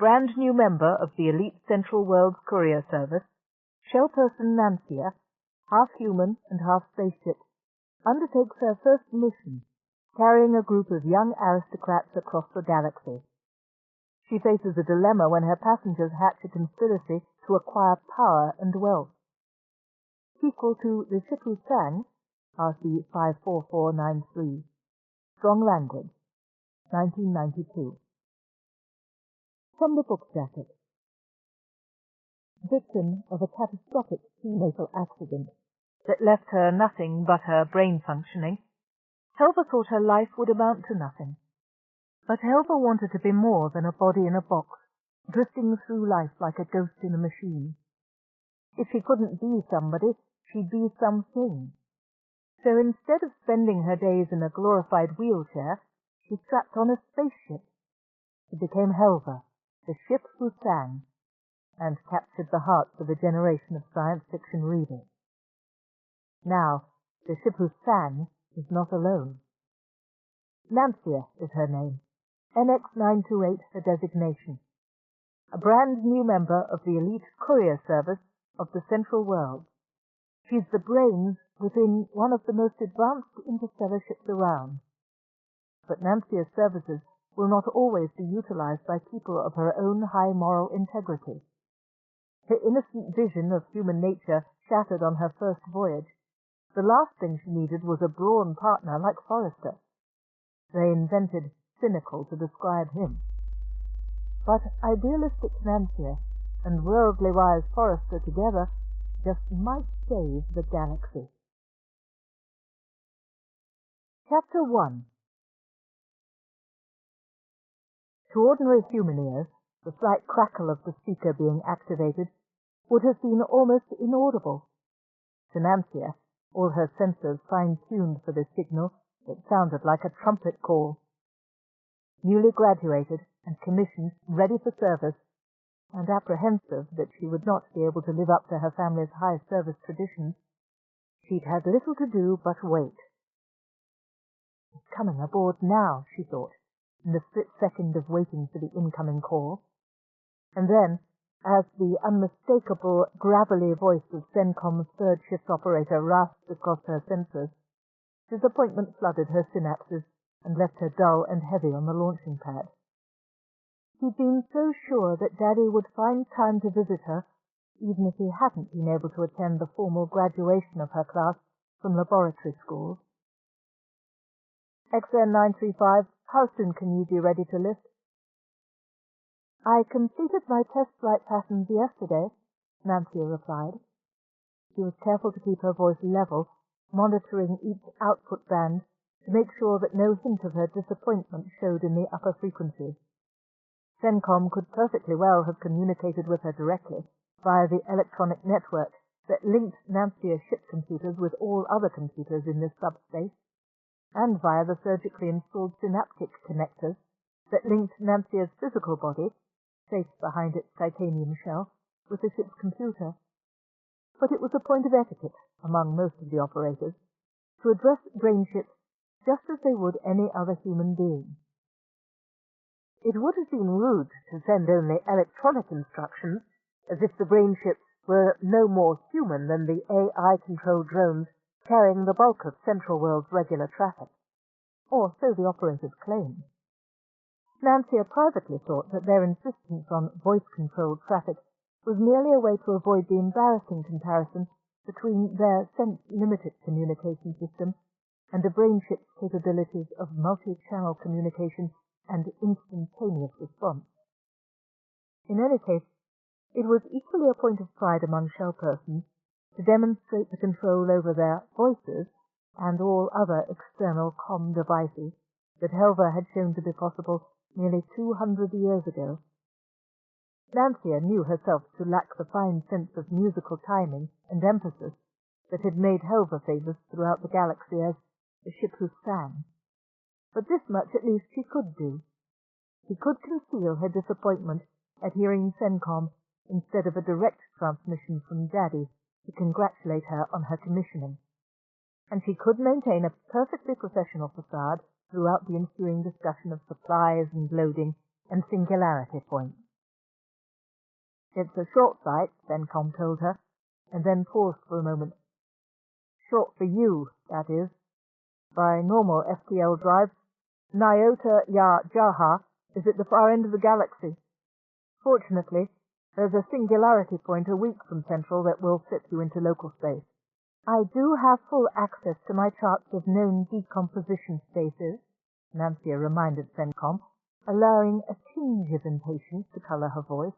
brand new member of the elite Central World's courier service, shell-person Nancia, half human and half spaceship, undertakes her first mission, carrying a group of young aristocrats across the galaxy. She faces a dilemma when her passengers hatch a conspiracy to acquire power and wealth. Sequel to The Ship Who Sang, RC 54493. Strong Language, 1992. From the book jacket. Victim of a catastrophic prenatal accident that left her nothing but her brain functioning, Helva thought her life would amount to nothing. But Helva wanted to be more than a body in a box, drifting through life like a ghost in a machine. If she couldn't be somebody, she'd be something. So instead of spending her days in a glorified wheelchair, she strapped on a spaceship. She became Helva, the ship who sang, and captured the hearts of a generation of science fiction readers. Now, the ship who sang is not alone. Nancia is her name, NX928 her designation, a brand new member of the elite courier service of the Central World. She's the brains within one of the most advanced interstellar ships around. But Nancia's services will not always be utilized by people of her own high moral integrity. Her innocent vision of human nature shattered on her first voyage, the last thing she needed was a Brawn partner like Forrester. They invented cynical to describe him. But idealistic Nancia and worldly wise Forrester together just might save the galaxy. Chapter 1. To ordinary human ears, the slight crackle of the speaker being activated would have been almost inaudible. To Nancia, all her sensors fine-tuned for this signal, it sounded like a trumpet call. Newly graduated and commissioned, ready for service, and apprehensive that she would not be able to live up to her family's high service traditions, she'd had little to do but wait. "He's coming aboard now," she thought, in the split second of waiting for the incoming call. And then, as the unmistakable, gravelly voice of CENTCOM's third shift operator rasped across her sensors, disappointment flooded her synapses and left her dull and heavy on the launching pad. She'd been so sure that Daddy would find time to visit her, even if he hadn't been able to attend the formal graduation of her class from laboratory schools. XN935, how soon can you be ready to lift? "I completed my test flight patterns yesterday," Nancia replied. She was careful to keep her voice level, monitoring each output band to make sure that no hint of her disappointment showed in the upper frequencies. CENTCOM could perfectly well have communicated with her directly via the electronic network that linked Nancia's ship computers with all other computers in this subspace, and via the surgically installed synaptic connectors that linked Nancia's physical body, safe behind its titanium shell, with the ship's computer. But it was a point of etiquette among most of the operators to address brainships just as they would any other human being. It would have been rude to send only electronic instructions, as if the brainships were no more human than the AI-controlled drones carrying the bulk of Central World's regular traffic. Or so the operators claimed. Nancia privately thought that their insistence on voice-controlled traffic was merely a way to avoid the embarrassing comparison between their sense-limited communication system and a brainship's capabilities of multi-channel communication and instantaneous response. In any case, it was equally a point of pride among shell persons to demonstrate the control over their voices and all other external comm devices that Helva had shown to be possible nearly 200 years ago. Nancia knew herself to lack the fine sense of musical timing and emphasis that had made Helva famous throughout the galaxy as the ship who sang. But this much at least she could do. She could conceal her disappointment at hearing CENTCOM instead of a direct transmission from Daddy to congratulate her on her commissioning. And she could maintain a perfectly professional facade throughout the ensuing discussion of supplies and loading and singularity points. It's a short flight, Sencom told her, and then paused for a moment. Short for you, that is. By normal FTL drive, Nyota Ya Jaha is at the far end of the galaxy. Fortunately, there's a singularity point a week from Central that will slip you into local space. I do have full access to my charts of known decomposition spaces, Nancia reminded Sencom, allowing a tinge of impatience to colour her voice.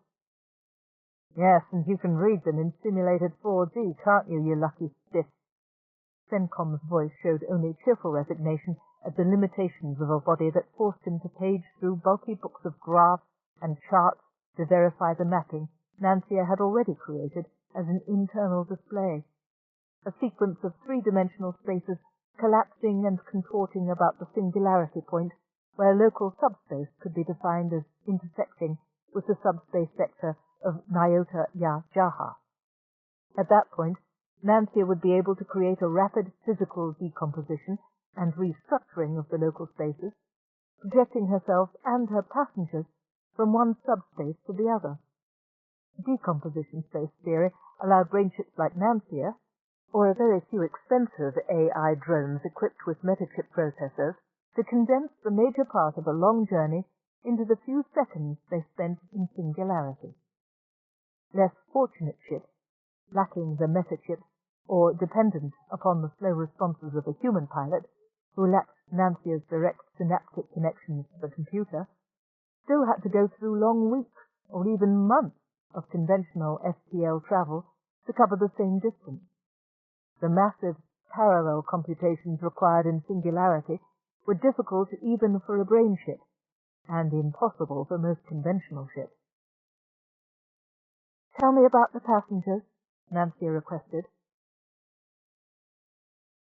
Yes, and you can read them in simulated 4D, can't you, you lucky stiff? Sencom's voice showed only cheerful resignation at the limitations of a body that forced him to page through bulky books of graphs and charts to verify the mapping Nancia had already created as an internal display. A sequence of three-dimensional spaces collapsing and contorting about the singularity point, where local subspace could be defined as intersecting with the subspace sector of Nyota Ya Jaha. At that point, Nancia would be able to create a rapid physical decomposition and restructuring of the local spaces, projecting herself and her passengers from one subspace to the other. Decomposition space theory allowed brainships like Nancia, or a very few expensive AI drones equipped with metachip processors, to condense the major part of a long journey into the few seconds they spent in singularity. Less fortunate ships, lacking the metachip or dependent upon the slow responses of a human pilot, who lacked Nancia's direct synaptic connections to the computer, still had to go through long weeks or even months of conventional FTL travel to cover the same distance. The massive parallel computations required in singularity were difficult even for a brain ship, and impossible for most conventional ships. Tell me about the passengers, Nancia requested.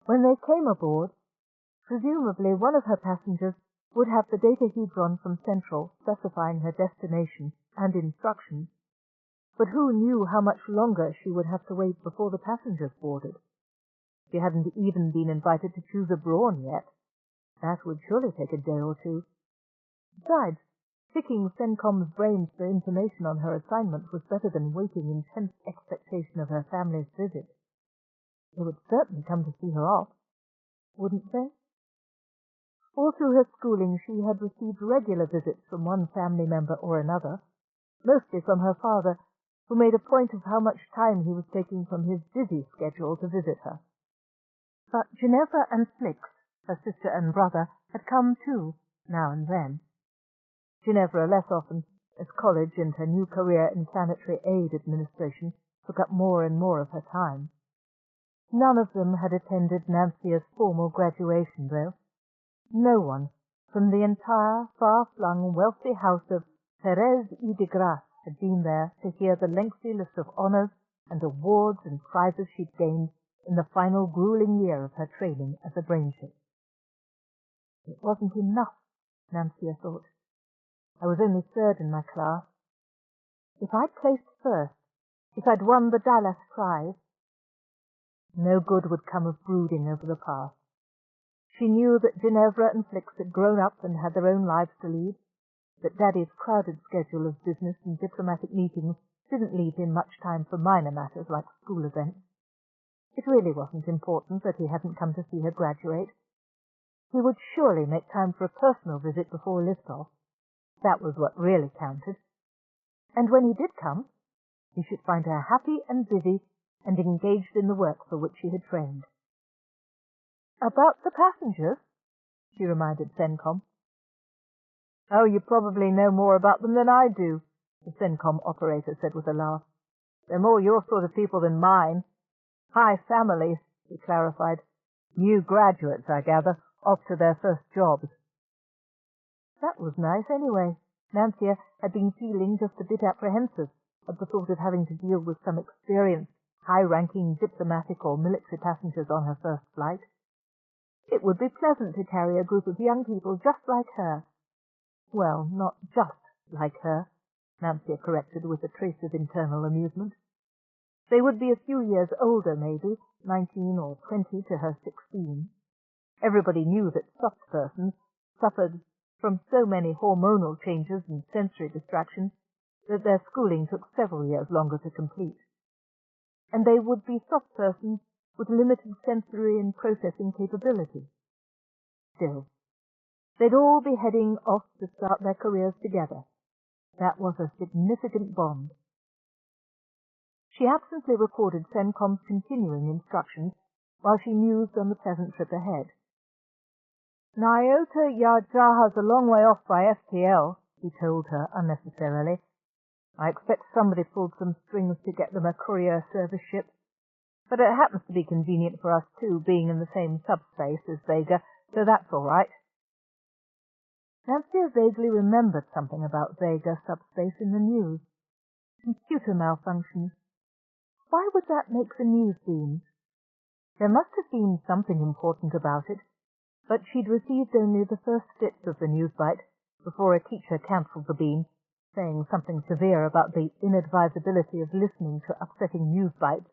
When they came aboard, presumably one of her passengers would have the datahedron from Central specifying her destination and instructions, but who knew how much longer she would have to wait before the passengers boarded? She hadn't even been invited to choose a Brawn yet. That would surely take a day or two. Besides, picking Sencom's brains for information on her assignment was better than waiting in tense expectation of her family's visit. They would certainly come to see her off, wouldn't they? All through her schooling she had received regular visits from one family member or another, mostly from her father, who made a point of how much time he was taking from his busy schedule to visit her. But Ginevra and Flix, her sister and brother, had come too, now and then. Ginevra less often, as college and her new career in planetary aid administration took up more and more of her time. None of them had attended Nancia's formal graduation, though. No one from the entire far-flung wealthy house of Perez y de Grasse had been there to hear the lengthy list of honors and awards and prizes she'd gained in the final grueling year of her training as a brainship. It wasn't enough, Nancia thought. I was only third in my class. If I'd placed first, if I'd won the Dallas prize, no good would come of brooding over the past. She knew that Ginevra and Flix had grown up and had their own lives to lead, that Daddy's crowded schedule of business and diplomatic meetings didn't leave him much time for minor matters like school events. It really wasn't important that he hadn't come to see her graduate. He would surely make time for a personal visit before liftoff. That was what really counted. And when he did come, he should find her happy and busy and engaged in the work for which she had trained. About the passengers, she reminded Sencom. Oh, you probably know more about them than I do, the Sencom operator said with a laugh. They're more your sort of people than mine. High families, he clarified. New graduates, I gather, off to their first jobs. That was nice, anyway. Nancia had been feeling just a bit apprehensive at the thought of having to deal with some experienced, high-ranking diplomatic or military passengers on her first flight. It would be pleasant to carry a group of young people just like her. Well, not just like her, Nancia corrected with a trace of internal amusement. They would be a few years older, maybe, 19 or 20 to her 16. Everybody knew that soft persons suffered from so many hormonal changes and sensory distractions that their schooling took several years longer to complete. And they would be soft persons with limited sensory and processing capability. Still, they'd all be heading off to start their careers together. That was a significant bond. She absently recorded CENTCOM's continuing instructions while she mused on the pleasant trip ahead. Nyota Yajaha's a long way off by STL, he told her unnecessarily. I expect somebody pulled some strings to get them a courier service ship. But it happens to be convenient for us too, being in the same subspace as Vega, so that's all right. Nancia vaguely remembered something about Vega subspace in the news. Computer malfunctions. Why would that make the news beams? There must have been something important about it, but she'd received only the first bits of the news bite before a teacher cancelled the beam, saying something severe about the inadvisability of listening to upsetting news bites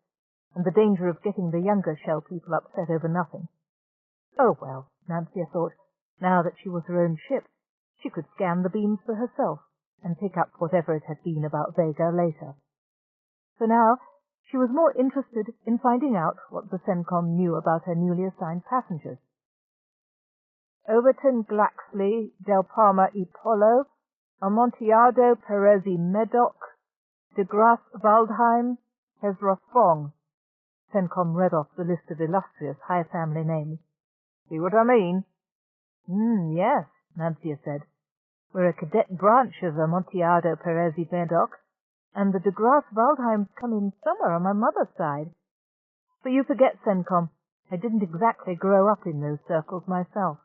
and the danger of getting the younger shell people upset over nothing. Oh well, Nancia thought, now that she was her own ship, she could scan the beams for herself and pick up whatever it had been about Vega later. For now, she was more interested in finding out what the CENTCOM knew about her newly assigned passengers. Overton Glaxley, Del Palma y Polo, Amontillado Perezi Medoc, de Grasse Waldheim, Hezroth Fong. CENTCOM read off the list of illustrious high family names. See what I mean? Yes, Nancia said. We're a cadet branch of Amontillado Perezi Medoc, and the de Grasse Waldheims come in somewhere on my mother's side. But you forget, CENTCOM, I didn't exactly grow up in those circles myself.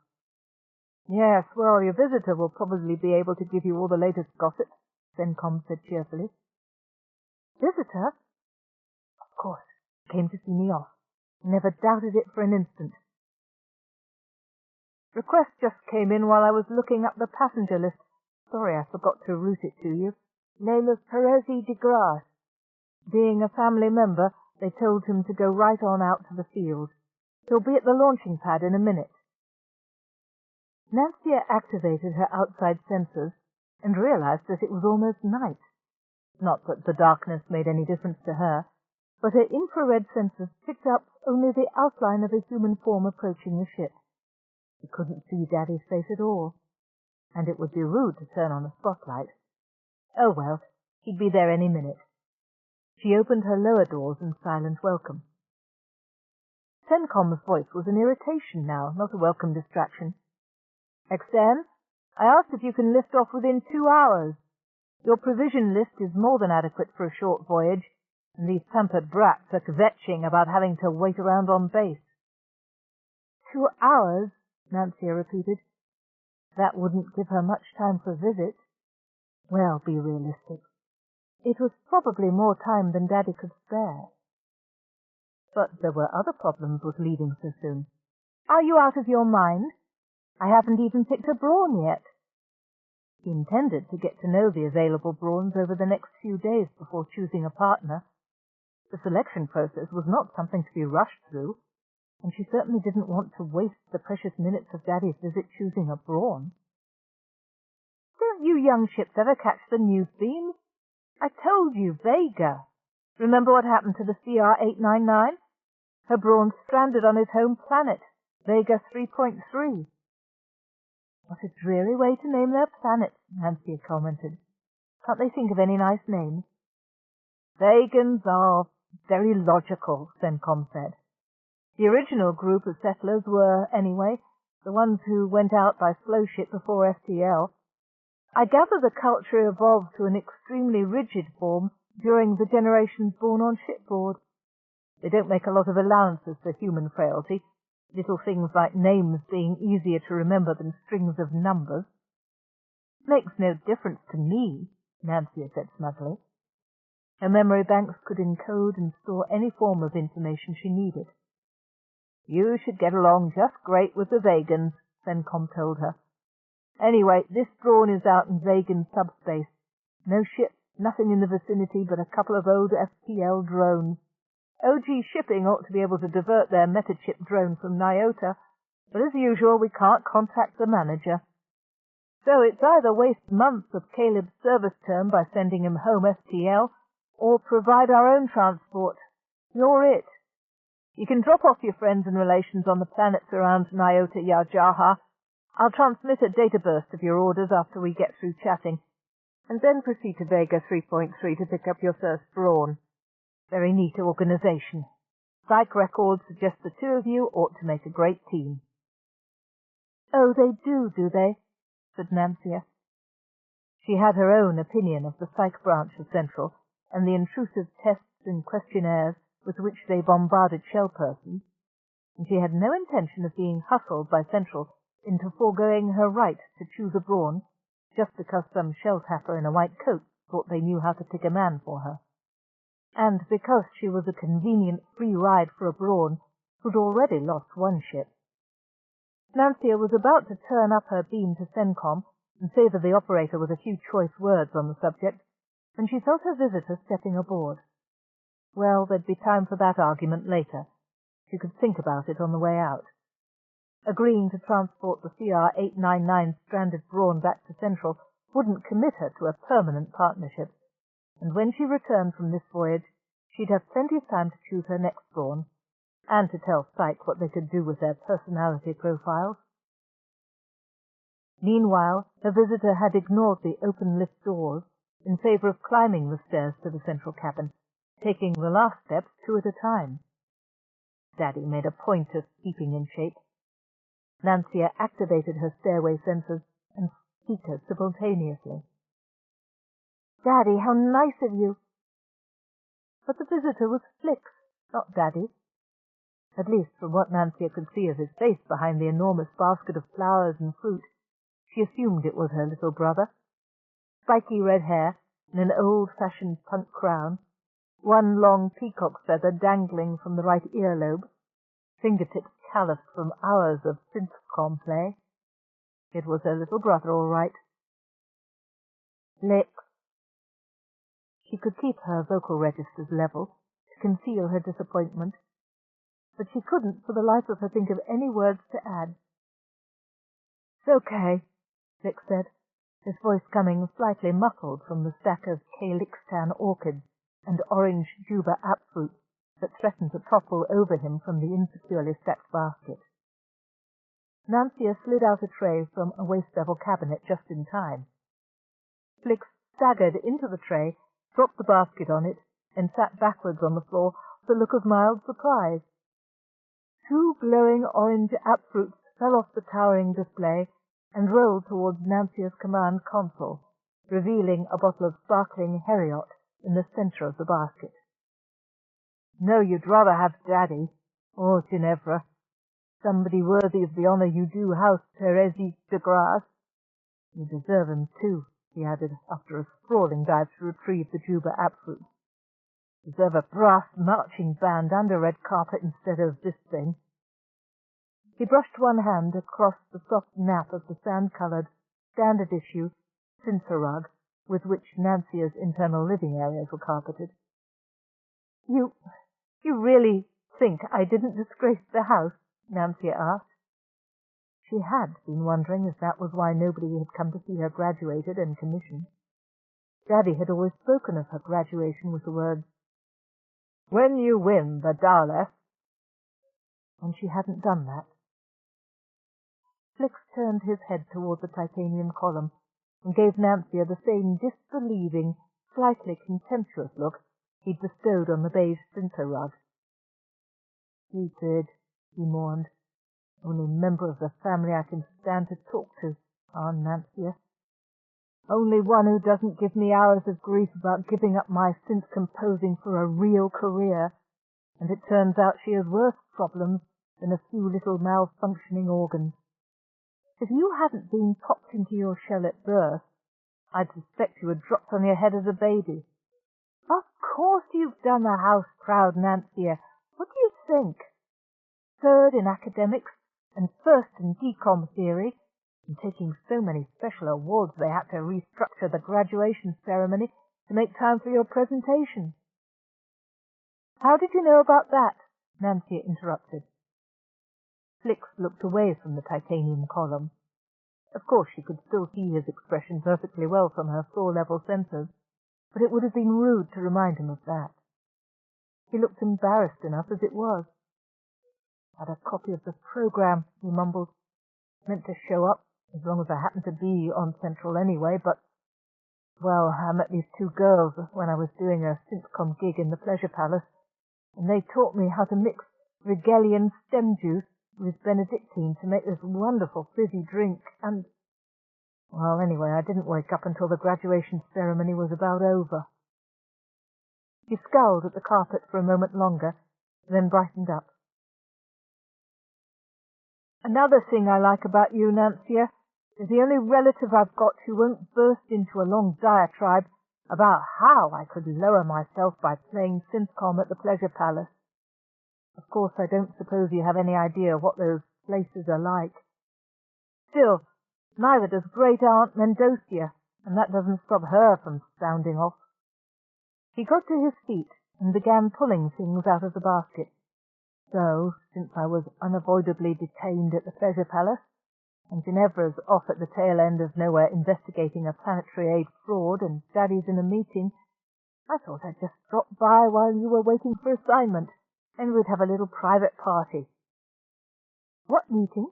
Yes, well, your visitor will probably be able to give you all the latest gossip, CENTCOM said cheerfully. Visitor? Of course, came to see me off. Never doubted it for an instant. Request just came in while I was looking up the passenger list. Sorry, I forgot to route it to you. Name of Perezi de Grasse. Being a family member, they told him to go right on out to the field. He'll be at the launching pad in a minute. Nancia activated her outside sensors and realized that it was almost night. Not that the darkness made any difference to her, but her infrared sensors picked up only the outline of a human form approaching the ship. She couldn't see Daddy's face at all, and it would be rude to turn on a spotlight. Oh well, he'd be there any minute. She opened her lower doors in silent welcome. CENTCOM's voice was an irritation now, not a welcome distraction. Extern, I asked if you can lift off within 2 hours. Your provision list is more than adequate for a short voyage, and these pampered brats are kvetching about having to wait around on base. 2 hours, Nancia repeated. That wouldn't give her much time for a visit. Well, be realistic. It was probably more time than Daddy could spare. But there were other problems with leaving so soon. Are you out of your mind? I haven't even picked a Brawn yet. He intended to get to know the available Brawns over the next few days before choosing a partner. The selection process was not something to be rushed through, and she certainly didn't want to waste the precious minutes of Daddy's visit choosing a Brawn. Don't you young ships ever catch the news beams? I told you, Vega. Remember what happened to the CR-899? Her Brawn stranded on his home planet, Vega 3.3. What a dreary way to name their planets, Nancia commented. Can't they think of any nice names? Vegans are very logical, CENTCOM said. The original group of settlers were, anyway, the ones who went out by slow ship before STL. I gather the culture evolved to an extremely rigid form during the generations born on shipboard. They don't make a lot of allowances for human frailty, little things like names being easier to remember than strings of numbers. Makes no difference to me, Nancia said smugly. Her memory banks could encode and store any form of information she needed. You should get along just great with the Vegans, CENTCOM told her. Anyway, this Brawn is out in Vegan subspace. No ship, nothing in the vicinity but a couple of old FTL drones. OG Shipping ought to be able to divert their metachip drone from Nyota, but as usual we can't contact the manager. So it's either waste months of Caleb's service term by sending him home FTL, or provide our own transport. You're it. You can drop off your friends and relations on the planets around Nyota Yajaha. I'll transmit a data burst of your orders after we get through chatting, and then proceed to Vega 3.3 to pick up your first Brawn. Very neat organization. Psych records suggest the two of you ought to make a great team. Oh, they do they? Said Nancia. She had her own opinion of the psych branch of Central, and the intrusive tests and questionnaires with which they bombarded shell persons, and she had no intention of being hustled by Central into foregoing her right to choose a Brawn just because some shell-tapper in a white coat thought they knew how to pick a man for her, and because she was a convenient free ride for a Brawn who'd already lost one ship. Nancia was about to turn up her beam to CENTCOM and favour the operator with a few choice words on the subject, when she felt her visitor stepping aboard. Well, there'd be time for that argument later. She could think about it on the way out. Agreeing to transport the CR-899 stranded Brawn back to Central wouldn't commit her to a permanent partnership, and when she returned from this voyage, she'd have plenty of time to choose her next Brawn, and to tell Psyche what they could do with their personality profiles. Meanwhile, her visitor had ignored the open lift doors in favour of climbing the stairs to the central cabin, taking the last steps two at a time. Daddy made a point of keeping in shape. Nancia activated her stairway sensors and speakers simultaneously. Daddy, how nice of you! But the visitor was Flix, not Daddy. At least from what Nancia could see of his face behind the enormous basket of flowers and fruit, she assumed it was her little brother. Spiky red hair and an old-fashioned punk crown, one long peacock feather dangling from the right earlobe, fingertips calloused from hours of synthcom play. It was her little brother, all right. Flix. She could keep her vocal registers level to conceal her disappointment, but she couldn't for the life of her think of any words to add. It's okay, Flix said, his voice coming slightly muffled from the stack of Calixtan orchids and orange juba apfruit that threatened to topple over him from the insecurely stacked basket. Nancia slid out a tray from a waist-level cabinet just in time. Flix staggered into the tray, dropped the basket on it, and sat backwards on the floor with a look of mild surprise. Two glowing orange apfruits fell off the towering display and rolled towards Nancia's command console, revealing a bottle of sparkling Heriot in the centre of the basket. No, you'd rather have Daddy, or Ginevra, somebody worthy of the honour you do House Thérèse de Grasse. You deserve him too, he added, after a sprawling dive to retrieve the Juba apfruit. Deserve a brass marching band and a red carpet instead of this thing. He brushed one hand across the soft nap of the sand-coloured, standard-issue Cincer rug with which Nancia's internal living areas were carpeted. You really think I didn't disgrace the house? Nancia asked. She had been wondering if that was why nobody had come to see her graduated and commissioned. Daddy had always spoken of her graduation with the words, "When you win the Daleth," and she hadn't done that. Flix turned his head toward the titanium column and gave Nancia the same disbelieving, slightly contemptuous look he'd bestowed on the beige Cincer rug. Stupid, he mourned. Only member of the family I can stand to talk to, Nancia. Only one who doesn't give me hours of grief about giving up my synth composing for a real career, and it turns out she has worse problems than a few little malfunctioning organs. If you hadn't been popped into your shell at birth, I'd suspect you had dropped on your head as a baby. Of course you've done the house proud, Nancia. What do you think? Third in academics and first in decom theory, and taking so many special awards they had to restructure the graduation ceremony to make time for your presentation. How did you know about that? Nancia interrupted. Flix looked away from the titanium column. Of course, she could still see his expression perfectly well from her floor-level sensors, but it would have been rude to remind him of that. He looked embarrassed enough as it was. "Had a copy of the program," he mumbled. "Meant to show up, as long as I happened to be on Central anyway, but, well, I met these two girls when I was doing a Synthcom gig in the Pleasure Palace, and they taught me how to mix Rigelian stem juice with Benedictine to make this wonderful fizzy drink, and... Well, anyway, I didn't wake up until the graduation ceremony was about over." He scowled at the carpet for a moment longer, then brightened up. "Another thing I like about you, Nancia, is the only relative I've got who won't burst into a long diatribe about how I could lower myself by playing Synthcom at the Pleasure Palace. Of course, I don't suppose you have any idea what those places are like. Still, neither does Great Aunt Mendocia, and that doesn't stop her from sounding off." He got to his feet and began pulling things out of the basket. "So, since I was unavoidably detained at the Pleasure Palace, and Ginevra's off at the tail end of nowhere investigating a planetary aid fraud, and Daddy's in a meeting, I thought I'd just drop by while you were waiting for assignment, and we'd have a little private party." "What meeting?"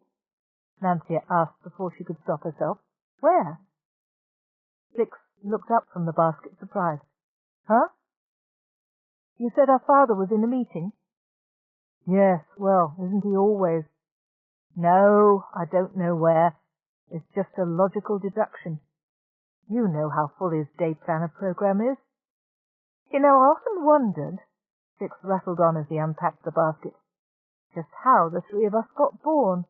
Nancia asked before she could stop herself. "Where?" Flix looked up from the basket, surprised. "Huh? You said our father was in a meeting?" "Yes, well, isn't he always?" "No, I don't know where. It's just a logical deduction. You know how full his day planner program is. You know, I often wondered," Flix rattled on as he unpacked the basket, "just how the three of us got born.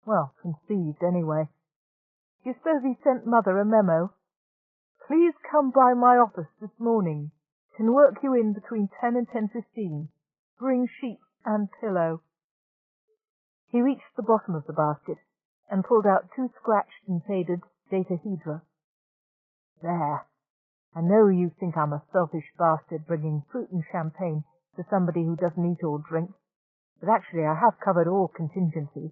Well, conceived, anyway. Do you suppose he sent Mother a memo? 'Please come by my office this morning. Can work you in between 10 and 10:15. Bring sheets and pillow.'" He reached the bottom of the basket and pulled out 2 scratched and faded dodecahedra. "There. I know you think I'm a selfish bastard bringing fruit and champagne to somebody who doesn't eat or drink, but actually I have covered all contingencies.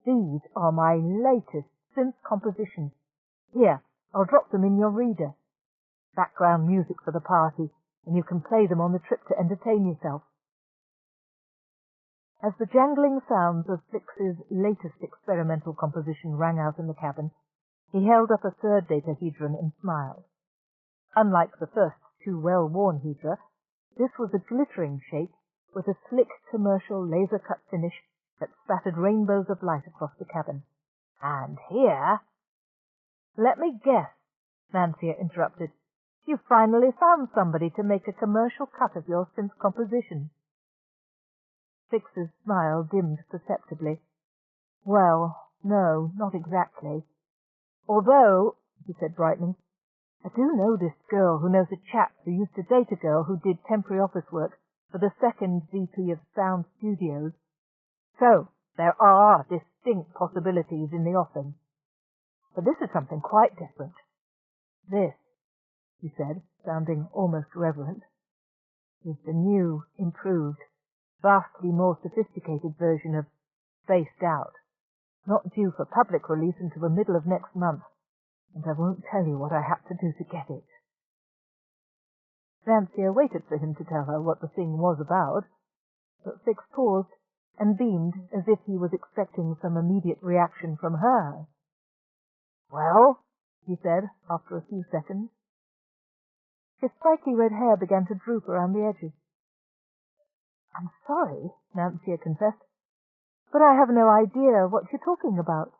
These are my latest synth compositions. Here, I'll drop them in your reader. Background music for the party, and you can play them on the trip to entertain yourself." As the jangling sounds of Flix's latest experimental composition rang out in the cabin, he held up a third dodecahedron and smiled. Unlike the first 2 well-worn hedra, this was a glittering shape with a slick commercial laser-cut finish that spattered rainbows of light across the cabin. "And here—" "Let me guess," Nancia interrupted. "You finally found somebody to make a commercial cut of your synth composition." Flix's smile dimmed perceptibly. "Well, no, not exactly. Although," he said, brightening, "I do know this girl who knows a chap who used to date a girl who did temporary office work for the second VP of Sound Studios. So, there are distinct possibilities in the offing. But this is something quite different. This," he said, sounding almost reverent, "is the new, improved, vastly more sophisticated version of Spaced Out, not due for public release until the middle of next month, and I won't tell you what I had to do to get it." Nancia waited for him to tell her what the thing was about, but Flix paused and beamed as if he was expecting some immediate reaction from her. "Well?" he said, after a few seconds. His spiky red hair began to droop around the edges. "I'm sorry," Nancia confessed, "but I have no idea what you're talking about."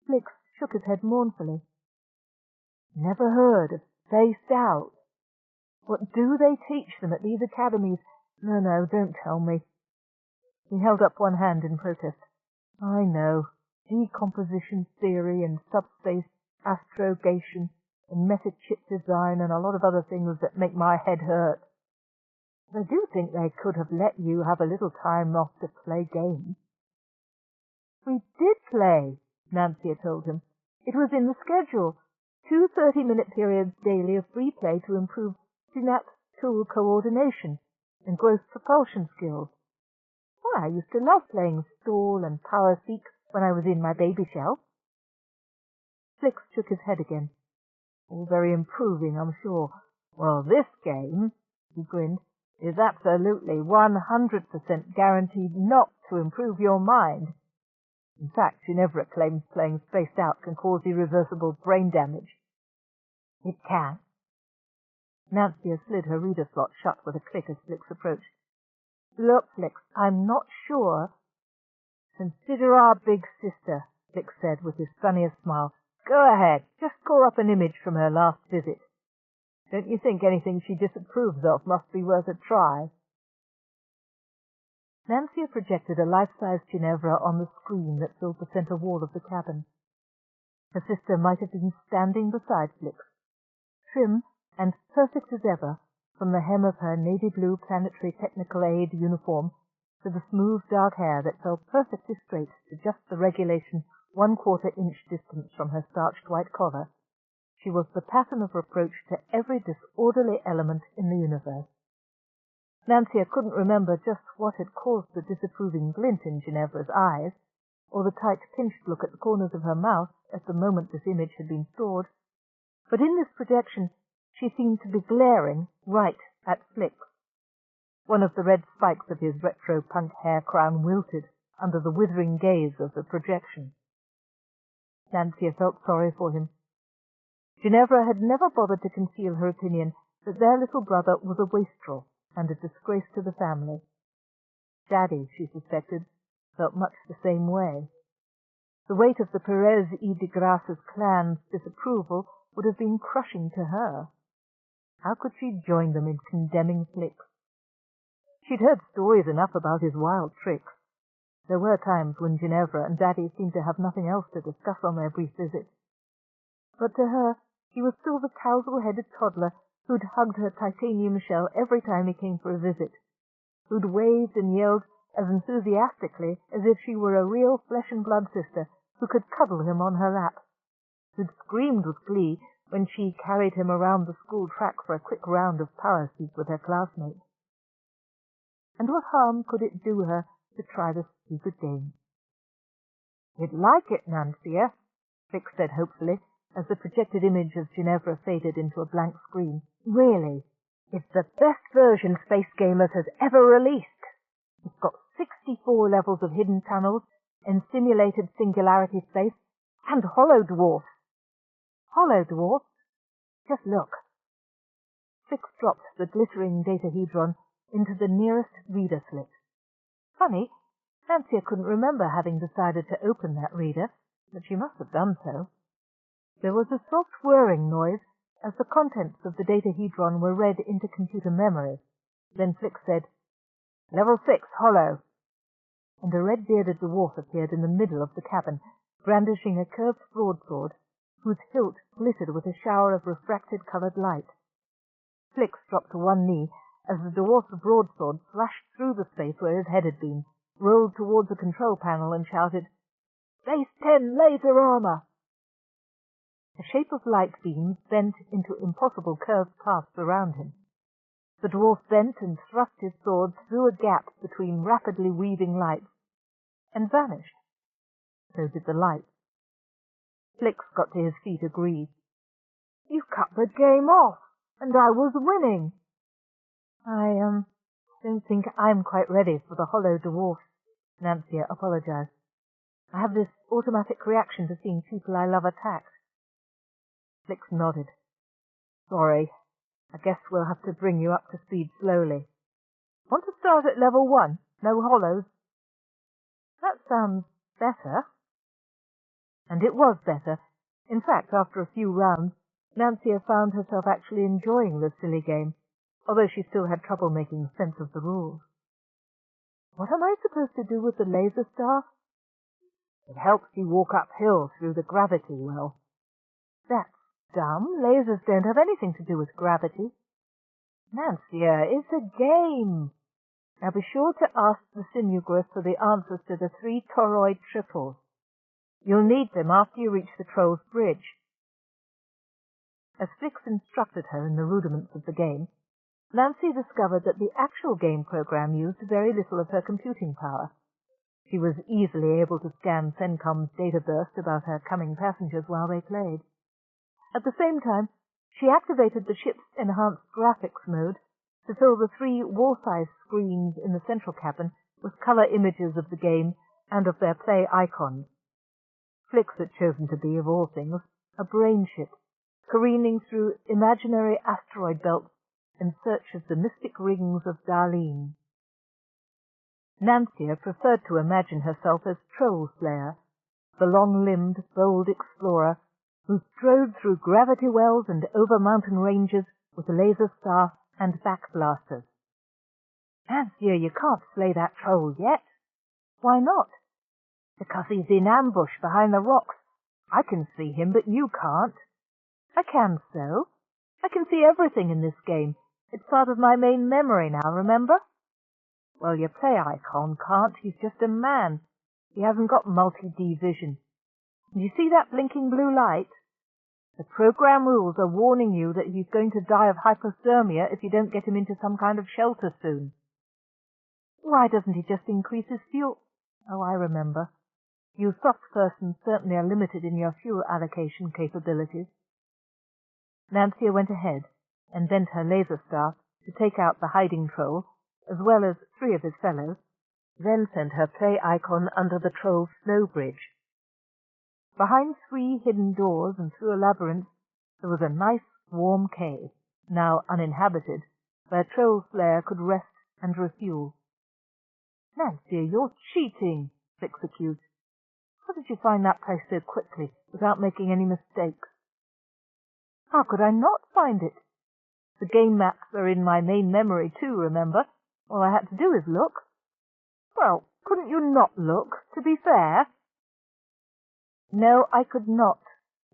Flix shook his head mournfully. "Never heard of Spaced Out? What do they teach them at these academies? No, don't tell me." He held up one hand in protest. "I know. Decomposition theory and subspace astrogation and meta-chip design and a lot of other things that make my head hurt. But I do think they could have let you have a little time off to play games." "We did play," Nancia told him. "It was in the schedule. 2 30-minute periods daily of free play to improve synapse tool coordination and growth propulsion skills. Why, I used to love playing stall and power seek when I was in my baby shell. Flix shook his head again. All very improving, I'm sure. Well, this game, he grinned, is absolutely 100% guaranteed not to improve your mind. In fact, Ginevra claims playing spaced out can cause irreversible brain damage. It can. Nancia slid her reader slot shut with a click as Flix approached. Look, Flix, I'm not sure. Consider our big sister, Flix said with his funniest smile. Go ahead, just call up an image from her last visit. Don't you think anything she disapproves of must be worth a try? Nancia projected a life-size Ginevra on the screen that filled the center wall of the cabin. Her sister might have been standing beside Flix, trim and perfect as ever, from the hem of her navy-blue planetary technical aid uniform to the smooth dark hair that fell perfectly straight to just the regulation 1/4 inch distance from her starched white collar. She was the pattern of reproach to every disorderly element in the universe. Nancia couldn't remember just what had caused the disapproving glint in Ginevra's eyes, or the tight pinched look at the corners of her mouth at the moment this image had been stored, but in this projection she seemed to be glaring right at Flix. One of the red spikes of his retro-punk hair crown wilted under the withering gaze of the projection. Nancia felt sorry for him. Ginevra had never bothered to conceal her opinion that their little brother was a wastrel and a disgrace to the family. Daddy, she suspected, felt much the same way. The weight of the Perez y de Grace's clan's disapproval would have been crushing to her. How could she join them in condemning Flix? She'd heard stories enough about his wild tricks. There were times when Ginevra and Daddy seemed to have nothing else to discuss on their brief visit. But to her, he was still the tousle-headed toddler who'd hugged her titanium shell every time he came for a visit, who'd waved and yelled as enthusiastically as if she were a real flesh-and-blood sister who could cuddle him on her lap, who'd screamed with glee when she carried him around the school track for a quick round of power seek with her classmates. And what harm could it do her to try the stupid game? You'd like it, Nancia, Flix said hopefully, as the projected image of Ginevra faded into a blank screen. Really, it's the best version Space Gamers has ever released. It's got 64 levels of hidden tunnels and simulated singularity space, and hollow dwarfs. Hollow dwarfs? Just look. Flix dropped the glittering datahedron into the nearest reader slit. Funny, Nancia couldn't remember having decided to open that reader, but she must have done so. There was a soft whirring noise as the contents of the datahedron were read into computer memory. Then Flix said, Level 6, hollow. And a red-bearded dwarf appeared in the middle of the cabin, brandishing a curved broadsword, whose hilt glittered with a shower of refracted-colored light. Flix dropped to one knee as the dwarf's broadsword flashed through the space where his head had been, rolled towards the control panel, and shouted, Base 10 laser armor! A shape of light beams bent into impossible curved paths around him. The dwarf bent and thrust his sword through a gap between rapidly weaving lights, and vanished. So did the light. Flix got to his feet aggrieved. You cut the game off, and I was winning. I don't think I'm quite ready for the hollow dwarf, Nancia apologized. I have this automatic reaction to seeing people I love attacked. Flix nodded. Sorry, I guess we'll have to bring you up to speed slowly. Want to start at level 1? No hollows? That sounds better. And it was better. In fact, after a few rounds, Nancia found herself actually enjoying the silly game, although she still had trouble making sense of the rules. What am I supposed to do with the laser staff? It helps you walk uphill through the gravity well. That's dumb. Lasers don't have anything to do with gravity. Nancia, it's a game. Now be sure to ask the Sinugress for the answers to the 3 toroid triples. You'll need them after you reach the Troll's Bridge. As Flix instructed her in the rudiments of the game, Nancia discovered that the actual game program used very little of her computing power. She was easily able to scan CENTCOM's data burst about her coming passengers while they played. At the same time, she activated the ship's enhanced graphics mode to fill the 3 wall-size screens in the central cabin with color images of the game and of their play icons. Flix had chosen to be, of all things, a brain ship, careening through imaginary asteroid belts in search of the mystic rings of Darlene. Nancia preferred to imagine herself as Troll Slayer, the long-limbed, bold explorer who strode through gravity wells and over mountain ranges with a laser staff and backblasters. "Nancia, you can't slay that troll yet." "Why not?" "Because he's in ambush behind the rocks. I can see him, but you can't." "I can so. I can see everything in this game. It's part of my main memory now, remember?" "Well, your play icon can't. He's just a man. He hasn't got multi-D vision. Do you see that blinking blue light? The program rules are warning you that he's going to die of hypothermia if you don't get him into some kind of shelter soon." "Why doesn't he just increase his fuel?" "Oh, I remember. You soft persons certainly are limited in your fuel allocation capabilities." Nancia went ahead and bent her laser staff to take out the hiding troll, as well as 3 of his fellows, then sent her play icon under the troll's snow bridge. Behind 3 hidden doors and through a labyrinth there was a nice warm cave, now uninhabited, where Troll Slayer could rest and refuel. "Nancia, you're cheating," Flix accused. "How did you find that place so quickly, without making any mistakes?" "How could I not find it? The game maps are in my main memory too, remember? All I had to do is look." "Well, couldn't you not look, to be fair?" "No, I could not,"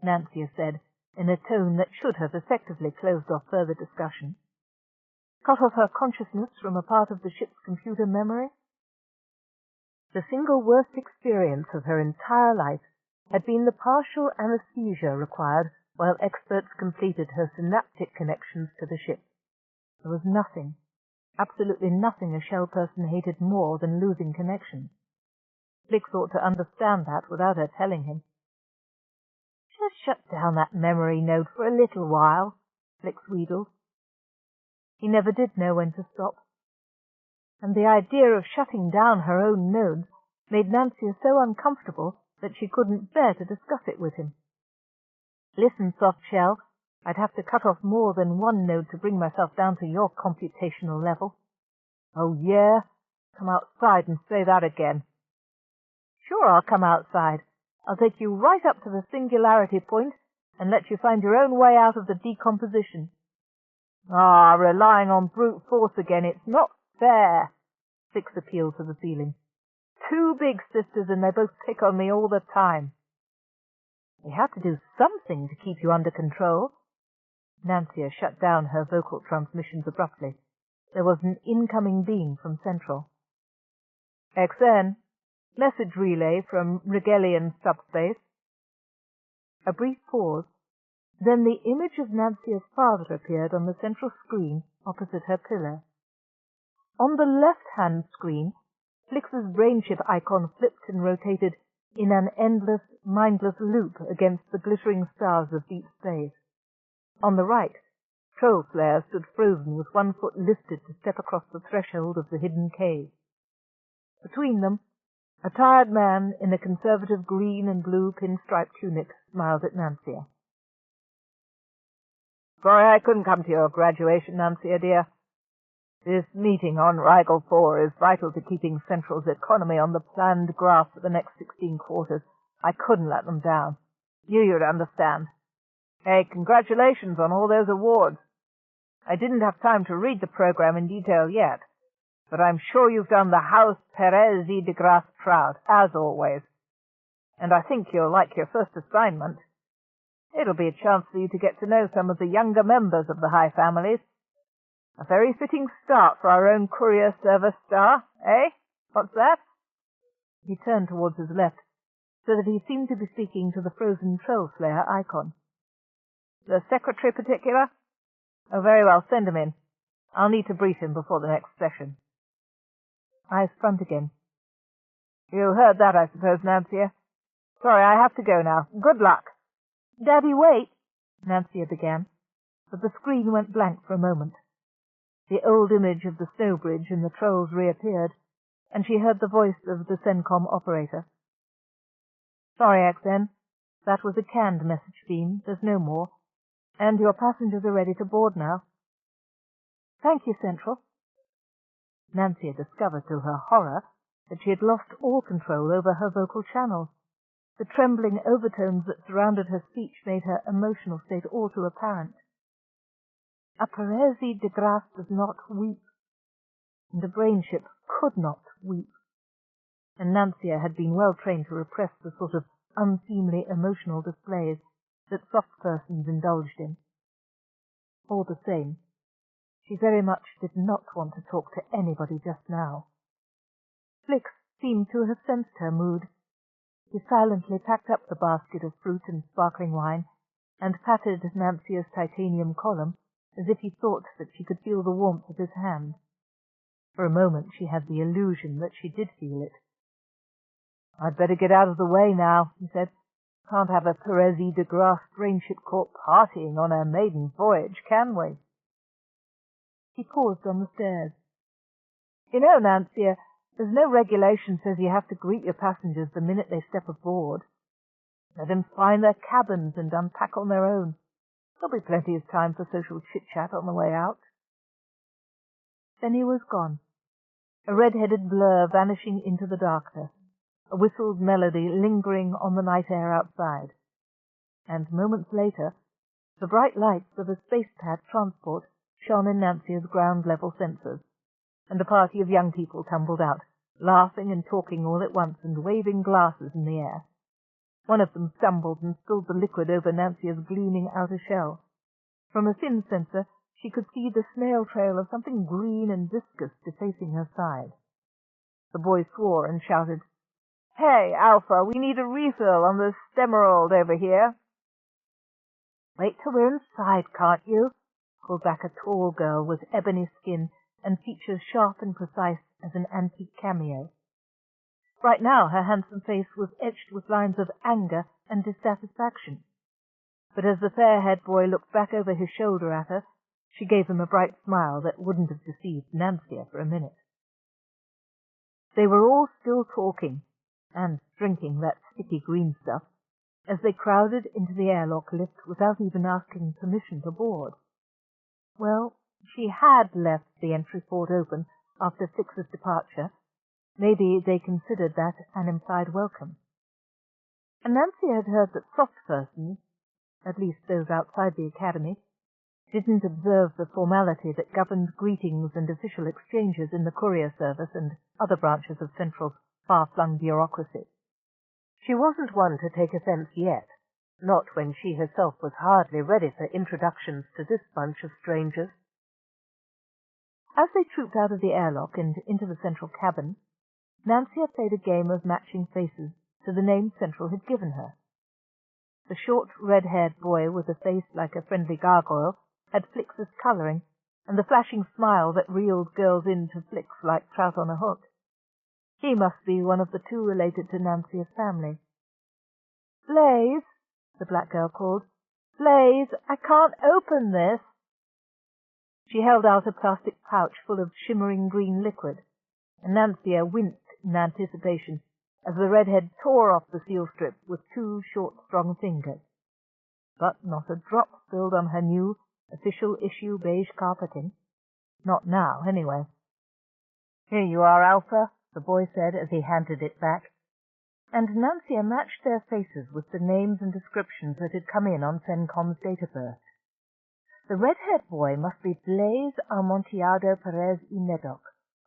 Nancia said, in a tone that should have effectively closed off further discussion. Cut off her consciousness from a part of the ship's computer memory. The single worst experience of her entire life had been the partial anesthesia required while experts completed her synaptic connections to the ship. There was nothing, absolutely nothing a shell person hated more than losing connections. Flix ought to understand that without her telling him. "Just shut down that memory node for a little while," Flix wheedled. He never did know when to stop. And the idea of shutting down her own nodes made Nancia so uncomfortable that she couldn't bear to discuss it with him. "Listen, Soft Shell, I'd have to cut off more than one node to bring myself down to your computational level." "Oh, yeah? Come outside and say that again." "Sure, I'll come outside. I'll take you right up to the singularity point and let you find your own way out of the decomposition." "Ah, relying on brute force again. It's not fair." Flix appealed to the ceiling. "2 big sisters and they both pick on me all the time." "We have to do something to keep you under control." Nancia shut down her vocal transmissions abruptly. There was an incoming beam from Central. "XN. Message relay from Rigelian subspace." A brief pause. Then the image of Nancia's father appeared on the central screen opposite her pillar. On the left-hand screen, Flix's brainship icon flipped and rotated in an endless, mindless loop against the glittering stars of deep space. On the right, Troll Slayer stood frozen with 1 foot lifted to step across the threshold of the hidden cave. Between them, a tired man in a conservative green and blue pinstripe tunic smiled at Nancia. "Sorry I couldn't come to your graduation, Nancia, dear. This meeting on Rigel 4 is vital to keeping Central's economy on the planned graph for the next 16 quarters. I couldn't let them down. You'd understand. Hey, congratulations on all those awards. I didn't have time to read the program in detail yet, but I'm sure you've done the House Perez y de Grasse proud, as always. And I think you'll like your first assignment. It'll be a chance for you to get to know some of the younger members of the high families. A very fitting start for our own courier service star, eh? What's that?" He turned towards his left, so that he seemed to be speaking to the frozen Troll Slayer icon. "The secretary particular? Oh, very well, send him in. I'll need to brief him before the next session." Eyes front again. You heard that, I suppose, Nancia. Sorry, I have to go now. Good luck. Daddy, wait, Nancia began, but the screen went blank for a moment. The old image of the snow bridge and the trolls reappeared, and she heard the voice of the CENTCOM operator. Sorry, XN. That was a canned message theme. There's no more. And your passengers are ready to board now. Thank you, Central. Nancia discovered to her horror that she had lost all control over her vocal channels. The trembling overtones that surrounded her speech made her emotional state all too apparent. A Perezi de Grasse does not weep, and a brain ship could not weep. And Nancia had been well trained to repress the sort of unseemly emotional displays that soft persons indulged in. All the same, she very much did not want to talk to anybody just now. Flix seemed to have sensed her mood. He silently packed up the basket of fruit and sparkling wine, and patted Nancia's titanium column as if he thought that she could feel the warmth of his hand. For a moment she had the illusion that she did feel it. "I'd better get out of the way now," he said. "Can't have a Perezi de Grasse Brainship Corps partying on her maiden voyage, can we?" He paused on the stairs. "You know, Nancia, there's no regulation says you have to greet your passengers the minute they step aboard. Let them find their cabins and unpack on their own. There'll be plenty of time for social chit-chat on the way out." Then he was gone, a red-headed blur vanishing into the darkness, a whistled melody lingering on the night air outside. And moments later, the bright lights of a space-pad transport shone in Nancia's ground-level sensors, and a party of young people tumbled out, laughing and talking all at once and waving glasses in the air. One of them stumbled and spilled the liquid over Nancia's gleaming outer shell. From a thin sensor, she could see the snail trail of something green and viscous defacing her side. The boy swore and shouted, "Hey, Alpha, we need a refill on the Stemerald over here." "Wait till we're inside, can't you?" called back a tall girl with ebony skin and features sharp and precise as an antique cameo. Right now her handsome face was etched with lines of anger and dissatisfaction. But as the fair-haired boy looked back over his shoulder at her, she gave him a bright smile that wouldn't have deceived Nancia for a minute. They were all still talking, and drinking that sticky green stuff, as they crowded into the airlock lift without even asking permission to board. Well, she had left the entry port open after Flix's departure. Maybe they considered that an implied welcome. And Nancia had heard that soft persons, at least those outside the academy, didn't observe the formality that governed greetings and official exchanges in the courier service and other branches of Central's far-flung bureaucracy. She wasn't one to take offense yet, not when she herself was hardly ready for introductions to this bunch of strangers. As they trooped out of the airlock and into the central cabin, Nancia played a game of matching faces to the name Central had given her. The short, red-haired boy with a face like a friendly gargoyle had Flix's colouring, and the flashing smile that reeled girls in to Flix like trout on a hook. He must be one of the two related to Nancia's family. "Blaze," the black girl called. "Blaze, I can't open this." She held out a plastic pouch full of shimmering green liquid, and Nancia winced in anticipation as the redhead tore off the seal strip with two short, strong fingers. But not a drop spilled on her new, official-issue beige carpeting. Not now, anyway. "Here you are, Alpha," the boy said as he handed it back, and Nancia matched their faces with the names and descriptions that had come in on CENTCOM's databurst. The red-haired boy must be Blaise Amontillado Perez y Medoc,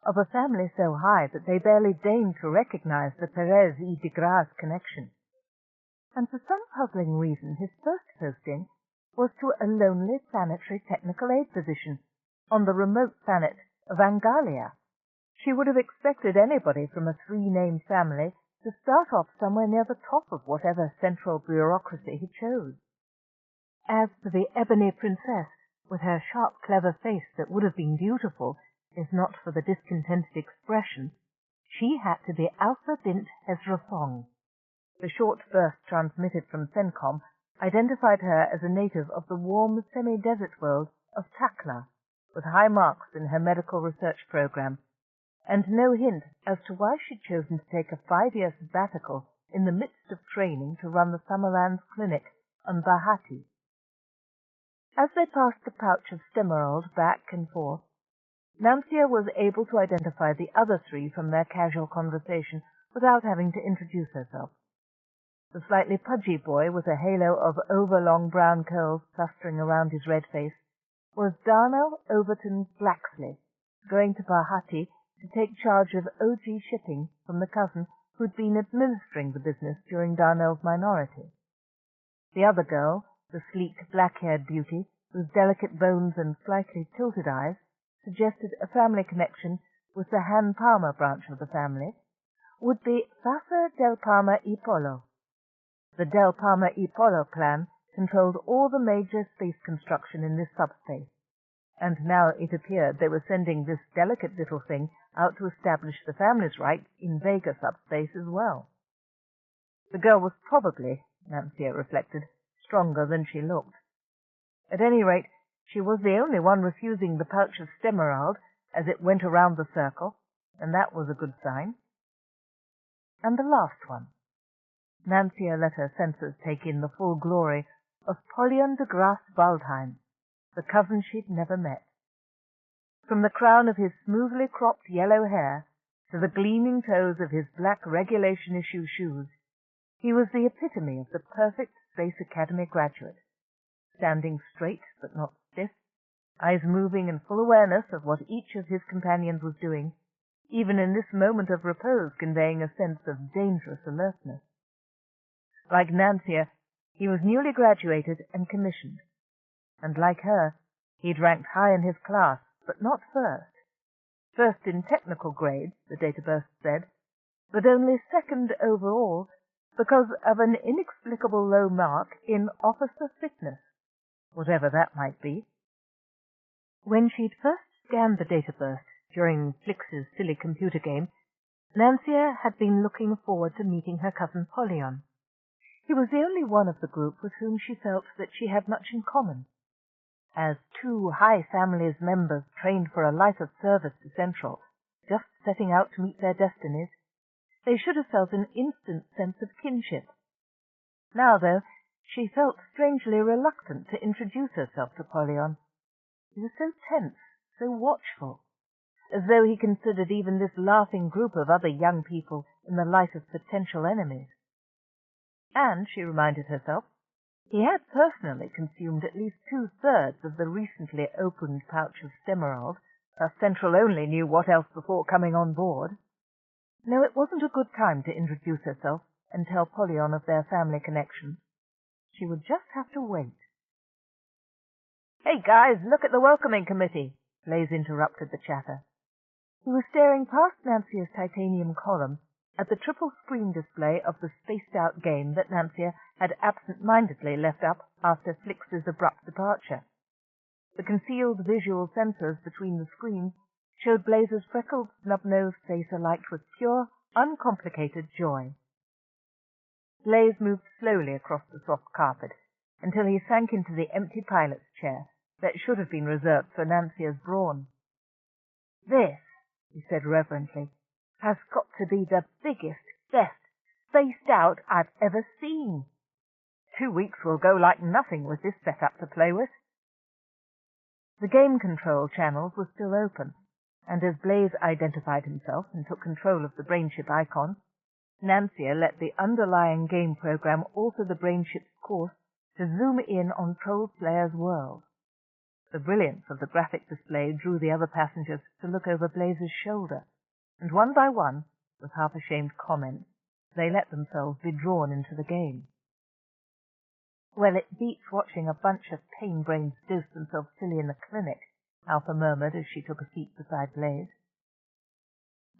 of a family so high that they barely deigned to recognize the Perez y de Grasse connection. And for some puzzling reason his first posting was to a lonely planetary technical aid position on the remote planet of Angalia. She would have expected anybody from a three-named family to start off somewhere near the top of whatever central bureaucracy he chose. As for the ebony princess, with her sharp, clever face that would have been beautiful if not for the discontented expression, She had to be Alpha Bint Hezrafong. The short burst transmitted from CENTCOM identified her as a native of the warm semi-desert world of Takla, with high marks in her medical research program, and no hint as to why she'd chosen to take a 5-year sabbatical in the midst of training to run the Summerlands Clinic on Bahati. As they passed the pouch of Stemerald back and forth, Nancia was able to identify the other three from their casual conversation without having to introduce herself. The slightly pudgy boy with a halo of overlong brown curls clustering around his red face was Darnell Overton Blacksley, going to Bahati to take charge of OG shipping from the cousin who'd been administering the business during Darnell's minority. The other girl, the sleek, black-haired beauty, whose delicate bones and slightly tilted eyes suggested a family connection with the Han Palmer branch of the family, would be Fasa del Palma y Polo. The Del Palma y Polo clan controlled all the major space construction in this subspace, and now it appeared they were sending this delicate little thing out to establish the family's rights in Vega subspace as well. The girl was probably, Nancia reflected, stronger than she looked. At any rate, she was the only one refusing the pouch of Stemerald as it went around the circle, and that was a good sign. And the last one. Nancia let her senses take in the full glory of Polyon de Grasse Waldheim, the cousin she'd never met. From the crown of his smoothly cropped yellow hair to the gleaming toes of his black regulation-issue shoes, he was the epitome of the perfect Space Academy graduate, standing straight but not stiff, eyes moving in full awareness of what each of his companions was doing, even in this moment of repose conveying a sense of dangerous alertness. Like Nancia, he was newly graduated and commissioned, and like her, he'd ranked high in his class, but not first. First in technical grades, the databurst said, but only second overall because of an inexplicable low mark in officer fitness, whatever that might be. When she'd first scanned the databurst during Flix's silly computer game, Nancia had been looking forward to meeting her cousin Polyon. He was the only one of the group with whom she felt that she had much in common. As two high families members trained for a life of service to Central, just setting out to meet their destinies, they should have felt an instant sense of kinship. Now, though, she felt strangely reluctant to introduce herself to Polyon. He was so tense, so watchful, as though he considered even this laughing group of other young people in the light of potential enemies. And, she reminded herself, he had personally consumed at least 2/3 of the recently opened pouch of Stemerald, thus Central only knew what else before coming on board. No, it wasn't a good time to introduce herself and tell Polyon of their family connections. She would just have to wait. "Hey, guys, look at the welcoming committee," Blaze interrupted the chatter. He was staring past Nancia's titanium column at the triple screen display of the spaced-out game that Nancia had absent-mindedly left up after Flix's abrupt departure. The concealed visual sensors between the screens showed Blaze's freckled, snub-nosed face alight with pure, uncomplicated joy. Blaze moved slowly across the soft carpet until he sank into the empty pilot's chair that should have been reserved for Nancia's Brawn. "This," he said reverently, "has got to be the biggest, best, spaced out I've ever seen. 2 weeks will go like nothing with this setup to play with." The game control channels were still open, and as Blaze identified himself and took control of the brainship icon, Nancia let the underlying game program alter the brainship's course to zoom in on Troll Slayer's world. The brilliance of the graphic display drew the other passengers to look over Blaze's shoulder, and one by one, with half-ashamed comments, they let themselves be drawn into the game. "Well, it beats watching a bunch of pain-brains dose themselves silly in the clinic," Alpha murmured as she took a seat beside Blaze.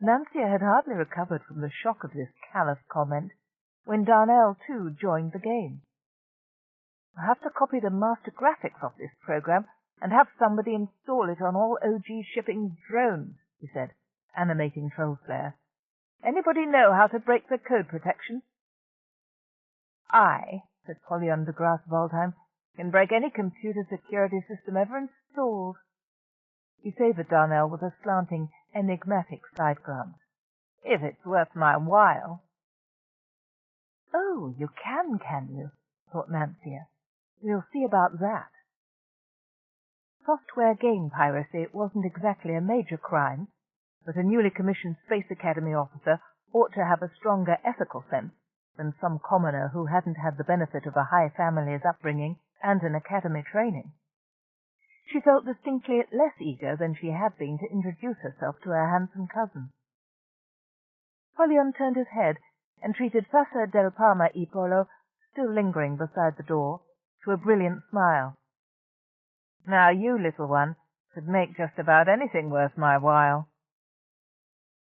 Nancia had hardly recovered from the shock of this callous comment when Darnell, too, joined the game. "I'll have to copy the master graphics off this program and have somebody install it on all OG shipping drones," he said, animating Troll Slayer. Anybody know how to break the code protection? I, said Polyon de Grasse Waldheim, can break any computer security system ever installed. He favoured Darnell with a slanting, enigmatic side glance. If it's worth my while. Oh, you can you? Thought Nancia. We'll see about that. Software game piracy wasn't exactly a major crime, but a newly commissioned Space Academy officer ought to have a stronger ethical sense than some commoner who hadn't had the benefit of a high family's upbringing and an academy training. She felt distinctly less eager than she had been to introduce herself to her handsome cousin. Polyon turned his head and treated Fassa del Parma y Polo, still lingering beside the door, to a brilliant smile. Now you, little one, could make just about anything worth my while.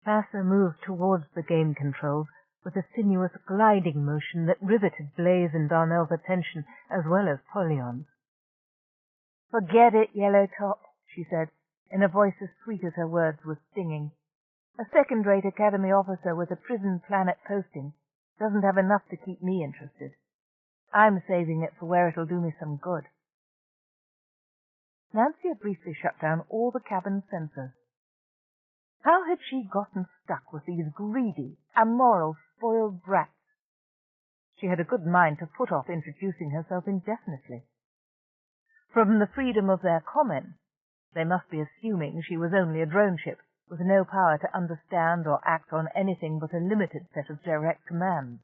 Fassa moved towards the game controls with a sinuous gliding motion that riveted Blaze and Darnell's attention as well as Polyon's. Forget it, Yellowtop, she said, in a voice as sweet as her words were stinging. A second-rate academy officer with a prison planet posting doesn't have enough to keep me interested. I'm saving it for where it'll do me some good. Nancia briefly shut down all the cabin sensors. How had she gotten stuck with these greedy, immoral, spoiled brats? She had a good mind to put off introducing herself indefinitely. From the freedom of their comment, they must be assuming she was only a drone ship, with no power to understand or act on anything but a limited set of direct commands.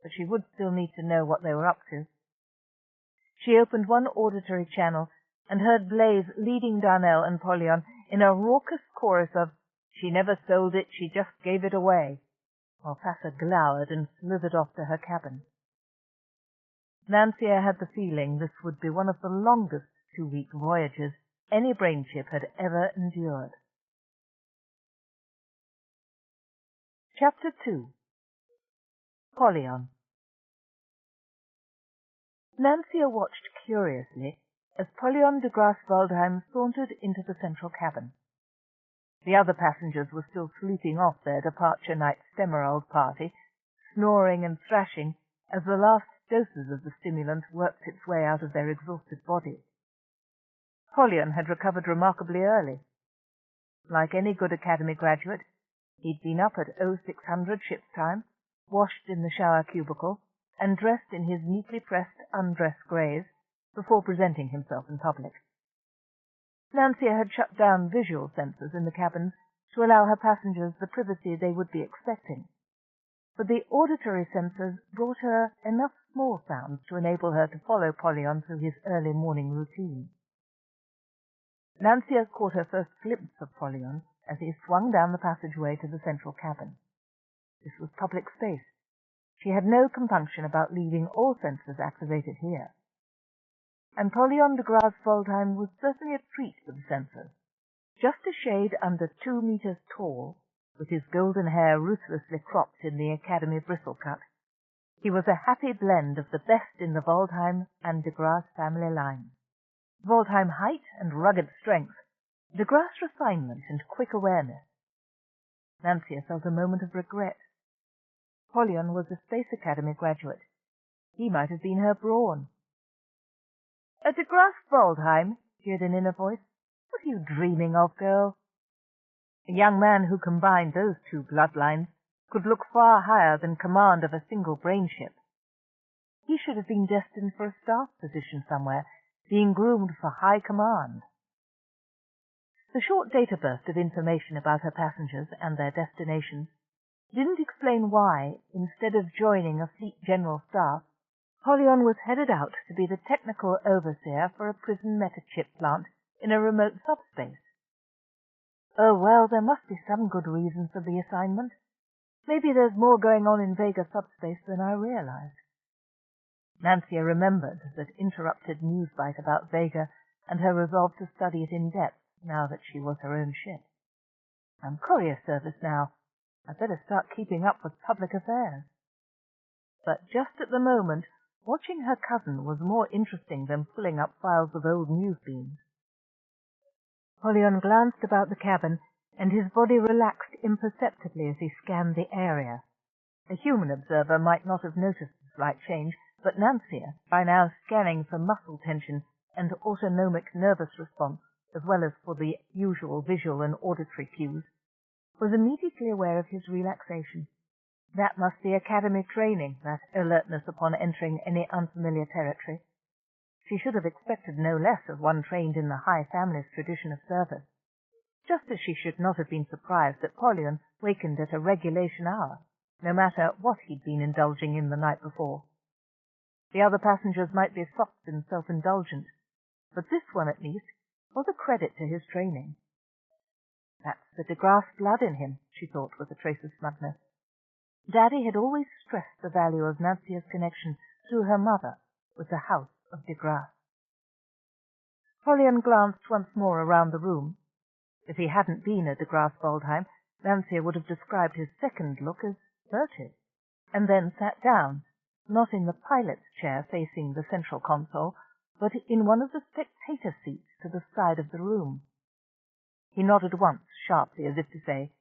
But she would still need to know what they were up to. She opened one auditory channel and heard Blaze leading Darnell and Polyon in a raucous chorus of "She never sold it, she just gave it away," while Fassa glowered and slithered off to her cabin. Nancia had the feeling this would be one of the longest 2-week voyages any brain ship had ever endured. Chapter 2. Polyon. Nancia watched curiously as Polyon de Grasse Waldheim sauntered into the central cabin. The other passengers were still sleeping off their departure night Stemerald party, snoring and thrashing as the last doses of the stimulant worked its way out of their exhausted bodies. Polyon had recovered remarkably early. Like any good academy graduate, he'd been up at 0600 ship's time, washed in the shower cubicle, and dressed in his neatly pressed undress greys before presenting himself in public. Nancia had shut down visual sensors in the cabins to allow her passengers the privacy they would be expecting, but the auditory sensors brought her enough small sounds to enable her to follow Polyon through his early morning routine. Nancia caught her first glimpse of Polyon as he swung down the passageway to the central cabin. This was public space. She had no compunction about leaving all sensors activated here. And Polyon de Grasse Waldheim was certainly a treat for the sensors. Just a shade under 2 meters tall, with his golden hair ruthlessly cropped in the academy bristle cut, he was a happy blend of the best in the Waldheim and de Grasse family line. Waldheim height and rugged strength, de Grasse refinement and quick awareness. Nancia felt a moment of regret. Polyon was a Space Academy graduate. He might have been her Brawn. De Grasse Waldheim, jeered an inner voice. What are you dreaming of, girl? A young man who combined those two bloodlines could look far higher than command of a single brain ship. He should have been destined for a staff position somewhere, being groomed for high command. The short data burst of information about her passengers and their destinations didn't explain why, instead of joining a fleet general staff, Polyon was headed out to be the technical overseer for a prison metachip plant in a remote subspace. Oh, well, there must be some good reason for the assignment. Maybe there's more going on in Vega subspace than I realized. Nancia remembered that interrupted news bite about Vega and her resolve to study it in depth now that she was her own ship. I'm courier service now. I'd better start keeping up with public affairs. But just at the moment, watching her cousin was more interesting than pulling up files of old news beams. Polyon glanced about the cabin and his body relaxed imperceptibly as he scanned the area. A human observer might not have noticed the slight change, but Nancia, by now scanning for muscle tension and autonomic nervous response, as well as for the usual visual and auditory cues, was immediately aware of his relaxation. That must be academy training, that alertness upon entering any unfamiliar territory. She should have expected no less of one trained in the high family's tradition of service, just as she should not have been surprised that Polyon wakened at a regulation hour, no matter what he'd been indulging in the night before. The other passengers might be soft and self-indulgent, but this one, at least, was a credit to his training. That's the de Grasse blood in him, she thought with a trace of smugness. Daddy had always stressed the value of Nancia's connection through her mother with the house of de Grasse. Polyon glanced once more around the room. If he hadn't been a de Grasse Waldheim, Nancia would have described his second look as furtive, and then sat down, not in the pilot's chair facing the central console, but in one of the spectator seats to the side of the room. He nodded once, sharply, as if to say,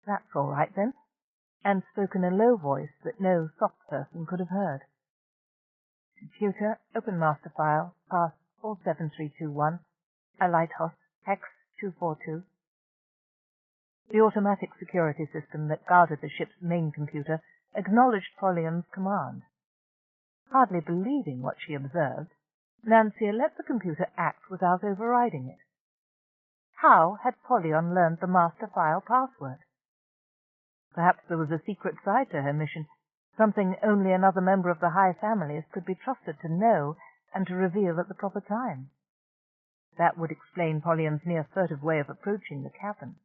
"That's all right, then," and spoke in a low voice that no soft person could have heard. "Computer, open master file, pass 47321, a lighthouse, hex 242. The automatic security system that guarded the ship's main computer acknowledged Polyon's command. Hardly believing what she observed, Nancia let the computer act without overriding it. How had Polyon learned the master file password? Perhaps there was a secret side to her mission, something only another member of the high families could be trusted to know and to reveal at the proper time. That would explain Polyon's mere furtive way of approaching the cabin.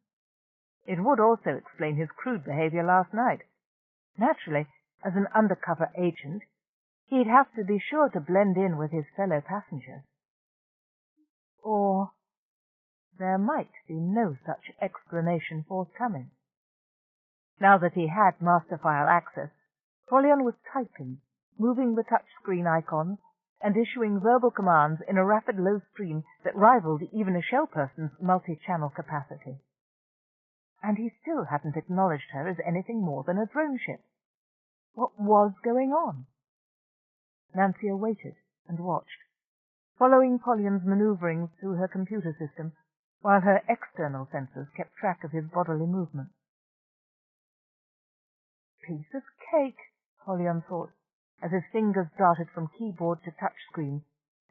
It would also explain his crude behavior last night. Naturally, as an undercover agent, he'd have to be sure to blend in with his fellow passengers. Or there might be no such explanation forthcoming. Now that he had master file access, Polyon was typing, moving the touch-screen icons, and issuing verbal commands in a rapid low stream that rivaled even a shell person's multi-channel capacity. And he still hadn't acknowledged her as anything more than a drone ship. What was going on? Nancia waited and watched, following Polyon's maneuverings through her computer system, while her external sensors kept track of his bodily movements. Piece of cake, Polyon thought, as his fingers darted from keyboard to touchscreen,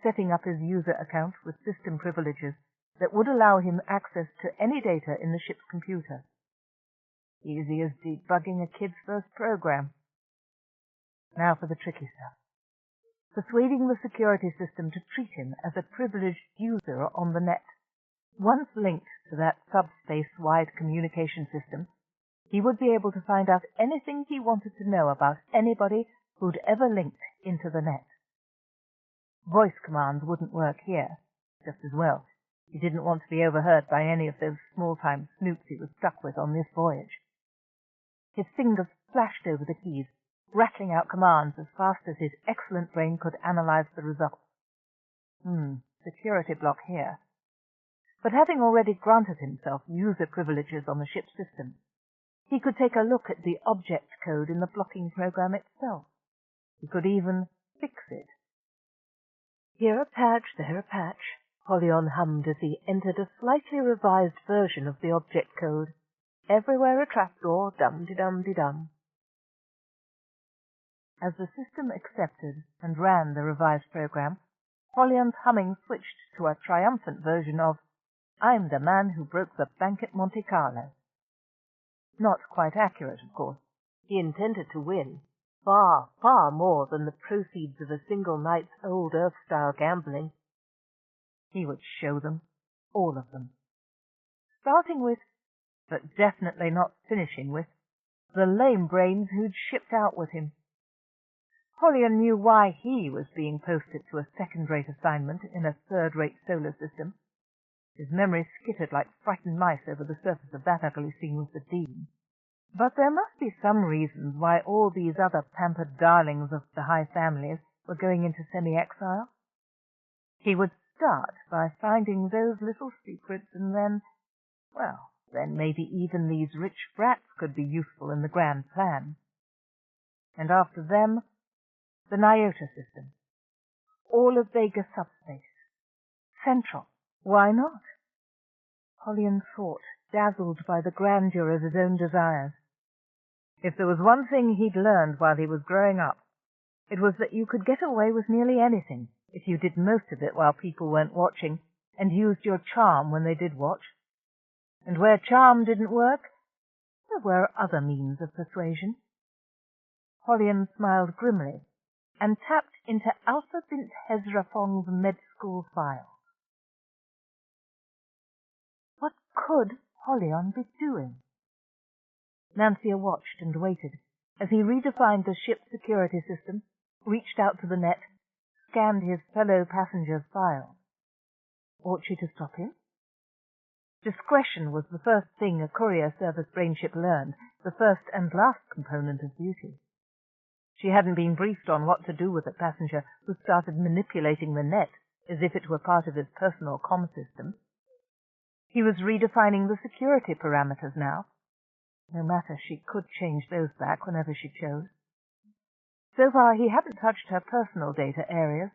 setting up his user account with system privileges that would allow him access to any data in the ship's computer. Easy as debugging a kid's first program. Now for the tricky stuff. Persuading the security system to treat him as a privileged user on the net. Once linked to that subspace-wide communication system, he would be able to find out anything he wanted to know about anybody who'd ever linked into the net. Voice commands wouldn't work here, just as well. He didn't want to be overheard by any of those small-time snoops he was stuck with on this voyage. His fingers flashed over the keys, rattling out commands as fast as his excellent brain could analyze the results. Security block here. But having already granted himself user privileges on the ship's system, he could take a look at the object code in the blocking program itself. He could even fix it. Here a patch, there a patch, Polyon hummed as he entered a slightly revised version of the object code. Everywhere a trapdoor, dum-de-dum-de-dum. As the system accepted and ran the revised program, Polyon's humming switched to a triumphant version of "I'm the man who broke the bank at Monte Carlo." Not quite accurate, of course. He intended to win, far, far more than the proceeds of a single night's old Earth-style gambling. He would show them, all of them. Starting with, but definitely not finishing with, the lame brains who'd shipped out with him. Polyon knew why he was being posted to a second-rate assignment in a third-rate solar system. His memory skittered like frightened mice over the surface of that ugly scene with the Dean. But there must be some reasons why all these other pampered darlings of the high families were going into semi-exile. He would start by finding those little secrets and then, well, Then maybe even these rich brats could be useful in the grand plan. And after them, the Nyota system. All of Vega subspace. Central. Why not? Polyon thought, dazzled by the grandeur of his own desires. If there was one thing he'd learned while he was growing up, it was that you could get away with nearly anything if you did most of it while people weren't watching and used your charm when they did watch. And where charm didn't work, there were other means of persuasion. Polyon smiled grimly and tapped into Alpha bint Hezrafong's med school file. What could Polyon be doing? Nancia watched and waited as he redefined the ship's security system, reached out to the net, scanned his fellow passengers' files. Ought she to stop him? Discretion was the first thing a courier service brainship learned, the first and last component of duty. She hadn't been briefed on what to do with a passenger who started manipulating the net as if it were part of his personal comm system. He was redefining the security parameters now. No matter, she could change those back whenever she chose. So far, he hadn't touched her personal data areas,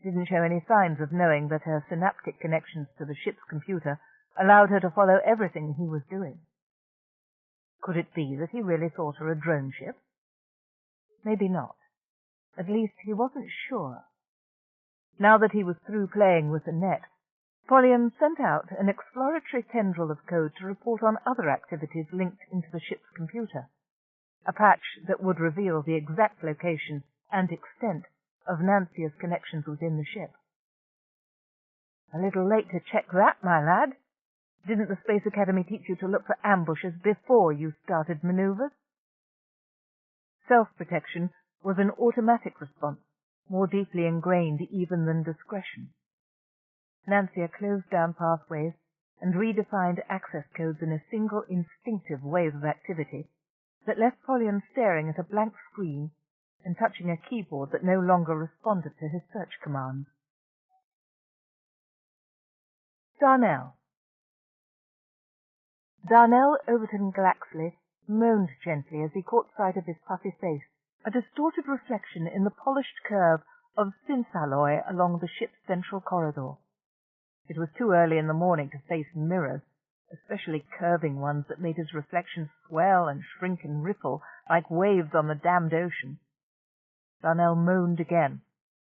didn't show any signs of knowing that her synaptic connections to the ship's computer allowed her to follow everything he was doing. Could it be that he really thought her a drone ship? Maybe not. At least he wasn't sure. Now that he was through playing with the net, Polyon sent out an exploratory tendril of code to report on other activities linked into the ship's computer, a patch that would reveal the exact location and extent of Nancia's connections within the ship. A little late to check that, my lad. Didn't the Space Academy teach you to look for ambushes before you started maneuvers? Self-protection was an automatic response, more deeply ingrained even than discretion. Nancia closed down pathways and redefined access codes in a single instinctive wave of activity that left Polyon staring at a blank screen and touching a keyboard that no longer responded to his search commands. Darnell Overton Glaxley moaned gently as he caught sight of his puffy face, a distorted reflection in the polished curve of synth-alloy along the ship's central corridor. It was too early in the morning to face mirrors, especially curving ones that made his reflection swell and shrink and ripple like waves on the damned ocean. Darnell moaned again,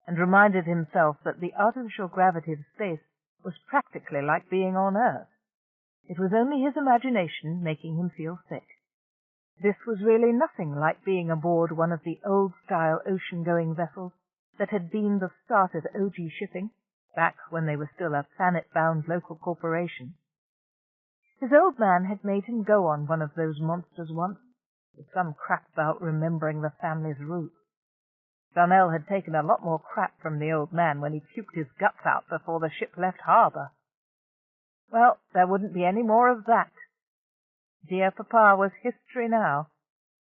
and reminded himself that the artificial gravity of space was practically like being on Earth. It was only his imagination making him feel sick. This was really nothing like being aboard one of the old-style ocean-going vessels that had been the start of OG shipping, back when they were still a planet-bound local corporation. His old man had made him go on one of those monsters once, with some crap about remembering the family's roots. Darnell had taken a lot more crap from the old man when he puked his guts out before the ship left harbour. Well, there wouldn't be any more of that. Dear Papa was history now,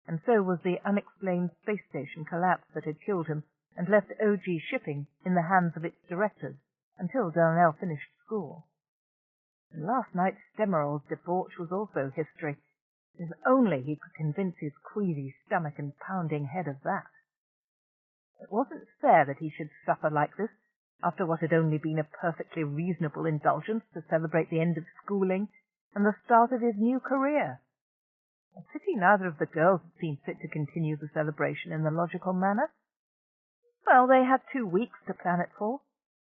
and so was the unexplained space station collapse that had killed him and left OG shipping in the hands of its directors until Darnell finished school. And last night's Demeral's debauch was also history, if only he could convince his queasy stomach and pounding head of that. It wasn't fair that he should suffer like this, after what had only been a perfectly reasonable indulgence to celebrate the end of schooling and the start of his new career. A pity neither of the girls had seen fit to continue the celebration in the logical manner. Well, they had 2 weeks to plan it for.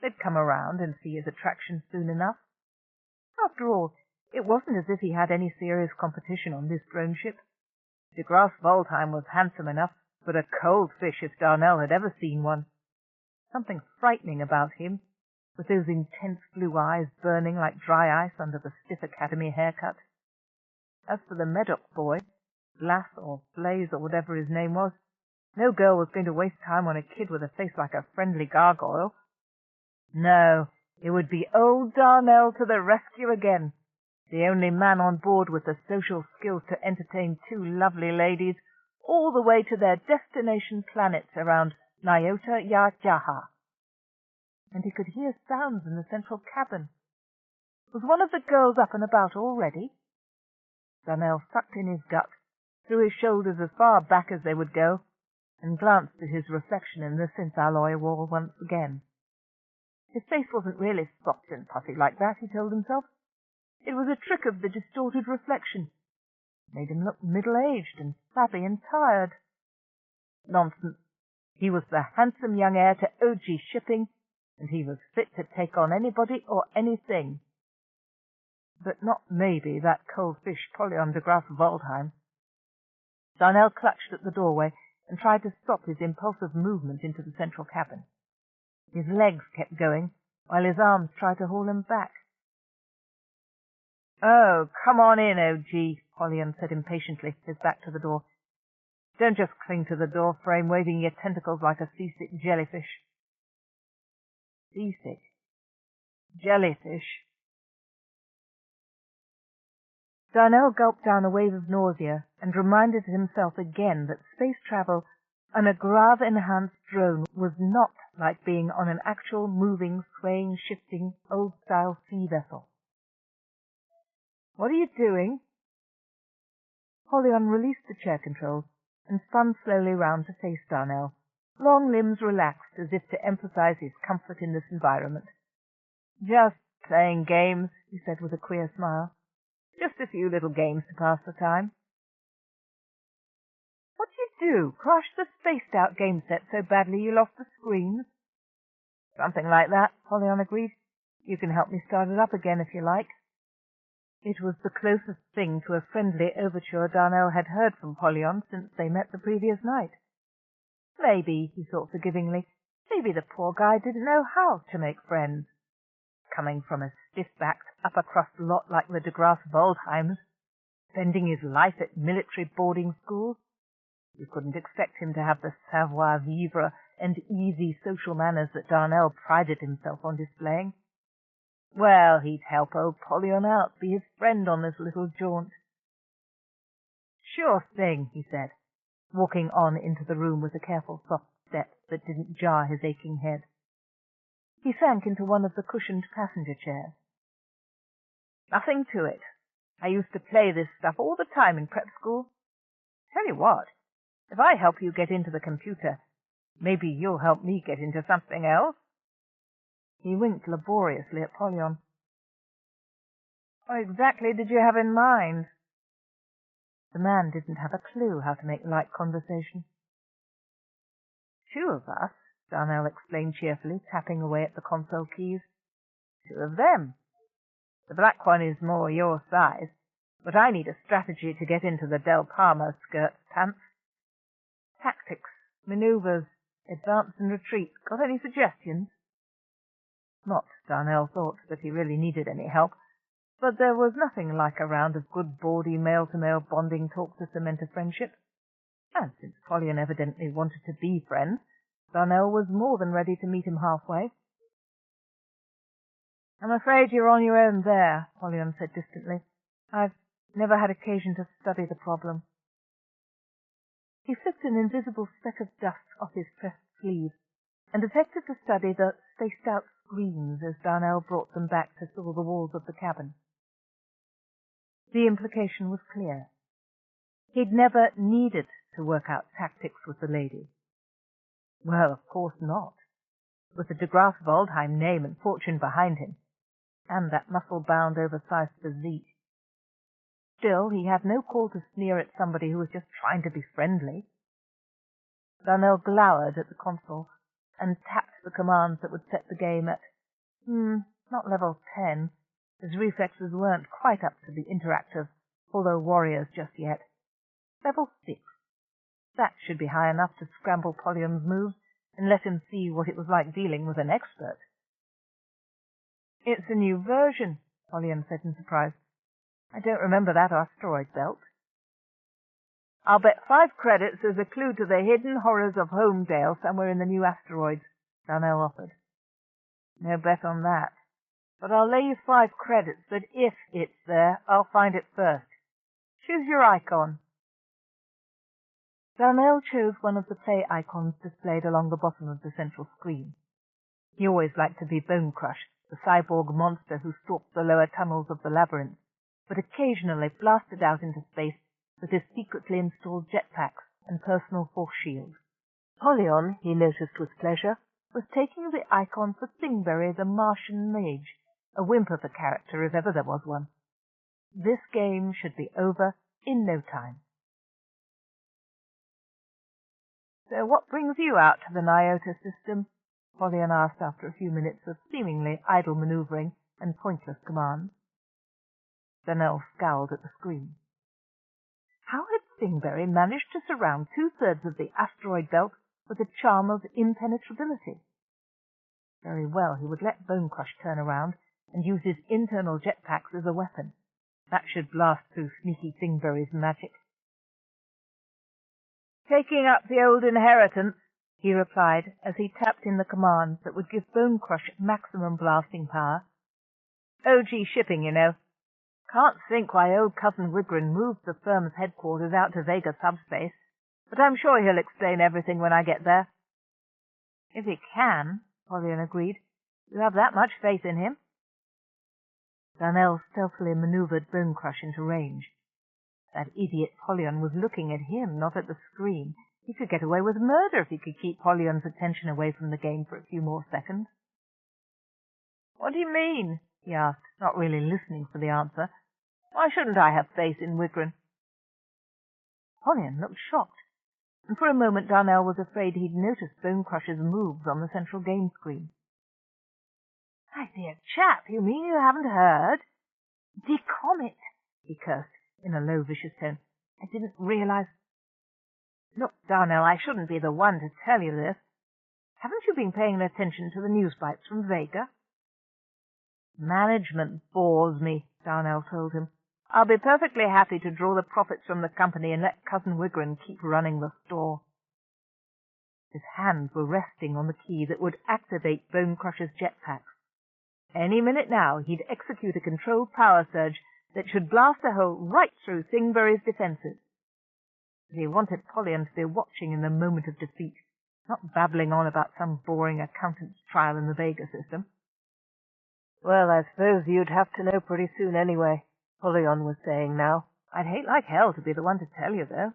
They'd come around and see his attraction soon enough. After all, it wasn't as if he had any serious competition on this drone ship. De Grasse Waldheim was handsome enough, but a cold fish if Darnell had ever seen one. Something frightening about him, with those intense blue eyes burning like dry ice under the stiff academy haircut. As for the Medoc boy, Blas or Blaze or whatever his name was, no girl was going to waste time on a kid with a face like a friendly gargoyle. No, it would be old Darnell to the rescue again, the only man on board with the social skills to entertain 2 lovely ladies all the way to their destination planet around Nyota Yajaha. And he could hear sounds in the central cabin. Was one of the girls up and about already? Darnell sucked in his gut, threw his shoulders as far back as they would go, and glanced at his reflection in the synth alloy wall once again. His face wasn't really soft and puffy like that, he told himself. It was a trick of the distorted reflection. It made him look middle-aged and flabby and tired. Nonsense. He was the handsome young heir to OG shipping, and he was fit to take on anybody or anything. But not maybe that cold fish Polyon de Graaf Waldheim. Darnell clutched at the doorway and tried to stop his impulsive movement into the central cabin. His legs kept going, while his arms tried to haul him back. "Oh, come on in, OG," Polyon said impatiently, his back to the door. "Don't just cling to the door frame, waving your tentacles like a seasick jellyfish." Seasick? Jellyfish? Darnell gulped down a wave of nausea and reminded himself again that space travel on a grav-enhanced drone was not like being on an actual moving, swaying, shifting, old-style sea vessel. "What are you doing?" Polyon released the chair controls and spun slowly round to face Darnell, long limbs relaxed as if to emphasize his comfort in this environment. "Just playing games," he said with a queer smile. "Just a few little games to pass the time." "What'd you do? Crash the spaced-out game set so badly you lost the screens?" "Something like that," Polyon agreed. "You can help me start it up again if you like." It was the closest thing to a friendly overture Darnell had heard from Polyon since they met the previous night. Maybe, he thought forgivingly, maybe the poor guy didn't know how to make friends. Coming from a stiff-backed, upper-crust lot like the de Graaf Waldheims, spending his life at military boarding schools, you couldn't expect him to have the savoir-vivre and easy social manners that Darnell prided himself on displaying. Well, he'd help old Polyon out, be his friend on this little jaunt. "Sure thing," he said, walking on into the room with a careful soft step that didn't jar his aching head. He sank into one of the cushioned passenger chairs. "Nothing to it. I used to play this stuff all the time in prep school. Tell you what, if I help you get into the computer, maybe you'll help me get into something else." He winked laboriously at Polyon. "What exactly did you have in mind?" The man didn't have a clue how to make light conversation. "Two of us," Darnell explained cheerfully, tapping away at the console keys. "Two of them. The black one is more your size, but I need a strategy to get into the Del Parma skirt pants. Tactics, maneuvers, advance and retreat. Got any suggestions?" Not, Darnell thought, that he really needed any help, but there was nothing like a round of good bawdy male-to-male bonding talk to cement a friendship. And since Polyon evidently wanted to be friends, Darnell was more than ready to meet him halfway. "I'm afraid you're on your own there," Polyon said distantly. "I've never had occasion to study the problem." He flicked an invisible speck of dust off his pressed sleeve and affected to study the spaced-out screens as Darnell brought them back to saw the walls of the cabin. The implication was clear. He'd never needed to work out tactics with the lady. Well, of course not. With the de Graaf Waldheim name and fortune behind him, and that muscle-bound, oversized physique. Still, he had no call to sneer at somebody who was just trying to be friendly. Darnell glowered at the console and tapped the commands that would set the game at, not level 10. His reflexes weren't quite up to the interactive, although warriors just yet. Level 6. That should be high enough to scramble Polyon's moves and let him see what it was like dealing with an expert. "It's a new version," Polyon said in surprise. "I don't remember that asteroid belt." "I'll bet 5 credits there's a clue to the hidden horrors of Homedale somewhere in the new asteroids," Darnell offered. "No bet on that. But I'll lay you 5 credits that if it's there, I'll find it first. Choose your icon." Darnell chose one of the play icons displayed along the bottom of the central screen. He always liked to be Bone Crush, the cyborg monster who stalked the lower tunnels of the labyrinth, but occasionally blasted out into space with his secretly installed jetpacks and personal force shield. Polyon, he noticed with pleasure, was taking the icon for Thingberry the Martian Mage, a wimp of a character if ever there was one. This game should be over in no time. "So what brings you out to the Nyota system?" Polyon asked after a few minutes of seemingly idle manoeuvring and pointless commands. Darnell scowled at the screen. How had Thingberry managed to surround 2/3 of the asteroid belt with a charm of impenetrability? Very well, he would let Bonecrush turn around and use his internal jetpacks as a weapon. That should blast through sneaky Thingberry's magic. "Taking up the old inheritance," he replied as he tapped in the commands that would give Bonecrush maximum blasting power. "OG shipping, you know. Can't think why old Cousin Wigrin moved the firm's headquarters out to Vega subspace, but I'm sure he'll explain everything when I get there." "If he can," Polyon agreed. "You have that much faith in him?" Darnell stealthily manoeuvred Bonecrush into range. That idiot Polyon was looking at him, not at the screen. He could get away with murder if he could keep Polyon's attention away from the game for a few more seconds. "What do you mean?" he asked, not really listening for the answer. "Why shouldn't I have faith in Wigrin?" Polyon looked shocked, and for a moment Darnell was afraid he'd noticed Bonecrush's moves on the central game screen. "My dear chap, you mean you haven't heard? Decommit," he cursed in a low, vicious tone. "I didn't realize—" "Look, Darnell, I shouldn't be the one to tell you this. Haven't you been paying attention to the news bites from Vega?" "Management bores me," Darnell told him. "I'll be perfectly happy to draw the profits from the company and let Cousin Wigrin keep running the store." His hands were resting on the key that would activate Bonecrush's jetpacks. Any minute now he'd execute a controlled power surge that should blast a hole right through Thingberry's defenses. But he wanted Polyon to be watching in the moment of defeat, not babbling on about some boring accountant's trial in the Vega system. "Well, I suppose you'd have to know pretty soon anyway," Polyon was saying now. "I'd hate like hell to be the one to tell you, though."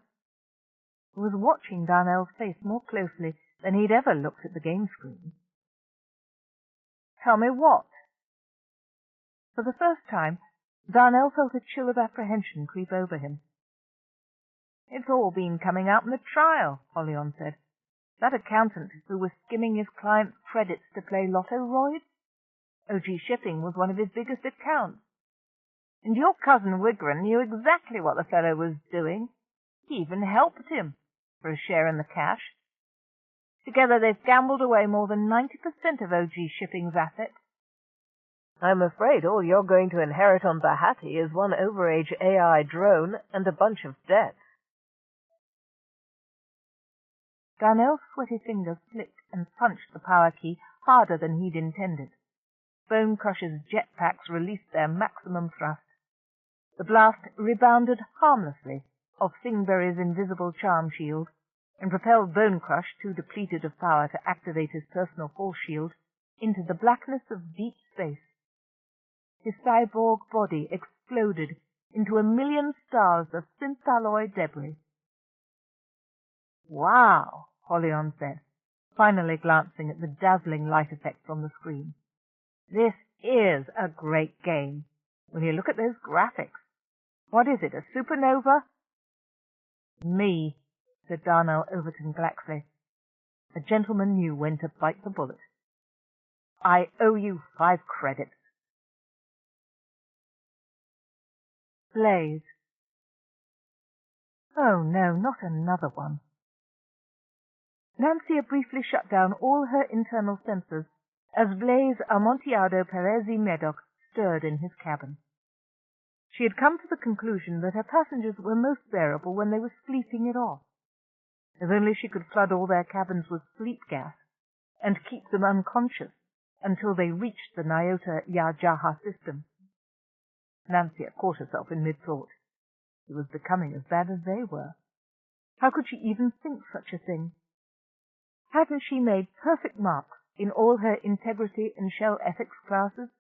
He was watching Darnell's face more closely than he'd ever looked at the game screen. "Tell me what?" For the first time, Darnell felt a chill of apprehension creep over him. "It's all been coming out in the trial," Polyon said. "That accountant who was skimming his client's credits to play lotto-roids? OG Shipping was one of his biggest accounts. And your cousin Wigrin knew exactly what the fellow was doing. He even helped him for a share in the cash. Together they've gambled away more than 90% of OG Shipping's assets. I'm afraid all you're going to inherit on Bahati is one overage AI drone and a bunch of debts." Darnell's sweaty fingers flicked and punched the power key harder than he'd intended. Bonecrush's jetpacks released their maximum thrust. The blast rebounded harmlessly off Thingberry's invisible charm shield and propelled Bonecrush, too depleted of power to activate his personal force shield, into the blackness of deep space. His cyborg body exploded into a million stars of synth-alloy debris. "Wow," Polyon said, finally glancing at the dazzling light effects on the screen. "This is a great game. Will you look at those graphics? What is it, a supernova?" "Me," said Darnell Overton Glaxley. A gentleman knew when to bite the bullet. "I owe you 5 credits. Blaze. Oh no, not another one. Nancia briefly shut down all her internal sensors as Blaze Amontillado Perez y Medoc stirred in his cabin. She had come to the conclusion that her passengers were most bearable when they were sleeping it off. If only she could flood all their cabins with sleep gas and keep them unconscious until they reached the Nyota Yajaha system. Nancia caught herself in mid-thought. It was becoming as bad as they were. How could she even think such a thing? Hadn't she made perfect marks in all her integrity and shell ethics classes?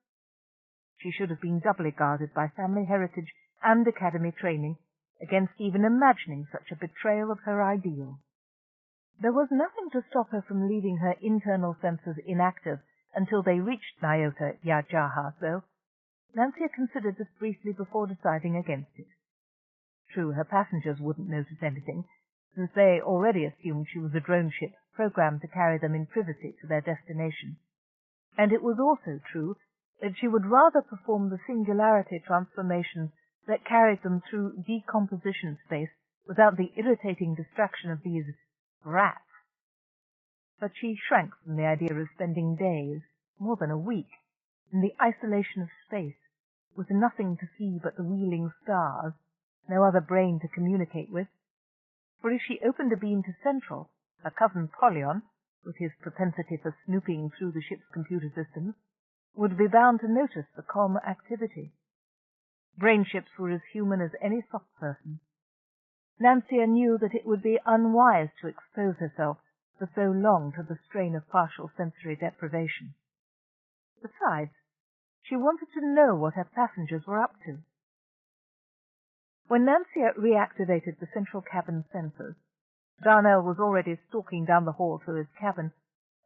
She should have been doubly guarded by family heritage and academy training against even imagining such a betrayal of her ideals. There was nothing to stop her from leaving her internal senses inactive until they reached Nyota Yajaha, though. Nancia considered this briefly before deciding against it. True, her passengers wouldn't notice anything, since they already assumed she was a drone ship programmed to carry them in privacy to their destination. And it was also true that she would rather perform the singularity transformations that carried them through decomposition space without the irritating distraction of these rats. But she shrank from the idea of spending days, more than a week, in the isolation of space, with nothing to see but the wheeling stars, no other brain to communicate with. For if she opened a beam to Central, her cousin Polyon, with his propensity for snooping through the ship's computer systems, would be bound to notice the comm activity. Brain ships were as human as any soft person. Nancia knew that it would be unwise to expose herself for so long to the strain of partial sensory deprivation. Besides, she wanted to know what her passengers were up to. When Nancia reactivated the central cabin sensors, Darnell was already stalking down the hall to his cabin,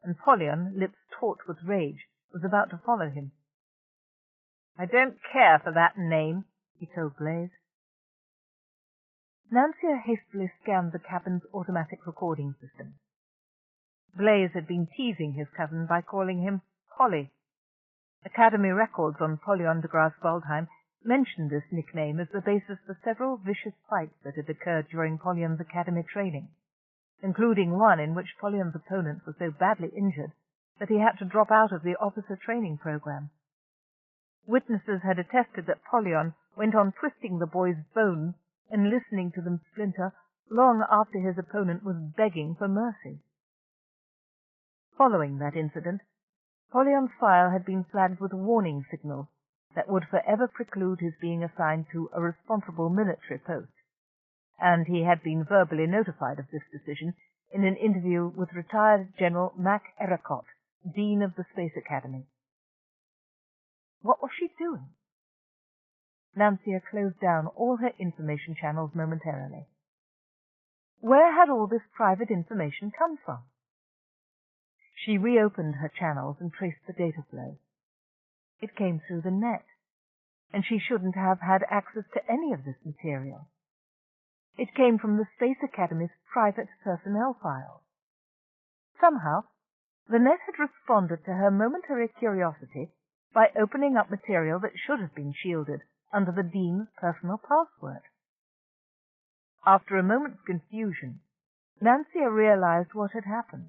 and Polyon, lips taut with rage, was about to follow him. "I don't care for that name," he told Blaze. Nancia hastily scanned the cabin's automatic recording system. Blaze had been teasing his cousin by calling him Polly. Academy records on Polyon de Graaf-Waldheim mentioned this nickname as the basis for several vicious fights that had occurred during Polyon's academy training, including one in which Polyon's opponent was so badly injured that he had to drop out of the officer training program. Witnesses had attested that Polyon went on twisting the boy's bones and listening to them splinter long after his opponent was begging for mercy. Following that incident, Polyon's file had been flagged with warning signals that would forever preclude his being assigned to a responsible military post, and he had been verbally notified of this decision in an interview with retired General Mac Ericott, Dean of the Space Academy. What was she doing? Nancia closed down all her information channels momentarily. Where had all this private information come from? She reopened her channels and traced the data flow. It came through the net, and she shouldn't have had access to any of this material. It came from the Space Academy's private personnel files. Somehow, the net had responded to her momentary curiosity by opening up material that should have been shielded under the Dean's personal password. After a moment's confusion, Nancia realized what had happened.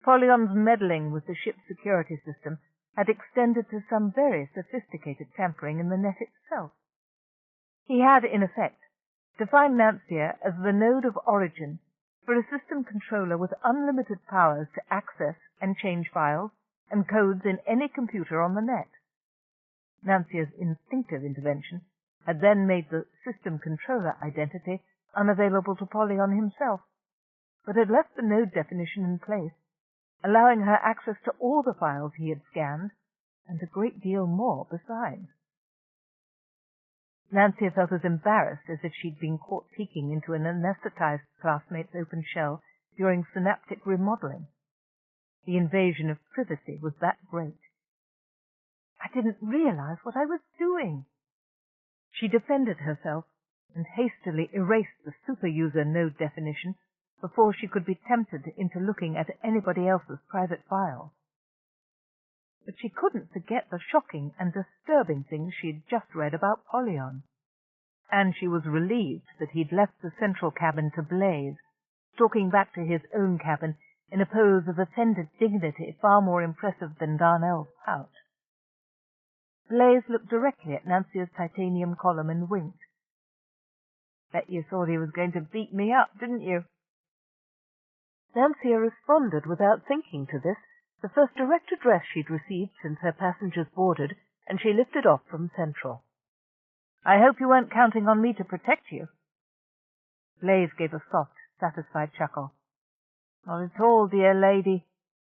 Polyon's meddling with the ship's security system had extended to some very sophisticated tampering in the net itself. He had, in effect, defined Nancia as the node of origin for a system controller with unlimited powers to access and change files and codes in any computer on the net. Nancia's instinctive intervention had then made the system controller identity unavailable to Polyon himself, but had left the node definition in place, allowing her access to all the files he had scanned, and a great deal more besides. Nancia felt as embarrassed as if she'd been caught peeking into an anesthetized classmate's open shell during synaptic remodeling. The invasion of privacy was that great. I didn't realize what I was doing. She defended herself and hastily erased the super-user node definition before she could be tempted into looking at anybody else's private files. But she couldn't forget the shocking and disturbing things she'd just read about Polyon. And she was relieved that he'd left the central cabin to Blaze, stalking back to his own cabin in a pose of offended dignity far more impressive than Darnell's pout. Blaze looked directly at Nancia's titanium column and winked. "Bet you thought he was going to beat me up, didn't you?" Nancia responded without thinking to this, the first direct address she'd received since her passengers boarded, and she lifted off from Central. "I hope you weren't counting on me to protect you." Blaze gave a soft, satisfied chuckle. "Not at all, dear lady.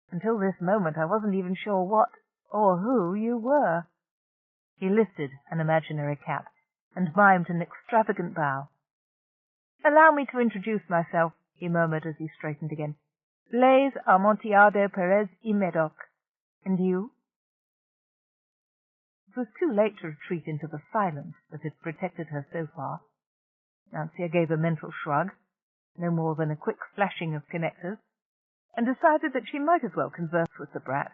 Until this moment I wasn't even sure what or who you were." He lifted an imaginary cap and mimed an extravagant bow. "Allow me to introduce myself," he murmured as he straightened again. "Blaise Amontillado Perez y Medoc. And you?" It was too late to retreat into the silence that had protected her so far. Nancia gave a mental shrug, no more than a quick flashing of connectors, and decided that she might as well converse with the brat.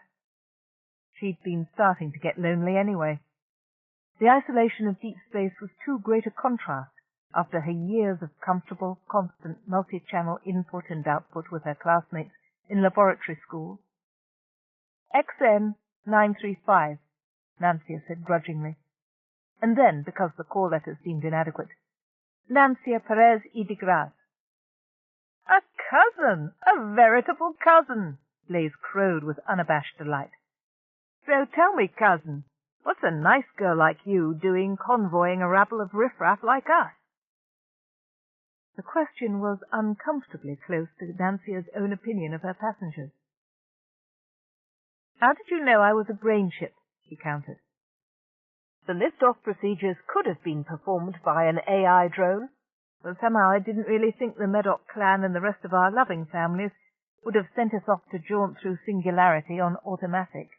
She'd been starting to get lonely anyway. The isolation of deep space was too great a contrast after her years of comfortable, constant, multi-channel input and output with her classmates in laboratory schools. "XN 935, Nancia said grudgingly. And then, because the call letters seemed inadequate, "Nancia Perez y de Grasse." "A cousin! A veritable cousin!" Blaise crowed with unabashed delight. "So tell me, cousin, what's a nice girl like you doing convoying a rabble of riffraff like us?" The question was uncomfortably close to Nancia's own opinion of her passengers. "How did you know I was a brain ship?" he countered. "The lift-off procedures could have been performed by an AI drone, but somehow I didn't really think the Medoc clan and the rest of our loving families would have sent us off to jaunt through singularity on automatic.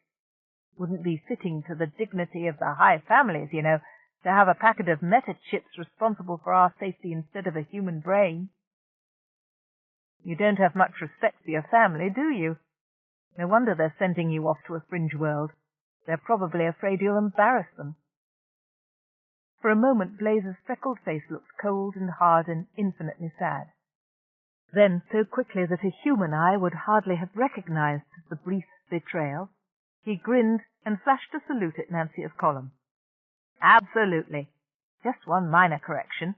Wouldn't be fitting to the dignity of the high families, you know, to have a packet of meta-chips responsible for our safety instead of a human brain." "You don't have much respect for your family, do you? No wonder they're sending you off to a fringe world. They're probably afraid you'll embarrass them." For a moment Blaise's freckled face looked cold and hard and infinitely sad. Then, so quickly that a human eye would hardly have recognized the brief betrayal, he grinned and flashed a salute at Nancia's column. "Absolutely. Just one minor correction.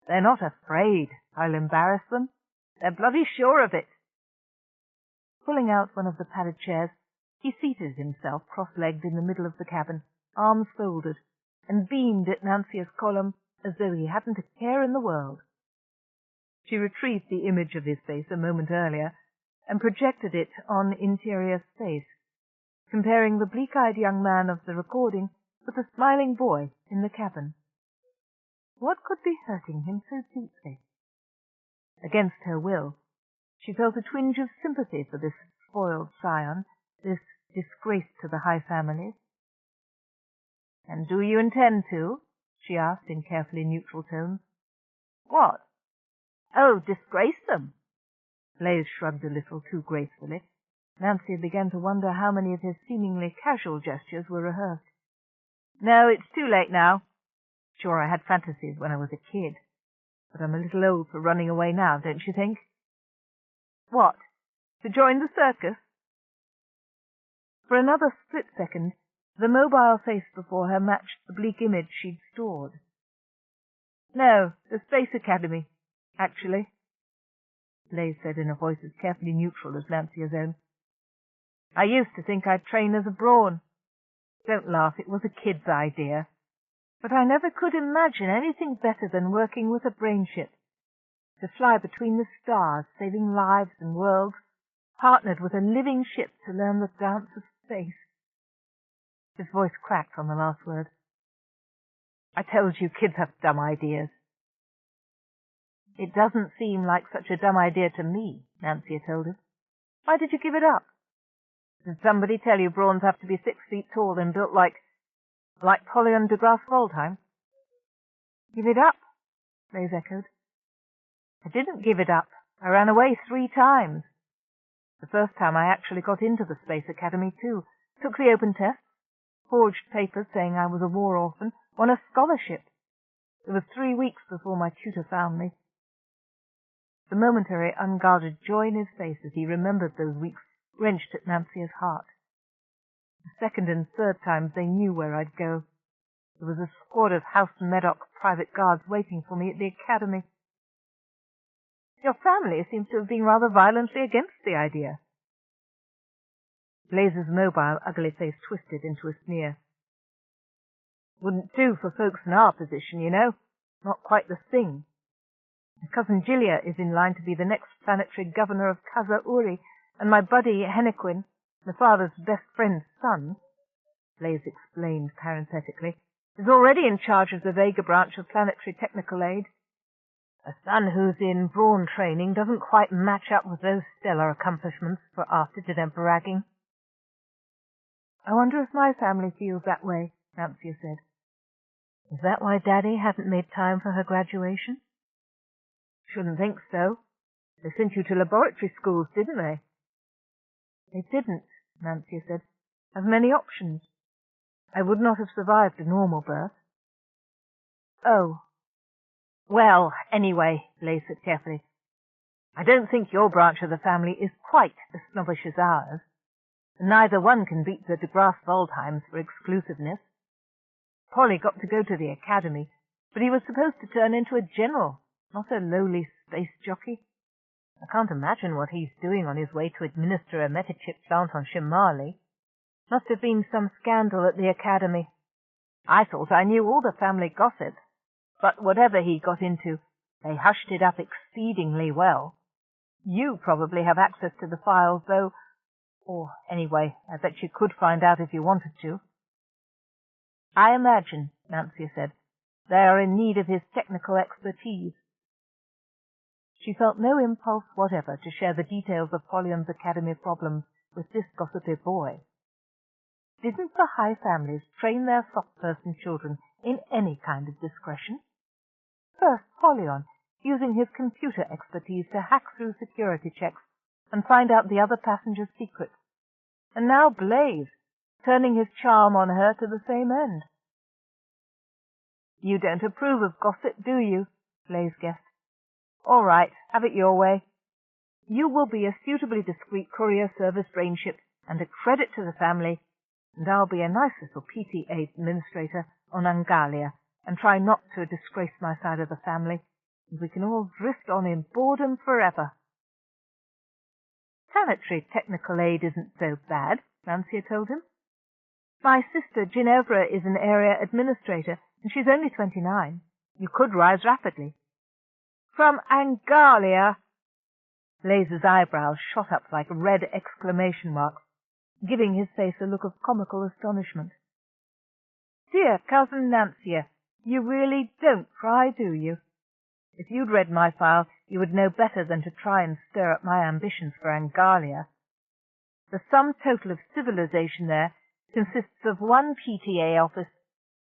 They're not afraid I'll embarrass them. They're bloody sure of it." Pulling out one of the padded chairs, he seated himself cross-legged in the middle of the cabin, arms folded, and beamed at Nancia's column as though he hadn't a care in the world. She retrieved the image of his face a moment earlier and projected it on interior space, comparing the bleak-eyed young man of the recording with the smiling boy in the cabin. What could be hurting him so deeply? Against her will, she felt a twinge of sympathy for this spoiled scion, this disgrace to the high families. "And do you intend to?" she asked in carefully neutral tones. "What?" "Oh, disgrace them." Blaise shrugged a little too gracefully. Nancia began to wonder how many of his seemingly casual gestures were rehearsed. "No, it's too late now. Sure, I had fantasies when I was a kid, but I'm a little old for running away now, don't you think?" "What? To join the circus?" For another split second, the mobile face before her matched the bleak image she'd stored. "No, the Space Academy, actually," Blaise said in a voice as carefully neutral as Nancia's own. "I used to think I'd train as a Brawn. Don't laugh, it was a kid's idea. But I never could imagine anything better than working with a brain ship. To fly between the stars, saving lives and worlds, partnered with a living ship to learn the dance of space." His voice cracked on the last word. "I told you kids have dumb ideas." "It doesn't seem like such a dumb idea to me," Nancia told him. "Why did you give it up? Did somebody tell you Brawns have to be 6 feet tall and built like Polion de Grasse Waldheim?" "Give it up?" Blaise echoed. "I didn't give it up. I ran away 3 times. The first time I actually got into the Space Academy, too. Took the open test, forged papers saying I was a war orphan, won a scholarship. It was 3 weeks before my tutor found me." The momentary unguarded joy in his face as he remembered those weeks wrenched at Nancia's heart. The second and third times they knew where I'd go. There was a squad of House Medoc private guards waiting for me at the academy. "Your family seems to have been rather violently against the idea." Blaise's mobile, ugly face twisted into a sneer. "Wouldn't do for folks in our position, you know. Not quite the thing. My cousin Gilia is in line to be the next planetary governor of Kaza Uri, and my buddy Hennequin, my father's best friend's son," Blaise explained parenthetically, is already in charge of the Vega branch of Planetary Technical Aid. A son who's in Brawn training doesn't quite match up with those stellar accomplishments for after-dinner bragging. I wonder if my family feels that way, Nancia said. Is that why Daddy hasn't made time for her graduation? Shouldn't think so. They sent you to laboratory schools, didn't they? They didn't, Nancia said, have many options. I would not have survived a normal birth. Oh. Well, anyway, Blaze said carefully, I don't think your branch of the family is quite as snobbish as ours. Neither one can beat the de Grasse-Waldheims for exclusiveness. Polly got to go to the academy, but he was supposed to turn into a general, not a lowly space jockey. I can't imagine what he's doing on his way to administer a metachip plant on Shimali. Must have been some scandal at the academy. I thought I knew all the family gossip, but whatever he got into, they hushed it up exceedingly well. You probably have access to the files, though, or anyway, I bet you could find out if you wanted to. I imagine, Nancia said, they are in need of his technical expertise. She felt no impulse whatever to share the details of Pollion's academy problems with this gossipy boy. Didn't the high families train their soft-person children in any kind of discretion? First, Pollion, using his computer expertise to hack through security checks and find out the other passengers' secrets. And now Blaze, turning his charm on her to the same end. You don't approve of gossip, do you? Blaze guessed. All right, have it your way. You will be a suitably discreet courier service brainship and a credit to the family, and I'll be a nice little PTA administrator on Angalia and try not to disgrace my side of the family, and we can all drift on in boredom forever. Planetary Technical Aid isn't so bad, Nancia told him. My sister Ginevra is an area administrator, and she's only 29. You could rise rapidly. From Angalia! Blaze's eyebrows shot up like red exclamation marks, giving his face a look of comical astonishment. Dear Cousin Nancia, you really don't cry, do you? If you'd read my file, you would know better than to try and stir up my ambitions for Angalia. The sum total of civilization there consists of one PTA office,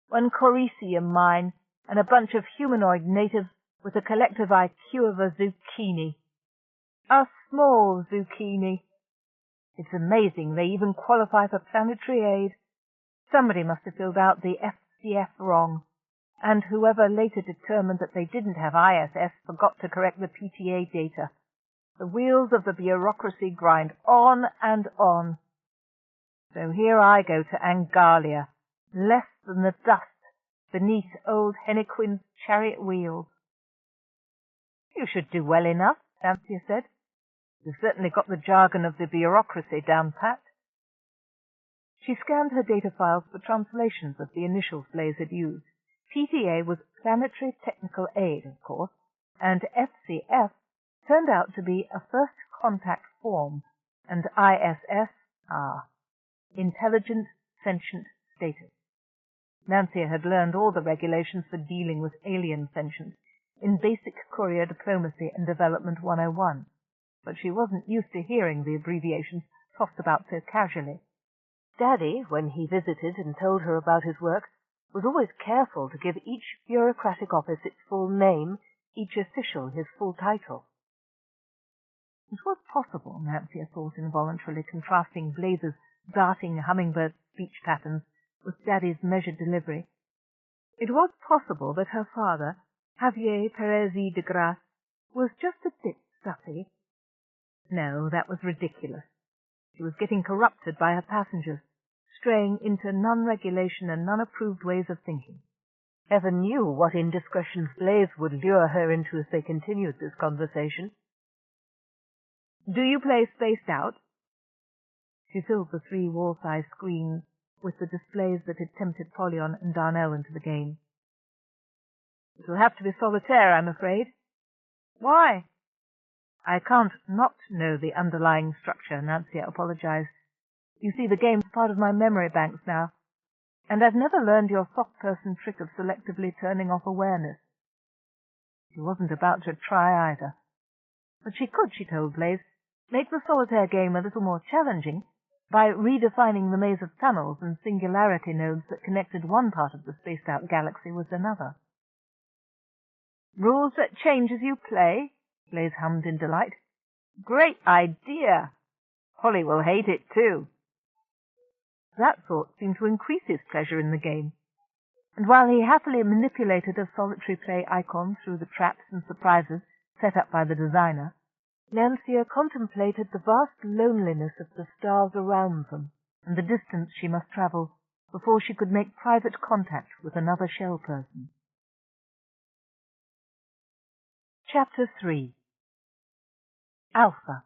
one Coricium mine, and a bunch of humanoid natives with a collective IQ of a zucchini. A small zucchini. It's amazing they even qualify for planetary aid. Somebody must have filled out the FCF wrong, and whoever later determined that they didn't have ISS forgot to correct the PTA data. The wheels of the bureaucracy grind on and on. So here I go to Angalia, less than the dust beneath old Hennequin's chariot wheels. You should do well enough, Nancia said. You've certainly got the jargon of the bureaucracy down pat. She scanned her data files for translations of the initials Blaze had used. PTA was Planetary Technical Aid, of course, and FCF turned out to be a first contact form, and ISS, Intelligent Sentient Status. Nancia had learned all the regulations for dealing with alien sentience in Basic Courier Diplomacy and Development 101, but she wasn't used to hearing the abbreviations tossed about so casually. Daddy, when he visited and told her about his work, was always careful to give each bureaucratic office its full name, each official his full title. It was possible, Nancia thought involuntarily, contrasting Blaze's darting hummingbird speech patterns with Daddy's measured delivery. It was possible that her father, Javier Perezi de Grasse, was just a bit stuffy. No, that was ridiculous. She was getting corrupted by her passengers, straying into non-regulation and non-approved ways of thinking. Heaven knew what indiscretions Blaze would lure her into if they continued this conversation. Do you play Spaced Out? She filled the 3 wall-sized screens with the displays that had tempted Pollion and Darnell into the game. It'll have to be solitaire, I'm afraid. Why? I can't not know the underlying structure, Nancia apologized. You see, the game's part of my memory banks now. And I've never learned your soft person trick of selectively turning off awareness. She wasn't about to try either. But she could, she told Blaze, make the solitaire game a little more challenging by redefining the maze of tunnels and singularity nodes that connected one part of the spaced-out galaxy with another. Rules that change as you play? Blaze hummed in delight. Great idea! Polly will hate it too. That thought seemed to increase his pleasure in the game, and while he happily manipulated a solitary play icon through the traps and surprises set up by the designer, Nancia contemplated the vast loneliness of the stars around them and the distance she must travel before she could make private contact with another shell person. Chapter 3. Alpha.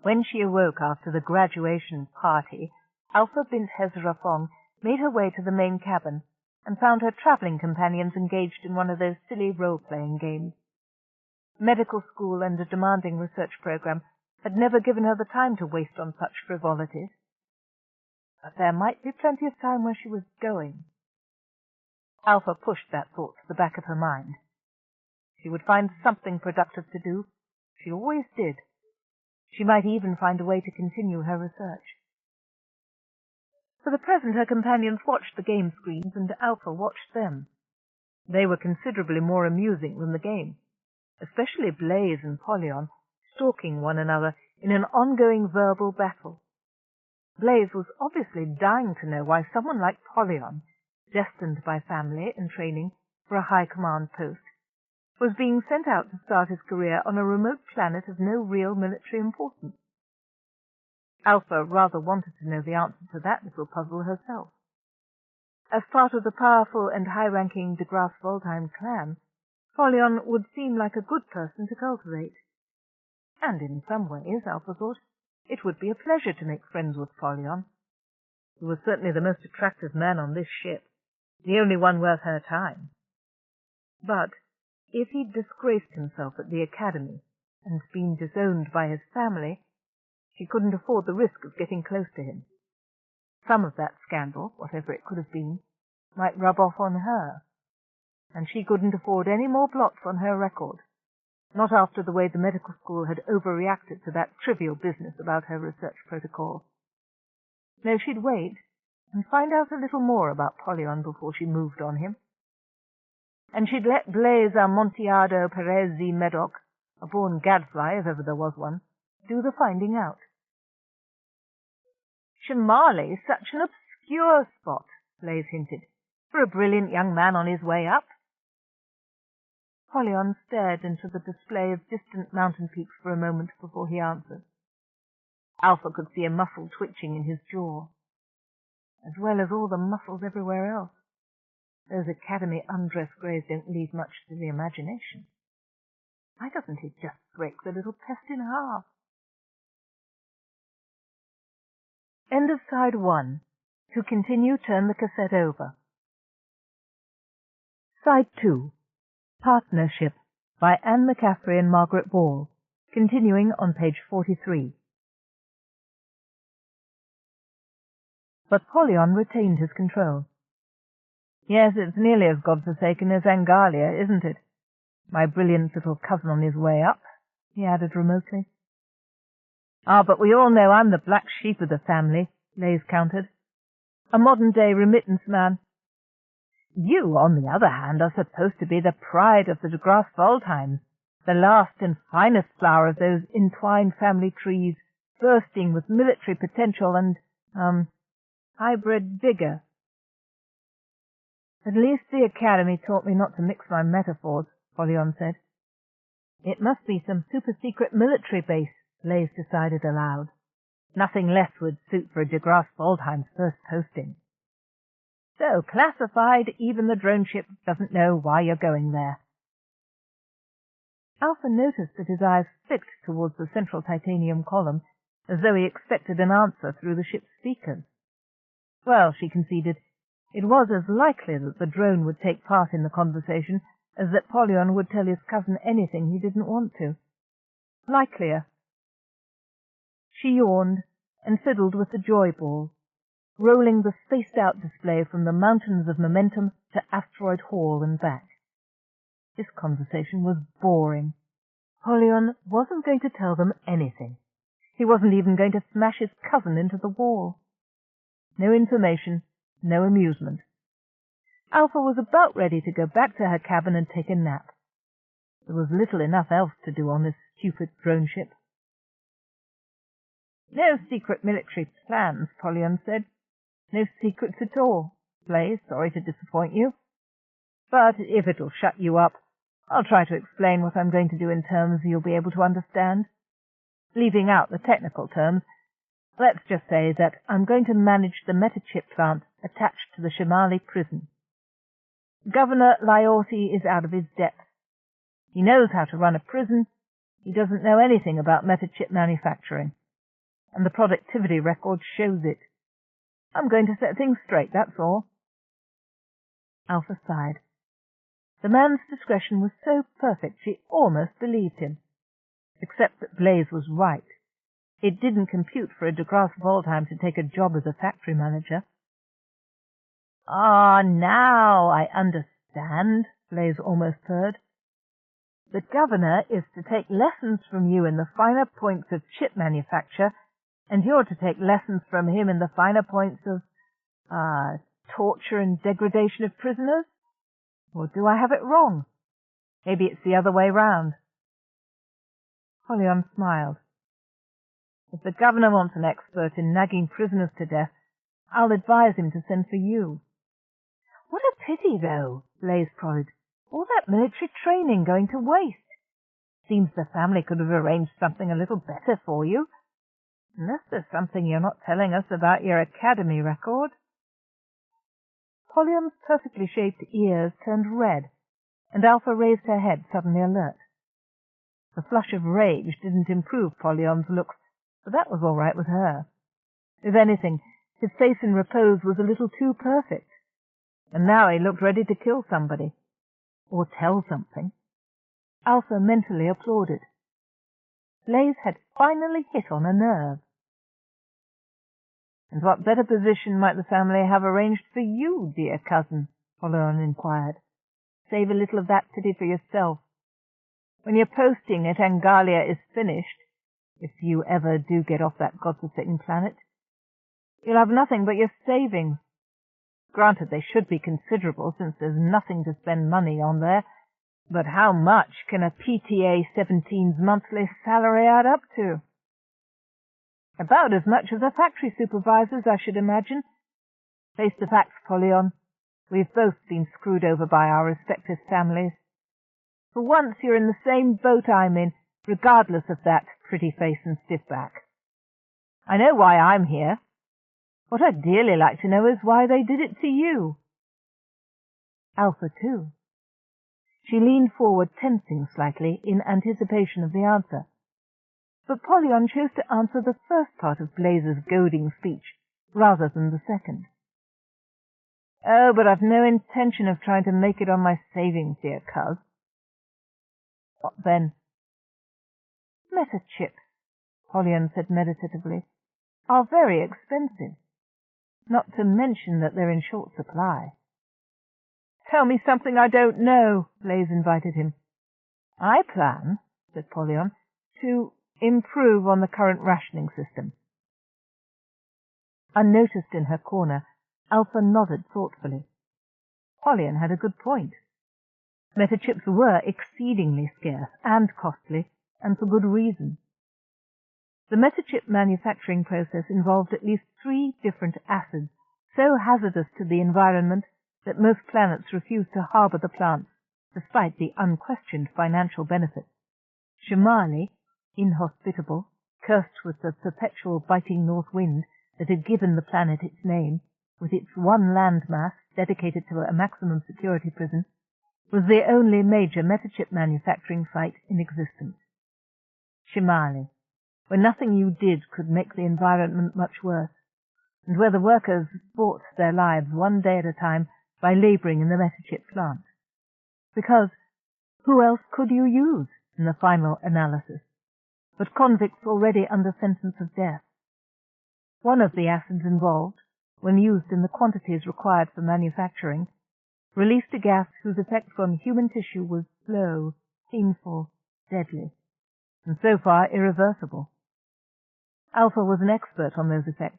When she awoke after the graduation party, Alpha bint Hezrafong made her way to the main cabin and found her travelling companions engaged in one of those silly role-playing games. Medical school and a demanding research program had never given her the time to waste on such frivolities. But there might be plenty of time where she was going. Alpha pushed that thought to the back of her mind. She would find something productive to do. She always did. She might even find a way to continue her research. For the present, her companions watched the game screens, and Alpha watched them. They were considerably more amusing than the game, especially Blaze and Polyon, stalking one another in an ongoing verbal battle. Blaze was obviously dying to know why someone like Polyon, destined by family and training for a high-command post, was being sent out to start his career on a remote planet of no real military importance. Alpha rather wanted to know the answer to that little puzzle herself. As part of the powerful and high-ranking de Grasse-Voltheim clan, Polyon would seem like a good person to cultivate. And in some ways, Alpha thought, it would be a pleasure to make friends with Polyon. He was certainly the most attractive man on this ship, the only one worth her time. But if he'd disgraced himself at the academy and been disowned by his family, she couldn't afford the risk of getting close to him. Some of that scandal, whatever it could have been, might rub off on her, and she couldn't afford any more blots on her record, not after the way the medical school had overreacted to that trivial business about her research protocol. No, she'd wait and find out a little more about Polyon before she moved on him. And she'd let Blaze Amontillado Perez Z. Medoc, a born gadfly if ever there was one, do the finding out. Shamali, such an obscure spot, Blaze hinted, for a brilliant young man on his way up. Polyon stared into the display of distant mountain peaks for a moment before he answered. Alpha could see a muscle twitching in his jaw, as well as all the muscles everywhere else. Those academy undress greys don't leave much to the imagination. Why doesn't he just break the little pest in half? End of side 1. To continue, turn the cassette over. Side 2. Partnership by Anne McCaffrey and Margaret Ball, continuing on page 43. But Polyon retained his control. Yes, it's nearly as godforsaken as Angalia, isn't it? My brilliant little cousin on his way up, he added remotely. Ah, but we all know I'm the black sheep of the family, Blaze countered. A modern-day remittance man. You, on the other hand, are supposed to be the pride of the de Grasse-Voltheims, the last and finest flower of those entwined family trees, bursting with military potential and, hybrid vigor. At least the Academy taught me not to mix my metaphors, Polyon said. It must be some super-secret military base, Blaze decided aloud. Nothing less would suit for a de Grasse-Voltheim's first posting. So, classified, even the drone ship doesn't know why you're going there. Alpha noticed that his eyes flicked towards the central titanium column, as though he expected an answer through the ship's speakers. Well, she conceded, it was as likely that the drone would take part in the conversation as that Polyon would tell his cousin anything he didn't want to. Likelier. She yawned and fiddled with the joy ball, rolling the spaced-out display from the mountains of momentum to Asteroid Hall and back. This conversation was boring. Polyon wasn't going to tell them anything. He wasn't even going to smash his cousin into the wall. No information, no amusement. Alpha was about ready to go back to her cabin and take a nap. There was little enough else to do on this stupid drone ship. "No secret military plans," Polyon said. "No secrets at all. Blaze, sorry to disappoint you. But if it'll shut you up, I'll try to explain what I'm going to do in terms you'll be able to understand. Leaving out the technical terms, let's just say that I'm going to manage the metachip plant attached to the Shimali prison. Governor Lyorti is out of his depth. He knows how to run a prison. He doesn't know anything about metachip manufacturing. And the productivity record shows it. I'm going to set things straight, that's all." Alpha sighed. The man's discretion was so perfect she almost believed him. Except that Blaze was right. It didn't compute for a de Grasse-Waldheim to take a job as a factory manager. "Ah, now I understand," Blaze almost purred. "The governor is to take lessons from you in the finer points of chip manufacture, and you're to take lessons from him in the finer points of, torture and degradation of prisoners? Or do I have it wrong? Maybe it's the other way round." Polyon smiled. "If the governor wants an expert in nagging prisoners to death, I'll advise him to send for you." "What a pity, though," Blaze prodded. "All that military training going to waste. Seems the family could have arranged something a little better for you. Unless there's something you're not telling us about your academy record." Polyon's perfectly shaped ears turned red, and Alpha raised her head, suddenly alert. The flush of rage didn't improve Polyon's looks, but that was all right with her. If anything, his face in repose was a little too perfect, and now he looked ready to kill somebody. Or tell something. Alpha mentally applauded. Blaze had finally hit on a nerve. "And what better position might the family have arranged for you, dear cousin?" Polyon inquired. "Save a little of that pity for yourself. When your posting at Angalia is finished, if you ever do get off that godforsaken planet, you'll have nothing but your savings. Granted, they should be considerable, since there's nothing to spend money on there, but how much can a PTA 17's monthly salary add up to?" "About as much as a factory supervisor's, I should imagine. Face the facts, Polyon. We've both been screwed over by our respective families. For once you're in the same boat I'm in, regardless of that pretty face and stiff back. I know why I'm here. What I'd dearly like to know is why they did it to you." Alpha, too. She leaned forward, tensing slightly in anticipation of the answer. But Polyon chose to answer the first part of Blaze's goading speech, rather than the second. "Oh, but I've no intention of trying to make it on my savings, dear cuz." "What then?" "Metachips," Polyon said meditatively, "are very expensive. Not to mention that they're in short supply." "Tell me something I don't know," Blaze invited him. "I plan," said Polyon, "to improve on the current rationing system." Unnoticed in her corner, Alpha nodded thoughtfully. Polyon had a good point. Metachips were exceedingly scarce and costly, and for good reason. The metachip manufacturing process involved at least 3 different acids, so hazardous to the environment that most planets refuse to harbor the plants, despite the unquestioned financial benefits. Shimali, inhospitable, cursed with the perpetual biting north wind that had given the planet its name, with its one landmass dedicated to a maximum security prison, was the only major metachip manufacturing site in existence. Shimali, where nothing you did could make the environment much worse, and where the workers bought their lives one day at a time by laboring in the metachip plant. Because who else could you use in the final analysis but convicts already under sentence of death? One of the acids involved, when used in the quantities required for manufacturing, released a gas whose effect on human tissue was slow, painful, deadly, and so far irreversible. Alpha was an expert on those effects.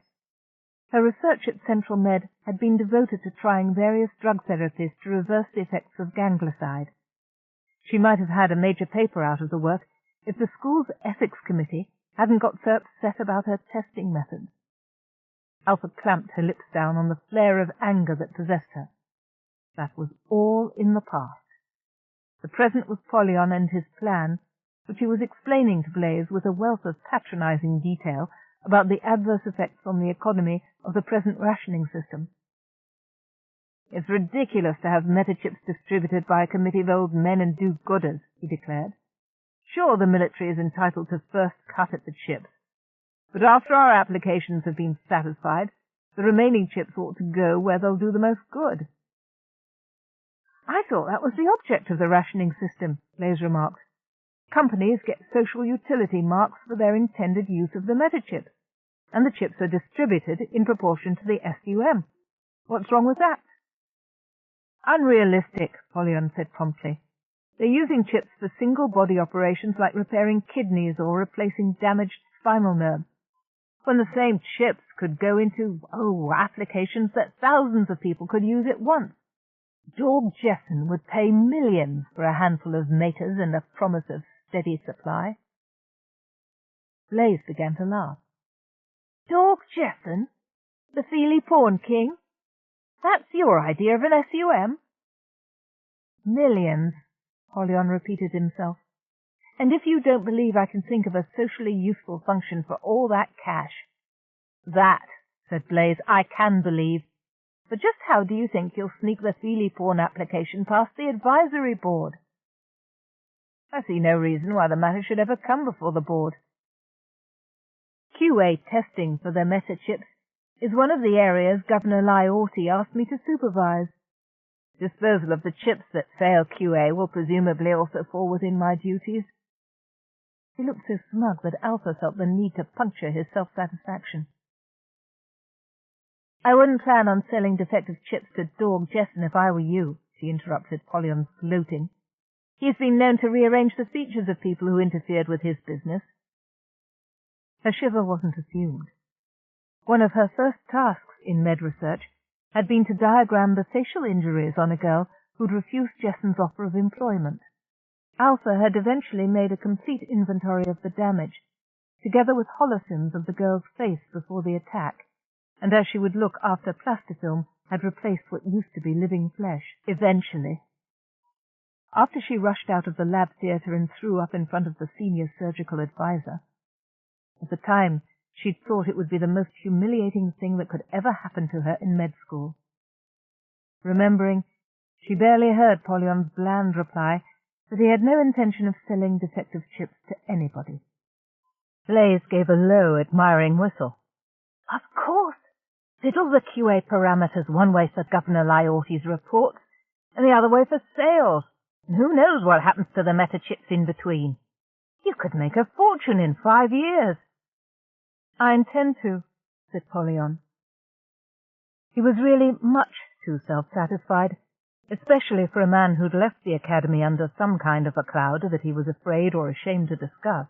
Her research at Central Med had been devoted to trying various drug therapies to reverse the effects of ganglicide. She might have had a major paper out of the work if the school's ethics committee hadn't got so upset about her testing methods. Alpha clamped her lips down on the flare of anger that possessed her. That was all in the past. The present was Polyon and his plan, which he was explaining to Blaze with a wealth of patronizing detail about the adverse effects on the economy of the present rationing system. "It's ridiculous to have metachips distributed by a committee of old men and do-gooders," he declared. "Sure, the military is entitled to first cut at the chips, but after our applications have been satisfied, the remaining chips ought to go where they'll do the most good." "I thought that was the object of the rationing system," Blaze remarked. "Companies get social utility marks for their intended use of the metachips, and the chips are distributed in proportion to the SUM. What's wrong with that?" "Unrealistic," Polyon said promptly. "They're using chips for single-body operations like repairing kidneys or replacing damaged spinal nerves, when the same chips could go into, applications that thousands of people could use at once. George Jessen would pay millions for a handful of maters and a promise of steady supply." Blaze began to laugh. "George Jessen? The Feely Pawn King? That's your idea of an SUM?" "Millions," Polyon repeated himself. "And if you don't believe I can think of a socially useful function for all that cash—" "That," said Blaze, "I can believe. But just how do you think you'll sneak the Feely Pawn application past the advisory board?" "I see no reason why the matter should ever come before the board. QA testing for their metachips is one of the areas Governor Lyorti asked me to supervise. Disposal of the chips that fail QA will presumably also fall within my duties." He looked so smug that Alpha felt the need to puncture his self-satisfaction. "I wouldn't plan on selling defective chips to Dorg Jessen if I were you," she interrupted Polyon's gloating. "He's been known to rearrange the features of people who interfered with his business." Her shiver wasn't assumed. One of her first tasks in med research had been to diagram the facial injuries on a girl who'd refused Jessen's offer of employment. Alpha had eventually made a complete inventory of the damage, together with holosims of the girl's face before the attack, and as she would look after plastifilm had replaced what used to be living flesh, eventually. After she rushed out of the lab theatre and threw up in front of the senior surgical advisor. At the time, she'd thought it would be the most humiliating thing that could ever happen to her in med school. Remembering, she barely heard Polyon's bland reply that he had no intention of selling defective chips to anybody. Blaze gave a low, admiring whistle. "Of course! Fiddle the QA parameters one way for Governor Lyorti's reports, and the other way for sales, and who knows what happens to the metachips in between. You could make a fortune in 5 years. "I intend to," said Polyon. He was really much too self-satisfied, especially for a man who'd left the academy under some kind of a cloud that he was afraid or ashamed to discuss.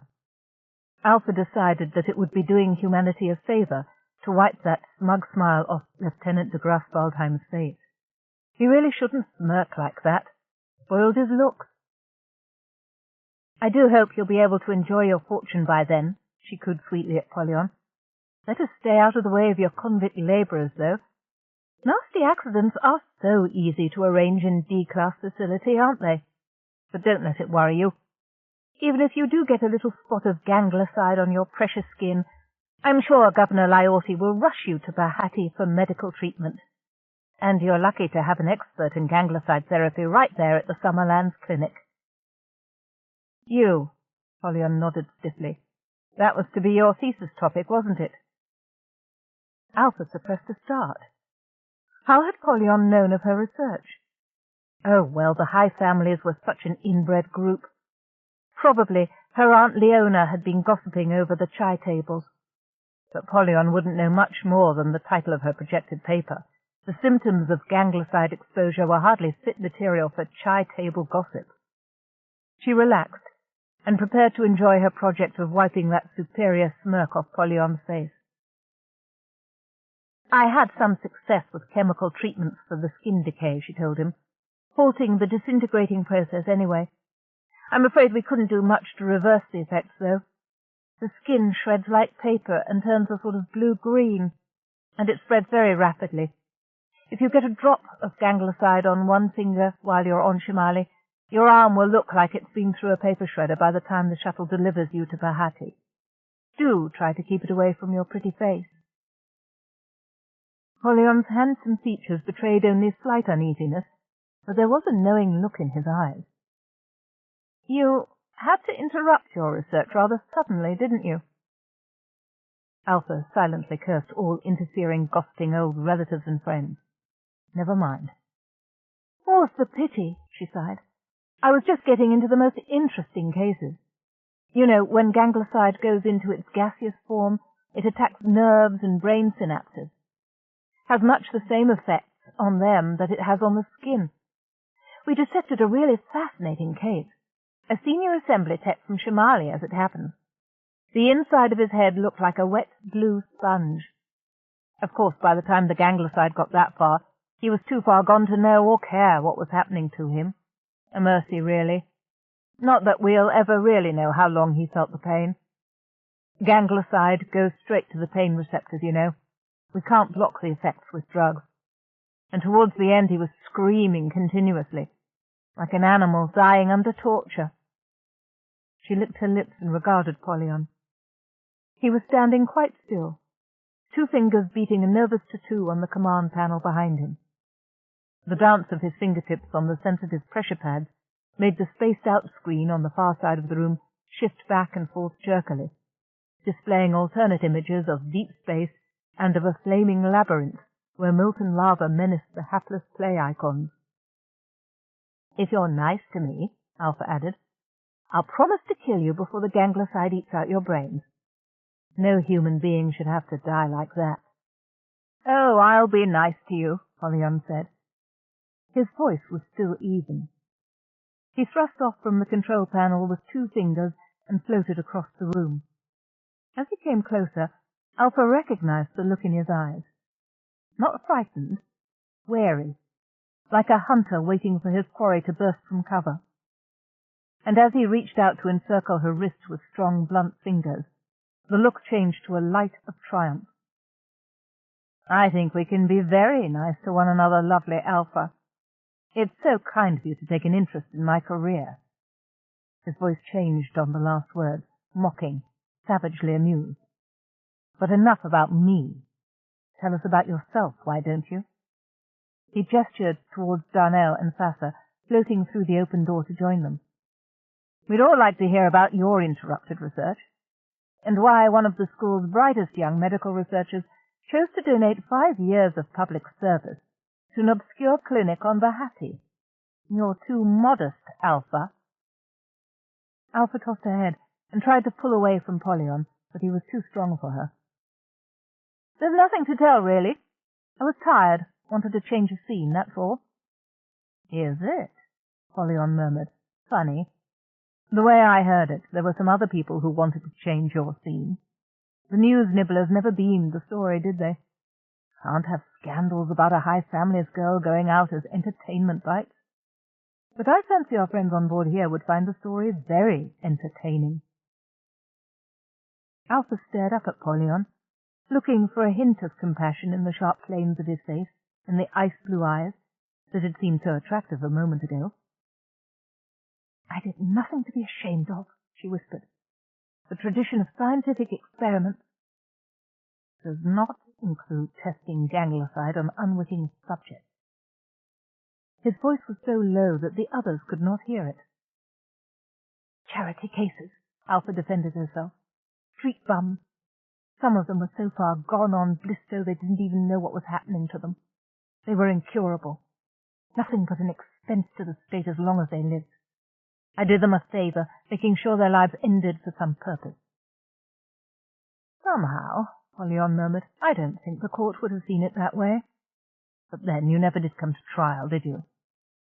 Alpha decided that it would be doing humanity a favor to wipe that smug smile off Lieutenant de Grasswaldheim's face. He really shouldn't smirk like that. Spoiled his looks. "I do hope you'll be able to enjoy your fortune by then," she cooed sweetly at Polyon. "Better stay out of the way of your convict labourers, though. Nasty accidents are so easy to arrange in D-class facility, aren't they? But don't let it worry you. Even if you do get a little spot of ganglicide on your precious skin, I'm sure Governor Lyorti will rush you to Bahati for medical treatment. And you're lucky to have an expert in ganglicide therapy right there at the Summerlands Clinic." "You," Polyon nodded stiffly. "That was to be your thesis topic, wasn't it?" Alpha suppressed a start. How had Polyon known of her research? Oh, well, the High families were such an inbred group. Probably her Aunt Leona had been gossiping over the chai tables. but Polyon wouldn't know much more than the title of her projected paper. The symptoms of ganglioside exposure were hardly fit material for chai-table gossip. She relaxed and prepared to enjoy her project of wiping that superior smirk off Polyon's face. "I had some success with chemical treatments for the skin decay," she told him, "halting the disintegrating process anyway. I'm afraid we couldn't do much to reverse the effects, though. The skin shreds like paper and turns a sort of blue-green, and it spreads very rapidly. If you get a drop of ganglioside on one finger while you're on Shimali, your arm will look like it's been through a paper shredder by the time the shuttle delivers you to Bahati. Do try to keep it away from your pretty face." Polyon's handsome features betrayed only slight uneasiness, but there was a knowing look in his eyes. "You had to interrupt your research rather suddenly, didn't you?" Alpha silently cursed all interfering, gossiping old relatives and friends. Never mind. "More's the pity," she sighed. "I was just getting into the most interesting cases. You know, when ganglioside goes into its gaseous form, it attacks nerves and brain synapses. Has much the same effects on them that it has on the skin. We dissected a really fascinating case. A senior assembly tech from Shimali, as it happens. The inside of his head looked like a wet blue sponge. Of course, by the time the ganglioside got that far, he was too far gone to know or care what was happening to him. A mercy, really. Not that we'll ever really know how long he felt the pain. Ganglioside goes straight to the pain receptors, you know. We can't block the effects with drugs. And towards the end he was screaming continuously, like an animal dying under torture." She licked her lips and regarded Polyon. He was standing quite still, 2 fingers beating a nervous tattoo on the command panel behind him. The dance of his fingertips on the sensitive pressure pads made the spaced-out screen on the far side of the room shift back and forth jerkily, displaying alternate images of deep space and of a flaming labyrinth where molten lava menaced the hapless play icons. "If you're nice to me," Alpha added, "I'll promise to kill you before the ganglioside eats out your brains. No human being should have to die like that." "Oh, I'll be nice to you," Polyon said. His voice was still even. He thrust off from the control panel with 2 fingers and floated across the room. As he came closer, Alpha recognized the look in his eyes. Not frightened, wary, like a hunter waiting for his quarry to burst from cover. And as he reached out to encircle her wrist with strong, blunt fingers, the look changed to a light of triumph. "I think we can be very nice to one another, lovely Alpha. It's so kind of you to take an interest in my career." His voice changed on the last words, mocking, savagely amused. "But enough about me. Tell us about yourself, why don't you?" He gestured towards Darnell and Sasser, floating through the open door to join them. "We'd all like to hear about your interrupted research, and why one of the school's brightest young medical researchers chose to donate 5 years of public service to an obscure clinic on Bahati. You're too modest, Alpha." Alpha tossed her head and tried to pull away from Polyon, but he was too strong for her. "There's nothing to tell, really. I was tired, wanted to change the scene, that's all." "Is it?" Polyon murmured. "Funny. The way I heard it, there were some other people who wanted to change your scene. The news nibblers never beamed the story, did they? Can't have scandals about a high family's girl going out as entertainment bites. But I fancy our friends on board here would find the story very entertaining." Alpha stared up at Polyon, looking for a hint of compassion in the sharp planes of his face and the ice-blue eyes that had seemed so attractive a moment ago. "I did nothing to be ashamed of," she whispered. "The tradition of scientific experiments does not include testing ganglioside on unwitting subjects." His voice was so low that the others could not hear it. "Charity cases," Alpha defended herself. "Street bums. Some of them were so far gone on blisto they didn't even know what was happening to them. They were incurable. Nothing but an expense to the state as long as they lived. I did them a favor, making sure their lives ended for some purpose." Somehow, Polyon murmured. I don't think the court would have seen it that way. But then you never did come to trial, did you?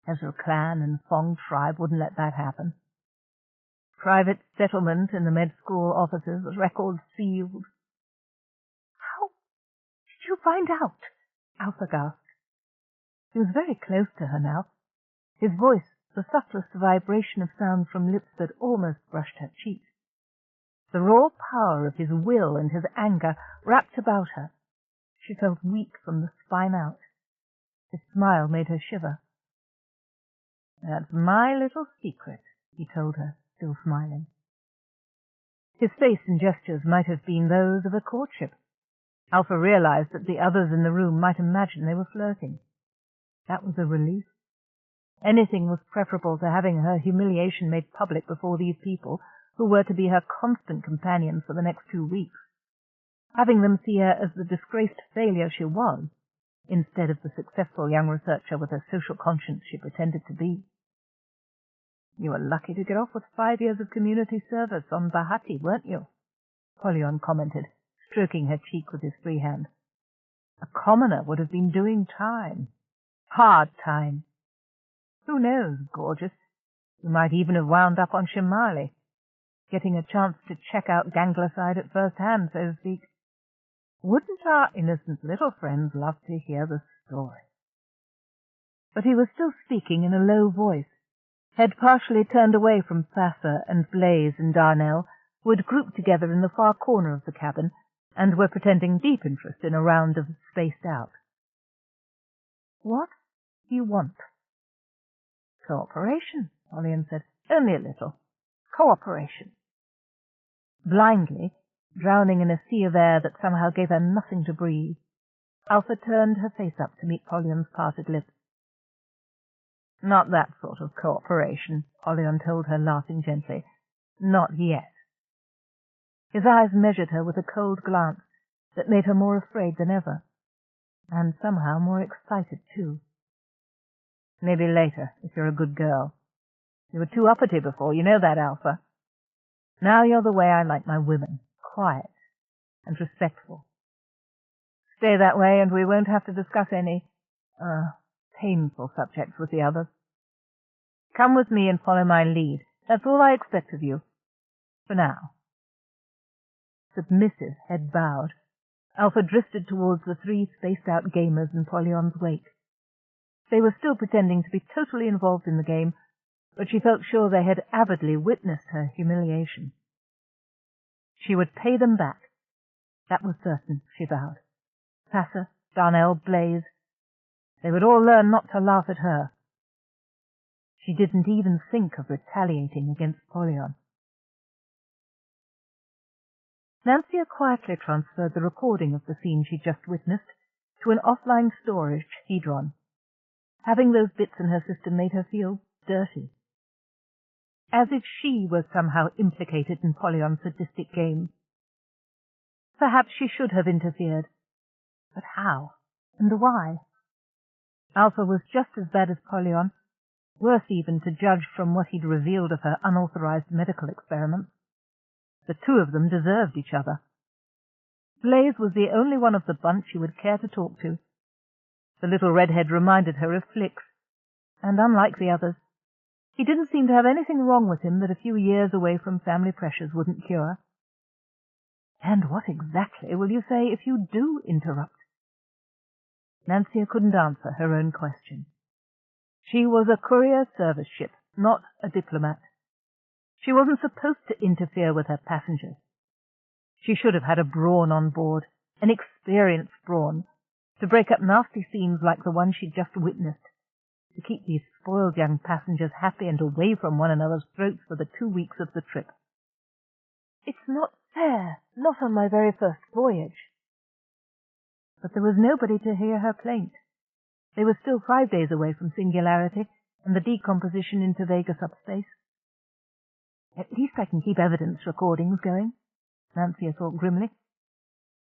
Ezra clan and Fong tribe wouldn't let that happen. Private settlement in the med school offices, records sealed. How did you find out? Alpha gasped. He was very close to her now. His voice, the subtlest vibration of sound from lips that almost brushed her cheek. The raw power of his will and his anger wrapped about her. She felt weak from the spine out. His smile made her shiver. That's my little secret, he told her, still smiling. His face and gestures might have been those of a courtship. Alpha realized that the others in the room might imagine they were flirting. That was a relief. Anything was preferable to having her humiliation made public before these people, who were to be her constant companions for the next 2 weeks. Having them see her as the disgraced failure she was, instead of the successful young researcher with a social conscience she pretended to be. You were lucky to get off with 5 years of community service on Bahati, weren't you? Polyon commented, stroking her cheek with his free hand. A commoner would have been doing time. Hard time. Who knows, gorgeous? You might even have wound up on Shimali, getting a chance to check out Gangleside at first hand, so to speak. Wouldn't our innocent little friends love to hear the story? But he was still speaking in a low voice, head partially turned away from Thassa and Blaze and Darnell, who had grouped together in the far corner of the cabin and were pretending deep interest in a round of Spaced Out. What do you want? Cooperation, Polyon said. Only a little. Cooperation. Blindly, drowning in a sea of air that somehow gave her nothing to breathe, Alpha turned her face up to meet Polyon's parted lips. Not that sort of cooperation, Polyon told her, laughing gently. Not yet. His eyes measured her with a cold glance that made her more afraid than ever, and somehow more excited, too. Maybe later, if you're a good girl. You were too uppity before, you know that, Alpha. Now you're the way I like my women, quiet and respectful. Stay that way and we won't have to discuss any, painful subjects with the others. Come with me and follow my lead. That's all I expect of you. For now. Submissive, head bowed, Alpha drifted towards the 3 spaced-out gamers in Polyon's wake. They were still pretending to be totally involved in the game, but she felt sure they had avidly witnessed her humiliation. She would pay them back. That was certain, she vowed. Thassa, Darnell, Blaze, they would all learn not to laugh at her. She didn't even think of retaliating against Polyon. Nancia quietly transferred the recording of the scene she'd just witnessed to an offline storage hedron. Having those bits in her system made her feel dirty. As if she was somehow implicated in Polyon's sadistic game. Perhaps she should have interfered. But how? And why? Alpha was just as bad as Polyon, worse even to judge from what he'd revealed of her unauthorized medical experiments. The 2 of them deserved each other. Blaze was the only one of the bunch she would care to talk to. The little redhead reminded her of Flicks, and unlike the others, he didn't seem to have anything wrong with him that a few years away from family pressures wouldn't cure. And what exactly will you say if you do interrupt? Nancia couldn't answer her own question. She was a courier service ship, not a diplomat. She wasn't supposed to interfere with her passengers. She should have had a Brawn on board, an experienced Brawn, to break up nasty scenes like the one she'd just witnessed, to keep these spoiled young passengers happy and away from one another's throats for the 2 weeks of the trip. It's not fair, not on my very first voyage. But there was nobody to hear her plaint. They were still 5 days away from singularity and the decomposition into Vega subspace. At least I can keep evidence recordings going, Nancia thought grimly.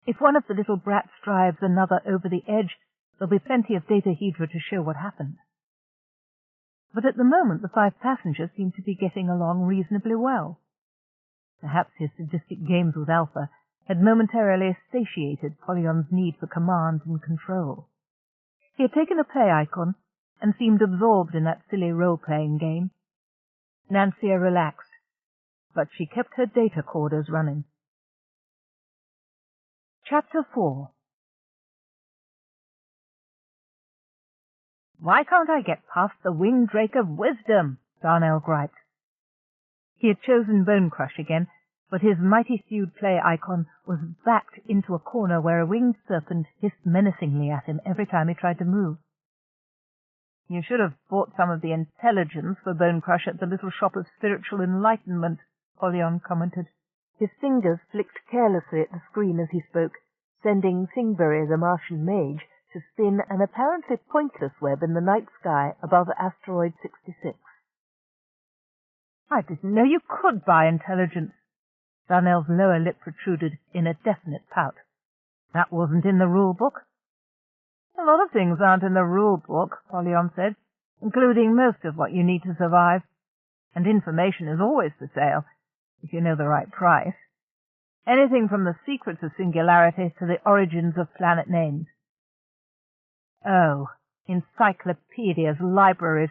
If one of the little brats drives another over the edge, there'll be plenty of data-hedra to show what happened. But at the moment the 5 passengers seemed to be getting along reasonably well. Perhaps his sadistic games with Alpha had momentarily satiated Polyon's need for command and control. He had taken a play icon and seemed absorbed in that silly role-playing game. Nancia relaxed, but she kept her data corders running. Chapter 4. "Why can't I get past the winged drake of wisdom?" Darnell griped. He had chosen Bone Crush again, but his mighty-thewed play icon was backed into a corner where a winged serpent hissed menacingly at him every time he tried to move. "You should have bought some of the intelligence for Bone Crush at the little shop of spiritual enlightenment," Polyon commented. His fingers flicked carelessly at the screen as he spoke, sending Thingbury the Martian mage to spin an apparently pointless web in the night sky above asteroid 66. "I didn't know you could buy intelligence." Darnell's lower lip protruded in a definite pout. "That wasn't in the rule book." "A lot of things aren't in the rule book," Polyon said, "including most of what you need to survive. And information is always for sale, if you know the right price. Anything from the secrets of singularity to the origins of planet names." "Oh, encyclopedias, libraries.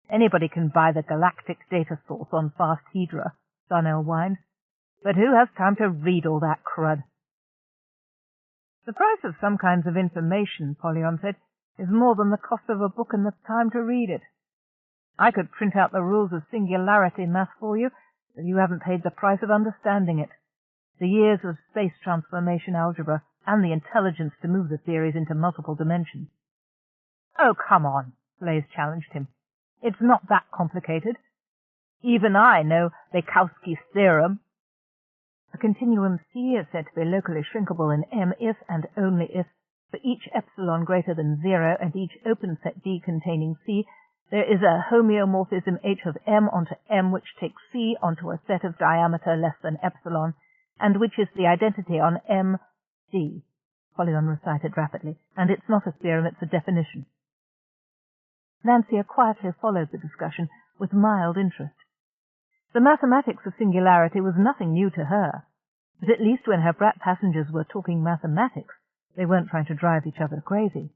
Anybody can buy the galactic data source on Fast Hydra," Darnell whined. "But who has time to read all that crud?" "The price of some kinds of information," Polyon said, "is more than the cost of a book and the time to read it. I could print out the rules of singularity math for you, but you haven't paid the price of understanding it. The years of space transformation algebra, and the intelligence to move the theories into multiple dimensions." "Oh, come on," Blaze challenged him. "It's not that complicated. Even I know Minkowski's theorem. A continuum C is said to be locally shrinkable in M if and only if, for each epsilon greater than 0 and each open set D containing C, there is a homeomorphism H of M onto M which takes C onto a set of diameter less than epsilon, and which is the identity on M, C," Polyon recited rapidly. "And it's not a theorem, it's a definition." Nancia quietly followed the discussion with mild interest. The mathematics of singularity was nothing new to her, but at least when her brat passengers were talking mathematics, they weren't trying to drive each other crazy.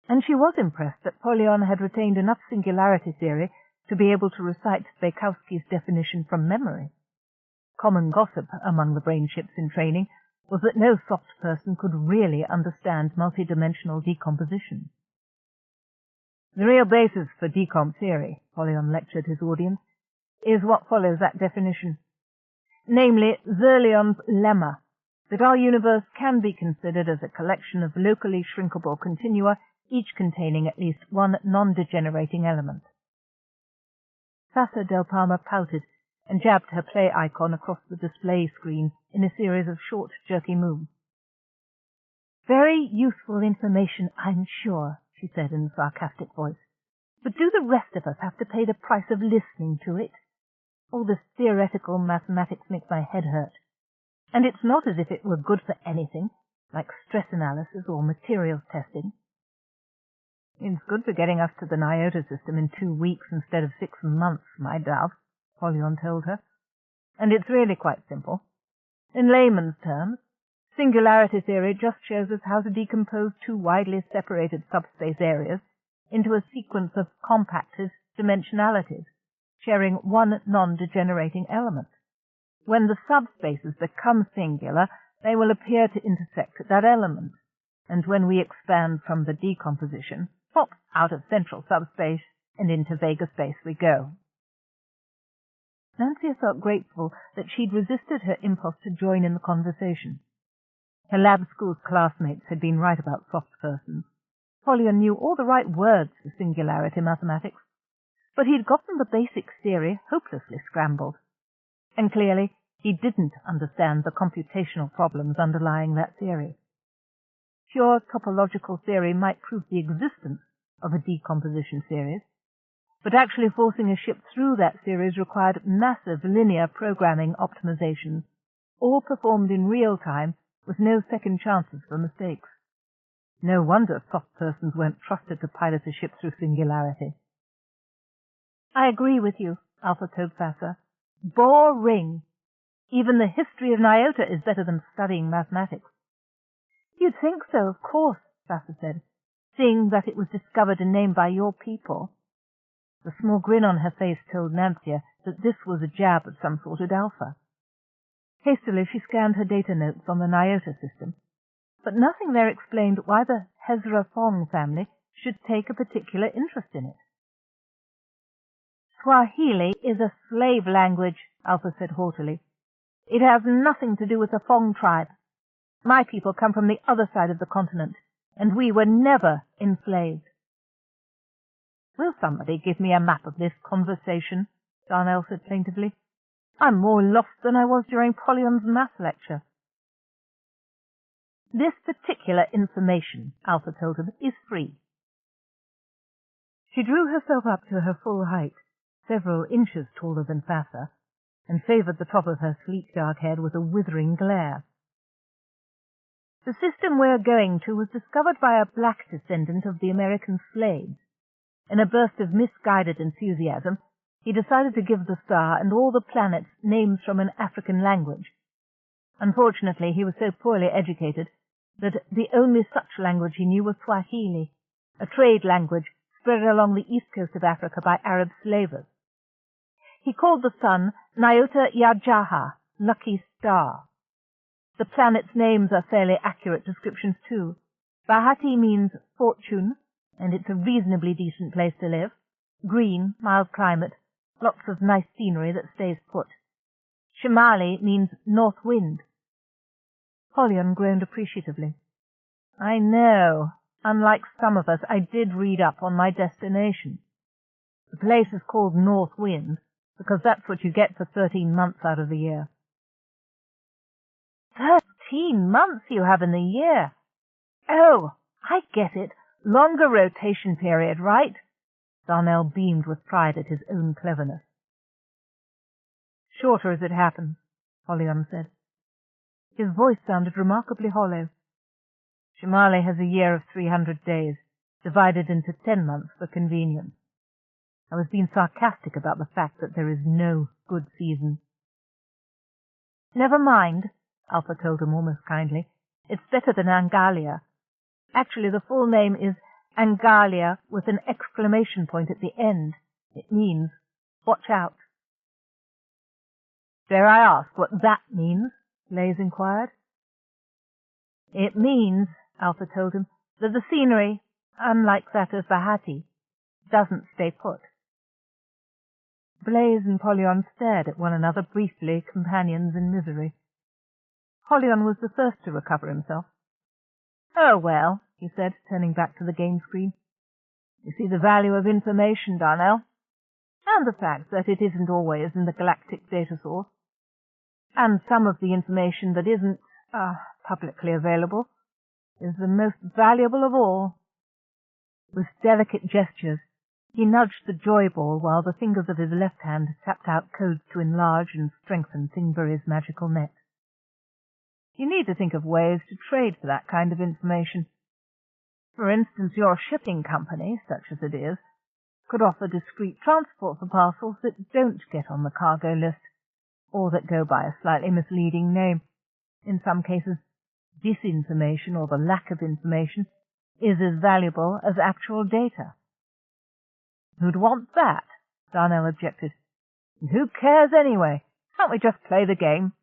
And she was impressed that Polyon had retained enough singularity theory to be able to recite Minkowski's definition from memory. Common gossip among the brain ships in training was that no soft person could really understand multidimensional decomposition. "The real basis for decomp theory," Polyon lectured his audience, "is what follows that definition. Namely, Zerlion's lemma, that our universe can be considered as a collection of locally shrinkable continua, each containing at least one non-degenerating element." Sasa Del Palma pouted and jabbed her play icon across the display screen in a series of short, jerky moves. "Very useful information, I'm sure," she said in a sarcastic voice. "But do the rest of us have to pay the price of listening to it? All this theoretical mathematics makes my head hurt. And it's not as if it were good for anything, like stress analysis or materials testing." "It's good for getting us to the Nyota system in 2 weeks instead of 6 months, my dove," Polyon told her. "And it's really quite simple. In layman's terms, singularity theory just shows us how to decompose two widely separated subspace areas into a sequence of compacted dimensionalities, sharing one non-degenerating element. When the subspaces become singular, they will appear to intersect at that element, and when we expand from the decomposition, pop out of central subspace and into Vega space we go." Nancia felt grateful that she'd resisted her impulse to join in the conversation. Her lab school's classmates had been right about soft persons. Polyon knew all the right words for singularity mathematics, but he'd gotten the basic theory hopelessly scrambled. And clearly he didn't understand the computational problems underlying that theory. Pure topological theory might prove the existence of a decomposition series, but actually forcing a ship through that series required massive linear programming optimizations, all performed in real time with no second chances for mistakes. No wonder soft persons weren't trusted to pilot a ship through singularity. "I agree with you," Alpha told Thassa. "Boring." Even the history of Nyota is better than studying mathematics. You'd think so, of course, Sasser said, seeing that it was discovered and named by your people. The small grin on her face told Nancia that this was a jab at some sort at Alpha. Hastily she scanned her data notes on the Nyota system, but nothing there explained why the Hezra Fong family should take a particular interest in it. Swahili is a slave language, Alpha said haughtily. It has nothing to do with the Fong tribe. My people come from the other side of the continent, and we were never enslaved. Will somebody give me a map of this conversation? Darnell said plaintively. I'm more lost than I was during Polyon's math lecture. This particular information, Alpha told him, is free. She drew herself up to her full height, several inches taller than Sasser, and favoured the top of her sleek dark head with a withering glare. The system we're going to was discovered by a black descendant of the American slaves. In a burst of misguided enthusiasm, he decided to give the star and all the planets names from an African language. Unfortunately, he was so poorly educated that the only such language he knew was Swahili, a trade language spread along the east coast of Africa by Arab slavers. He called the sun Nyota Yajaha, lucky star. The planets' names are fairly accurate descriptions, too. Bahati means fortune, and it's a reasonably decent place to live. Green, mild climate, lots of nice scenery that stays put. Shimali means north wind. Polyon groaned appreciatively. I know. Unlike some of us, I did read up on my destination. The place is called North Wind because that's what you get for 13 months out of the year. 13 months you have in the year. Oh, I get it. Longer rotation period, right? Darnell beamed with pride at his own cleverness. Shorter as it happens, Polyon said. His voice sounded remarkably hollow. Shimali has a year of 300 days, divided into 10 months for convenience. I was being sarcastic about the fact that there is no good season. Never mind, Alpha told him almost kindly. It's better than Angalia. Actually, the full name is Angalia with an exclamation point at the end. It means, watch out. Dare I ask what that means? Blaze inquired. It means, Alpha told him, that the scenery, unlike that of Bahati, doesn't stay put. Blaze and Polyon stared at one another briefly, companions in misery. Polyon was the first to recover himself. Oh, well, he said, turning back to the game screen. You see the value of information, Darnell, and the fact that it isn't always in the galactic data source. And some of the information that isn't publicly available is the most valuable of all. With delicate gestures, he nudged the joy ball while the fingers of his left hand tapped out codes to enlarge and strengthen Thingbury's magical net. You need to think of ways to trade for that kind of information. For instance, your shipping company, such as it is, could offer discreet transport for parcels that don't get on the cargo list, or that go by a slightly misleading name. In some cases, disinformation, or the lack of information, is as valuable as actual data. Who'd want that? Darnell objected. And who cares anyway? Can't we just play the game?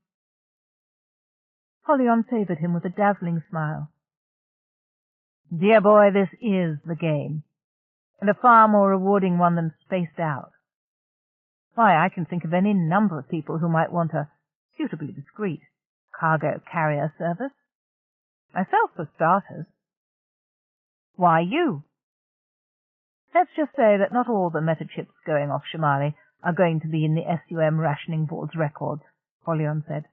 Polyon favoured him with a dazzling smile. Dear boy, this is the game, and a far more rewarding one than Spaced Out. Why, I can think of any number of people who might want a suitably discreet cargo carrier service. Myself, for starters. Why you? Let's just say that not all the metachips going off Shimali are going to be in the SUM Rationing Board's records, Polyon said.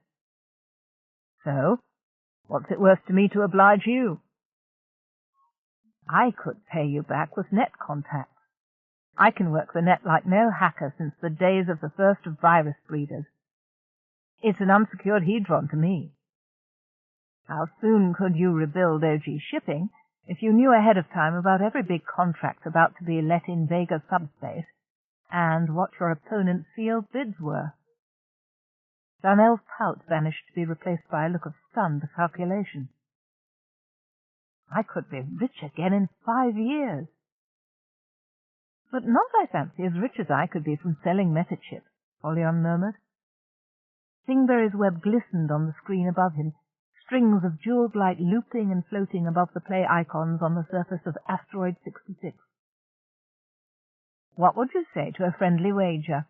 So, what's it worth to me to oblige you? I could pay you back with net contacts. I can work the net like no hacker since the days of the first of virus breeders. It's an unsecured hedron to me. How soon could you rebuild OG shipping if you knew ahead of time about every big contract about to be let in Vega subspace and what your opponent's sealed bids were? Darnell's pout vanished to be replaced by a look of stunned calculation. I could be rich again in 5 years. But not, I fancy, as rich as I could be from selling MetaChip, Polyon murmured. Singberry's web glistened on the screen above him, strings of jeweled light looping and floating above the play icons on the surface of asteroid 66. What would you say to a friendly wager?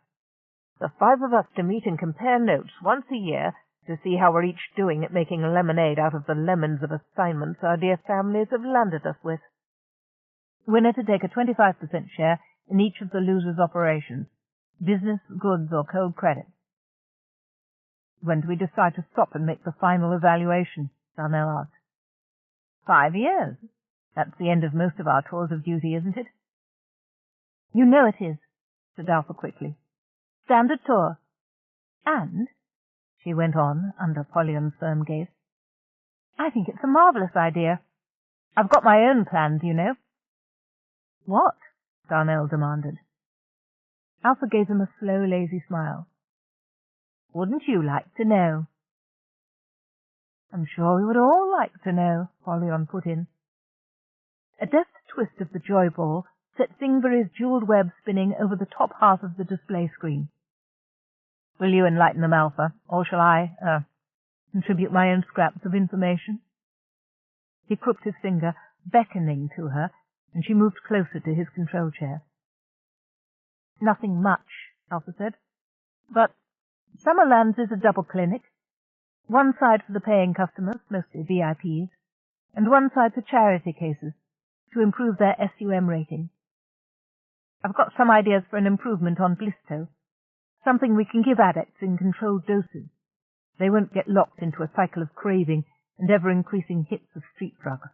The 5 of us to meet and compare notes once a year to see how we're each doing at making lemonade out of the lemons of assignments our dear families have landed us with. Winner to take a 25% share in each of the loser's operations, business, goods, or cold credit. When do we decide to stop and make the final evaluation? Darnell asked. 5 years. That's the end of most of our tours of duty, isn't it? You know it is, said Alpha quickly. Standard tour. And, she went on, under Polyon's firm gaze, I think it's a marvellous idea. I've got my own plans, you know. What? Darnell demanded. Alpha gave him a slow, lazy smile. Wouldn't you like to know? I'm sure we would all like to know, Polyon put in. A deft twist of the joy ball set Singberry's jeweled web spinning over the top half of the display screen. Will you enlighten them, Alpha, or shall I, contribute my own scraps of information? He crooked his finger, beckoning to her, and she moved closer to his control chair. Nothing much, Alpha said, but Summerlands is a double clinic. One side for the paying customers, mostly VIPs, and one side for charity cases, to improve their SUM rating. I've got some ideas for an improvement on Blisto, something we can give addicts in controlled doses. They won't get locked into a cycle of craving and ever-increasing hits of street drugs.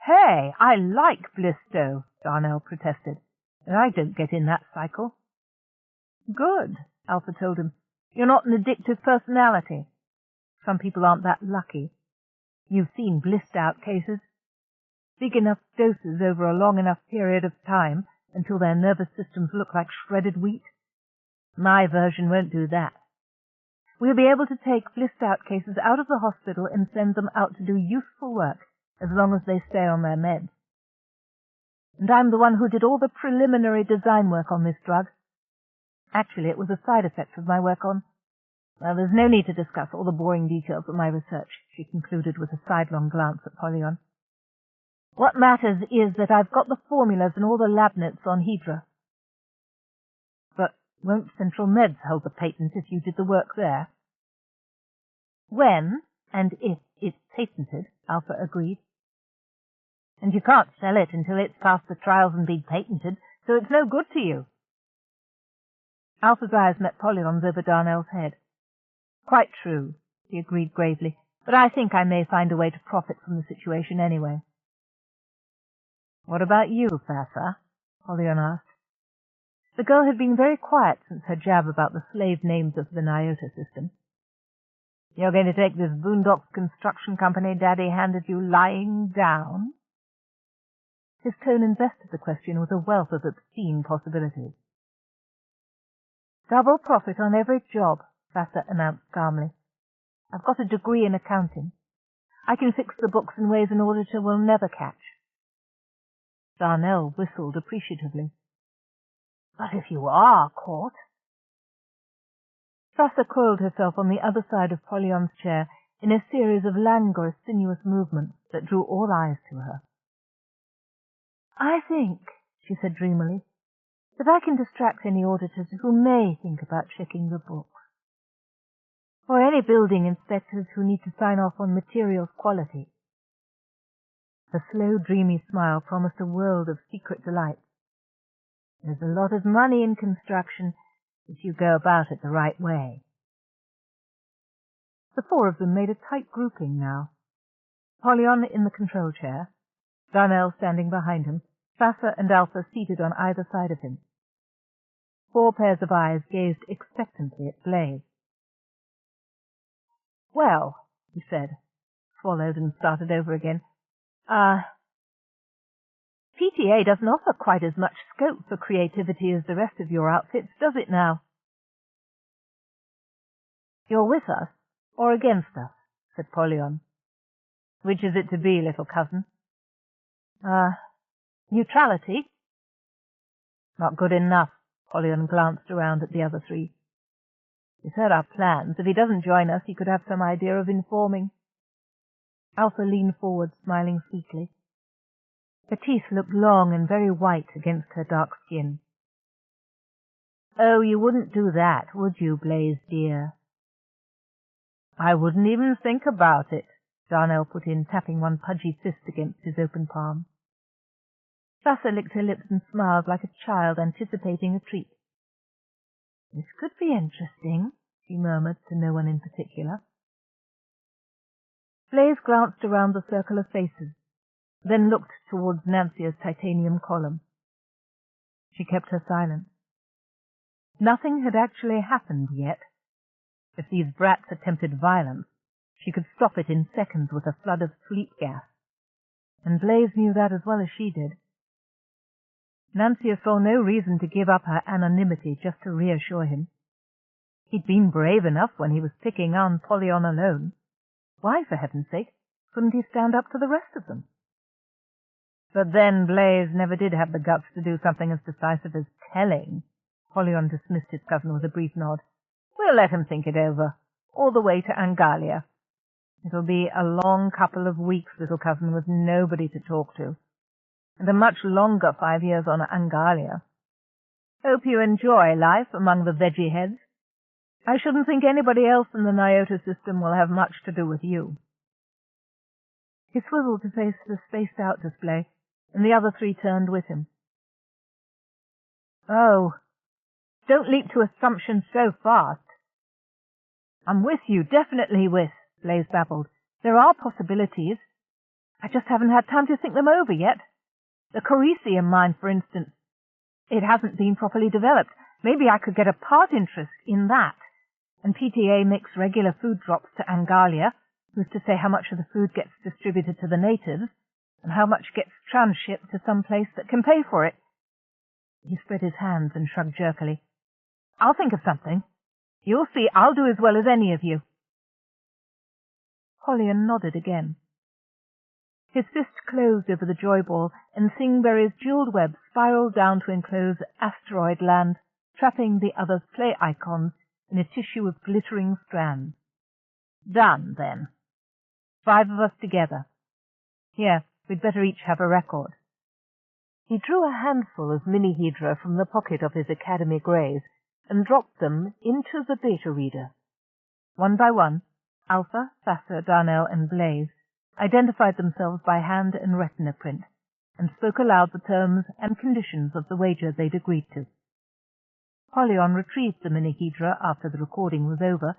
Hey, I like Blisto, Darnell protested, and I don't get in that cycle. Good, Alpha told him. You're not an addictive personality. Some people aren't that lucky. You've seen blissed-out cases. Big enough doses over a long enough period of time until their nervous systems look like shredded wheat. My version won't do that. We'll be able to take blissed-out cases out of the hospital and send them out to do useful work as long as they stay on their meds. And I'm the one who did all the preliminary design work on this drug. Actually, it was a side effect of my work on... Well, there's no need to discuss all the boring details of my research, she concluded with a sidelong glance at Polyon. What matters is that I've got the formulas and all the lab notes on Hydra. But won't Central Meds hold the patent if you did the work there? When and if it's patented, Alpha agreed. And you can't sell it until it's passed the trials and been patented, so it's no good to you. Alpha's eyes met Polyon's over Darnell's head. Quite true, he agreed gravely, but I think I may find a way to profit from the situation anyway. What about you, Thassa? Polyon asked. The girl had been very quiet since her jab about the slave names of the Nyota system. You're going to take this Boondocks construction company Daddy handed you lying down? His tone invested the question with a wealth of obscene possibilities. Double profit on every job, Thassa announced calmly. I've got a degree in accounting. I can fix the books in ways an auditor will never catch. Darnell whistled appreciatively. But if you are caught... Thassa coiled herself on the other side of Polyon's chair in a series of languorous, sinuous movements that drew all eyes to her. I think, she said dreamily, that I can distract any auditors who may think about checking the books, or any building inspectors who need to sign off on materials quality. Her slow, dreamy smile promised a world of secret delight. There's a lot of money in construction if you go about it the right way. The 4 of them made a tight grouping now. Polyon in the control chair, Darnell standing behind him, Thassa and Alpha seated on either side of him. 4 pairs of eyes gazed expectantly at Blaze. Well, he said, swallowed and started over again. PTA doesn't offer quite as much scope for creativity as the rest of your outfits, does it now? "You're with us or against us?" said Polyon. "Which is it to be, little cousin?" Neutrality." "Not good enough." Polyon glanced around at the other three. "He's heard our plans. If he doesn't join us, he could have some idea of informing." Alpha leaned forward, smiling sweetly. Her teeth looked long and very white against her dark skin. "Oh, you wouldn't do that, would you, Blaze dear?" "I wouldn't even think about it," Darnell put in, tapping one pudgy fist against his open palm. Thassa licked her lips and smiled like a child anticipating a treat. "This could be interesting," she murmured to no one in particular. Blaze glanced around the circle of faces, then looked towards Nancia's titanium column. She kept her silence. Nothing had actually happened yet. If these brats attempted violence, she could stop it in seconds with a flood of sleep gas, and Blaze knew that as well as she did. Nancia saw no reason to give up her anonymity just to reassure him. He'd been brave enough when he was picking on Polyon alone. Why, for heaven's sake, couldn't he stand up to the rest of them? But then Blaze never did have the guts to do something as decisive as telling. Polyon dismissed his cousin with a brief nod. "We'll let him think it over, all the way to Angalia. It'll be a long couple of weeks, little cousin, with nobody to talk to, and a much longer 5 years on Angalia. Hope you enjoy life among the veggie heads. I shouldn't think anybody else in the Nyota system will have much to do with you." He swiveled to face the spaced-out display, and the other three turned with him. "Oh, don't leap to assumptions so fast." "I'm with you, definitely with," Blaze babbled. "There are possibilities. I just haven't had time to think them over yet. The Coricium mine, for instance. It hasn't been properly developed. Maybe I could get a part interest in that. And PTA makes regular food drops to Angalia, who's to say how much of the food gets distributed to the natives, and how much gets transshipped to some place that can pay for it." He spread his hands and shrugged jerkily. "I'll think of something. You'll see I'll do as well as any of you." Polyon nodded again. His fist closed over the joy ball, and Thingberry's jeweled web spiraled down to enclose asteroid land, trapping the other's play icons in a tissue of glittering strands. "Done, then. 5 of us together. Here, we'd better each have a record." He drew a handful of mini-hedra from the pocket of his Academy Greys and dropped them into the data reader. One by one, Alpha, Thassa, Darnell, and Blaze identified themselves by hand and retina print, and spoke aloud the terms and conditions of the wager they'd agreed to. Polyon retrieved the mini-hedra after the recording was over,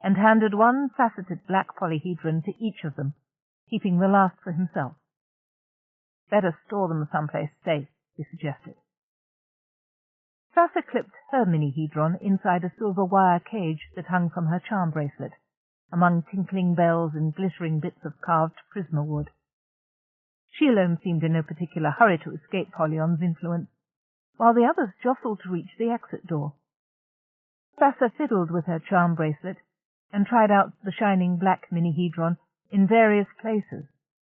and handed one faceted black polyhedron to each of them, keeping the last for himself. "Better store them someplace safe," he suggested. Thassa clipped her mini-hedron inside a silver wire cage that hung from her charm bracelet, among tinkling bells and glittering bits of carved prisma wood. She alone seemed in no particular hurry to escape Polyon's influence, while the others jostled to reach the exit door. Thassa fiddled with her charm bracelet and tried out the shining black mini-hedron in various places,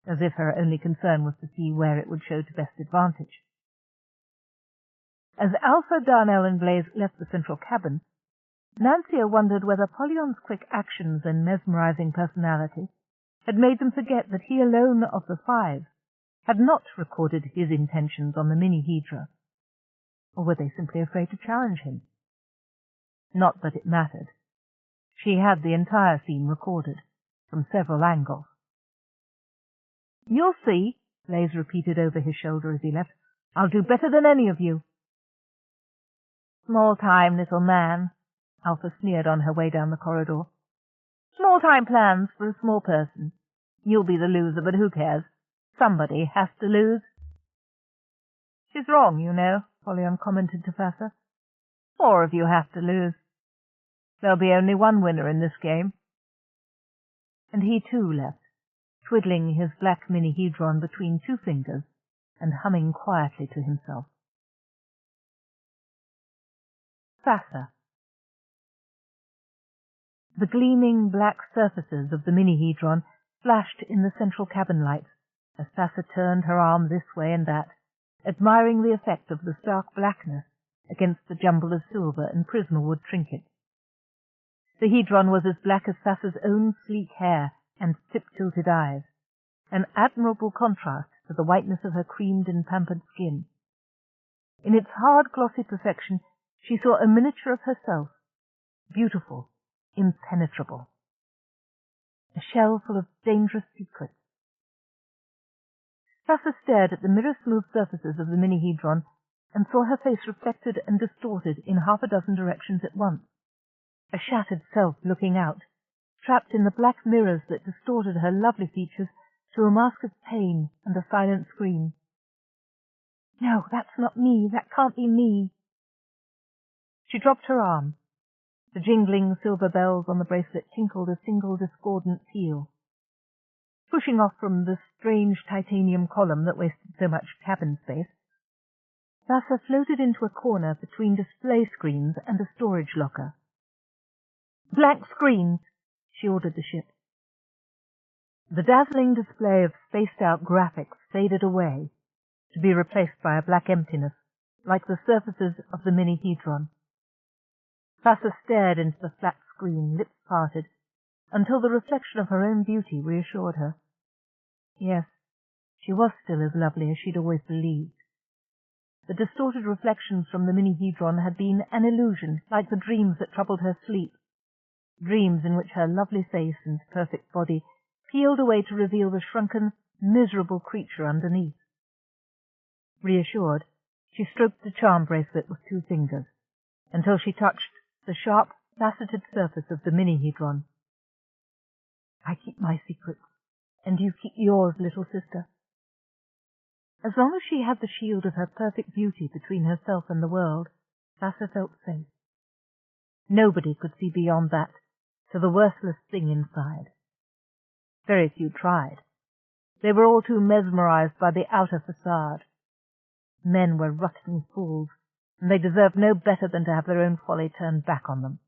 as if her only concern was to see where it would show to best advantage. As Alpha, Darnell, and Blaze left the central cabin, Nancia wondered whether Polyon's quick actions and mesmerizing personality had made them forget that he alone of the 5 had not recorded his intentions on the mini-hedra, or were they simply afraid to challenge him? Not that it mattered. She had the entire scene recorded, from several angles. "You'll see," Blaze repeated over his shoulder as he left. "I'll do better than any of you." "Small time, little man," Alpha sneered on her way down the corridor. "Small time plans for a small person. You'll be the loser, but who cares? Somebody has to lose." "She's wrong, you know," Polyon commented to Thassa. "4 of you have to lose. There'll be only one winner in this game." And he too left, twiddling his black mini-hedron between 2 fingers and humming quietly to himself. Thassa. The gleaming black surfaces of the mini-hedron flashed in the central cabin lights as Thassa turned her arm this way and that, admiring the effect of the stark blackness against the jumble of silver and prismawood trinkets. The hedron was as black as Thassa's own sleek hair and tip-tilted eyes, an admirable contrast to the whiteness of her creamed and pampered skin. In its hard, glossy perfection, she saw a miniature of herself, beautiful, impenetrable. A shell full of dangerous secrets. Thassa stared at the mirror-smooth surfaces of the mini-hedron and saw her face reflected and distorted in half a dozen directions at once. A shattered self looking out, trapped in the black mirrors that distorted her lovely features to a mask of pain and a silent scream. "No, that's not me. That can't be me." She dropped her arm. The jingling silver bells on the bracelet tinkled a single discordant peal. Pushing off from the strange titanium column that wasted so much cabin space, Thassa floated into a corner between display screens and a storage locker. "Blank screens," she ordered the ship. The dazzling display of spaced-out graphics faded away, to be replaced by a black emptiness, like the surfaces of the mini-hedron. Thassa stared into the flat screen, lips parted, until the reflection of her own beauty reassured her. Yes, she was still as lovely as she'd always believed. The distorted reflections from the mini-hedron had been an illusion, like the dreams that troubled her sleep, dreams in which her lovely face and perfect body peeled away to reveal the shrunken, miserable creature underneath. Reassured, she stroked the charm bracelet with 2 fingers, until she touched the sharp, faceted surface of the mini-hedron. "I keep my secrets, and you keep yours, little sister." As long as she had the shield of her perfect beauty between herself and the world, Thassa felt safe. Nobody could see beyond that, to the worthless thing inside. Very few tried. They were all too mesmerized by the outer facade. Men were rutting fools, and they deserved no better than to have their own folly turned back on them.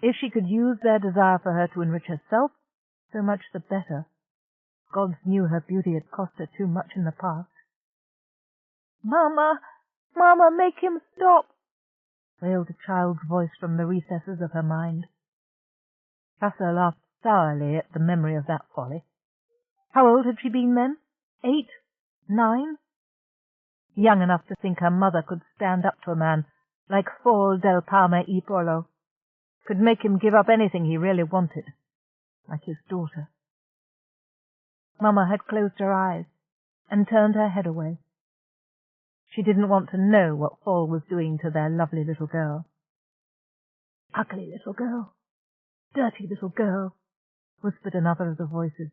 If she could use their desire for her to enrich herself, so much the better. Gods knew her beauty had cost her too much in the past. "Mama! Mama, make him stop!" wailed a child's voice from the recesses of her mind. Thassa laughed sourly at the memory of that folly. How old had she been then? 8? 9? Young enough to think her mother could stand up to a man like Fall del Palma y Polo, could make him give up anything he really wanted, like his daughter. Mama had closed her eyes and turned her head away. She didn't want to know what Fall was doing to their lovely little girl. "Ugly little girl, dirty little girl," whispered another of the voices.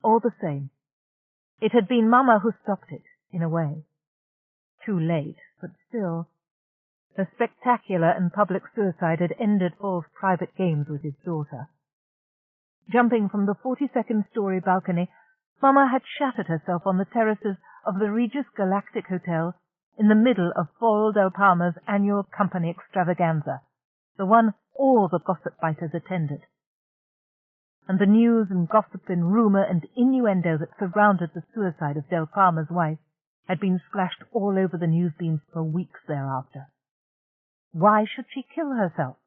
All the same, it had been Mama who stopped it, in a way. Too late, but still. Her spectacular and public suicide had ended Fall's private games with his daughter. Jumping from the 42nd story balcony, Mama had shattered herself on the terraces of the Regis Galactic Hotel in the middle of Fall del Palma's annual company extravaganza, the one all the gossip-biters attended. And the news and gossip and rumour and innuendo that surrounded the suicide of Del Palma's wife had been splashed all over the newsbeams for weeks thereafter. Why should she kill herself?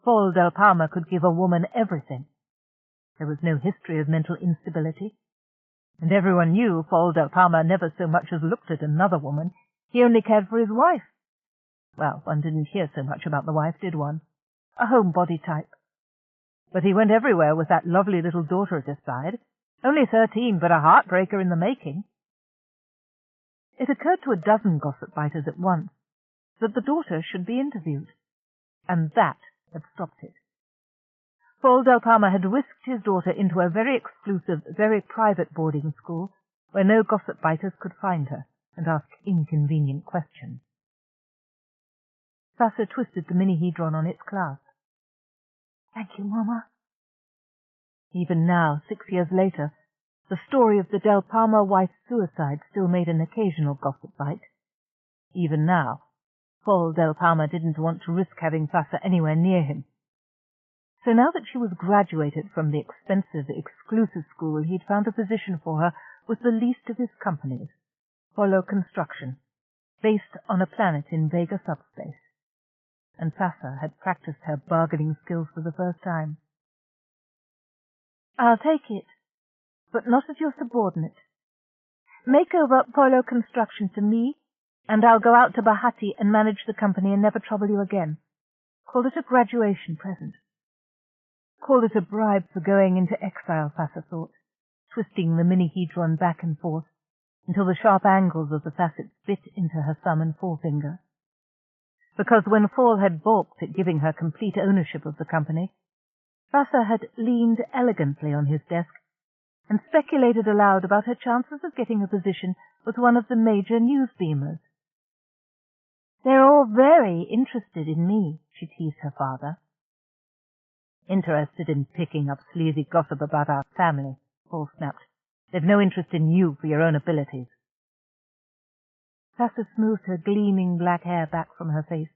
Fall del Palma could give a woman everything. There was no history of mental instability, and everyone knew Fall del Palma never so much as looked at another woman. He only cared for his wife. Well, one didn't hear so much about the wife, did one? A homebody type. But he went everywhere with that lovely little daughter at his side. Only 13, but a heartbreaker in the making. It occurred to a dozen gossip-biters at once that the daughter should be interviewed, and that had stopped it. Fall del Palma had whisked his daughter into a very exclusive, very private boarding school where no gossip-biters could find her and ask inconvenient questions. Thassa twisted the mini-hedron on its clasp. "Thank you, Mama." Even now, 6 years later, the story of the Del Palma wife's suicide still made an occasional gossip bite. Even now, Paul Del Palma didn't want to risk having Fassa anywhere near him. So now that she was graduated from the expensive, exclusive school, he'd found a position for her with the least of his companies, Polo Construction, based on a planet in Vega subspace. And Fassa had practiced her bargaining skills for the first time. "I'll take it, but not as your subordinate. Make over Polo Construction to me, and I'll go out to Bahati and manage the company and never trouble you again. Call it a graduation present." Call it a bribe for going into exile, Fassa thought, twisting the mini-hedron back and forth until the sharp angles of the facets bit into her thumb and forefinger. Because when Fall had balked at giving her complete ownership of the company, Fassa had leaned elegantly on his desk and speculated aloud about her chances of getting a position with one of the major news beamers. "They're all very interested in me," she teased her father. "Interested in picking up sleazy gossip about our family," Paul snapped. "They've no interest in you for your own abilities." Fassa smoothed her gleaming black hair back from her face.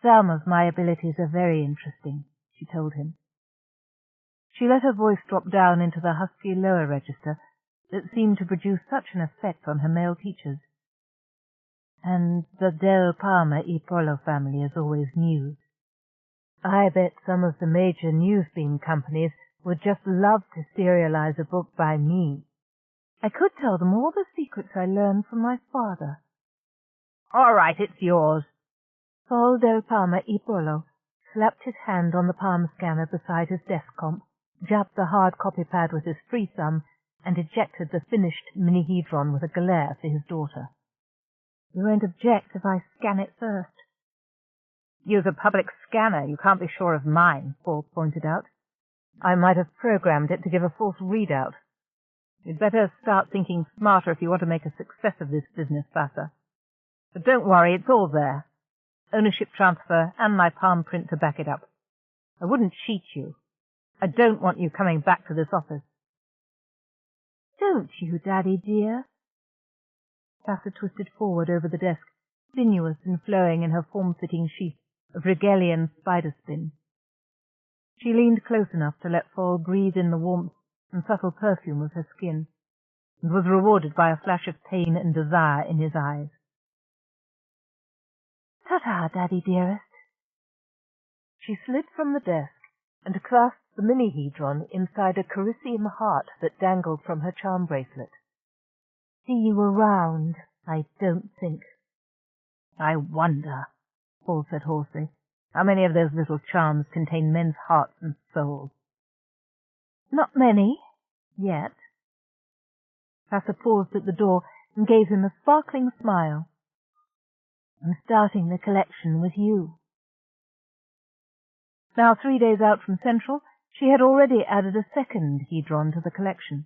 "Some of my abilities are very interesting," she told him. She let her voice drop down into the husky lower register that seemed to produce such an effect on her male teachers. "And the Del Palma y Polo family is always news. I bet some of the major newsbeam companies would just love to serialize a book by me. I could tell them all the secrets I learned from my father." "All right, it's yours." Paul Del Palma y Polo slapped his hand on the palm scanner beside his desk comp, jabbed the hard copy pad with his free thumb, and ejected the finished mini-hedron with a glare for his daughter. "You won't object if I scan it first?" "Use a public scanner. You can't be sure of mine," Paul pointed out. "I might have programmed it to give a false readout. You'd better start thinking smarter if you want to make a success of this business, Fassa. But don't worry, it's all there. Ownership transfer and my palm print to back it up. I wouldn't cheat you. I don't want you coming back to this office." "Don't you, Daddy dear?" Fassa twisted forward over the desk, sinuous and flowing in her form-fitting sheath of Regalian spider spin. She leaned close enough to let Fall breathe in the warmth and subtle perfume of her skin, and was rewarded by a flash of pain and desire in his eyes. "Ta-ta, Daddy dearest." She slid from the desk and clasped the mini-hedron inside a Carisium heart that dangled from her charm bracelet. "See you around, I don't think." "I wonder," Paul said hoarsely, "how many of those little charms contain men's hearts and souls?" "Not many, yet." Fassa paused at the door and gave him a sparkling smile. "I'm starting the collection with you." Now 3 days out from Central, she had already added a second hedron to the collection.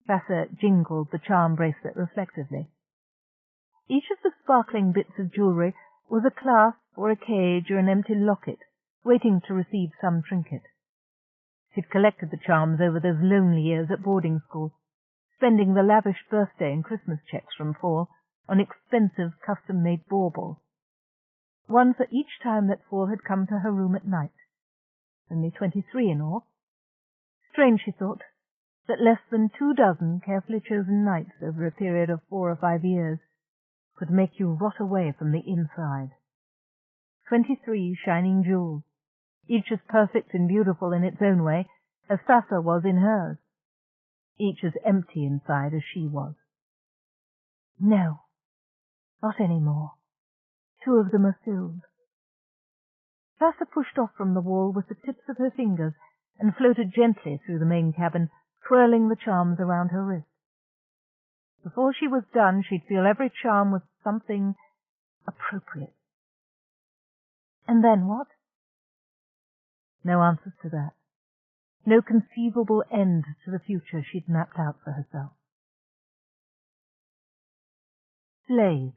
Fassa jingled the charm bracelet reflectively. Each of the sparkling bits of jewellery was a clasp or a cage or an empty locket, waiting to receive some trinket. She'd collected the charms over those lonely years at boarding school, spending the lavish birthday and Christmas checks from Fall on expensive custom-made baubles. One for each time that Fall had come to her room at night. Only 23 in all. Strange, she thought, that less than 24 carefully chosen nights over a period of 4 or 5 years could make you rot away from the inside. 23 shining jewels, each as perfect and beautiful in its own way as Fassa was in hers, each as empty inside as she was. No, not any more. 2 of them are filled. Fassa pushed off from the wall with the tips of her fingers and floated gently through the main cabin, twirling the charms around her wrist. Before she was done, she'd feel every charm was something appropriate. And then what? No answers to that. No conceivable end to the future she'd mapped out for herself. Slaves.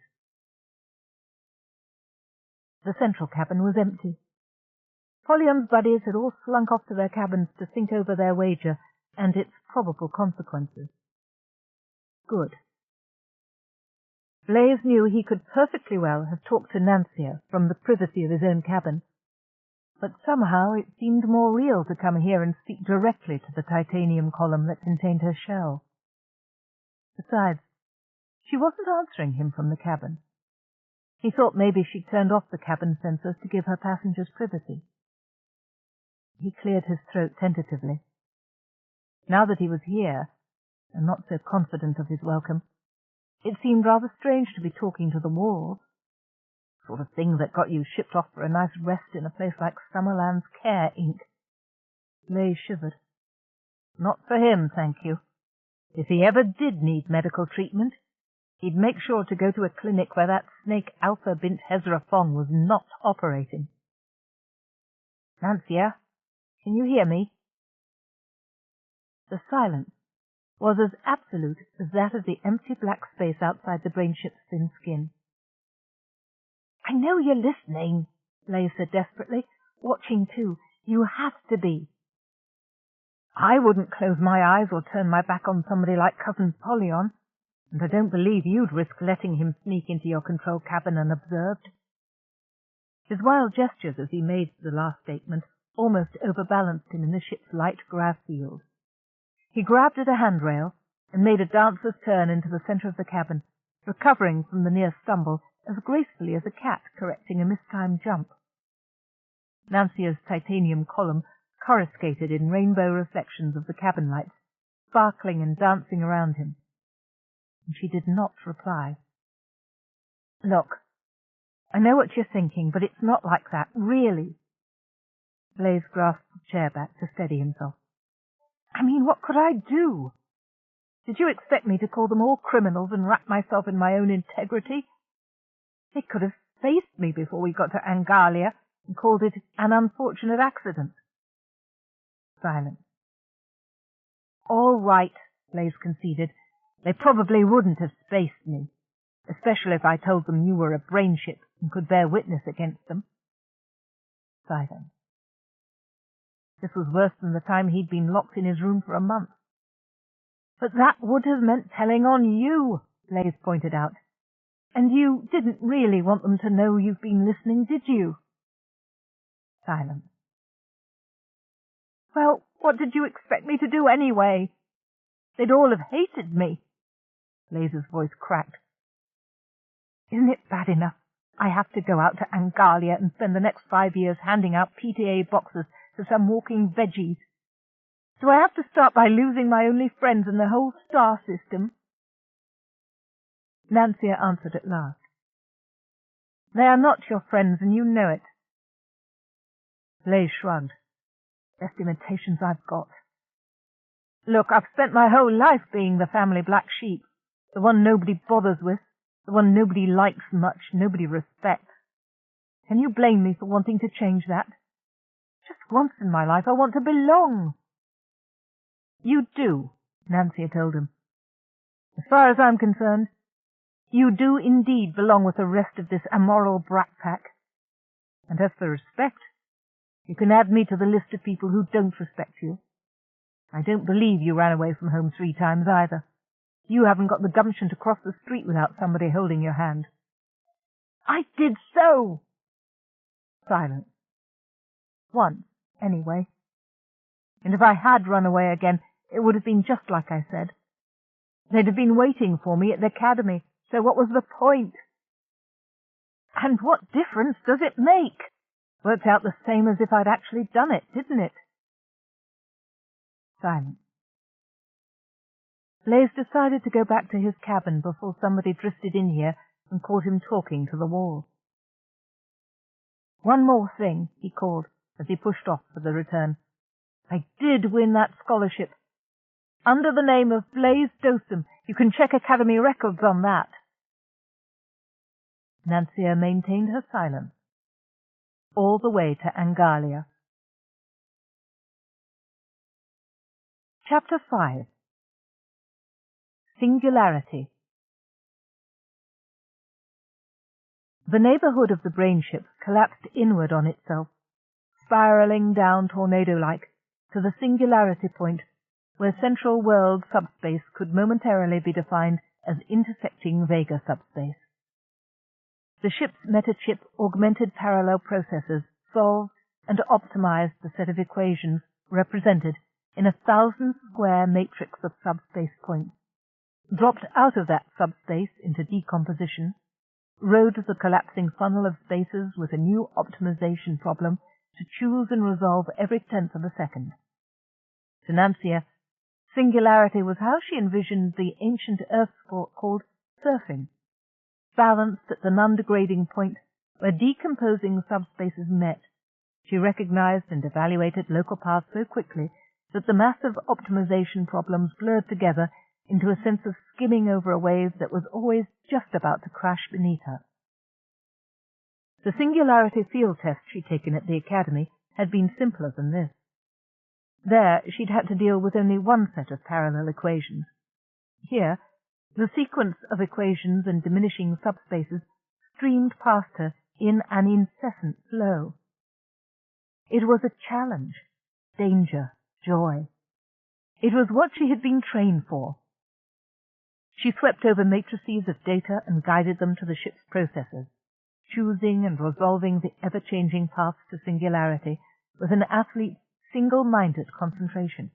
The central cabin was empty. Polyon's buddies had all slunk off to their cabins to think over their wager and its probable consequences. Good. Blaze knew he could perfectly well have talked to Nancia from the privacy of his own cabin, but somehow it seemed more real to come here and speak directly to the titanium column that contained her shell. Besides, she wasn't answering him from the cabin. He thought maybe she'd turned off the cabin sensors to give her passengers privacy. He cleared his throat tentatively. Now that he was here, and not so confident of his welcome, it seemed rather strange to be talking to the walls. Sort of thing that got you shipped off for a nice rest in a place like Summerland's Care, Inc. Blaze shivered. Not for him, thank you. If he ever did need medical treatment, he'd make sure to go to a clinic where that snake Alpha bint Hezra Fong was not operating. Nancia, can you hear me? The silence was as absolute as that of the empty black space outside the brainship's thin skin. I know you're listening, Blaze said desperately. Watching too. You have to be. I wouldn't close my eyes or turn my back on somebody like Cousin Polyon, and I don't believe you'd risk letting him sneak into your control cabin unobserved. His wild gestures as he made the last statement almost overbalanced him in the ship's light grass field. He grabbed at a handrail and made a dancer's turn into the center of the cabin, recovering from the near stumble as gracefully as a cat correcting a mistimed jump. Nancia's titanium column coruscated in rainbow reflections of the cabin lights, sparkling and dancing around him. And she did not reply. Look, I know what you're thinking, but it's not like that, really. Blaze grasped the chair back to steady himself. I mean, what could I do? Did you expect me to call them all criminals and wrap myself in my own integrity? They could have faced me before we got to Angalia and called it an unfortunate accident. Silence. All right, Blaze conceded. They probably wouldn't have spaced me, especially if I told them you were a brain ship and could bear witness against them. Silence. This was worse than the time he'd been locked in his room for a month. But that would have meant telling on you, Blaze pointed out. And you didn't really want them to know you've been listening, did you? Silence. Well, what did you expect me to do anyway? They'd all have hated me. Blaze's voice cracked. Isn't it bad enough I have to go out to Angalia and spend the next 5 years handing out PTA boxes to some walking veggies? Do I have to start by losing my only friends in the whole star system? Nancia answered at last. They are not your friends, and you know it. Blaze shrugged. Best imitations I've got. Look, I've spent my whole life being the family black sheep, the one nobody bothers with, the one nobody likes much, nobody respects. Can you blame me for wanting to change that? Just once in my life I want to belong. You do, Nancia told him. As far as I'm concerned, you do indeed belong with the rest of this immoral brat pack. And as for respect, you can add me to the list of people who don't respect you. I don't believe you ran away from home 3 times either. You haven't got the gumption to cross the street without somebody holding your hand. I did so! Silence. Once, anyway. And if I had run away again, it would have been just like I said. They'd have been waiting for me at the academy, so what was the point? And what difference does it make? Worked out the same as if I'd actually done it, didn't it? Silence. Blaze decided to go back to his cabin before somebody drifted in here and caught him talking to the wall. One more thing, he called as he pushed off for the return. I did win that scholarship. Under the name of Blaze Dosum. You can check Academy records on that. Nancia maintained her silence all the way to Angalia. Chapter 5. Singularity. The neighborhood of the brain ship collapsed inward on itself, spiraling down tornado-like to the singularity point where central world subspace could momentarily be defined as intersecting Vega subspace. The ship's metachip augmented parallel processors solved and optimized the set of equations represented in 1,000-square matrix of subspace points, dropped out of that subspace into decomposition, rode the collapsing funnel of spaces with a new optimization problem to choose and resolve every tenth of a second. To Nancia, singularity was how she envisioned the ancient Earth sport called surfing, balanced at the non-degrading point where decomposing subspaces met. She recognized and evaluated local paths so quickly that the massive optimization problems blurred together into a sense of skimming over a wave that was always just about to crash beneath her. The singularity field test she'd taken at the academy had been simpler than this. There, she'd had to deal with only one set of parallel equations. Here, the sequence of equations and diminishing subspaces streamed past her in an incessant flow. It was a challenge, danger, joy. It was what she had been trained for. She swept over matrices of data and guided them to the ship's processors, choosing and resolving the ever-changing paths to singularity with an athlete's single-minded concentration.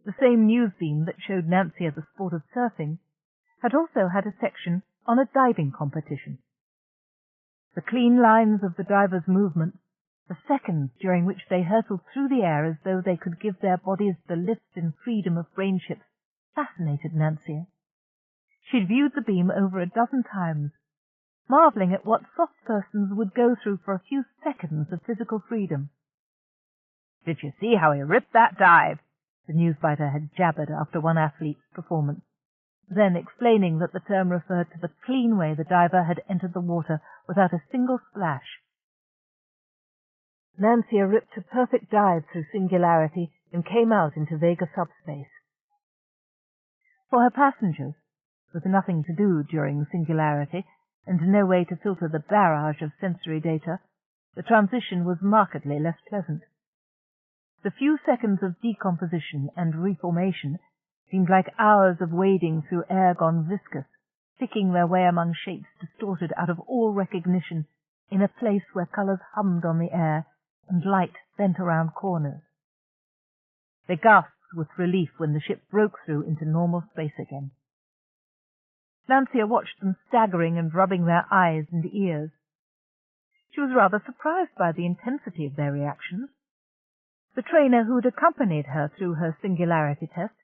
The same news beam that showed Nancia the sport of surfing had also had a section on a diving competition. The clean lines of the divers' movement, the seconds during which they hurtled through the air as though they could give their bodies the lift and freedom of brainships, fascinated Nancia. She'd viewed the beam over a dozen times, marveling at what soft persons would go through for a few seconds of physical freedom. "Did you see how he ripped that dive?" the newsbiter had jabbered after one athlete's performance, then explaining that the term referred to the clean way the diver had entered the water without a single splash. Nancia ripped a perfect dive through singularity and came out into Vega subspace. For her passengers, with nothing to do during singularity and no way to filter the barrage of sensory data, the transition was markedly less pleasant. The few seconds of decomposition and reformation seemed like hours of wading through air gone viscous, picking their way among shapes distorted out of all recognition in a place where colours hummed on the air and light bent around corners. They gasped with relief when the ship broke through into normal space again. Nancia watched them staggering and rubbing their eyes and ears. She was rather surprised by the intensity of their reactions. The trainer who had accompanied her through her singularity test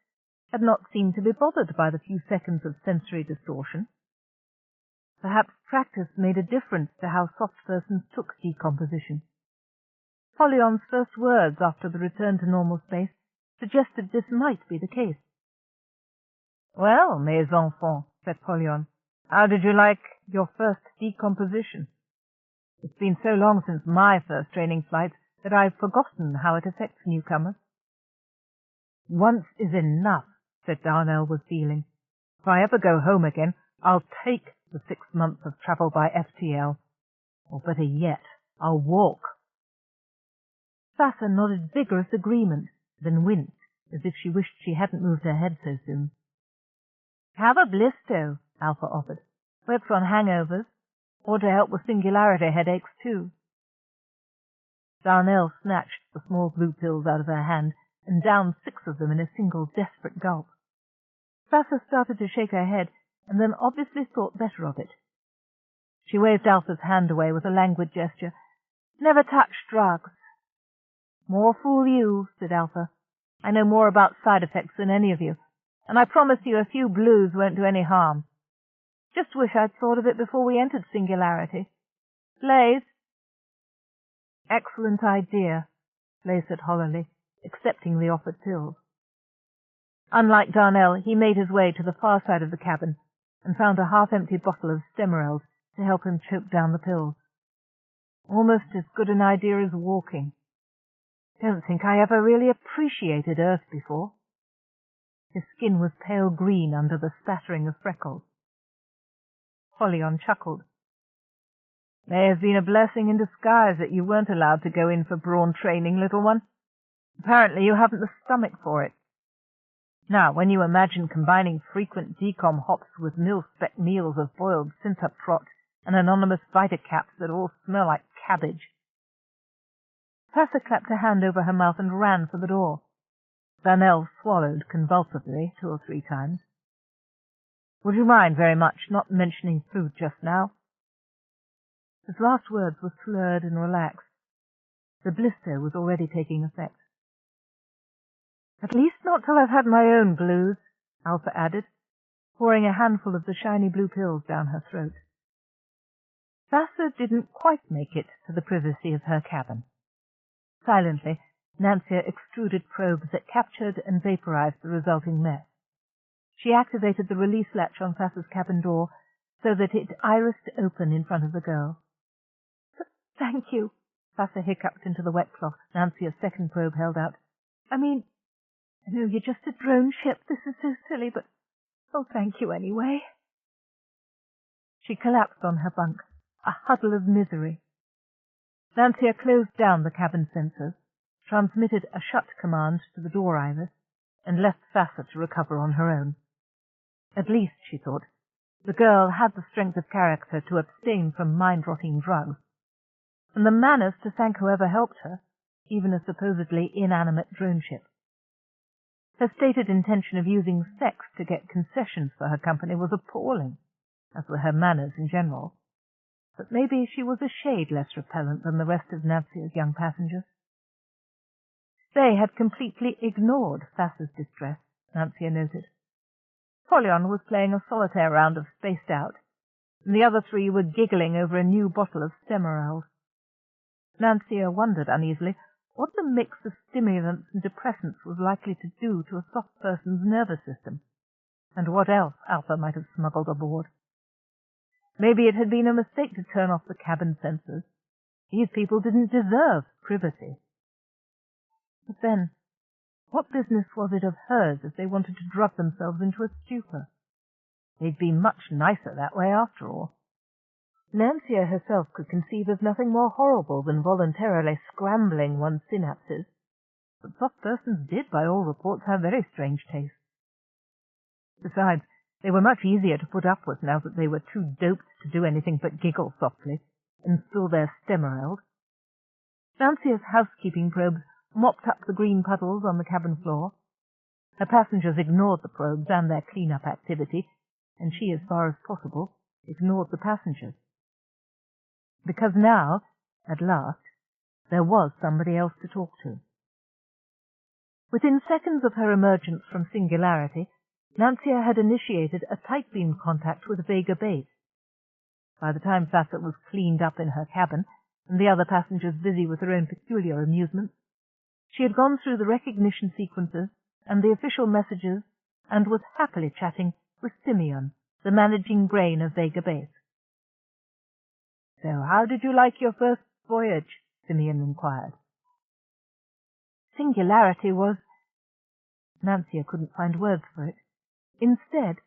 had not seemed to be bothered by the few seconds of sensory distortion. Perhaps practice made a difference to how soft persons took decomposition. Pollyon's first words after the return to normal space suggested this might be the case. "Well, mes enfants," said Polyon, "how did you like your first decomposition? It's been so long since my first training flight that I've forgotten how it affects newcomers." "Once is enough," said Darnell with feeling. "If I ever go home again, I'll take the 6 months of travel by FTL. Or better yet, I'll walk." Sasser nodded vigorous agreement, then winced, as if she wished she hadn't moved her head so soon. "Have a blisto," Alpha offered. "Works on hangovers, or to help with singularity headaches, too." Darnell snatched the small blue pills out of her hand and downed 6 of them in a single desperate gulp. Sasser started to shake her head, and then obviously thought better of it. She waved Alpha's hand away with a languid gesture. "Never touch drugs." "More fool you," said Alpha. "I know more about side effects than any of you, and I promise you a few blues won't do any harm. Just wish I'd thought of it before we entered singularity. Blaze?" "Excellent idea," Blaze said hollowly, accepting the offered pills. Unlike Darnell, he made his way to the far side of the cabin and found a half-empty bottle of Stemarels to help him choke down the pills. "Almost as good an idea as walking. Don't think I ever really appreciated Earth before." His skin was pale green under the spattering of freckles. Polyon chuckled. "May have been a blessing in disguise that you weren't allowed to go in for Brawn training, little one. Apparently you haven't the stomach for it." Now, when you imagine combining frequent decom hops with mil-spec meals of boiled synth trot and anonymous vitacaps that all smell like cabbage. Thassa clapped her hand over her mouth and ran for the door. Van Elf swallowed convulsively 2 or 3 times. Would you mind very much not mentioning food just now? His last words were slurred and relaxed. The blister was already taking effect. At least not till I've had my own blues, Alpha added, pouring a handful of the shiny blue pills down her throat. Thassa didn't quite make it to the privacy of her cabin. Silently, Nancia extruded probes that captured and vaporized the resulting mess. She activated the release latch on Thassa's cabin door so that it irised open in front of the girl. Thank you, Thassa hiccuped into the wet cloth Nancia's second probe held out. I know you're just a drone ship. This is so silly, but thank you anyway. She collapsed on her bunk, a huddle of misery. Nancia closed down the cabin sensors, transmitted a shut command to the door iris, and left Thassa to recover on her own. At least, she thought, the girl had the strength of character to abstain from mind-rotting drugs, and the manners to thank whoever helped her, even a supposedly inanimate drone ship. Her stated intention of using sex to get concessions for her company was appalling, as were her manners in general, but maybe she was a shade less repellent than the rest of Nancia's young passengers. They had completely ignored Thassa's distress, Nancia noted. Polyon was playing a solitaire round of Spaced Out, and the other 3 were giggling over a new bottle of Stemerald. Nancia wondered uneasily what the mix of stimulants and depressants was likely to do to a soft person's nervous system, and what else Alpha might have smuggled aboard. Maybe it had been a mistake to turn off the cabin sensors. These people didn't deserve privacy. But then, what business was it of hers if they wanted to drug themselves into a stupor? They'd be much nicer that way after all. Nancia herself could conceive of nothing more horrible than voluntarily scrambling one's synapses, but soft persons did, by all reports, have very strange tastes. Besides, they were much easier to put up with now that they were too doped to do anything but giggle softly and spill their Stemerald. Nancia's housekeeping probes mopped up the green puddles on the cabin floor. Her passengers ignored the probes and their clean-up activity, and she, as far as possible, ignored the passengers. Because now, at last, there was somebody else to talk to. Within seconds of her emergence from Singularity, Nancia had initiated a tight beam contact with Vega Base. By the time Thassa was cleaned up in her cabin, and the other passengers busy with their own peculiar amusements, she had gone through the recognition sequences and the official messages and was happily chatting with Simeon, the managing brain of Vega Base. So how did you like your first voyage? Simeon inquired. Singularity was... Nancia couldn't find words for it. Instead,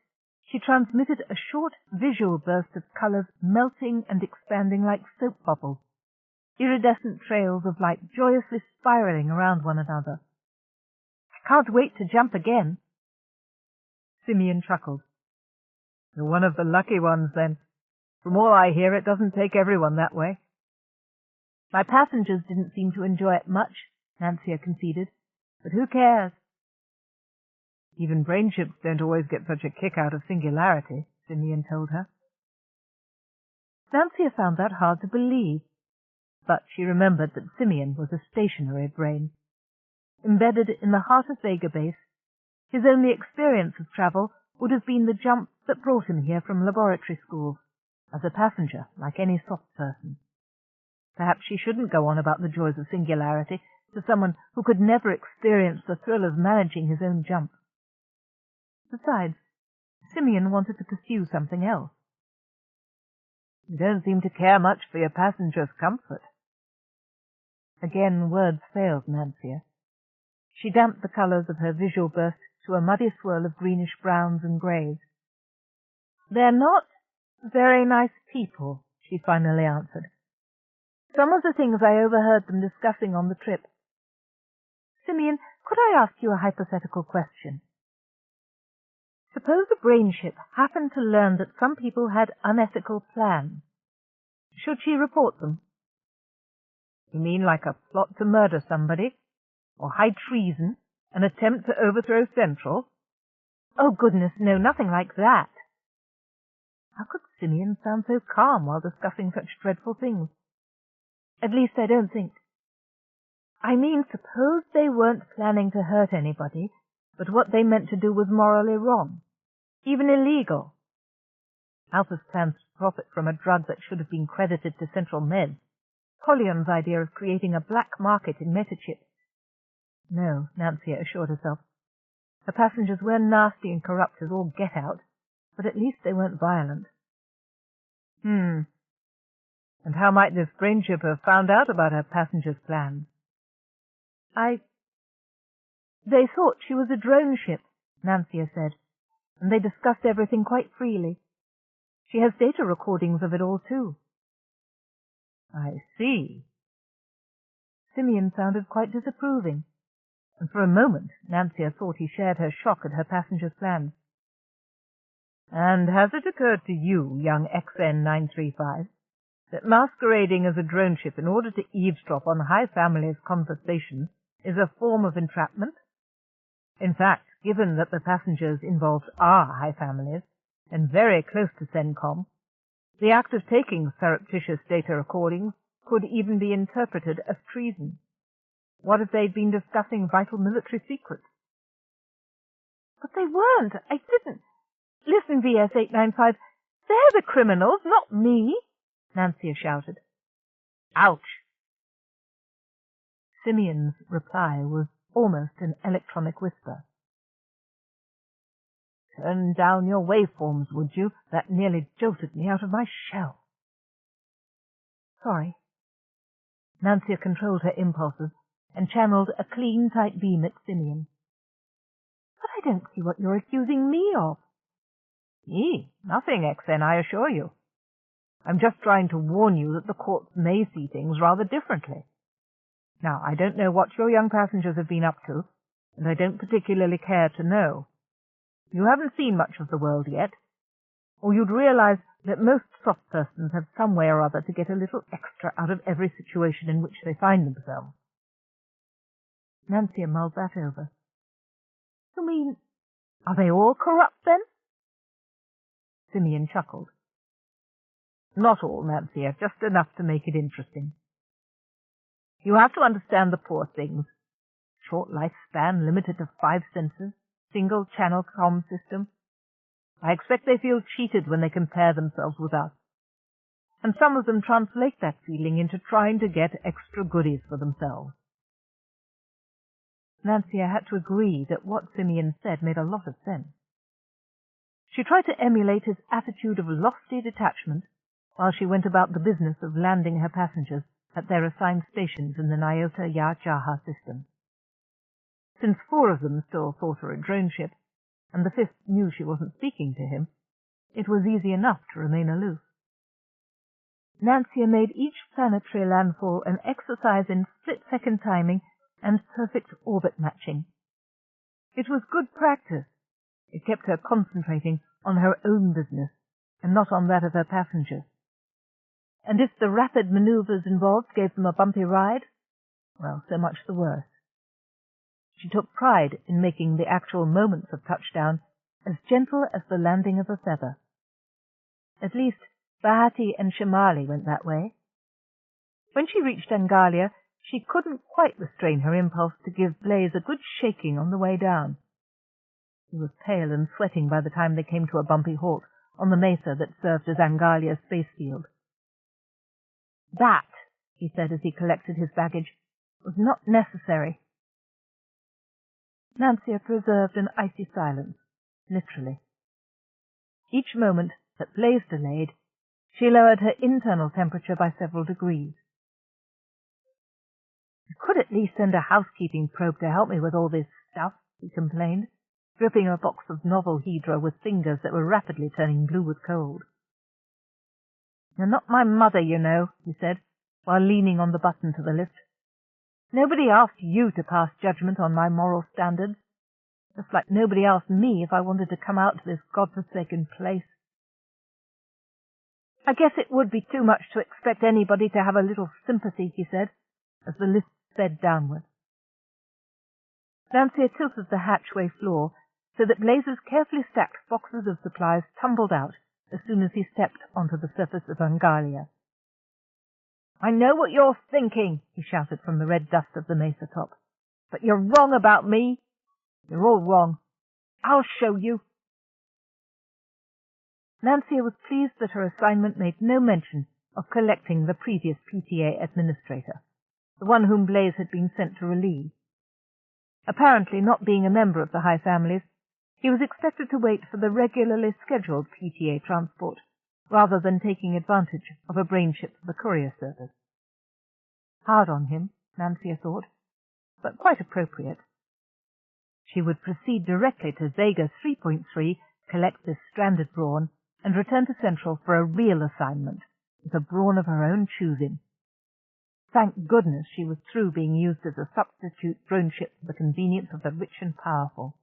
she transmitted a short visual burst of colours melting and expanding like soap bubbles, iridescent trails of light joyously spiralling around one another. I can't wait to jump again. Simeon chuckled. You're one of the lucky ones, then. From all I hear, it doesn't take everyone that way. My passengers didn't seem to enjoy it much, Nancia conceded, but who cares? Even brain ships don't always get such a kick out of Singularity, Simeon told her. Nancia found that hard to believe, but she remembered that Simeon was a stationary brain. Embedded in the heart of Vega Base, his only experience of travel would have been the jump that brought him here from laboratory school, as a passenger, like any soft person. Perhaps she shouldn't go on about the joys of Singularity to someone who could never experience the thrill of managing his own jump. Besides, Simeon wanted to pursue something else. You don't seem to care much for your passengers' comfort. Again words failed Nancia. She damped the colours of her visual burst to a muddy swirl of greenish browns and greys. They're not very nice people, she finally answered. Some of the things I overheard them discussing on the trip. Simeon, could I ask you a hypothetical question? Suppose a brain ship happened to learn that some people had unethical plans. Should she report them? You mean like a plot to murder somebody? Or high treason? An attempt to overthrow Central? Oh, goodness, no, nothing like that. How could Simeon sound so calm while discussing such dreadful things? At least I don't think. I mean, suppose they weren't planning to hurt anybody, but what they meant to do was morally wrong, even illegal. Alpha's plans to profit from a drug that should have been credited to Central Meds. Polyon's idea of creating a black market in metachips. No, Nancia assured herself. Her passengers were nasty and corrupt as all get out, but at least they weren't violent. And how might this brain ship have found out about her passengers' plans? They thought she was a drone ship, Nancia said, and they discussed everything quite freely. She has data recordings of it all, too. I see. Simeon sounded quite disapproving, and for a moment Nancia thought he shared her shock at her passengers' plans. And has it occurred to you, young XN935, that masquerading as a drone ship in order to eavesdrop on High Family's conversation is a form of entrapment? In fact, given that the passengers involved are High Families, and very close to CENTCOM, the act of taking surreptitious data recordings could even be interpreted as treason. What if they'd been discussing vital military secrets? But they weren't. I didn't. Listen, VS895, they're the criminals, not me, Nancia shouted. Ouch! Simeon's reply was almost an electronic whisper. Turn down your waveforms, would you? That nearly jolted me out of my shell. Sorry. Nancia controlled her impulses and channeled a clean, tight beam at Simeon. But I don't see what you're accusing me of. Me? Nothing, XN, I assure you. I'm just trying to warn you that the courts may see things rather differently. Now, I don't know what your young passengers have been up to, and I don't particularly care to know. You haven't seen much of the world yet, or you'd realize that most soft persons have some way or other to get a little extra out of every situation in which they find themselves. Nancia mulled that over. You mean, are they all corrupt, then? Simeon chuckled. Not all, Nancia, just enough to make it interesting. You have to understand the poor things. Short lifespan, limited to 5 senses, single-channel comm system. I expect they feel cheated when they compare themselves with us. And some of them translate that feeling into trying to get extra goodies for themselves. Nancia had to agree that what Simeon said made a lot of sense. She tried to emulate his attitude of lofty detachment while she went about the business of landing her passengers at their assigned stations in the Nyota Ya-Jaha system. Since 4 of them still thought her a drone ship, and the 5th knew she wasn't speaking to him, it was easy enough to remain aloof. Nancia made each planetary landfall an exercise in split-second timing and perfect orbit matching. It was good practice. It kept her concentrating on her own business and not on that of her passengers. And if the rapid maneuvers involved gave them a bumpy ride, well, so much the worse. She took pride in making the actual moments of touchdown as gentle as the landing of a feather. At least, Bahati and Shamali went that way. When she reached Angalia, she couldn't quite restrain her impulse to give Blaze a good shaking on the way down. He was pale and sweating by the time they came to a bumpy halt on the mesa that served as Angalia's space field. That, he said as he collected his baggage, was not necessary. Nancia preserved an icy silence, literally. Each moment that Blaze delayed, she lowered her internal temperature by several degrees. You could at least send a housekeeping probe to help me with all this stuff, he complained, gripping a box of novel Hydra with fingers that were rapidly turning blue with cold. You're not my mother, you know, he said, while leaning on the button to the lift. Nobody asked you to pass judgment on my moral standards. just like nobody asked me if I wanted to come out to this godforsaken place. I guess it would be too much to expect anybody to have a little sympathy, he said, as the lift sped downward. Nancia tilted the hatchway floor so that Blazer's carefully stacked boxes of supplies tumbled out as soon as he stepped onto the surface of Angalia. "I know what you're thinking," he shouted from the red dust of the mesa top. "But you're wrong about me. You're all wrong. I'll show you." Nancia was pleased that her assignment made no mention of collecting the previous PTA administrator, the one whom Blaze had been sent to relieve. Apparently, not being a member of the High Families, he was expected to wait for the regularly scheduled PTA transport, rather than taking advantage of a brainship for the courier service. Hard on him, Nancia thought, but quite appropriate. She would proceed directly to Vega 3.3, collect this stranded Brawn, and return to Central for a real assignment, with a Brawn of her own choosing. Thank goodness she was through being used as a substitute drone ship for the convenience of the rich and powerful.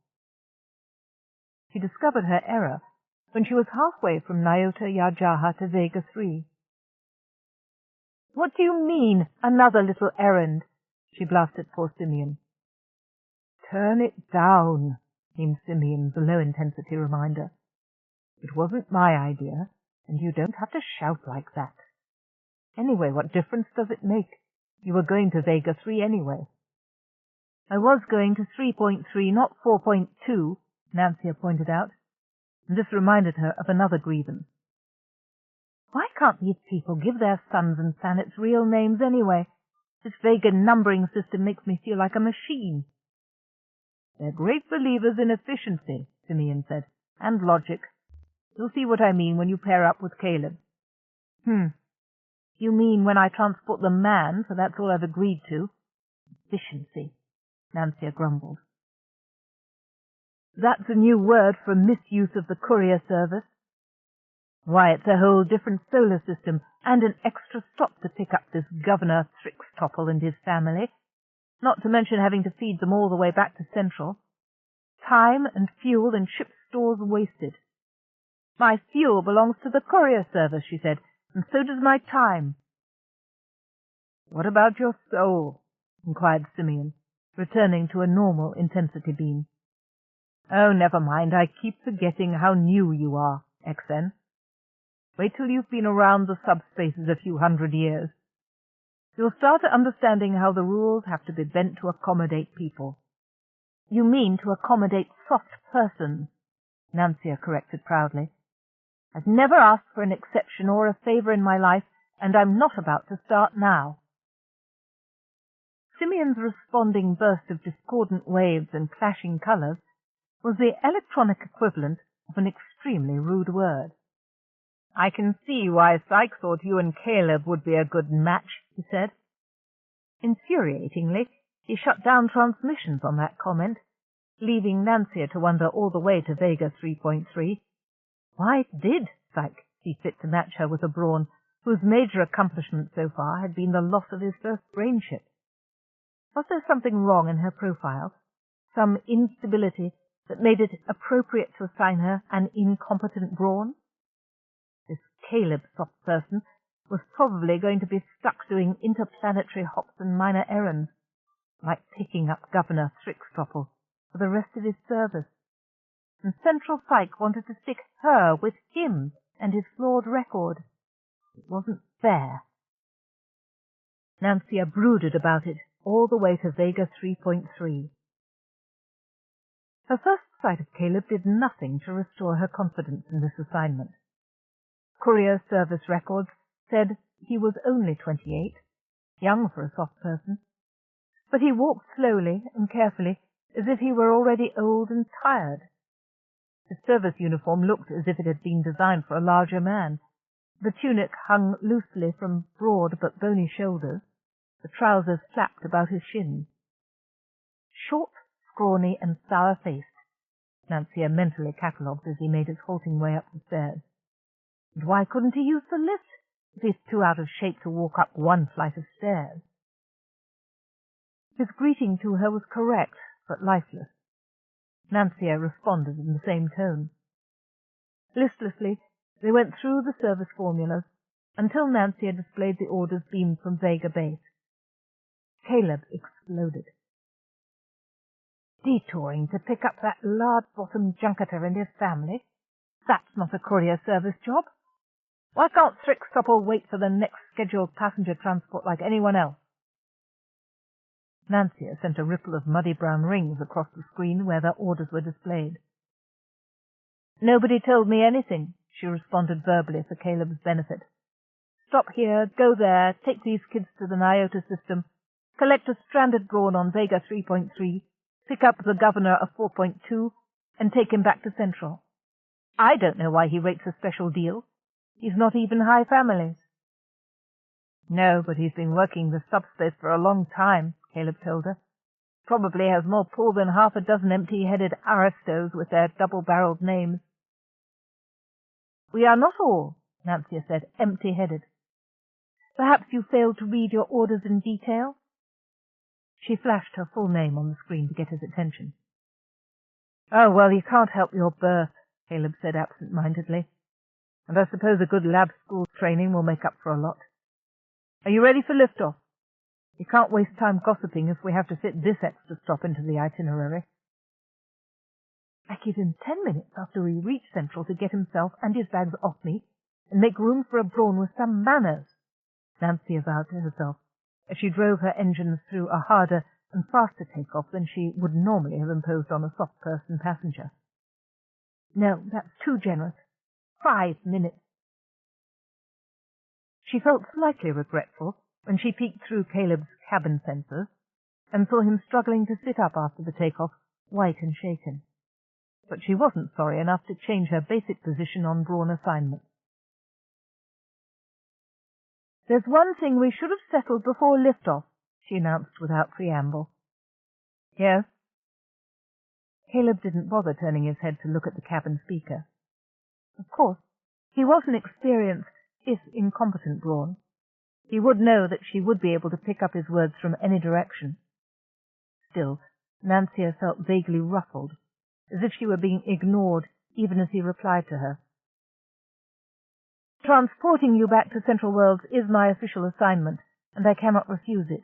She discovered her error when she was halfway from Nyota Yajaha to Vega 3. "What do you mean, another little errand?" she blasted poor Simeon. "Turn it down," came Simeon's low-intensity reminder. "It wasn't my idea, and you don't have to shout like that. Anyway, what difference does it make? You were going to Vega 3 anyway." "I was going to 3.3, not 4.2, Nancia pointed out, and this reminded her of another grievance. "Why can't these people give their suns and planets real names anyway? This Vega numbering system makes me feel like a machine." "They're great believers in efficiency," Simeon said, "and logic. You'll see what I mean when you pair up with Caleb." "You mean when I transport the man, for that's all I've agreed to." "Efficiency," Nancia grumbled. "That's a new word for misuse of the courier service. Why, it's a whole different solar system, and an extra stop to pick up this Governor Thrixtopple and his family, not to mention having to feed them all the way back to Central. Time and fuel and ship stores wasted." "My fuel belongs to the courier service," she said, "and so does my time." "What about your soul?" inquired Simeon, returning to a normal intensity beam. "Oh, never mind, I keep forgetting how new you are, XN. Wait till you've been around the subspaces a few hundred years. You'll start understanding how the rules have to be bent to accommodate people." "You mean to accommodate soft persons," Nancia corrected proudly. "I've never asked for an exception or a favor in my life, and I'm not about to start now." Simeon's responding burst of discordant waves and clashing colors was the electronic equivalent of an extremely rude word. "I can see why Syke thought you and Caleb would be a good match," he said. Infuriatingly, he shut down transmissions on that comment, leaving Nancia to wonder all the way to Vega 3.3. Why did Syke see fit to match her with a Brawn whose major accomplishment so far had been the loss of his first brainship? Was there something wrong in her profile, some instability that made it appropriate to assign her an incompetent Brawn? This Caleb soft person was probably going to be stuck doing interplanetary hops and minor errands, like picking up Governor Thrixtopple for the rest of his service. And Central Psych wanted to stick her with him and his flawed record. It wasn't fair. Nancia brooded about it all the way to Vega 3.3. Her first sight of Caleb did nothing to restore her confidence in this assignment. Courier service records said he was only 28, young for a soft person, but he walked slowly and carefully as if he were already old and tired. His service uniform looked as if it had been designed for a larger man. The tunic hung loosely from broad but bony shoulders. The trousers flapped about his shins. Short, scrawny, and sour-faced, Nancia mentally catalogued as he made his halting way up the stairs. And why couldn't he use the lift, if he's too out of shape to walk up one flight of stairs? His greeting to her was correct, but lifeless. Nancia responded in the same tone. Listlessly, they went through the service formulas until Nancia displayed the orders beamed from Vega Base. Caleb exploded. Detouring to pick up that lard-bottomed junketer and his family? That's not a courier service job. Why can't Thrickstopple wait for the next scheduled passenger transport like anyone else? Nancia sent a ripple of muddy brown rings across the screen where their orders were displayed. Nobody told me anything, she responded verbally for Caleb's benefit. Stop here, go there, take these kids to the Nyota system, collect a stranded Brawn on Vega 3.3, pick up the governor of 4.2, and take him back to Central. I don't know why he rates a special deal. He's not even high families. No, but he's been working the subspace for a long time, Caleb told her. Probably has more pull than half a dozen empty-headed aristos with their double-barreled names. We are not all, Nancia said, empty-headed. Perhaps you failed to read your orders in detail? She flashed her full name on the screen to get his attention. Oh, well, you can't help your birth, Caleb said absent-mindedly. And I suppose a good lab school training will make up for a lot. Are you ready for liftoff? You can't waste time gossiping if we have to fit this extra stop into the itinerary. I give him 10 minutes after we reach Central to get himself and his bags off me and make room for a Brawn with some manners, Nancia vowed to herself, as she drove her engines through a harder and faster takeoff than she would normally have imposed on a soft-person passenger. No, that's too generous. 5 minutes. She felt slightly regretful when she peeked through Caleb's cabin sensors and saw him struggling to sit up after the takeoff, white and shaken. But she wasn't sorry enough to change her basic position on Brawn assignment. There's one thing we should have settled before liftoff, she announced without preamble. Yes? Caleb didn't bother turning his head to look at the cabin speaker. Of course, he was an experienced, if incompetent Brawn. He would know that she would be able to pick up his words from any direction. Still, Nancia felt vaguely ruffled, as if she were being ignored even as he replied to her. Transporting you back to Central Worlds is my official assignment, and I cannot refuse it.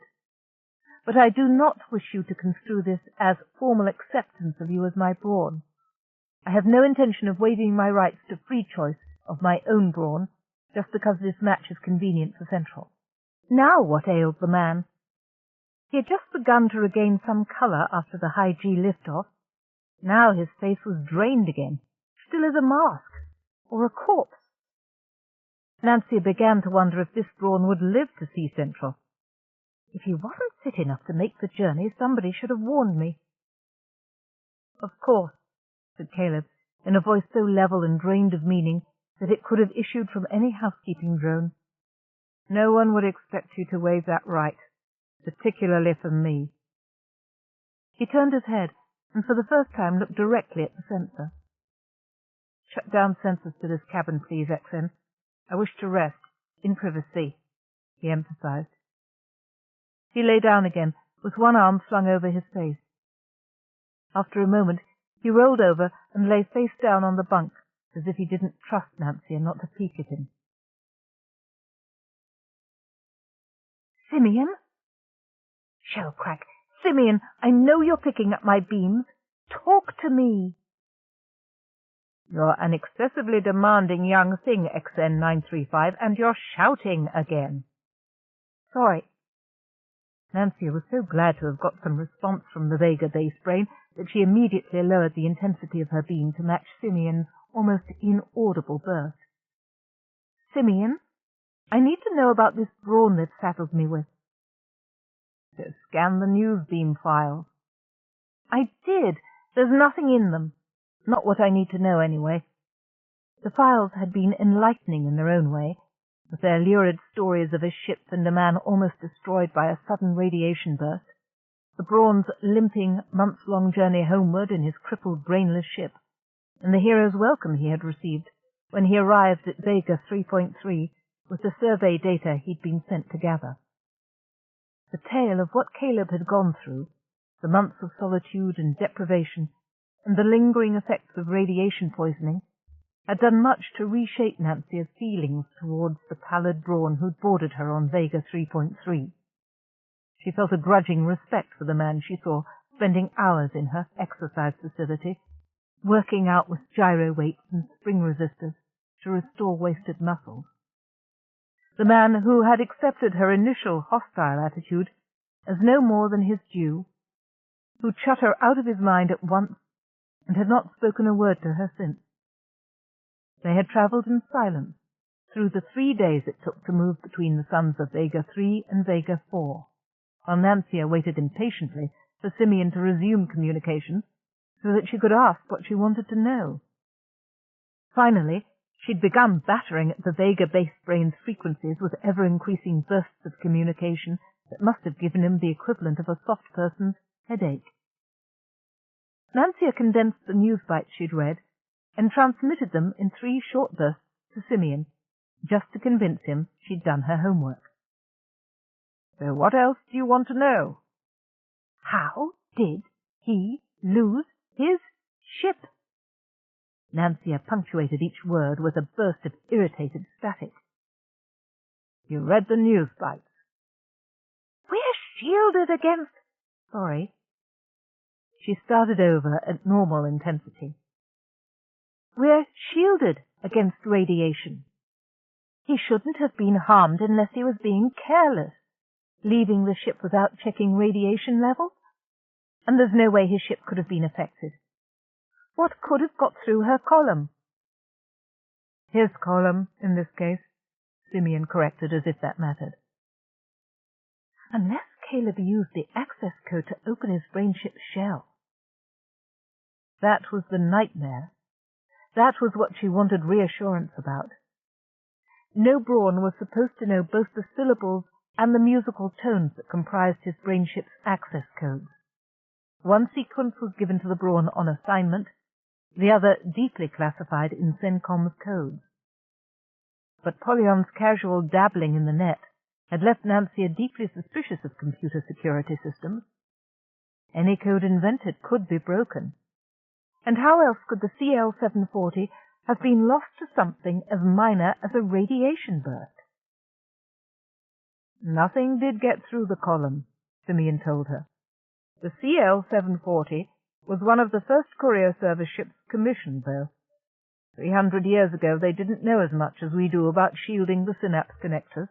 But I do not wish you to construe this as formal acceptance of you as my Brawn. I have no intention of waiving my rights to free choice of my own Brawn just because this match is convenient for Central. Now what ailed the man? He had just begun to regain some colour after the high G liftoff. Now his face was drained again, still as a mask, or a corpse. Nancia began to wonder if this Brawn would live to see Central. If he wasn't fit enough to make the journey, somebody should have warned me. Of course, said Caleb, in a voice so level and drained of meaning that it could have issued from any housekeeping drone. No one would expect you to waive that right, particularly from me. He turned his head, and for the first time looked directly at the sensor. Shut down sensors to this cabin, please, XN. I wish to rest, in privacy, he emphasized. He lay down again, with one arm flung over his face. After a moment, he rolled over and lay face down on the bunk, as if he didn't trust Nancia not to peek at him. Simeon? Shellcrack! Simeon, I know you're picking up my beams. Talk to me. You're an excessively demanding young thing, XN935, and you're shouting again. Sorry. Nancia was so glad to have got some response from the Vega base brain that she immediately lowered the intensity of her beam to match Simeon's almost inaudible burst. Simeon, I need to know about this Brawn they've saddled me with. So scan the news beam files. I did. There's nothing in them. Not what I need to know, anyway. The files had been enlightening in their own way, with their lurid stories of a ship and a man almost destroyed by a sudden radiation burst, the Brawn's limping, months-long journey homeward in his crippled, brainless ship, and the hero's welcome he had received when he arrived at Vega 3.3 with the survey data he'd been sent to gather. The tale of what Caleb had gone through, the months of solitude and deprivation, and the lingering effects of radiation poisoning had done much to reshape Nancia's feelings towards the pallid Brawn who'd boarded her on Vega 3.3. She felt a grudging respect for the man she saw spending hours in her exercise facility, working out with gyro weights and spring resistors to restore wasted muscles. The man who had accepted her initial hostile attitude as no more than his due, who'd shut her out of his mind at once and had not spoken a word to her since. They had travelled in silence through the 3 days it took to move between the suns of Vega 3 and Vega 4, while Nancia waited impatiently for Simeon to resume communication so that she could ask what she wanted to know. Finally, she'd begun battering at the Vega-based brain's frequencies with ever-increasing bursts of communication that must have given him the equivalent of a soft person's headache. Nancia condensed the news bites she'd read and transmitted them in 3 short bursts to Simeon, just to convince him she'd done her homework. So what else do you want to know? How did he lose his ship? Nancia punctuated each word with a burst of irritated static. You read the news bites. We're shielded against... Sorry. She started over at normal intensity. We're shielded against radiation. He shouldn't have been harmed unless he was being careless, leaving the ship without checking radiation levels. And there's no way his ship could have been affected. What could have got through her column? His column, in this case, Simeon corrected as if that mattered. Unless Caleb used the access code to open his brainship's shell. That was the nightmare. That was what she wanted reassurance about. No Brawn was supposed to know both the syllables and the musical tones that comprised his brainship's access codes. One sequence was given to the Brawn on assignment, the other deeply classified in CENTCOM's codes. But Polyon's casual dabbling in the net had left Nancia deeply suspicious of computer security systems. Any code invented could be broken. And how else could the CL-740 have been lost to something as minor as a radiation burst? Nothing did get through the column, Simeon told her. The CL-740 was one of the first courier service ships commissioned, though. 300 years ago they didn't know as much as we do about shielding the synapse connectors.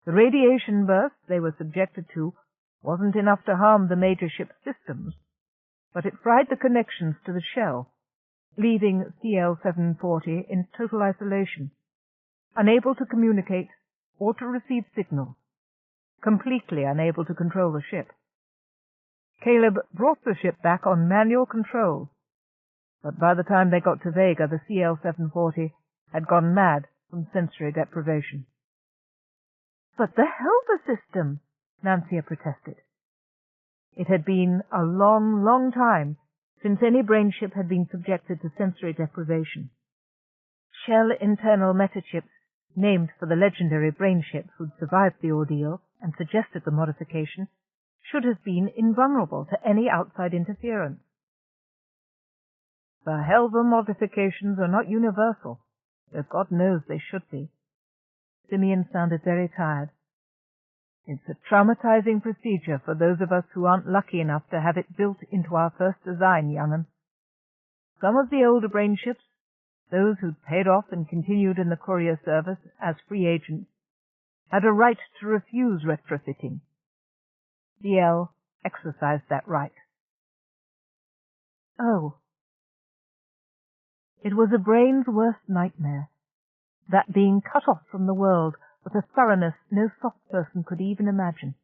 The radiation burst they were subjected to wasn't enough to harm the major ship's systems, but it fried the connections to the shell, leaving CL-740 in total isolation, unable to communicate or to receive signals, completely unable to control the ship. Caleb brought the ship back on manual control, but by the time they got to Vega, the CL-740 had gone mad from sensory deprivation. But the helper system, Nancia protested. It had been a long, long time since any brain ship had been subjected to sensory deprivation. Shell internal metachips, named for the legendary brain ships who'd survived the ordeal and suggested the modification, should have been invulnerable to any outside interference. The Helver modifications are not universal, though God knows they should be. Simeon sounded very tired. It's a traumatizing procedure for those of us who aren't lucky enough to have it built into our first design, young'un. Some of the older brain ships, those who'd paid off and continued in the courier service as free agents, had a right to refuse retrofitting. CL exercised that right. Oh. It was a brain's worst nightmare, that being cut off from the world with a thoroughness no soft person could even imagine.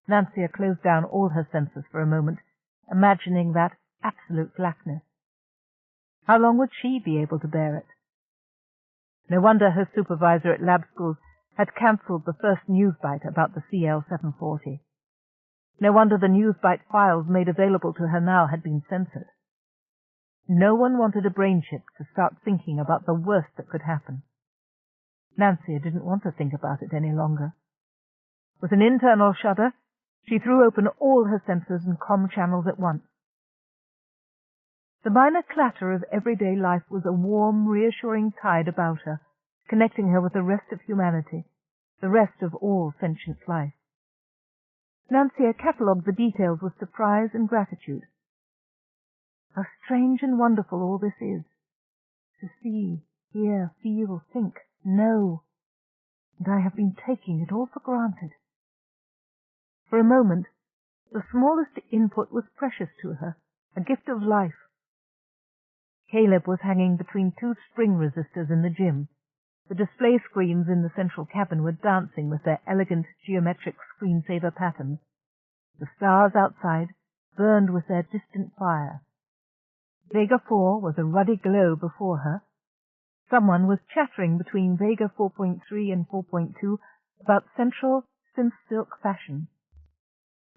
Nancia closed down all her senses for a moment, imagining that absolute blackness. How long would she be able to bear it? No wonder her supervisor at lab school had cancelled the first news bite about the CL-740. No wonder the news bite files made available to her now had been censored. No one wanted a brain chip to start thinking about the worst that could happen. Nancia didn't want to think about it any longer. With an internal shudder, she threw open all her sensors and comm channels at once. The minor clatter of everyday life was a warm, reassuring tide about her, connecting her with the rest of humanity, the rest of all sentient life. Nancia catalogued the details with surprise and gratitude. How strange and wonderful all this is, to see, hear, feel, think, know, and I have been taking it all for granted. For a moment, the smallest input was precious to her, a gift of life. Caleb was hanging between two spring resistors in the gym. The display screens in the central cabin were dancing with their elegant geometric screensaver patterns. The stars outside burned with their distant fire. Vega 4 was a ruddy glow before her. Someone was chattering between Vega 4.3 and 4.2 about central synth silk fashion.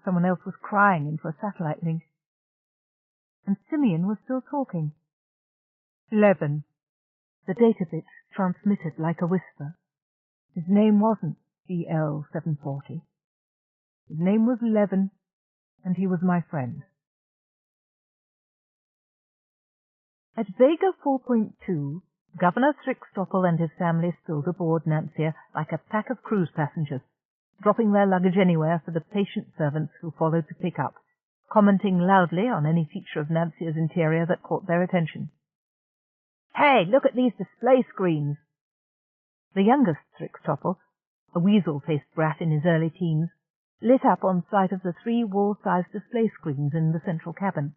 Someone else was crying into a satellite link. And Simeon was still talking. 11. The data bits transmitted like a whisper. His name wasn't BL740. His name was Levin, and he was my friend. At Vega 4.2, Governor Thrickstopple and his family spilled aboard Nancia like a pack of cruise passengers, dropping their luggage anywhere for the patient servants who followed to pick up, commenting loudly on any feature of Nancia's interior that caught their attention. "Hey, look at these display screens!" The youngest Thrickstopple, a weasel-faced brat in his early teens, lit up on sight of the 3 wall-sized display screens in the central cabin.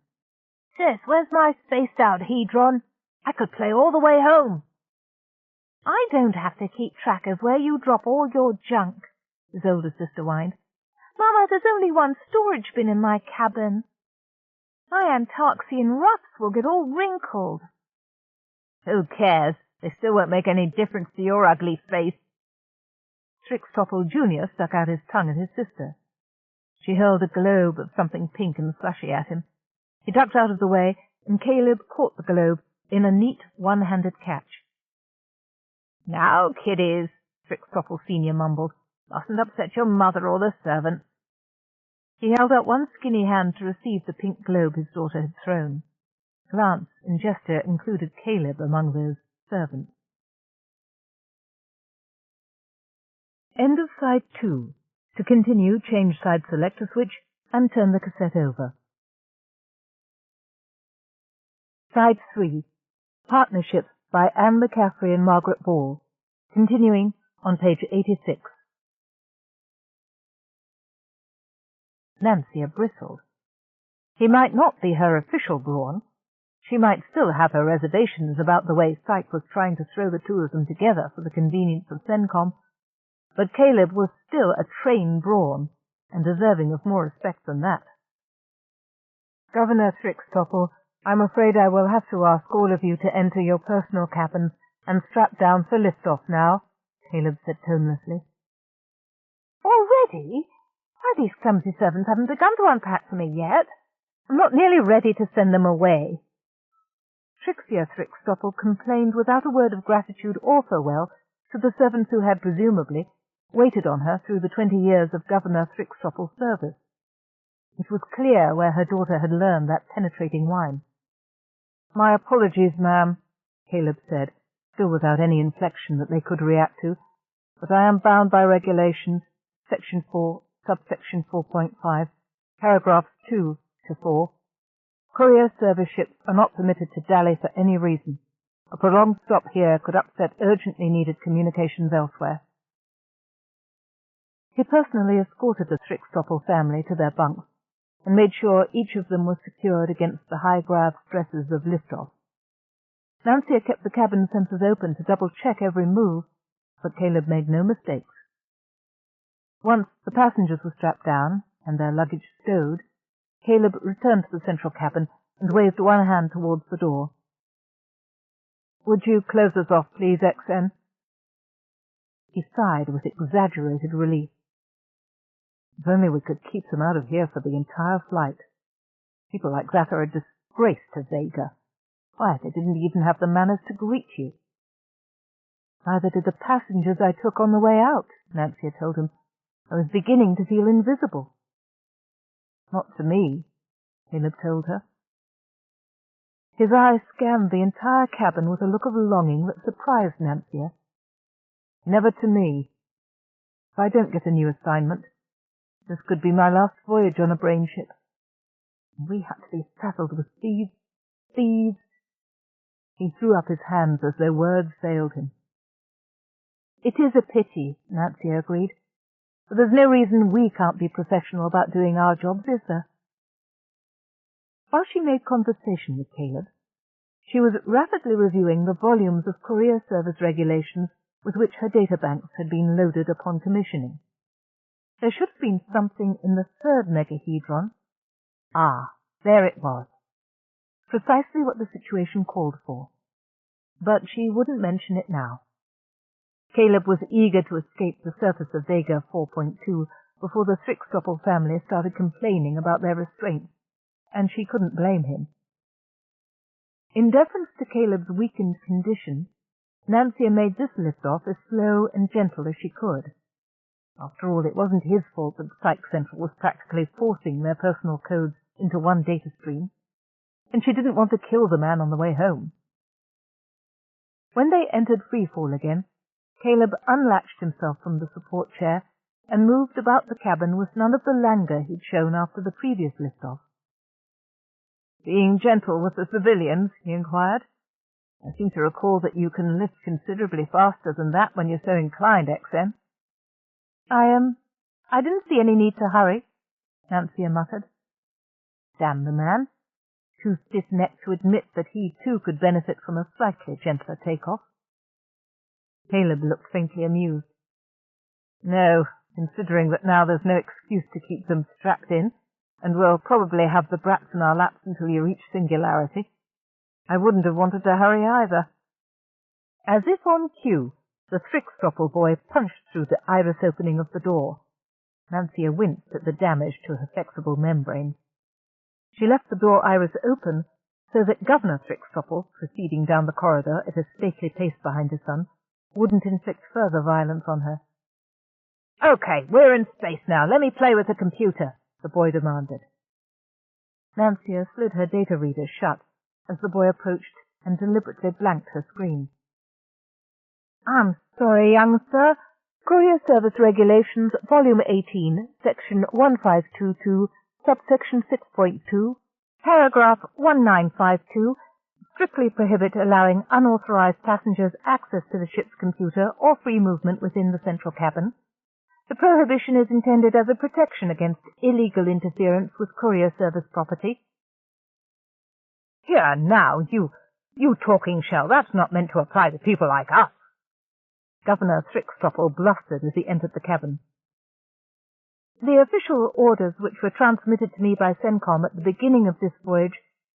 "Sis, where's my spaced-out hedron? I could play all the way home." "I don't have to keep track of where you drop all your junk," his older sister whined. "Mama, there's only one storage bin in my cabin. My Antarctian ruffs will get all wrinkled." "Who cares? They still won't make any difference to your ugly face." Thrickstopple Jr. stuck out his tongue at his sister. She hurled a globe of something pink and slushy at him. He ducked out of the way, and Caleb caught the globe in a neat one-handed catch. "Now, kiddies," Thrickstopple Sr. mumbled. "Mustn't upset your mother or the servants." He held out one skinny hand to receive the pink globe his daughter had thrown. Glance and gesture included Caleb among those servants. End of side 2. To continue, change side selector switch and turn the cassette over. Side 3. Partnership by Anne McCaffrey and Margaret Ball. Continuing on page 86. Nancia bristled. He might not be her official Brawn. She might still have her reservations about the way Psyche was trying to throw the two of them together for the convenience of CENTCOM, but Caleb was still a trained Brawn, and deserving of more respect than that. "Governor Thrickstopple, I'm afraid I will have to ask all of you to enter your personal cabins and strap down for liftoff now," Caleb said tonelessly. "Already? Why, these clumsy servants haven't begun to unpack for me yet. I'm not nearly ready to send them away." Trixier Thrickstopple complained without a word of gratitude or farewell to the servants who had, presumably, waited on her through the 20 years of Governor Thrickstopple's service. It was clear where her daughter had learned that penetrating whine. "My apologies, ma'am," Caleb said, still without any inflection that they could react to, "but I am bound by regulations, Section 4, subsection 4.5, paragraphs 2 to 4. Courier service ships are not permitted to dally for any reason. A prolonged stop here could upset urgently needed communications elsewhere." He personally escorted the Thrickstopple family to their bunks and made sure each of them was secured against the high-grav stresses of liftoff. Nancia kept the cabin sensors open to double-check every move, but Caleb made no mistakes. Once the passengers were strapped down and their luggage stowed, Caleb returned to the central cabin and waved one hand towards the door. "Would you close us off, please, XN?" He sighed with exaggerated relief. "If only we could keep them out of here for the entire flight. People like that are a disgrace to Vega. Why, they didn't even have the manners to greet you." "Neither did the passengers I took on the way out," Nancia told him. "I was beginning to feel invisible." "Not to me," Caleb told her. His eye scanned the entire cabin with a look of longing that surprised Nancia. "Never to me. If I don't get a new assignment, this could be my last voyage on a Brain ship. We had to be saddled with thieves. Thieves!" He threw up his hands as though words failed him. "It is a pity," Nancia agreed, "but there's no reason we can't be professional about doing our jobs, is there?" While she made conversation with Caleb, she was rapidly reviewing the volumes of courier service regulations with which her databanks had been loaded upon commissioning. There should have been something in the third megahedron. There it was. Precisely what the situation called for. But she wouldn't mention it now. Caleb was eager to escape the surface of Vega 4.2 before the Thrickstropple family started complaining about their restraints, and she couldn't blame him. In deference to Caleb's weakened condition, Nancia made this lift-off as slow and gentle as she could. After all, it wasn't his fault that Psych Central was practically forcing their personal codes into one data stream, and she didn't want to kill the man on the way home. When they entered freefall again, Caleb unlatched himself from the support chair and moved about the cabin with none of the languor he'd shown after the previous lift-off. "Being gentle with the civilians?" he inquired. "I seem to recall that you can lift considerably faster than that when you're so inclined, XM." I didn't see any need to hurry," Nancia muttered. Damn the man. Too stiff-necked to admit that he too could benefit from a slightly gentler take-off. Caleb looked faintly amused. "No, considering that now there's no excuse to keep them strapped in, and we'll probably have the brats in our laps until you reach singularity. I wouldn't have wanted to hurry either." As if on cue, the Thrickstropple boy punched through the iris opening of the door. Nancia winced at the damage to her flexible membrane. She left the door iris open so that Governor Thrickstropple, proceeding down the corridor at a stately pace behind his son, wouldn't inflict further violence on her. "Okay, we're in space now. Let me play with the computer," the boy demanded. Nancia slid her data reader shut as the boy approached and deliberately blanked her screen. "I'm sorry, young sir. Courier Service Regulations, Volume 18, Section 1522, Subsection 6.2, Paragraph 1952, strictly prohibit allowing unauthorized passengers access to the ship's computer or free movement within the central cabin. The prohibition is intended as a protection against illegal interference with courier service property." "Here now, you talking shell, that's not meant to apply to people like us." Governor Thrickstropple blustered as he entered the cabin. "The official orders which were transmitted to me by CENTCOM at the beginning of this voyage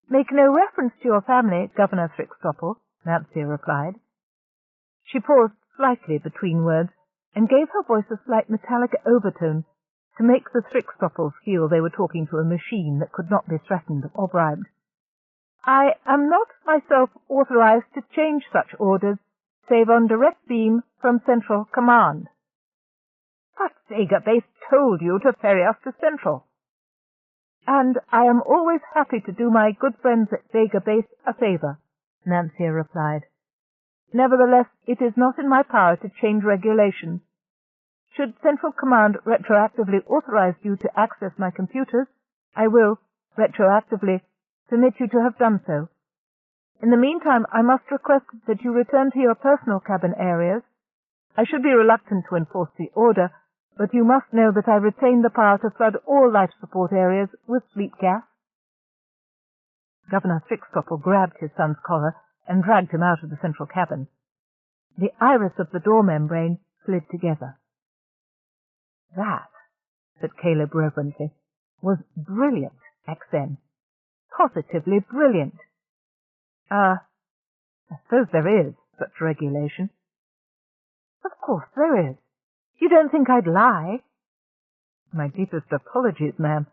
make no reference to your family, Governor Thrickstropple," Nancia replied. She paused slightly between words and gave her voice a slight metallic overtone to make the Thrickstropples feel they were talking to a machine that could not be threatened or bribed. "I am not myself authorized to change such orders, save on direct beam from Central Command." "But Vega Base told you to ferry us to Central." "And I am always happy to do my good friends at Vega Base a favor," Nancia replied. "Nevertheless, it is not in my power to change regulations. Should Central Command retroactively authorize you to access my computers, I will, retroactively, permit you to have done so. In the meantime, I must request that you return to your personal cabin areas. I should be reluctant to enforce the order, but you must know that I retain the power to flood all life support areas with sleep gas." Governor Thrickstropple grabbed his son's collar and dragged him out of the central cabin. The iris of the door membrane slid together. "That," said Caleb reverently, "was brilliant, XM. Positively brilliant. I suppose there is such regulation." "Of course there is. You don't think I'd lie?" "My deepest apologies, ma'am.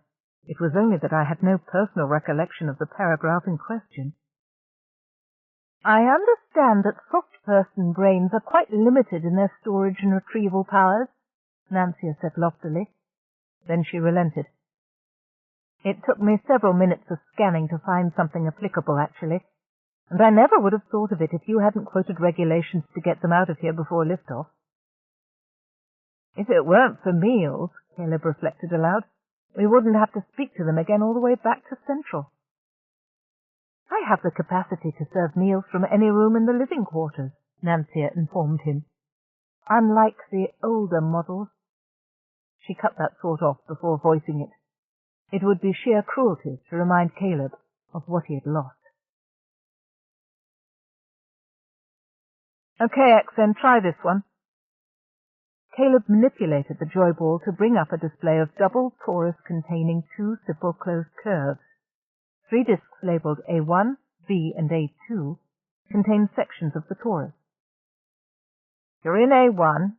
It was only that I had no personal recollection of the paragraph in question." "I understand that soft-person brains are quite limited in their storage and retrieval powers," Nancia said loftily. Then she relented. "It took me several minutes of scanning to find something applicable, actually. And I never would have thought of it if you hadn't quoted regulations to get them out of here before liftoff. If it weren't for meals, Caleb reflected aloud, we wouldn't have to speak to them again all the way back to Central. I have the capacity to serve meals from any room in the living quarters, Nancia informed him. Unlike the older models. She cut that thought off before voicing it. It would be sheer cruelty to remind Caleb of what he had lost. Okay, X, then try this one. Caleb manipulated the joy ball to bring up a display of double torus containing two simple closed curves. 3 discs labeled A1, B, and A2 contain sections of the torus. You're in A1.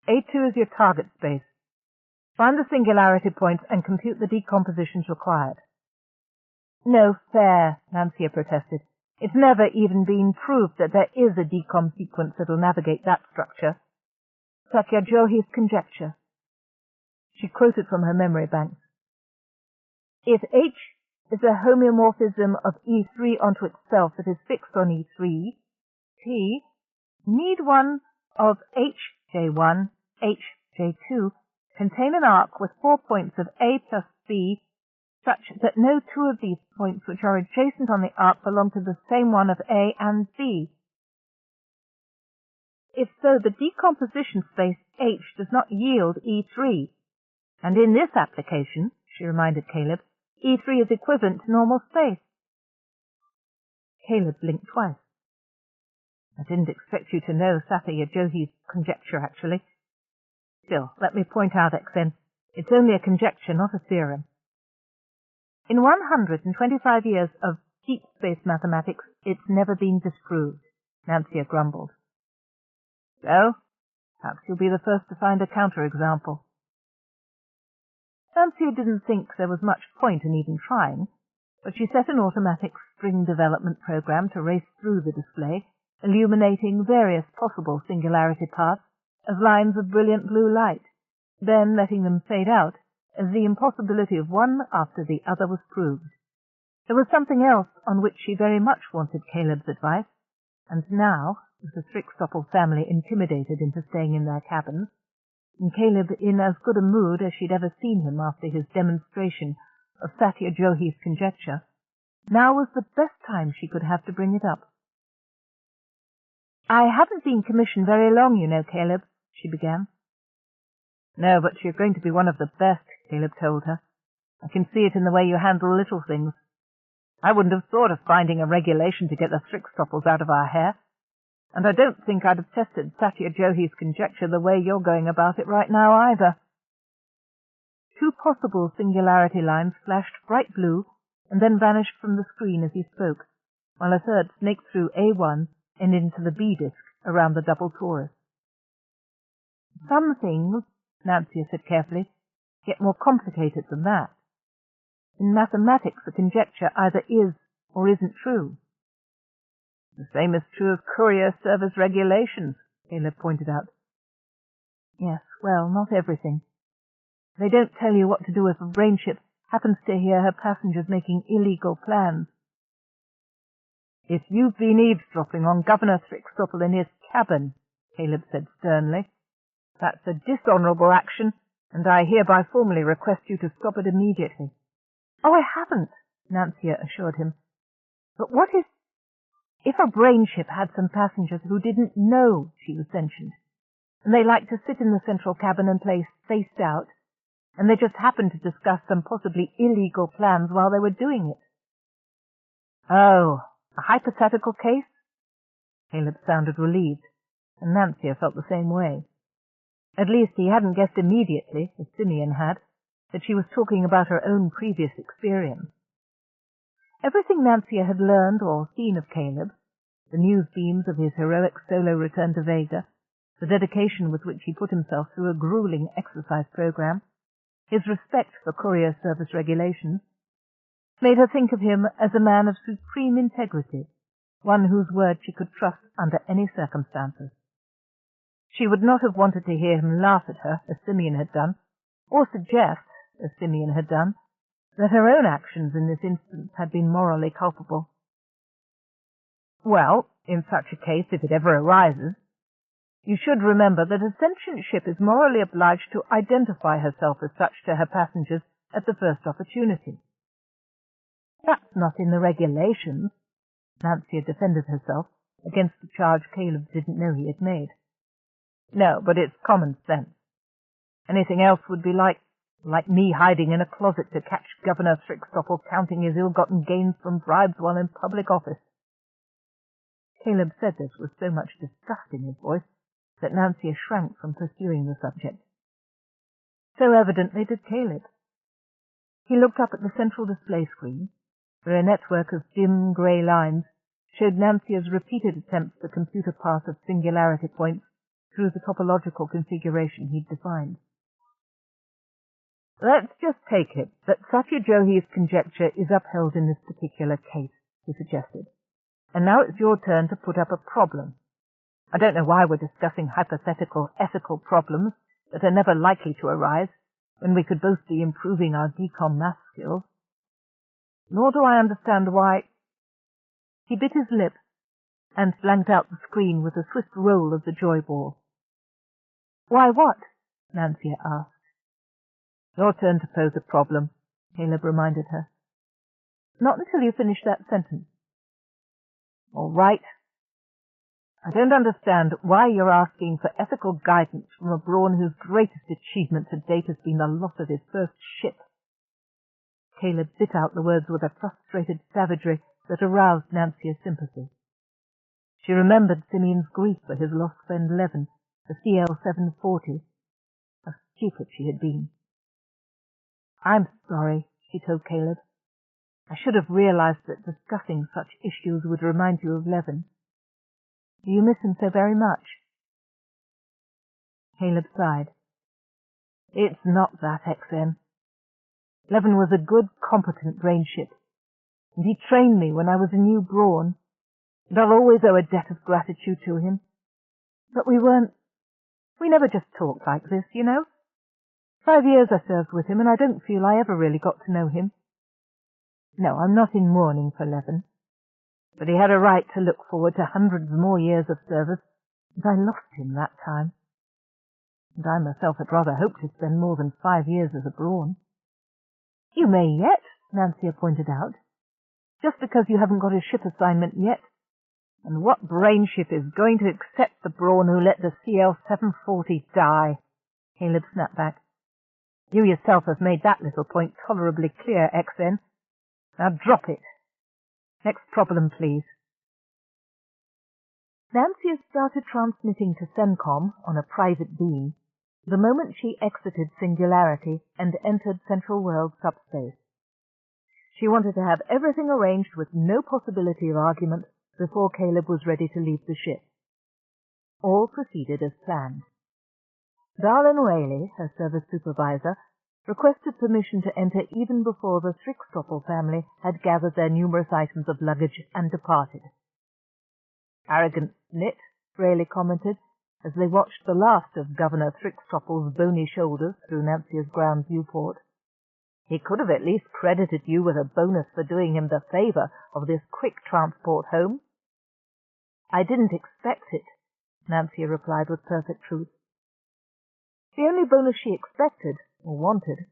A2 is your target space. Find the singularity points and compute the decompositions required. No fair, Nancia protested. It's never even been proved that there is a decom sequence that'll navigate that structure. Satyajyohi's conjecture. She quoted from her memory banks. If H is a homeomorphism of E3 onto itself that is fixed on E3, T, need one of HJ1, HJ2 contain an arc with 4 points of A plus B such that no 2 of these points which are adjacent on the arc belong to the same one of A and B. If so, the decomposition space H does not yield E3. And in this application, she reminded Caleb, E3 is equivalent to normal space. Caleb blinked twice. I didn't expect you to know Satyajyohi's conjecture, actually. Still, let me point out, Xen, it's only a conjecture, not a theorem. In 125 years of deep space mathematics, it's never been disproved, Nancia grumbled. So, perhaps you'll be the first to find a counterexample. Nancia didn't think there was much point in even trying, but she set an automatic string development program to race through the display, illuminating various possible singularity paths as lines of brilliant blue light, then letting them fade out as the impossibility of one after the other was proved. There was something else on which she very much wanted Caleb's advice, and now, with the Thrickstopple family intimidated into staying in their cabins, and Caleb in as good a mood as she'd ever seen him after his demonstration of Satyajyohi's conjecture, now was the best time she could have to bring it up. I haven't been commissioned very long, you know, Caleb, she began. No, but you're going to be one of the best, Caleb told her. I can see it in the way you handle little things. I wouldn't have thought of finding a regulation to get the Thrickstopples out of our hair, and I don't think I'd have tested Satyajyohi's conjecture the way you're going about it right now either. 2 possible singularity lines flashed bright blue and then vanished from the screen as he spoke, while a third snaked through A1 and into the B disk around the double torus. Some things, Nancia said carefully, get more complicated than that. In mathematics, a conjecture either is or isn't true. The same is true of courier service regulations, Caleb pointed out. Yes, well, not everything. They don't tell you what to do if a brain ship happens to hear her passengers making illegal plans. If you've been eavesdropping on Governor Thrickstopple in his cabin, Caleb said sternly, that's a dishonourable action, and I hereby formally request you to stop it immediately. Oh, I haven't, Nancia assured him. But what if a brain ship had some passengers who didn't know she was sentient, and they liked to sit in the central cabin and play spaced out, and they just happened to discuss some possibly illegal plans while they were doing it? Oh, a hypothetical case? Caleb sounded relieved, and Nancia felt the same way. At least he hadn't guessed immediately, as Simeon had, that she was talking about her own previous experience. Everything Nancia had learned or seen of Caleb, the news beams of his heroic solo return to Vega, the dedication with which he put himself through a grueling exercise program, his respect for courier service regulations, made her think of him as a man of supreme integrity, one whose word she could trust under any circumstances. She would not have wanted to hear him laugh at her, as Simeon had done, or suggest, as Simeon had done, that her own actions in this instance had been morally culpable. Well, in such a case, if it ever arises, you should remember that a sentient ship is morally obliged to identify herself as such to her passengers at the first opportunity. That's not in the regulations. Nancia defended herself against the charge Caleb didn't know he had made. No, but it's common sense. Anything else would be like me hiding in a closet to catch Governor Thrickstopple counting his ill-gotten gains from bribes while in public office. Caleb said this with so much disgust in his voice that Nancia shrank from pursuing the subject. So evidently did Caleb. He looked up at the central display screen, where a network of dim grey lines showed Nancia's repeated attempts to compute a path of singularity points through the topological configuration he'd defined. Let's just take it that Satyajyogi's conjecture is upheld in this particular case, he suggested. And now it's your turn to put up a problem. I don't know why we're discussing hypothetical ethical problems that are never likely to arise when we could both be improving our decom math skills. Nor do I understand why... He bit his lip and blanked out the screen with a swift roll of the joy ball. Why what? Nancia asked. Your turn to pose a problem, Caleb reminded her. Not until you finish that sentence. All right. I don't understand why you're asking for ethical guidance from a Brawn whose greatest achievement to date has been the loss of his first ship. Caleb bit out the words with a frustrated savagery that aroused Nancia's sympathy. She remembered Simeon's grief for his lost friend Levin, the CL-740. How stupid she had been. I'm sorry, she told Caleb. I should have realized that discussing such issues would remind you of Levin. Do you miss him so very much? Caleb sighed. It's not that, XN. Levin was a good, competent brain ship, and he trained me when I was a new Brawn, and I'll always owe a debt of gratitude to him. But we never just talked like this, you know. 5 years I served with him, and I don't feel I ever really got to know him. No, I'm not in mourning for Levin, but he had a right to look forward to hundreds more years of service, and I lost him that time. And I myself had rather hoped to spend more than 5 years as a Brawn. You may yet, Nancia pointed out, just because you haven't got a ship assignment yet. And what brain ship is going to accept the Brawn who let the CL-740 die? Caleb snapped back. You yourself have made that little point tolerably clear, XN. Now drop it. Next problem, please. Nancia started transmitting to CENTCOM on a private beam the moment she exited Singularity and entered Central World subspace. She wanted to have everything arranged with no possibility of argument before Caleb was ready to leave the ship. All proceeded as planned. Darlin Whaley, her service supervisor, requested permission to enter even before the Thrickstopple family had gathered their numerous items of luggage and departed. Arrogant snit, Rayleigh commented, as they watched the last of Governor Thrickstopple's bony shoulders through Nancia's ground viewport. He could have at least credited you with a bonus for doing him the favour of this quick transport home. I didn't expect it, Nancia replied with perfect truth. The only bonus she expected, or wanted,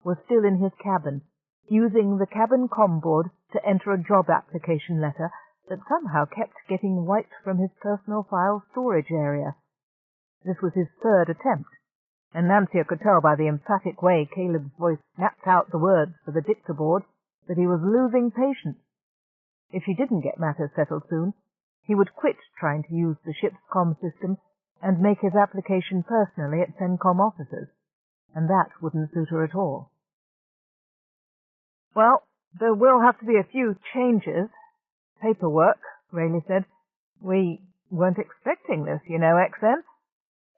was still in his cabin, using the cabin com board to enter a job application letter that somehow kept getting wiped from his personal file storage area. This was his third attempt, and Nancia could tell by the emphatic way Caleb's voice snapped out the words for the dictaboard that he was losing patience. If he didn't get matters settled soon, he would quit trying to use the ship's com system and make his application personally at CENTCOM offices, and that wouldn't suit her at all. Well, there will have to be a few changes. Paperwork, Rayleigh said. We weren't expecting this, you know, XN.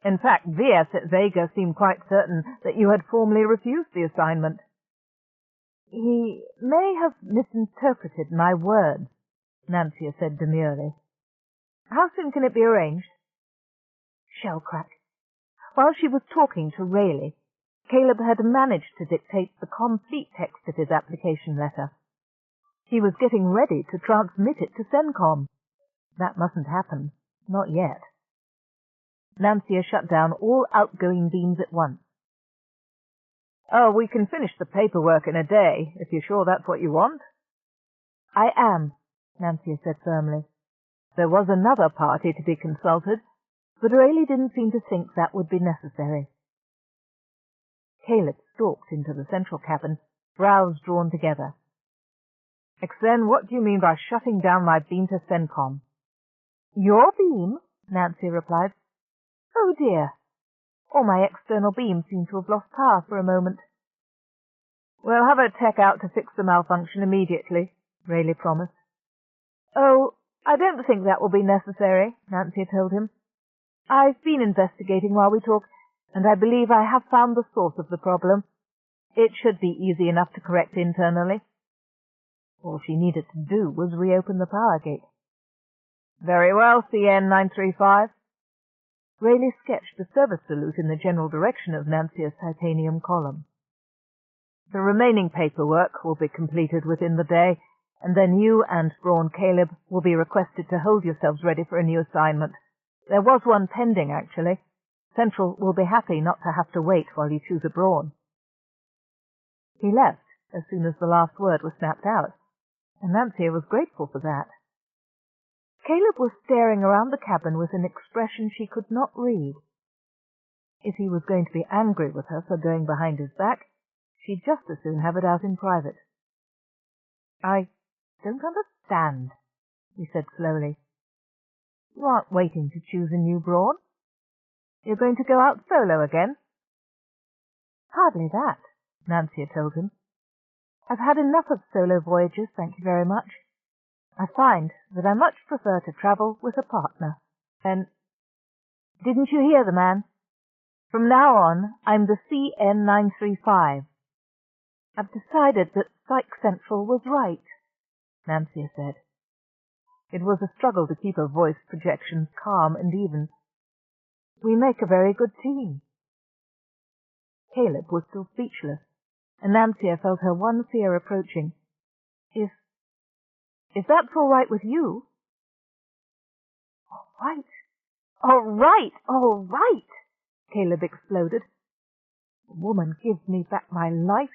In fact, VS at Vega seemed quite certain that you had formally refused the assignment. He may have misinterpreted my words, Nancia said demurely. How soon can it be arranged? Shellcrack. While she was talking to Rayleigh, Caleb had managed to dictate the complete text of his application letter. He was getting ready to transmit it to CENTCOM. That mustn't happen. Not yet. Nancia shut down all outgoing beams at once. Oh, we can finish the paperwork in a day, if you're sure that's what you want. I am, Nancia said firmly. There was another party to be consulted, but Rayleigh didn't seem to think that would be necessary. Caleb stalked into the central cabin, brows drawn together. Exen, what do you mean by shutting down my beam to CENTCOM? Your beam? Nancia replied. Oh dear. All my external beams seem to have lost power for a moment. We'll have a tech out to fix the malfunction immediately, Rayleigh promised. Oh, I don't think that will be necessary, Nancia told him. I've been investigating while we talk, and I believe I have found the source of the problem. It should be easy enough to correct internally. All she needed to do was reopen the power gate. Very well, CN-935. Rayleigh sketched a service salute in the general direction of Nancia's titanium column. The remaining paperwork will be completed within the day, and then you and Brawn Caleb will be requested to hold yourselves ready for a new assignment. There was one pending, actually. Central will be happy not to have to wait while you choose a Brawn. He left as soon as the last word was snapped out, and Nancia was grateful for that. Caleb was staring around the cabin with an expression she could not read. If he was going to be angry with her for going behind his back, she'd just as soon have it out in private. I don't understand, he said slowly. You aren't waiting to choose a new Brawn? You're going to go out solo again? Hardly that, Nancia told him. I've had enough of solo voyages, thank you very much. I find that I much prefer to travel with a partner. And didn't you hear the man? From now on, I'm the CN-935. I've decided that Psych Central was right, Nancia said. It was a struggle to keep her voice projections calm and even. We make a very good team. Caleb was still speechless, and Nancia felt her one fear approaching. If that's all right with you. All right. All right. All right, Caleb exploded. The woman gives me back my life,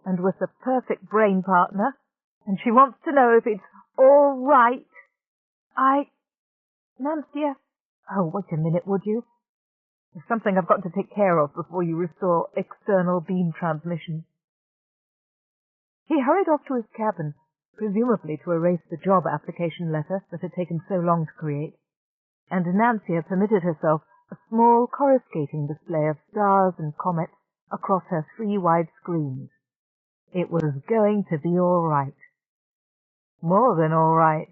and with the perfect brain partner, and she wants to know if it's all right. Nancia. Oh, wait a minute, would you? There's something I've got to take care of before you restore external beam transmission. He hurried off to his cabin, presumably to erase the job application letter that had taken so long to create, and Nancia permitted herself a small coruscating display of stars and comets across her 3 wide screens. It was going to be all right. More than all right.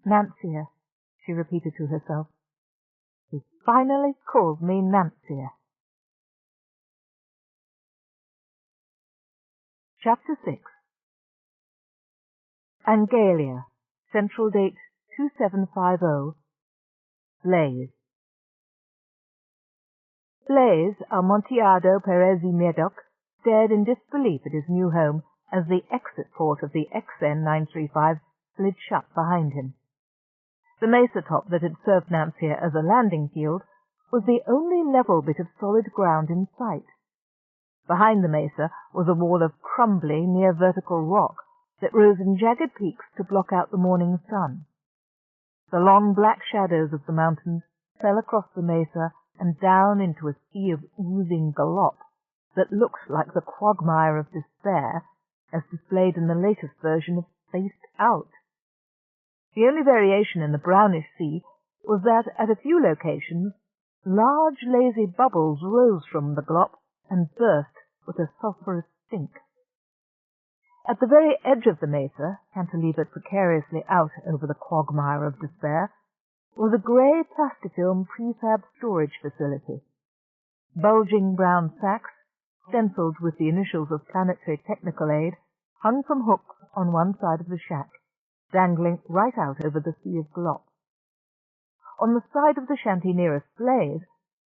Nancia, she repeated to herself. He finally called me Nancia. Chapter 6. Angalia, Central Date 2750. Blaze. Blaze Amontillado Perez y Medoc stared in disbelief at his new home as the exit port of the XN-935 slid shut behind him. The mesa top that had served Nancia as a landing field was the only level bit of solid ground in sight. Behind the mesa was a wall of crumbly, near-vertical rock that rose in jagged peaks to block out the morning sun. The long black shadows of the mountains fell across the mesa and down into a sea of oozing glop that looked like the quagmire of despair as displayed in the latest version of Spaced Out. The only variation in the brownish sea was that at a few locations large lazy bubbles rose from the glop and burst with a sulphurous stink. At the very edge of the mesa, cantilevered precariously out over the quagmire of despair, was a grey plastifilm prefab storage facility. Bulging brown sacks, stenciled with the initials of Planetary Technical Aid, hung from hooks on one side of the shack, dangling right out over the sea of glop. On the side of the shanty nearest Blaze,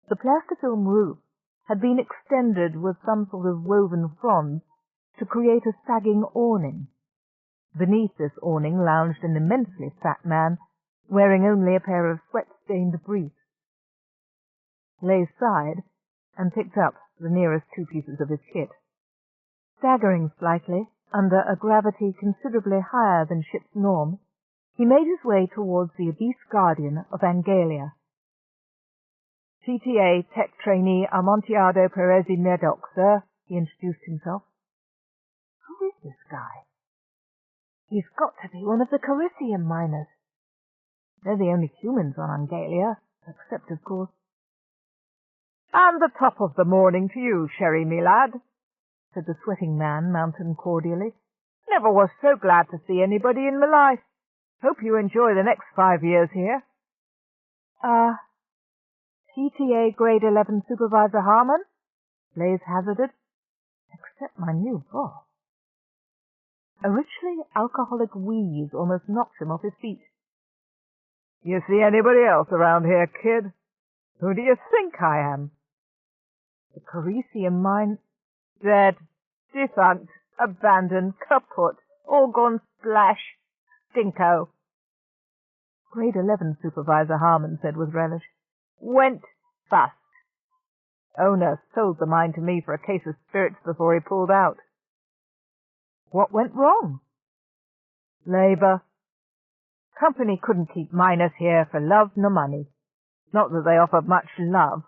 the plastifilm roof had been extended with some sort of woven fronds to create a sagging awning. Beneath this awning lounged an immensely fat man, wearing only a pair of sweat-stained briefs. Leigh sighed and picked up the nearest two pieces of his kit. Staggering slightly, under a gravity considerably higher than ship's norm, he made his way towards the obese guardian of Angalia. "CTA Tech Trainee Amontillado Perez y Medoc, sir," he introduced himself. Who is this guy? He's got to be one of the Carisium miners. They're the only humans on Angalia, except, of course. "And the top of the morning to you, Sherry, me lad," said the sweating man, Mountain cordially. "Never was so glad to see anybody in my life. Hope you enjoy the next 5 years here." CTA Grade 11 Supervisor Harmon?" Leigh hazarded. "Except my new boss." A richly alcoholic wheeze almost knocked him off his feet. "You see anybody else around here, kid? Who do you think I am?" "The Carisium mine—" "Dead, defunct, abandoned, kaput, all gone splash, stinko." Grade 11 Supervisor Harmon said with relish. "Went fast. Owner sold the mine to me for a case of spirits before he pulled out." "What went wrong?" "Labor. Company couldn't keep miners here for love nor money. Not that they offered much love.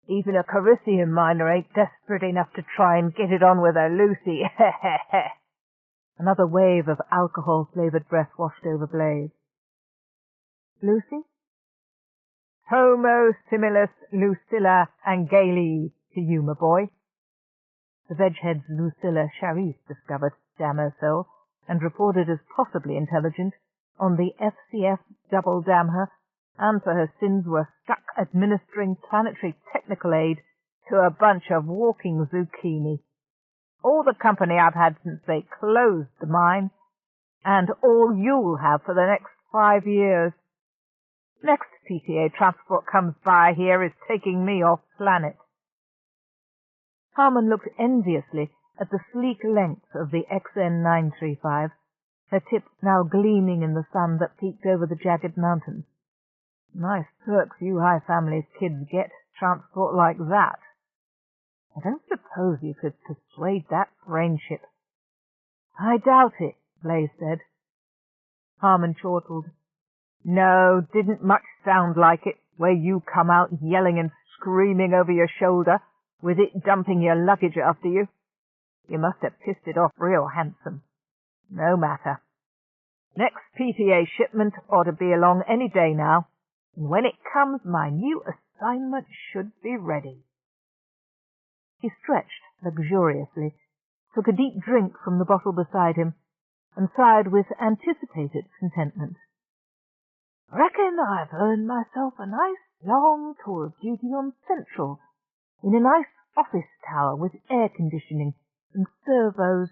Even a Carisium miner ain't desperate enough to try and get it on with her Lucy. Another wave of alcohol-flavored breath washed over Blaze. "Lucy?" "Homo similus Lucilla Angali to you, my boy." The veg-head's Lucilla Charisse discovered, damn her soul, and reported as possibly intelligent on the FCF double damn her, and for her sins were stuck administering planetary technical aid to a bunch of walking zucchini. All the company I've had since they closed the mine, and all you'll have for the next 5 years. Next PTA transport comes by here is taking me off planet." Harmon looked enviously at the sleek length of the XN935, her tip now gleaming in the sun that peeked over the jagged mountains. "Nice perks you high families kids get, transport like that. I don't suppose you could persuade that brainship." "I doubt it," Blaze said. Harmon chortled. "No, didn't much sound like it, where you come out yelling and screaming over your shoulder, with it dumping your luggage after you. You must have pissed it off real handsome. No matter. Next PTA shipment ought to be along any day now, and when it comes, my new assignment should be ready." He stretched luxuriously, took a deep drink from the bottle beside him, and sighed with anticipated contentment. "Reckon I've earned myself a nice long tour of duty on Central, in a nice office tower with air conditioning and servos.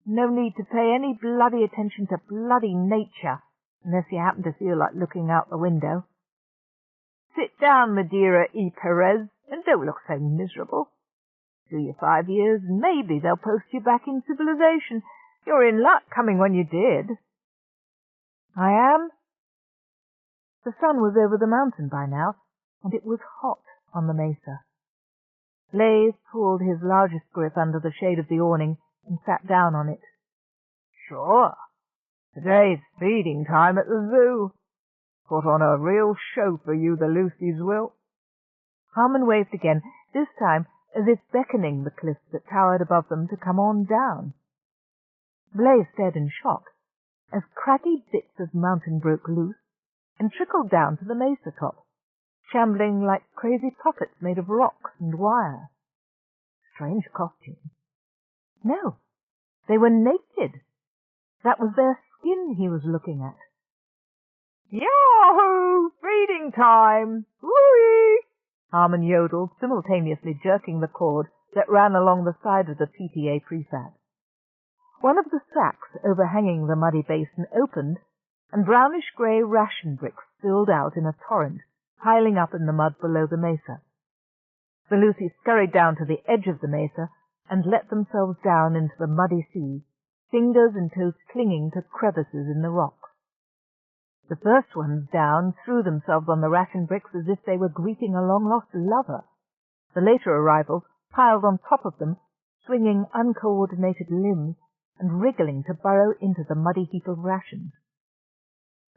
No need to pay any bloody attention to bloody nature, unless you happen to feel like looking out the window. Sit down, Madeira E. Perez, and don't look so miserable. Do your 5 years, and maybe they'll post you back in civilization. You're in luck coming when you did." "I am?" The sun was over the mountain by now, and it was hot on the mesa. Leigh pulled his largest grip under the shade of the awning and sat down on it. "Sure. Today's feeding time at the zoo. Put on a real show for you, the Lucys will." Harmon waved again, this time as if beckoning the cliffs that towered above them to come on down. Blaze stared in shock as craggy bits of mountain broke loose and trickled down to the mesa top, shambling like crazy puppets made of rocks and wire. Strange costume. No, they were naked. That was their skin he was looking at. "Yahoo! Feeding time! Whoo-ee!" Harmon yodeled, simultaneously jerking the cord that ran along the side of the PTA prefab. One of the sacks overhanging the muddy basin opened, and brownish-grey ration bricks spilled out in a torrent, piling up in the mud below the mesa. The Lucys scurried down to the edge of the mesa and let themselves down into the muddy sea, fingers and toes clinging to crevices in the rocks. The first ones down threw themselves on the ration bricks as if they were greeting a long-lost lover. The later arrivals piled on top of them, swinging uncoordinated limbs and wriggling to burrow into the muddy heap of rations.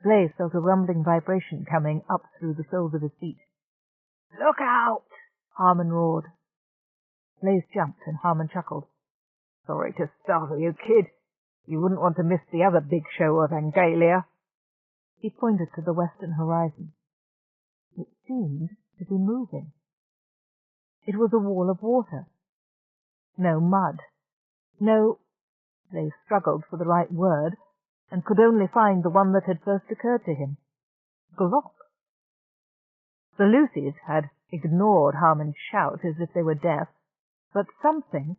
Blaze felt a rumbling vibration coming up through the soles of his feet. "Look out!" Harmon roared. Blaze jumped, and Harmon chuckled. "Sorry to startle you, kid. You wouldn't want to miss the other big show of Angalia." He pointed to the western horizon. It seemed to be moving. It was a wall of water. No mud. No... Blaze struggled for the right word, and could only find the one that had first occurred to him. Glop. The Lucys had ignored Harmon's shout as if they were deaf, but something,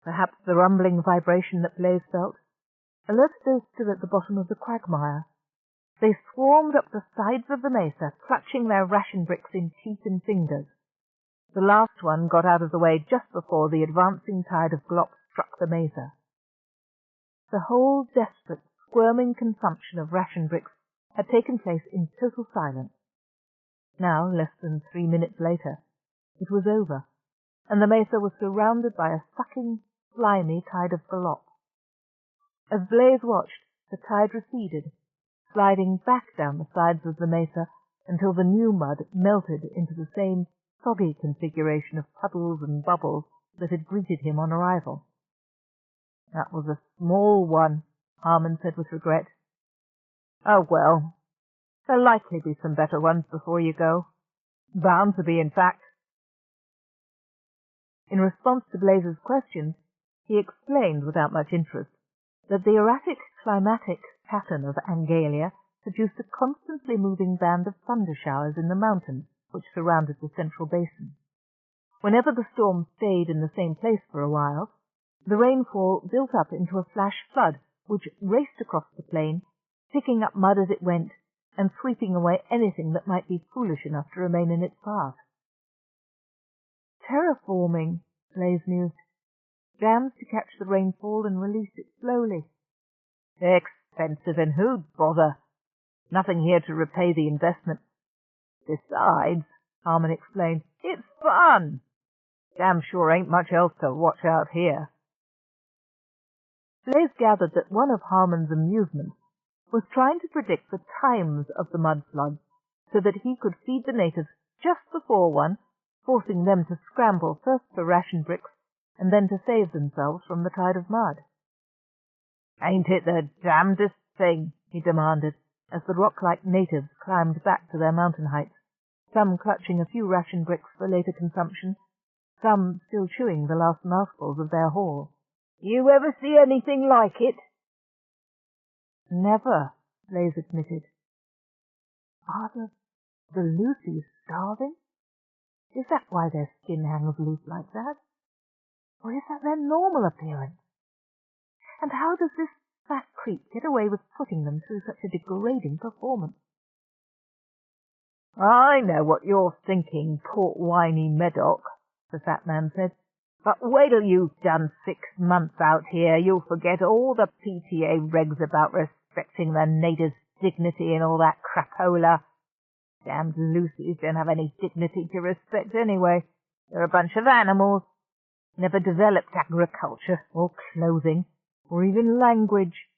perhaps the rumbling vibration that Blaze felt, alerted those still at the bottom of the quagmire. They swarmed up the sides of the mesa, clutching their ration bricks in teeth and fingers. The last one got out of the way just before the advancing tide of glop struck the mesa. The whole desperate, squirming consumption of ration bricks had taken place in total silence. Now, less than 3 minutes later, it was over, and the mesa was surrounded by a sucking, slimy tide of glop. As Blaze watched, the tide receded, sliding back down the sides of the mesa until the new mud melted into the same soggy configuration of puddles and bubbles that had greeted him on arrival. "That was a small one," Harmon said with regret. "Oh, well, there'll likely be some better ones before you go. Bound to be, in fact." In response to Blaze's questions, he explained without much interest that the erratic climatic pattern of Angalia produced a constantly moving band of thunder showers in the mountains which surrounded the central basin. Whenever the storm stayed in the same place for a while, the rainfall built up into a flash flood which raced across the plain, picking up mud as it went and sweeping away anything that might be foolish enough to remain in its path. "Terraforming," Blaze mused. "Dams to catch the rainfall and release it slowly." "Expensive, and who'd bother? Nothing here to repay the investment. Besides," Harmon explained, "it's fun. Damn sure ain't much else to watch out here." Blaze gathered that one of Harmon's amusements was trying to predict the times of the mudfloods so that he could feed the natives just before one, forcing them to scramble first for ration bricks and then to save themselves from the tide of mud. "Ain't it the damnedest thing?" he demanded, as the rock-like natives climbed back to their mountain heights, some clutching a few ration bricks for later consumption, some still chewing the last mouthfuls of their haul. "You ever see anything like it?" "Never," Blaze admitted. "Are the Lucys starving? Is that why their skin hangs loose like that? Or is that their normal appearance? And how does this fat creep get away with putting them through such a degrading performance?" "I know what you're thinking, port-winey Medoc," the fat man said. "But wait till you've done 6 months out here, you'll forget all the PTA regs about respecting the natives' dignity and all that crapola. Damned Lucys don't have any dignity to respect anyway. They're a bunch of animals. Never developed agriculture, or clothing, or even language."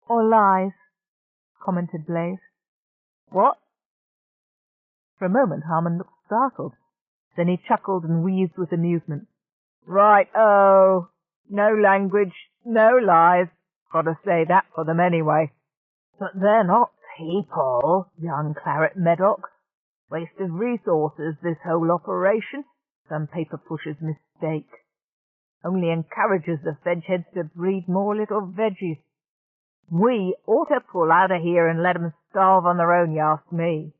"Or lies," commented Blaze. "What?" For a moment Harmon looked startled. Then he chuckled and wheezed with amusement. "Right-o! No language, no lies. Gotta say that for them anyway. But they're not people, young Claret Medoc. Waste of resources, this whole operation. Some paper pusher's mistake. Only encourages the vegheads to breed more little veggies. We ought to pull out of here and let 'em starve on their own, you ask me."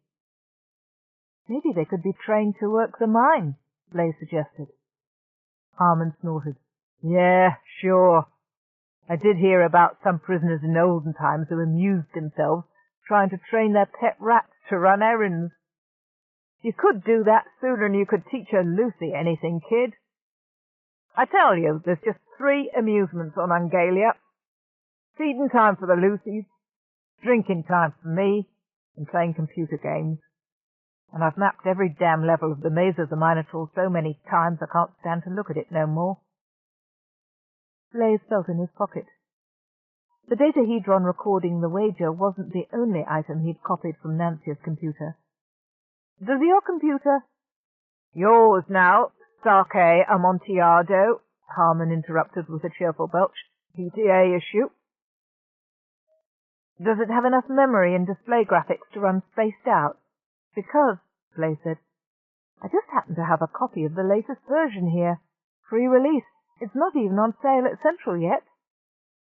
"Maybe they could be trained to work the mine," Blaze suggested. Harmon snorted. "Yeah, sure. I did hear about some prisoners in olden times who amused themselves trying to train their pet rats to run errands. You could do that sooner than you could teach a Lucy anything, kid. I tell you, there's just 3 amusements on Angalia. Feeding time for the Lucies, drinking time for me, and playing computer games. And I've mapped every damn level of the Maze of the Minotaur so many times I can't stand to look at it no more. Blaze felt in his pocket. The datahedron recording the wager wasn't the only item he'd copied from Nancia's computer. Does your computer... Yours now, Sake Amontillado, Harmon interrupted with a cheerful belch. PTA issue. Does it have enough memory and display graphics to run spaced out? Because, Blaze said, I just happen to have a copy of the latest version here. Free release. It's not even on sale at Central yet.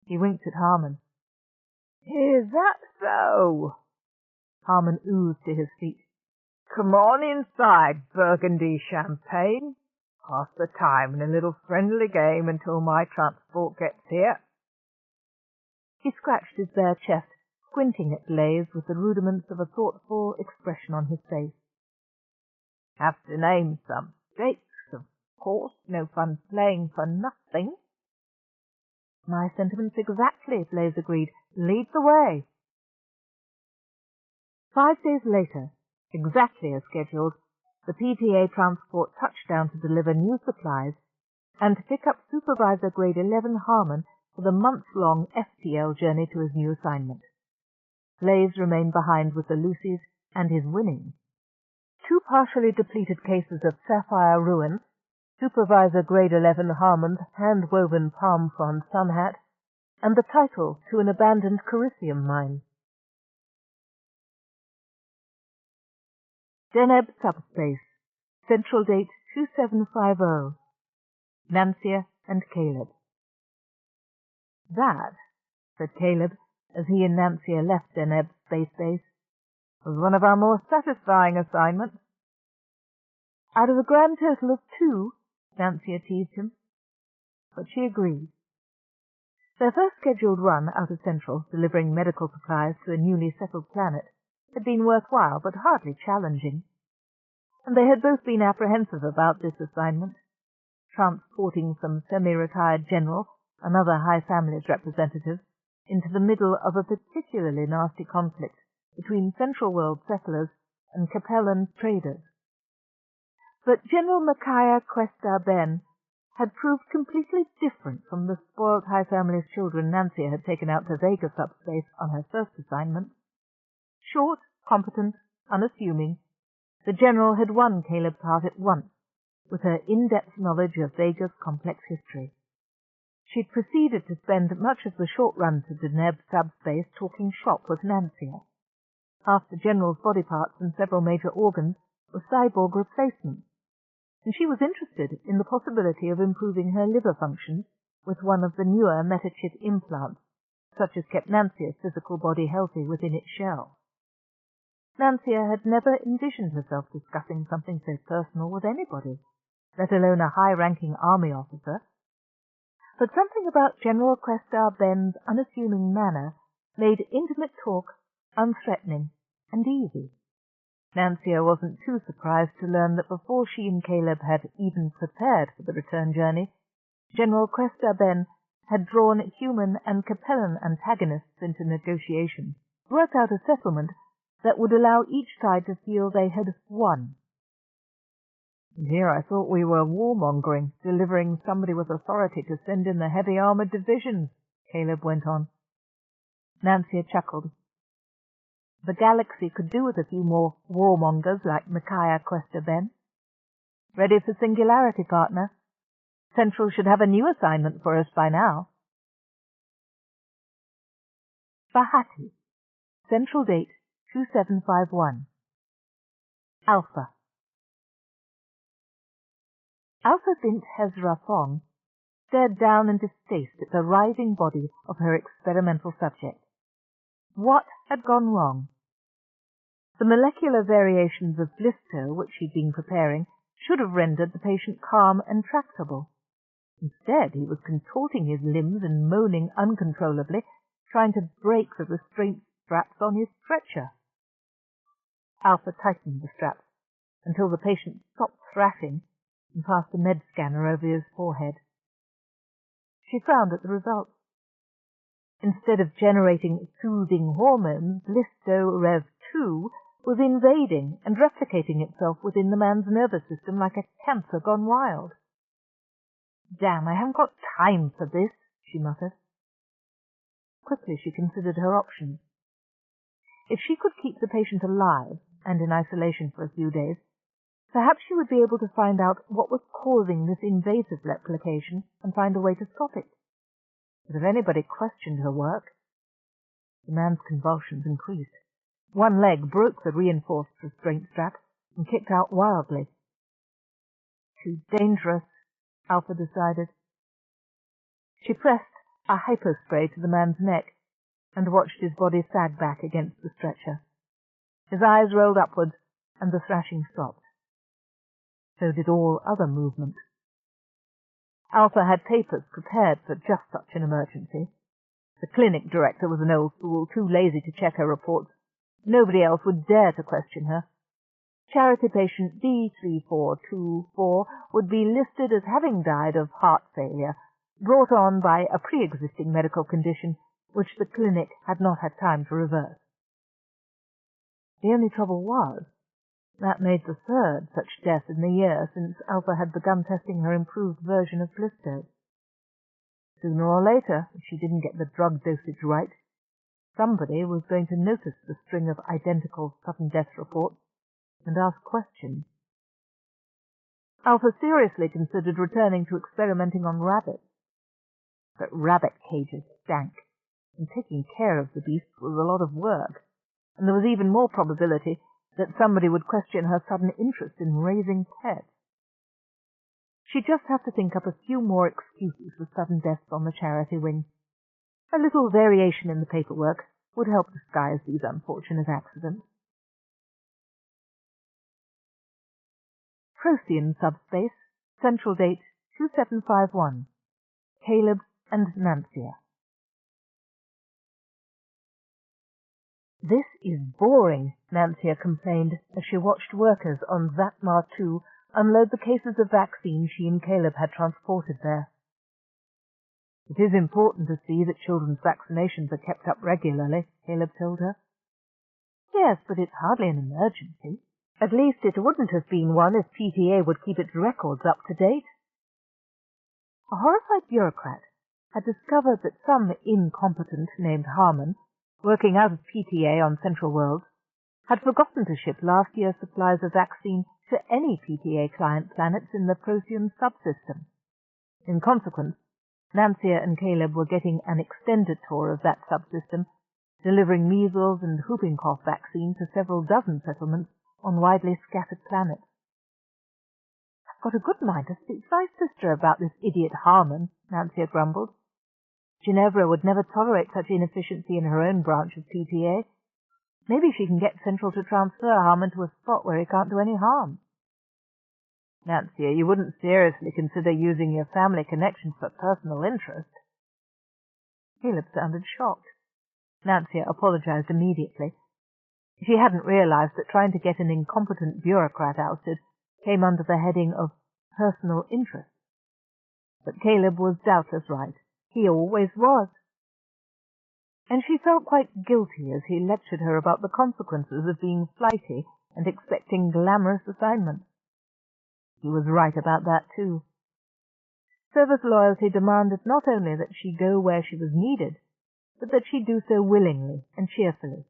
He winked at Harmon. Is that so? Harmon oozed to his feet. Come on inside, Burgundy Champagne. Pass the time in a little friendly game until my transport gets here. He scratched his bare chest, squinting at Blaze with the rudiments of a thoughtful expression on his face. Have to name some stakes, of course. No fun playing for nothing. My sentiments exactly, Blaze agreed. Lead the way. 5 days later, exactly as scheduled, the PTA transport touched down to deliver new supplies and to pick up Supervisor Grade 11 Harmon for the months-long FTL journey to his new assignment. Blaze remained behind with the Lucies and his winnings. 2 partially depleted cases of sapphire ruin, Supervisor Grade 11 Harmon's hand-woven palm frond sun hat, and the title to an abandoned Coricium mine. Deneb Subspace, Central Date 2750, Nancia and Caleb. That, said Caleb, as he and Nancia left Deneb Space Base, was one of our more satisfying assignments. Out of a grand total of 2, Nancia teased him. But she agreed. Their first scheduled run out of Central, delivering medical supplies to a newly settled planet, had been worthwhile but hardly challenging, and they had both been apprehensive about this assignment. Transporting some semi-retired general and other high families representatives into the middle of a particularly nasty conflict between Central World settlers and Capellan traders. But General Micaiah Cuesta Ben had proved completely different from the spoiled high family's children Nancia had taken out to Vega subspace on her first assignment. Short, competent, unassuming, the general had won Caleb's heart at once with her in-depth knowledge of Vega's complex history. She'd proceeded to spend much of the short run to Deneb subspace talking shop with Nancia. Half the general's body parts and several major organs were cyborg replacements, and she was interested in the possibility of improving her liver functions with one of the newer metachip implants, such as kept Nancia's physical body healthy within its shell. Nancia had never envisioned herself discussing something so personal with anybody, let alone a high-ranking army officer. But something about General Questar Ben's unassuming manner made intimate talk unthreatening and easy. Nancia wasn't too surprised to learn that before she and Caleb had even prepared for the return journey, General Questar Ben had drawn human and Capellan antagonists into negotiations, worked out a settlement that would allow each side to feel they had won. And here I thought we were warmongering, delivering somebody with authority to send in the heavy armored divisions, Caleb went on. Nancia chuckled. The galaxy could do with a few more warmongers like Micaiah Cuesta Ben. Ready for singularity, partner. Central should have a new assignment for us by now. Bahati. Central date 2751. Alpha. Alpha bint Hezra Fong stared down in distaste at the writhing body of her experimental subject. What had gone wrong? The molecular variations of blister which she'd been preparing should have rendered the patient calm and tractable. Instead, he was contorting his limbs and moaning uncontrollably, trying to break the restraint straps on his stretcher. Alpha tightened the straps until the patient stopped thrashing and passed a med scanner over his forehead. She frowned at the results. Instead of generating soothing hormones, Listo-Rev-2 was invading and replicating itself within the man's nervous system like a cancer gone wild. "Damn, I haven't got time for this," she muttered. Quickly she considered her options. If she could keep the patient alive and in isolation for a few days, perhaps she would be able to find out what was causing this invasive replication and find a way to stop it. But if anybody questioned her work... The man's convulsions increased. One leg broke the reinforced restraint strap and kicked out wildly. Too dangerous, Alpha decided. She pressed a hypospray to the man's neck and watched his body sag back against the stretcher. His eyes rolled upwards and the thrashing stopped. So did all other movement. Alpha had papers prepared for just such an emergency. The clinic director was an old fool, too lazy to check her reports. Nobody else would dare to question her. Charity patient B3424 would be listed as having died of heart failure, brought on by a pre-existing medical condition which the clinic had not had time to reverse. The only trouble was, that made the third such death in the year since Alpha had begun testing her improved version of Blisto. Sooner or later, if she didn't get the drug dosage right, somebody was going to notice the string of identical sudden death reports and ask questions. Alpha seriously considered returning to experimenting on rabbits. But rabbit cages stank, and taking care of the beasts was a lot of work, and there was even more probability that somebody would question her sudden interest in raising pets. She'd just have to think up a few more excuses for sudden deaths on the charity wing. A little variation in the paperwork would help disguise these unfortunate accidents. Procyon subspace, central date 2751. Caleb and Nancia. "This is boring," Nancia complained as she watched workers on Zatmar 2 unload the cases of vaccine she and Caleb had transported there. "It is important to see that children's vaccinations are kept up regularly," Caleb told her. "Yes, but it's hardly an emergency. At least it wouldn't have been one if PTA would keep its records up to date." A horrified bureaucrat had discovered that some incompetent named Harmon, working out of PTA on Central Worlds, had forgotten to ship last year's supplies of vaccine to any PTA client planets in the Procyon subsystem. In consequence, Nancia and Caleb were getting an extended tour of that subsystem, delivering measles and whooping cough vaccine to several dozen settlements on widely scattered planets. "I've got a good mind to speak to my sister about this idiot Harmon," Nancia grumbled. "Ginevra would never tolerate such inefficiency in her own branch of PTA. Maybe she can get Central to transfer Harmon to a spot where he can't do any harm." "Nancia, you wouldn't seriously consider using your family connections for personal interest?" Caleb sounded shocked. Nancia apologized immediately. She hadn't realized that trying to get an incompetent bureaucrat ousted came under the heading of personal interest. But Caleb was doubtless right. He always was. And she felt quite guilty as he lectured her about the consequences of being flighty and expecting glamorous assignments. He was right about that, too. Service loyalty demanded not only that she go where she was needed, but that she do so willingly and cheerfully.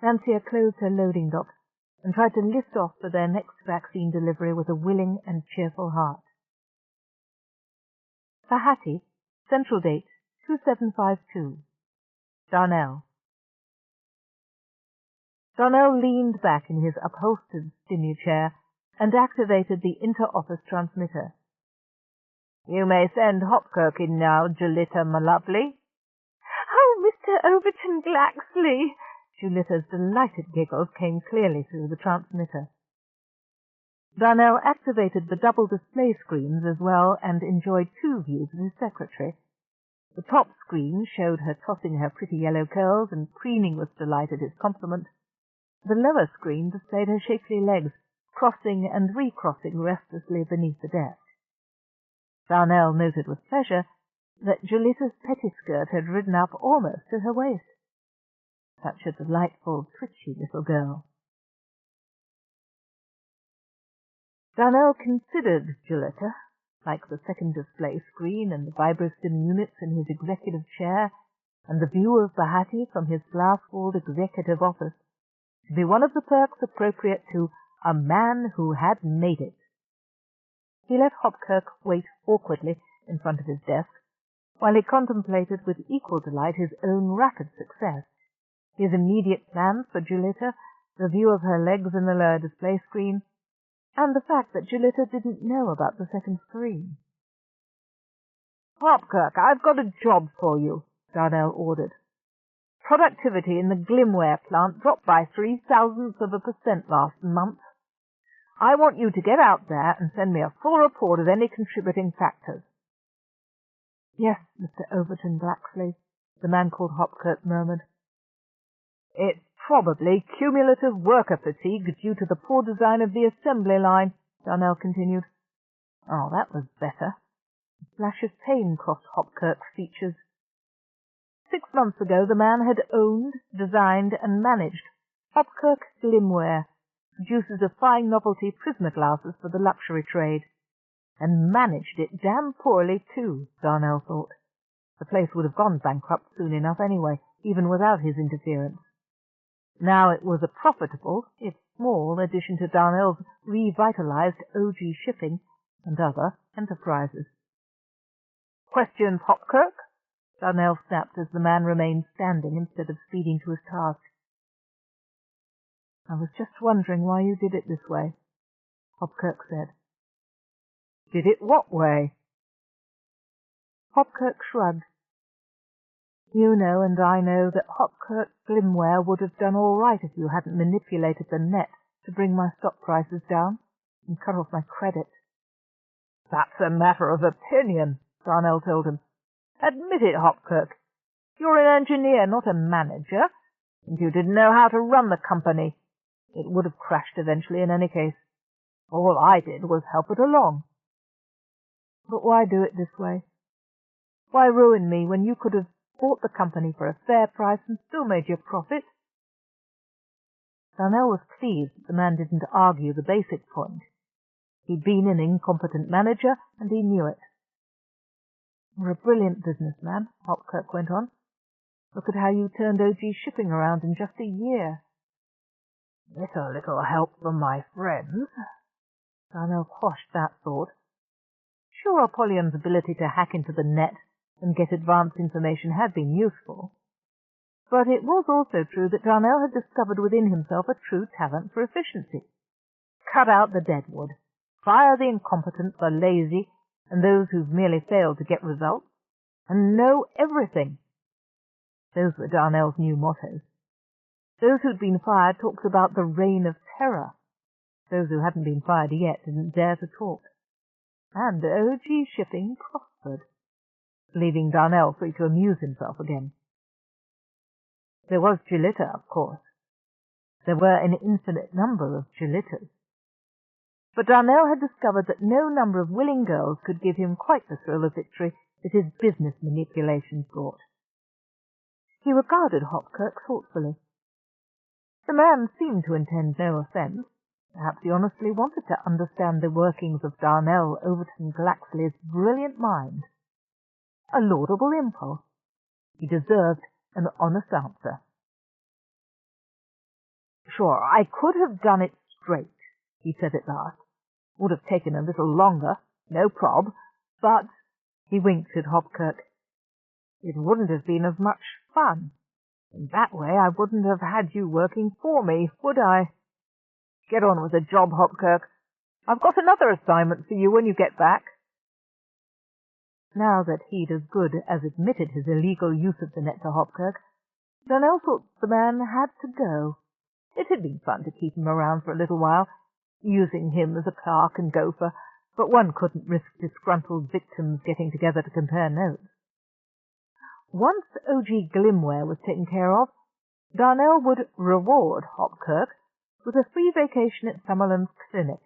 Nancia closed her loading dock and tried to lift off for their next vaccine delivery with a willing and cheerful heart. Fahati, central date 2752. Darnell. Darnell leaned back in his upholstered stimmy chair and activated the inter-office transmitter. "You may send Hopkirk in now, Julita, my lovely." "Oh, Mr. Overton Glaxley!" Julita's delighted giggles came clearly through the transmitter. Darnell activated the double display screens as well and enjoyed two views of his secretary. The top screen showed her tossing her pretty yellow curls and preening with delight at his compliment. The lower screen displayed her shapely legs, crossing and recrossing restlessly beneath the desk. Darnell noted with pleasure that Julita's pettiskirt had ridden up almost to her waist. Such a delightful, twitchy little girl. Darnell considered Julita, like the second display screen and the vibrostim units in his executive chair, and the view of Bahati from his glass-walled executive office, to be one of the perks appropriate to a man who had made it. He let Hopkirk wait awkwardly in front of his desk, while he contemplated with equal delight his own rapid success, his immediate plans for Julita, the view of her legs in the lower display screen, and the fact that Julita didn't know about the second screen. "Hopkirk, I've got a job for you," Darnell ordered. "Productivity in the Glimware plant dropped by 0.03% last month. I want you to get out there and send me a full report of any contributing factors." "Yes, Mr. Overton Blacksley," the man called Hopkirk murmured. "It's probably cumulative worker fatigue due to the poor design of the assembly line," Darnell continued. Oh, that was better. A flash of pain crossed Hopkirk's features. 6 months ago the man had owned, designed, and managed Hopkirk Glimware, producers of fine novelty prismaglasses for the luxury trade. And managed it damn poorly, too, Darnell thought. The place would have gone bankrupt soon enough anyway, even without his interference. Now it was a profitable, if small, addition to Darnell's revitalized OG shipping and other enterprises. "Questions, Hopkirk?" Darnell snapped as the man remained standing instead of speeding to his task. "I was just wondering why you did it this way," Hopkirk said. "Did it what way?" Hopkirk shrugged. "You know and I know that Hopkirk Glimware would have done all right if you hadn't manipulated the net to bring my stock prices down and cut off my credit." "That's a matter of opinion," Darnell told him. "Admit it, Hopkirk. You're an engineer, not a manager. If you didn't know how to run the company, it would have crashed eventually in any case. All I did was help it along." "But why do it this way? Why ruin me when you could have bought the company for a fair price and still made your profit?" Darnell was pleased that the man didn't argue the basic point. He'd been an incompetent manager, and he knew it. "You're a brilliant businessman," Hopkirk went on. "Look at how you turned OG shipping around in just a year." "With a little help from my friends." Darnell quashed that thought. Sure, Apollyon's ability to hack into the net and get advance information had been useful. But it was also true that Darnell had discovered within himself a true talent for efficiency. Cut out the deadwood. Fire the incompetent, the lazy, and those who've merely failed to get results. And know everything. Those were Darnell's new mottos. Those who'd been fired talked about the reign of terror. Those who hadn't been fired yet didn't dare to talk. And OG shipping prospered, leaving Darnell free to amuse himself again. There was Julita, of course. There were an infinite number of Julitas. But Darnell had discovered that no number of willing girls could give him quite the thrill of victory that his business manipulations brought. He regarded Hopkirk thoughtfully. The man seemed to intend no offence. Perhaps he honestly wanted to understand the workings of Darnell Overton Glaxley's brilliant mind. A laudable impulse. He deserved an honest answer. "Sure, I could have done it straight," he said at last. "Would have taken a little longer, no prob, but—" he winked at Hopkirk. "It wouldn't have been as much fun. In that way I wouldn't have had you working for me, would I? Get on with the job, Hopkirk. I've got another assignment for you when you get back." Now that he'd as good as admitted his illegal use of the net to Hopkirk, Darnell thought the man had to go. It had been fun to keep him around for a little while, using him as a clerk and gopher, but one couldn't risk disgruntled victims getting together to compare notes. Once OG Glimware was taken care of, Darnell would reward Hopkirk with a free vacation at Summerland's clinic.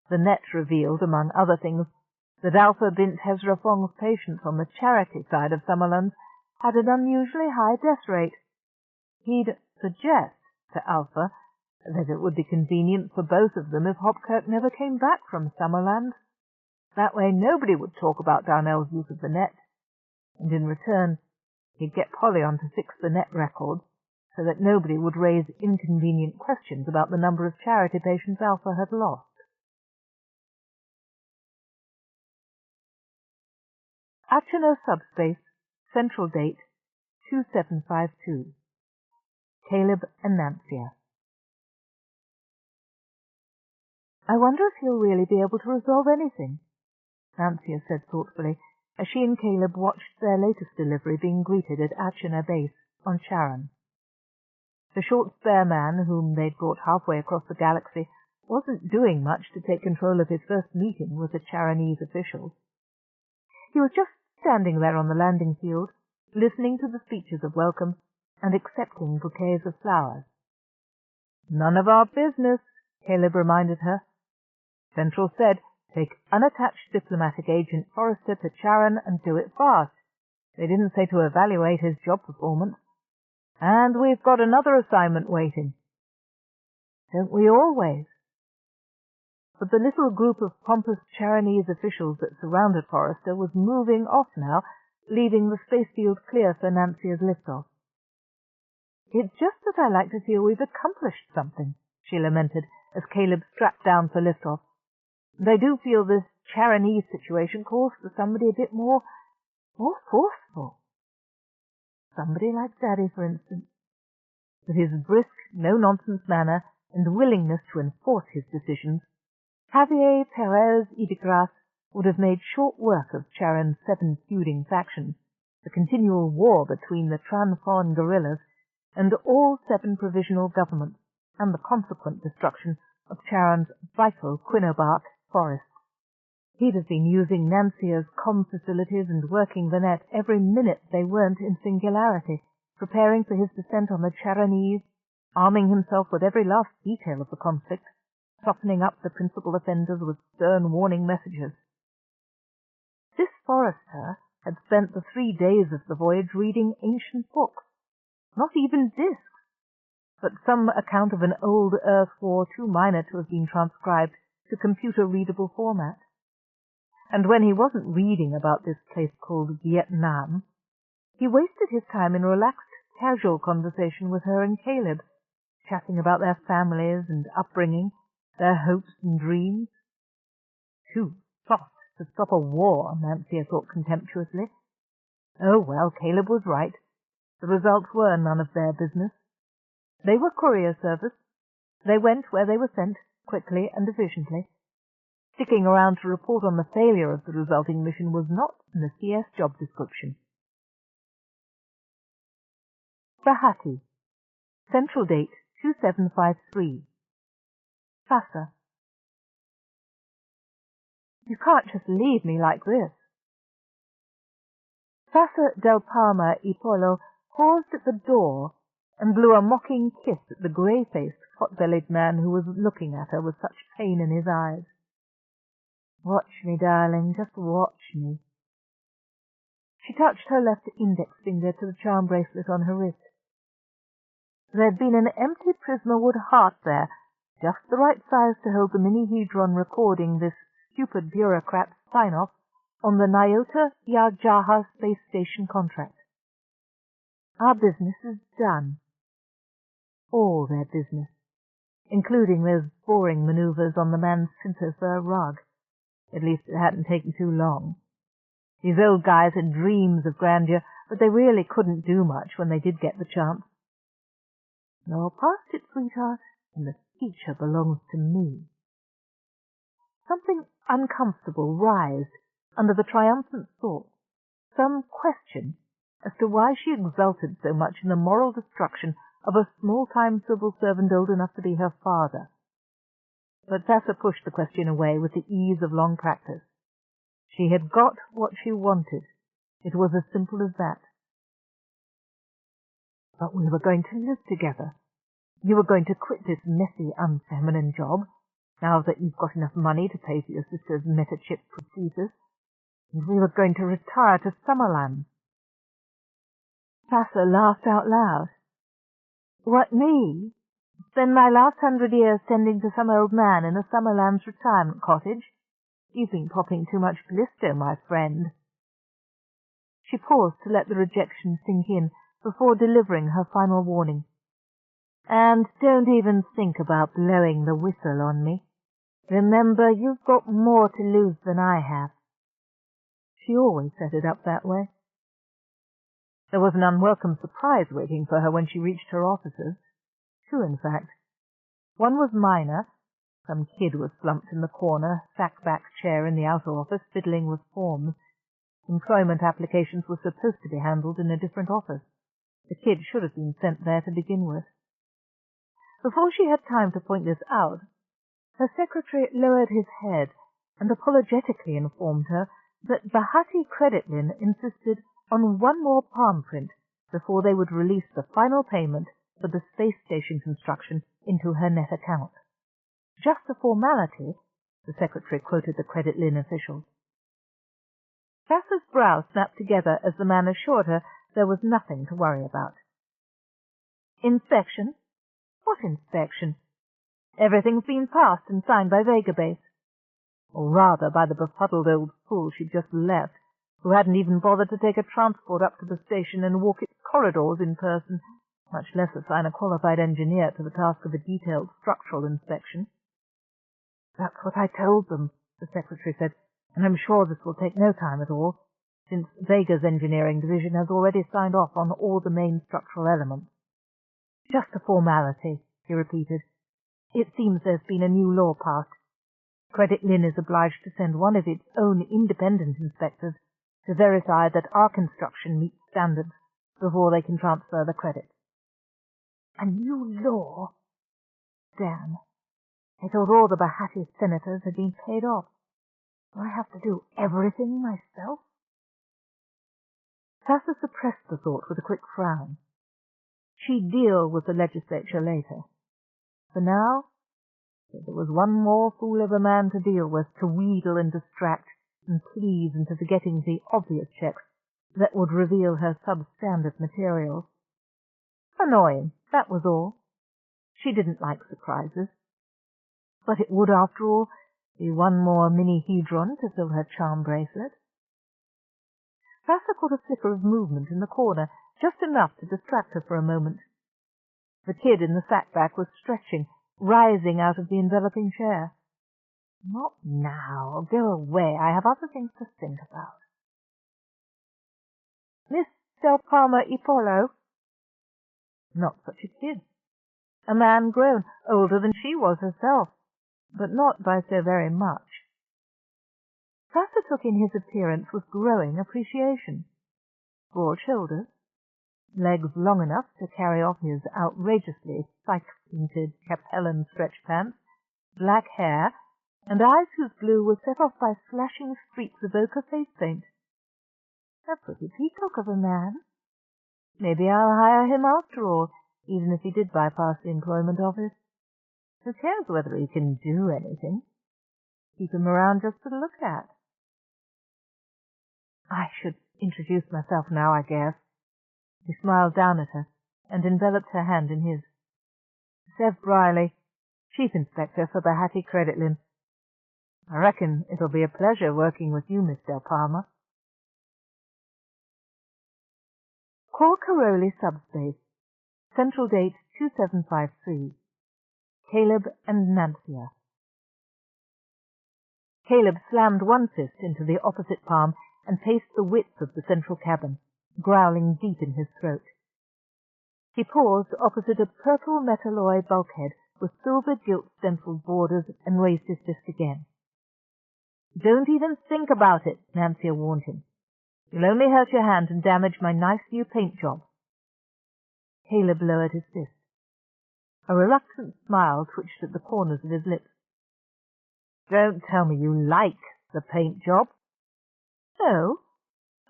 The net revealed, among other things, that Alpha bint Hezrafong's patients on the charity side of Summerlands had an unusually high death rate. He'd suggest to Alpha that it would be convenient for both of them if Hopkirk never came back from Summerland. That way nobody would talk about Darnell's use of the net, and in return he'd get Polyon to fix the net records so that nobody would raise inconvenient questions about the number of charity patients Alpha had lost. Achino Subspace, Central Date, 2752. Caleb and Nancia. I wonder if he'll really be able to resolve anything, Nancia said thoughtfully, as she and Caleb watched their latest delivery being greeted at Achina Base on Charon. The short, spare man, whom they'd brought halfway across the galaxy, wasn't doing much to take control of his first meeting with the Charonese officials. He was just standing there on the landing field, listening to the speeches of welcome and accepting bouquets of flowers. "None of our business," Caleb reminded her. "Central said, take unattached diplomatic agent Forrester to Charon and do it fast. They didn't say to evaluate his job performance. And we've got another assignment waiting." "Don't we always?" But the little group of pompous Charonese officials that surrounded Forrester was moving off now, leaving the space field clear for Nancia's liftoff. "It's just that I like to feel we've accomplished something," she lamented as Caleb strapped down for liftoff. "And I do feel this Charonese situation calls for somebody a bit more forceful. Somebody like Daddy, for instance, with his brisk, no-nonsense manner and willingness to enforce his decisions. Javier Perez y de Grasse would have made short work of Charon's 7 feuding factions, the continual war between the Tranfon guerrillas, and all 7 provisional governments, and the consequent destruction of Charon's vital Quinobark forests. He'd have been using Nancia's comm facilities and working the net every minute they weren't in singularity, preparing for his descent on the Charonese, arming himself with every last detail of the conflict, softening up the principal offenders with stern warning messages. This Forrester had spent the 3 days of the voyage reading ancient books, not even discs, but some account of an old Earth war too minor to have been transcribed to computer-readable format. And when he wasn't reading about this place called Vietnam, he wasted his time in relaxed, casual conversation with her and Caleb, chatting about their families and upbringing, their hopes and dreams. Too soft to stop a war, Nancia thought contemptuously. Oh well, Caleb was right. The results were none of their business. They were courier service. They went where they were sent, quickly and efficiently. Sticking around to report on the failure of the resulting mission was not in the CS job description. Bahati. Central Date 2753. Fassa. You can't just leave me like this. Fassa del Palma y Polo paused at the door and blew a mocking kiss at the grey-faced, pot-bellied man who was looking at her with such pain in his eyes. "Watch me, darling, just watch me." She touched her left index finger to the charm bracelet on her wrist. There'd been an empty Prismawood heart there, just the right size to hold the mini-hedron recording this stupid bureaucrat's sign-off on the Nyota Yajaha space station contract. Our business is done. All their business, including those boring maneuvers on the man's syntho-fur rug. At least it hadn't taken too long. These old guys had dreams of grandeur, but they really couldn't do much when they did get the chance. "You're past it, sweetheart, and the future belongs to me." Something uncomfortable writhed under the triumphant thought, some question as to why she exulted so much in the moral destruction of a small-time civil servant old enough to be her father. But Fassa pushed the question away with the ease of long practice. She had got what she wanted. It was as simple as that. "But we were going to live together. You were going to quit this messy, unfeminine job, now that you've got enough money to pay for your sister's metachip prosthesis, and we were going to retire to Summerland. Sasser laughed out loud. What, me? Spend my last 100 years tending to some old man in a Summerland's retirement cottage? You've been popping too much blister, my friend. She paused to let the rejection sink in before delivering her final warning. And don't even think about blowing the whistle on me. Remember, you've got more to lose than I have. She always set it up that way. There was an unwelcome surprise waiting for her when she reached her offices. Two, in fact. One was minor. Some kid was slumped in the corner, sack-back chair in the outer office, fiddling with forms. Employment applications were supposed to be handled in a different office. The kid should have been sent there to begin with. Before she had time to point this out, her secretary lowered his head and apologetically informed her that Bahati Creditlin insisted on one more palm print before they would release the final payment for the space station construction into her net account. Just a formality, the secretary quoted the Creditlin officials. Sasser's brow snapped together as the man assured her there was nothing to worry about. Inspection? What inspection? Everything's been passed and signed by Vega Base. Or rather by the befuddled old fool she'd just left, who hadn't even bothered to take a transport up to the station and walk its corridors in person, much less assign a qualified engineer to the task of a detailed structural inspection. That's what I told them, the secretary said, and I'm sure this will take no time at all, since Vega's engineering division has already signed off on all the main structural elements. Just a formality, he repeated. It seems there's been a new law passed. Creditlin is obliged to send one of its own independent inspectors to verify that our construction meets standards before they can transfer the credit. A new law? Damn. I thought all the Bahati senators had been paid off. Do I have to do everything myself? Sasser suppressed the thought with a quick frown. She'd deal with the legislature later. For now, there was one more fool of a man to deal with, to wheedle and distract and please into forgetting the obvious checks that would reveal her substandard materials. Annoying, that was all. She didn't like surprises. But it would, after all, be one more mini-hedron to fill her charm bracelet. Sasser caught a flicker of movement in the corner, just enough to distract her for a moment. The kid in the sack-back was stretching, rising out of the enveloping chair. Not now. Go away. I have other things to think about. Miss Del Palma Ipolo? Not such a kid. A man grown, older than she was herself, but not by so very much. Sasser took in his appearance with growing appreciation. Broad shoulders, legs long enough to carry off his outrageously spike-painted Capellan stretch pants, black hair, and eyes whose blue was set off by flashing streaks of ochre face paint. A pretty peacock of a man. Maybe I'll hire him after all, even if he did bypass the employment office. Who cares whether he can do anything? Keep him around just to look at. I should introduce myself now, I guess. He smiled down at her and enveloped her hand in his. Sev Briley, Chief Inspector for Bahati Creditlin. I reckon it'll be a pleasure working with you, Miss Del Palma. Cor Caroli Subspace. Central date 2753. Caleb and Nancia. Caleb slammed one fist into the opposite palm and paced the width of the central cabin, growling deep in his throat. He paused opposite a purple metalloy bulkhead with silver gilt-stenciled borders and raised his fist again. Don't even think about it, Nancia warned him. You'll only hurt your hand and damage my nice new paint job. Caleb lowered his fist. A reluctant smile twitched at the corners of his lips. Don't tell me you like the paint job. No,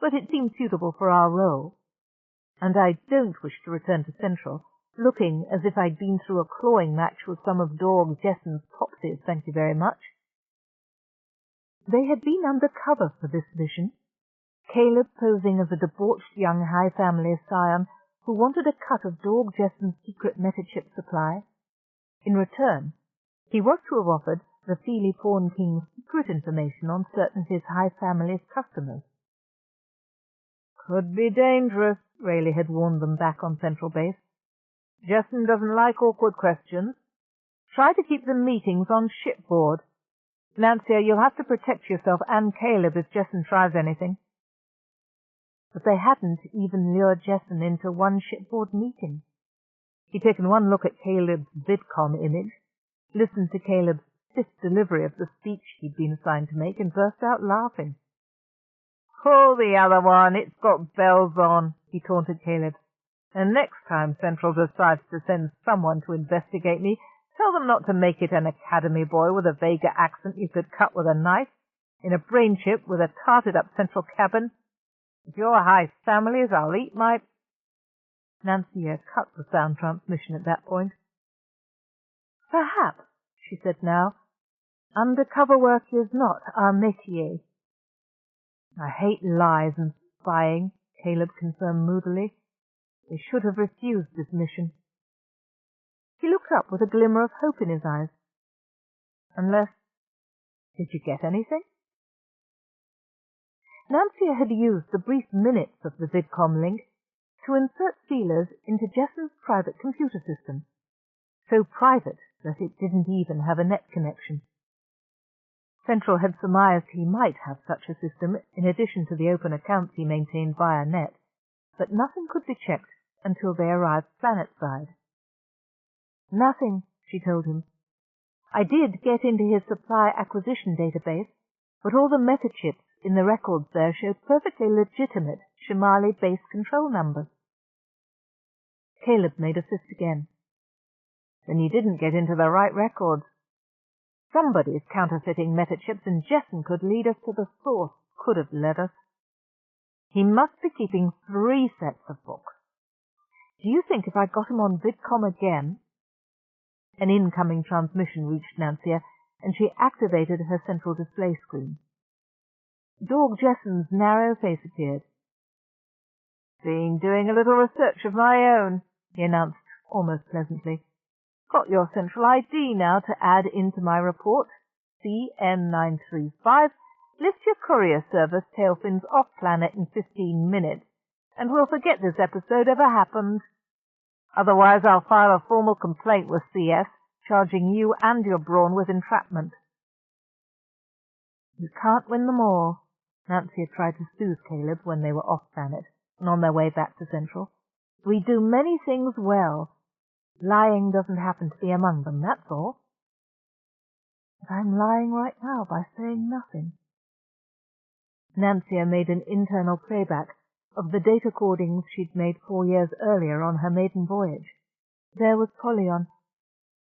but it seemed suitable for our role. And I don't wish to return to Central, looking as if I'd been through a clawing match with some of Dorg Jesson's popsies, thank you very much. They had been under cover for this mission, Caleb posing as a debauched young high family scion who wanted a cut of Dorg Jessen's secret metachip supply. In return, he was to have offered the Feely Pawn King's secret information on certain of his high family's customers. Could be dangerous, Rayleigh had warned them back on Central Base. Jessen doesn't like awkward questions. Try to keep the meetings on shipboard. Nancia, you'll have to protect yourself and Caleb if Jessen tries anything. But they hadn't even lured Jessen into one shipboard meeting. He'd taken one look at Caleb's VidCom image, listened to Caleb's stiff delivery of the speech he'd been assigned to make, and burst out laughing. "Call the other one, it's got bells on," he taunted Caleb. "And next time Central decides to send someone to investigate me, tell them not to make it an academy boy with a Vega accent you could cut with a knife, in a brain chip with a tarted-up central cabin. If you're high families, I'll eat my—" Nancia cut the sound transmission at that point. "Perhaps," she said now, "undercover work is not our métier." "I hate lies and spying," Caleb confirmed moodily. "They should have refused this mission." He looked up with a glimmer of hope in his eyes. "Unless— Did you get anything?" Nancia had used the brief minutes of the VidCom link to insert feelers into Jessen's private computer system, so private that it didn't even have a net connection. Central had surmised he might have such a system in addition to the open accounts he maintained via net, but nothing could be checked until they arrived planet-side. "Nothing," she told him. "I did get into his supply acquisition database, but all the metachips in the records there showed perfectly legitimate Shimali base control numbers." Caleb made a fist again. "Then you didn't get into the right records. Somebody's counterfeiting metachips, and Jessen could lead us to the source. Could have led us. He must be keeping 3 sets of books. Do you think if I got him on VidCom again—" An incoming transmission reached Nancia, and she activated her central display screen. Dorg Jessen's narrow face appeared. "Been doing a little research of my own," he announced almost pleasantly. "Got your central ID now to add into my report. CN935. List your courier service tailfins off planet in 15 minutes, and we'll forget this episode ever happened. Otherwise I'll file a formal complaint with CS, charging you and your Brawn with entrapment." "You can't win them all," Nancia tried to soothe Caleb when they were off planet and on their way back to Central. "We do many things well. Lying doesn't happen to be among them, that's all." "But I'm lying right now by saying nothing." Nancia made an internal playback of the data cordings she'd made 4 years earlier on her maiden voyage. There was Polyon,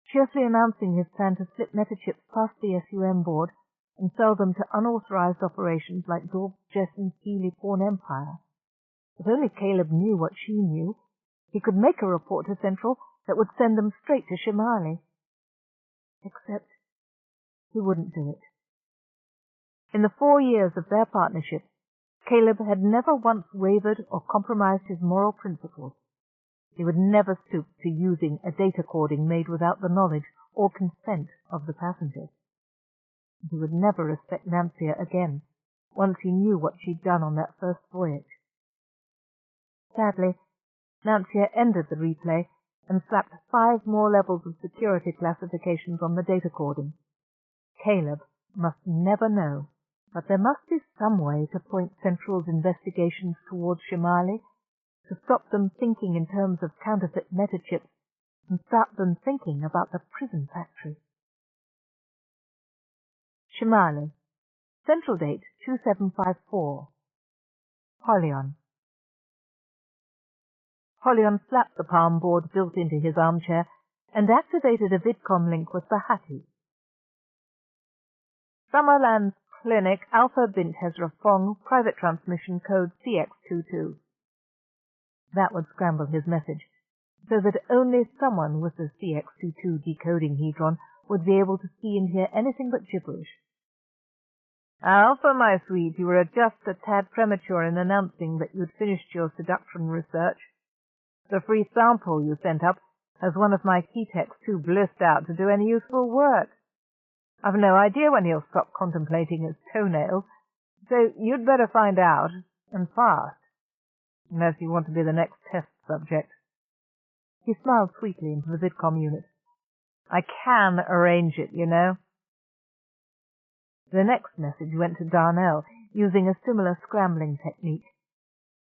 cheerfully announcing his plan to slip metachips past the SUM board and sell them to unauthorized operations like Dorg Jessen's Feely Pawn Empire. If only Caleb knew what she knew, he could make a report to Central that would send them straight to Shimali. Except he wouldn't do it. In the 4 years of their partnership, Caleb had never once wavered or compromised his moral principles. He would never stoop to using a data cording made without the knowledge or consent of the passengers. He would never respect Nancia again, once he knew what she'd done on that first voyage. Sadly, Nancia ended the replay and slapped 5 more levels of security classifications on the data cording. Caleb must never know, but there must be some way to point Central's investigations towards Shimali, to stop them thinking in terms of counterfeit metachips and start them thinking about the prison factory. Shimali. Central date 2754. Polyon. Polyon slapped the palm board built into his armchair and activated a VidCom link with Bahati. Summerland's Clinic, Alpha Bint Hezra Fong, private transmission code CX22. That would scramble his message, so that only someone with the CX22 decoding hedron would be able to see and hear anything but gibberish. Alpha, my sweet, you were just a tad premature in announcing that you'd finished your seduction research. The free sample you sent up has one of my key techs too blissed out to do any useful work. I've no idea when he'll stop contemplating his toenails, so you'd better find out, and fast, unless you want to be the next test subject. He smiled sweetly into the vidcom unit. I can arrange it, you know. The next message went to Darnell, using a similar scrambling technique.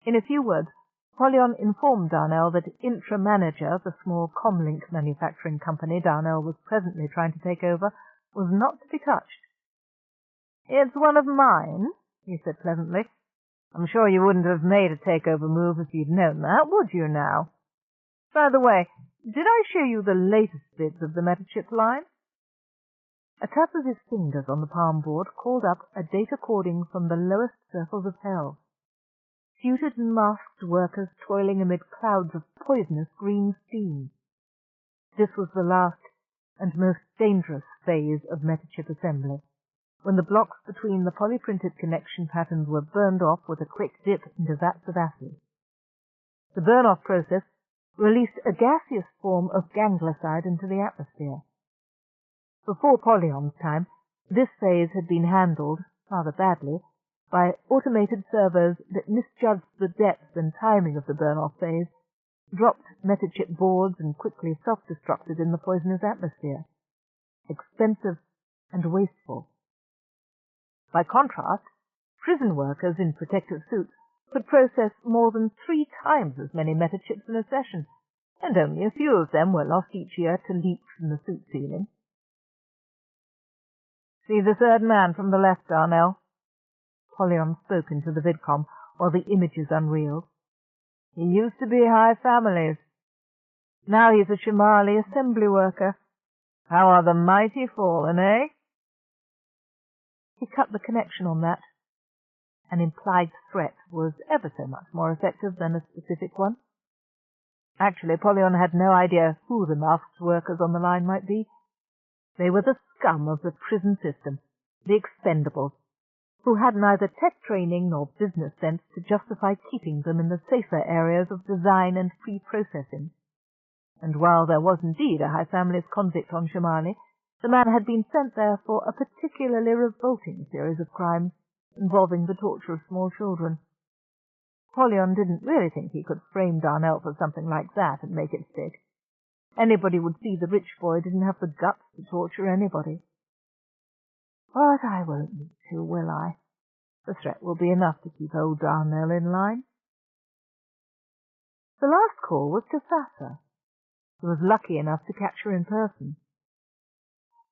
In a few words, Polyon informed Darnell that Intra-Manager, the small comlink manufacturing company Darnell was presently trying to take over, was not to be touched. It's one of mine, he said pleasantly. I'm sure you wouldn't have made a takeover move if you'd known that, would you now? By the way, did I show you the latest bits of the MetaChip line? A tap of his fingers on the palm board called up a data cording from the lowest circles of hell. Suited and masked workers toiling amid clouds of poisonous green steam. This was the last and most dangerous phase of MetaChip assembly, when the blocks between the polyprinted connection patterns were burned off with a quick dip into vats of acid. The burn-off process released a gaseous form of ganglioside into the atmosphere. Before Polyon's time, this phase had been handled, rather badly, by automated servos that misjudged the depth and timing of the burn-off phase, dropped MetaChip boards, and quickly self-destructed in the poisonous atmosphere. Expensive and wasteful. By contrast, prison workers in protective suits could process more than 3 times as many MetaChips in a session, and only a few of them were lost each year to leaks from the suit ceiling. See the third man from the left, Darnell? Polyon spoke into the vidcom while the images unreeled. He used to be high families. Now he's a Shimali assembly worker. How are the mighty fallen, eh? He cut the connection on that. An implied threat was ever so much more effective than a specific one. Actually, Polyon had no idea who the masked workers on the line might be. They were the scum of the prison system, the expendables, who had neither tech training nor business sense to justify keeping them in the safer areas of design and pre-processing. And while there was indeed a high family's convict on Shimali, the man had been sent there for a particularly revolting series of crimes involving the torture of small children. Polyon didn't really think he could frame Darnell for something like that and make it stick. Anybody would see the rich boy didn't have the guts to torture anybody. But I won't need to, will I? The threat will be enough to keep old Darnell in line. The last call was to Sasser. He was lucky enough to catch her in person.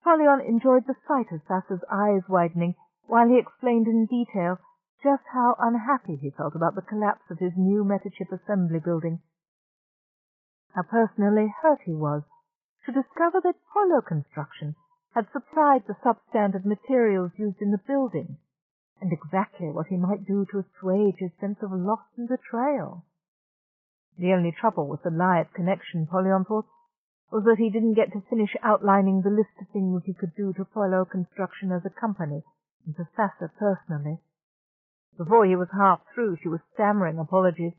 Polyon enjoyed the sight of Sasser's eyes widening while he explained in detail just how unhappy he felt about the collapse of his new MetaChip assembly building. How personally hurt he was to discover that Polo Construction had supplied the substandard materials used in the building, and exactly what he might do to assuage his sense of loss and betrayal. The only trouble with the live connection, Polyon thought, was that he didn't get to finish outlining the list of things he could do to Polo Construction as a company, and to Sasser personally. Before he was half through, she was stammering apologies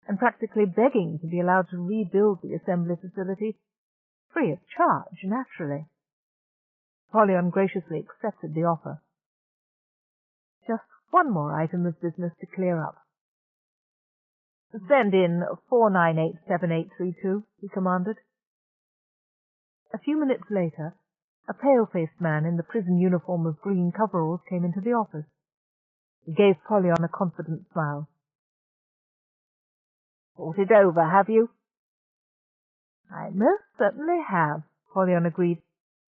and practically begging to be allowed to rebuild the assembly facility, free of charge, naturally. Polyon graciously accepted the offer. Just one more item of business to clear up. Send in 4987832, he commanded. A few minutes later, a pale-faced man in the prison uniform of green coveralls came into the office. He gave Polyon a confident smile. Thought it over, have you? I most certainly have, Polyon agreed.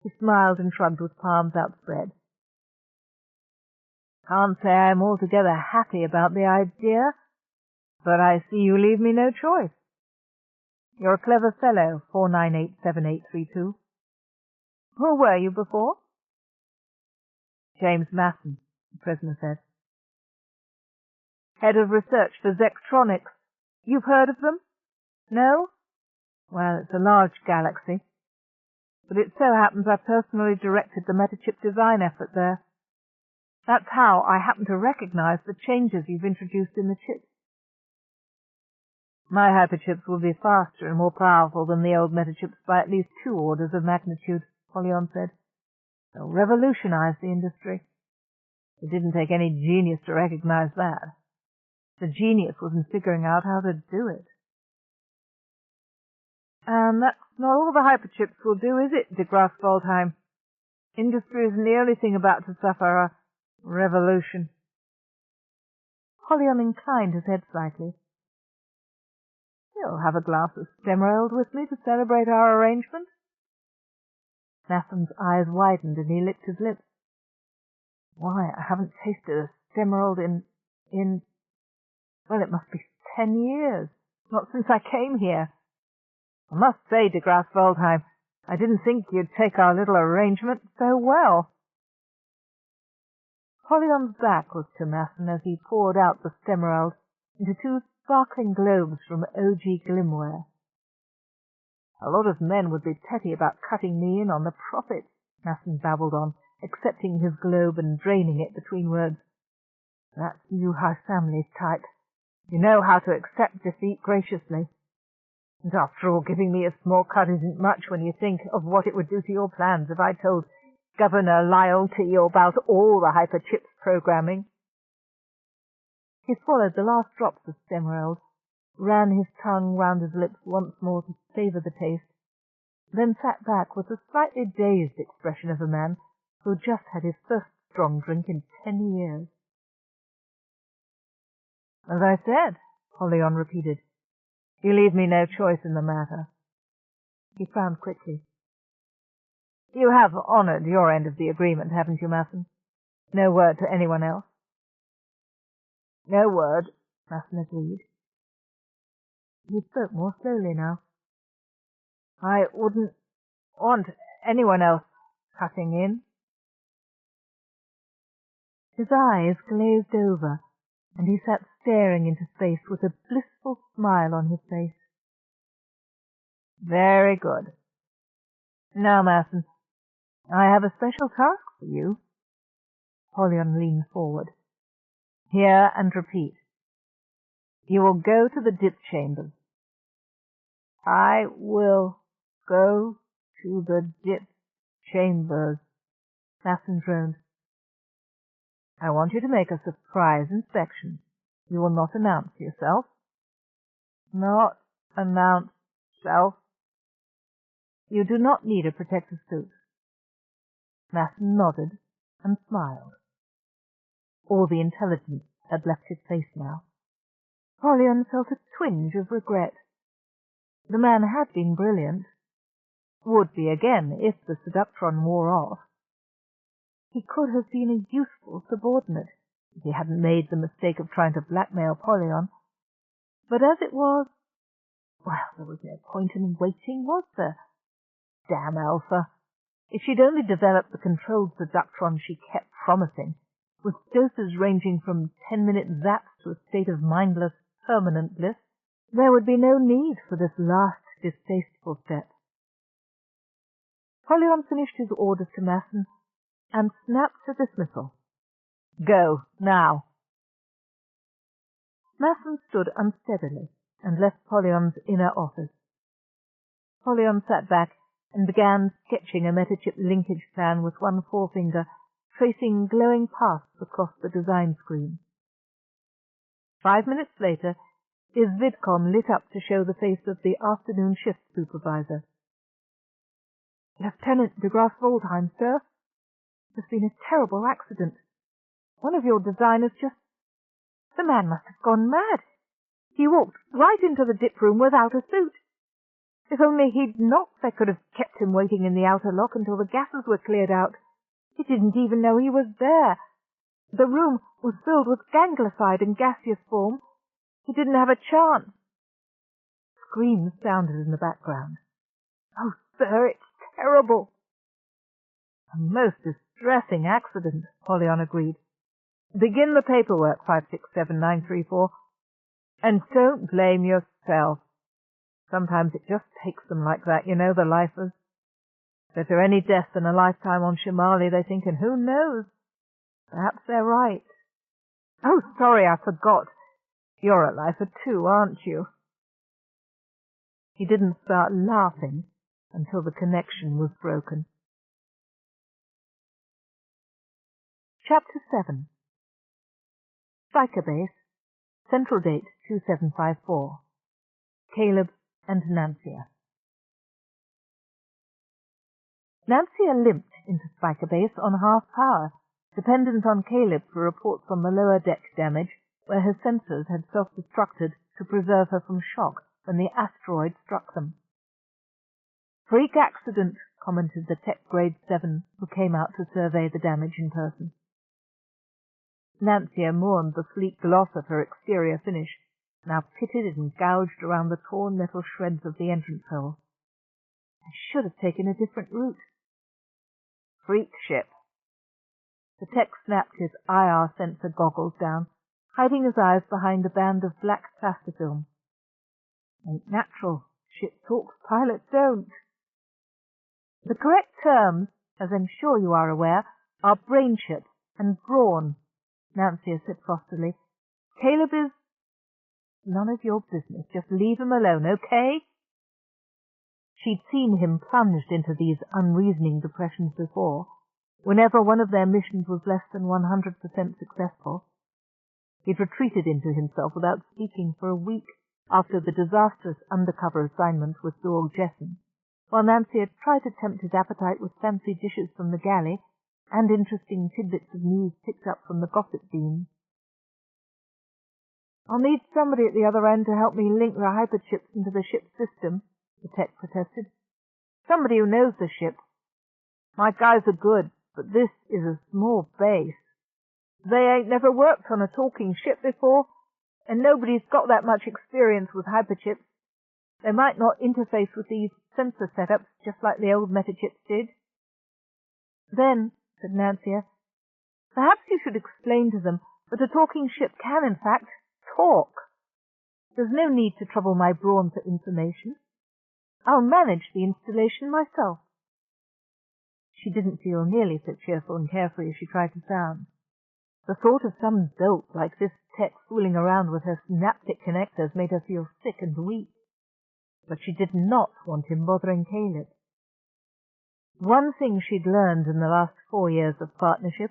He smiled and shrugged with palms outspread. Can't say I'm altogether happy about the idea, but I see you leave me no choice. You're a clever fellow, 4987832. Who were you before? James Masson, the prisoner said. Head of research for Zectronics. You've heard of them? No? Well, it's a large galaxy. But it so happens I personally directed the MetaChip design effort there. That's how I happen to recognize the changes you've introduced in the chips. My hyperchips will be faster and more powerful than the old metachips by at least 2 orders of magnitude, Polyon said. They'll revolutionize the industry. It didn't take any genius to recognize that. The genius was in figuring out how to do it. And that's not all the hyperchips will do, is it, de Graaf Waldheim? Industry isn't the only thing about to suffer a revolution. Polyon inclined his head slightly. You'll have a glass of Stemmereld with me to celebrate our arrangement? Nathan's eyes widened and he licked his lips. Why, I haven't tasted a Stemmereld well, it must be 10 years. Not since I came here. I must say, de Graaf Waldheim, I didn't think you'd take our little arrangement so well. Polyon's back was to Nathan as he poured out the Stemmereld into 2 sparkling globes from OG Glimware. A lot of men would be petty about cutting me in on the profit, Nathan babbled on, accepting his globe and draining it between words. That's you High Family's type. You know how to accept defeat graciously. And after all, giving me a small cut isn't much when you think of what it would do to your plans if I told Governor Lyle to you about all the hyperchips programming. He swallowed the last drops of Stemmereld, ran his tongue round his lips once more to savour the taste, then sat back with the slightly dazed expression of a man who had just had his first strong drink in 10 years. As I said, Polyon repeated, you leave me no choice in the matter. He frowned quickly. You have honoured your end of the agreement, haven't you, Masson? No word to anyone else? No word, Masson agreed. He spoke more slowly now. I wouldn't want anyone else cutting in. His eyes glazed over, and he sat staring into space with a blissful smile on his face. Very good. Now, Masson, I have a special task for you. Polyon leaned forward. Hear and repeat. You will go to the dip chambers. I will go to the dip chambers, Masson droned. I want you to make a surprise inspection. You will not announce yourself. Not announce self. You do not need a protective suit. Masson nodded and smiled. All the intelligence had left his face now. Polyon felt a twinge of regret. The man had been brilliant. Would be again if the seductron wore off. He could have been a useful subordinate if he hadn't made the mistake of trying to blackmail Polyon. But as it was, well, there was no point in waiting, was there? Damn Alpha! If she'd only developed the controlled seductron she kept promising, with doses ranging from 10-minute zaps to a state of mindless, permanent bliss, there would be no need for this last distasteful step. Polyon finished his orders to Masson and snapped a dismissal. Go, now. Masson stood unsteadily and left Polyon's inner office. Polyon sat back and began sketching a metachip linkage plan with one forefinger, tracing glowing paths across the design screen. 5 minutes later, his vidcom lit up to show the face of the afternoon shift supervisor. Lieutenant de Graaf Waldheim, sir. There's been a terrible accident. One of your designers just... The man must have gone mad. He walked right into the dip room without a suit. If only he'd not, they could have kept him waiting in the outer lock until the gases were cleared out. He didn't even know he was there. The room was filled with ganglified and gaseous form. He didn't have a chance. Screams sounded in the background. Oh, sir, it's terrible. A most distressing accident, Polyon agreed. Begin the paperwork, 567934. And don't blame yourself. Sometimes it just takes them like that, you know, the lifers. Better any death than a lifetime on Shimali, they think, and who knows? Perhaps they're right. Oh, sorry, I forgot. You're a lifer too, aren't you? He didn't start laughing until the connection was broken. Chapter 7. Psychobase, Central Date 2754. Caleb and Nancia. Nancia limped into Psychobase on half power, dependent on Caleb for reports on the lower deck damage, where her sensors had self-destructed to preserve her from shock when the asteroid struck them. Freak accident, commented the Tech Grade 7, who came out to survey the damage in person. Nancia mourned the sleek gloss of her exterior finish, now pitted and gouged around the torn metal shreds of the entrance hole. I should have taken a different route. Freak ship. The Tech snapped his IR sensor goggles down, hiding his eyes behind a band of black plastifilm. Ain't natural. Ship talks, pilots don't. The correct terms, as I'm sure you are aware, are brainship and Brawn, Nancia said frostily. Caleb is... None of your business. Just leave him alone, okay? She'd seen him plunged into these unreasoning depressions before, whenever one of their missions was less than 100% successful. He'd retreated into himself without speaking for a week after the disastrous undercover assignment with Dorg Jessen, while Nancy had tried to tempt his appetite with fancy dishes from the galley and interesting tidbits of news picked up from the gossip beans. I'll need somebody at the other end to help me link the hyperchips into the ship's system, the Tech protested. Somebody who knows the ship. My guys are good, but this is a small base. They ain't never worked on a talking ship before, and nobody's got that much experience with hyperchips. They might not interface with these sensor setups just like the old metachips did. Then, said Nancia, perhaps you should explain to them that a talking ship can, in fact, talk. There's no need to trouble my Brawn for information. I'll manage the installation myself. She didn't feel nearly so cheerful and carefree as she tried to sound. The thought of some dolt like this Tech fooling around with her synaptic connectors made her feel sick and weak. But she did not want him bothering Caleb. One thing she'd learned in the last 4 years of partnership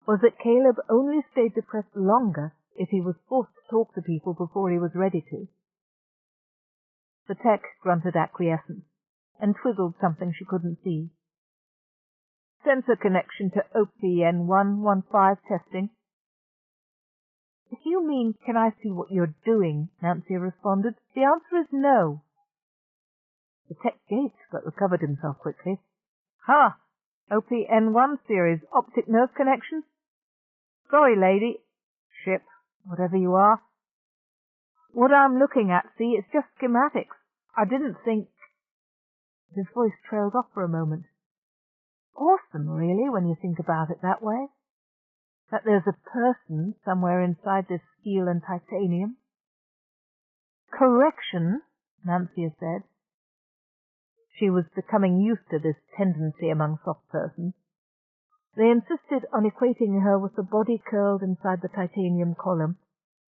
was that Caleb only stayed depressed longer if he was forced to talk to people before he was ready to. The Tech grunted acquiescence and twiddled something she couldn't see. Sensor connection to OPN115 testing. If you mean, can I see what you're doing, Nancia responded, the answer is no. The Tech gaped but recovered himself quickly. Ha! OPN1 series optic nerve connections? Sorry, lady. Ship, whatever you are. What I'm looking at, see, it's just schematics. I didn't think... His voice trailed off for a moment. Awesome, really, when you think about it that way. That there's a person somewhere inside this steel and titanium. Correction, Nancia said. She was becoming used to this tendency among soft persons. They insisted on equating her with the body curled inside the titanium column,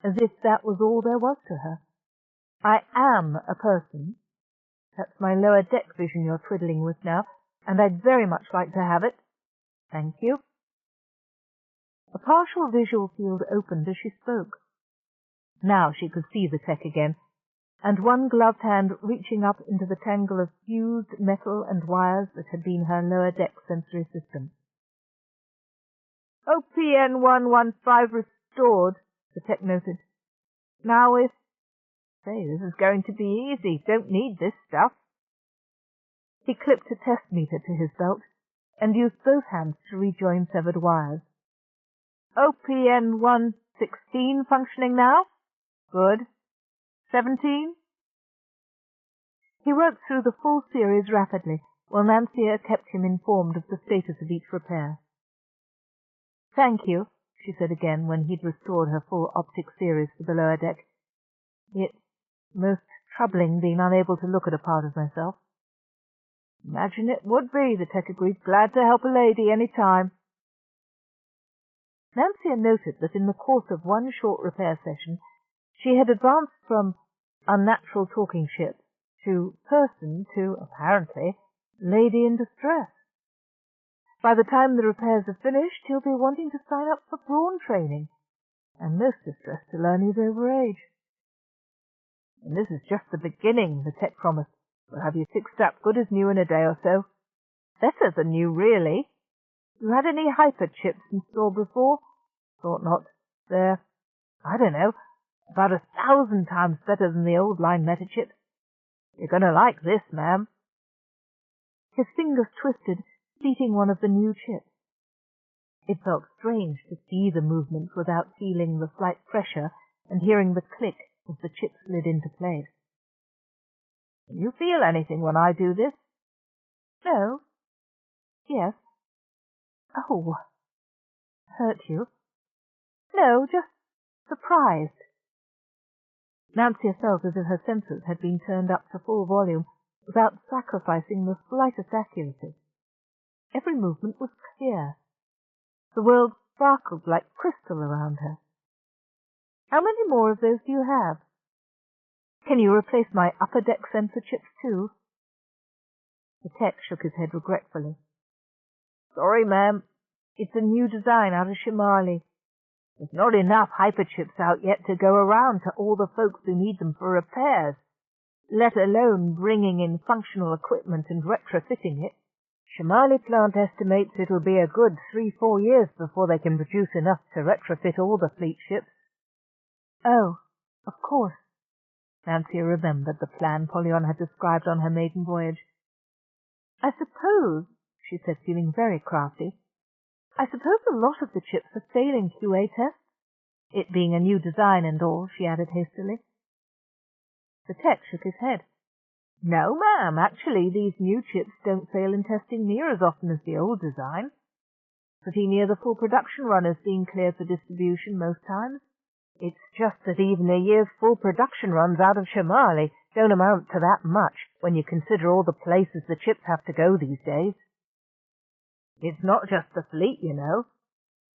as if that was all there was to her. I am a person. That's my lower deck vision you're twiddling with now, and I'd very much like to have it. Thank you. A partial visual field opened as she spoke. Now she could see the Tech again, and one gloved hand reaching up into the tangle of fused metal and wires that had been her lower deck sensory system. OPN115 restored, the Tech noted. Now if... Say, this is going to be easy. Don't need this stuff. He clipped a test meter to his belt and used both hands to rejoin severed wires. OPN116 functioning now? Good. 17? He worked through the full series rapidly, while Nancia kept him informed of the status of each repair. Thank you, she said again when he'd restored her full optic series for the lower deck. It's most troubling being unable to look at a part of myself. Imagine it would be, the Tech agreed. Glad to help a lady any time. Nancia noted that in the course of one short repair session she had advanced from unnatural talking ship to person to, apparently, lady in distress. By the time the repairs are finished, he'll be wanting to sign up for Brawn training, and most distressed to learn he's over age. And this is just the beginning, the tech promised. We'll have you fixed up good as new in a day or so. Better than new, really. You had any hyper chips installed before? Thought not. They're, I don't know, about 1,000 times better than the old line meta chips. You're going to like this, ma'am. His fingers twisted, seating one of the new chips. It felt strange to see the movement without feeling the slight pressure and hearing the click as the chip slid into place. Can you feel anything when I do this? No. Yes. Oh. Hurt you? No, just surprised. Nancia felt as if her senses had been turned up to full volume without sacrificing the slightest accuracy. Every movement was clear. The world sparkled like crystal around her. How many more of those do you have? Can you replace my upper deck sensor chips too? The tech shook his head regretfully. Sorry, ma'am. It's a new design out of Shimali. There's not enough hyperchips out yet to go around to all the folks who need them for repairs, let alone bringing in functional equipment and retrofitting it. Shimali plant estimates it'll be a good 3-4 years before they can produce enough to retrofit all the fleet ships. Oh, of course. Nancia remembered the plan Polyon had described on her maiden voyage. I suppose, she said, feeling very crafty, I suppose a lot of the chips are failing QA tests, it being a new design and all, she added hastily. The tech shook his head. No, ma'am, actually these new chips don't fail in testing near as often as the old design. Pretty near the full production run is being cleared for distribution most times. It's just that even a year's full production runs out of Shimali don't amount to that much when you consider all the places the chips have to go these days. It's not just the fleet, you know.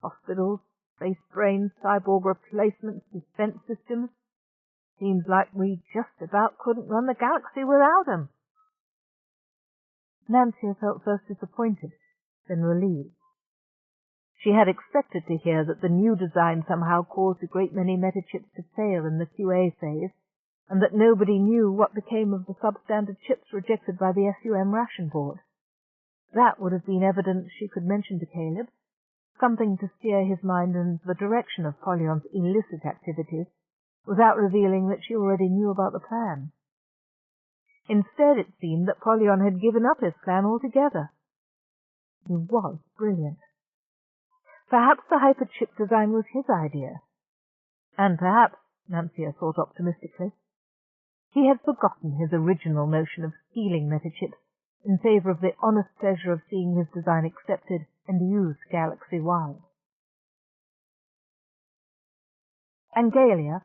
Hospitals, space brains, cyborg replacements, defense systems. Seems like we just about couldn't run the galaxy without 'em. Nancia felt first disappointed, then relieved. She had expected to hear that the new design somehow caused a great many metachips to fail in the QA phase, and that nobody knew what became of the substandard chips rejected by the SUM ration board. That would have been evidence she could mention to Caleb, something to steer his mind in the direction of Polyon's illicit activities, without revealing that she already knew about the plan. Instead, it seemed that Polyon had given up his plan altogether. He was brilliant. Perhaps the hyperchip design was his idea. And perhaps, Nancia thought optimistically, he had forgotten his original notion of stealing metachips in favor of the honest pleasure of seeing his design accepted and used galaxy-wide. Angalia,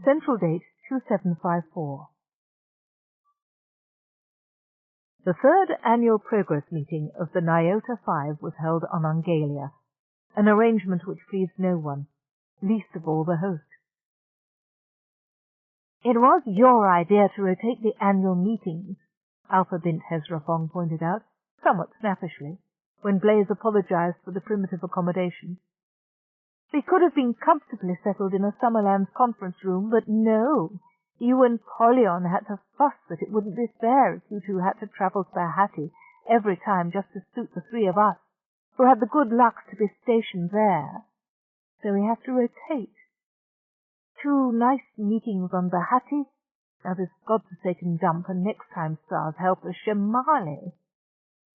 Central Date 2754. The third annual progress meeting of the Nyota 5 was held on Angalia, an arrangement which pleased no one, least of all the host. It was your idea to rotate the annual meetings, Alpha Bint Hezrafong pointed out, somewhat snappishly, when Blaze apologized for the primitive accommodation. We could have been comfortably settled in a Summerlands conference room, but no. You and Polyon had to fuss that it wouldn't be fair if you two had to travel to Bahati every time just to suit the three of us, who had the good luck to be stationed there. So we have to rotate. 2 nice meetings on Bahati, now this godforsaken dump, and next time, stars help us, Shimali.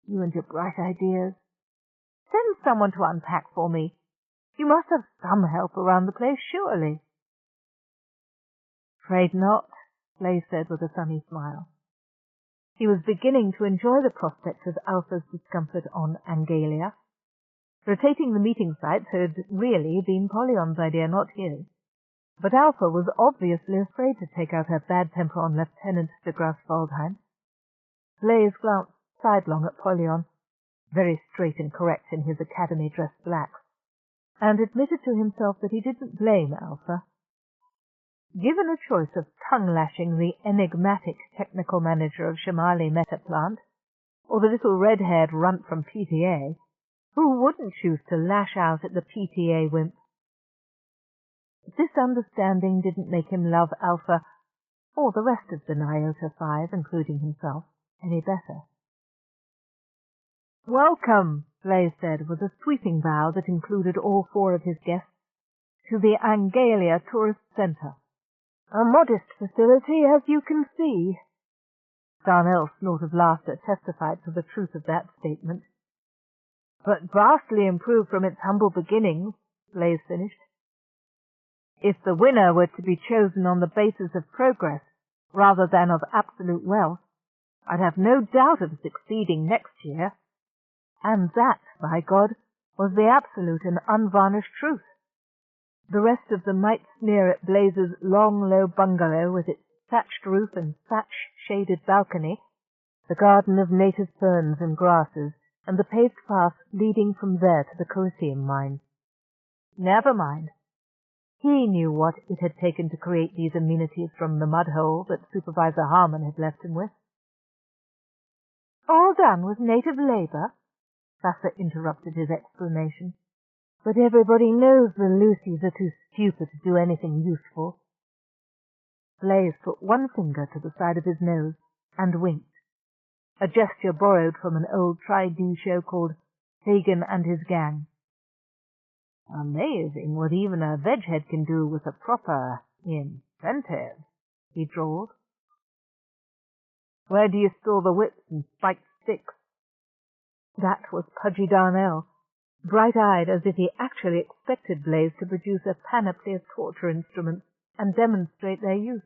You and your bright ideas. Send someone to unpack for me. You must have some help around the place, surely. Afraid not, Blaze said with a sunny smile. He was beginning to enjoy the prospect of Alpha's discomfort on Angalia. Rotating the meeting sites had really been Polyon's idea, not his. But Alpha was obviously afraid to take out her bad temper on Lieutenant de Graaf-Waldheim. Blaze glanced sidelong at Polyon, very straight and correct in his academy-dressed blacks, and admitted to himself that he didn't blame Alpha. Given a choice of tongue-lashing the enigmatic technical manager of Shamali Metaplant, or the little red-haired runt from PTA, who wouldn't choose to lash out at the PTA wimp? This understanding didn't make him love Alpha, or the rest of the Nyota 5, including himself, any better. "Welcome," Blaze said, with a sweeping bow that included all 4 of his guests, "to the Angalia Tourist Centre. A modest facility, as you can see." Darnell's snort of laughter testified to the truth of that statement. "But vastly improved from its humble beginnings," Blaze finished. "If the winner were to be chosen on the basis of progress rather than of absolute wealth, I'd have no doubt of succeeding next year. And that, by God, was the absolute and unvarnished truth. The rest of them might sneer at Blaze's long, low bungalow with its thatched roof and thatch-shaded balcony, the garden of native ferns and grasses, and the paved path leading from there to the Coliseum mine. Never mind. He knew what it had taken to create these amenities from the mud-hole that Supervisor Harmon had left him with. "All done with native labor?" Vassar interrupted his explanation. "But everybody knows the Lucys are too stupid to do anything useful." Blaze put one finger to the side of his nose and winked, a gesture borrowed from an old Tri-D show called Hagen and His Gang. "Amazing what even a veghead can do with a proper incentive," he drawled. "Where do you store the whips and spiked sticks?" That was Pudgy Darnell, bright-eyed as if he actually expected Blaze to produce a panoply of torture instruments and demonstrate their use.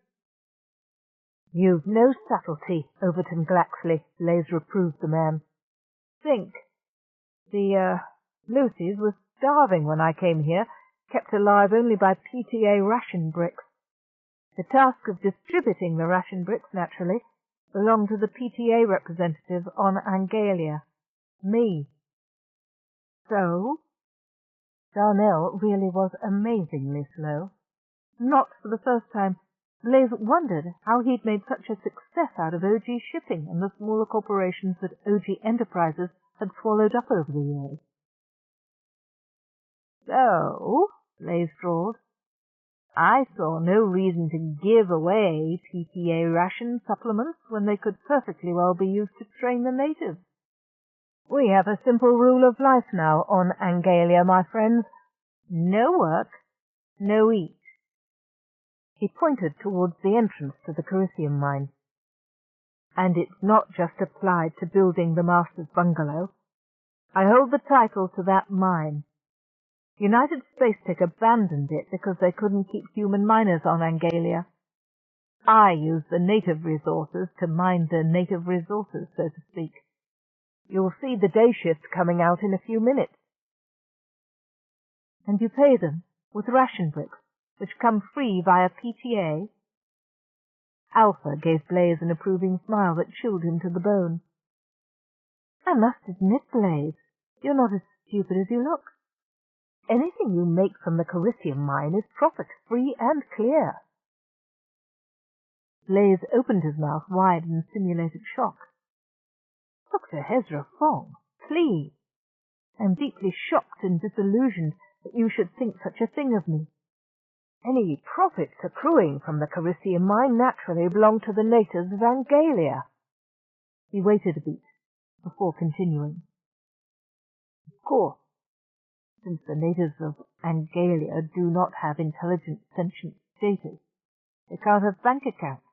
"You've no subtlety, Overton Glaxley," Blaze reproved the man. "Think. The Lucys were starving when I came here, kept alive only by PTA ration bricks. The task of distributing the ration bricks, naturally, belonged to the PTA representative on Angalia. Me. So?" Darnell really was amazingly slow. Not for the first time, Blaze wondered how he'd made such a success out of OG Shipping and the smaller corporations that OG Enterprises had swallowed up over the years. "So," Blaze drawled, "I saw no reason to give away PTA ration supplements when they could perfectly well be used to train the natives. We have a simple rule of life now on Angalia, my friends. No work, no eat." He pointed towards the entrance to the Coliseum mine. "And it's not just applied to building the master's bungalow. I hold the title to that mine. United Spacetech abandoned it because they couldn't keep human miners on Angalia. I use the native resources to mine the native resources, so to speak. You'll see the day shift coming out in a few minutes." "And you pay them with ration bricks, which come free via PTA?" Alpha gave Blaze an approving smile that chilled him to the bone. "I must admit, Blaze, you're not as stupid as you look. Anything you make from the Coliseum mine is profit, free and clear." Blaze opened his mouth wide in simulated shock. "Dr. Hezra Fong, please. I'm deeply shocked and disillusioned that you should think such a thing of me. Any profits accruing from the Coliseum mine naturally belong to the natives of Angalia." He waited a bit before continuing. "Of course, since the natives of Angalia do not have intelligent sentient status, they can't have bank accounts.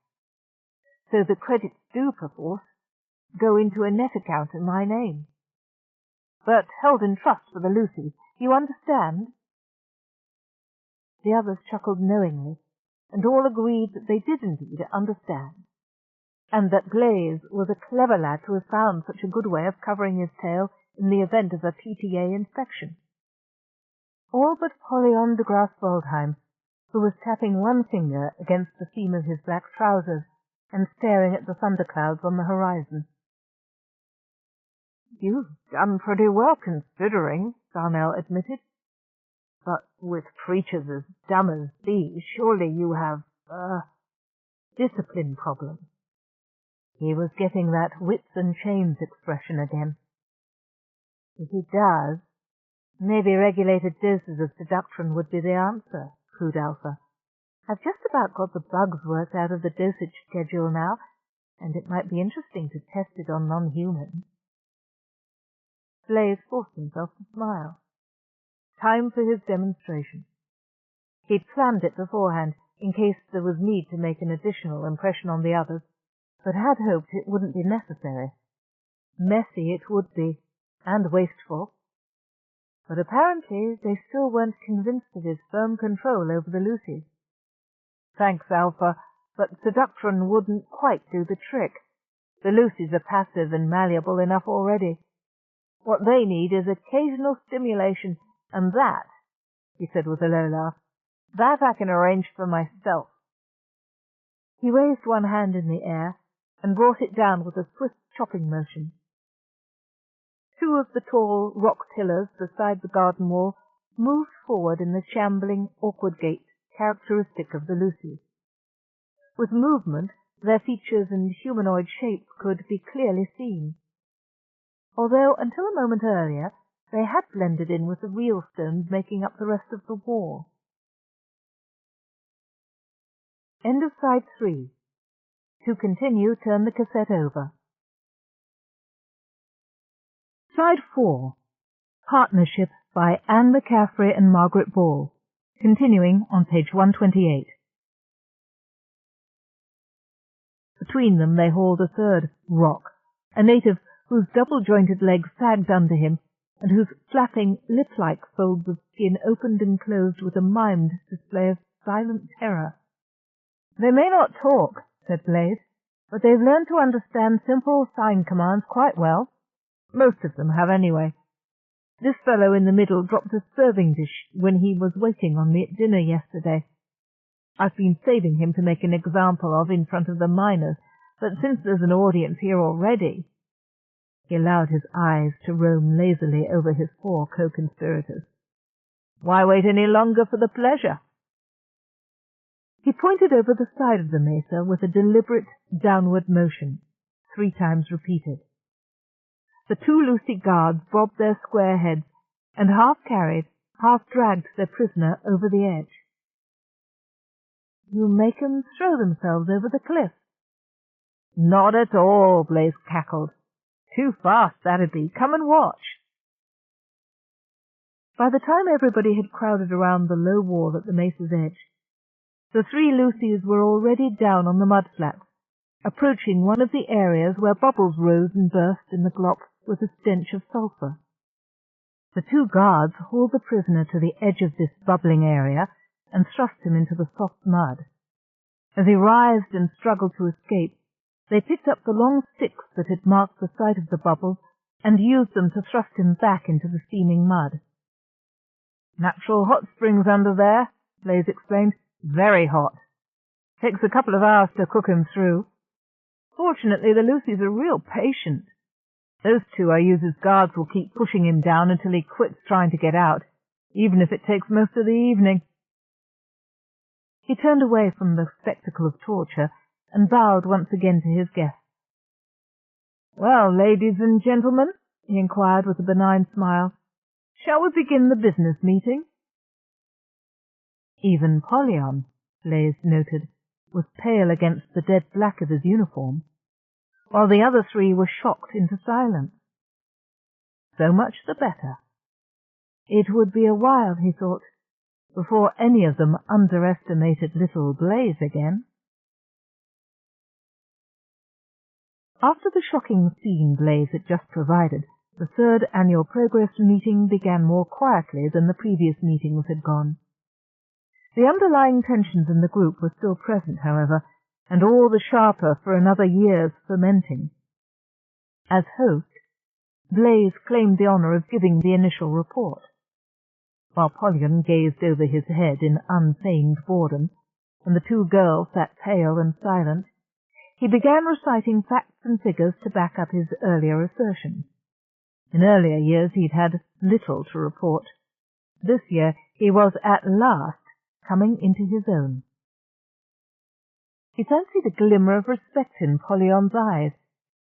So the credits do, perforce, go into a net account in my name. But held in trust for the Lucys. You understand?" The others chuckled knowingly, and all agreed that they did indeed understand, and that Blaze was a clever lad to have found such a good way of covering his tail in the event of a PTA inspection. All but Polyon de Grasse Waldheim, who was tapping one finger against the seam of his black trousers and staring at the thunderclouds on the horizon. "You've done pretty well, considering," Darnell admitted. But with creatures as dumb as these, surely you have, discipline problems. He was getting that whips and chains expression again. If he does, maybe regulated doses of seduction would be the answer, cooed Alpha. I've just about got the bugs worked out of the dosage schedule now, and it might be interesting to test it on non-humans. Blaze forced himself to smile. Time for his demonstration. He'd planned it beforehand, in case there was need to make an additional impression on the others, but had hoped it wouldn't be necessary. Messy it would be, and wasteful. But apparently they still weren't convinced of his firm control over the Lucies. Thanks, Alpha, but seduction wouldn't quite do the trick. The Lucies are passive and malleable enough already. What they need is occasional stimulation, and that, he said with a low laugh, that I can arrange for myself. He raised one hand in the air and brought it down with a swift chopping motion. Two of the tall rock pillars beside the garden wall moved forward in the shambling, awkward gait characteristic of the Lucies. With movement, their features and humanoid shape could be clearly seen, although until a moment earlier they had blended in with the real stones making up the rest of the wall. End of side 3. To continue, turn the cassette over. Side 4. Partnership by Anne McCaffrey and Margaret Ball. Continuing on page 128. Between them they hauled a third rock, a native whose double-jointed legs sagged under him, and whose flapping, lip-like folds of skin opened and closed with a mimed display of silent terror. "They may not talk," said Blaze, "but they've learned to understand simple sign commands quite well. Most of them have, anyway. This fellow in the middle dropped a serving dish when he was waiting on me at dinner yesterday. I've been saving him to make an example of in front of the miners, but since there's an audience here already—" He allowed his eyes to roam lazily over his 4 co-conspirators. "Why wait any longer for the pleasure?" He pointed over the side of the mesa with a deliberate downward motion, 3 times repeated. The 2 Lucy guards bobbed their square heads and half-carried, half-dragged their prisoner over the edge. "You make 'em throw themselves over the cliff." "Not at all," Blaze cackled. "Too fast, that'd be. Come and watch." By the time everybody had crowded around the low wall at the mesa's edge, the 3 Lucies were already down on the mudflats, approaching one of the areas where bubbles rose and burst in the glop with a stench of sulphur. The 2 guards hauled the prisoner to the edge of this bubbling area and thrust him into the soft mud. As he writhed and struggled to escape, they picked up the long sticks that had marked the site of the bubbles and used them to thrust him back into the steaming mud. "Natural hot springs under there," Blaze explained. "Very hot. Takes a couple of hours to cook him through. Fortunately, the Lucies are real patient. Those 2 I use as guards will keep pushing him down until he quits trying to get out, even if it takes most of the evening." He turned away from the spectacle of torture and bowed once again to his guests. "Well, ladies and gentlemen," he inquired with a benign smile, "shall we begin the business meeting?" Even Polyon, Blaze noted, was pale against the dead black of his uniform, while the other 3 were shocked into silence. So much the better. It would be a while, he thought, before any of them underestimated little Blaze again. After the shocking scene Blaze had just provided, the 3rd annual progress meeting began more quietly than the previous meetings had gone. The underlying tensions in the group were still present, however, and all the sharper for another year's fermenting. As host, Blaze claimed the honor of giving the initial report. While Polyon gazed over his head in unfeigned boredom, and the 2 girls sat pale and silent, he began reciting facts and figures to back up his earlier assertions. In earlier years he'd had little to report. This year He was at last coming into his own. He fancied a glimmer of respect in Pollyon's eyes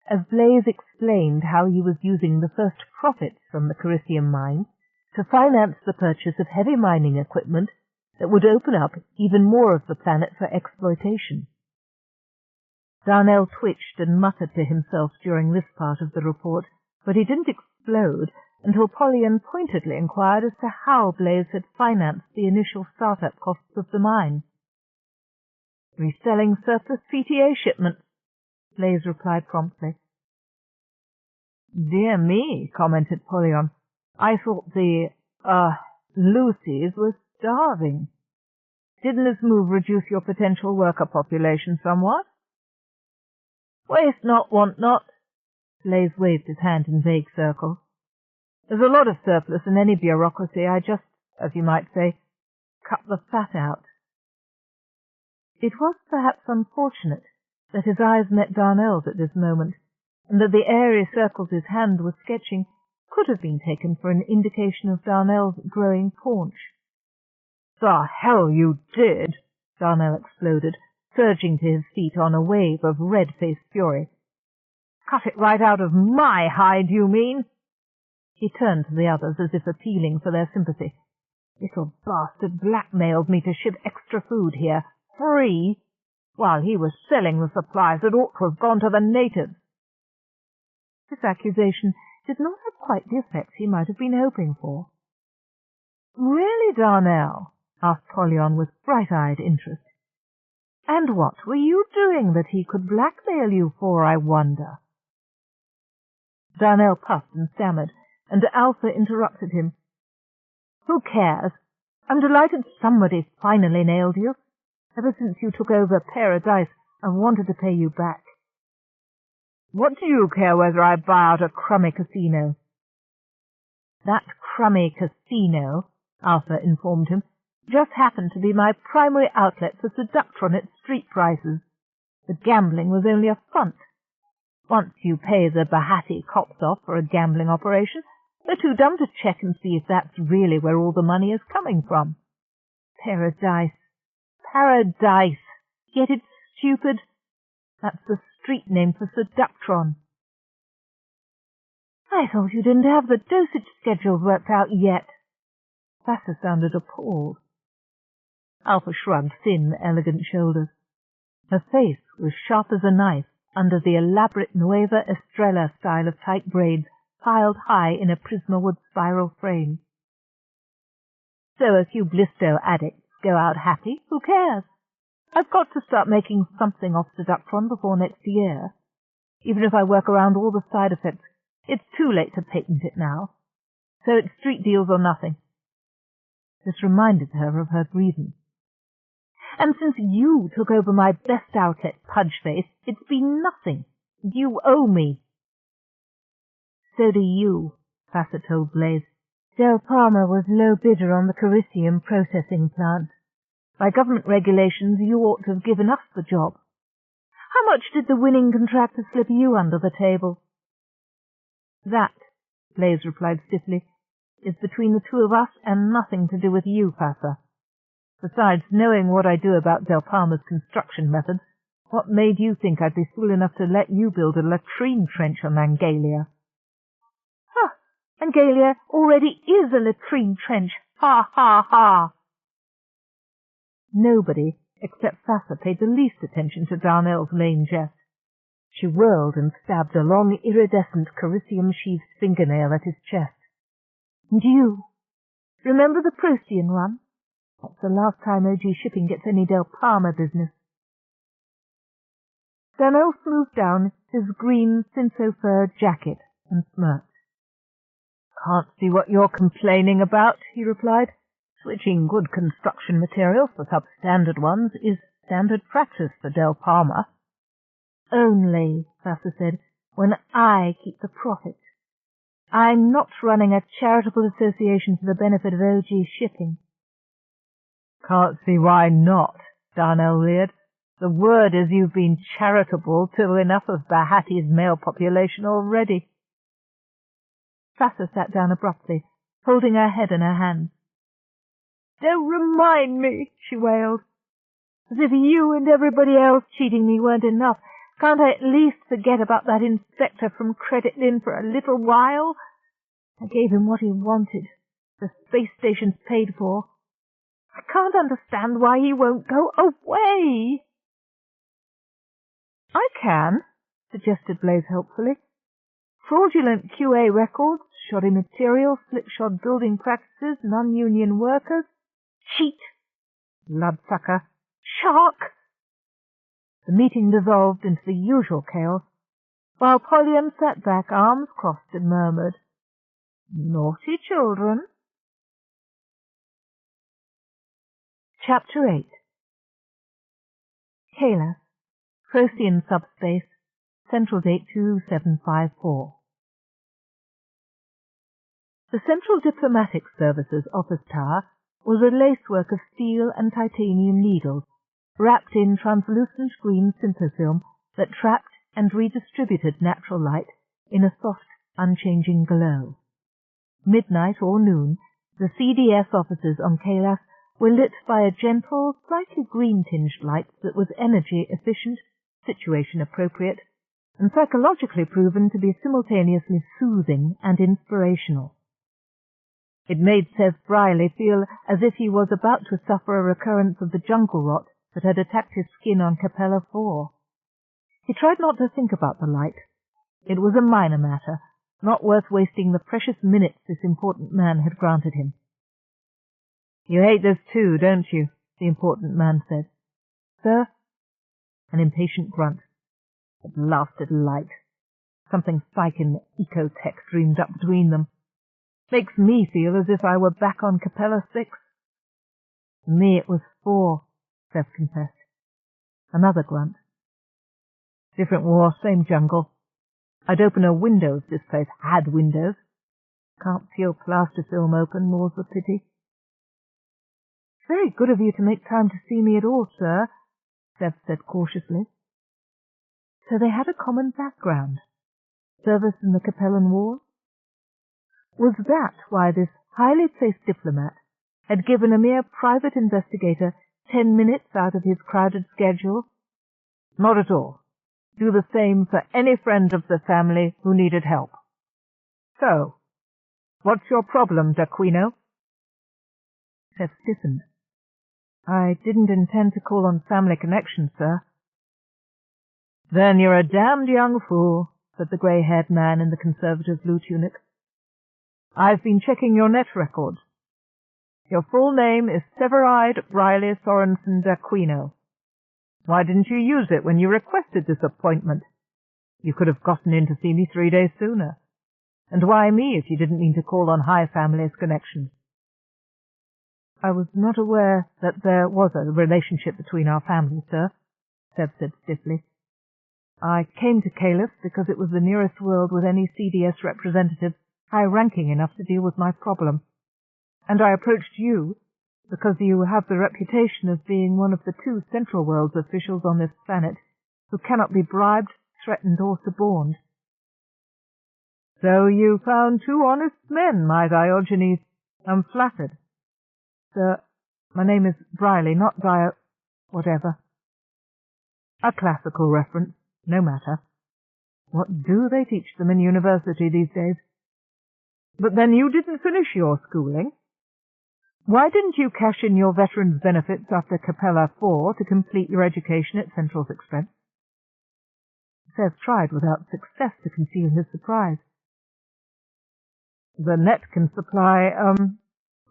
as Blaise explained how he was using the first profits from the Carisium mines to finance the purchase of heavy mining equipment that would open up even more of the planet for exploitation. Darnell twitched and muttered to himself during this part of the report, but he didn't explode until Pollyon pointedly inquired as to how Blaise had financed the initial start-up costs of the mine. "Reselling surplus PTA shipments," Blaise replied promptly. "Dear me," commented Pollyon. "I thought the, Lucy's were starving. Didn't this move reduce your potential worker population somewhat?" "Waste not, want not." Blaise waved his hand in vague circles. "There's a lot of surplus in any bureaucracy. I just, as you might say, cut the fat out." It was perhaps unfortunate that his eyes met Darnell's at this moment, and that the airy circles his hand was sketching could have been taken for an indication of Darnell's growing paunch. "The hell you did!" Darnell exploded, surging to his feet on a wave of red-faced fury. "Cut it right out of my hide, you mean?" He turned to the others as if appealing for their sympathy. "Little bastard blackmailed me to ship extra food here, free, while he was selling the supplies that ought to have gone to the natives." This accusation did not have quite the effect he might have been hoping for. "Really, Darnell?" asked Pollyon with bright-eyed interest. "And what were you doing that he could blackmail you for, I wonder?" Darnell puffed and stammered, and Alpha interrupted him. "Who cares? I'm delighted somebody finally nailed you. Ever since you took over Paradise, I've wanted to pay you back." "What do you care whether I buy out a crummy casino?" "That crummy casino," Alpha informed him, "just happened to be my primary outlet for Seductron at street prices. The gambling was only a front. Once you pay the Bahati cops off for a gambling operation, they're too dumb to check and see if that's really where all the money is coming from. Paradise. Paradise. Get it, stupid? That's the street name for Seductron." "I thought you didn't have the dosage schedules worked out yet." Vassar sounded appalled. Alpha shrugged thin, elegant shoulders. Her face was sharp as a knife under the elaborate Nueva Estrella style of tight braids piled high in a Prismawood spiral frame. "So if you Blisto addicts go out happy, who cares? I've got to start making something off Seductron before next year. Even if I work around all the side effects, it's too late to patent it now. So it's street deals or nothing." This reminded her of her grievance. "And since you took over my best outlet, Pudgeface, it's been nothing. You owe me." "So do you," Vassar told Blaise. "Del Palma was low bidder on the Carisium processing plant. By government regulations, you ought to have given us the job. How much did the winning contractor slip you under the table?" "That," Blaise replied stiffly, "is between the two of us and nothing to do with you, Vassar. Besides, knowing what I do about Del Palma's construction methods, what made you think I'd be fool enough to let you build a latrine trench on Angalia?" "Ha! Angalia already is a latrine trench! Ha, ha, ha!" Nobody except Vassar paid the least attention to Darnell's lame jest. She whirled and stabbed a long, iridescent Carisium-sheathed fingernail at his chest. "And you? Remember the Procyon run? That's the last time OG Shipping gets any Del Palma business." Darnell smoothed down his green Cinso-fur jacket and smirked. "Can't see what you're complaining about," he replied. "Switching good construction materials for substandard ones is standard practice for Del Palma." "Only," Vassar said, "when I keep the profit. I'm not running a charitable association for the benefit of OG Shipping." "Can't see why not," Darnell leered. "The word is you've been charitable to enough of Bahati's male population already." Vassar sat down abruptly, holding her head in her hands. Don't remind me, she wailed. As if you and everybody else cheating me weren't enough. Can't I at least forget about that inspector from Credit Lynn for a little while? I gave him what he wanted. The space station's paid for. I can't understand why he won't go away. I can, suggested Blaze helpfully. Fraudulent QA records, shoddy material, slipshod building practices, non-union workers. Cheat! Bloodsucker! Shark! The meeting dissolved into the usual chaos, while Polyan sat back, arms crossed, and murmured, "Naughty children." Chapter 8. Kalas, Procyon Subspace, Central Date 2754. The Central Diplomatic Services office tower was a lacework of steel and titanium needles, wrapped in translucent green synthofilm that trapped and redistributed natural light in a soft, unchanging glow. Midnight or noon, the CDS offices on Kalas were lit by a gentle, slightly green-tinged light that was energy-efficient, situation-appropriate, and psychologically proven to be simultaneously soothing and inspirational. It made Seth Briley feel as if he was about to suffer a recurrence of the jungle rot that had attacked his skin on Capella 4. He tried not to think about the light. It was a minor matter, not worth wasting the precious minutes this important man had granted him. "You hate this too, don't you?" the important man said. "Sir?" An impatient grunt. "The blasted light. Something Psyche and Ecotech dreamed up between them. Makes me feel as if I were back on Capella 6. For me it was 4, Seth confessed. Another grunt. Different war, same jungle. I'd open her windows, this place had windows. Can't peel plaster film open, more's the pity. "It's very good of you to make time to see me at all, sir," Seth said cautiously. So they had a common background. Service in the Capellan War? Was that why this highly placed diplomat had given a mere private investigator 10 minutes out of his crowded schedule? Not at all. Do the same for any friend of the family who needed help. So, what's your problem, D'Aquino? Seth stiffened. "I didn't intend to call on family connections, sir." "Then you're a damned young fool," said the grey-haired man in the conservative blue tunic. "I've been checking your net records. Your full name is Severide Briley Sorensen D'Aquino. Why didn't you use it when you requested this appointment? You could have gotten in to see me 3 days sooner. And why me if you didn't mean to call on high family's connections?" "I was not aware that there was a relationship between our families, sir," Seb said stiffly. "I came to Kalas because it was the nearest world with any CDS representative high-ranking enough to deal with my problem. And I approached you because you have the reputation of being one of the 2 Central Worlds officials on this planet who cannot be bribed, threatened, or suborned." "So you found 2 honest men, my Diogenes. I'm flattered." "Sir, my name is Briley, not whatever." "A classical reference. No matter. What do they teach them in university these days? But then you didn't finish your schooling. Why didn't you cash in your veterans' benefits after Capella 4 to complete your education at Central's expense?" Seth tried without success to conceal his surprise. "The net can supply,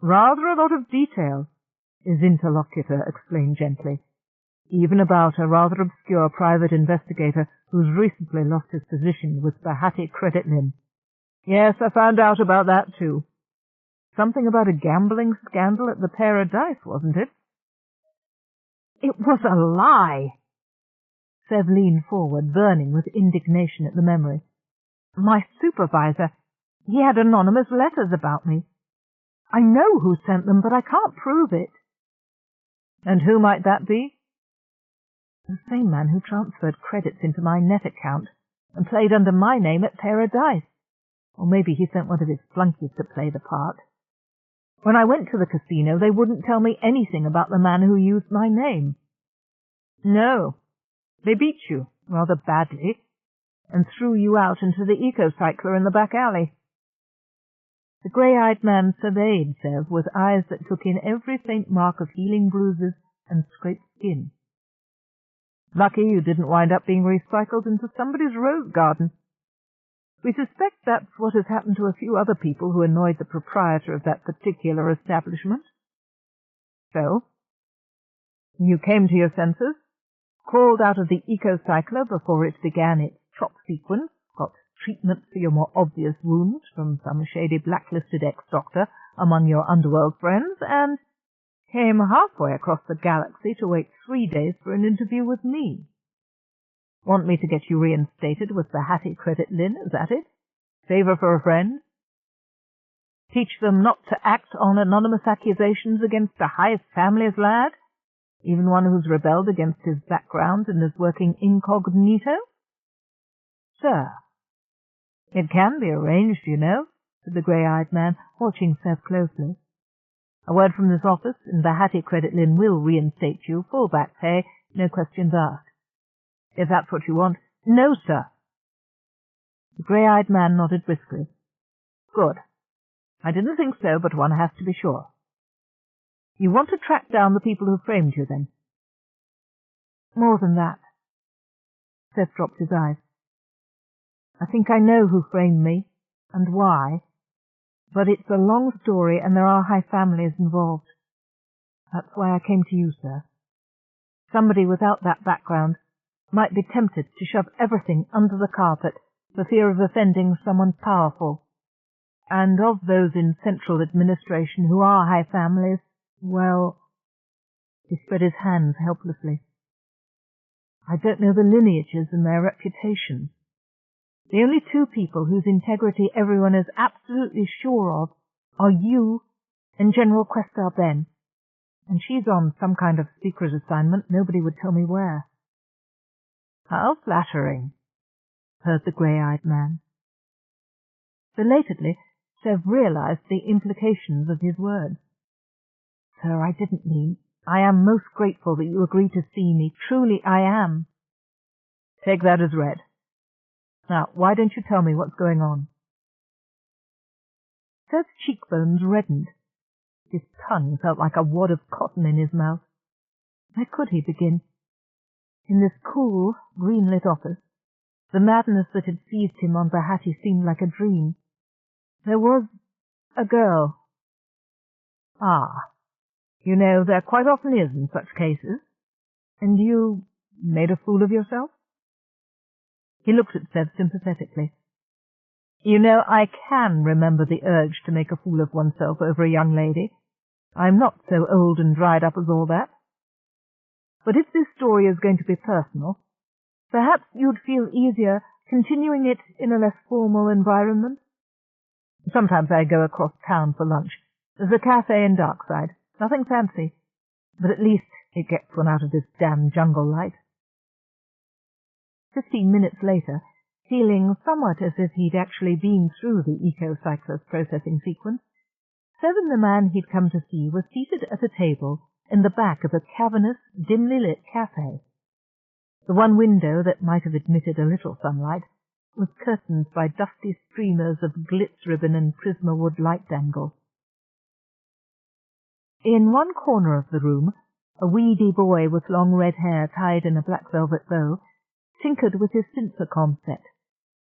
rather a lot of detail," his interlocutor explained gently, "even about a rather obscure private investigator who's recently lost his position with Bahati Credit Lynn. Yes, I found out about that too. Something about a gambling scandal at the Paradise, wasn't it?" "It was a lie!" Sev leaned forward, burning with indignation at the memory. "My supervisor, he had anonymous letters about me. I know who sent them, but I can't prove it." "And who might that be?" "The same man who transferred credits into my net account and played under my name at Paradise. Or maybe he sent one of his flunkies to play the part." When I went to the casino, they wouldn't tell me anything about the man who used my name. No, they beat you, rather badly, and threw you out into the eco-cycler in the back alley. The grey-eyed man surveyed Sev with eyes that took in every faint mark of healing bruises and scraped skin. Lucky you didn't wind up being recycled into somebody's rose garden. We suspect that's what has happened to a few other people who annoyed the proprietor of that particular establishment. So, you came to your senses, crawled out of the eco-cycler before it began its chop sequence, got treatment for your more obvious wounds from some shady blacklisted ex-doctor among your underworld friends, and came halfway across the galaxy to wait 3 days for an interview with me. Want me to get you reinstated with the Hattie Credit Lynn, is that it? Favor for a friend? Teach them not to act on anonymous accusations against the highest family's lad, even one who's rebelled against his background and is working incognito? Sir, it can be arranged, you know, said the grey-eyed man, watching Sev closely. A word from this office, and the Hattie Credit Lynn will reinstate you, full back pay, no questions asked. If that's what you want. No, sir. The grey-eyed man nodded briskly. Good. I didn't think so, but one has to be sure. You want to track down the people who framed you, then? More than that. Seth dropped his eyes. I think I know who framed me, and why, but it's a long story, and there are high families involved. That's why I came to you, sir. Somebody without that background might be tempted to shove everything under the carpet for fear of offending someone powerful. And of those in central administration who are high families, well, he spread his hands helplessly. I don't know the lineages and their reputations. The only two people whose integrity everyone is absolutely sure of are you and General Questar Ben. And she's on some kind of secret assignment. Nobody would tell me where. How flattering, heard the grey-eyed man. Belatedly, Sev realized the implications of his words. Sir, I didn't mean. I am most grateful that you agreed to see me. Truly I am. Take that as read. Now, why don't you tell me what's going on? Sev's cheekbones reddened. His tongue felt like a wad of cotton in his mouth. Where could he begin? In this cool, green-lit office, the madness that had seized him on the Hattie seemed like a dream. There was a girl. Ah, you know, there quite often is in such cases. And you made a fool of yourself? He looked at Sev sympathetically. You know, I can remember the urge to make a fool of oneself over a young lady. I'm not so old and dried up as all that. But if this story is going to be personal, perhaps you'd feel easier continuing it in a less formal environment. Sometimes I go across town for lunch. There's a cafe in Darkside. Nothing fancy, but at least it gets one out of this damn jungle light. 15 minutes later, feeling somewhat as if he'd actually been through the eco-cycler's processing sequence, Sev and the man he'd come to see were seated at a table in the back of a cavernous, dimly lit cafe. The one window that might have admitted a little sunlight was curtained by dusty streamers of glitz ribbon and prisma-wood light dangles. In one corner of the room, a weedy boy with long red hair tied in a black velvet bow tinkered with his synthacom set,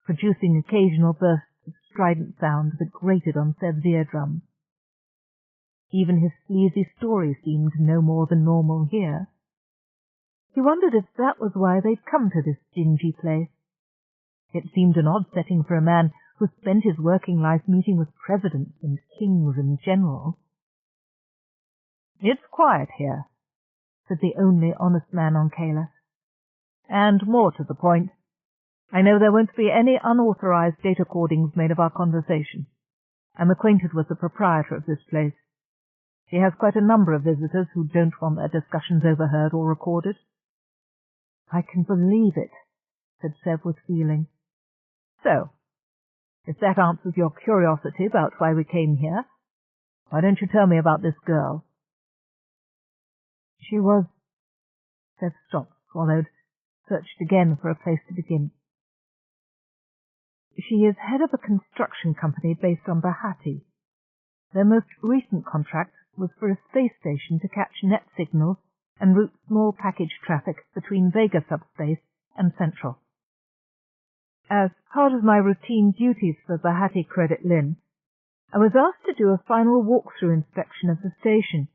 producing occasional bursts of strident sound that grated on Sev's eardrums. Even his sleazy story seemed no more than normal here. He wondered if that was why they'd come to this dingy place. It seemed an odd setting for a man who spent his working life meeting with presidents and kings and generals. It's quiet here, said the only honest man on Kalis. And more to the point, I know there won't be any unauthorized data recordings made of our conversation. I'm acquainted with the proprietor of this place. He has quite a number of visitors who don't want their discussions overheard or recorded. I can believe it, said Sev with feeling. So, if that answers your curiosity about why we came here, Why don't you tell me about this girl? She was... Seth stopped, swallowed, searched again for a place to begin. She is head of a construction company based on Bahati. Their most recent contract was for a space station to catch net signals and route small package traffic between Vega subspace and Central. As part of my routine duties for Bahati Credit Lin, I was asked to do a final walkthrough inspection of the station.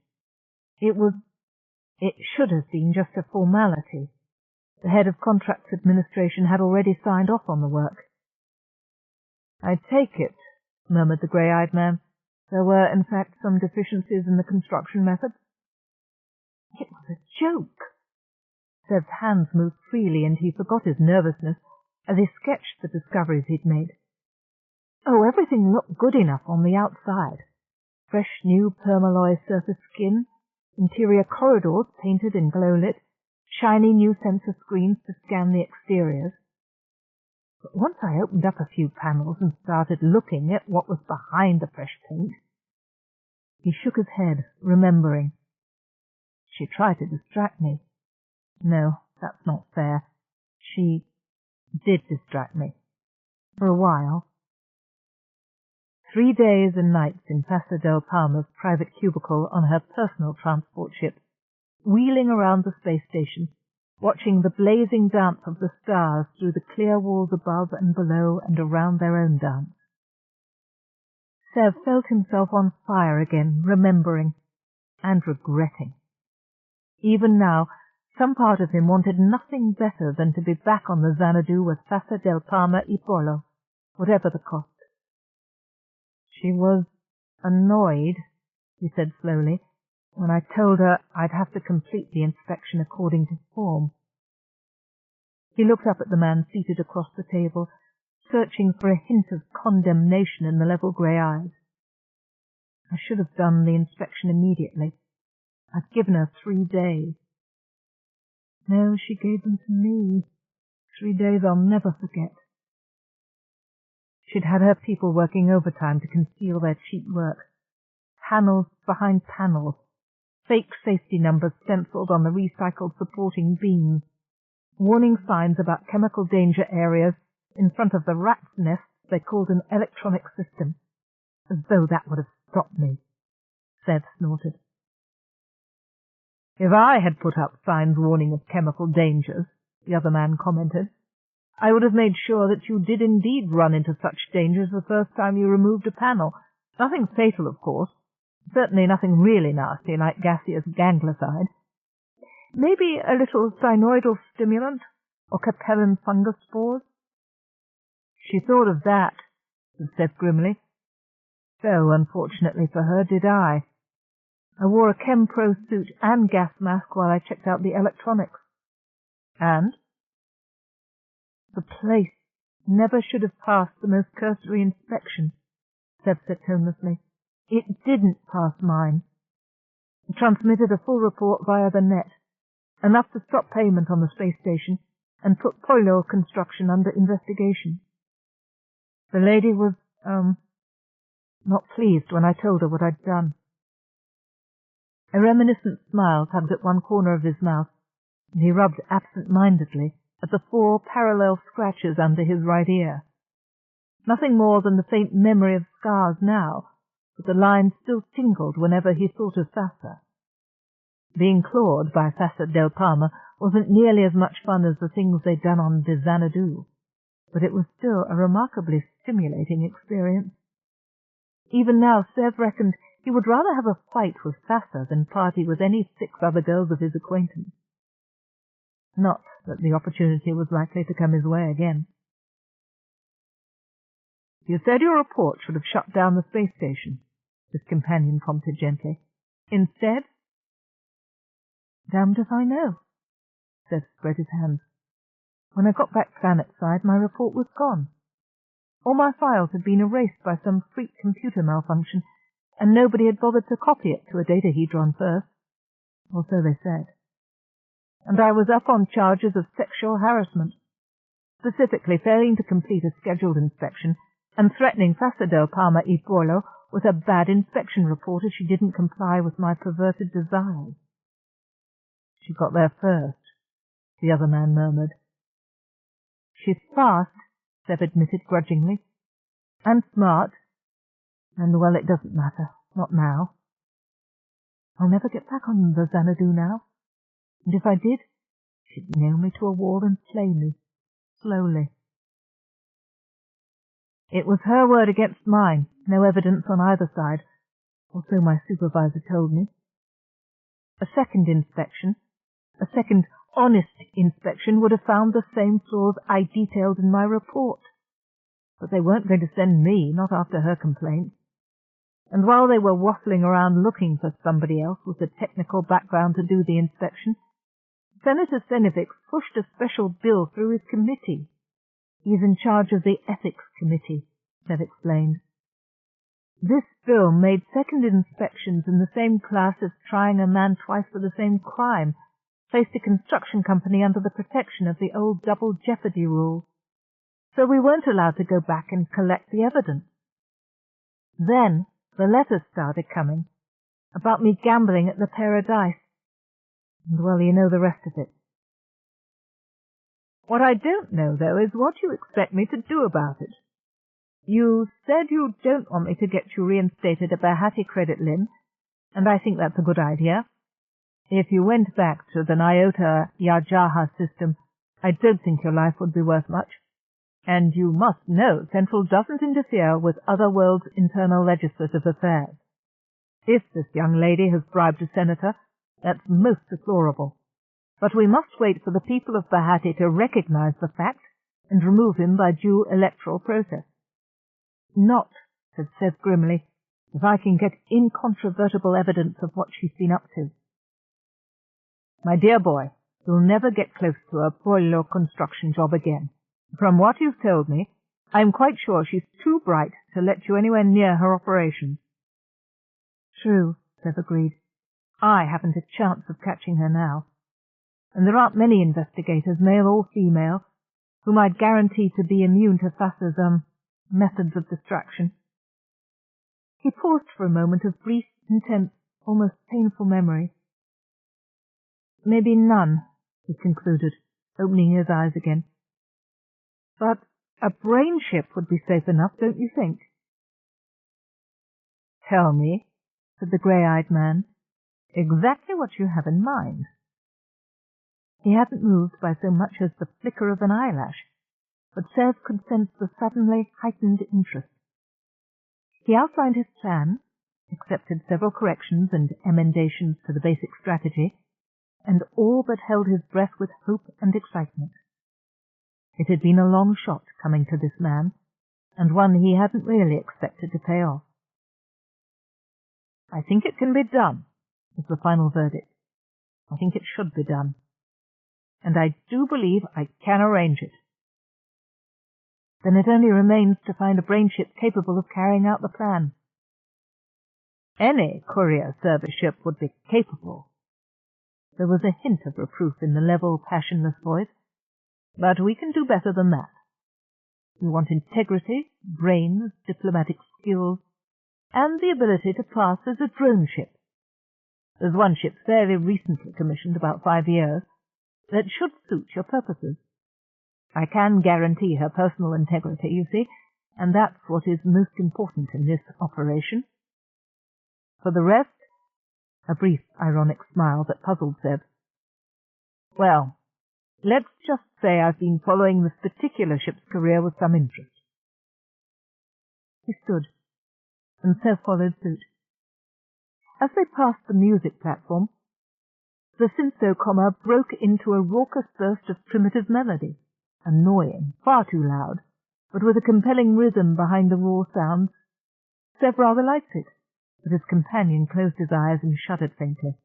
It should have been just a formality. The head of contracts administration had already signed off on the work. I take it, murmured the grey-eyed man, there were, in fact, some deficiencies in the construction methods? It was a joke. Seb's hands moved freely, and he forgot his nervousness as he sketched the discoveries he'd made. Oh, everything looked good enough on the outside. Fresh new permalloy surface skin, interior corridors painted and glow-lit, shiny new sensor screens to scan the exteriors. But once I opened up a few panels and started looking at what was behind the fresh paint... He shook his head, remembering. She tried to distract me. No, that's not fair. She did distract me. For a while. 3 days and nights in Casa del Palma's private cubicle on her personal transport ship, wheeling around the space station, watching the blazing dance of the stars through the clear walls above and below and around their own dance. Sev felt himself on fire again, remembering and regretting. Even now, some part of him wanted nothing better than to be back on the Xanadu with Casa del Palma y Polo, whatever the cost. She was annoyed, he said slowly, when I told her I'd have to complete the inspection according to form. He looked up at the man seated across the table, searching for a hint of condemnation in the level grey eyes. I should have done the inspection immediately. I'd given her 3 days. No, she gave them to me. 3 days I'll never forget. She'd had her people working overtime to conceal their cheap work. Panels behind panels, fake safety numbers stenciled on the recycled supporting beams, warning signs about chemical danger areas in front of the rat's nests they called an electronic system, as though that would have stopped me. Seth snorted. If I had put up signs warning of chemical dangers, the other man commented, I would have made sure that you did indeed run into such dangers the first time you removed a panel. Nothing fatal, of course. Certainly nothing really nasty like gaseous ganglioside. Maybe a little cyanoidal stimulant, or capellan fungus spores. She thought of that, said Seth grimly. So, unfortunately for her, did I. I wore a Chem-Pro suit and gas mask while I checked out the electronics. And? The place never should have passed the most cursory inspection, Seth said tonelessly. It didn't pass mine. It transmitted a full report via the net, enough to stop payment on the space station and put Polo construction under investigation. The lady was, not pleased when I told her what I'd done. A reminiscent smile tugged at one corner of his mouth, and he rubbed absent-mindedly at the 4 parallel scratches under his right ear. Nothing more than the faint memory of scars now, but the line still tingled whenever he thought of Fassa. Being clawed by Casa del Palma wasn't nearly as much fun as the things they'd done on the Xanadu, but it was still a remarkably stimulating experience. Even now, Sev reckoned he would rather have a fight with Fassa than party with any 6 other girls of his acquaintance. Not that the opportunity was likely to come his way again. You said your report should have shut down the space station, his companion prompted gently. Instead? Damned if I know, Seth spread his hands. When I got back planet-side, my report was gone. All my files had been erased by some freak computer malfunction, and nobody had bothered to copy it to a datahedron first, or so they said. And I was up on charges of sexual harassment, specifically failing to complete a scheduled inspection and threatening Casa del Palma y Polo with a bad inspection report if she didn't comply with my perverted desires. She got there first, the other man murmured. She's fast, Seb admitted grudgingly, and smart, and, well, it doesn't matter, not now. I'll never get back on the Xanadu now, and if I did, she'd nail me to a wall and flay me, slowly. It was her word against mine, no evidence on either side, or so my supervisor told me. A second inspection, a second honest inspection, would have found the same flaws I detailed in my report. But they weren't going to send me, not after her complaint. And while they were waffling around looking for somebody else with a technical background to do the inspection, Senator Senevix pushed a special bill through his committee. He's in charge of the Ethics Committee, Sev explained. This bill made second inspections in the same class as trying a man twice for the same crime, placed a construction company under the protection of the old double jeopardy rule. So we weren't allowed to go back and collect the evidence. Then the letters started coming about me gambling at the Paradise. And, well, you know the rest of it. What I don't know, though, is what you expect me to do about it. You said you don't want me to get you reinstated at Bahati Credit Lim, and I think that's a good idea. If you went back to the Nyota Yajaha system, I don't think your life would be worth much. And you must know Central doesn't interfere with other worlds' internal legislative affairs. If this young lady has bribed a senator, that's most deplorable. But we must wait for the people of Bahati to recognize the fact and remove him by due electoral process. Not, said Seth grimly, if I can get incontrovertible evidence of what she's been up to. My dear boy, you'll never get close to a Pollo construction job again. From what you've told me, I'm quite sure she's too bright to let you anywhere near her operations. True, Seth agreed. I haven't a chance of catching her now. And there aren't many investigators, male or female, whom I'd guarantee to be immune to Thassa's, methods of distraction. He paused for a moment of brief, intense, almost painful memory. Maybe none, he concluded, opening his eyes again. But a brain ship would be safe enough, don't you think? Tell me, said the grey-eyed man, exactly what you have in mind. He hadn't moved by so much as the flicker of an eyelash, but Seth could sense the suddenly heightened interest. He outlined his plan, accepted several corrections and emendations to the basic strategy, and all but held his breath with hope and excitement. It had been a long shot coming to this man, and one he hadn't really expected to pay off. I think it can be done, was the final verdict. I think it should be done. And I do believe I can arrange it. Then it only remains to find a brain ship capable of carrying out the plan. Any courier service ship would be capable. There was a hint of reproof in the level, passionless voice. But we can do better than that. We want integrity, brains, diplomatic skills, and the ability to pass as a drone ship. There's one ship fairly recently commissioned, about 5 years, that should suit your purposes. I can guarantee her personal integrity, you see, and that's what is most important in this operation. For the rest, a brief, ironic smile that puzzled Seb. Well, let's just say I've been following this particular ship's career with some interest. He stood, and Seth followed suit. As they passed the music platform, the syntho-comma broke into a raucous burst of primitive melody, annoying, far too loud, but with a compelling rhythm behind the raw sounds. Seth rather liked it, but his companion closed his eyes and shuddered faintly.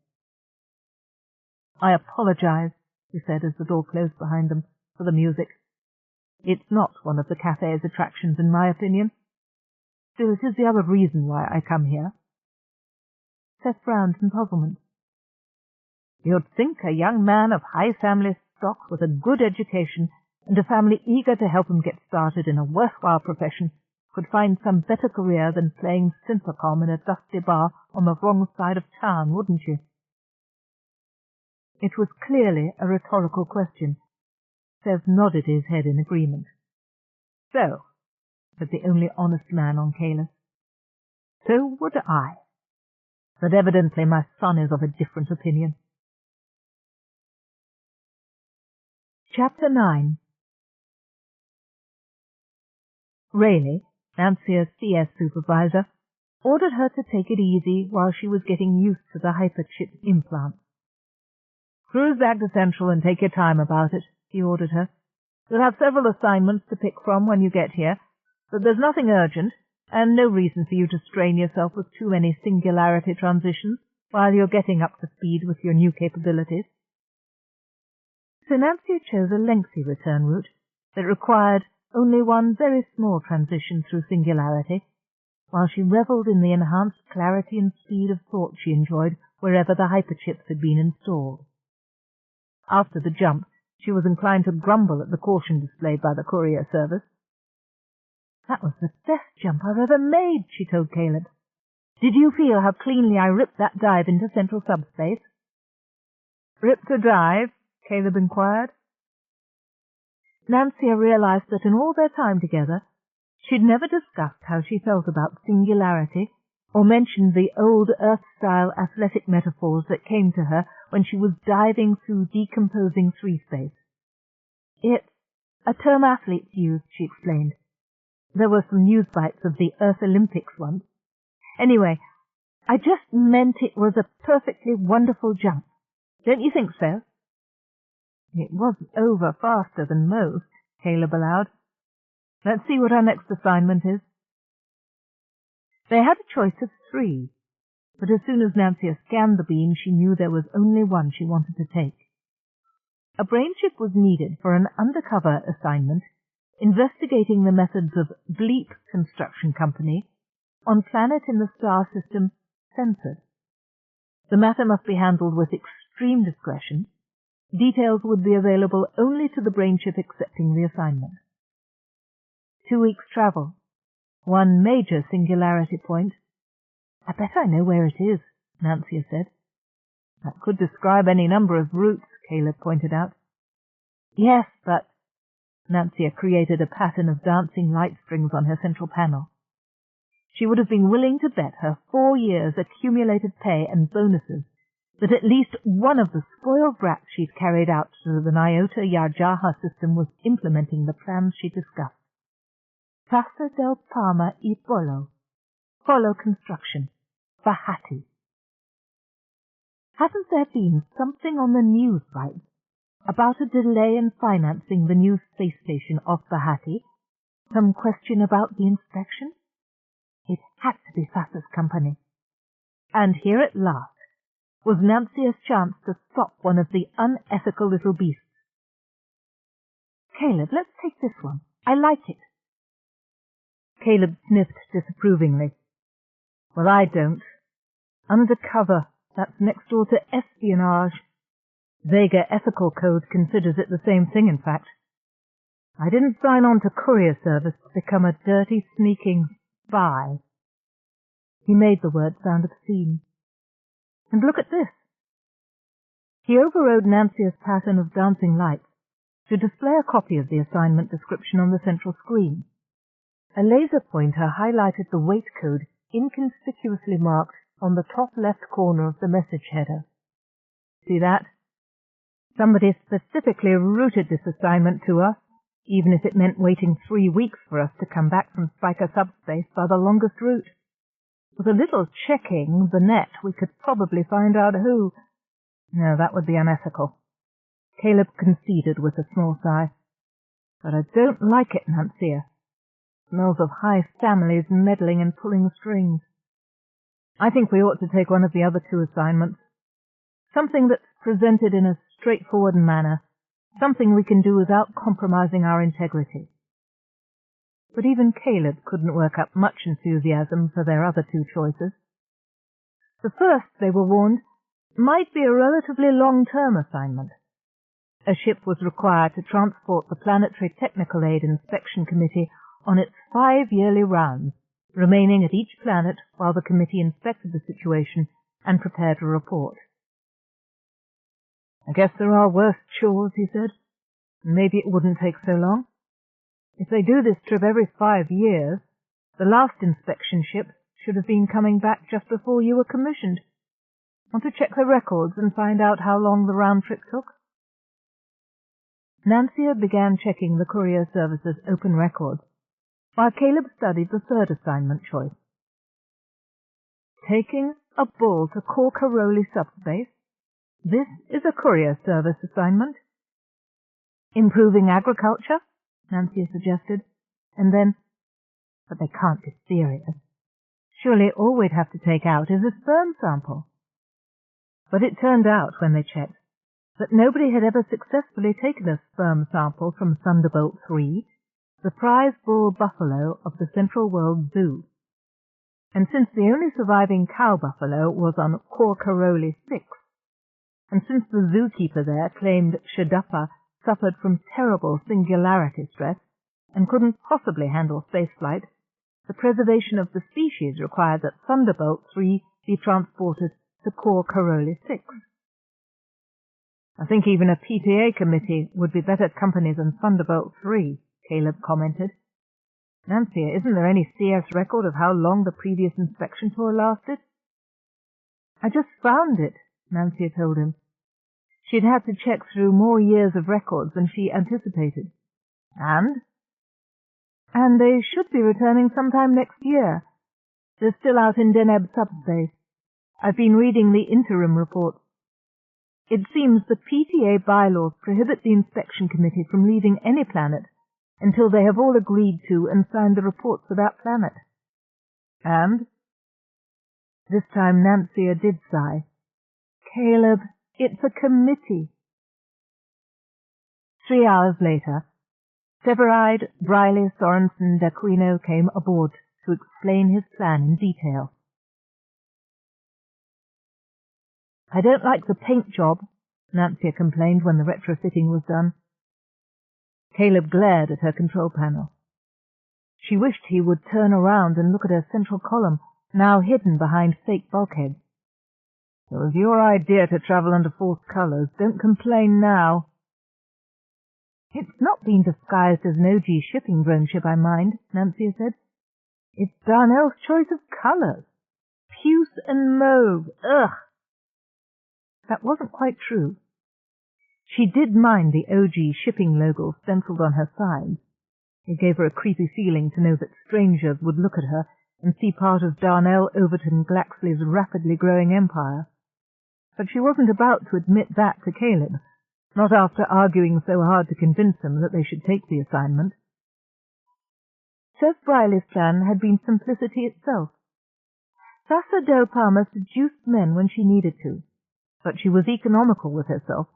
I apologize, he said as the door closed behind them, for the music. It's not one of the cafe's attractions, in my opinion. Still, it is the other reason why I come here. Seth frowned in puzzlement. You'd think a young man of high family stock with a good education and a family eager to help him get started in a worthwhile profession could find some better career than playing Synthocom in a dusty bar on the wrong side of town, wouldn't you? It was clearly a rhetorical question. Sev nodded his head in agreement. So, said the only honest man on Caelus, so would I. But evidently my son is of a different opinion. Chapter 9. Rayleigh, Nancia's CS supervisor, ordered her to take it easy while she was getting used to the hyperchip implant. Cruise back to Central and take your time about it, he ordered her. You'll have several assignments to pick from when you get here, but there's nothing urgent, and no reason for you to strain yourself with too many singularity transitions while you're getting up to speed with your new capabilities. So Nancia chose a lengthy return route that required only one very small transition through singularity, while she revelled in the enhanced clarity and speed of thought she enjoyed wherever the hyperchips had been installed. After the jump, she was inclined to grumble at the caution displayed by the courier service. "That was the best jump I've ever made," she told Caleb. "Did you feel how cleanly I ripped that dive into central subspace?" "Ripped a dive?" Caleb inquired. Nancia realized that in all their time together, she'd never discussed how she felt about singularity or mentioned the old Earth-style athletic metaphors that came to her when she was diving through decomposing three-space. "It's a term athletes use," she explained. "There were some news bites of the Earth Olympics once. Anyway, I just meant it was a perfectly wonderful jump. Don't you think so?" "It was over faster than most," Caleb allowed. "Let's see what our next assignment is." They had a choice of 3, but as soon as Nancia scanned the beam, she knew there was only one she wanted to take. A brainchip was needed for an undercover assignment investigating the methods of Bleep Construction Company on planet in the star system Census. The matter must be handled with extreme discretion. Details would be available only to the brainchip accepting the assignment. 2 weeks' travel. 1 major singularity point. "I bet I know where it is," Nancia said. "That could describe any number of routes," Caleb pointed out. "Yes, but—" Nancia created a pattern of dancing light strings on her central panel. She would have been willing to bet her 4 years' accumulated pay and bonuses that at least one of the spoiled brats she'd carried out to the Nyota Yarjaha system was implementing the plans she discussed. Casa del Palma y Polo. Polo Construction. Bahati. Hadn't there been something on the news rights about a delay in financing the new space station off Bahati? Some question about the inspection? It had to be Fasa's company. And here at last was Nancia's chance to stop one of the unethical little beasts. "Caleb, let's take this one. I like it." Caleb sniffed disapprovingly. "Well, I don't. Undercover, that's next door to espionage. Vega Ethical Code considers it the same thing, in fact. I didn't sign on to courier service to become a dirty, sneaking spy." He made the word sound obscene. "And look at this." He overrode Nancia's pattern of dancing lights to display a copy of the assignment description on the central screen. A laser pointer highlighted the weight code inconspicuously marked on the top left corner of the message header. "See that? Somebody specifically routed this assignment to us, even if it meant waiting 3 weeks for us to come back from Spiker subspace by the longest route. With a little checking the net, we could probably find out who—" "No, that would be unethical," Caleb conceded with a small sigh. "But I don't like it, Nancia. Smells of high families meddling and pulling strings. I think we ought to take one of the other 2 assignments. Something that's presented in a straightforward manner. Something we can do without compromising our integrity." But even Caleb couldn't work up much enthusiasm for their other 2 choices. The first, they were warned, might be a relatively long-term assignment. A ship was required to transport the Planetary Technical Aid Inspection Committee on its 5 yearly rounds, remaining at each planet while the committee inspected the situation and prepared a report. "I guess there are worse chores," he said. "Maybe it wouldn't take so long. If they do this trip every 5 years, the last inspection ship should have been coming back just before you were commissioned. Want to check the records and find out how long the round trip took?" Nancia began checking the courier service's open records, while Caleb studied the third assignment choice. Taking a bull to Corcaroli subspace. This is a courier service assignment. Improving agriculture, Nancia suggested, and then, but they can't be serious. Surely all we'd have to take out is a sperm sample. But it turned out, when they checked, that nobody had ever successfully taken a sperm sample from Thunderbolt 3, the prize bull buffalo of the Central World Zoo. And since the only surviving cow buffalo was on Corcaroli 6, and since the zookeeper there claimed Shaduppa suffered from terrible singularity stress and couldn't possibly handle spaceflight, the preservation of the species required that Thunderbolt 3 be transported to Corcaroli 6. "I think even a PTA committee would be better company than Thunderbolt 3, Caleb commented. "Nancia, isn't there any CS record of how long the previous inspection tour lasted?" "I just found it," Nancia told him. She'd had to check through more years of records than she anticipated. "And?" "And they should be returning sometime next year. They're still out in Deneb subspace. I've been reading the interim report. It seems the PTA bylaws prohibit the inspection committee from leaving any planet until they have all agreed to and signed the report for that planet." "And?" This time Nancia did sigh. "Caleb, it's a committee." 3 hours later, Severide, Briley, Sorensen, d'Aquino came aboard to explain his plan in detail. "I don't like the paint job," Nancia complained when the retrofitting was done. Caleb glared at her control panel. She wished he would turn around and look at her central column, now hidden behind fake bulkheads. "It was your idea to travel under false colors. Don't complain now." "It's not been disguised as an OG shipping drone ship, I mind," Nancia said. "It's Darnell's choice of colors. Puce and mauve. Ugh!" That wasn't quite true. She did mind the OG shipping logo stenciled on her sides. It gave her a creepy feeling to know that strangers would look at her and see part of Darnell Overton Glaxley's rapidly growing empire. But she wasn't about to admit that to Caleb, not after arguing so hard to convince him that they should take the assignment. Seth Briley's plan had been simplicity itself. Thassa Del Palma seduced men when she needed to, but she was economical with herself,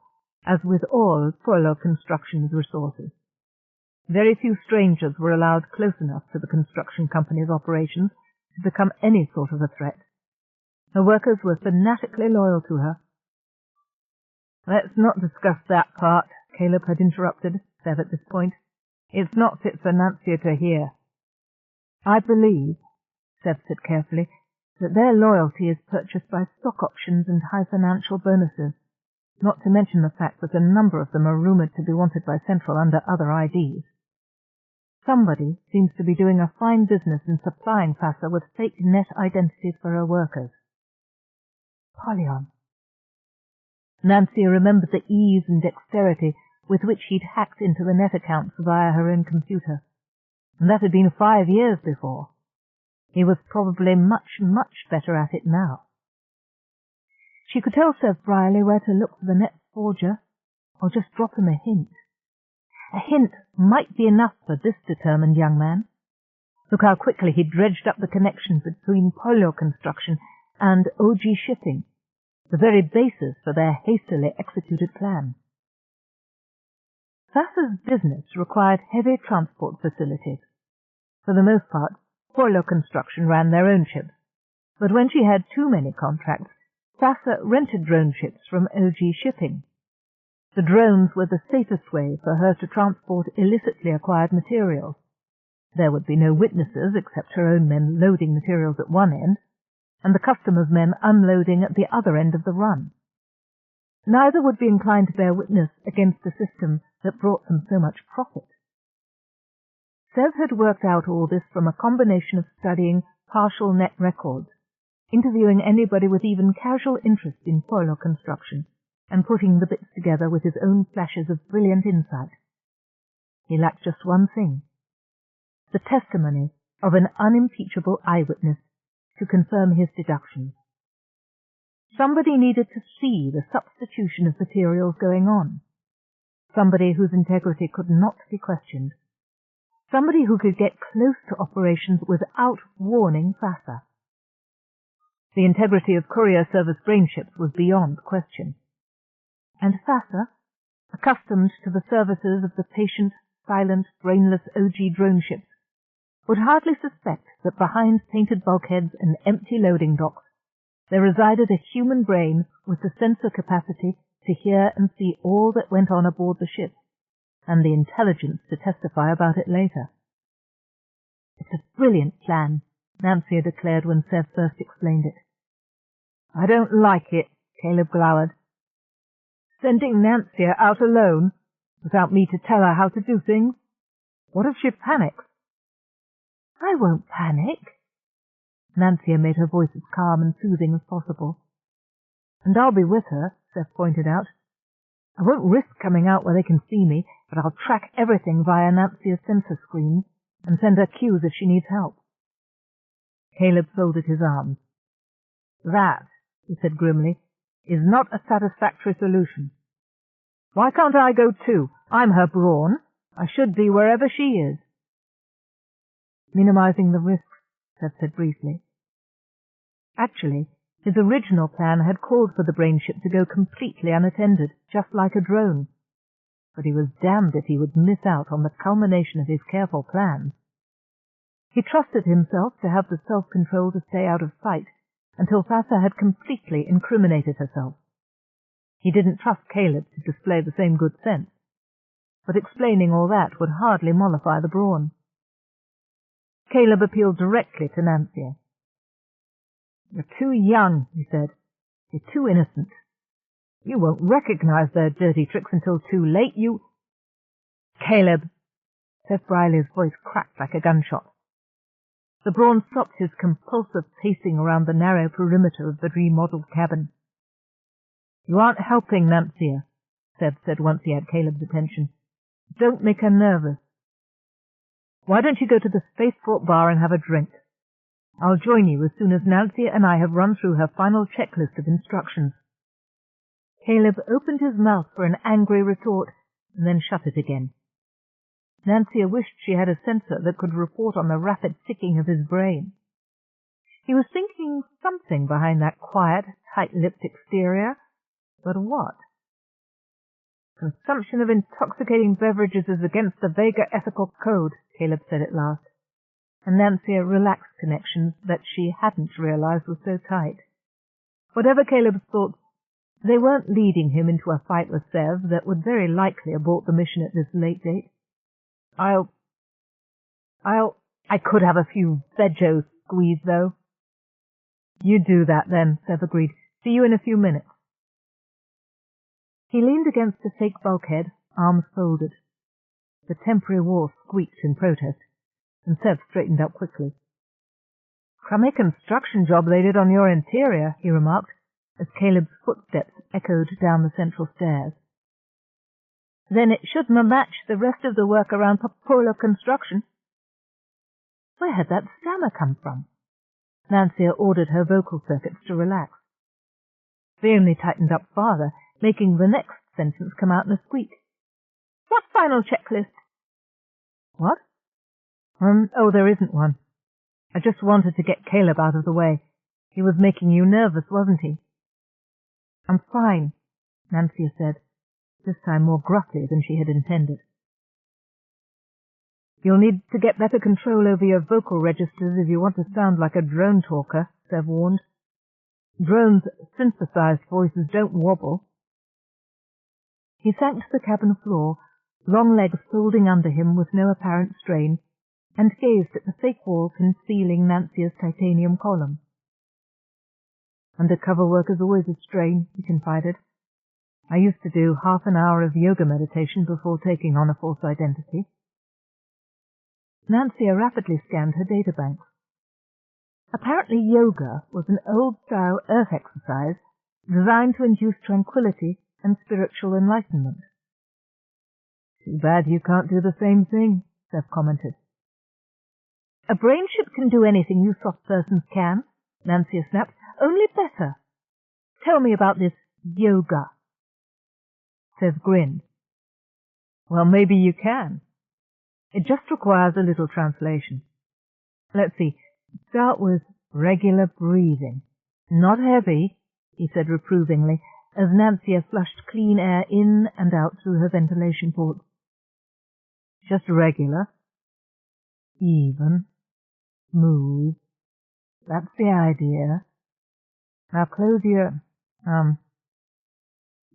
as with all Poirot Construction's resources. Very few strangers were allowed close enough to the construction company's operations to become any sort of a threat. Her workers were fanatically loyal to her. "Let's not discuss that part," Caleb had interrupted Sev at this point. "It's not fit for Nancia to hear." "I believe," Sev said carefully, "that their loyalty is purchased by stock options and high financial bonuses, not to mention the fact that a number of them are rumored to be wanted by Central under other IDs. Somebody seems to be doing a fine business in supplying Thassa with fake net identities for her workers." Polyon. Nancia remembered the ease and dexterity with which he'd hacked into the net accounts via her own computer, and that had been 5 years before. He was probably much, much better at it now. She could tell Seth Briley where to look for the net forger, or just drop him a hint. A hint might be enough for this determined young man. Look how quickly he dredged up the connection between Poirot Construction and OG Shipping, the very basis for their hastily executed plan. Thassa's business required heavy transport facilities. For the most part, Poirot Construction ran their own ships, but when she had too many contracts, Thassa rented drone ships from OG Shipping. The drones were the safest way for her to transport illicitly acquired materials, There would be no witnesses except her own men loading materials at one end, and the customers' men unloading at the other end of the run. Neither would be inclined to bear witness against a system that brought them so much profit. Sev had worked out all this from a combination of studying partial net records, interviewing anybody with even casual interest in boiler construction, and putting the bits together with his own flashes of brilliant insight. He lacked just one thing: the testimony of an unimpeachable eyewitness to confirm his deductions. Somebody needed to see the substitution of materials going on. Somebody whose integrity could not be questioned. Somebody who could get close to operations without warning FASA. The integrity of courier service brain ships was beyond question. And FASA, accustomed to the services of the patient, silent, brainless OG drone ships, would hardly suspect that behind painted bulkheads and empty loading docks there resided a human brain with the sensor capacity to hear and see all that went on aboard the ship, and the intelligence to testify about it later. "It's a brilliant plan," Nancia declared when Sev first explained it. "I don't like it," Caleb glowered. "Sending Nancia out alone, without me to tell her how to do things? What if she panics?" "I won't panic." Nancia made her voice as calm and soothing as possible. "And I'll be with her," Sev pointed out. "I won't risk coming out where they can see me, but I'll track everything via Nancia's sensor screens and send her cues if she needs help." Caleb folded his arms. "That," he said grimly, "is not a satisfactory solution. Why can't I go too? I'm her Brawn. I should be wherever she is." "Minimizing the risks," Sev said briefly. Actually, his original plan had called for the brain ship to go completely unattended, just like a drone. But he was damned if he would miss out on the culmination of his careful plans. He trusted himself to have the self-control to stay out of sight until FASA had completely incriminated herself. He didn't trust Caleb to display the same good sense, but explaining all that would hardly mollify the Brawn. Caleb appealed directly to Nancia. "You're too young," he said. "You're too innocent. You won't recognize their dirty tricks until too late. Caleb!" Seth Briley's voice cracked like a gunshot. The Brawn stopped his compulsive pacing around the narrow perimeter of the remodeled cabin. "You aren't helping, Nancia," Seth said once he had Caleb's attention. "Don't make her nervous. Why don't you go to the spaceport bar and have a drink? I'll join you as soon as Nancia and I have run through her final checklist of instructions." Caleb opened his mouth for an angry retort and then shut it again. Nancia wished she had a sensor that could report on the rapid ticking of his brain. He was thinking something behind that quiet, tight-lipped exterior, but what? "Consumption of intoxicating beverages is against the Vega ethical code," Caleb said at last, and Nancia relaxed connections that she hadn't realized were so tight. Whatever Caleb's thoughts, they weren't leading him into a fight with Sev that would very likely abort the mission at this late date. I could have a few veggies squeezed, though." "You do that, then," Sev agreed. "See you in a few minutes." He leaned against the fake bulkhead, arms folded. The temporary wall squeaked in protest, and Sev straightened up quickly. "Crummy construction job they did on your interior," he remarked, as Caleb's footsteps echoed down the central stairs. "Then it should match the rest of the work around polar construction." Where had that stammer come from? Nancia ordered her vocal circuits to relax. They only tightened up farther, making the next sentence come out in a squeak. "What final checklist?" "What? Oh, there isn't one. I just wanted to get Caleb out of the way. He was making you nervous, wasn't he?" "I'm fine," Nancia said, this time more gruffly than she had intended. "You'll need to get better control over your vocal registers if you want to sound like a drone talker," Sev warned. "Drones' synthesized voices don't wobble." He sank to the cabin floor, long legs folding under him with no apparent strain, and gazed at the fake wall concealing Nancia's titanium column. "Undercover work is always a strain," he confided. "I used to do half an hour of yoga meditation before taking on a false identity." Nancia rapidly scanned her databanks. Apparently yoga was an old-style earth exercise designed to induce tranquility and spiritual enlightenment. "Too bad you can't do the same thing," Seth commented. "A brainship can do anything you soft persons can," Nancia snapped, "only better. Tell me about this yoga." Seth grinned. "Well, maybe you can. It just requires a little translation. Let's see. Start with regular breathing. Not heavy," he said reprovingly, as Nancia flushed clean air in and out through her ventilation ports. "Just regular. Even. Smooth. That's the idea. Now close your,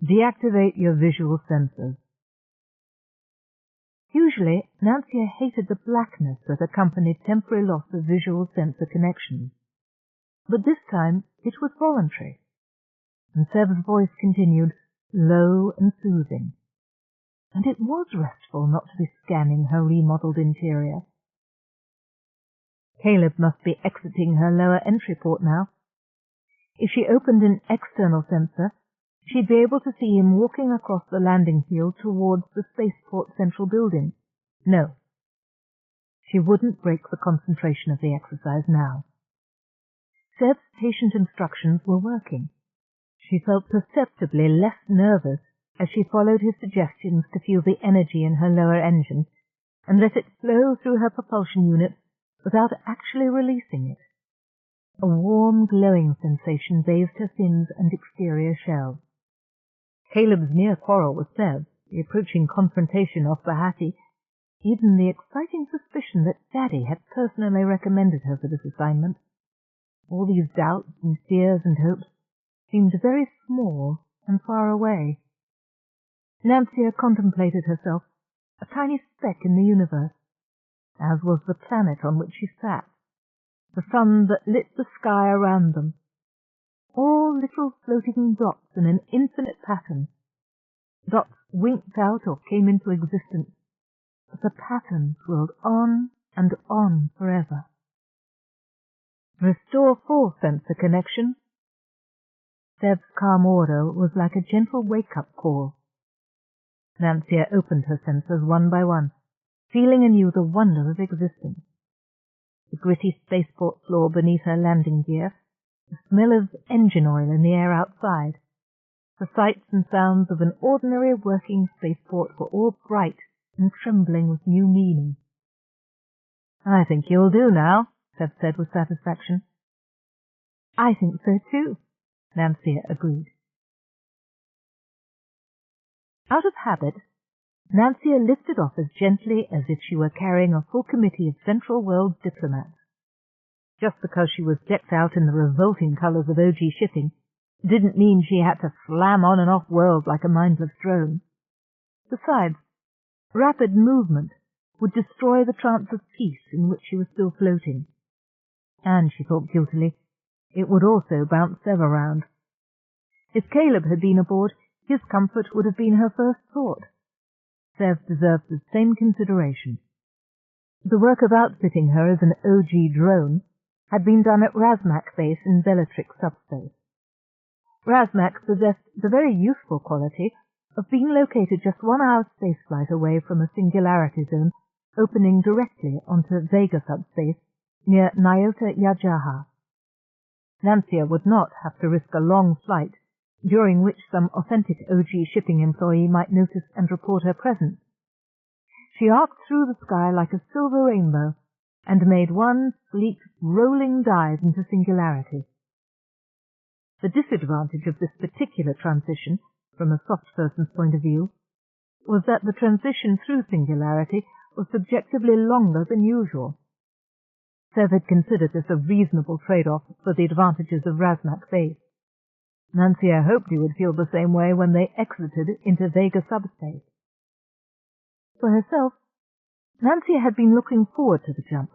deactivate your visual sensors." Usually, Nancia hated the blackness that accompanied temporary loss of visual sensor connections. But this time it was voluntary. And Seb's voice continued, low and soothing. And it was restful not to be scanning her remodeled interior. Caleb must be exiting her lower entry port now. If she opened an external sensor, she'd be able to see him walking across the landing field towards the spaceport central building. No. She wouldn't break the concentration of the exercise now. Seb's patient instructions were working. She felt perceptibly less nervous as she followed his suggestions to feel the energy in her lower engine and let it flow through her propulsion unit without actually releasing it. A warm, glowing sensation bathed her fins and exterior shell. Caleb's near quarrel with Seb, the approaching confrontation off Bahati, even the exciting suspicion that Daddy had personally recommended her for this assignment. All these doubts and fears and hopes seemed very small and far away. Nancia contemplated herself, a tiny speck in the universe, as was the planet on which she sat, the sun that lit the sky around them, all little floating dots in an infinite pattern. Dots winked out or came into existence, but the pattern swirled on and on forever. "Restore full sensor connection." Seb's calm order was like a gentle wake-up call. Nancia opened her sensors one by one, feeling anew the wonder of existence. The gritty spaceport floor beneath her landing gear, the smell of engine oil in the air outside, the sights and sounds of an ordinary working spaceport were all bright and trembling with new meaning. "I think you'll do now," Seb said with satisfaction. "I think so too," Nancia agreed. Out of habit, Nancia lifted off as gently as if she were carrying a full committee of Central World diplomats. Just because she was decked out in the revolting colors of OG shipping didn't mean she had to slam on and off world like a mindless drone. Besides, rapid movement would destroy the trance of peace in which she was still floating. And, she thought guiltily, it would also bounce Sev around. If Caleb had been aboard, his comfort would have been her first thought. Sev deserved the same consideration. The work of outfitting her as an OG drone had been done at Razmak Base in Bellatrix subspace. Razmak possessed the very useful quality of being located just 1 hour's spaceflight away from a singularity zone opening directly onto Vega subspace near Nyota Yajaha. Nancia would not have to risk a long flight, during which some authentic OG shipping employee might notice and report her presence. She arced through the sky like a silver rainbow and made one sleek, rolling dive into singularity. The disadvantage of this particular transition, from a soft person's point of view, was that the transition through singularity was subjectively longer than usual. Sev had considered this a reasonable trade-off for the advantages of Razmak Base. Nancia hoped he would feel the same way when they exited into Vega subspace. For herself, Nancia had been looking forward to the jump.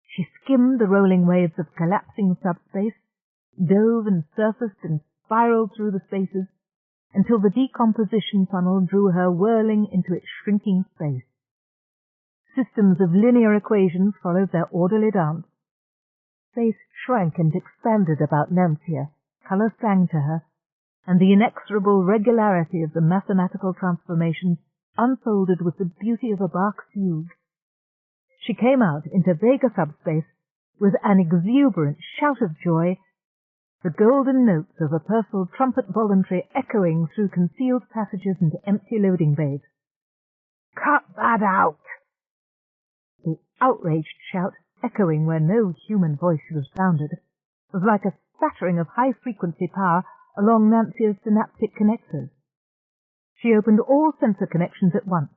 She skimmed the rolling waves of collapsing subspace, dove and surfaced and spiraled through the spaces until the decomposition funnel drew her whirling into its shrinking space. Systems of linear equations followed their orderly dance. Space shrank and expanded about Nancia, colour sang to her, and the inexorable regularity of the mathematical transformations unfolded with the beauty of a Bach's fugue. She came out into Vega subspace with an exuberant shout of joy, the golden notes of a Purcell trumpet voluntary echoing through concealed passages and empty loading bays. "Cut that out!" The outraged shout, echoing where no human voice should have sounded, was like a spattering of high-frequency power along Nancia's synaptic connectors. She opened all sensor connections at once.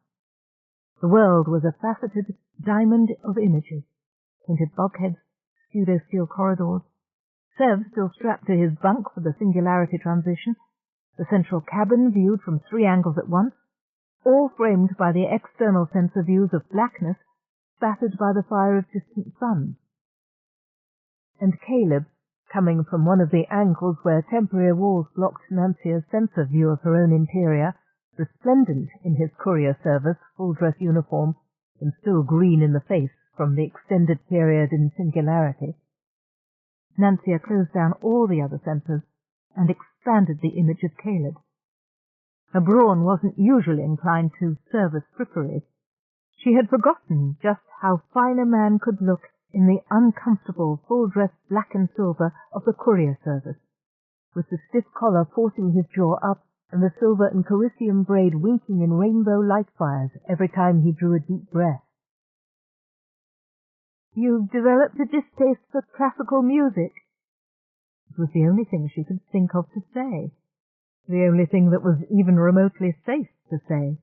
The world was a faceted diamond of images, painted bulkheads, pseudo-steel corridors, Sev still strapped to his bunk for the singularity transition, the central cabin viewed from 3 angles at once, all framed by the external sensor views of blackness spattered by the fire of distant suns. And Caleb, coming from one of the angles where temporary walls blocked Nancia's sensor view of her own interior, resplendent in his courier service full-dress uniform and still green in the face from the extended period in singularity. Nancia closed down all the other sensors and expanded the image of Caleb. Her Brawn wasn't usually inclined to service frippery. She had forgotten just how fine a man could look in the uncomfortable full-dress black and silver of the courier service, with the stiff collar forcing his jaw up and the silver and Corinthian braid winking in rainbow light fires every time he drew a deep breath. "You've developed a distaste for classical music." It was the only thing she could think of to say. The only thing that was even remotely safe to say.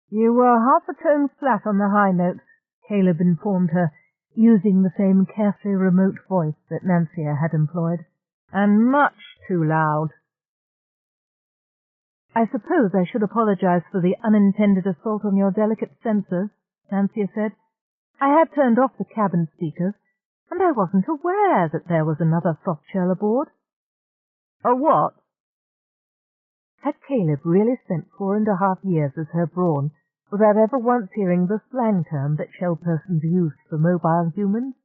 "You were half a tone flat on the high notes," Caleb informed her, using the same carefully remote voice that Nancia had employed, "and much too loud." "I suppose I should apologize for the unintended assault on your delicate senses," Nancia said. "I had turned off the cabin speakers, and I wasn't aware that there was another soft shell aboard." "A what?" Had Caleb really spent 4.5 years as her Brawn without ever once hearing the slang term that shell persons used for mobile humans?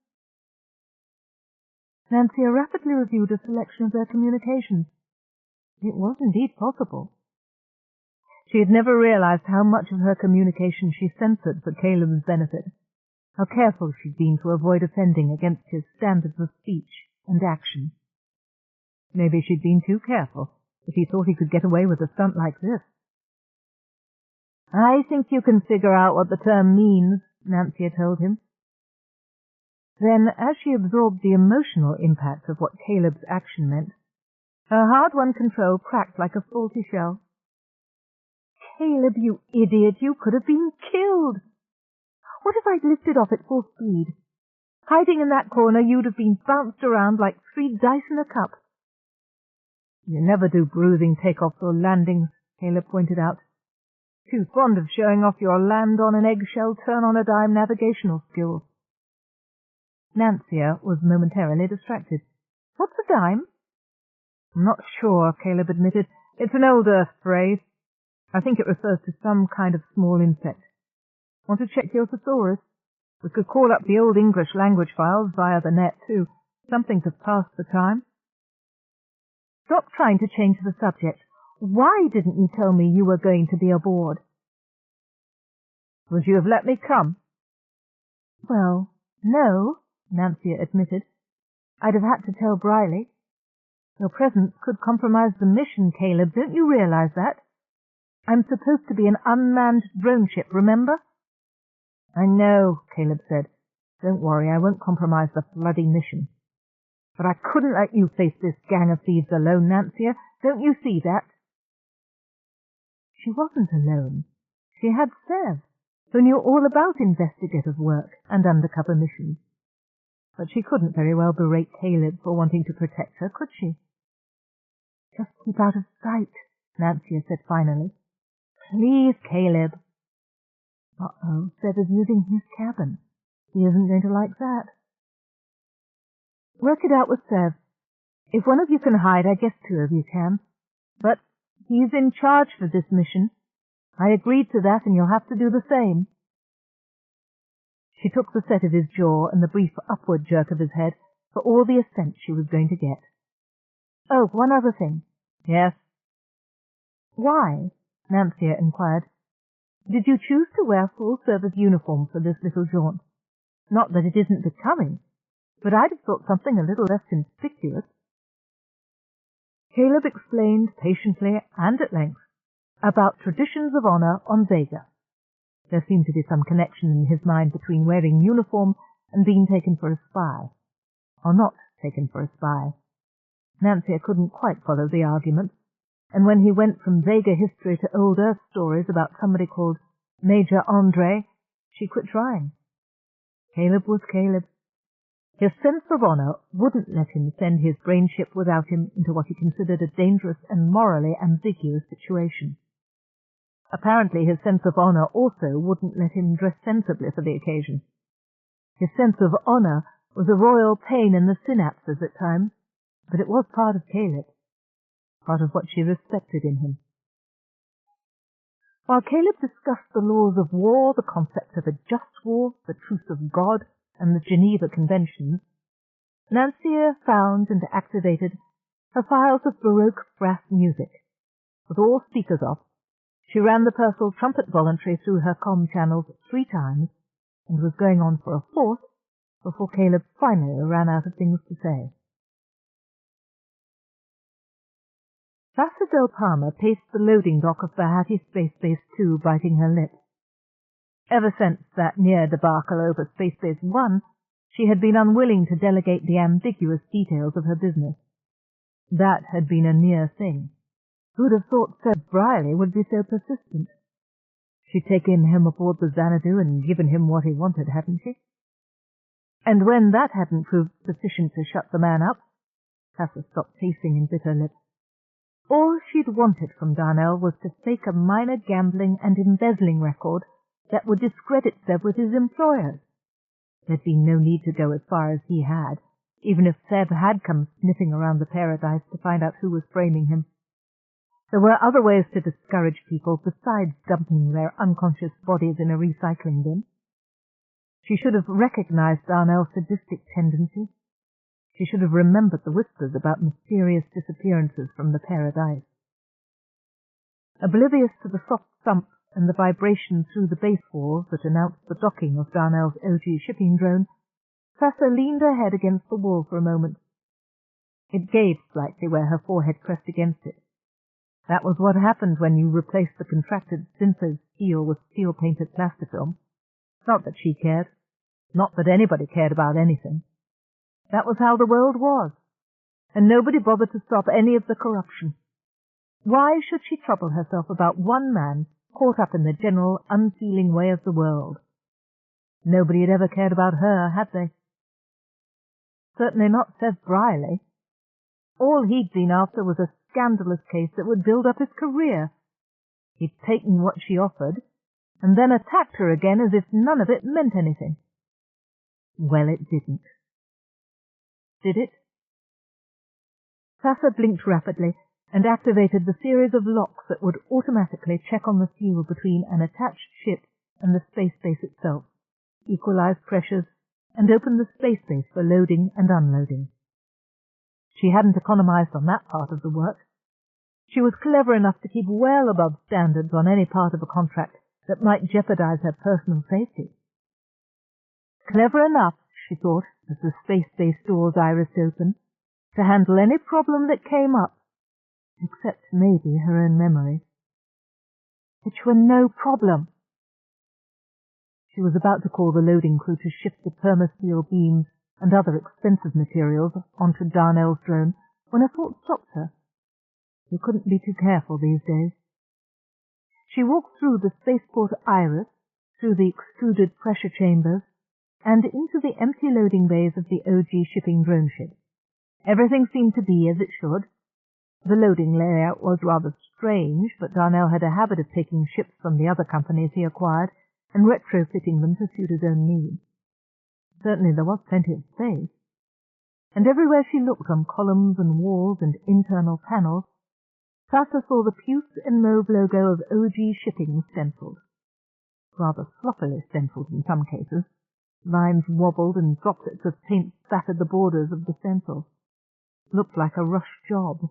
Nancia rapidly reviewed a selection of their communications. It was indeed possible. She had never realized how much of her communication she censored for Caleb's benefit, how careful she'd been to avoid offending against his standards of speech and action. Maybe she'd been too careful if he thought he could get away with a stunt like this. "I think you can figure out what the term means," Nancia told him. Then, as she absorbed the emotional impact of what Caleb's action meant, her hard-won control cracked like a faulty shell. "Caleb, you idiot, you could have been killed! What if I'd lifted off at full speed? Hiding in that corner, you'd have been bounced around like 3 dice in a cup." "You never do bruising takeoffs or landings," Caleb pointed out. "Too fond of showing off your land-on-an-eggshell, turn-on-a-dime navigational skills." Nancia was momentarily distracted. "What's a dime?" "I'm not sure," Caleb admitted. "It's an old Earth phrase. I think it refers to some kind of small insect. Want to check your thesaurus? We could call up the Old English language files via the net, too. Something to pass the time." "Stop trying to change the subject. Why didn't you tell me you were going to be aboard?" "Would you have let me come?" "Well, no," Nancia admitted. "I'd have had to tell Briley. Your presence could compromise the mission, Caleb. Don't you realize that? I'm supposed to be an unmanned drone ship, remember?" "I know," Caleb said. "Don't worry, I won't compromise the bloody mission. But I couldn't let you face this gang of thieves alone, Nancia. Don't you see that?" She wasn't alone. She had Sev, who knew all about investigative work and undercover missions. But she couldn't very well berate Caleb for wanting to protect her, could she? "Just keep out of sight," Nancia said finally. "Please, Caleb." Uh-oh, Seb is using his cabin. He isn't going to like that. Work it out with Seb. If one of you can hide, I guess two of you can. But he's in charge for this mission. I agreed to that, and you'll have to do the same. She took the set of his jaw and the brief upward jerk of his head for all the assent she was going to get. Oh, one other thing. Yes. Why? Nancia inquired. Did you choose to wear full-service uniform for this little jaunt? Not that it isn't becoming, but I'd have thought something a little less conspicuous. Caleb explained patiently and at length about traditions of honor on Vega. There seemed to be some connection in his mind between wearing uniform and being taken for a spy. Or not taken for a spy. Nancia couldn't quite follow the argument, and when he went from Vega history to old Earth stories about somebody called Major Andre, she quit trying. Caleb was Caleb. His sense of honor wouldn't let him send his brain ship without him into what he considered a dangerous and morally ambiguous situation. Apparently his sense of honor also wouldn't let him dress sensibly for the occasion. His sense of honor was a royal pain in the synapses at times, but it was part of Caleb, part of what she respected in him. While Caleb discussed the laws of war, the concept of a just war, the truth of God, and the Geneva Conventions, Nancia found and activated her files of Baroque brass music. With all speakers off, she ran the Purcell trumpet voluntary through her comm channels 3 times, and was going on for a 4th before Caleb finally ran out of things to say. Sassa Del Palma paced the loading dock of Bahati Space Base 2, biting her lip. Ever since that near debacle over Space Base 1, she had been unwilling to delegate the ambiguous details of her business. That had been a near thing. Who would have thought Sir Briley would be so persistent? She'd taken him aboard the Xanadu and given him what he wanted, hadn't she? And when that hadn't proved sufficient to shut the man up, Sassa stopped pacing and bit her lip. All she'd wanted from Darnell was to fake a minor gambling and embezzling record that would discredit Seb with his employers. There'd been no need to go as far as he had, even if Seb had come sniffing around the paradise to find out who was framing him. There were other ways to discourage people besides dumping their unconscious bodies in a recycling bin. She should have recognized Darnell's sadistic tendencies. She should have remembered the whispers about mysterious disappearances from the paradise. Oblivious to the soft thump and the vibration through the base walls that announced the docking of Darnell's OG shipping drone, Sassa leaned her head against the wall for a moment. It gave slightly where her forehead pressed against it. That was what happened when you replaced the contracted synthos steel with steel-painted plastifilm. Not that she cared. Not that anybody cared about anything. That was how the world was, and nobody bothered to stop any of the corruption. Why should she trouble herself about one man caught up in the general unfeeling way of the world? Nobody had ever cared about her, had they? Certainly not Seth Briley. All he'd been after was a scandalous case that would build up his career. He'd taken what she offered, and then attacked her again as if none of it meant anything. Well, it didn't. Did it? Sassa blinked rapidly and activated the series of locks that would automatically check on the fuel between an attached ship and the space base itself, equalize pressures, and open the space base for loading and unloading. She hadn't economized on that part of the work. She was clever enough to keep well above standards on any part of a contract that might jeopardize her personal safety. Clever enough, she thought, as the space-base doors irised open, to handle any problem that came up, except maybe her own memory. Which were no problem. She was about to call the loading crew to shift the permasteel beams and other expensive materials onto Darnell's drone when a thought stopped her. You couldn't be too careful these days. She walked through the spaceport iris, through the extruded pressure chambers, and into the empty loading bays of the OG shipping drone ship. Everything seemed to be as it should. The loading layout was rather strange, but Darnell had a habit of taking ships from the other companies he acquired and retrofitting them to suit his own needs. Certainly there was plenty of space, and everywhere she looked on columns and walls and internal panels, Thassa saw the puce and mauve logo of OG Shipping stenciled. Rather sloppily stenciled in some cases. Lines wobbled and droplets of paint spattered the borders of the stencil. Looked like a rushed job.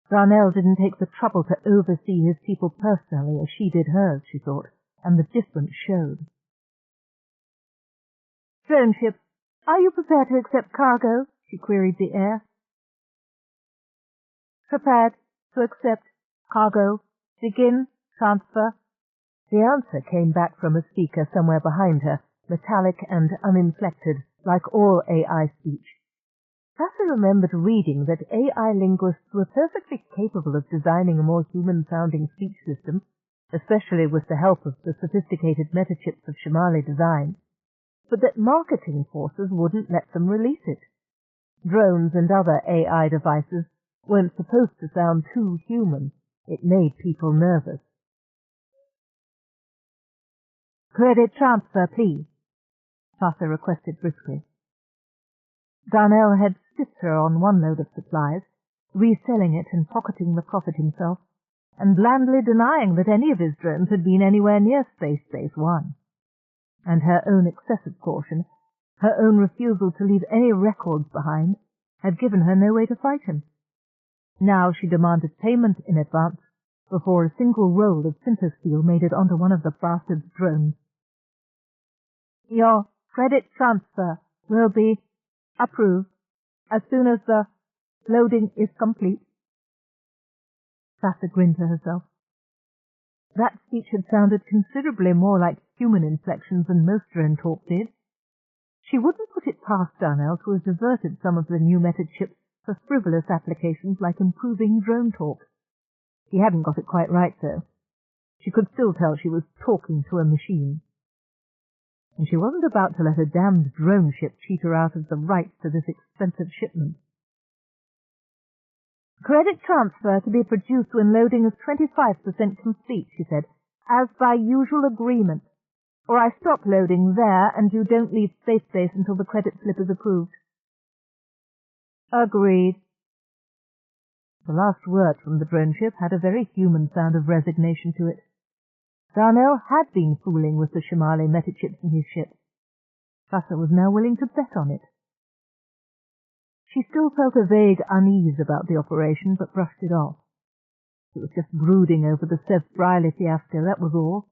Darnell didn't take the trouble to oversee his people personally as she did hers, she thought, and the difference showed. "Drone ship, are you prepared to accept cargo?" she queried the air. "Prepared to accept cargo. Begin transfer." The answer came back from a speaker somewhere behind her, metallic and uninflected, like all AI speech. Thassa remembered reading that AI linguists were perfectly capable of designing a more human-sounding speech system, especially with the help of the sophisticated metachips of Shimali design, but that marketing forces wouldn't let them release it. Drones and other AI devices weren't supposed to sound too human. It made people nervous. "Credit transfer, please," Thassa requested briskly. Darnell had stiffed her on one load of supplies, reselling it and pocketing the profit himself, and blandly denying that any of his drones had been anywhere near Space Base 1. And her own excessive caution, her own refusal to leave any records behind, had given her no way to fight him. Now she demanded payment in advance before a single roll of synthosteel made it onto one of the bastard's drones. "Your credit transfer will be approved as soon as the loading is complete." Thassa grinned to herself. That speech had sounded considerably more like human inflections than most drone talk did. She wouldn't put it past Darnell to have diverted some of the new method chips for frivolous applications like improving drone talk. He hadn't got it quite right, though. She could still tell she was talking to a machine. And she wasn't about to let a damned drone ship cheat her out of the rights to this expensive shipment. "Credit transfer to be produced when loading is 25% complete," she said, "as by usual agreement. Or I stop loading there and you don't leave Space Base until the credit slip is approved." "Agreed." The last word from the drone ship had a very human sound of resignation to it. Darnell had been fooling with the Shimali metachips in his ship. Thassa was now willing to bet on it. She still felt a vague unease about the operation, but brushed it off. It was just brooding over the Sev Briley fiasco, that was all.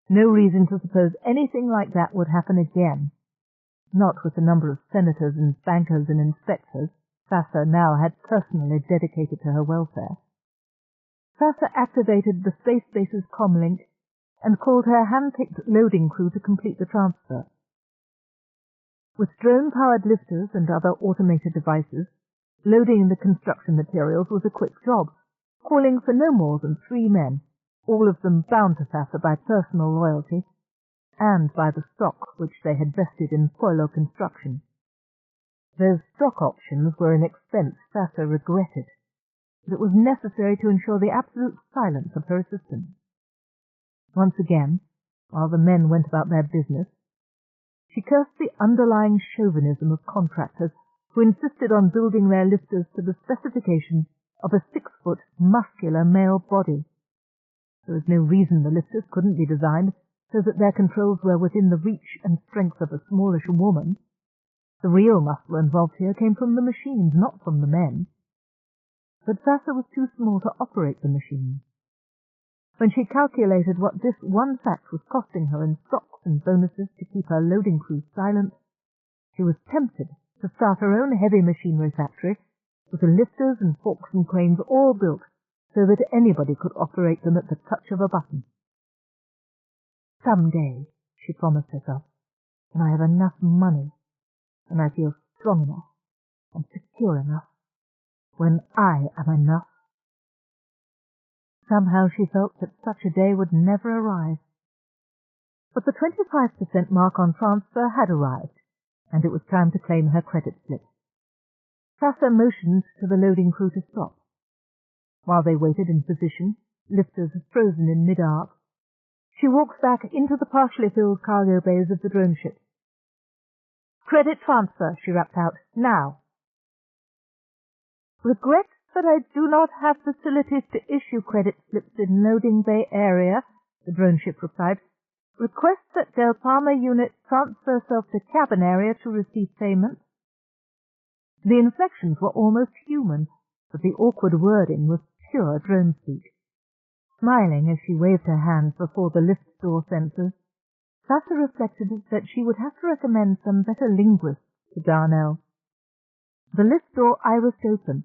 No reason to suppose anything like that would happen again. Not with the number of senators and bankers and inspectors Thassa now had personally dedicated to her welfare. Thassa activated the Space Base's comlink and called her hand-picked loading crew to complete the transfer. With drone-powered lifters and other automated devices, loading the construction materials was a quick job, calling for no more than 3 men, all of them bound to Thassa by personal loyalty, and by the stock which they had vested in Foilo Construction. Those stock options were an expense Thassa regretted, but it was necessary to ensure the absolute silence of her assistants. Once again, while the men went about their business, she cursed the underlying chauvinism of contractors who insisted on building their lifters to the specifications of a 6-foot, muscular male body. There was no reason the lifters couldn't be designed so that their controls were within the reach and strength of a smallish woman. The real muscle involved here came from the machines, not from the men. But Thassa was too small to operate the machines. When she calculated what this one fact was costing her in stocks and bonuses to keep her loading crew silent, she was tempted to start her own heavy machinery factory with the lifters and forks and cranes all built so that anybody could operate them at the touch of a button. "Some day," she promised herself, "when I have enough money, when I feel strong enough and secure enough, when I am enough." Somehow she felt that such a day would never arrive. But the 25% mark on transfer had arrived, and it was time to claim her credit slip. Thassa motioned to the loading crew to stop. While they waited in position, lifters frozen in mid-arc, She walked back into the partially filled cargo bays of the drone ship. "Credit transfer," she rapped out. "Now." "Regret that I do not have facilities to issue credit slips in loading bay area," the drone ship replied. "Request that Del Palma unit transfer self to cabin area to receive payment." The inflections were almost human, but the awkward wording was pure drone speak. Smiling as she waved her hands before the lift door sensors, Sasha reflected that she would have to recommend some better linguist to Darnell. The lift door irised open,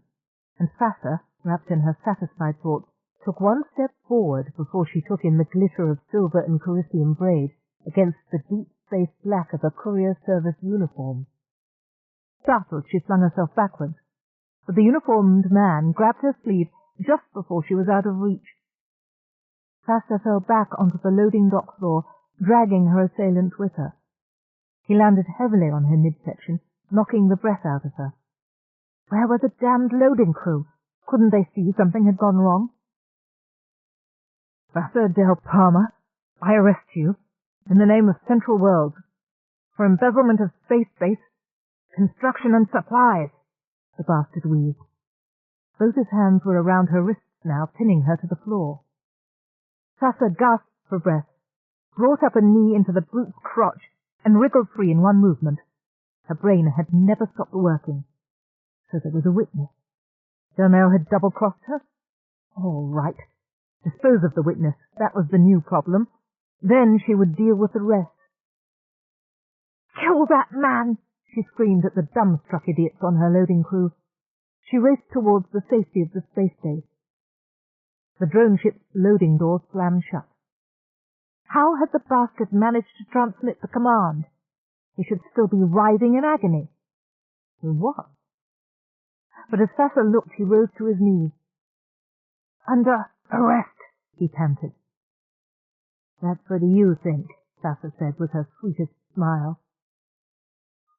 and Sasha, wrapped in her satisfied thoughts, took one step forward before she took in the glitter of silver and Corinthian braid against the deep space black of a courier service uniform. Startled, she flung herself backwards, but the uniformed man grabbed her sleeve just before she was out of reach. Sasha fell back onto the loading dock floor, dragging her assailant with her. He landed heavily on her midsection, knocking the breath out of her. Where were the damned loading crew? Couldn't they see something had gone wrong? "Sasha Del Palma, I arrest you, in the name of Central Worlds, for embezzlement of space base, construction and supplies," the bastard wheezed. Both his hands were around her wrists now, pinning her to the floor. Sasha gasped for breath, brought up a knee into the brute's crotch, and wriggled free in one movement. Her brain had never stopped working. So there was a witness. Darnell had double-crossed her? All right. Dispose of the witness. That was the new problem. Then she would deal with the rest. "Kill that man!" she screamed at the dumbstruck idiots on her loading crew. She raced towards the safety of the space base. The drone ship's loading door slammed shut. How had the bastard managed to transmit the command? He should still be writhing in agony. He was. But as Sasha looked, he rose to his knees. "Under arrest," he panted. "That's what you think," Sasha said with her sweetest smile.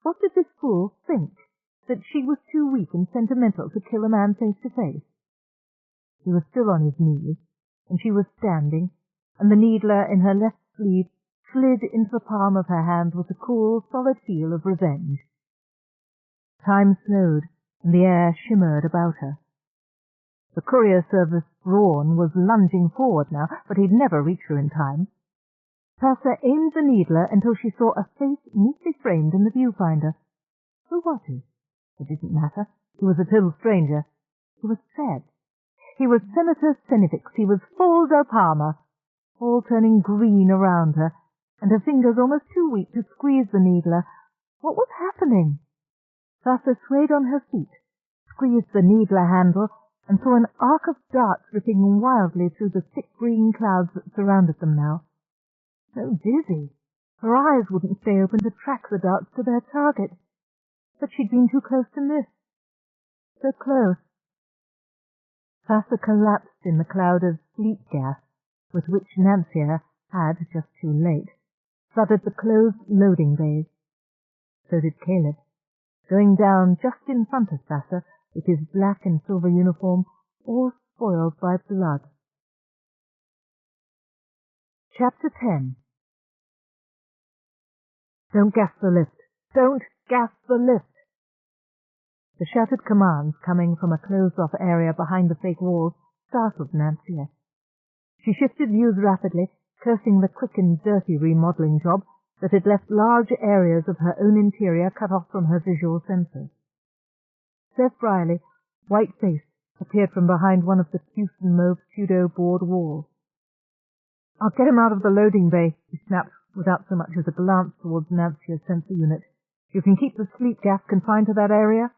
What did this fool think? That she was too weak and sentimental to kill a man face to face? He was still on his knees, and she was standing, and the needler in her left sleeve slid into the palm of her hand with a cool, solid feel of revenge. Time slowed, and the air shimmered about her. The courier service Brawn was lunging forward now, but he'd never reach her in time. Sasha aimed the needler until she saw a face neatly framed in the viewfinder. Who was he? It didn't matter. He was a total stranger. He was Fed. He was Senator Senevix. He was full Del Palma, all turning green around her, and her fingers almost too weak to squeeze the needler. What was happening? Sasha swayed on her feet, squeezed the needler handle, and saw an arc of darts ripping wildly through the thick green clouds that surrounded them now. So dizzy, her eyes wouldn't stay open to track the darts to their target. But she'd been too close to miss. So close. Sasha collapsed in the cloud of sleep gas with which Nancia had, just too late, flooded the closed loading bays. So did Caleb, going down just in front of Sasha with his black and silver uniform all spoiled by blood. Chapter 10. "Don't gas the lift! Don't gas the lift!" The shouted commands coming from a closed-off area behind the fake walls startled Nancia. She shifted views rapidly, cursing the quick and dirty remodeling job that had left large areas of her own interior cut off from her visual sensors. Seth Riley, white-faced, appeared from behind one of the puce and mauve pseudo-board walls. "I'll get him out of the loading bay," he snapped, without so much as a glance towards Nancia's sensor unit. "You can keep the sleep gas confined to that area?"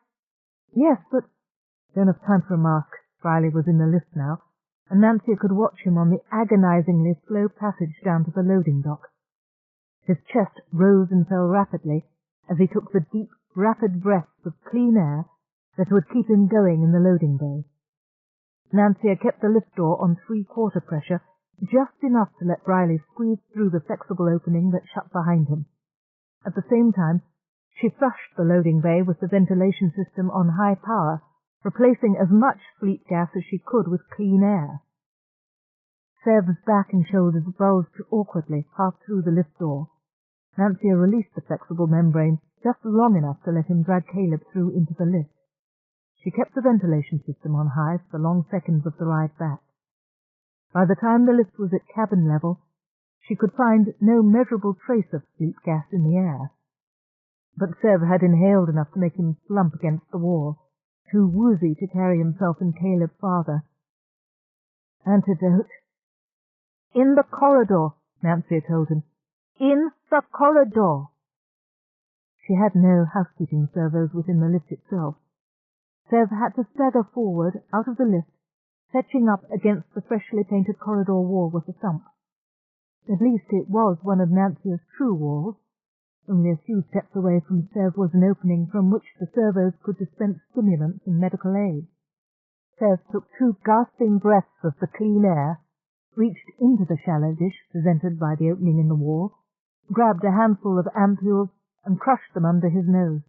"Yes, but—" Don't have time for a mask. Riley was in the lift now, and Nancia could watch him on the agonizingly slow passage down to the loading dock. His chest rose and fell rapidly as he took the deep, rapid breaths of clean air that would keep him going in the loading bay. Nancia kept the lift door on 3/4 pressure, just enough to let Riley squeeze through the flexible opening that shut behind him. At the same time, she flushed the loading bay with the ventilation system on high power, replacing as much sleep gas as she could with clean air. Sev's back and shoulders bulged awkwardly half through the lift door. Nancia released the flexible membrane just long enough to let him drag Caleb through into the lift. She kept the ventilation system on high for the long seconds of the ride back. By the time the lift was at cabin level, she could find no measurable trace of sleep gas in the air. But Sev had inhaled enough to make him slump against the wall, too woozy to carry himself and Caleb farther. Antidote. In the corridor, Nancia told him. In the corridor. She had no housekeeping servos within the lift itself. Sev had to stagger forward out of the lift, fetching up against the freshly painted corridor wall with a thump. At least it was one of Nancia's true walls. Only a few steps away from Sev was an opening from which the servos could dispense stimulants and medical aid. Sev took 2 gasping breaths of the clean air, reached into the shallow dish presented by the opening in the wall, grabbed a handful of ampules, and crushed them under his nose.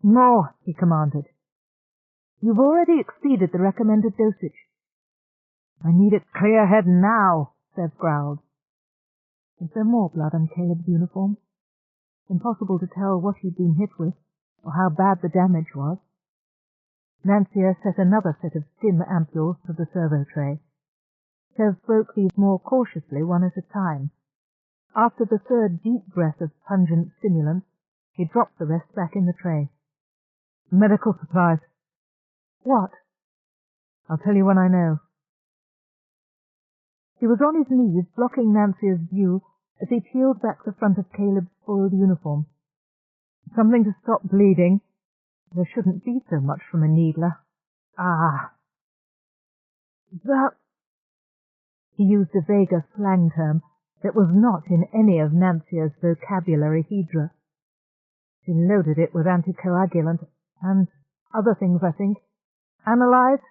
More, he commanded. You've already exceeded the recommended dosage. I need a clear head now, Sev growled. Was there more blood on Caleb's uniform? Impossible to tell what he'd been hit with, or how bad the damage was. Nancia set another set of stim ampules to the servo tray. Sev broke these more cautiously, one at a time. After the third deep breath of pungent stimulant, he dropped the rest back in the tray. Medical supplies. What? I'll tell you when I know. He was on his knees, blocking Nancia's view as he peeled back the front of Caleb's spoiled uniform. Something to stop bleeding. There shouldn't be so much from a needler. Ah. That... He used a vaguer slang term that was not in any of Nancia's vocabulary hedra. She loaded it with anticoagulant and other things, I think. Analyze?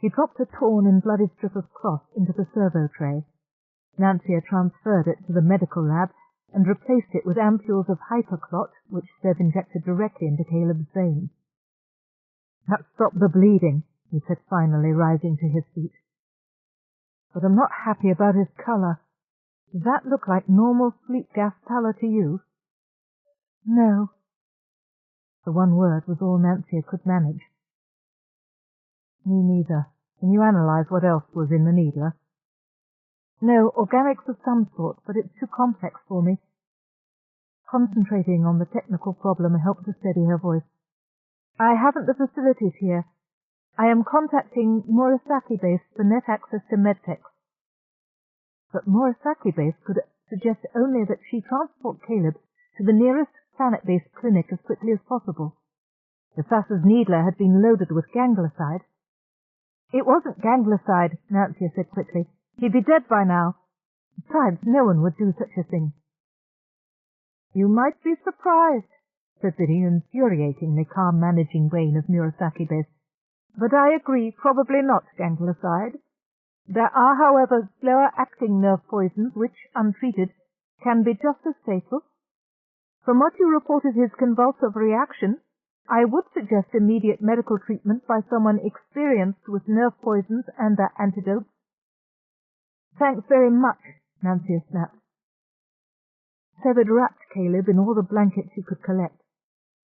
He dropped a torn and bloody strip of cloth into the servo tray. Nancia transferred it to the medical lab and replaced it with ampules of hyperclot, which Sev injected directly into Caleb's veins. That stopped the bleeding, he said finally, rising to his feet. But I'm not happy about his colour. Does that look like normal sleep gas pallor to you? No. The one word was all Nancia could manage. Me neither. Can you analyze what else was in the needler? No, organics of some sort, but it's too complex for me. Concentrating on the technical problem helped to steady her voice. I haven't the facilities here. I am contacting Murasaki Base for net access to medtechs. But Murasaki Base could suggest only that she transport Caleb to the nearest planet-based clinic as quickly as possible. The Sassa's needler had been loaded with gangloside. It wasn't gangloside, Nancia said quickly. He'd be dead by now. Besides, no one would do such a thing. You might be surprised, said the infuriatingly calm managing brain of Murasaki Base. But I agree, probably not gangloside. There are, however, slower-acting nerve poisons which, untreated, can be just as fatal. From what you reported his convulsive reaction, I would suggest immediate medical treatment by someone experienced with nerve poisons and their antidotes. Thanks very much, Nancia snapped. Sev had wrapped Caleb in all the blankets he could collect,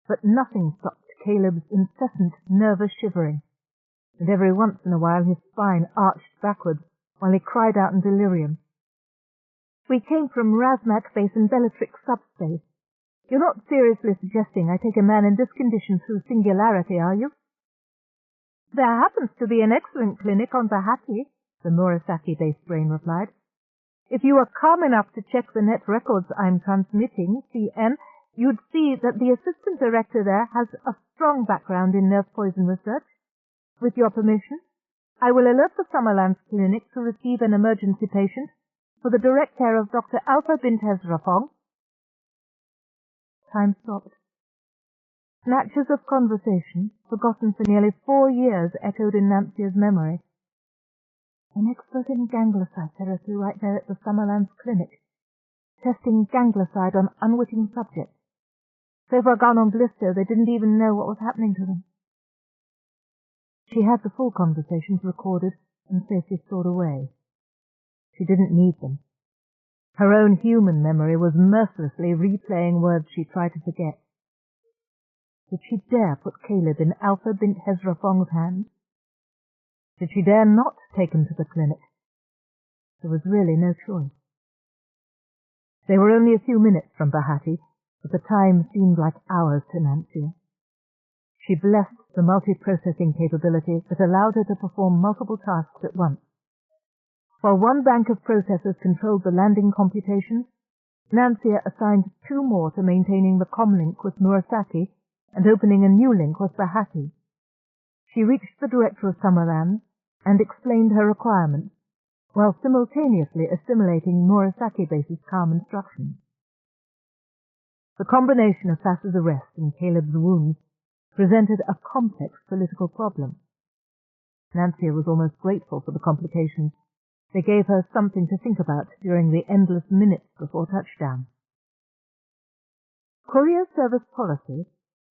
but nothing stopped Caleb's incessant nervous shivering, and every once in a while his spine arched backwards while he cried out in delirium. We came from Razmak Base in Bellatrix Subspace. You're not seriously suggesting I take a man in this condition through singularity, are you? There happens to be an excellent clinic on Bahati, the Murasaki Base brain replied. If you were calm enough to check the net records I'm transmitting, CN, you'd see that the assistant director there has a strong background in nerve poison research. With your permission, I will alert the Summerlands Clinic to receive an emergency patient for the direct care of Dr. Alpha Bintez Rafong. Time stopped. Snatches of conversation, forgotten for nearly 4 years, echoed in Nancia's memory. An expert in gangloside therapy right there at the Summerlands Clinic, testing gangloside on unwitting subjects. So far gone on blister, they didn't even know what was happening to them. She had the full conversations recorded, and safely stored away. She didn't need them. Her own human memory was mercilessly replaying words she tried to forget. Did she dare put Caleb in Alpha bint Hezra Fong's hands? Did she dare not take him to the clinic? There was really no choice. They were only a few minutes from Bahati, but the time seemed like hours to Nancia. She blessed the multi-processing capability that allowed her to perform multiple tasks at once. While one bank of processors controlled the landing computations, Nancia assigned 2 more to maintaining the comlink with Murasaki and opening a new link with Bahati. She reached the director of Summerlands and explained her requirements, while simultaneously assimilating Murasaki Base's calm instructions. The combination of Sass's arrest and Caleb's wounds presented a complex political problem. Nancia was almost grateful for the complications. They gave her something to think about during the endless minutes before touchdown. Courier service policy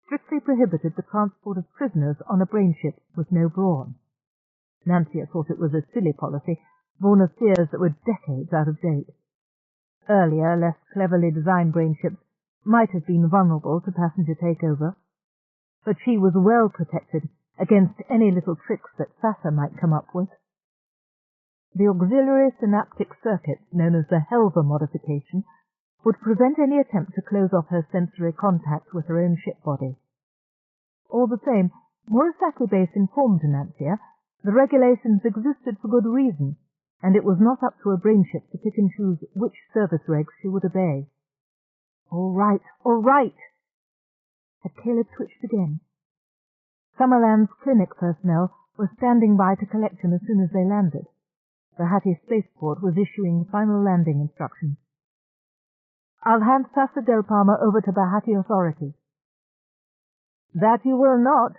strictly prohibited the transport of prisoners on a brain ship with no brawn. Nancia thought it was a silly policy, born of fears that were decades out of date. Earlier, less cleverly designed brain ships might have been vulnerable to passenger takeover, but she was well protected against any little tricks that Sassa might come up with. The auxiliary synaptic circuit, known as the Helver modification, would prevent any attempt to close off her sensory contact with her own ship body. All the same, Murasaki Base informed Nancia the regulations existed for good reason, and it was not up to a brain ship to pick and choose which service regs she would obey. All right, all right! Had Caleb twitched again? Summerland's clinic personnel were standing by to collect him as soon as they landed. Bahati Spaceport was issuing final landing instructions. I'll hand Sassa Del Palma over to Bahati authorities. That you will not,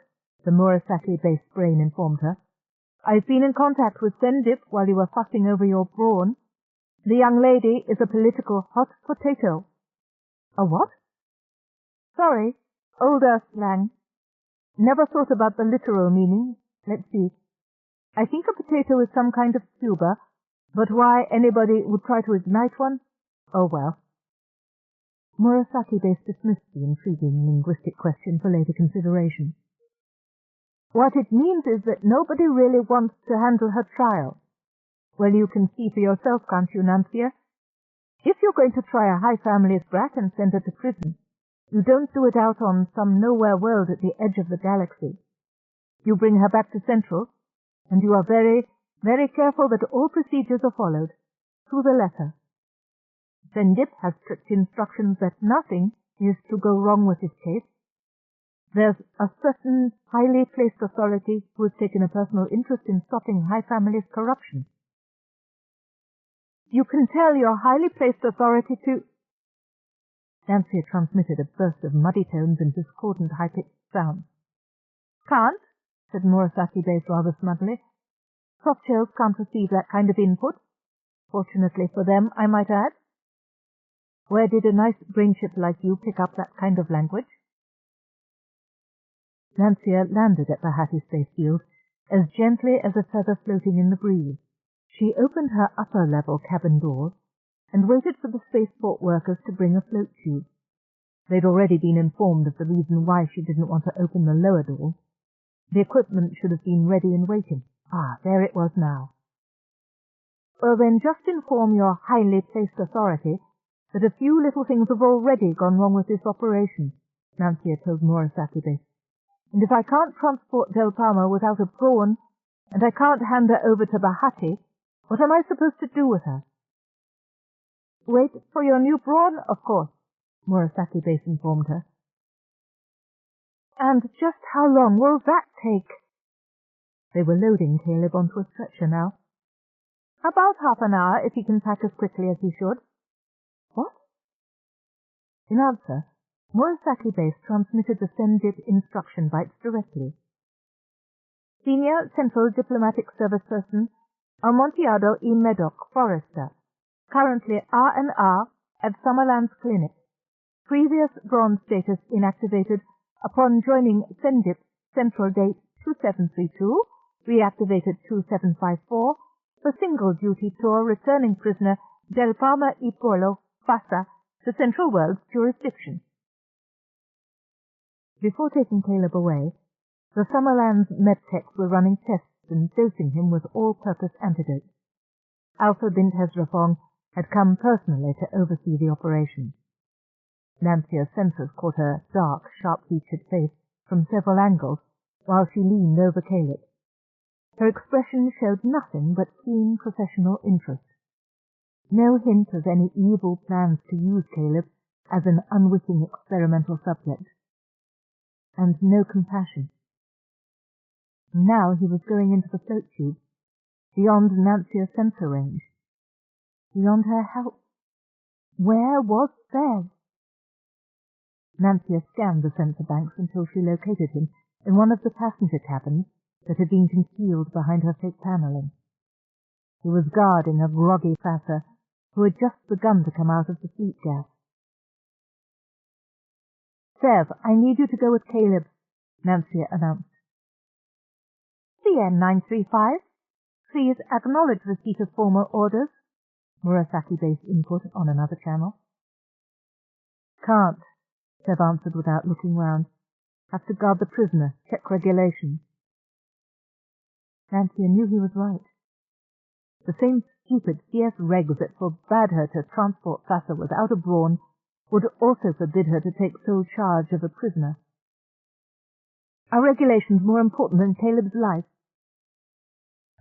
the Murasaki-based brain informed her. I've been in contact with Sendip while you were fussing over your brawn. The young lady is a political hot potato. A what? Sorry, old Earth slang. Never thought about the literal meaning. Let's see. I think a potato is some kind of tuber, but why anybody would try to ignite one? Oh well. Murasaki Base dismissed the intriguing linguistic question for later consideration. What it means is that nobody really wants to handle her trial. Well, you can see for yourself, can't you, Nancia? If you're going to try a high family's brat and send her to prison, you don't do it out on some nowhere world at the edge of the galaxy. You bring her back to Central, and you are very, very careful that all procedures are followed, to the letter. Sendip has strict instructions that nothing is to go wrong with his case. There's a certain highly placed authority who has taken a personal interest in stopping High Family's corruption. You can tell your highly placed authority to... Nancia transmitted a burst of muddy tones and discordant high-pitched sounds. Can't, said Murasaki Base rather smugly. Softails can't receive that kind of input. Fortunately for them, I might add. Where did a nice brain ship like you pick up that kind of language? Nancia landed at Bahati Space Field as gently as a feather floating in the breeze. She opened her upper-level cabin doors and waited for the spaceport workers to bring a float tube. They'd already been informed of the reason why she didn't want to open the lower door. The equipment should have been ready and waiting. Ah, there it was now. Well, then just inform your highly placed authority that a few little things have already gone wrong with this operation, Nancia told Murasaki Base. And if I can't transport Del Palma without a brawn, and I can't hand her over to Bahati, what am I supposed to do with her? Wait for your new brawn, of course, Murasaki Base informed her. And just how long will that take? They were loading Caleb onto a stretcher now. About half an hour, if he can pack as quickly as he should. What? In answer, Murasaki Base transmitted the Sendip instruction bytes directly. Senior Central Diplomatic Service Person, Amontillado y Medoc, Forester. Currently R&R at Summerland's Clinic. Previous Brawn status inactivated upon joining Sendip, Central date 2732, reactivated 2754 for single duty tour returning prisoner Del Palma y Polo Fasa to Central World's jurisdiction. Before taking Caleb away, the Summerlands medtechs were running tests and dosing him with all-purpose antidotes. Alpha Bint Hezrafong had come personally to oversee the operation. Nancia's senses caught her dark, sharp-featured face from several angles while she leaned over Caleb. Her expression showed nothing but keen professional interest. No hint of any evil plans to use Caleb as an unwitting experimental subject. And no compassion. Now he was going into the float tube, beyond Nancia's sensor range, beyond her help. Where was Bev? Nancia scanned the sensor banks until she located him in one of the passenger cabins that had been concealed behind her fake paneling. He was guarding a groggy Fasa who had just begun to come out of the sleep gas. "Sev, I need you to go with Caleb," Nancia announced. "CN 935, please acknowledge receipt of formal orders," Murasaki-based input on another channel. "Can't," Sev answered without looking round. "Have to guard the prisoner, check regulations." Nancia knew he was right. The same stupid CS regs that forbade her to transport Fasa without a Brawn would also forbid her to take sole charge of a prisoner. "Are regulations more important than Caleb's life?"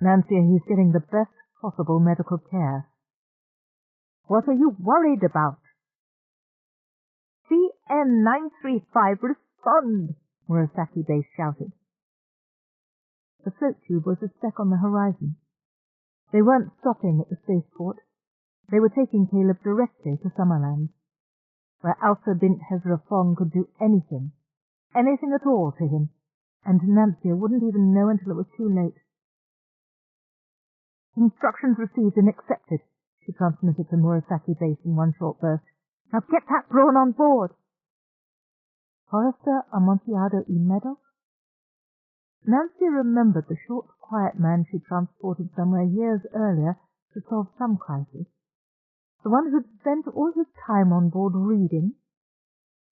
"Nancia, he's getting the best possible medical care." "What are you worried about?" "CN 935, respond!" Murasaki Base shouted. The float tube was a speck on the horizon. They weren't stopping at the spaceport. They were taking Caleb directly to Summerland, where Alpha Bint Hezrafong could do anything at all to him, and Nancia wouldn't even know until it was too late. "Instructions received and accepted," she transmitted to Murasaki Base in one short burst. "Now get that Brawn on board!" "Forrester Amontillado y Meadows?" Nancia remembered the short, quiet man she transported somewhere years earlier to solve some crisis. The one who'd spent all his time on board reading.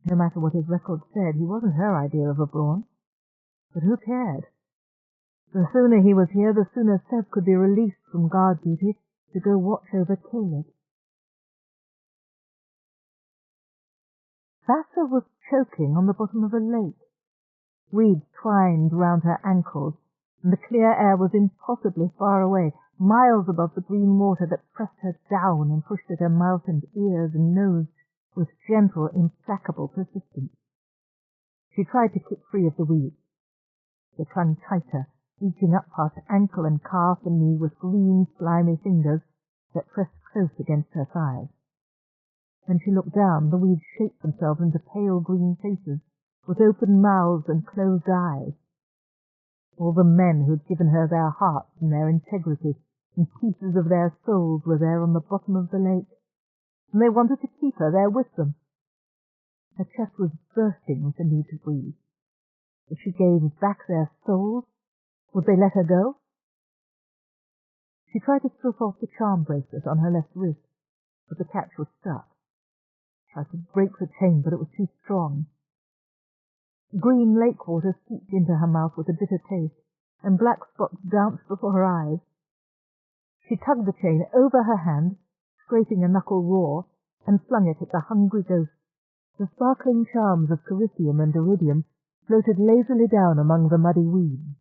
No matter what his record said, he wasn't her idea of a Brawn. But who cared? The sooner he was here, the sooner Sev could be released from guard duty to go watch over Caleb. Fasa was choking on the bottom of a lake. Weeds twined round her ankles, and the clear air was impossibly far away, miles above the green water that pressed her down and pushed at her mouth and ears and nose with gentle, implacable persistence. She tried to kick free of the weeds. They clung tighter, reaching up past ankle and calf and knee with green, slimy fingers that pressed close against her thighs. When she looked down, the weeds shaped themselves into pale green faces, with open mouths and closed eyes. All the men who'd given her their hearts and their integrity and pieces of their souls were there on the bottom of the lake, and they wanted to keep her there with them. Her chest was bursting with the need to breathe. If she gave back their souls, would they let her go? She tried to strip off the charm bracelet on her left wrist, but the catch was stuck. Tried to break the chain, but it was too strong. Green lake water seeped into her mouth with a bitter taste, and black spots danced before her eyes. She tugged the chain over her hand, scraping a knuckle raw, and flung it at the hungry ghost. The sparkling charms of Coricium and Iridium floated lazily down among the muddy weeds,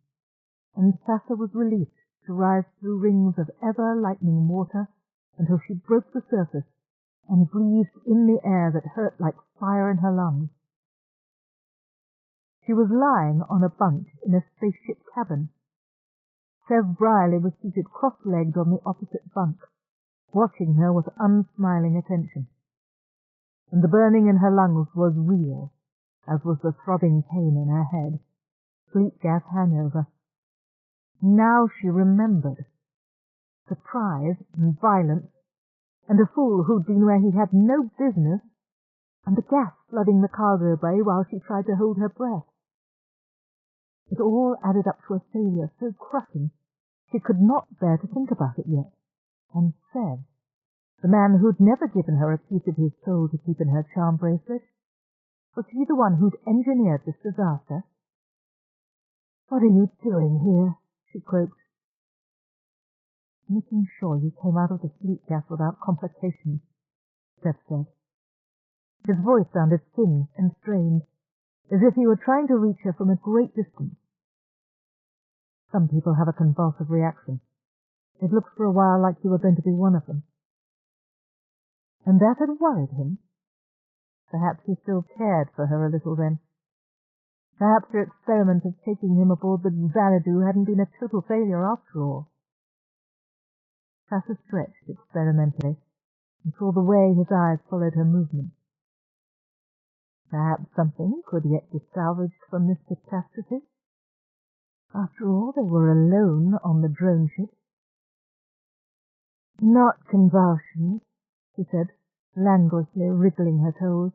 and Fasa was released to rise through rings of ever-lightening water until she broke the surface and breathed in the air that hurt like fire in her lungs. She was lying on a bunk in a spaceship cabin. Sev Brierly was seated cross-legged on the opposite bunk, watching her with unsmiling attention. And the burning in her lungs was real, as was the throbbing pain in her head. Sleep gas hangover. Now she remembered. Surprise and violence, and a fool who'd been where he had no business, and the gas flooding the cargo bay while she tried to hold her breath. It all added up to a failure so crushing she could not bear to think about it yet. And Seb, the man who'd never given her a piece of his soul to keep in her charm bracelet, was he the one who'd engineered this disaster? "What are you doing here?" she croaked. "Making sure you came out of the sleep gas without complications," Seb said. His voice sounded thin and strained, as if he were trying to reach her from a great distance. Some people have a convulsive reaction. It looked for a while like you were going to be one of them. And that had worried him. Perhaps he still cared for her a little then. Perhaps her experiment of taking him aboard the Xanadu hadn't been a total failure after all. Tessa stretched experimentally and saw the way his eyes followed her movements. Perhaps something could yet be salvaged from this catastrophe. After all, they were alone on the drone ship. "Not convulsions," she said, languorously wriggling her toes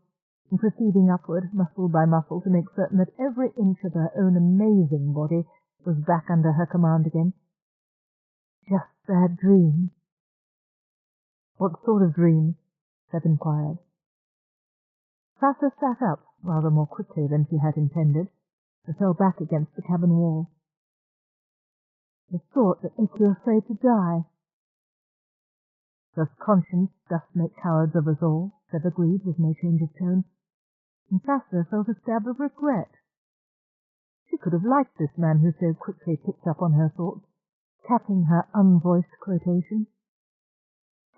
and proceeding upward, muscle by muscle, to make certain that every inch of her own amazing body was back under her command again. "Just bad dreams." "What sort of dreams?" Seb inquired. Tessa sat up rather more quickly than she had intended, and fell back against the cabin wall. "The sort that make you afraid to die." "Does conscience just make cowards of us all?" Seb agreed, with no change of tone. And Tessa felt a stab of regret. She could have liked this man who so quickly picked up on her thoughts, capping her unvoiced quotations.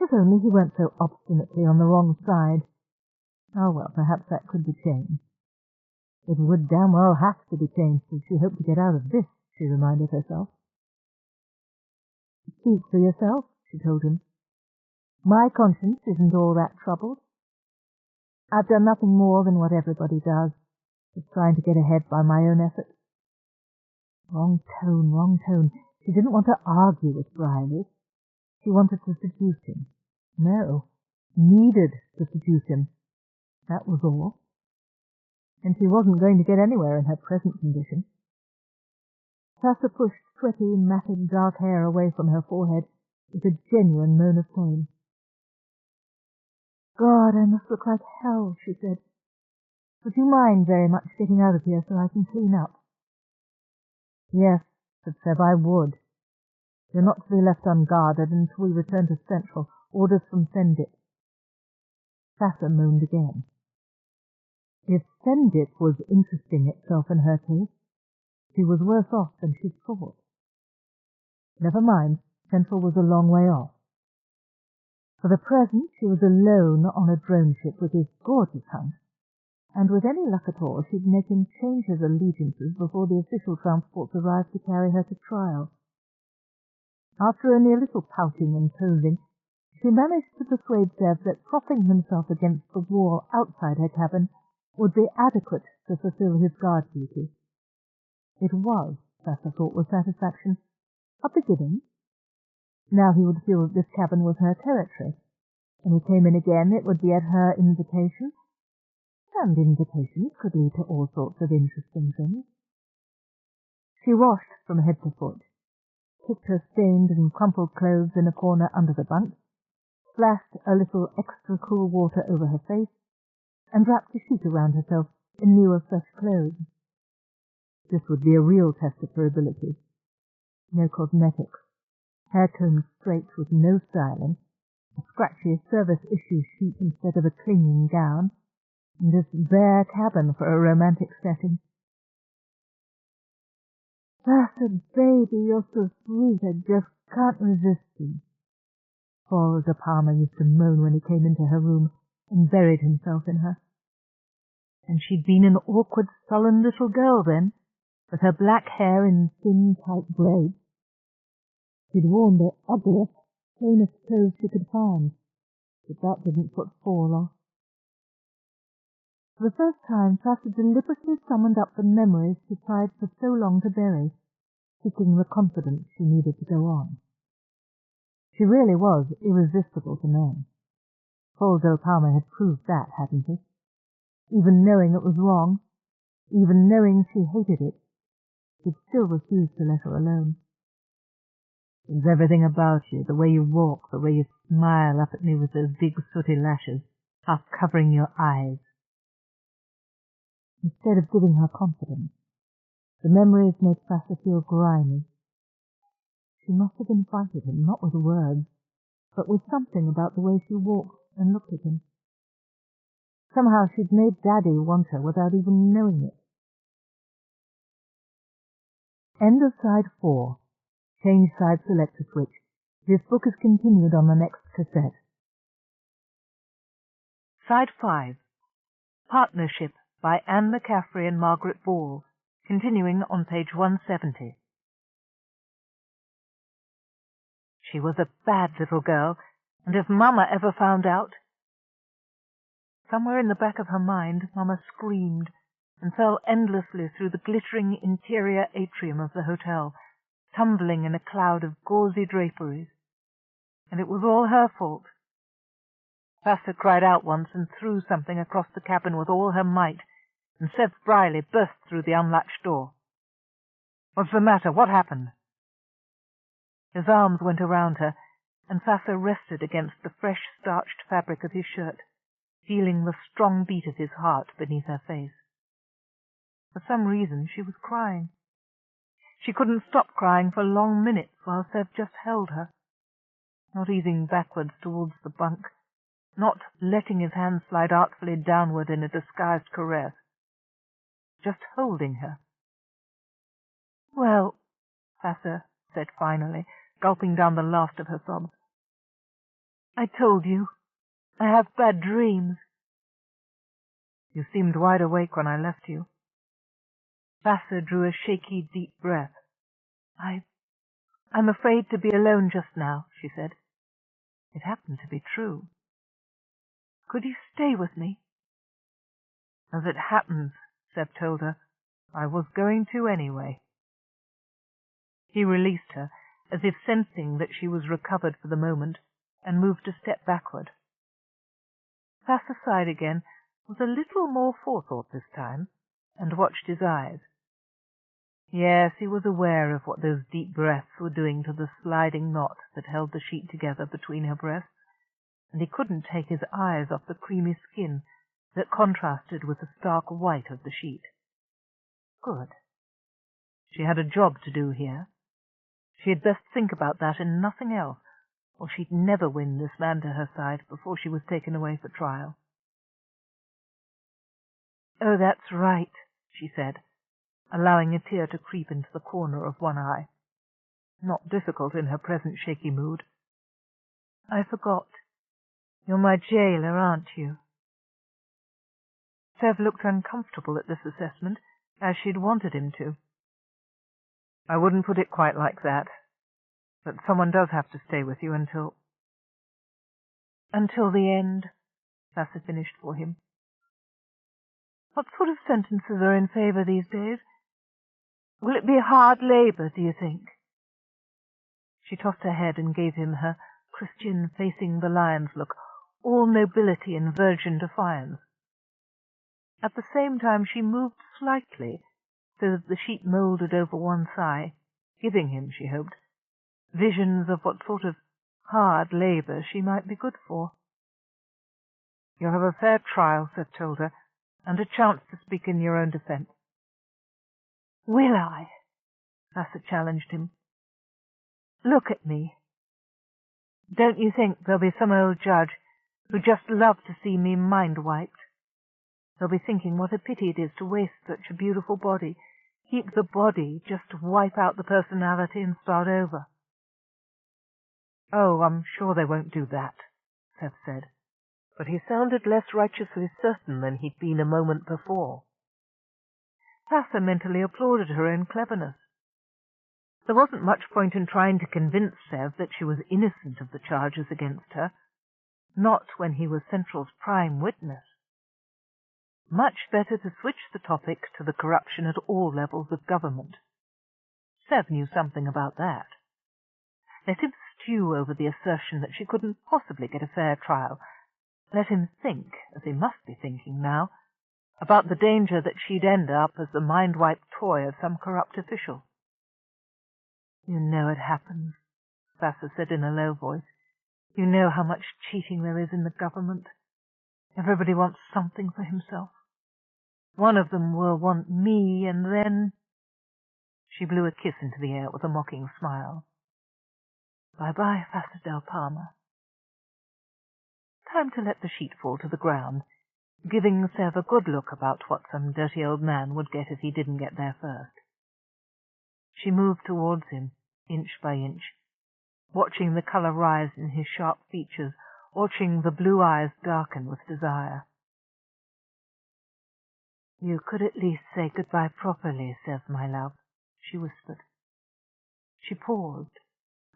If only he weren't so obstinately on the wrong side. Oh, well, perhaps that could be changed. It would damn well have to be changed if she hoped to get out of this, she reminded herself. "Speak for yourself," she told him. "My conscience isn't all that troubled. I've done nothing more than what everybody does, just trying to get ahead by my own efforts." Wrong tone, wrong tone. She didn't want to argue with Briley. She wanted to seduce him. No, needed to seduce him. That was all. And she wasn't going to get anywhere in her present condition. Tessa pushed sweaty, matted dark hair away from her forehead with a genuine moan of pain. "God, I must look like hell," she said. "Would you mind very much getting out of here so I can clean up?" "Yes," said Seb, "I would. You're not to be left unguarded until we return to Central. Orders from Sendit." Tessa moaned again. If Sendit was interesting itself in her case, she was worse off than she'd thought. Never mind, Central was a long way off. For the present, she was alone on a drone ship with his gorgeous hunt, and with any luck at all, she'd make him change his allegiances before the official transports arrived to carry her to trial. After only a little pouting and posing, she managed to persuade Seb that propping himself against the wall outside her cabin would be adequate to fulfill his guard duty. It was, Tessa thought with satisfaction, a beginning. Now he would feel that this cabin was her territory. When he came in again, it would be at her invitation, and invitations could lead to all sorts of interesting things. She washed from head to foot, kicked her stained and crumpled clothes in a corner under the bunk, splashed a little extra cool water over her face, and wrapped a sheet around herself in lieu of fresh clothes. This would be a real test of her ability. No cosmetics, hair combed straight with no styling, a scratchy service-issue sheet instead of a clinging gown, and this bare cabin for a romantic setting. "Blessed baby, you're so sweet, I just can't resist you," Paul de Palma used to moan when he came into her room and buried himself in her. And she'd been an awkward, sullen little girl then, with her black hair in thin, tight braids. She'd worn the ugliest, plainest clothes she could find, but that didn't put Paul off. For the first time, Tessa deliberately summoned up the memories she tried for so long to bury, seeking the confidence she needed to go on. She really was irresistible to men. Paul de Palma had proved that, hadn't he? Even knowing it was wrong, even knowing she hated it, He'd still refused to let her alone. "It's everything about you, the way you walk, the way you smile up at me with those big sooty lashes, half covering your eyes." Instead of giving her confidence, the memories made Sasha feel grimy. She must have invited him, not with words, but with something about the way she walked and looked at him. Somehow she'd made Daddy want her without even knowing it. End of side 4. Change side selector switch. This book is continued on the next cassette. Side 5. Partnership by Anne McCaffrey and Margaret Ball, continuing on page 170. She was a bad little girl, and if Mama ever found out... Somewhere in the back of her mind, Mama screamed and fell endlessly through the glittering interior atrium of the hotel, tumbling in a cloud of gauzy draperies. And it was all her fault. Vassar cried out once and threw something across the cabin with all her might, and Seth Briley burst through the unlatched door. "What's the matter? What happened?" His arms went around her, and Vassar rested against the fresh starched fabric of his shirt, feeling the strong beat of his heart beneath her face. For some reason she was crying. She couldn't stop crying for long minutes while Seth just held her, not easing backwards towards the bunk, not letting his hand slide artfully downward in a disguised caress, just holding her. "Well," Vassar said finally, gulping down the last of her sobs, "I told you. I have bad dreams." "You seemed wide awake when I left you." Vassar drew a shaky, deep breath. I'm afraid to be alone just now," she said. It happened to be true. "Could you stay with me?" "As it happens," Seb told her, "I was going to anyway." He released her, as if sensing that she was recovered for the moment, and moved a step backward. Vassar sighed again, with a little more forethought this time, and watched his eyes. Yes, he was aware of what those deep breaths were doing to the sliding knot that held the sheet together between her breasts, and he couldn't take his eyes off the creamy skin that contrasted with the stark white of the sheet. Good. She had a job to do here. She had best think about that and nothing else, or she'd never win this man to her side before she was taken away for trial. "Oh, that's right," she said, allowing a tear to creep into the corner of one eye. Not difficult in her present shaky mood. "I forgot. You're my jailer, aren't you?" Sev looked uncomfortable at this assessment, as she'd wanted him to. "I wouldn't put it quite like that. But someone does have to stay with you until—" "Until the end," Vassar finished for him. "What sort of sentences are in favor these days? Will it be hard labor, do you think?" She tossed her head and gave him her Christian facing the lions look, all nobility and virgin defiance. At the same time she moved slightly, so that the sheet moulded over one side, giving him, she hoped, visions of what sort of hard labor she might be good for. "You'll have a fair trial," Seth told her, "and a chance to speak in your own defense." "Will I?" Vassar challenged him. "Look at me. Don't you think there'll be some old judge who'd just love to see me mind-wiped? They'll be thinking what a pity it is to waste such a beautiful body, keep the body just to wipe out the personality and start over." "Oh, I'm sure they won't do that," Seth said, but he sounded less righteously certain than he'd been a moment before. Vassar mentally applauded her own cleverness. There wasn't much point in trying to convince Sev that she was innocent of the charges against her, not when he was Central's prime witness. Much better to switch the topic to the corruption at all levels of government. Sev knew something about that. Let him stew over the assertion that she couldn't possibly get a fair trial. Let him think, as he must be thinking now, about the danger that she'd end up as the mind-wiped toy of some corrupt official. "You know it happens," Vassar said in a low voice. "You know how much cheating there is in the government. Everybody wants something for himself. One of them will want me, and then—" She blew a kiss into the air with a mocking smile. "Bye-bye, Vassar del Palma." Time to let the sheet fall to the ground, giving Sev a good look about what some dirty old man would get if he didn't get there first. She moved towards him, inch by inch, watching the colour rise in his sharp features, watching the blue eyes darken with desire. "You could at least say goodbye properly, Sev, my love," she whispered. She paused,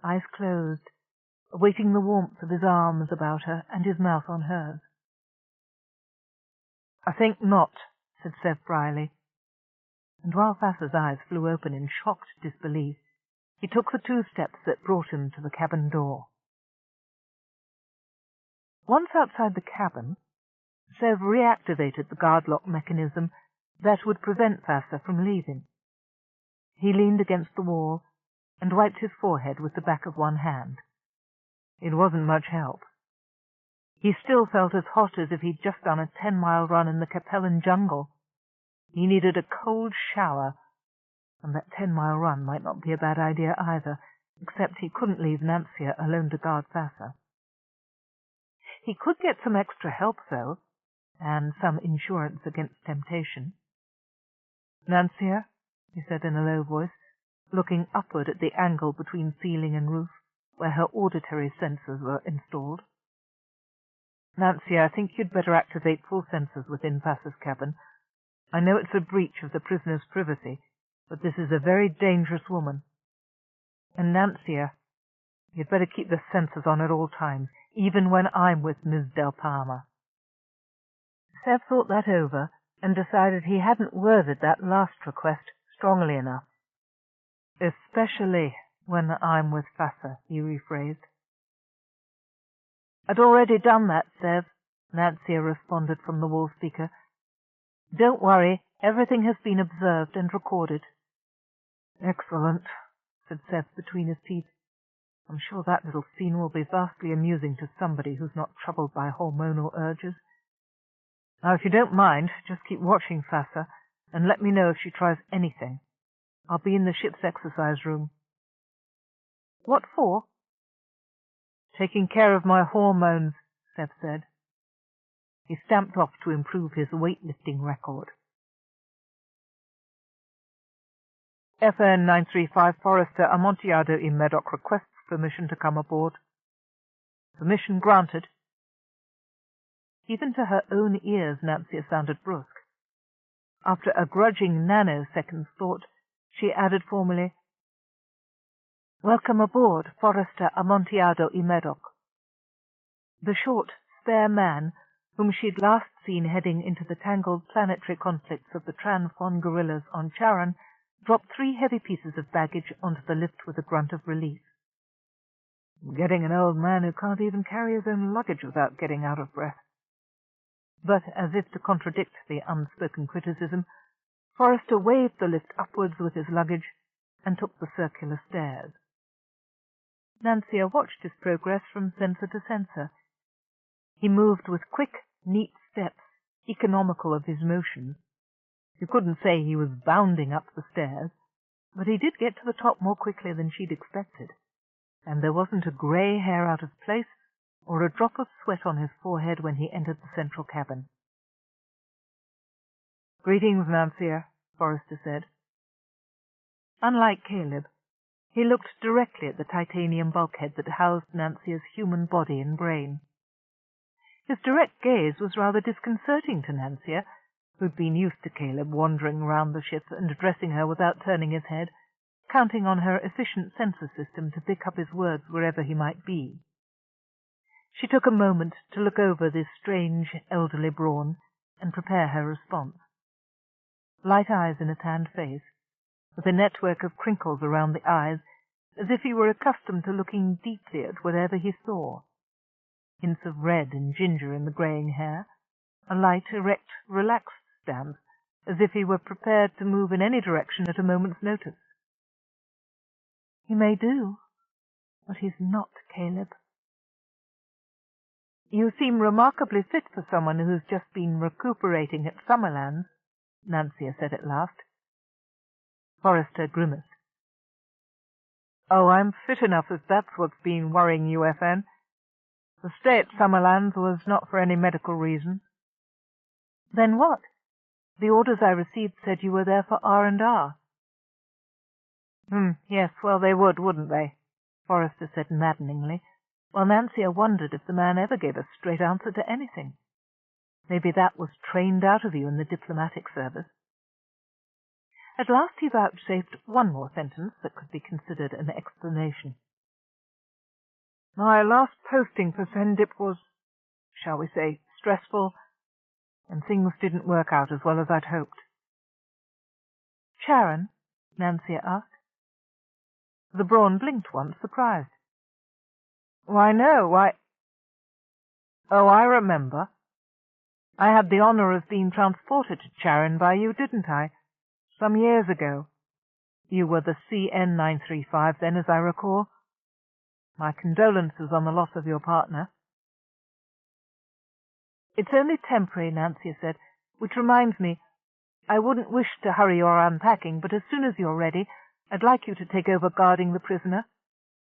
eyes closed, awaiting the warmth of his arms about her and his mouth on hers. "I think not," said Sev dryly, and while Vassar's eyes flew open in shocked disbelief, he took the 2 steps that brought him to the cabin door. Once outside the cabin, Sev reactivated the guard lock mechanism that would prevent Vassar from leaving. He leaned against the wall and wiped his forehead with the back of one hand. It wasn't much help. He still felt as hot as if he'd just done a 10-mile run in the Capellan jungle. He needed a cold shower, and that 10-mile run might not be a bad idea either, except he couldn't leave Nancia alone to guard Vassar. He could get some extra help, though, and some insurance against temptation. "Nancia," he said in a low voice, looking upward at the angle between ceiling and roof, where her auditory sensors were installed. "Nancia, I think you'd better activate full sensors within Vassar's cabin. I know it's a breach of the prisoner's privacy, but this is a very dangerous woman. And Nancia, you'd better keep the sensors on at all times, even when I'm with Ms. Del Palma." Sev thought that over and decided he hadn't worded that last request strongly enough. "Especially when I'm with Vassar," he rephrased. "I'd already done that, Sev," Nancia responded from the wall speaker. "Don't worry, everything has been observed and recorded." "Excellent," said Sev between his teeth. "I'm sure that little scene will be vastly amusing to somebody who's not troubled by hormonal urges. Now, if you don't mind, just keep watching Vassar, and let me know if she tries anything. I'll be in the ship's exercise room." "What for?" "Taking care of my hormones," Sev said. He stamped off to improve his weightlifting record. FN 935 Forester Amontillado y Medoc requests permission to come aboard. Permission granted. Even to her own ears, Nancia sounded brusque. After a grudging nanosecond's thought, she added formally, "Welcome aboard, Forester Amontillado y Medoc." The short, spare man, whom she'd last seen heading into the tangled planetary conflicts of the Transfon guerrillas on Charon, dropped 3 heavy pieces of baggage onto the lift with a grunt of relief. "Getting an old man who can't even carry his own luggage without getting out of breath." But, as if to contradict the unspoken criticism, Forrester waved the lift upwards with his luggage and took the circular stairs. Nancia watched his progress from sensor to sensor. He moved with quick, neat steps, economical of his motions. You couldn't say he was bounding up the stairs, but he did get to the top more quickly than she'd expected, and there wasn't a grey hair out of place or a drop of sweat on his forehead when he entered the central cabin. "Greetings, Nancia," Forrester said. Unlike Caleb, he looked directly at the titanium bulkhead that housed Nancia's human body and brain. His direct gaze was rather disconcerting to Nancia, who'd been used to Caleb wandering round the ship and addressing her without turning his head, counting on her efficient sensor system to pick up his words wherever he might be. She took a moment to look over this strange, elderly Brawn and prepare her response. Light eyes in a tanned face, with a network of crinkles around the eyes, as if he were accustomed to looking deeply at whatever he saw. Hints of red and ginger in the greying hair, a light, erect, relaxed stamps, as if he were prepared to move in any direction at a moment's notice. He may do, but he's not Caleb. You seem remarkably fit for someone who's just been recuperating at Summerlands, Nancia said at last. Forrester grimaced. Oh, I'm fit enough if that's what's been worrying you, FN. The stay at Summerlands was not for any medical reason. Then what? The orders I received said you were there for R&R. Yes, well, they would, wouldn't they? Forrester said maddeningly, while Nancia wondered if the man ever gave a straight answer to anything. Maybe that was trained out of you in the diplomatic service. At last he vouchsafed one more sentence that could be considered an explanation. My last posting for Sendip was, shall we say, stressful, and things didn't work out as well as I'd hoped. Charon? Nancia asked. The Brawn blinked once, surprised. Why, no, why... Oh, I remember. I had the honor of being transported to Charon by you, didn't I? Some years ago. You were the CN-935 then, as I recall. My condolences on the loss of your partner. It's only temporary, Nancia said, which reminds me, I wouldn't wish to hurry your unpacking, but as soon as you're ready, I'd like you to take over guarding the prisoner.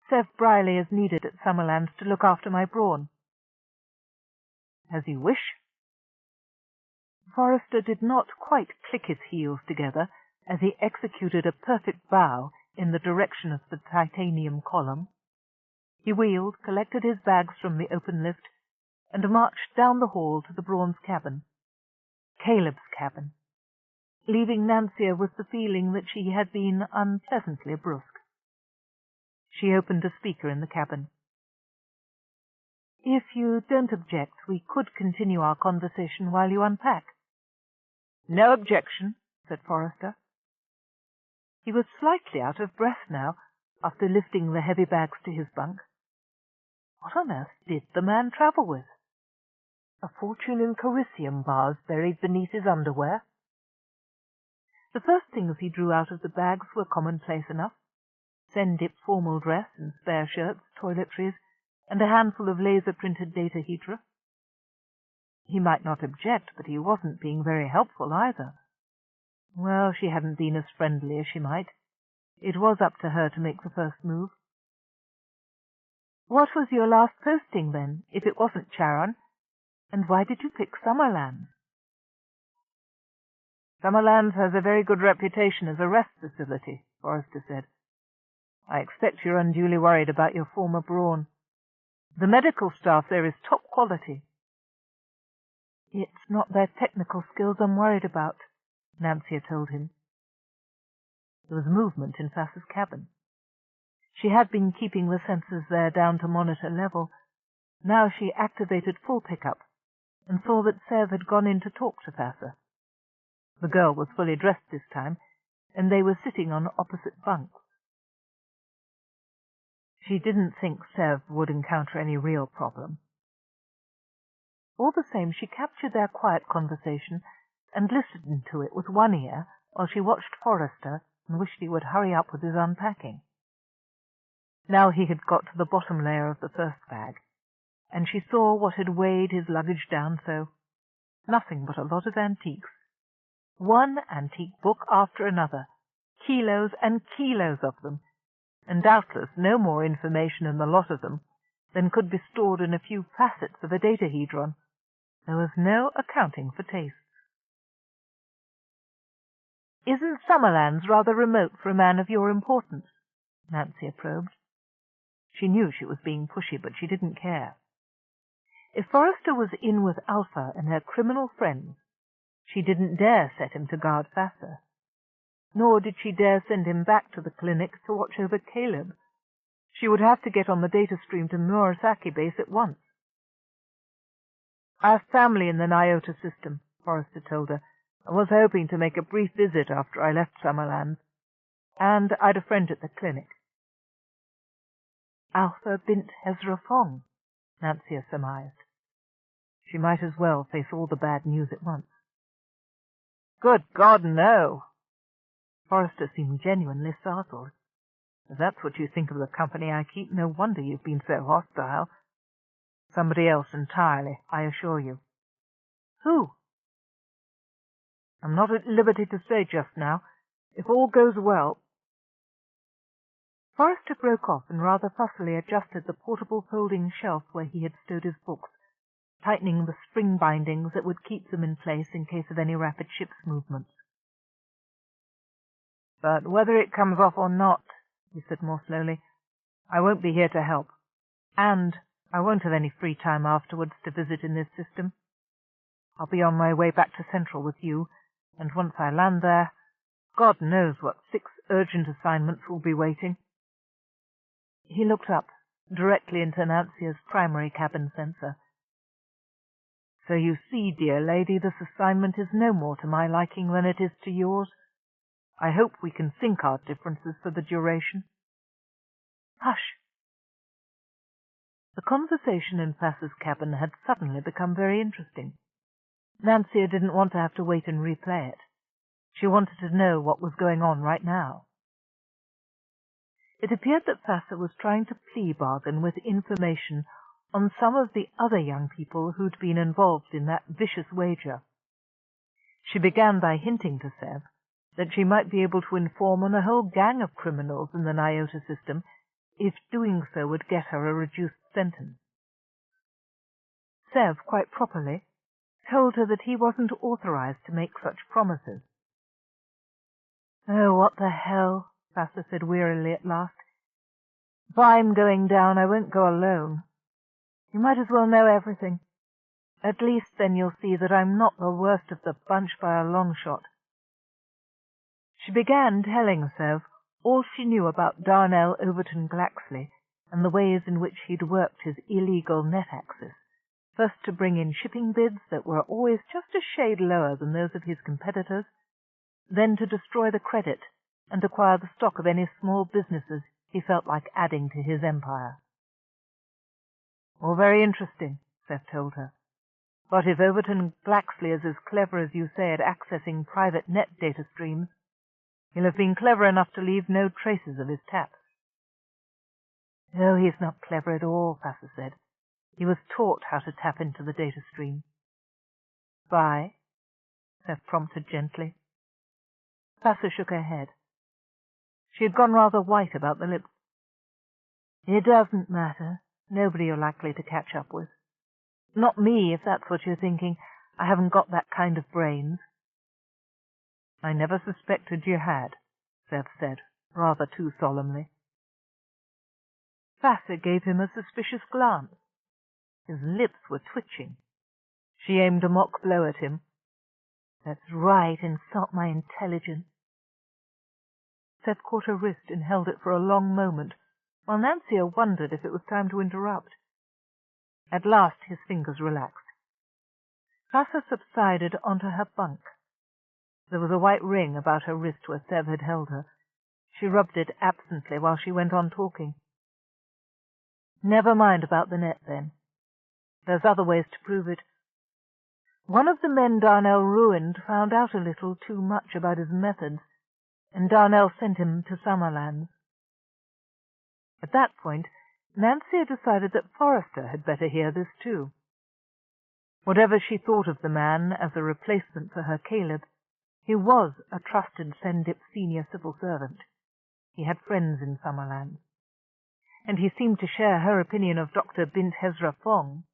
Sev Briley is needed at Summerlands to look after my Brawn. As you wish. Forrester did not quite click his heels together as he executed a perfect bow in the direction of the titanium column. He wheeled, collected his bags from the open lift, and marched down the hall to the Brawn's cabin. Caleb's cabin, leaving Nancia with the feeling that she had been unpleasantly brusque. She opened a speaker in the cabin. If you don't object, we could continue our conversation while you unpack. No objection, said Forrester. He was slightly out of breath now, after lifting the heavy bags to his bunk. What on earth did the man travel with? A fortune in Coricium bars buried beneath his underwear? The first things he drew out of the bags were commonplace enough. Sendip formal dress and spare shirts, toiletries, and a handful of laser-printed datahedra. He might not object, but he wasn't being very helpful either. Well, she hadn't been as friendly as she might. It was up to her to make the first move. What was your last posting, then, if it wasn't Charon? And why did you pick Summerlands? Summerlands has a very good reputation as a rest facility, Forrester said. I expect you're unduly worried about your former Brawn. The medical staff there is top quality. It's not their technical skills I'm worried about, Nancia told him. There was movement in Fass's cabin. She had been keeping the sensors there down to monitor level. Now she activated full pickup and saw that Sev had gone in to talk to Fassa. The girl was fully dressed this time, and they were sitting on opposite bunks. She didn't think Sev would encounter any real problem. All the same, she captured their quiet conversation and listened to it with one ear while she watched Forrester and wished he would hurry up with his unpacking. Now he had got to the bottom layer of the first bag, and she saw what had weighed his luggage down so. Nothing but a lot of antiques. One antique book after another, kilos and kilos of them, and doubtless no more information in the lot of them than could be stored in a few facets of a datahedron. There was no accounting for tastes. Isn't Summerlands rather remote for a man of your importance? Nancia probed. She knew she was being pushy, but she didn't care. If Forrester was in with Alpha and her criminal friends, she didn't dare set him to guard Fassa. Nor did she dare send him back to the clinic to watch over Caleb. She would have to get on the data stream to Murasaki base at once. I have family in the Nyota system, Forrester told her. I was hoping to make a brief visit after I left Summerlands, and I'd a friend at the clinic. Alpha bint Hezra Fong, Nancia surmised. She might as well face all the bad news at once. Good God, no! Forrester seemed genuinely startled. If that's what you think of the company I keep, no wonder you've been so hostile. Somebody else entirely, I assure you. Who? I'm not at liberty to say just now. If all goes well... Forrester broke off and rather fussily adjusted the portable folding shelf where he had stowed his books, tightening the spring bindings that would keep them in place in case of any rapid ship's movements. But whether it comes off or not, he said more slowly, I won't be here to help. And I won't have any free time afterwards to visit in this system. I'll be on my way back to Central with you, and once I land there, God knows what 6 urgent assignments will be waiting. He looked up, directly into Nancia's primary cabin sensor. So you see, dear lady, this assignment is no more to my liking than it is to yours. I hope we can sink our differences for the duration. Hush! The conversation in Fass's cabin had suddenly become very interesting. Nancia didn't want to have to wait and replay it. She wanted to know what was going on right now. It appeared that Fasser was trying to plea bargain with information on some of the other young people who'd been involved in that vicious wager. She began by hinting to Sev that she might be able to inform on a whole gang of criminals in the Nyota system if doing so would get her a reduced sentence. Sev, quite properly, told her that he wasn't authorized to make such promises. "Oh, what the hell," Fasser said wearily at last. "If I'm going down, I won't go alone. You might as well know everything. At least then you'll see that I'm not the worst of the bunch by a long shot." She began telling Sev all she knew about Darnell Overton Glaxley and the ways in which he'd worked his illegal net access, first to bring in shipping bids that were always just a shade lower than those of his competitors, then to destroy the credit and acquire the stock of any small businesses he felt like adding to his empire. "All very interesting," Seth told her. "But if Overton Glaxley is as clever as you say at accessing private net data streams, he'll have been clever enough to leave no traces of his taps." "Oh, he's not clever at all," Fasser said. "He was taught how to tap into the data stream." "By?" Seth prompted gently. Fasser shook her head. She had gone rather white about the lips. "It doesn't matter. Nobody you're likely to catch up with. Not me, if that's what you're thinking. I haven't got that kind of brains." "I never suspected you had," Seth said, rather too solemnly. Fasser gave him a suspicious glance. His lips were twitching. She aimed a mock blow at him. "That's right, insult my intelligence." Seth caught her wrist and held it for a long moment, while Nancia wondered if it was time to interrupt. At last his fingers relaxed. Fasser subsided onto her bunk. There was a white ring about her wrist where Sev had held her. She rubbed it absently while she went on talking. "Never mind about the net, then. There's other ways to prove it. One of the men Darnell ruined found out a little too much about his methods, and Darnell sent him to Summerlands." At that point, Nancia decided that Forrester had better hear this too. Whatever she thought of the man as a replacement for her Caleb, he was a trusted Sendip senior civil servant. He had friends in Summerlands. And he seemed to share her opinion of Dr. Bint Hezra Fong.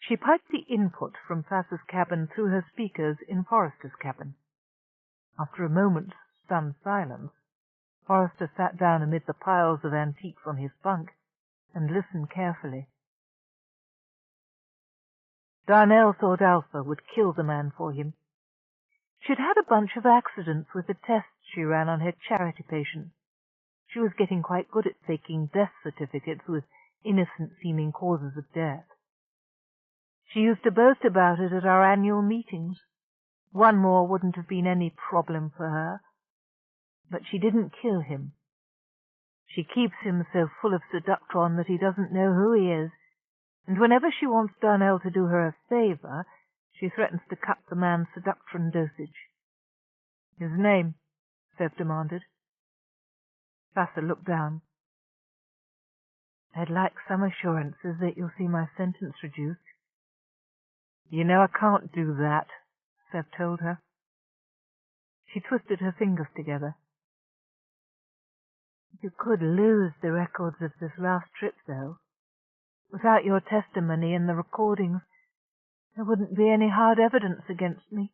She piped the input from Fasser's cabin through her speakers in Forrester's cabin. After a moment's stunned silence, Forrester sat down amid the piles of antiques on his bunk and listened carefully. Darnell thought Alpha would kill the man for him. She'd had a bunch of accidents with the tests she ran on her charity patients. She was getting quite good at faking death certificates with innocent-seeming causes of death. She used to boast about it at our annual meetings. One more wouldn't have been any problem for her. But she didn't kill him. She keeps him so full of seductron that he doesn't know who he is, and whenever she wants Darnell to do her a favor, She threatens to cut the man's seduction dosage. His name? Seb demanded. Vassar looked down. I'd like some assurances that you'll see my sentence reduced. You know I can't do that, Seb told her. She twisted her fingers together. You could lose the records of this last trip, though. Without your testimony and the recordings, there wouldn't be any hard evidence against me.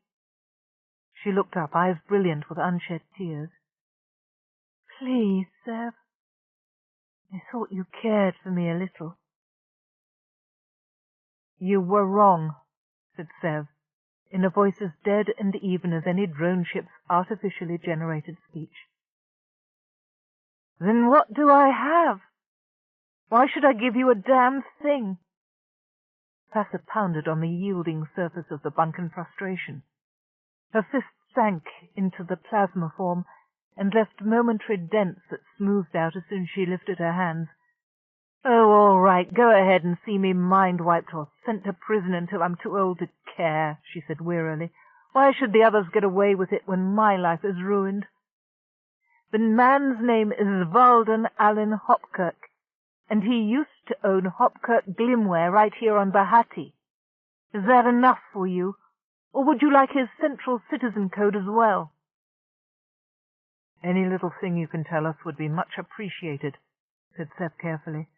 She looked up, eyes brilliant with unshed tears. Please, Seb. I thought you cared for me a little. You were wrong, said Seb, in a voice as dead and even as any drone ship's artificially generated speech. Then what do I have? Why should I give you a damn thing? Vassar pounded on the yielding surface of the bunk in frustration. Her fist sank into the plasma form and left momentary dents that smoothed out as soon as she lifted her hands. Oh, all right, go ahead and see me mind-wiped or sent to prison until I'm too old to care, she said wearily. Why should the others get away with it when my life is ruined? The man's name is Valden Allen Hopkirk, and he used to own Hopkirk Glimware right here on Bahati. Is that enough for you, or would you like his central citizen code as well? Any little thing you can tell us would be much appreciated, said Seb carefully.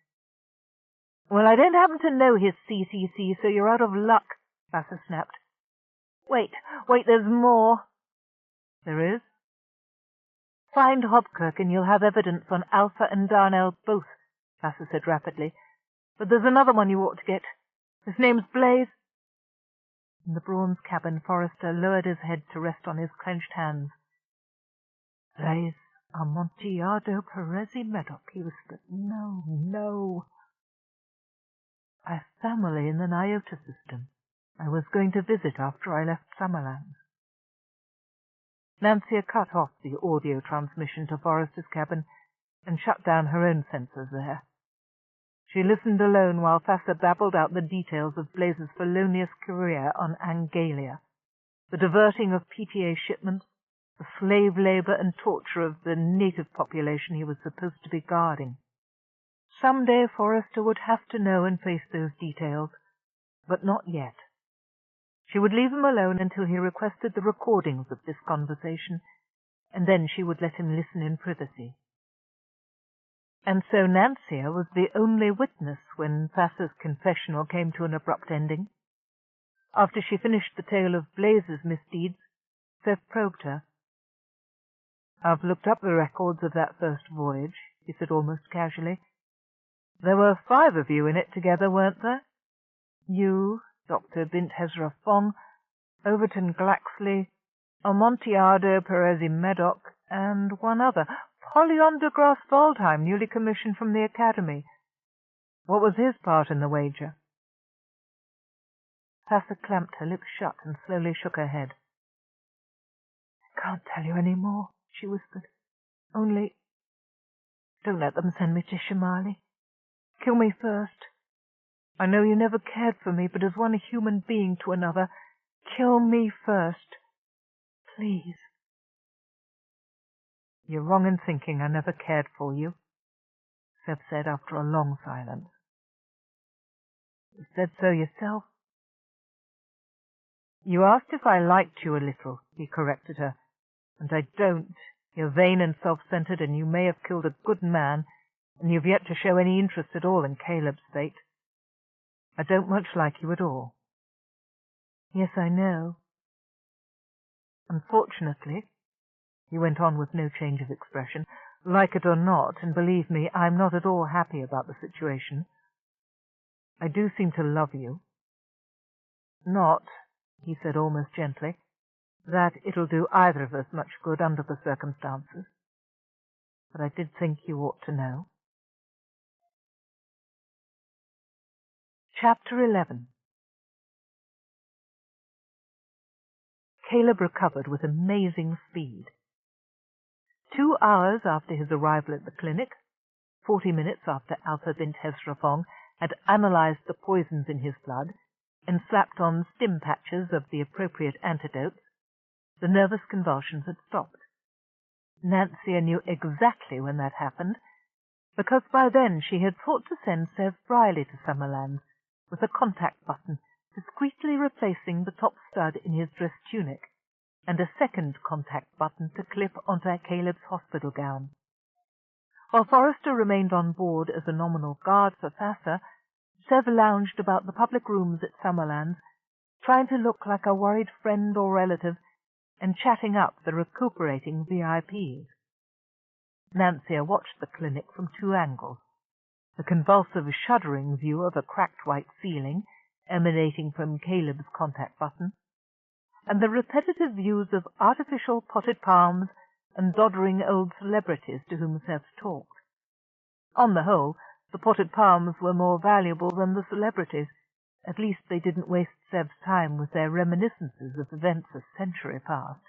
Well, I don't happen to know his CCC, so you're out of luck, Vassar snapped. Wait, there's more. There is? Find Hopkirk and you'll have evidence on Alpha and Darnell both, Vassar said rapidly. But there's another one you ought to get. His name's Blaze. In the Brawn's cabin, Forrester lowered his head to rest on his clenched hands. Blaze Amontillado Perezi Medoc, he whispered. No. I've family in the Nyota system. I was going to visit after I left Summerlands. Nancia cut off the audio transmission to Forrester's cabin and shut down her own sensors there. She listened alone while Vassar babbled out the details of Blaze's felonious career on Angalia, the diverting of PTA shipments, the slave labor and torture of the native population he was supposed to be guarding. Some day Forrester would have to know and face those details, but not yet. She would leave him alone until he requested the recordings of this conversation, and then she would let him listen in privacy. And so Nancia was the only witness when Vassar's confessional came to an abrupt ending. After she finished the tale of Blaze's misdeeds, Seth probed her. I've looked up the records of that first voyage, he said almost casually. There were 5 of you in it together, weren't there? You, Dr. Bint Hezra Fong, Overton Glaxley, Amontillado Perezi Medoc, and one other, Polyon de Grasse Waldheim, newly commissioned from the Academy. What was his part in the wager? Vassar clamped her lips shut and slowly shook her head. I can't tell you any more, she whispered. Only, don't let them send me to Shimali. Kill me first. I know you never cared for me, but as one human being to another, kill me first. Please. You're wrong in thinking I never cared for you, Seb said after a long silence. You said so yourself. You asked if I liked you a little, he corrected her, and I don't. You're vain and self-centered, and you may have killed a good man, and you've yet to show any interest at all in Caleb's fate. I don't much like you at all. Yes, I know. Unfortunately, he went on with no change of expression, like it or not, and believe me, I'm not at all happy about the situation. I do seem to love you. Not, he said almost gently, that it'll do either of us much good under the circumstances. But I did think you ought to know. Chapter 11. Caleb recovered with amazing speed. 2 hours after his arrival at the clinic, 40 minutes after Alpha Bint Hezra Fong had analyzed the poisons in his blood, and slapped on stim patches of the appropriate antidotes, the nervous convulsions had stopped. Nancia knew exactly when that happened, because by then she had thought to send Sev Briley to Summerlands with a contact button discreetly replacing the top stud in his dress tunic, and a second contact button to clip onto Caleb's hospital gown. While Forrester remained on board as a nominal guard for Thassa, Sev lounged about the public rooms at Summerlands, trying to look like a worried friend or relative and chatting up the recuperating VIPs. Nancia watched the clinic from two angles: the convulsive, shuddering view of a cracked white ceiling emanating from Caleb's contact button, and the repetitive views of artificial potted palms and doddering old celebrities to whom Sev talked. On the whole, the potted palms were more valuable than the celebrities. At least they didn't waste Sev's time with their reminiscences of events a century past.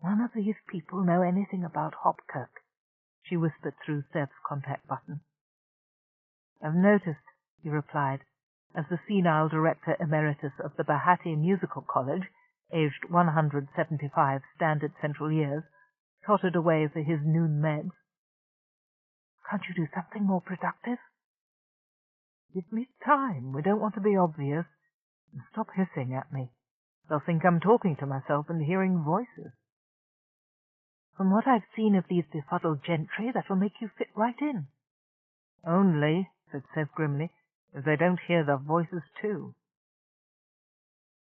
"None of these people know anything about Hopkirk," she whispered through Sev's contact button. "I've noticed," he replied, as the senile director emeritus of the Bahati Musical College, aged 175 standard central years, tottered away for his noon meds. "Can't you do something more productive?" "Give me time. We don't want to be obvious. And stop hissing at me. They'll think I'm talking to myself and hearing voices." "From what I've seen of these befuddled gentry, that'll make you fit right in." "Only," said Sev grimly, "if they don't hear the voices too."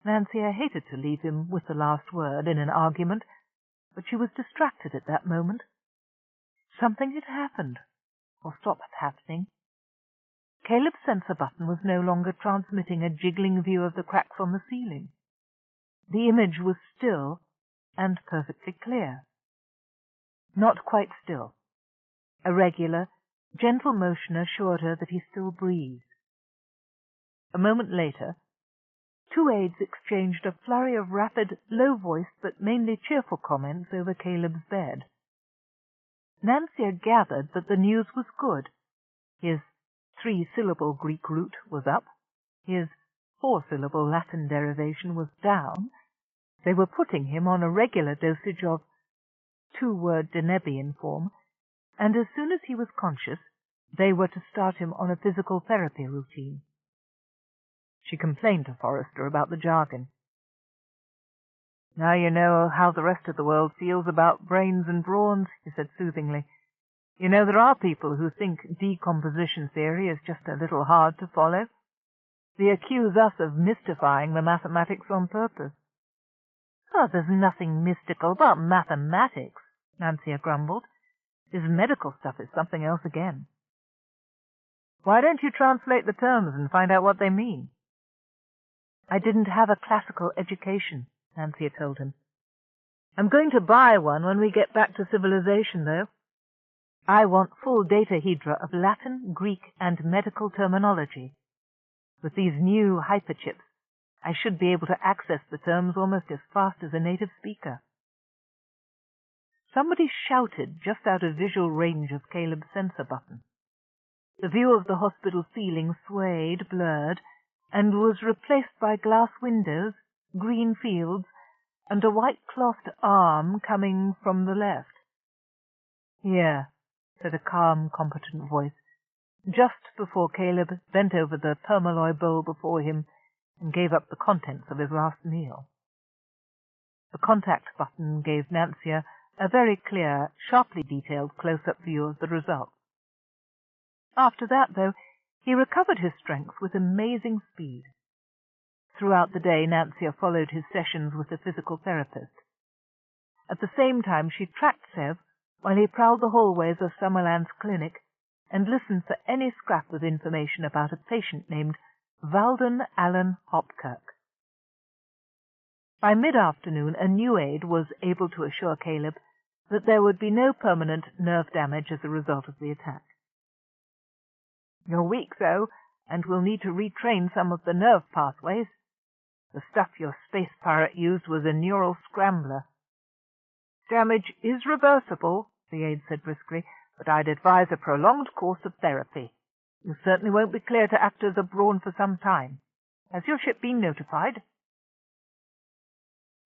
Nancia hated to leave him with the last word in an argument, but she was distracted at that moment. Something had happened, or stopped happening. Caleb's sensor button was no longer transmitting a jiggling view of the cracks on the ceiling. The image was still and perfectly clear. Not quite still. A regular, gentle motion assured her that he still breathed. A moment later, two aides exchanged a flurry of rapid, low-voiced but mainly cheerful comments over Caleb's bed. Nancia gathered that the news was good. His 3-syllable Greek root was up. His 4-syllable Latin derivation was down. They were putting him on a regular dosage of 2-word Denebian form, and as soon as he was conscious, they were to start him on a physical therapy routine. She complained to Forrester about the jargon. "Now you know how the rest of the world feels about brains and brawns," he said soothingly. "You know there are people who think decomposition theory is just a little hard to follow. They accuse us of mystifying the mathematics on purpose." "Oh, there's nothing mystical about mathematics," Nancia grumbled. "This medical stuff is something else again." "Why don't you translate the terms and find out what they mean?" "I didn't have a classical education," Nancia told him. "I'm going to buy one when we get back to civilization, though. I want full datahedra of Latin, Greek, and medical terminology. With these new hyperchips, I should be able to access the terms almost as fast as a native speaker." Somebody shouted just out of visual range of Caleb's sensor button. The view of the hospital ceiling swayed, blurred, and was replaced by glass windows, green fields, and a white-clothed arm coming from the left. "Here," said a calm, competent voice, just before Caleb bent over the permalloy bowl before him and gave up the contents of his last meal. The contact button gave Nancia a very clear, sharply detailed close-up view of the result. After that, though, he recovered his strength with amazing speed. Throughout the day, Nancia followed his sessions with the physical therapist. At the same time, she tracked Sev while he prowled the hallways of Summerland's clinic and listened for any scrap of information about a patient named Valden Allen Hopkirk. By mid-afternoon, a new aide was able to assure Caleb that there would be no permanent nerve damage as a result of the attack. "You're weak, though, and we'll need to retrain some of the nerve pathways. The stuff your space pirate used was a neural scrambler." "Damage is reversible," the aide said briskly, "but I'd advise a prolonged course of therapy. You certainly won't be clear to act as a Brawn for some time. Has your ship been notified?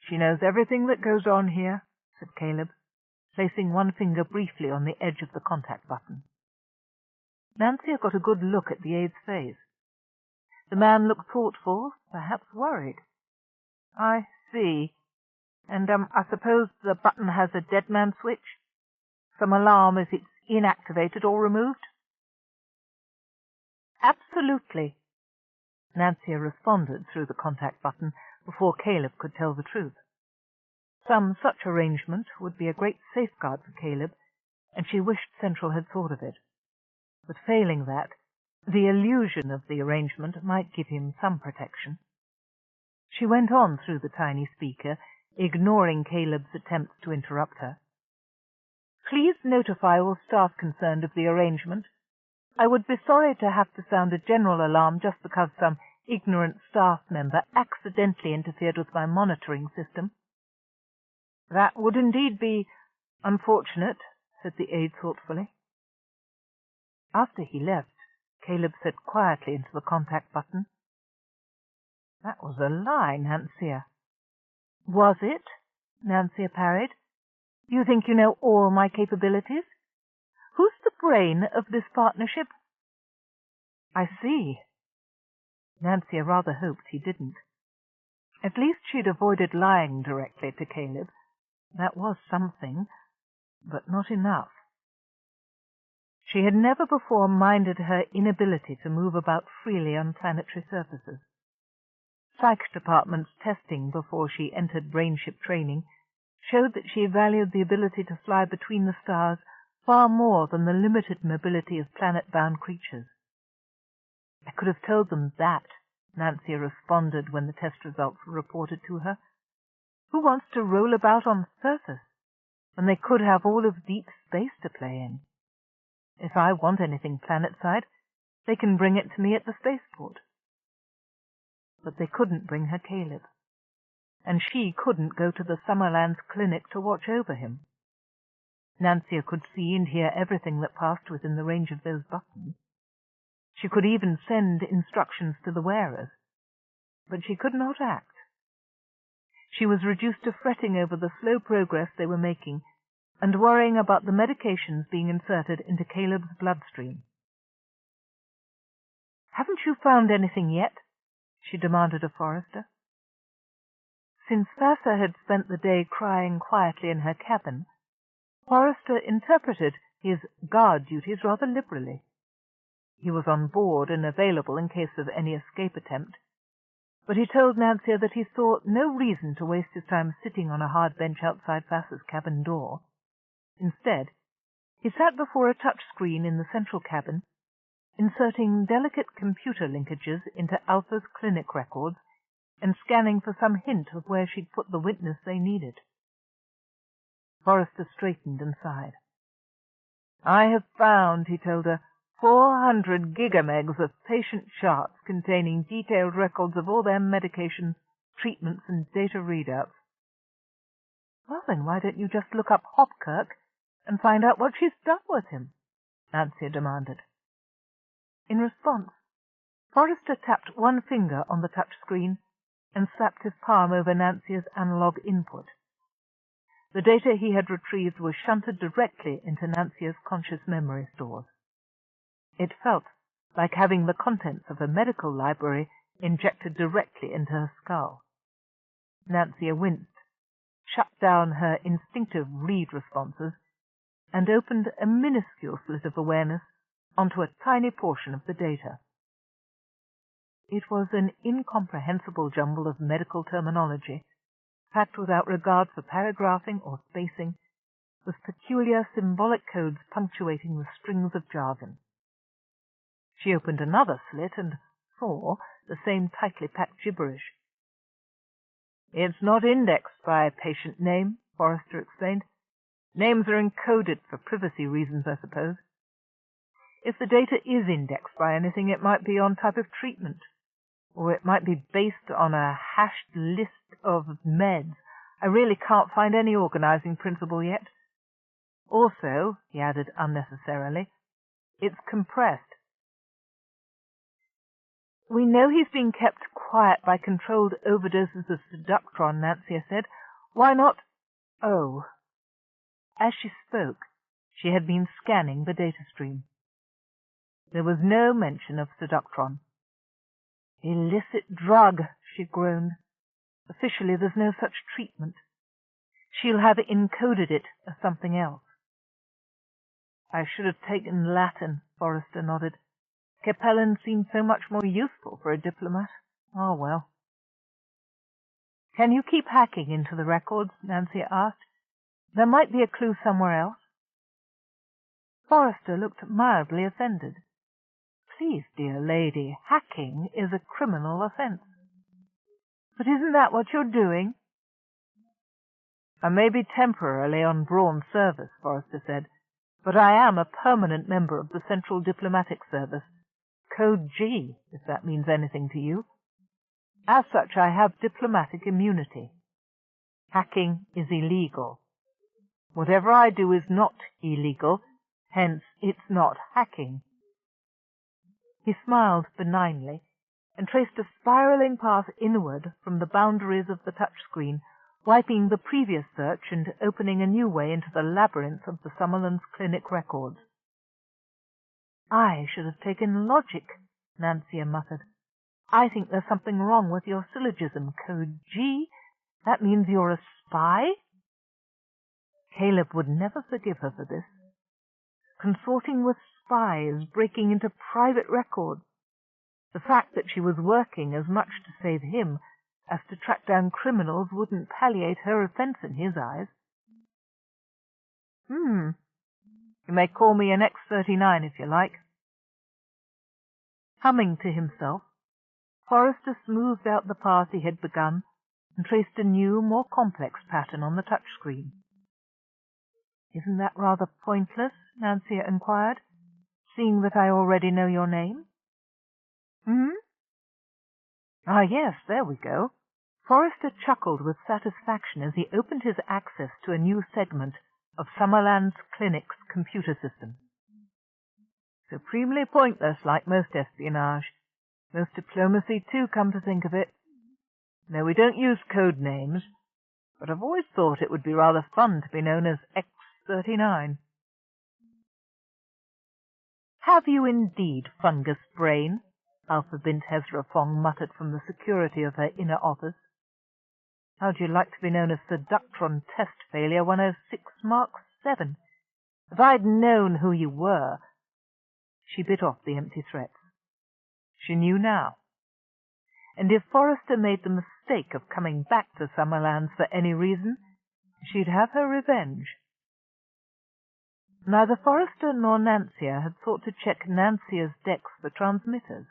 She knows everything that goes on here, said Caleb, placing one finger briefly on the edge of the contact button. Nancia got a good look at the aide's face. The man looked thoughtful, perhaps worried. I see. And, I suppose the button has a dead man switch? Some alarm if it's inactivated or removed? Absolutely. Nancia responded through the contact button before Caleb could tell the truth. Some such arrangement would be a great safeguard for Caleb, and she wished Central had thought of it. But failing that, the illusion of the arrangement might give him some protection. She went on through the tiny speaker, ignoring Caleb's attempts to interrupt her. Please notify all staff concerned of the arrangement. I would be sorry to have to sound a general alarm just because some ignorant staff member accidentally interfered with my monitoring system. That would indeed be unfortunate, said the aide thoughtfully. After he left, Caleb said quietly into the contact button, That was a lie, Nancia. Was it? Nancia parried. You think you know all my capabilities? Who's the brain of this partnership? I see. Nancia rather hoped he didn't. At least she'd avoided lying directly to Caleb. That was something, but not enough. She had never before minded her inability to move about freely on planetary surfaces. Psych department's testing before she entered brainship training showed that she valued the ability to fly between the stars far more than the limited mobility of planet-bound creatures. I could have told them that, Nancia responded when the test results were reported to her. Who wants to roll about on the surface when they could have all of deep space to play in? If I want anything planet-side, they can bring it to me at the spaceport. But they couldn't bring her Caleb, and she couldn't go to the Summerlands clinic to watch over him. Nancia could see and hear everything that passed within the range of those buttons. She could even send instructions to the wearers, but she could not act. She was reduced to fretting over the slow progress they were making and worrying about the medications being inserted into Caleb's bloodstream. Haven't you found anything yet? She demanded of Forrester. Since Thassa had spent the day crying quietly in her cabin, Forrester interpreted his guard duties rather liberally. He was on board and available in case of any escape attempt, but he told Nancia that he saw no reason to waste his time sitting on a hard bench outside Thassa's cabin door. Instead, he sat before a touch screen in the central cabin, inserting delicate computer linkages into Alpha's clinic records and scanning for some hint of where she'd put the witness they needed. Forrester straightened and sighed. I have found, he told her, 400 gigamegs of patient charts containing detailed records of all their medications, treatments, and data readouts. Well, then why don't you just look up Hopkirk and find out what she's done with him? Nancia demanded. In response, Forrester tapped one finger on the touch screen and slapped his palm over Nancia's analog input. The data he had retrieved was shunted directly into Nancia's conscious memory stores. It felt like having the contents of a medical library injected directly into her skull. Nancia winced, shut down her instinctive read responses, and opened a minuscule slit of awareness onto a tiny portion of the data. It was an incomprehensible jumble of medical terminology, packed without regard for paragraphing or spacing, with peculiar symbolic codes punctuating the strings of jargon. She opened another slit and saw the same tightly packed gibberish. It's not indexed by patient name, Forrester explained. Names are encoded for privacy reasons, I suppose. If the data is indexed by anything, it might be on type of treatment, or it might be based on a hashed list of meds. I really can't find any organizing principle yet. Also, he added unnecessarily, it's compressed. We know he's being kept quiet by controlled overdoses of seductron, Nancia said. Why not— Oh. As she spoke, she had been scanning the data stream. There was no mention of seductron. Illicit drug, she groaned. Officially, there's no such treatment. She'll have encoded it as something else. I should have taken Latin, Forrester nodded. Capellan seemed so much more useful for a diplomat. Oh, well. Can you keep hacking into the records? Nancia asked. There might be a clue somewhere else. Forrester looked mildly offended. Please, dear lady, hacking is a criminal offence. But isn't that what you're doing? I may be temporarily on Brawn service, Forrester said, but I am a permanent member of the Central Diplomatic Service, Code G, if that means anything to you. As such, I have diplomatic immunity. Hacking is illegal. Whatever I do is not illegal, hence it's not hacking. He smiled benignly and traced a spiraling path inward from the boundaries of the touchscreen, wiping the previous search and opening a new way into the labyrinth of the Summerlands Clinic records. I should have taken logic, Nancia muttered. I think there's something wrong with your syllogism, Code G. That means you're a spy? Caleb would never forgive her for this. Consorting with spies, breaking into private records. The fact that she was working as much to save him as to track down criminals wouldn't palliate her offence in his eyes. You may call me an X-39 if you like. Humming to himself, Forrester smoothed out the path he had begun and traced a new, more complex pattern on the touchscreen. Isn't that rather pointless? Nancia inquired, seeing that I already know your name. Ah, yes, there we go. Forrester chuckled with satisfaction as he opened his access to a new segment of Summerlands Clinic's computer system. Supremely pointless, like most espionage. Most diplomacy, too, come to think of it. No, we don't use code names, but I've always thought it would be rather fun to be known as X-39. Have you indeed, fungus brain? Alpha bint Hezra-Fong muttered from the security of her inner office. How'd you like to be known as Seductron Test Failure 106 Mark 7? If I'd known who you were... She bit off the empty threats. She knew now. And if Forrester made the mistake of coming back to Summerlands for any reason, she'd have her revenge. Neither Forrester nor Nancia had thought to check Nancia's decks for transmitters.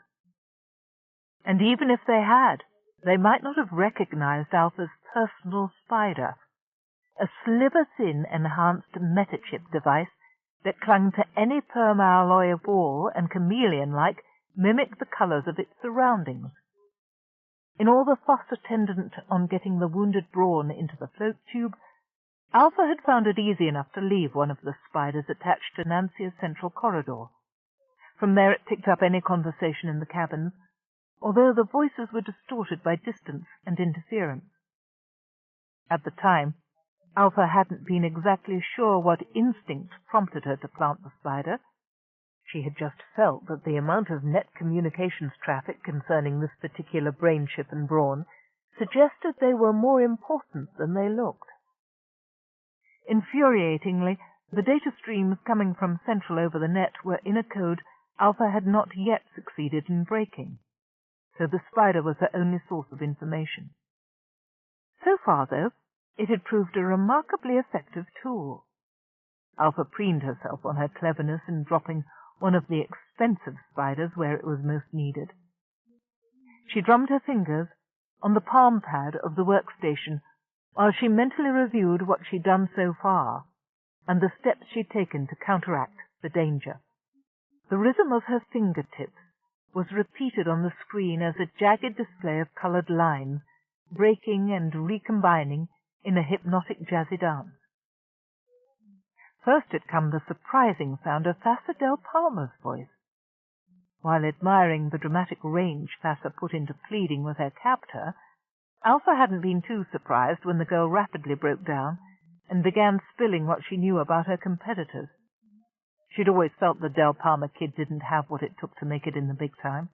And even if they had, they might not have recognized Alpha's personal spider, a sliver-thin enhanced metachip device that clung to any permalloy wall and chameleon-like mimicked the colors of its surroundings. In all the fuss attendant on getting the wounded Brawn into the float tube, Alpha had found it easy enough to leave one of the spiders attached to Nancia's central corridor. From there it picked up any conversation in the cabins, although the voices were distorted by distance and interference. At the time, Alpha hadn't been exactly sure what instinct prompted her to plant the spider. She had just felt that the amount of net communications traffic concerning this particular brain chip and Brawn suggested they were more important than they looked. Infuriatingly, the data streams coming from Central over the net were in a code Alpha had not yet succeeded in breaking, so the spider was her only source of information. So far, though, it had proved a remarkably effective tool. Alpha preened herself on her cleverness in dropping one of the expensive spiders where it was most needed. She drummed her fingers on the palm pad of the workstation while she mentally reviewed what she'd done so far and the steps she'd taken to counteract the danger. The rhythm of her fingertips was repeated on the screen as a jagged display of colored lines, breaking and recombining in a hypnotic jazzy dance. First had come the surprising sound of Thassa Del Palma's voice. While admiring the dramatic range Fassa put into pleading with her captor, Alpha hadn't been too surprised when the girl rapidly broke down and began spilling what she knew about her competitors. She'd always felt the Del Palma kid didn't have what it took to make it in the big time.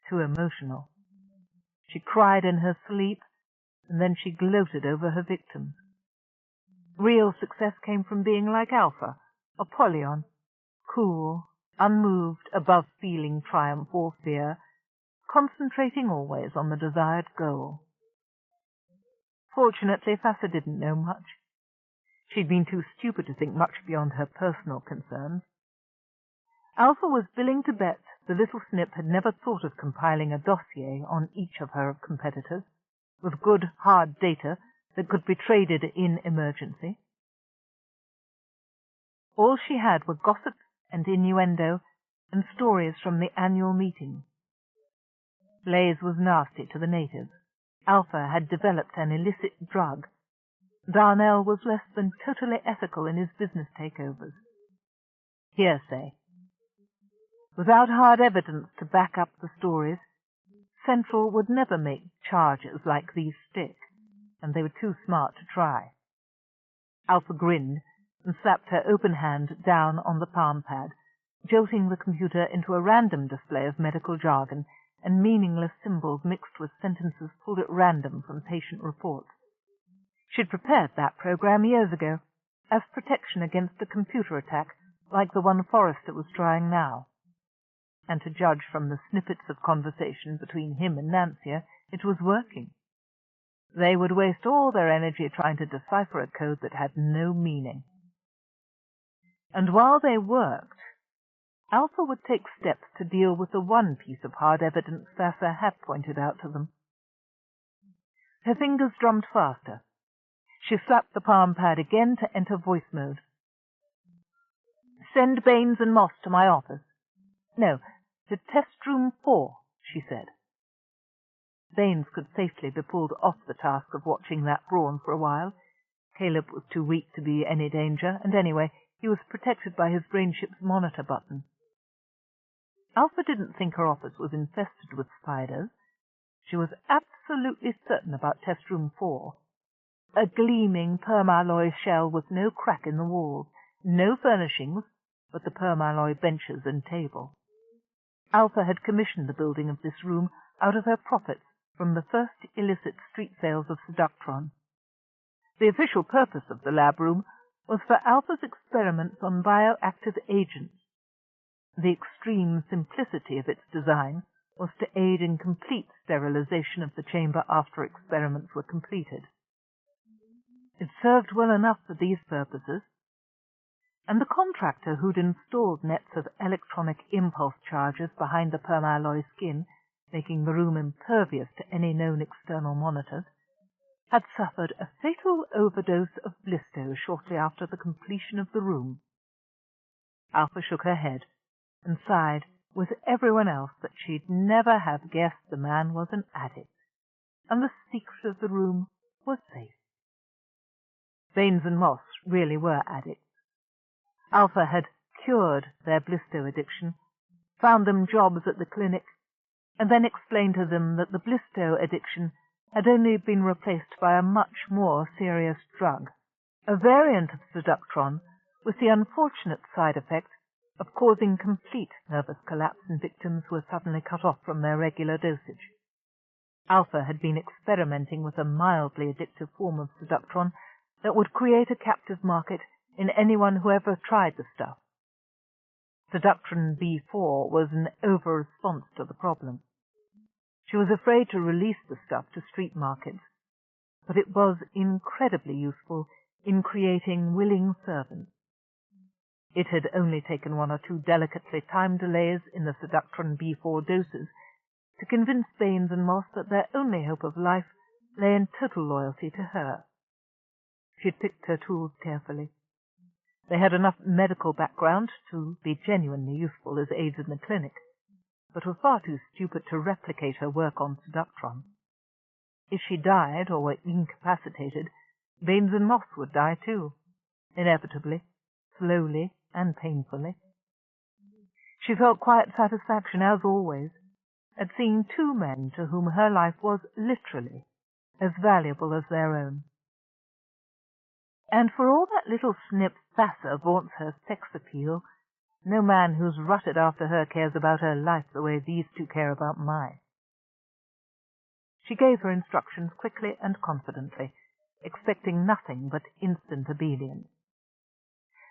Too emotional. She cried in her sleep, and then she gloated over her victims. Real success came from being like Alpha, Apollyon, cool, unmoved, above feeling triumph or fear, concentrating always on the desired goal. Fortunately, Fassa didn't know much. She'd been too stupid to think much beyond her personal concerns. Alpha was willing to bet the little snip had never thought of compiling a dossier on each of her competitors, with good, hard data that could be traded in emergency. All she had were gossip and innuendo and stories from the annual meeting. Blaze was nasty to the natives. Alpha had developed an illicit drug. Darnell was less than totally ethical in his business takeovers. Hearsay. Without hard evidence to back up the stories, Central would never make charges like these stick, and they were too smart to try. Alpha grinned and slapped her open hand down on the palm pad, jolting the computer into a random display of medical jargon and meaningless symbols mixed with sentences pulled at random from patient reports. She'd prepared that program years ago, as protection against a computer attack like the one Forrester was trying now. And to judge from the snippets of conversation between him and Nancia, it was working. They would waste all their energy trying to decipher a code that had no meaning. And while they worked, Alpha would take steps to deal with the one piece of hard evidence Fassa had pointed out to them. Her fingers drummed faster. She slapped the palm pad again to enter voice mode. "Send Baines and Moss to my office. No, to test room 4, she said. Baines could safely be pulled off the task of watching that Brawn for a while. Caleb was too weak to be any danger, and anyway, he was protected by his brainship's monitor button. Alpha didn't think her office was infested with spiders. She was absolutely certain about test room 4. A gleaming permalloy shell with no crack in the walls, no furnishings but the permalloy benches and table. Alpha had commissioned the building of this room out of her profits from the first illicit street sales of Seductron. The official purpose of the lab room was for Alpha's experiments on bioactive agents. The extreme simplicity of its design was to aid in complete sterilization of the chamber after experiments were completed. It served well enough for these purposes, and the contractor who'd installed nets of electronic impulse charges behind the permalloy skin, making the room impervious to any known external monitors, had suffered a fatal overdose of blisto shortly after the completion of the room. Alpha shook her head and sighed with everyone else that she'd never have guessed the man was an addict, and the secret of the room was safe. Baines and Moss really were addicts. Alpha had cured their blisto addiction, found them jobs at the clinic, and then explained to them that the blisto addiction had only been replaced by a much more serious drug, a variant of Seductron with the unfortunate side effect of causing complete nervous collapse in victims who were suddenly cut off from their regular dosage. Alpha had been experimenting with a mildly addictive form of Seductron that would create a captive market in anyone who ever tried the stuff. Seductron B4 was an over-response to the problem. She was afraid to release the stuff to street markets, but it was incredibly useful in creating willing servants. It had only taken 1 or 2 delicately timed delays in the Seductron B4 doses to convince Baines and Moss that their only hope of life lay in total loyalty to her. She'd picked her tools carefully. They had enough medical background to be genuinely useful as aides in the clinic, but were far too stupid to replicate her work on Seductron. If she died or were incapacitated, Baines and Moss would die too, inevitably, slowly and painfully. She felt quiet satisfaction, as always, at seeing two men to whom her life was literally as valuable as their own. And for all that little snip Vassar vaunts her sex appeal, no man who's rutted after her cares about her life the way these two care about mine. She gave her instructions quickly and confidently, expecting nothing but instant obedience.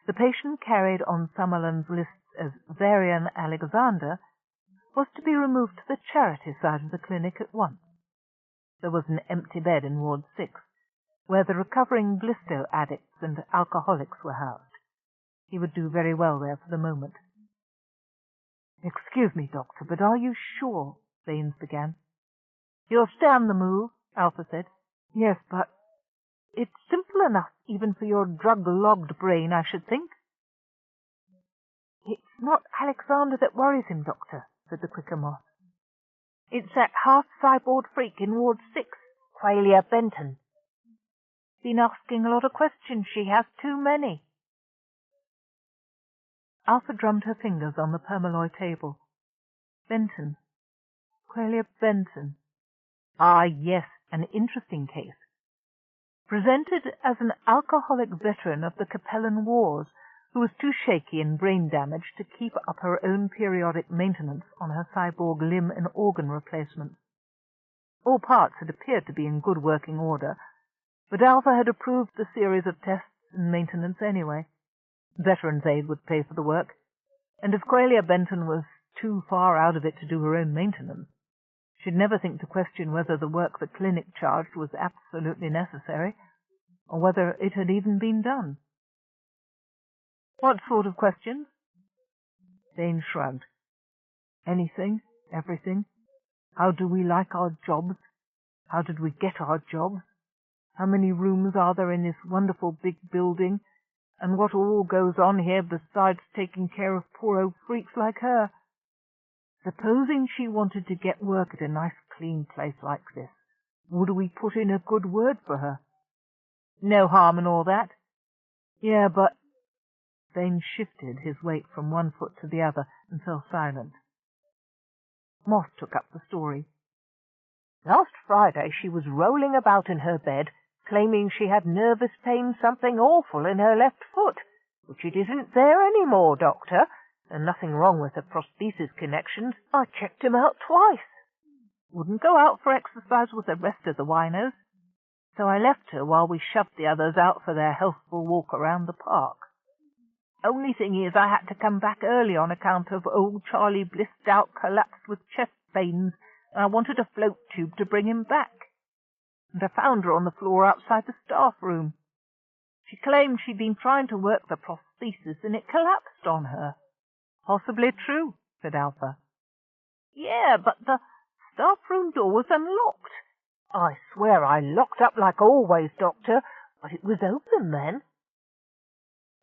The patient carried on Summerland's lists as Varian Alexander was to be removed to the charity side of the clinic at once. There was an empty bed in Ward 6, where the recovering blister addicts and alcoholics were housed. He would do very well there for the moment. "Excuse me, Doctor, but are you sure?" Baines began. "You'll stand the move," Alpha said. "Yes, but it's simple enough even for your drug-logged brain, I should think." "It's not Alexander that worries him, Doctor," said the quicker Moss. "It's that half-cyborg freak in Ward 6, Qualia Benton. Been asking a lot of questions. She has too many." Alpha drummed her fingers on the permalloy table. Benton. Qualia Benton. Ah, yes, an interesting case. Presented as an alcoholic veteran of the Capellan Wars who was too shaky and brain damaged to keep up her own periodic maintenance on her cyborg limb and organ replacements. All parts had appeared to be in good working order, but Alpha had approved the series of tests and maintenance anyway. Veterans' Aid would pay for the work, and if Qualia Benton was too far out of it to do her own maintenance, she'd never think to question whether the work the clinic charged was absolutely necessary, or whether it had even been done. "What sort of questions?" Baines shrugged. "Anything, everything. How do we like our jobs? How did we get our jobs? How many rooms are there in this wonderful big building? And what all goes on here besides taking care of poor old freaks like her? Supposing she wanted to get work at a nice clean place like this, would we put in a good word for her? No harm in all that. Yeah, but—" Baines shifted his weight from one foot to the other and fell silent. Moss took up the story. "Last Friday she was rolling about in her bed, claiming she had nervous pain, something awful in her left foot, which it isn't there any more, Doctor, and nothing wrong with her prosthesis connections. I checked 'em out twice. Wouldn't go out for exercise with the rest of the winos, so I left her while we shoved the others out for their healthful walk around the park. Only thing is I had to come back early on account of old Charlie blissed out collapsed with chest pains, and I wanted a float tube to bring him back. And I found her on the floor outside the staff room. She claimed she'd been trying to work the prosthesis and it collapsed on her." "Possibly true," said Alpha. "Yeah, but the staff room door was unlocked. I swear I locked up like always, Doctor, but it was open then."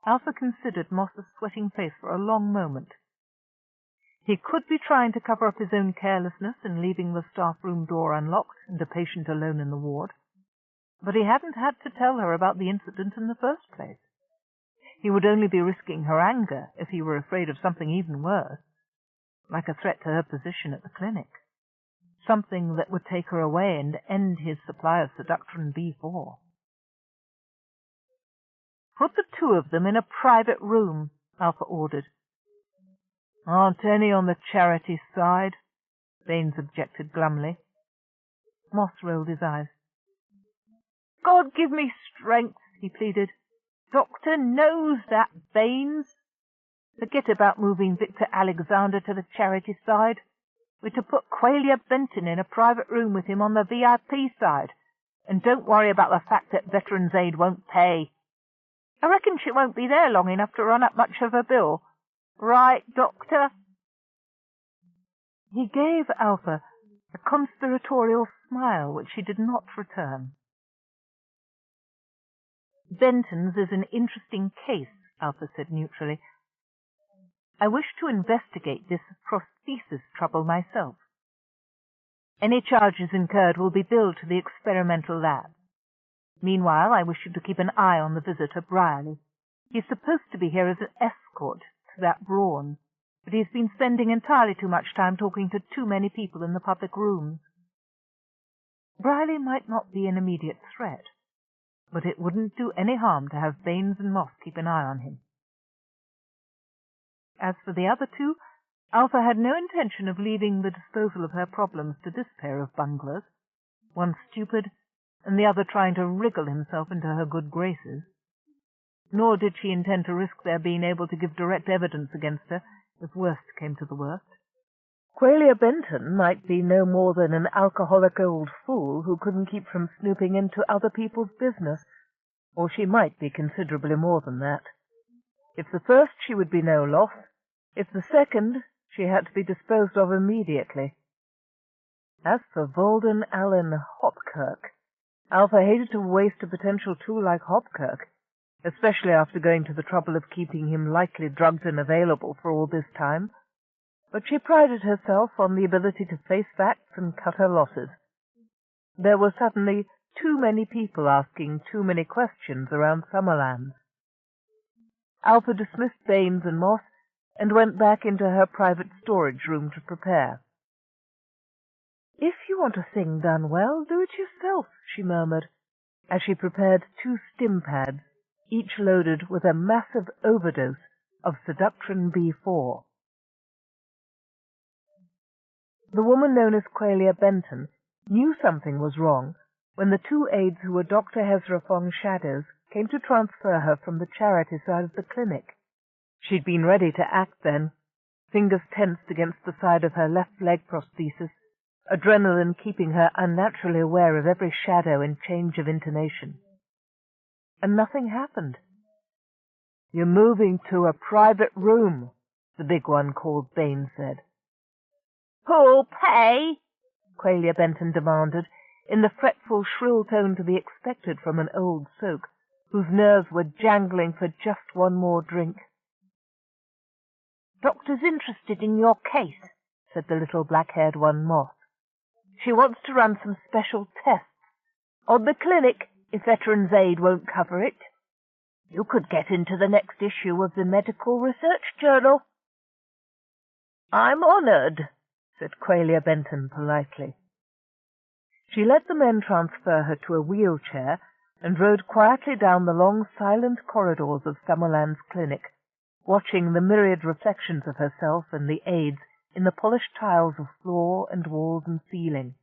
Alpha considered Moss's sweating face for a long moment. He could be trying to cover up his own carelessness in leaving the staff-room door unlocked and a patient alone in the ward, but he hadn't had to tell her about the incident in the first place. He would only be risking her anger if he were afraid of something even worse, like a threat to her position at the clinic, something that would take her away and end his supply of Seductrin B4. "Put the two of them in a private room," Alpha ordered. "Aren't any on the charity side?" Baines objected glumly. Moss rolled his eyes. "God give me strength," he pleaded. "Doctor knows that, Baines. Forget about moving Victor Alexander to the charity side. We're to put Qualia Benton in a private room with him on the VIP side, and don't worry about the fact that Veterans Aid won't pay. I reckon she won't be there long enough to run up much of her bill. Right, Doctor?" He gave Alpha a conspiratorial smile which she did not return. "Benton's is an interesting case," Alpha said neutrally. "I wish to investigate this prosthesis trouble myself. Any charges incurred will be billed to the experimental lab. Meanwhile, I wish you to keep an eye on the visitor, Brierly. He's supposed to be here as an escort to that Brawn. but he's been spending entirely too much time talking to too many people in the public rooms. Briley might not be an immediate threat, but it wouldn't do any harm to have Baines and Moss keep an eye on him. As for the other two, Alpha had no intention of leaving the disposal of her problems to this pair of bunglers, one stupid and the other trying to wriggle himself into her good graces. Nor did she intend to risk their being able to give direct evidence against her if worst came to the worst. Quelia Benton might be no more than an alcoholic old fool who couldn't keep from snooping into other people's business, or she might be considerably more than that. If the first, she would be no loss. If the second, she had to be disposed of immediately. As for Walden Allen Hopkirk, Alpha hated to waste a potential tool like Hopkirk, especially after going to the trouble of keeping him lightly drugged and available for all this time, but she prided herself on the ability to face facts and cut her losses. There were suddenly too many people asking too many questions around Summerlands. Alpha dismissed Baines and Moss and went back into her private storage room to prepare. "If you want a thing done well, do it yourself," she murmured, as she prepared 2 stim pads, each loaded with a massive overdose of Seductrin B4. The woman known as Quelia Benton knew something was wrong when the 2 aides who were Dr. Hezra Fong's shadows came to transfer her from the charity side of the clinic. She'd been ready to act then, fingers tensed against the side of her left leg prosthesis, adrenaline keeping her unnaturally aware of every shadow and change of intonation. And nothing happened. "You're moving to a private room," the big one called Baines said. "Who'll pay?" Quelia Benton demanded, in the fretful, shrill tone to be expected from an old soak, whose nerves were jangling for just one more drink. "Doctor's interested in your case," said the little black-haired one, Moss. "She wants to run some special tests on the clinic if Veterans Aid won't cover it. You could get into the next issue of the Medical Research Journal." "I'm honored," said Quelia Benton politely. She let the men transfer her to a wheelchair and rode quietly down the long, silent corridors of Summerland's clinic, watching the myriad reflections of herself and the aides in the polished tiles of floor and walls and ceiling,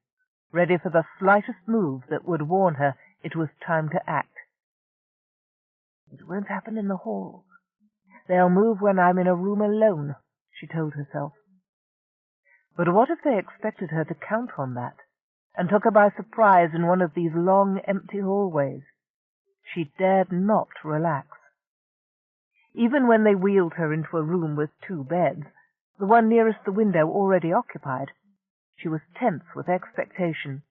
ready for the slightest move that would warn her it was time to act. "It won't happen in the halls. They'll move when I'm in a room alone," she told herself. But what if they expected her to count on that, and took her by surprise in one of these long, empty hallways? She dared not relax. Even when they wheeled her into a room with 2 beds, the one nearest the window already occupied, she was tense with expectation.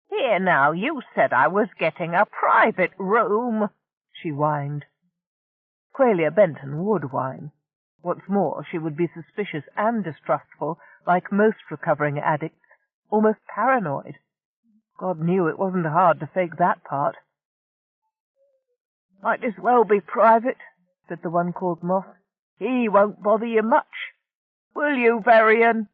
"Here now, you said I was getting a private room," she whined. Quelia Benton would whine. What's more, she would be suspicious and distrustful, like most recovering addicts, almost paranoid. God knew it wasn't hard to fake that part. "Might as well be private," said the one called Moss. "He won't bother you much. Will you, Varian?"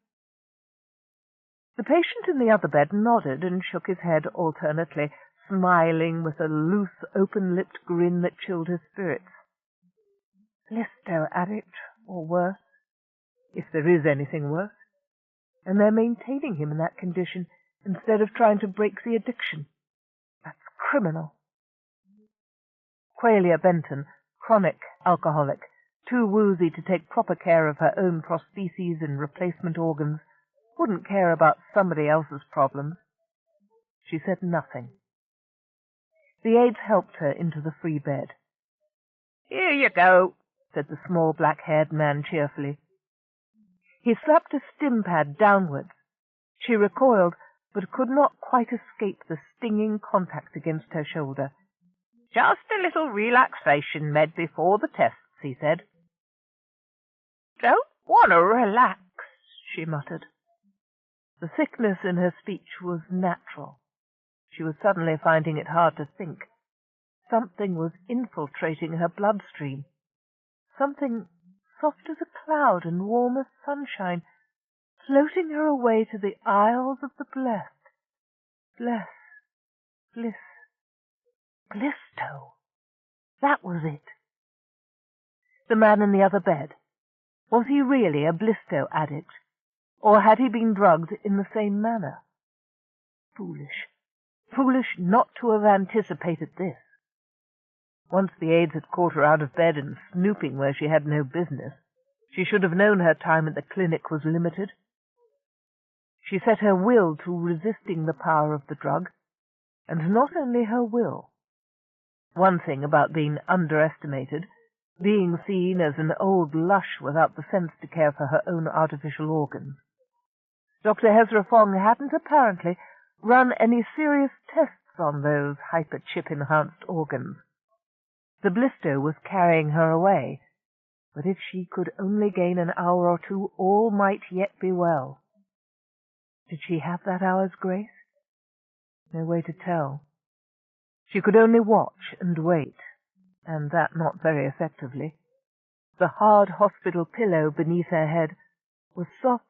The patient in the other bed nodded and shook his head alternately, smiling with a loose, open-lipped grin that chilled his spirits. Listo addict, or worse, if there is anything worse, and they're maintaining him in that condition instead of trying to break the addiction. That's criminal. Quelia Benton, chronic alcoholic, too woozy to take proper care of her own prostheses and replacement organs, wouldn't care about somebody else's problems. She said nothing. The aides helped her into the free bed. "Here you go," said the small black-haired man cheerfully. He slapped a stim pad downwards. She recoiled, but could not quite escape the stinging contact against her shoulder. "Just a little relaxation med before the tests," he said. "Don't want to relax," she muttered. The thickness in her speech was natural. She was suddenly finding it hard to think. Something was infiltrating her bloodstream. Something soft as a cloud and warm as sunshine, floating her away to the Isles of the Blessed. Blisto. That was it. The man in the other bed. Was he really a Blisto addict, or had he been drugged in the same manner? Foolish not to have anticipated this. Once the aides had caught her out of bed and snooping where she had no business, she should have known her time at the clinic was limited. She set her will to resisting the power of the drug, and not only her will. One thing about being underestimated, being seen as an old lush without the sense to care for her own artificial organs. Dr. Hezra Fong hadn't apparently run any serious tests on those hyperchip-enhanced organs. The blister was carrying her away, but if she could only gain an hour or two, all might yet be well. Did she have that hour's grace? No way to tell. She could only watch and wait, and that not very effectively. The hard hospital pillow beneath her head was soft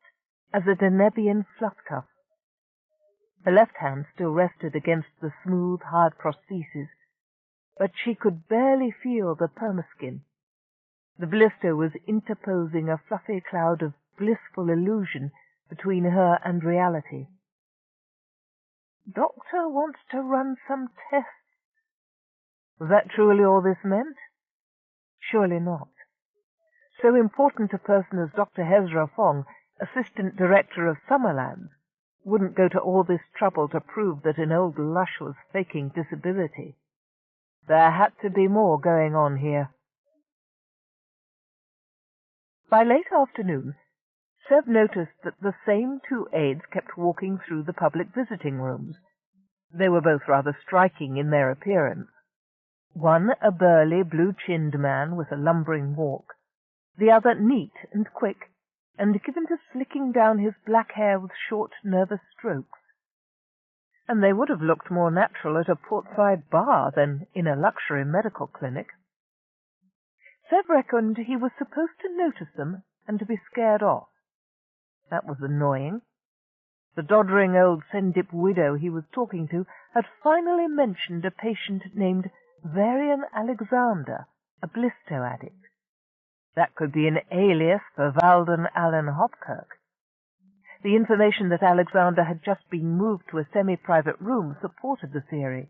as a Danubian fluff cuff. Her left hand still rested against the smooth, hard prosthesis, but she could barely feel the permaskin. The blister was interposing a fluffy cloud of blissful illusion between her and reality. Doctor wants to run some tests. Was that truly all this meant? Surely not. So important a person as Dr. Hezra Fong, Assistant Director of Summerlands, wouldn't go to all this trouble to prove that an old lush was faking disability. There had to be more going on here. By late afternoon, Sev noticed that the same two aides kept walking through the public visiting rooms. They were both rather striking in their appearance. One a burly, blue-chinned man with a lumbering walk, the other neat and quick, and given to slicking down his black hair with short, nervous strokes. And they would have looked more natural at a portside bar than in a luxury medical clinic. Sev reckoned he was supposed to notice them and to be scared off. That was annoying. The doddering old Sendip widow he was talking to had finally mentioned a patient named Varian Alexander, a blisto addict. That could be an alias for Valden Allen Hopkirk. The information that Alexander had just been moved to a semi-private room supported the theory.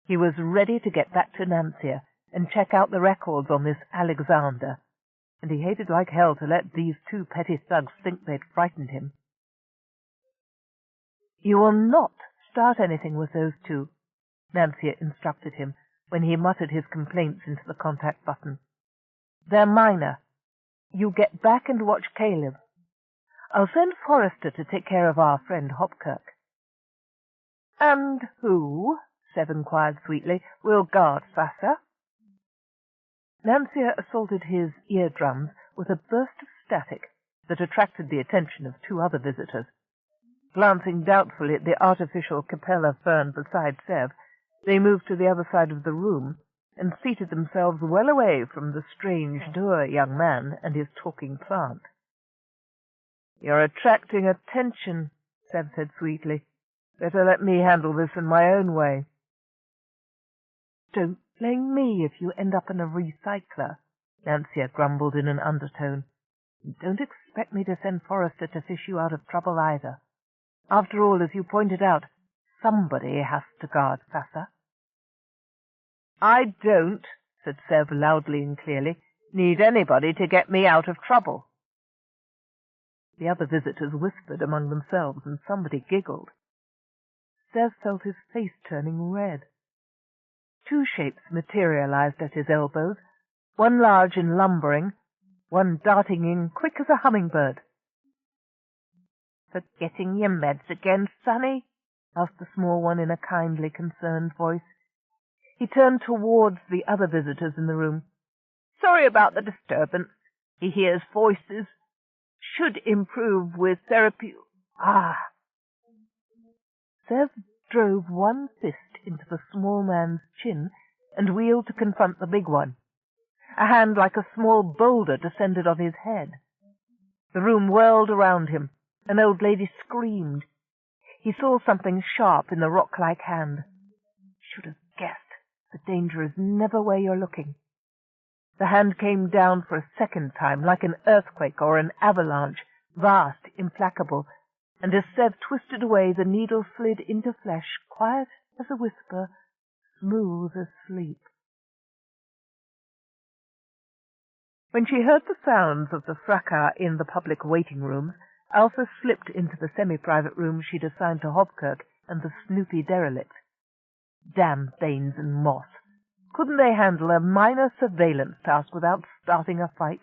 He was ready to get back to Nancia and check out the records on this Alexander, and he hated like hell to let these two petty thugs think they'd frightened him. "You will not start anything with those two," Nancia instructed him when he muttered his complaints into the contact button. "They're minor. You get back and watch Caleb. I'll send Forrester to take care of our friend Hopkirk." "And who," Sev inquired sweetly, "will guard Sasser?" Nancia assaulted his eardrums with a burst of static that attracted the attention of two other visitors. Glancing doubtfully at the artificial capella fern beside Sev, they moved to the other side of the room and seated themselves well away from the strange, dour young man and his talking plant. "You're attracting attention," Sev said sweetly. "Better let me handle this in my own way." "Don't blame me if you end up in a recycler," Nancia grumbled in an undertone. "And don't expect me to send Forrester to fish you out of trouble either. After all, as you pointed out, somebody has to guard Sasser." "I don't," said Sev loudly and clearly, "need anybody to get me out of trouble." The other visitors whispered among themselves, and somebody giggled. Sev felt his face turning red. Two shapes materialized at his elbows, one large and lumbering, one darting in quick as a hummingbird. "Forgetting your meds again, Sonny?" asked the small one in a kindly, concerned voice. He turned towards the other visitors in the room. "Sorry about the disturbance. He hears voices. Should improve with therapy. Ah!" Sev drove one fist into the small man's chin and wheeled to confront the big one. A hand like a small boulder descended on his head. The room whirled around him. An old lady screamed. He saw something sharp in the rock-like hand. Should have guessed. The danger is never where you're looking. The hand came down for a second time, like an earthquake or an avalanche, vast, implacable, and as Sev twisted away, the needle slid into flesh, quiet as a whisper, smooth as sleep. When she heard the sounds of the fracas in the public waiting rooms, Alpha slipped into the semi-private room she'd assigned to Hobkirk and the snoopy derelict. Damn Baines and Moss. Couldn't they handle a minor surveillance task without starting a fight?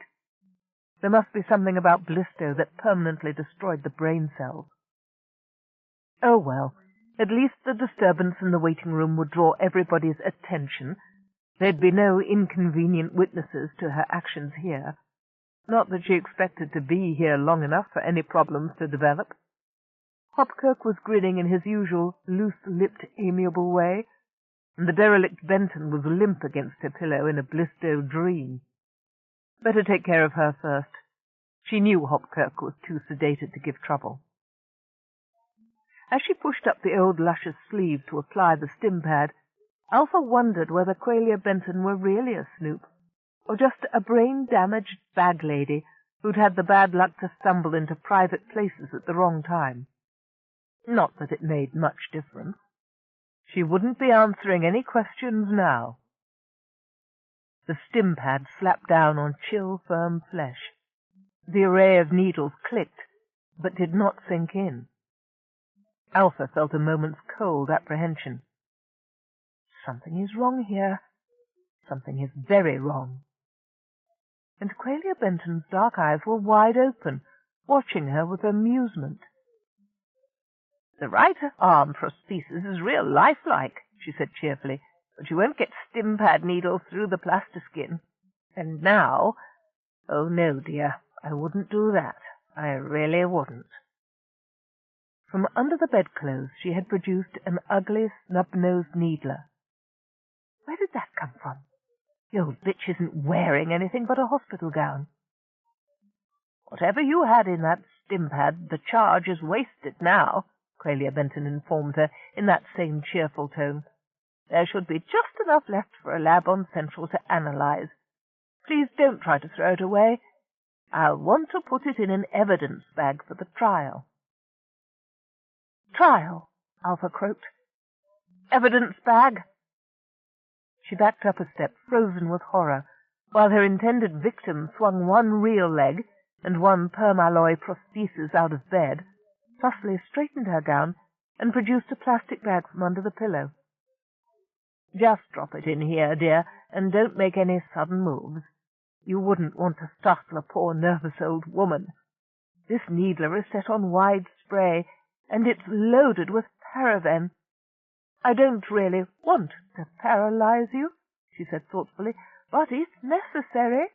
There must be something about Blisto that permanently destroyed the brain cells. Oh well, at least the disturbance in the waiting room would draw everybody's attention. There'd be no inconvenient witnesses to her actions here. Not that she expected to be here long enough for any problems to develop. Hopkirk was grinning in his usual loose-lipped, amiable way, and the derelict Benton was limp against her pillow in a Blisto dream. Better take care of her first. She knew Hopkirk was too sedated to give trouble. As she pushed up the old luscious sleeve to apply the stim pad, Alpha wondered whether Qualia Benton were really a snoop, or just a brain-damaged bag lady who'd had the bad luck to stumble into private places at the wrong time. Not that it made much difference. She wouldn't be answering any questions now. The stim pad slapped down on chill, firm flesh. The array of needles clicked, but did not sink in. Alpha felt a moment's cold apprehension. Something is wrong here. Something is very wrong. And Qualia Benton's dark eyes were wide open, watching her with amusement. The right arm prosthesis is real lifelike, she said cheerfully, but you won't get stim pad needles through the plastiskin. And now... Oh, no, dear, I wouldn't do that. I really wouldn't. From under the bedclothes she had produced an ugly, snub-nosed needler. Where did that come from? The old bitch isn't wearing anything but a hospital gown. Whatever you had in that stim pad, the charge is wasted now, Qualia Benton informed her in that same cheerful tone. There should be just enough left for a lab on Central to analyze. Please don't try to throw it away. I'll want to put it in an evidence bag for the trial. Trial, Alpha croaked. Evidence bag. She backed up a step, frozen with horror, while her intended victim swung one real leg and one permalloy prosthesis out of bed, fussily straightened her gown, and produced a plastic bag from under the pillow. Just drop it in here, dear, and don't make any sudden moves. You wouldn't want to startle a poor nervous old woman. This needler is set on wide spray, and it's loaded with paraben. I don't really want to paralyze you, she said thoughtfully, but if necessary.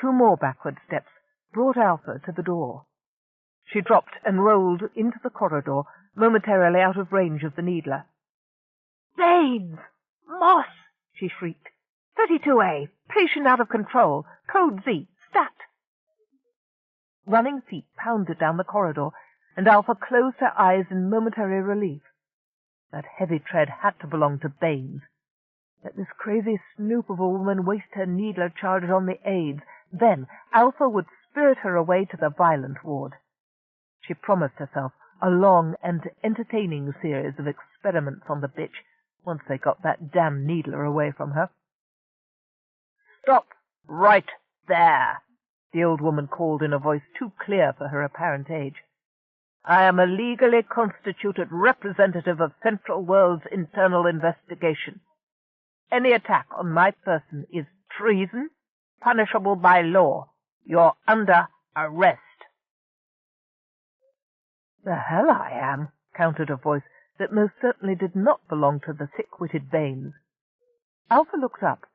2 more backward steps brought Alpha to the door. She dropped and rolled into the corridor, momentarily out of range of the needler. Baines! Moss! She shrieked. 32A! Patient out of control! Code Z! Stat! Running feet pounded down the corridor, and Alpha closed her eyes in momentary relief. That heavy tread had to belong to Baines. Let this crazy snoop of a woman waste her needler charge on the aides. Then Alpha would spirit her away to the violent ward. She promised herself a long and entertaining series of experiments on the bitch once they got that damn needler away from her. Stop right there, the old woman called in a voice too clear for her apparent age. I am a legally constituted representative of Central World's internal investigation. Any attack on my person is treason, punishable by law. You're under arrest. The hell I am, countered a voice that most certainly did not belong to the thick-witted Baines. Alpha looked up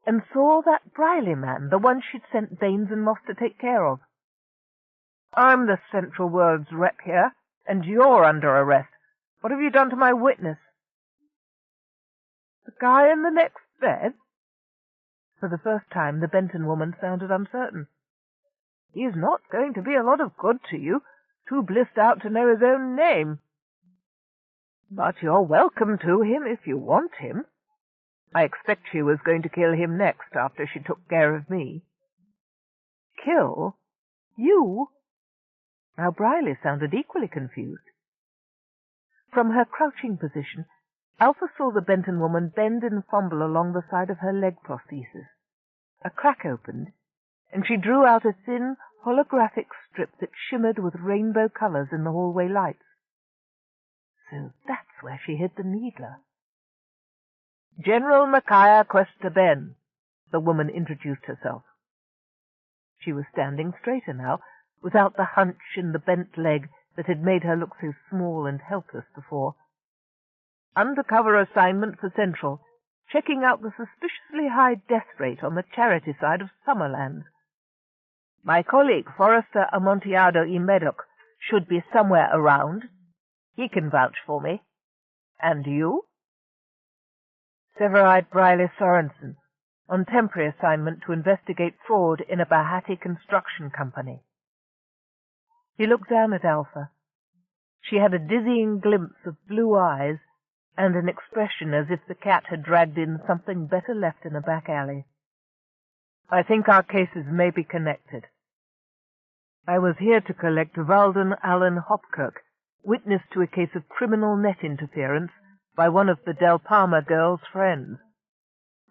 and saw that Briley man, the one she'd sent Baines and Moss to take care of. I'm the Central World's rep here, and you're under arrest. What have you done to my witness? The guy in the next bed? For the first time, the Benton woman sounded uncertain. "He's not going to be a lot of good to you. Too blissed out to know his own name." "But you're welcome to him if you want him. I expect she was going to kill him next after she took care of me." "Kill? You?" Now Briley sounded equally confused. From her crouching position, Alpha saw the Benton woman bend and fumble along the side of her leg prosthesis. A crack opened, and she drew out a thin, holographic strip that shimmered with rainbow colors in the hallway lights. So that's where she hid the needler. "General Micaiah Cuesta Ben," the woman introduced herself. She was standing straighter now, without the hunch in the bent leg that had made her look so small and helpless before. "Undercover assignment for Central, checking out the suspiciously high death rate on the charity side of Summerlands. My colleague, Forrester Amontillado y Medoc, should be somewhere around. He can vouch for me. And you?" "Sever-eyed Briley Sorensen, on temporary assignment to investigate fraud in a Bahati construction company." He looked down at Alpha. She had a dizzying glimpse of blue eyes and an expression as if the cat had dragged in something better left in a back alley. "I think our cases may be connected. I was here to collect Walden Allen Hopkirk, witness to a case of criminal net interference by one of the Del Palma girl's friends.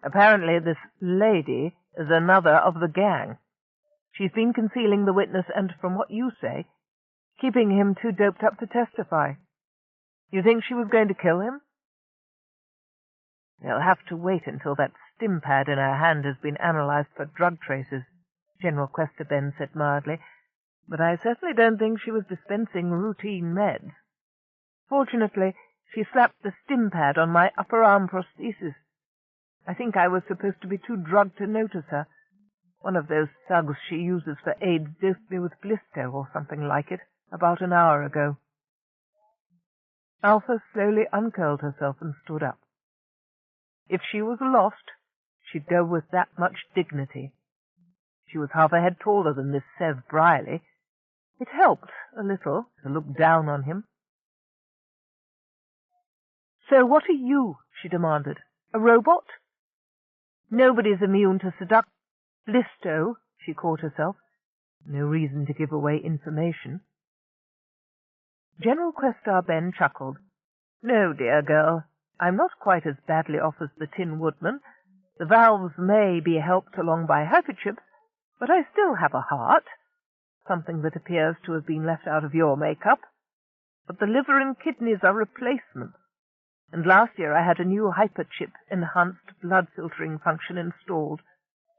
Apparently this lady is another of the gang. She's been concealing the witness and, from what you say, keeping him too doped up to testify. You think she was going to kill him?" "They'll have to wait until that stim pad in her hand has been analyzed for drug traces," General Cuesta Ben said mildly, "but I certainly don't think she was dispensing routine meds. Fortunately, she slapped the stim pad on my upper arm prosthesis. I think I was supposed to be too drugged to notice her. One of those thugs she uses for aids dosed me with blisto or something like it about an hour ago." Alpha slowly uncurled herself and stood up. If she was lost, she'd go with that much dignity. She was half a head taller than this Sev Briley. It helped a little to look down on him. "So what are you?" she demanded. "A robot?" "Nobody's immune to blisto," she caught herself. No reason to give away information. General Questar Ben chuckled. "No, dear girl, I'm not quite as badly off as the Tin Woodman. The valves may be helped along by hyperchips, but I still have a heart, something that appears to have been left out of your make-up. But the liver and kidneys are replacements, and last year I had a new hyperchip-enhanced blood-filtering function installed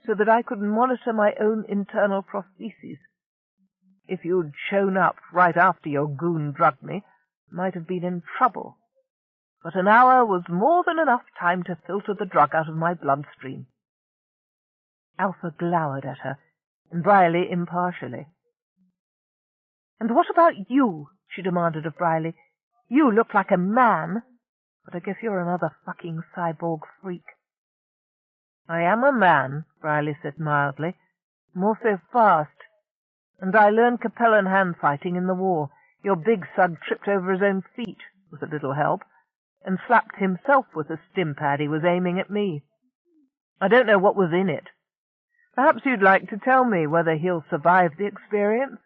so that I could monitor my own internal prostheses. If you'd shown up right after your goon drugged me, I might have been in trouble. But an hour was more than enough time to filter the drug out of my bloodstream." Alpha glowered at her, and Briley impartially. "And what about you?" she demanded of Briley. "You look like a man, but I guess you're another fucking cyborg freak." "I am a man," Briley said mildly, "more so fast. And I learned Capellan hand-fighting in the war. Your big sug tripped over his own feet, with a little help, and slapped himself with a stim pad he was aiming at me. I don't know what was in it. Perhaps you'd like to tell me whether he'll survive the experience?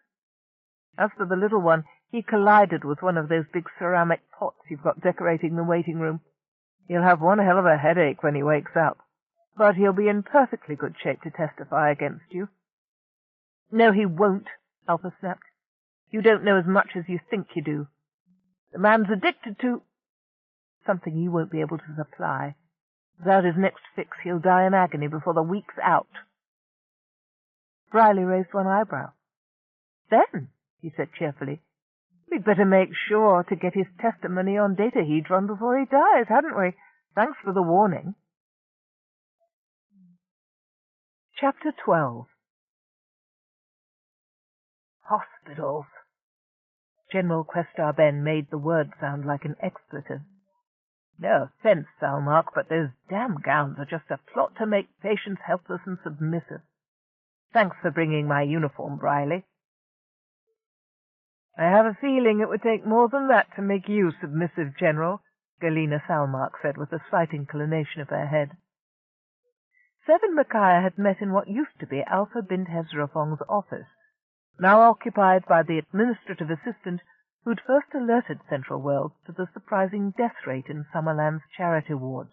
As for the little one, he collided with one of those big ceramic pots you've got decorating the waiting room. He'll have one hell of a headache when he wakes up, but he'll be in perfectly good shape to testify against you." "No, he won't," Alpha snapped. "You don't know as much as you think you do. The man's addicted to something you won't be able to supply. Without his next fix, he'll die in agony before the week's out." Briley raised one eyebrow. "Then," he said cheerfully, "we'd better make sure to get his testimony on Datahedron before he dies, hadn't we? Thanks for the warning." Chapter 12. Hospitals. General Questar Ben made the word sound like an expletive. No offence, Salmark, but those damn gowns are just a plot to make patients helpless and submissive. Thanks for bringing my uniform, Briley. I have a feeling it would take more than that to make you submissive, General, Galena Salmark said with a slight inclination of her head. Seb and Micaiah had met in what used to be Alpha bint Hezrafong's office, now occupied by the administrative assistant who'd first alerted Central World to the surprising death rate in Summerland's charity wards.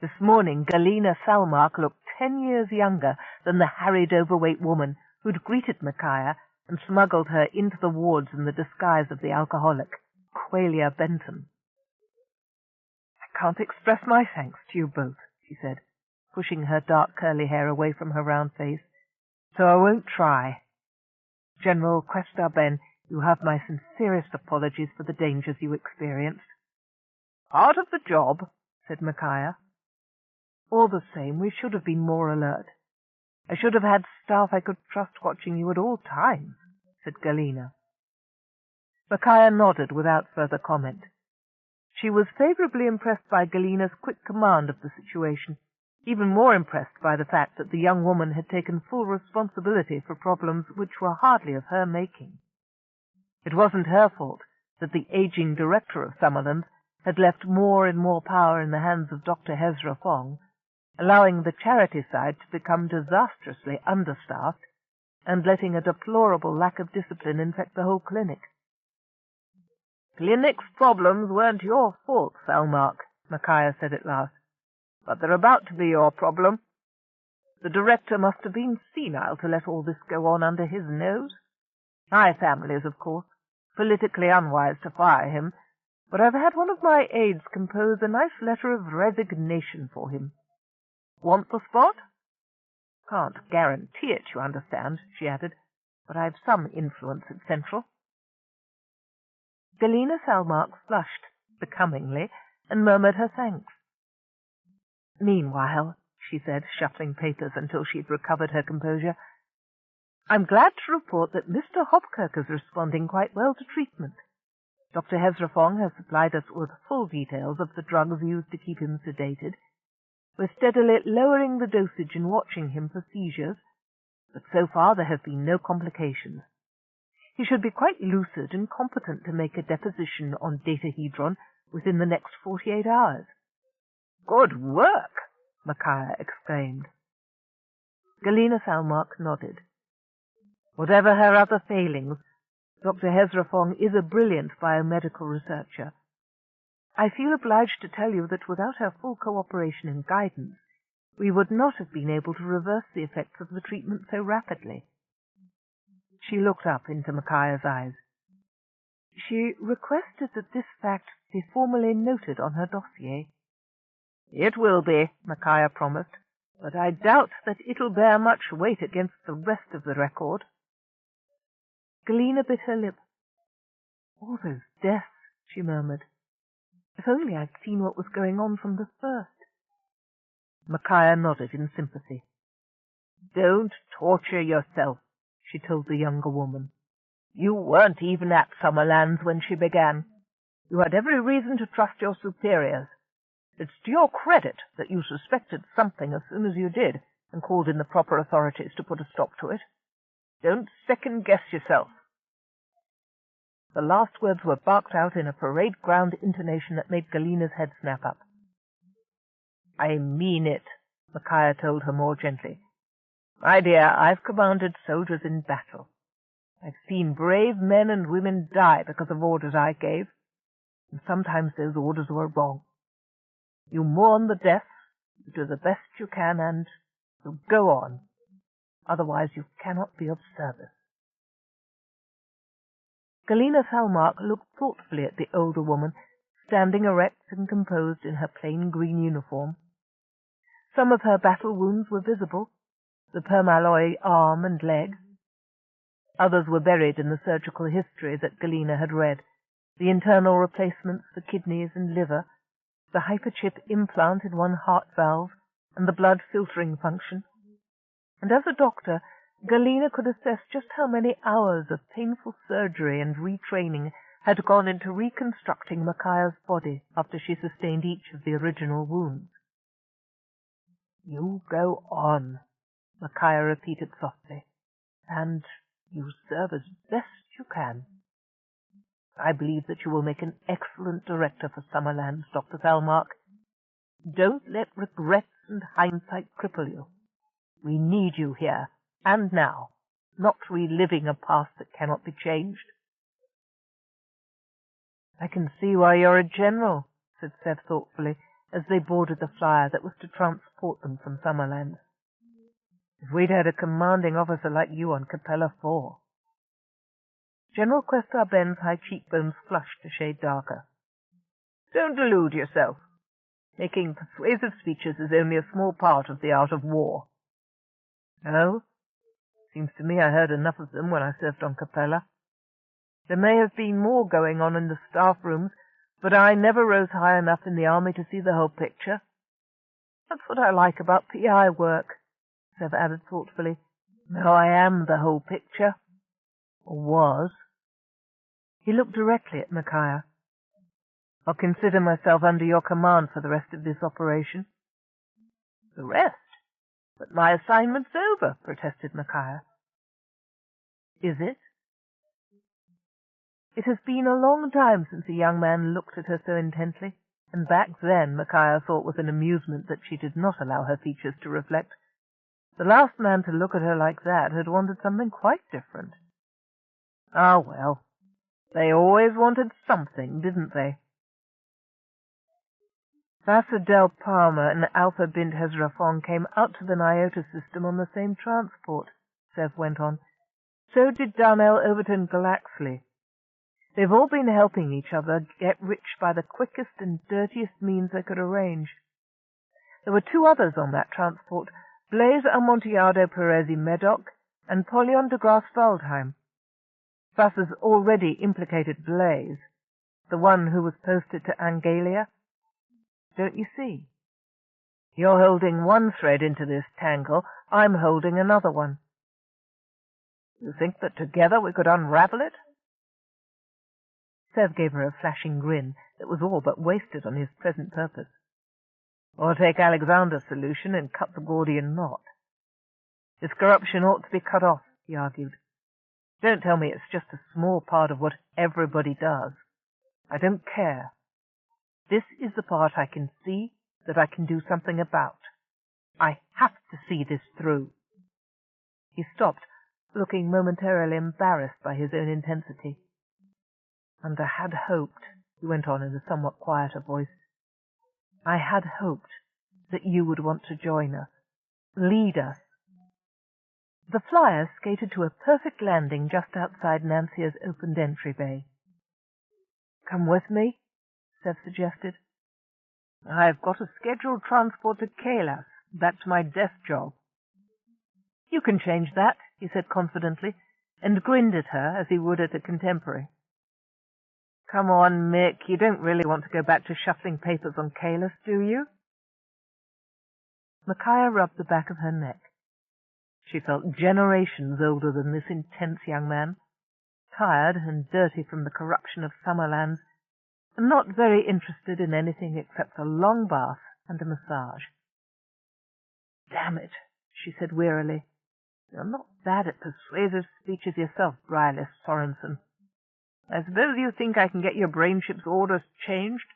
This morning Galena Salmark looked 10 years younger than the harried, overweight woman who'd greeted Micaiah and smuggled her into the wards in the disguise of the alcoholic, Qualia Benton. "I can't express my thanks to you both," she said, pushing her dark curly hair away from her round face, "so I won't try. General Questar-Ben, you have my sincerest apologies for the dangers you experienced." "Part of the job," said Micaiah. "All the same, we should have been more alert. I should have had staff I could trust watching you at all times," said Galena. Micaiah nodded without further comment. She was favorably impressed by Galena's quick command of the situation, even more impressed by the fact that the young woman had taken full responsibility for problems which were hardly of her making. It wasn't her fault that the aging director of Summerland had left more and more power in the hands of Dr. Hezrafong, allowing the charity side to become disastrously understaffed and letting a deplorable lack of discipline infect the whole clinic. "Clinic's problems weren't your fault, Salmark," Micaiah said at last, "but they're about to be your problem. The director must have been senile to let all this go on under his nose. My family's, of course, politically unwise to fire him, but I've had one of my aides compose a nice letter of resignation for him. Want the spot? Can't guarantee it, you understand," she added, "but I've some influence at Central." Galena Salmark flushed becomingly and murmured her thanks. "Meanwhile," she said, shuffling papers until she'd recovered her composure, "I'm glad to report that Mr. Hopkirk is responding quite well to treatment. Dr. Hezrafong has supplied us with full details of the drugs used to keep him sedated. We're steadily lowering the dosage and watching him for seizures, but so far there have been no complications. He should be quite lucid and competent to make a deposition on datahedron within the next 48 hours. "Good work!" Micaiah exclaimed. Galena Salmark nodded. Whatever her other failings, Dr. Hezrafong is a brilliant biomedical researcher. I feel obliged to tell you that without her full cooperation and guidance, we would not have been able to reverse the effects of the treatment so rapidly." She looked up into Micaiah's eyes. "She requested that this fact be formally noted on her dossier." "It will be," Micaiah promised, "but I doubt that it'll bear much weight against the rest of the record." Galena bit her lip. "All those deaths," she murmured. "If only I'd seen what was going on from the first." Micaiah nodded in sympathy. "Don't torture yourself," she told the younger woman. "You weren't even at Summerlands when she began. You had every reason to trust your superiors. It's to your credit that you suspected something as soon as you did and called in the proper authorities to put a stop to it. Don't second-guess yourself." The last words were barked out in a parade ground intonation that made Galena's head snap up. "I mean it," Micaiah told her more gently. "My dear, I've commanded soldiers in battle. I've seen brave men and women die because of orders I gave, and sometimes those orders were wrong. You mourn the deaths, you do the best you can, and you go on. Otherwise you cannot be of service." Galena Salmark looked thoughtfully at the older woman, standing erect and composed in her plain green uniform. Some of her battle wounds were visible, the permalloy arm and leg. Others were buried in the surgical history that Galena had read, the internal replacements for kidneys and liver, the hyperchip implant in one heart valve, and the blood filtering function. And as a doctor, Galena could assess just how many hours of painful surgery and retraining had gone into reconstructing Micaiah's body after she sustained each of the original wounds. "You go on," Micaiah repeated softly, "and you serve as best you can. I believe that you will make an excellent director for Summerlands, Dr. Thalmark. Don't let regrets and hindsight cripple you. We need you here, and now, not reliving a past that cannot be changed." "I can see why you're a general," said Seth thoughtfully, as they boarded the flyer that was to transport them from Summerlands. "If we'd had a commanding officer like you on Capella 4. General Questar Ben's high cheekbones flushed a shade darker. "Don't delude yourself. Making persuasive speeches is only a small part of the art of war." "Oh? Seems to me I heard enough of them when I served on Capella. There may have been more going on in the staff rooms, but I never rose high enough in the army to see the whole picture. That's what I like about PI work," Sev added thoughtfully. "Now I am the whole picture. Or was." He looked directly at Micaiah. "I'll consider myself under your command for the rest of this operation." "The rest? But my assignment's over," protested Micaiah. "Is it?" It has been a long time since a young man looked at her so intently, and back then Micaiah thought with an amusement that she did not allow her features to reflect. The last man to look at her like that had wanted something quite different. Ah, well, they always wanted something, didn't they? Vassar Del Palma and Alpha bint Hezrafon came out to the Nyota system on the same transport, Sev went on. So did Darnell Overton Galaxley. They've all been helping each other get rich by the quickest and dirtiest means they could arrange. There were 2 others on that transport, Blaise Amontillado Perezi Medoc and Polion de Grasse Waldheim. Vassar's already implicated Blaise, the one who was posted to Angalia. Don't you see? You're holding one thread into this tangle, I'm holding another one. You think that together we could unravel it? Sev gave her a flashing grin that was all but wasted on his present purpose. Or take Alexander's solution and cut the Gordian knot. This corruption ought to be cut off, he argued. Don't tell me it's just a small part of what everybody does. I don't care. This is the part I can see that I can do something about. I have to see this through. He stopped, looking momentarily embarrassed by his own intensity. And I had hoped, he went on in a somewhat quieter voice, I had hoped that you would want to join us, lead us. The flyer skated to a perfect landing just outside Nancia's opened entry bay. Come with me, Sev suggested. I've got a scheduled transport to Kalas, back to my desk job. You can change that, he said confidently, and grinned at her as he would at a contemporary. Come on, Mick, you don't really want to go back to shuffling papers on Kalas, do you? Micaiah rubbed the back of her neck. She felt generations older than this intense young man, tired and dirty from the corruption of Summerlands, and not very interested in anything except a long bath and a massage. Damn it, she said wearily. You're not bad at persuasive speeches yourself, Bryless Sorensen. I suppose you think I can get your brainship's orders changed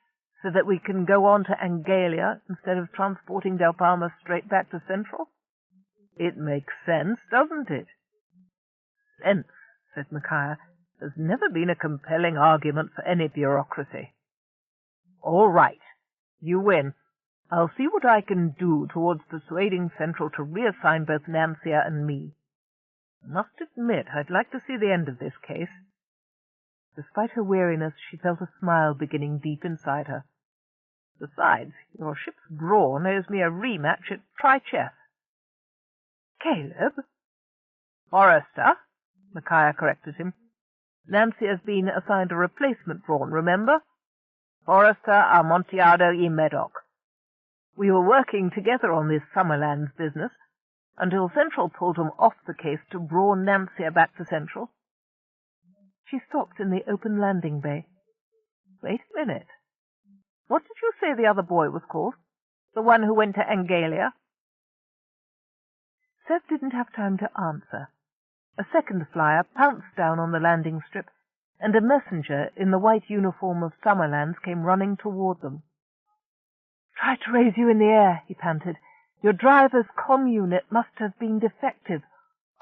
so that we can go on to Angalia instead of transporting Del Palma straight back to Central? It makes sense, doesn't it? Sense, said Micaiah, has never been a compelling argument for any bureaucracy. All right, you win. I'll see what I can do towards persuading Central to reassign both Nancia and me. I must admit I'd like to see the end of this case. Despite her weariness, she felt a smile beginning deep inside her. Besides, your ship's Brawn owes me a rematch at Tri-Chess. Caleb? Forrester, Micaiah corrected him. Nancia's been assigned a replacement Brawn, remember? Forrester Amontillado y Medoc. We were working together on this Summerlands business until Central pulled him off the case to Brawn Nancia back to Central. She stopped in the open landing bay. Wait a minute. What did you say the other boy was called? The one who went to Angalia? Seth didn't have time to answer. A second flyer pounced down on the landing strip, and a messenger in the white uniform of Summerlands came running toward them. "Try to raise you in the air," he panted. "Your driver's comm unit must have been defective.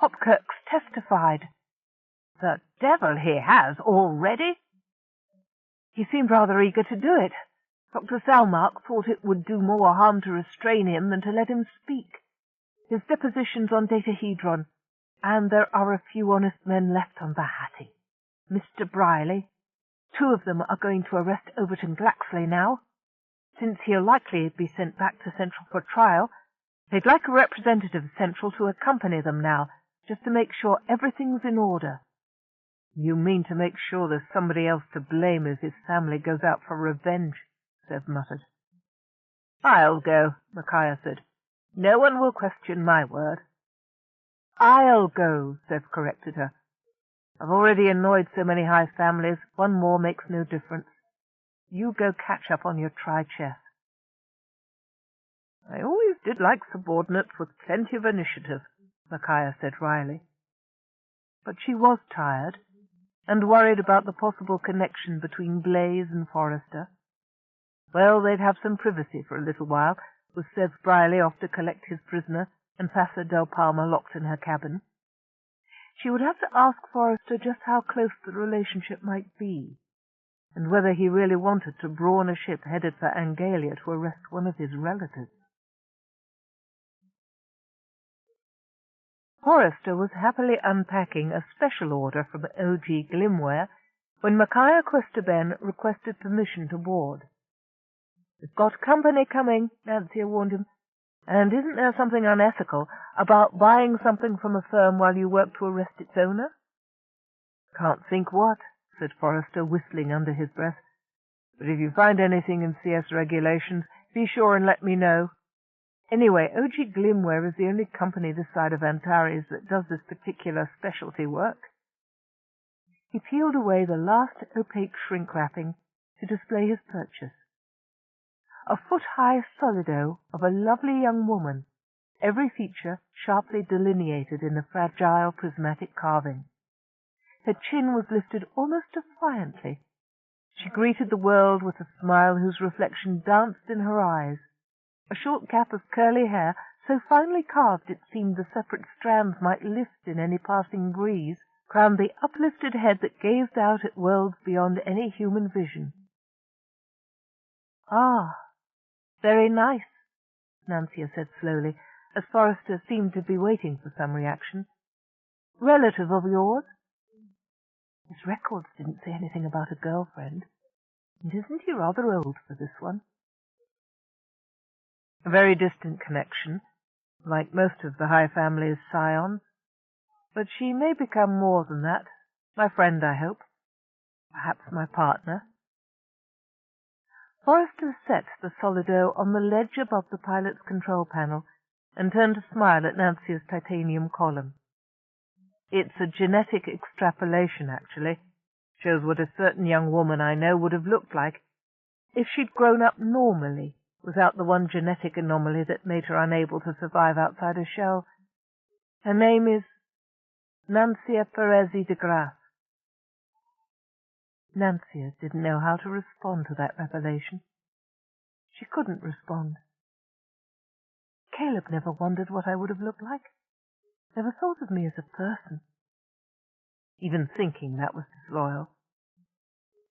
Hopkirk's testified." "The devil he has already?" "He seemed rather eager to do it. Dr. Salmark thought it would do more harm to restrain him than to let him speak. His deposition's on Datahedron, and there are a few honest men left on Bahati. Mr. Briley. 2 of them are going to arrest Overton Glaxley now. Since he'll likely be sent back to Central for trial, they'd like a representative of Central to accompany them now, just to make sure everything's in order." "You mean to make sure there's somebody else to blame if his family goes out for revenge," Sev muttered. "I'll go," Micaiah said. "No one will question my word." "I'll go," Sev corrected her. "I've already annoyed so many high families, one more makes no difference. You go catch up on your tri-chess." "I always did like subordinates with plenty of initiative," Micaiah said wryly. But she was tired, and worried about the possible connection between Blaze and Forrester. Well, they'd have some privacy for a little while, with Sev Briley off to collect his prisoner and Passa Del Palma locked in her cabin. She would have to ask Forrester just how close the relationship might be, and whether he really wanted to brawn a ship headed for Angalia to arrest one of his relatives. Forrester was happily unpacking a special order from O.G. Glimware when Micaiah Questerben requested permission to board. "We've got company coming," Nancia warned him. "And isn't there something unethical about buying something from a firm while you work to arrest its owner?" "Can't think what," said Forrester, whistling under his breath. "But if you find anything in CS regulations, be sure and let me know. Anyway, O.G. Glimware is the only company this side of Antares that does this particular specialty work." He peeled away the last opaque shrink wrapping to display his purchase. A foot-high solido of a lovely young woman, every feature sharply delineated in a fragile prismatic carving. Her chin was lifted almost defiantly. She greeted the world with a smile whose reflection danced in her eyes. A short cap of curly hair, so finely carved it seemed the separate strands might lift in any passing breeze, crowned the uplifted head that gazed out at worlds beyond any human vision. "Ah, very nice," Nancia said slowly, as Forrester seemed to be waiting for some reaction. "Relative of yours?" His records didn't say anything about a girlfriend. And isn't he rather old for this one? "A very distant connection, like most of the High family's scions. But she may become more than that. My friend, I hope. Perhaps my partner." Forrester set the solido on the ledge above the pilot's control panel and turned to smile at Nancia's titanium column. "It's a genetic extrapolation, actually. Shows what a certain young woman I know would have looked like if she'd grown up normally, without the one genetic anomaly that made her unable to survive outside her shell. Her name is Nancia Perezi de Grasse." Nancia didn't know how to respond to that revelation. She couldn't respond. Caleb never wondered what I would have looked like. Never thought of me as a person. Even thinking that was disloyal.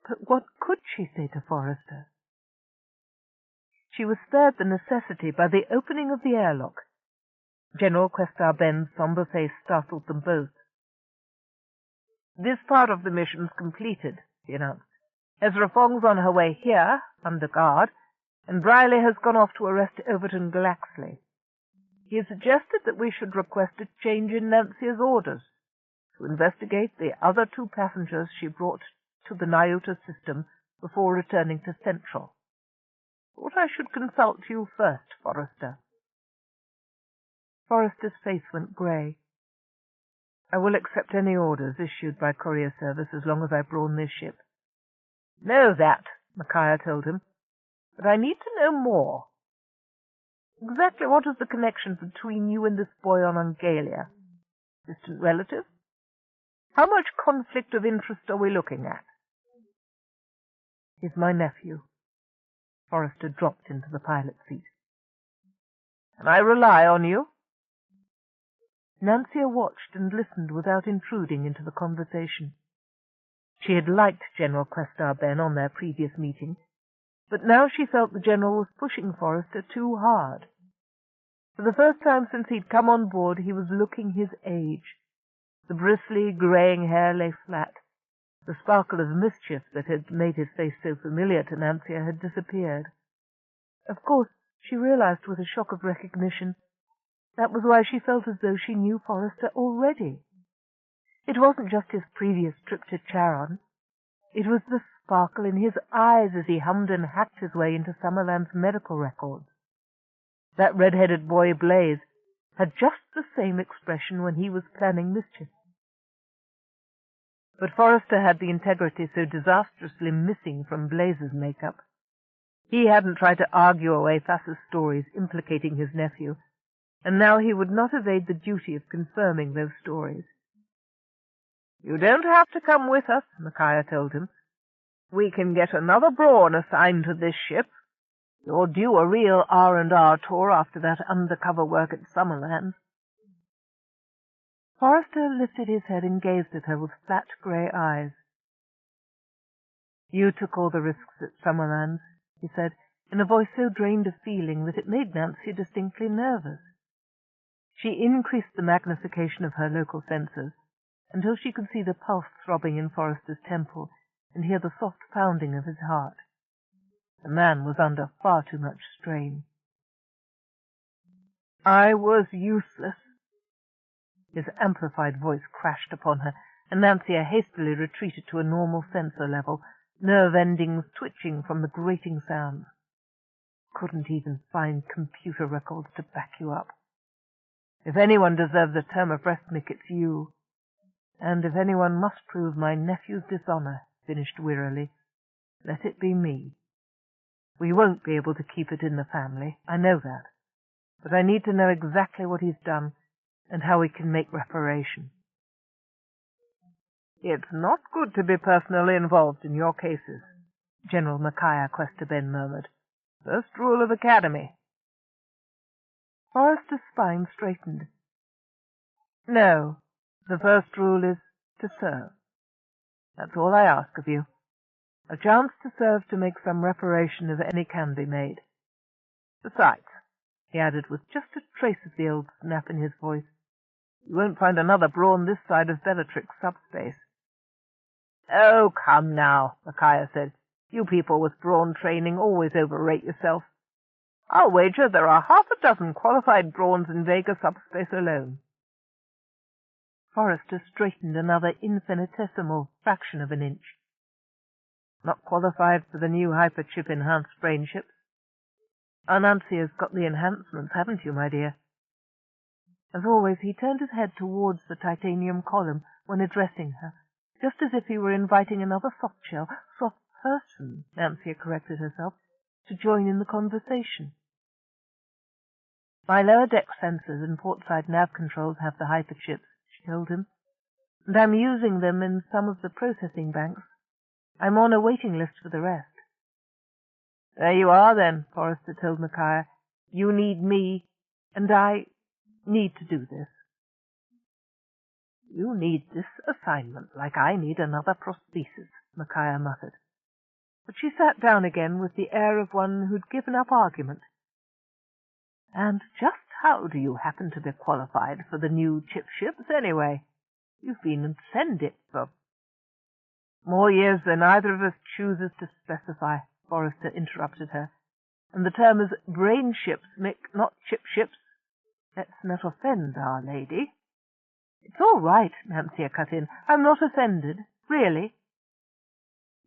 But what could she say to Forrester? She was spared the necessity by the opening of the airlock. General Questar-Ben's somber face startled them both. "This part of the mission's completed," he announced. "Ezra Fong's on her way here, under guard, and Briley has gone off to arrest Overton Glaxley. He has suggested that we should request a change in Nancia's orders to investigate the other 2 passengers she brought to the Nyota system before returning to Central. Thought I should consult you first, Forrester." Forrester's face went grey. I will accept any orders issued by courier service as long as I brawn this ship. Know that, Micaiah told him, but I need to know more. Exactly what is the connection between you and this boy on Angalia? Distant relative? How much conflict of interest are we looking at? He's my nephew. Forrester dropped into the pilot's seat. Can I rely on you? Nancia watched and listened without intruding into the conversation. She had liked General Questar Ben on their previous meeting, but now she felt the General was pushing Forrester too hard. For the first time since he'd come on board, he was looking his age. The bristly, greying hair lay flat. The sparkle of mischief that had made his face so familiar to Nancia had disappeared. Of course, she realized with a shock of recognition, that was why she felt as though she knew Forrester already. It wasn't just his previous trip to Charon. It was the sparkle in his eyes as he hummed and hacked his way into Summerland's medical records. That red-headed boy Blaze had just the same expression when he was planning mischief. But Forrester had the integrity so disastrously missing from Blaze's makeup. He hadn't tried to argue away Thassa's stories implicating his nephew, and now he would not evade the duty of confirming those stories. You don't have to come with us, Micaiah told him. We can get another Brawn assigned to this ship. You're due a real R&R tour after that undercover work at Summerland. Forrester lifted his head and gazed at her with flat grey eyes. You took all the risks at Summerland, he said, in a voice so drained of feeling that it made Nancia distinctly nervous. She increased the magnification of her local senses until she could see the pulse throbbing in Forrester's temple and hear the soft pounding of his heart. The man was under far too much strain. I was useless. His amplified voice crashed upon her, and Nancia hastily retreated to a normal sensor level, nerve endings twitching from the grating sounds. Couldn't even find computer records to back you up. If anyone deserves a term of rest-mick, it's you. And if anyone must prove my nephew's dishonor, finished wearily, let it be me. We won't be able to keep it in the family, I know that. But I need to know exactly what he's done and how we can make reparation. It's not good to be personally involved in your cases, General Micaiah Questar Ben murmured. First rule of Academy. Forrester's spine straightened. No, the first rule is to serve. That's all I ask of you. A chance to serve to make some reparation if any can be made. Besides, he added with just a trace of the old snap in his voice, you won't find another Brawn this side of Bellatrix subspace. Oh, come now, Micaiah said. You people with Brawn training always overrate yourself. I'll wager there are 6 qualified Brawns in Vega subspace alone. Forrester straightened another infinitesimal fraction of an inch. Not qualified for the new hyperchip-enhanced brain ships? Nancia's got the enhancements, haven't you, my dear? As always, he turned his head towards the titanium column when addressing her, just as if he were inviting another soft person, Nancia corrected herself, to join in the conversation. My lower deck sensors and portside nav controls have the hyperchips, she told him, and I'm using them in some of the processing banks. I'm on a waiting list for the rest. There you are, then, Forrester told Micaiah. You need me, and I need to do this. You need this assignment like I need another prosthesis, Micaiah muttered. But she sat down again with the air of one who'd given up argument. And just how do you happen to be qualified for the new chip ships, anyway? You've been in Sendit for more years than either of us chooses to specify, Forrester interrupted her. And the term is brain ships, Mick, not chip ships. Let's not offend our lady. It's all right, Nancia cut in. I'm not offended, really.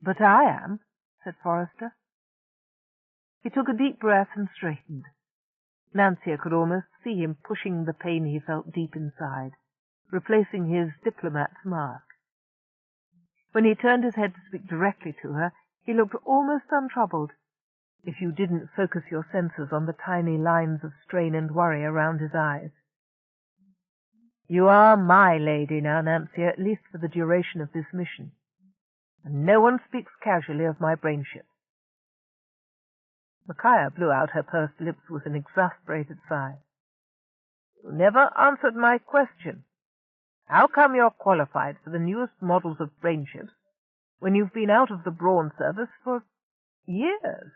But I am, said Forrester. He took a deep breath and straightened. Nancia could almost see him pushing the pain he felt deep inside, replacing his diplomat's mask. When he turned his head to speak directly to her, he looked almost untroubled, if you didn't focus your senses on the tiny lines of strain and worry around his eyes. You are my lady now, Nancia, at least for the duration of this mission, and no one speaks casually of my brainship. Micaiah blew out her pursed lips with an exasperated sigh. You never answered my question. How come you're qualified for the newest models of brainships when you've been out of the Brawn service for years?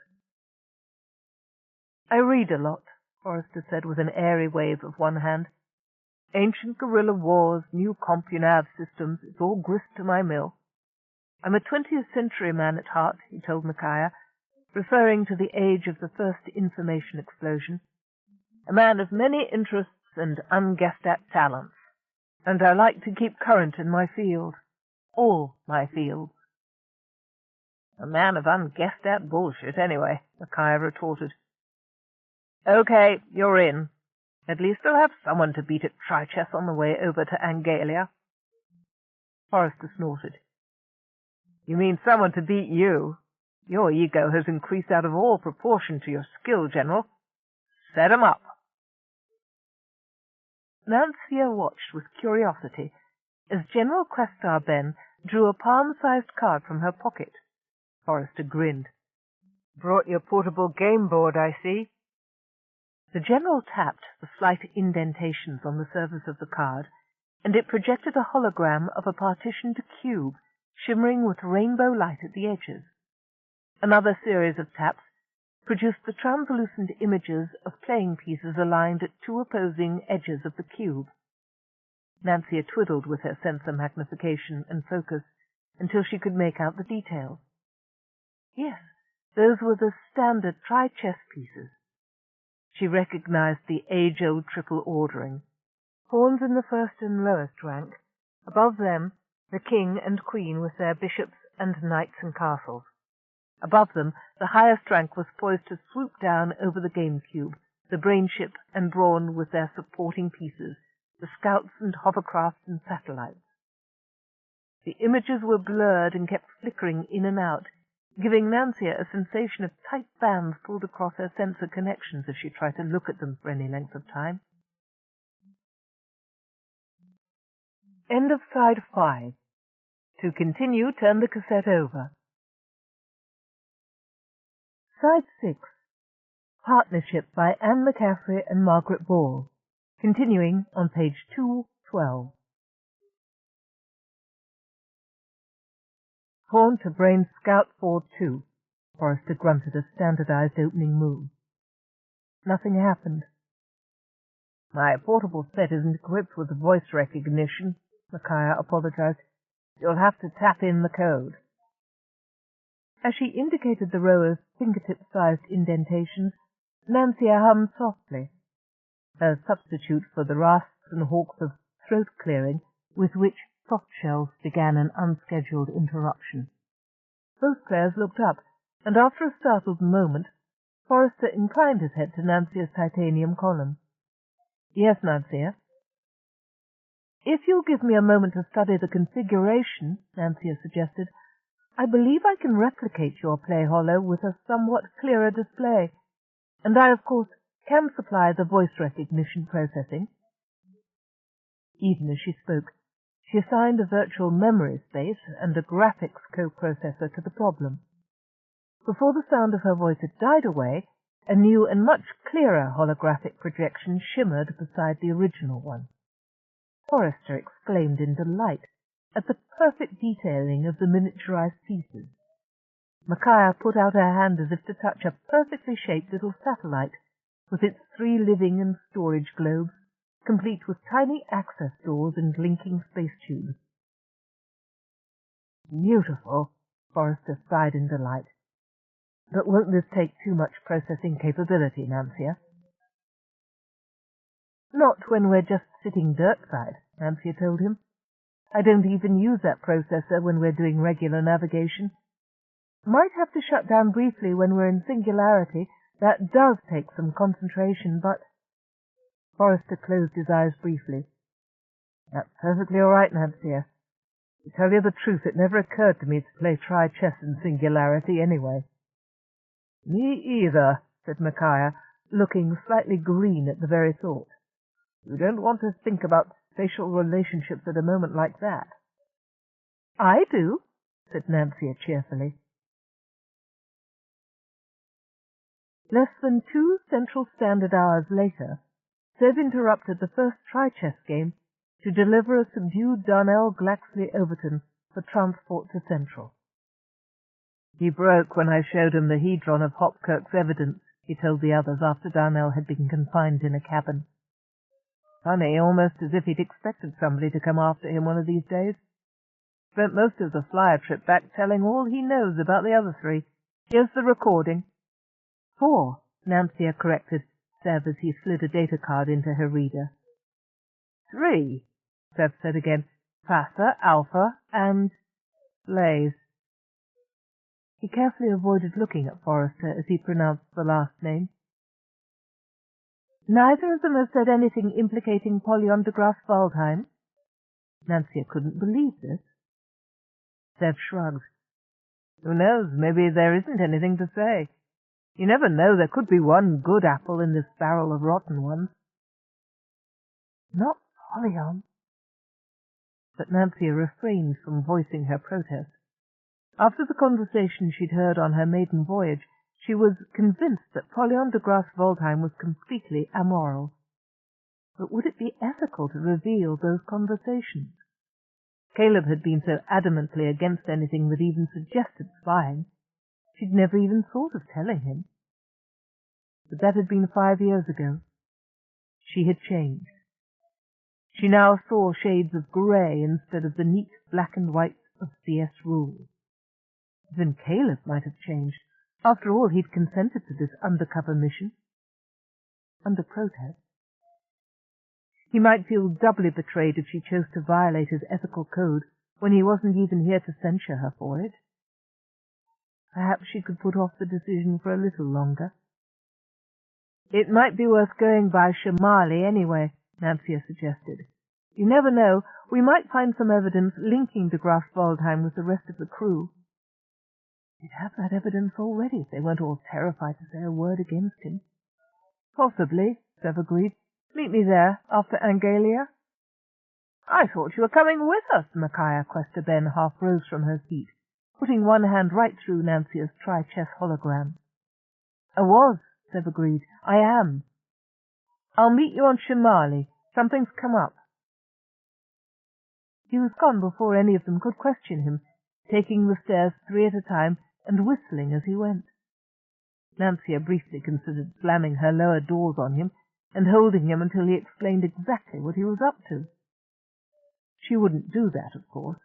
I read a lot, Forrester said with an airy wave of one hand. Ancient guerrilla wars, new CompuNav systems, it's all grist to my mill. I'm a 20th century man at heart, he told Micaiah, referring to the age of the first information explosion. A man of many interests and unguessed-at talents, and I like to keep current in my field, all my fields. A man of unguessed-at bullshit, anyway, Micaiah retorted. Okay, you're in. At least I'll have someone to beat at tri-chess on the way over to Angalia. Forrester snorted. You mean someone to beat you? Your ego has increased out of all proportion to your skill, General. Set 'em up. Nancia watched with curiosity as General Questar Ben drew a palm-sized card from her pocket. Forrester grinned. Brought your portable game board, I see. The General tapped the slight indentations on the surface of the card, and it projected a hologram of a partitioned cube shimmering with rainbow light at the edges. Another series of taps produced the translucent images of playing pieces aligned at two opposing edges of the cube. Nancia twiddled with her sensor magnification and focus until she could make out the details. Yes, those were the standard tri-chess pieces. She recognized the age-old triple ordering. Pawns in the first and lowest rank. Above them, the king and queen with their bishops and knights and castles. Above them, the highest rank was poised to swoop down over the game cube, the brainship and Brawn with their supporting pieces, the scouts and hovercrafts and satellites. The images were blurred and kept flickering in and out, giving Nancia a sensation of tight bands pulled across her sensor connections as she tried to look at them for any length of time. End of side 5. To continue, turn the cassette over. Side 6. Partnership by Anne McCaffrey and Margaret Ball. Continuing on page 212. Pawn to Brain Scout Ford 2. Forrester grunted a standardized opening move. Nothing happened. My portable set isn't equipped with voice recognition, Micaiah apologized. You'll have to tap in the code. As she indicated the row of fingertip-sized indentations, Nancia hummed softly, her substitute for the rasps and hawks of throat-clearing with which Softshells began an unscheduled interruption. Both players looked up, and after a startled moment, Forrester inclined his head to Nancia's titanium column. Yes, Nancia. If you'll give me a moment to study the configuration, Nancia suggested, I believe I can replicate your play hollow with a somewhat clearer display, and I, of course, can supply the voice recognition processing. Even as she spoke, she assigned a virtual memory space and a graphics coprocessor to the problem. Before the sound of her voice had died away, a new and much clearer holographic projection shimmered beside the original one. Forrester exclaimed in delight at the perfect detailing of the miniaturized pieces. Micaiah put out her hand as if to touch a perfectly shaped little satellite, with its 3 living and storage globes, complete with tiny access doors and linking space tubes. Beautiful, Forrester sighed in delight. But won't this take too much processing capability, Nancia? Not when we're just sitting dirtside, Nancia told him. I don't even use that processor when we're doing regular navigation. Might have to shut down briefly when we're in singularity. That does take some concentration, but... Forrester closed his eyes briefly. That's perfectly all right, Nancia. To tell you the truth, it never occurred to me to play try-chess in singularity anyway. Me either, said Micaiah, looking slightly green at the very thought. You don't want to think about facial relationships at a moment like that. I do, said Nancia cheerfully. Less than 2 Central Standard Hours later, Sev interrupted the first try-chess game to deliver a subdued Darnell Glaxley Overton for transport to Central. He broke when I showed him the hedron of Hopkirk's evidence, he told the others after Darnell had been confined in a cabin. Funny, almost as if he'd expected somebody to come after him one of these days. Spent most of the flyer trip back telling all he knows about the other 3. Here's the recording. 4, Nancia corrected Sev as he slid a data card into her reader. 3, Sev said again. Passa, Alpha, and Blaze. He carefully avoided looking at Forrester as he pronounced the last name. Neither of them has said anything implicating Polyon de Graaf Waldheim. Nancia couldn't believe this. Sev shrugged. Who knows, maybe there isn't anything to say. You never know, there could be one good apple in this barrel of rotten ones. Not Polyon. But Nancia refrained from voicing her protest. After the conversation she'd heard on her maiden voyage, she was convinced that Polyon de Graaf Waldheim was completely amoral. But would it be ethical to reveal those conversations? Caleb had been so adamantly against anything that even suggested spying, she'd never even thought of telling him. But that had been 5 years ago. She had changed. She now saw shades of grey instead of the neat black and white of CS rules. Even Caleb might have changed. After all, he'd consented to this undercover mission. Under protest. He might feel doubly betrayed if she chose to violate his ethical code when he wasn't even here to censure her for it. Perhaps she could put off the decision for a little longer. It might be worth going by Shamali anyway, Nancia suggested. You never know, we might find some evidence linking de Graaf Waldheim with the rest of the crew. They'd have that evidence already if they weren't all terrified to say a word against him. Possibly, Sev agreed. Meet me there, after Angalia. I thought you were coming with us, Micaiah Quester-Ben half rose from her seat, putting one hand right through Nancia's tri-chess hologram. I was, Sev agreed. I am. I'll meet you on Shamali. Something's come up. He was gone before any of them could question him, taking the stairs 3 at a time and whistling as he went. Nancia briefly considered slamming her lower doors on him and holding him until he explained exactly what he was up to. She wouldn't do that, of course.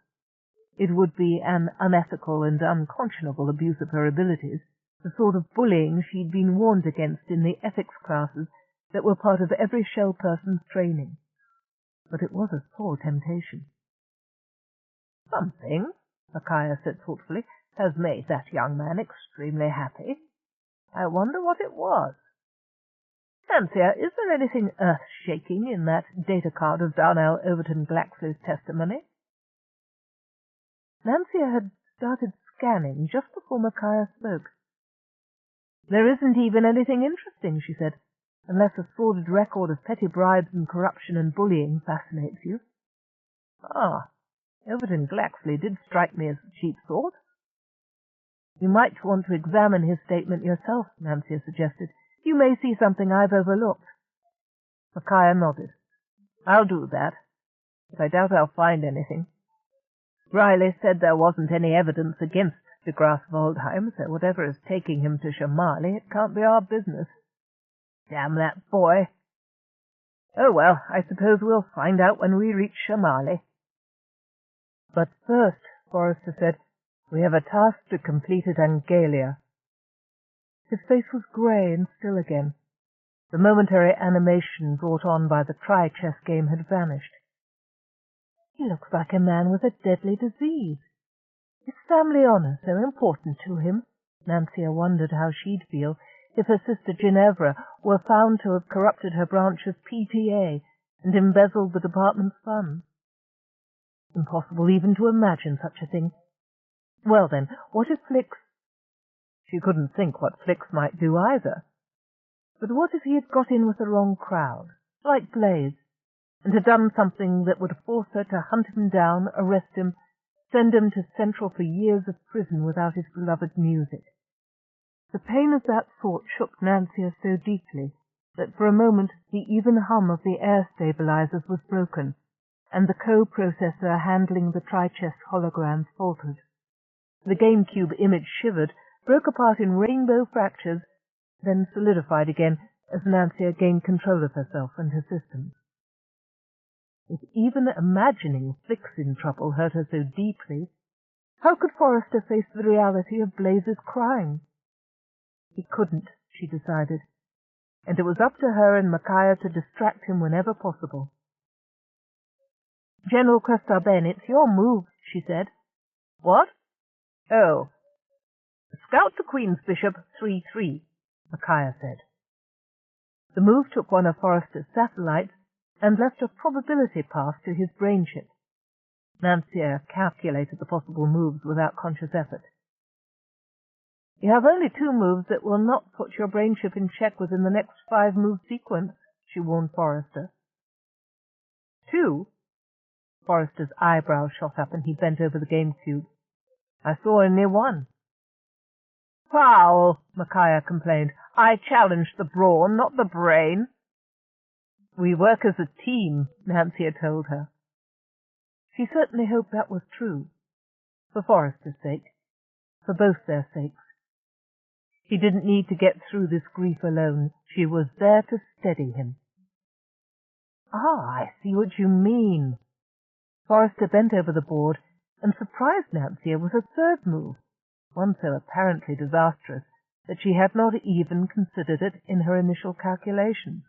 It would be an unethical and unconscionable abuse of her abilities, the sort of bullying she'd been warned against in the ethics classes that were part of every shell person's training. But it was a sore temptation. Something, Micaiah said thoughtfully, has made that young man extremely happy. I wonder what it was. Nancia, is there anything earth-shaking in that data card of Darnell Overton Glaxley's testimony? Nancia had started scanning just before Micaiah spoke. There isn't even anything interesting, she said, unless a sordid record of petty bribes and corruption and bullying fascinates you. Ah, Overton Glaxley did strike me as a cheap sort. You might want to examine his statement yourself, Nancia suggested. You may see something I've overlooked. Micaiah nodded. I'll do that, but I doubt I'll find anything. Riley said there wasn't any evidence against de Graaf Waldheim, so whatever is taking him to Shamali, it can't be our business. Damn that boy. Oh, well, I suppose we'll find out when we reach Shamali. But first, Forrester said, we have a task to complete at Angalia. His face was grey and still again. The momentary animation brought on by the tri-chess game had vanished. He looks like a man with a deadly disease. Is family honour so important to him? Nancia wondered how she'd feel if her sister Ginevra were found to have corrupted her branch's PTA and embezzled the department's funds. Impossible even to imagine such a thing. Well then, what if Flix... She couldn't think what Flix might do either. But what if he had got in with the wrong crowd, like Blaze, and had done something that would force her to hunt him down, arrest him, send him to Central for years of prison without his beloved music? The pain of that thought shook Nancia so deeply that for a moment the even hum of the air stabilizers was broken, and the co-processor handling the tri-chest holograms faltered. The GameCube image shivered, broke apart in rainbow fractures, then solidified again as Nancia gained control of herself and her systems. If even imagining Flix in trouble hurt her so deeply, how could Forrester face the reality of Blaze's crime? He couldn't, she decided, and it was up to her and Micaiah to distract him whenever possible. "General Questar-Ben, it's your move," she said. "What?" "Oh. Scout to Queen's Bishop 3-3, Micaiah said. The move took one of Forrester's satellites and left a probability path to his brainship. Nancia calculated the possible moves without conscious effort. "You have only 2 moves that will not put your brainship in check within the next 5-move sequence," she warned Forrester. 2? Forrester's eyebrows shot up and he bent over the GameCube. "I saw only 1. "Foul," Micaiah complained. "I challenged the brawn, not the brain." "We work as a team," Nancia told her. She certainly hoped that was true. For Forrester's sake. For both their sakes. He didn't need to get through this grief alone. She was there to steady him. "Ah, I see what you mean." Forrester bent over the board and surprised Nancia with a 3rd move, one so apparently disastrous that she had not even considered it in her initial calculations.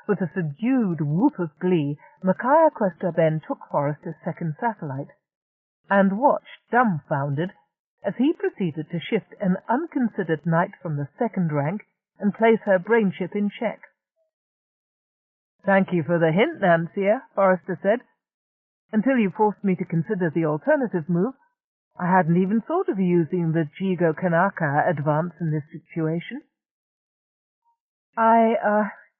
With a subdued whoop of glee, Micaiah Questar-Ben took Forrester's 2nd satellite, and watched, dumbfounded, as he proceeded to shift an unconsidered knight from the 2nd rank and place her brainship in check. "Thank you for the hint, Nancia," Forrester said. "Until you forced me to consider the alternative move, I hadn't even thought of using the Jigo Kanaka advance in this situation."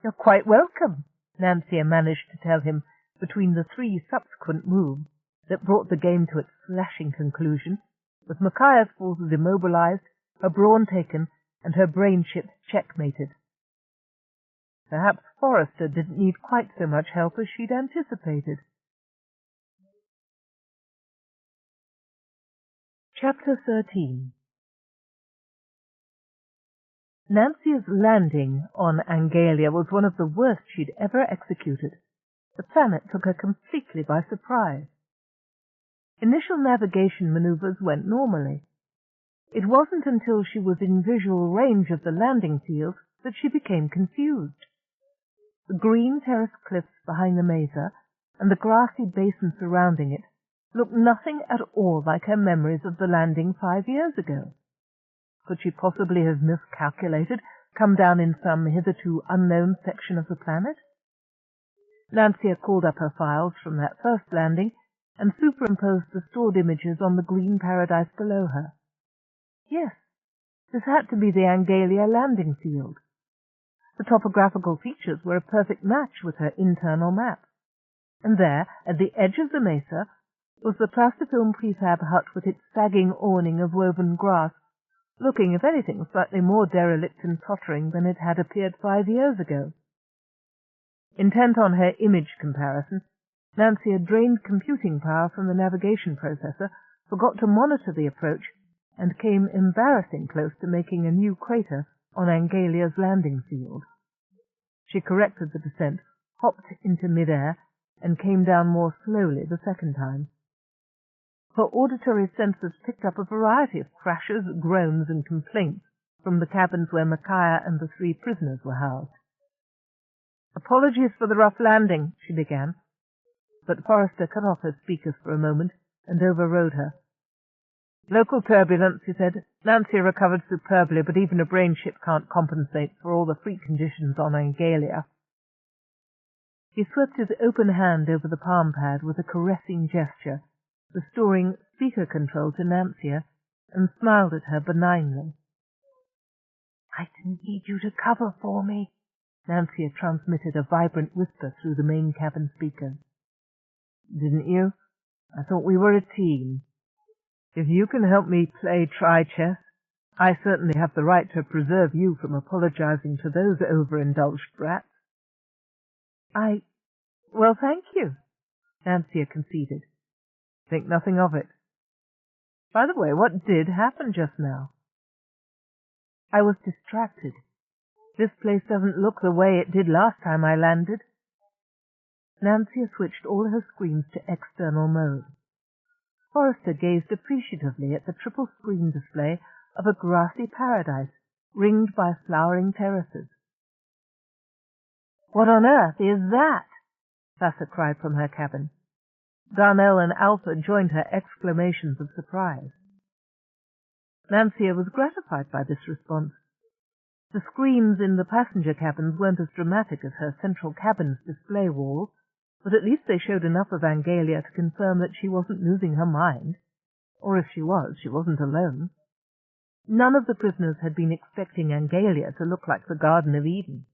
You're quite welcome," Nancia managed to tell him between the 3 subsequent moves that brought the game to its flashing conclusion, with Micaiah's forces immobilized, her brawn taken, and her brainship checkmated. Perhaps Forrester didn't need quite so much help as she'd anticipated. Chapter 13. Nancia's landing on Angalia was one of the worst she'd ever executed. The planet took her completely by surprise. Initial navigation maneuvers went normally. It wasn't until she was in visual range of the landing field that she became confused. The green terraced cliffs behind the mesa and the grassy basin surrounding it looked nothing at all like her memories of the landing 5 years ago. Could she possibly have miscalculated, come down in some hitherto unknown section of the planet? Nancia called up her files from that first landing and superimposed the stored images on the green paradise below her. Yes, this had to be the Angalia landing field. The topographical features were a perfect match with her internal map. And there, at the edge of the mesa, was the plastifilm prefab hut with its sagging awning of woven grass, looking, if anything, slightly more derelict and tottering than it had appeared 5 years ago. Intent on her image comparison, Nancia drained computing power from the navigation processor, forgot to monitor the approach, and came embarrassing close to making a new crater on Angalia's landing field. She corrected the descent, hopped into midair, and came down more slowly the 2nd time. Her auditory senses picked up a variety of crashes, groans, and complaints from the cabins where Micaiah and the 3 prisoners were housed. "Apologies for the rough landing," she began, but Forrester cut off her speakers for a moment and overrode her. "Local turbulence," he said. "Nancia recovered superbly, but even a brain-ship can't compensate for all the freak conditions on Angalia." "Yes, this had to be the Angalia landing field," Nancia said. "Nancia recovered superbly, but even a brain-ship can't compensate for all the freak conditions on Angalia." He swept his open hand over the palm pad with a caressing gesture, restoring speaker control to Nancia, and smiled at her benignly. "I didn't need you to cover for me," Nancia transmitted a vibrant whisper through the main cabin speakers. "Didn't you? I thought we were a team. If you can help me play tri-chess, I certainly have the right to preserve you from apologizing to those overindulged brats." Well, thank you," Nancia conceded. "Think nothing of it. By the way, what did happen just now?" "I was distracted. This place doesn't look the way it did last time I landed." Nancia switched all her screens to external mode. Forrester gazed appreciatively at the triple screen display of a grassy paradise ringed by flowering terraces. "What on earth is that?" Vassar cried from her cabin. Darnell and Alpha joined her exclamations of surprise. Nancia was gratified by this response. The screens in the passenger cabins weren't as dramatic as her central cabin's display walls, but at least they showed enough of Angalia to confirm that she wasn't losing her mind. Or if she was, she wasn't alone. None of the prisoners had been expecting Angalia to look like the Garden of Eden.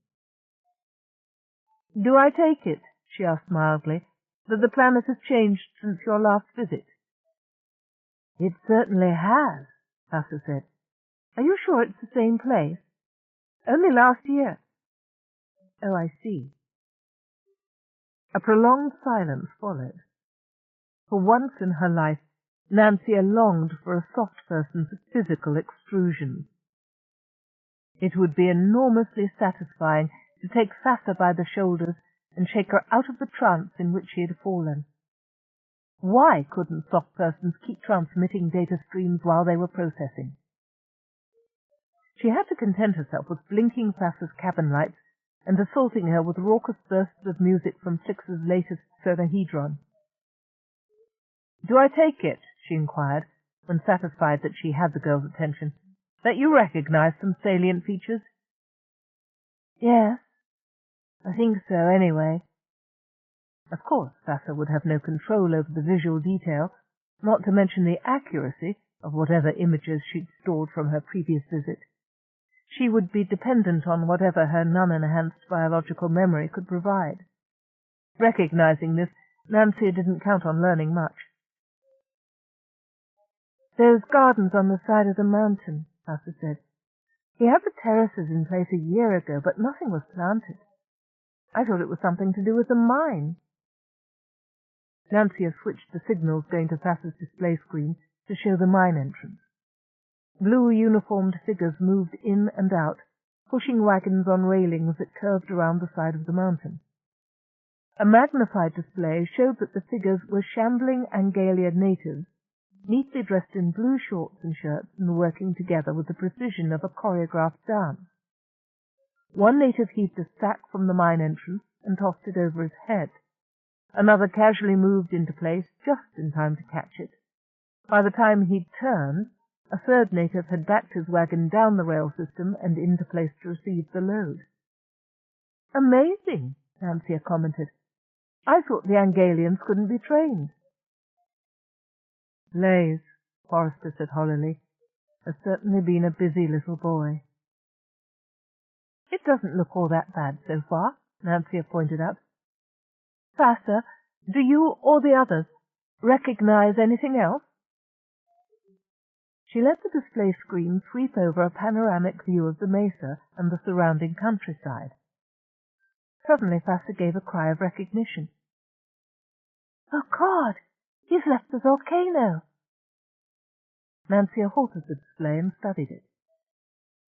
"Do I take it," she asked mildly, "that the planet has changed since your last visit?" "It certainly has," Vassar said. "Are you sure it's the same place? Only last year." "Oh, I see." A prolonged silence followed. For once in her life, Nancia longed for a soft person's physical extrusions. It would be enormously satisfying to take Vassar by the shoulders and shake her out of the trance in which she had fallen. Why couldn't soft persons keep transmitting data streams while they were processing? She had to content herself with blinking Vassar's cabin lights and assaulting her with raucous bursts of music from Flix's latest sonahedron. "Do I take it," she inquired, when satisfied that she had the girl's attention, "that you recognize some salient features?" "Yes, I think so, anyway." Of course, Vassar would have no control over the visual detail, not to mention the accuracy of whatever images she'd stored from her previous visit. She would be dependent on whatever her non-enhanced biological memory could provide. Recognizing this, Nancia didn't count on learning much. "Those gardens on the side of the mountain," Vassar said. "He had the terraces in place a year ago, but nothing was planted. I thought it was something to do with the mine." Nancia switched the signals going to Vassar's display screen to show the mine entrance. Blue uniformed figures moved in and out, pushing wagons on railings that curved around the side of the mountain. A magnified display showed that the figures were shambling Angalia natives, neatly dressed in blue shorts and shirts and working together with the precision of a choreographed dance. One native heaved a sack from the mine entrance and tossed it over his head. Another casually moved into place just in time to catch it. By the time he'd turned, a third native had backed his wagon down the rail system and into place to receive the load. "Amazing," Nancia commented. "I thought the Angalians couldn't be trained." "Lays," Forrester said hollowly, "has certainly been a busy little boy." "It doesn't look all that bad so far," Nancia pointed out. "Vassar, do you or the others recognize anything else?" She let the display screen sweep over a panoramic view of the mesa and the surrounding countryside. Suddenly Vassar gave a cry of recognition. "Oh, God! He's left the volcano!" Nancia halted the display and studied it.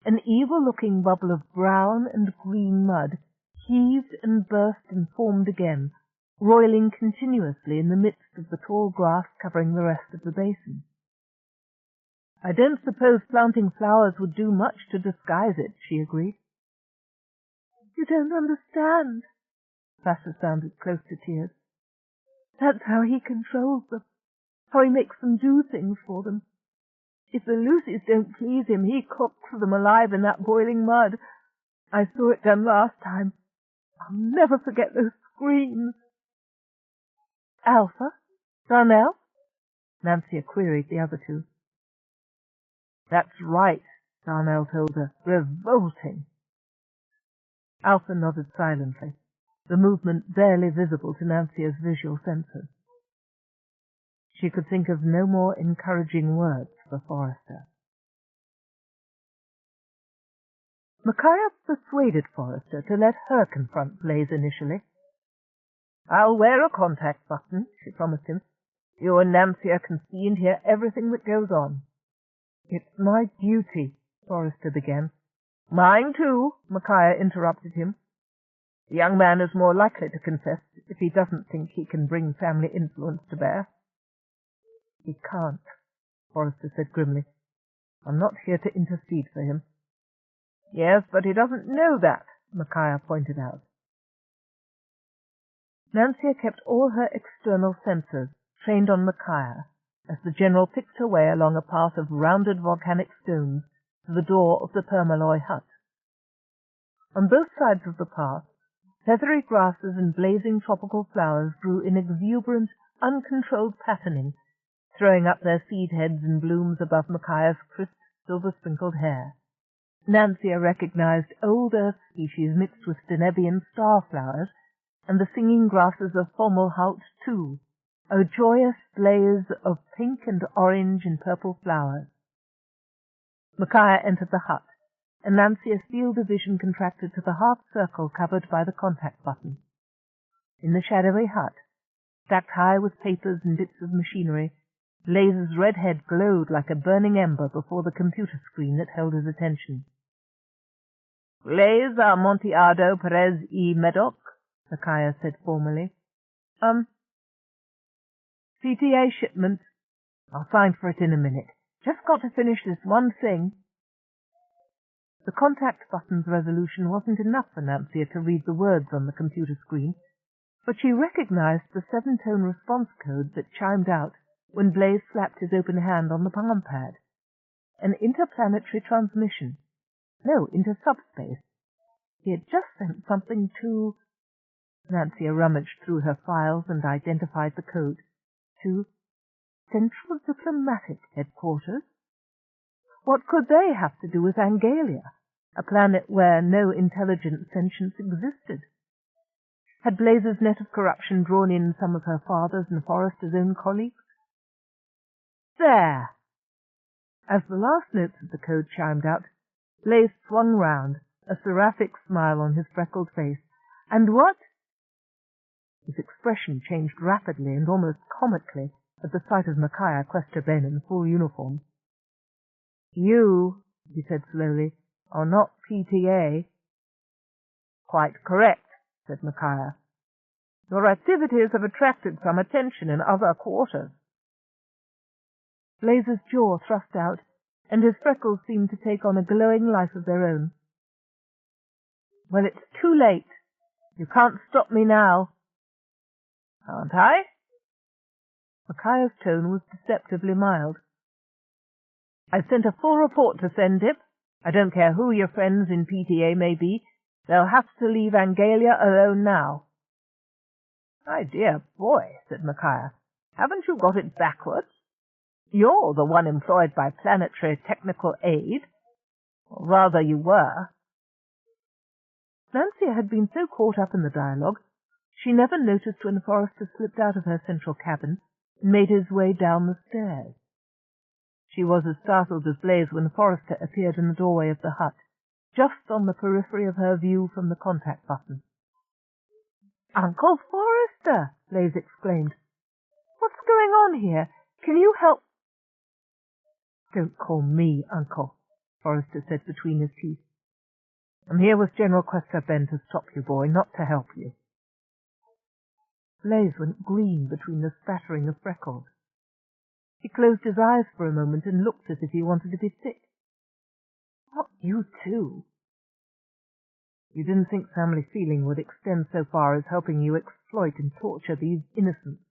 An evil-looking bubble of brown and green mud heaved and burst and formed again, roiling continuously in the midst of the tall grass covering the rest of the basin. "I don't suppose planting flowers would do much to disguise it," she agreed. "You don't understand." Vassar sounded close to tears. "That's how he controls them, how he makes them do things for them. If the Lucys don't please him, he cooks them alive in that boiling mud. I saw it done last time. I'll never forget those screams. Alpha? Darnell? Nancia queried the other two. That's right, Darnell told her. Revolting. Alpha nodded silently, the movement barely visible to Nancia's visual senses. She could think of no more encouraging words for Forrester. Micaiah persuaded Forrester to let her confront Blaze initially. I'll wear a contact button, she promised him. You and Nancia can see and hear everything that goes on. It's my duty, Forrester began. Mine too, Micaiah interrupted him. The young man is more likely to confess if he doesn't think he can bring family influence to bear. He can't, Forrester said grimly. I'm not here to intercede for him. Yes, but he doesn't know that, Micaiah pointed out. Nancia kept all her external senses trained on Micaiah as the general picked her way along a path of rounded volcanic stones to the door of the permaloy hut. On both sides of the path, feathery grasses and blazing tropical flowers grew in exuberant, uncontrolled patterning, throwing up their seed heads and blooms above Micaiah's crisp, silver-sprinkled hair. Nancia recognized old earth species mixed with Denebian star flowers, and the singing grasses of Fomalhaut, too, a joyous blaze of pink and orange and purple flowers. Micaiah entered the hut, and Nancia's field of vision contracted to the half-circle covered by the contact button. In the shadowy hut, stacked high with papers and bits of machinery, Blaze's red head glowed like a burning ember before the computer screen that held his attention. Blaze Amontillado Perez y Medoc, Micaiah said formally. CTA shipment. I'll sign for it in a minute. Just got to finish this one thing. The contact button's resolution wasn't enough for Nancia to read the words on the computer screen, but she recognized the 7-tone response code that chimed out when Blaze slapped his open hand on the palm pad. An interplanetary transmission. No, into subspace. He had just sent something to... Nancia rummaged through her files and identified the code. To Central Diplomatic Headquarters? What could they have to do with Angalia, a planet where no intelligent sentience existed? Had Blaze's net of corruption drawn in some of her father's and Forrester's own colleagues? There! As the last notes of the code chimed out, Blaze swung round, a seraphic smile on his freckled face. And what? His expression changed rapidly and almost comically at the sight of Micaiah Quester-Ben in full uniform. You, he said slowly, are not PTA. Quite correct, said Micaiah. Your activities have attracted some attention in other quarters. Blaze's jaw thrust out, and his freckles seemed to take on a glowing life of their own. Well, it's too late. You can't stop me now. Can't I? Micaiah's tone was deceptively mild. I've sent a full report to Sendip. I don't care who your friends in PTA may be. They'll have to leave Angalia alone now. My dear boy, said Micaiah, haven't you got it backwards? You're the one employed by Planetary Technical Aid. Or rather, you were. Nancia had been so caught up in the dialogue, she never noticed when Forrester slipped out of her central cabin and made his way down the stairs. She was as startled as Blaze when Forrester appeared in the doorway of the hut, just on the periphery of her view from the contact button. Uncle Forrester! Blaze exclaimed. What's going on here? Can you help? Don't call me Uncle, Forrester said between his teeth. I'm here with General Quester-Ben to stop you, boy, not to help you. Blaze went green between the spattering of freckles. He closed his eyes for a moment and looked as if he wanted to be sick. Not you too. You didn't think family feeling would extend so far as helping you exploit and torture these innocents.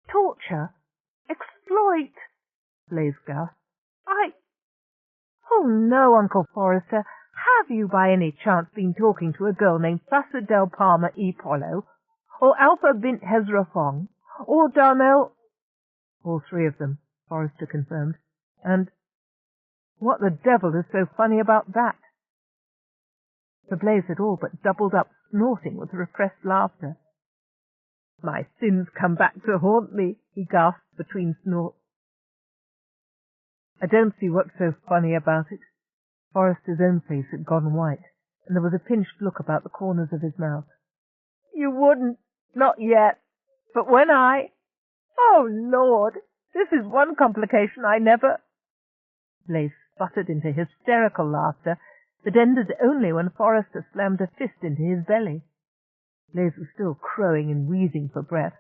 Torture? Exploit? Blaze gasped. Oh no, Uncle Forrester. Have you by any chance been talking to a girl named Placid Del Palma E. Polo, or Alpha Bint Hezra Fong, or Darnell? All three of them, Forrester confirmed. And what the devil is so funny about that? The Blaze had all but doubled up, snorting with repressed laughter. My sins come back to haunt me, he gasped between snorts. I don't see what's so funny about it. Forrester's own face had gone white, and there was a pinched look about the corners of his mouth. You wouldn't, not yet, but when Oh, Lord, this is one complication I never... Blaze sputtered into hysterical laughter that ended only when Forrester slammed a fist into his belly. Blaze was still crowing and wheezing for breath,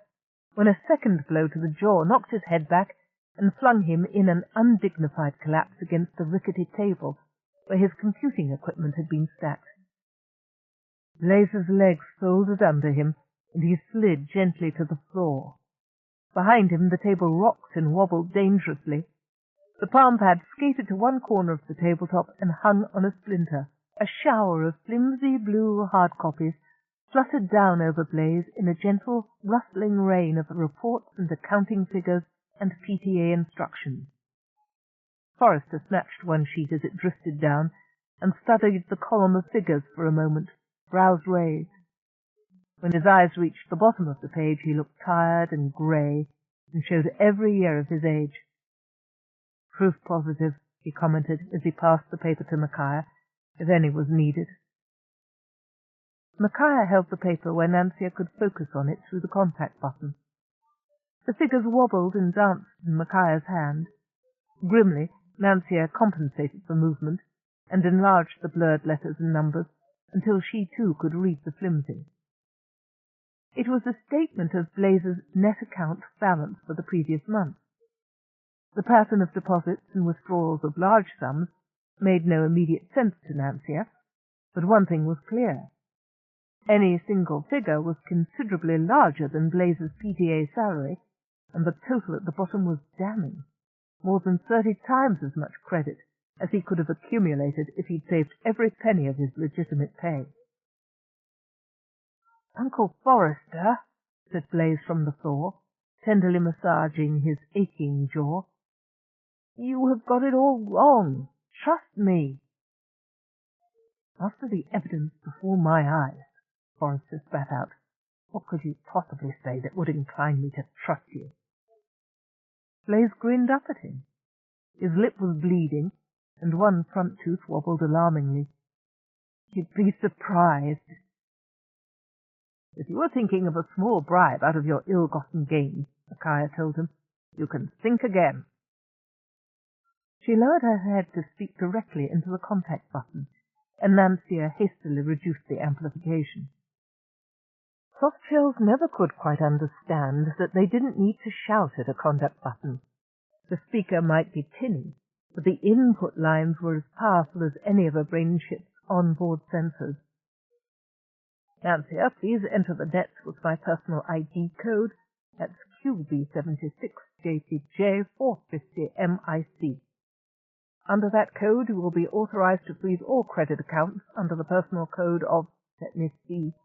when a second blow to the jaw knocked his head back and flung him in an undignified collapse against the rickety table where his computing equipment had been stacked. Blaze's legs folded under him, and he slid gently to the floor. Behind him the table rocked and wobbled dangerously. The palm pad skated to one corner of the tabletop and hung on a splinter. A shower of flimsy blue hard copies fluttered down over Blaze in a gentle, rustling rain of reports and accounting figures and PTA instructions. Forrester snatched one sheet as it drifted down and studied the column of figures for a moment, brows raised. When his eyes reached the bottom of the page, he looked tired and grey and showed every year of his age. Proof positive, he commented as he passed the paper to Micaiah, if any was needed. Micaiah held the paper where Nancia could focus on it through the contact button. The figures wobbled and danced in Micaiah's hand. Grimly, Nancia compensated for movement and enlarged the blurred letters and numbers until she too could read the flimsy. It was a statement of Blaze's net account balance for the previous month. The pattern of deposits and withdrawals of large sums made no immediate sense to Nancia, but one thing was clear. Any single figure was considerably larger than Blaze's PTA salary, and the total at the bottom was damning, more than 30 times as much credit as he could have accumulated if he'd saved every penny of his legitimate pay. Uncle Forrester, said Blaze from the floor, tenderly massaging his aching jaw, you have got it all wrong. Trust me. After the evidence before my eyes, Forrester spat out, what could you possibly say that would incline me to trust you? Blaze grinned up at him. His lip was bleeding, and one front tooth wobbled alarmingly. You'd be surprised. If you were thinking of a small bribe out of your ill-gotten gains, Micaiah told him, you can think again. She lowered her head to speak directly into the contact button, and Nancia hastily reduced the amplification. Softshells never could quite understand that they didn't need to shout at a contact button. The speaker might be tinny, but the input lines were as powerful as any of a BrainShip's onboard sensors. Nancia, please enter the nets with my personal ID code. That's QB76JPJ450MIC. Under that code, you will be authorized to freeze all credit accounts under the personal code of, let me see.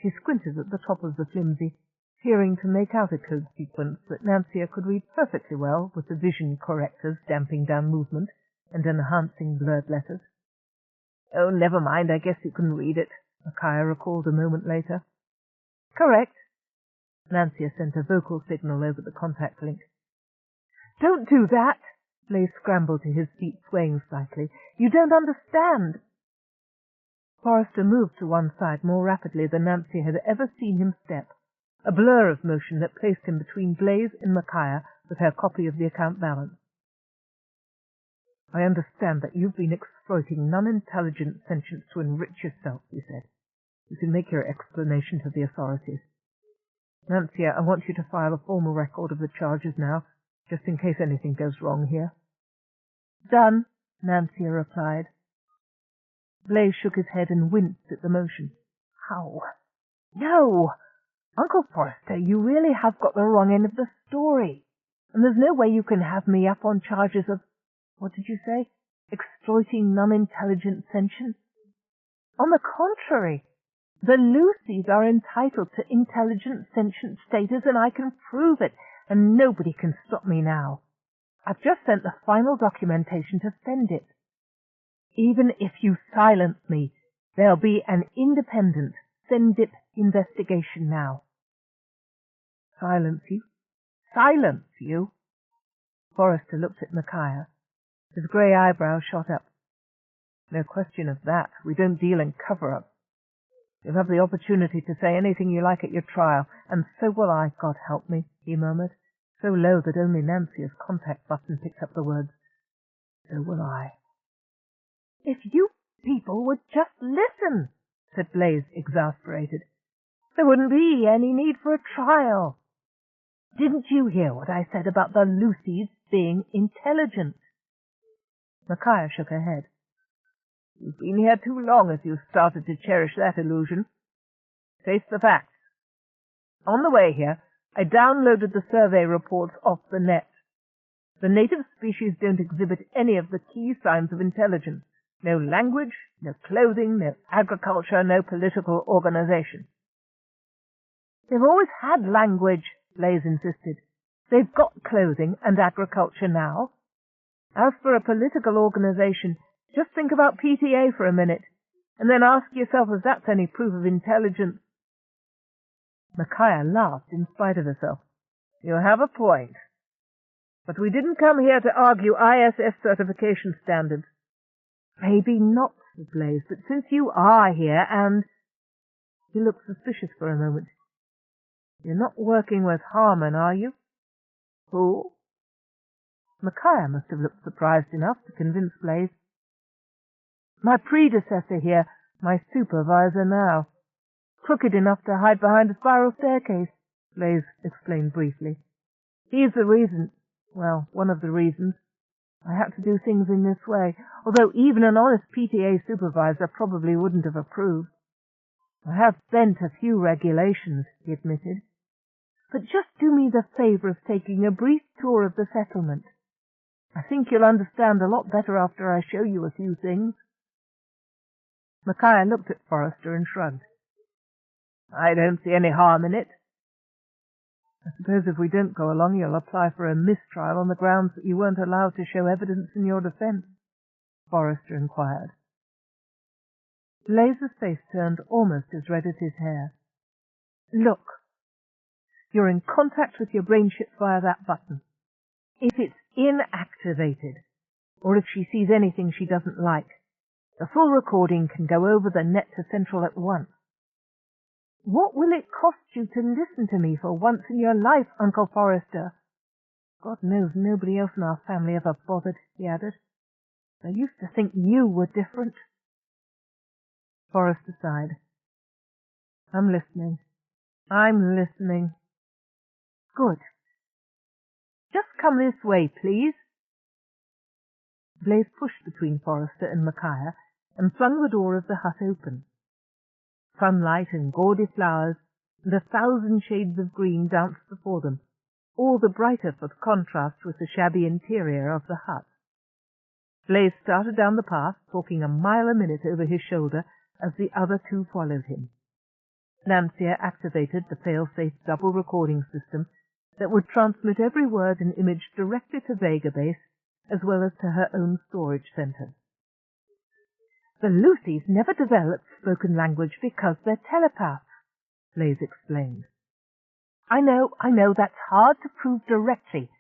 She squinted at the top of the flimsy, peering to make out a code sequence that Nancia could read perfectly well with the vision correctors damping down movement and enhancing blurred letters. Oh, never mind, I guess you can read it, Micaiah recalled a moment later. Correct. Nancia sent a vocal signal over the contact link. Don't do that! Blaze scrambled to his feet, swaying slightly. You don't understand. Forrester moved to one side more rapidly than Nancia had ever seen him step, a blur of motion that placed him between Blaze and Micaiah with her copy of the account balance. I understand that you've been exploiting non-intelligent sentience to enrich yourself, he said. You can make your explanation to the authorities. Nancia, I want you to file a formal record of the charges now, just in case anything goes wrong here. Done, Nancia replied. Blaze shook his head and winced at the motion. How? No! Uncle Forrester, you really have got the wrong end of the story, and there's no way you can have me up on charges of, what did you say, exploiting non-intelligent sentience. On the contrary, the Lucies are entitled to intelligent sentient status, and I can prove it, and nobody can stop me now. I've just sent the final documentation to Sendip. Even if you silence me, there'll be an independent Sendip investigation now. Silence you? Silence you? Forrester looked at Micaiah. His grey eyebrows shot up. No question of that. We don't deal in cover-ups. You'll have the opportunity to say anything you like at your trial, and so will I, God help me, he murmured, so low that only Nancia's contact button picked up the words. So will I. If you people would just listen, said Blaze, exasperated, there wouldn't be any need for a trial. Didn't you hear what I said about the Lucies being intelligent? Micaiah shook her head. You've been here too long if you've started to cherish that illusion. Face the facts. On the way here, I downloaded the survey reports off the net. The native species don't exhibit any of the key signs of intelligence. No language, no clothing, no agriculture, no political organization. They've always had language, Blaze insisted. They've got clothing and agriculture now. As for a political organization, just think about PTA for a minute, and then ask yourself if that's any proof of intelligence. Micaiah laughed in spite of herself. You have a point. But we didn't come here to argue ISS certification standards. Maybe not, said Blaze, but since you are here and... He looked suspicious for a moment. You're not working with Harmon, are you? Who? Micaiah must have looked surprised enough to convince Blaze. My predecessor here, my supervisor now. Crooked enough to hide behind a spiral staircase, Blaze explained briefly. He's the reason, well, one of the reasons, I had to do things in this way, although even an honest PTA supervisor probably wouldn't have approved. I have bent a few regulations, he admitted. But just do me the favor of taking a brief tour of the settlement. I think you'll understand a lot better after I show you a few things. Micaiah looked at Forrester and shrugged. I don't see any harm in it. I suppose if we don't go along, you'll apply for a mistrial on the grounds that you weren't allowed to show evidence in your defense, Forrester inquired. Blaze's face turned almost as red as his hair. Look, you're in contact with your brain chip via that button. If it's inactivated, or if she sees anything she doesn't like, the full recording can go over the net to Central at once. What will it cost you to listen to me for once in your life, Uncle Forrester? God knows nobody else in our family ever bothered, he added. I used to think you were different. Forrester sighed. I'm listening. Good. Just come this way, please. Blaze pushed between Forrester and Micaiah and flung the door of the hut open. Sunlight and gaudy flowers and 1,000 shades of green danced before them, all the brighter for the contrast with the shabby interior of the hut. Blaze started down the path, talking a mile a minute over his shoulder as the other two followed him. Nancia activated the fail-safe double recording system that would transmit every word and image directly to Vega-Base as well as to her own storage center. The Lucies never developed spoken language because they're telepaths, Blaze explained. I know, that's hard to prove directly.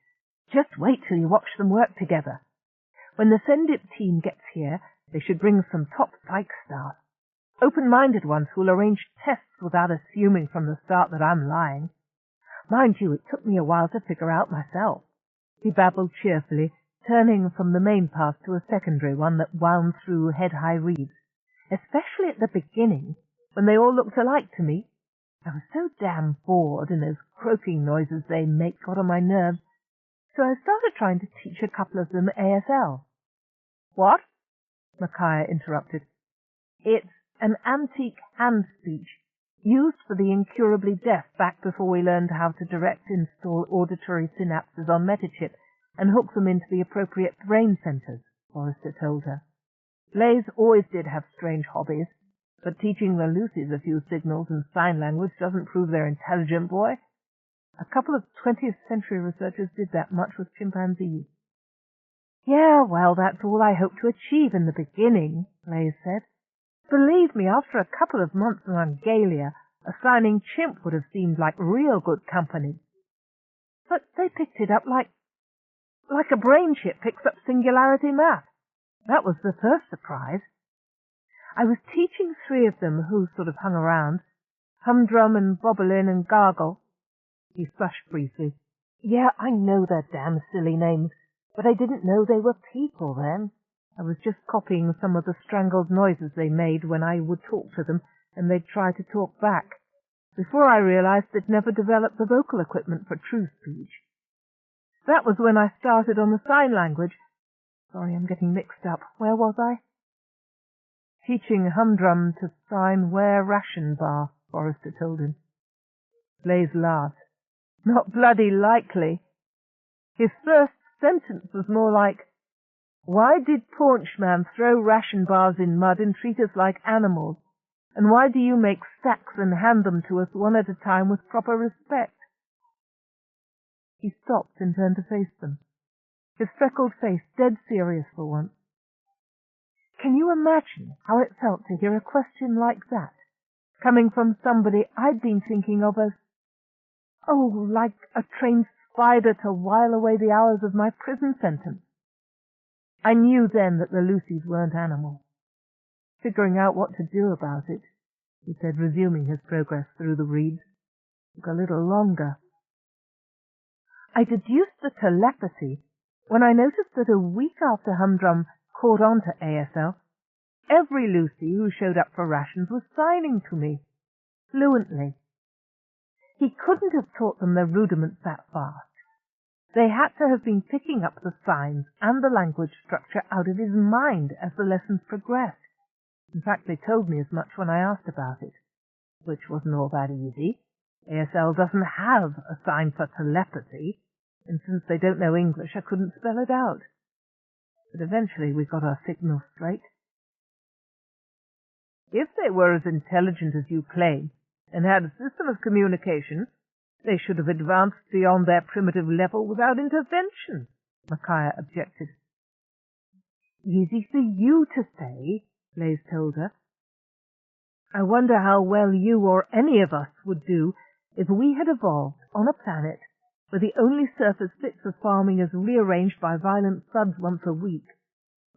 Just wait till you watch them work together. When the Sendip team gets here, they should bring some top psych staff. Open-minded ones who'll arrange tests without assuming from the start that I'm lying. Mind you, it took me a while to figure out myself, he babbled cheerfully, turning from the main path to a secondary one that wound through head-high reeds, especially at the beginning, when they all looked alike to me. I was so damn bored, and those croaking noises they make got on my nerves, so I started trying to teach a couple of them ASL. What? Micaiah interrupted. It's an antique hand speech, used for the incurably deaf back before we learned how to direct install auditory synapses on metachip and hook them into the appropriate brain centers, Forrester told her. Blaze always did have strange hobbies, but teaching the Lucys a few signals and sign language doesn't prove they're intelligent, boy. A couple of 20th century researchers did that much with chimpanzees. Yeah, well, that's all I hoped to achieve in the beginning, Blaze said. Believe me, after a couple of months on Galia, a signing chimp would have seemed like real good company. But they picked it up like a brain chip picks up singularity math. That was the first surprise. I was teaching 3 of them who sort of hung around, Humdrum and Bobolin and Gargle. He flushed briefly. Yeah, I know their damn silly names, but I didn't know they were people then. I was just copying some of the strangled noises they made when I would talk to them, and they'd try to talk back, before I realized they'd never developed the vocal equipment for true speech. That was when I started on the sign language. Sorry, I'm getting mixed up. Where was I? Teaching Humdrum to sign where ration bar, Forrester told him. Blaze laughed. Not bloody likely. His first sentence was more like, why did Paunchman throw ration bars in mud and treat us like animals? And why do you make stacks and hand them to us one at a time with proper respect? He stopped and turned to face them, his freckled face dead serious for once. Can you imagine how it felt to hear a question like that, coming from somebody I'd been thinking of as, like a trained spider to while away the hours of my prison sentence? I knew then that the Lucys weren't animals. Figuring out what to do about it, he said, resuming his progress through the reeds, took a little longer. I deduced the telepathy when I noticed that a week after Humdrum caught on to ASL, every Lucy who showed up for rations was signing to me, fluently. He couldn't have taught them their rudiments that fast. They had to have been picking up the signs and the language structure out of his mind as the lessons progressed. In fact, they told me as much when I asked about it, which wasn't all that easy. ASL doesn't have a sign for telepathy, and since they don't know English, I couldn't spell it out. But eventually we got our signals straight. If they were as intelligent as you claim, and had a system of communication, they should have advanced beyond their primitive level without intervention, Micaiah objected. Easy for you to say, Blaze told her. I wonder how well you or any of us would do if we had evolved on a planet where the only surface fit for farming is rearranged by violent floods once a week,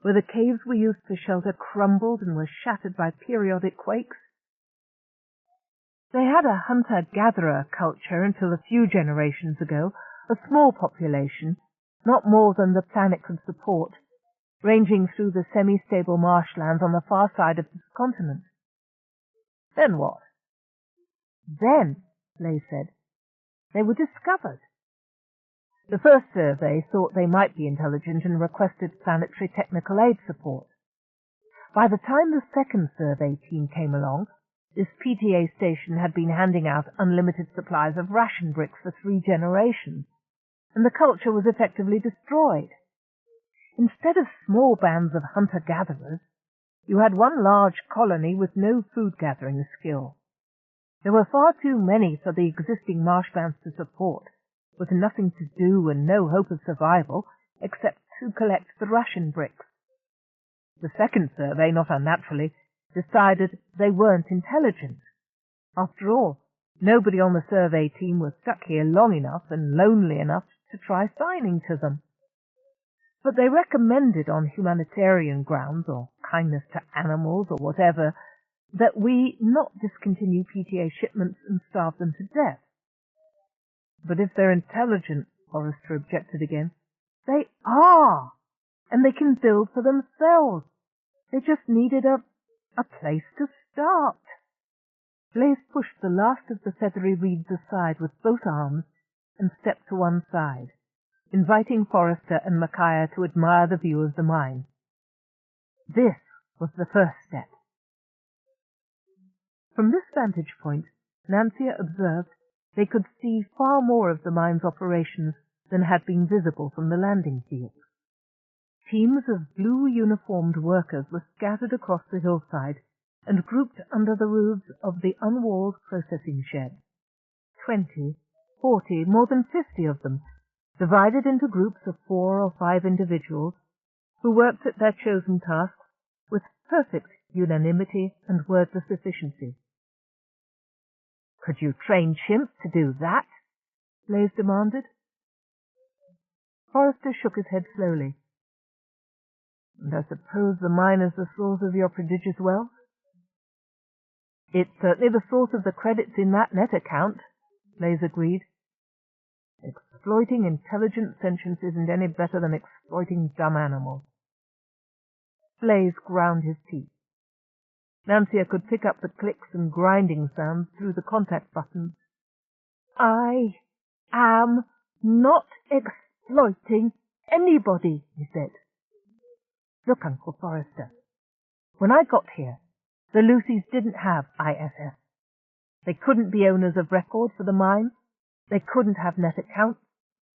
where the caves we used for shelter crumbled and were shattered by periodic quakes. They had a hunter-gatherer culture until a few generations ago, a small population, not more than the planet could support, ranging through the semi-stable marshlands on the far side of this continent. Then what? Then, Blaze said, they were discovered. The first survey thought they might be intelligent and requested planetary technical aid support. By the time the second survey team came along, this PTA station had been handing out unlimited supplies of ration bricks for 3 generations, and the culture was effectively destroyed. Instead of small bands of hunter-gatherers, you had one large colony with no food-gathering skill. There were far too many for the existing marshlands to support, with nothing to do and no hope of survival except to collect the ration bricks. The second survey, not unnaturally, decided they weren't intelligent. After all, nobody on the survey team was stuck here long enough and lonely enough to try signing to them. But they recommended on humanitarian grounds, or kindness to animals, or whatever, that we not discontinue PTA shipments and starve them to death. But if they're intelligent, Forrester objected again, they are, and they can build for themselves. They just needed a place to start. Blaze pushed the last of the feathery reeds aside with both arms and stepped to one side, inviting Forrester and Micaiah to admire the view of the mine. This was the first step. From this vantage point, Nancia observed they could see far more of the mine's operations than had been visible from the landing field. Teams of blue-uniformed workers were scattered across the hillside and grouped under the roofs of the unwalled processing shed. 20, 40, more than 50 of them, divided into groups of 4 or 5 individuals who worked at their chosen tasks with perfect unanimity and wordless efficiency. "Could you train chimps to do that?" Blaze demanded. Forrester shook his head slowly. "And I suppose the mine is the source of your prodigious wealth?" "It's certainly the source of the credits in that net account," Blaze agreed. "Exploiting intelligent sentience isn't any better than exploiting dumb animals." Blaze ground his teeth. Nancia could pick up the clicks and grinding sounds through the contact buttons. "I am not exploiting anybody," he said. "Look, Uncle Forrester, when I got here, the Lucys didn't have ISS. They couldn't be owners of record for the mine. They couldn't have net accounts.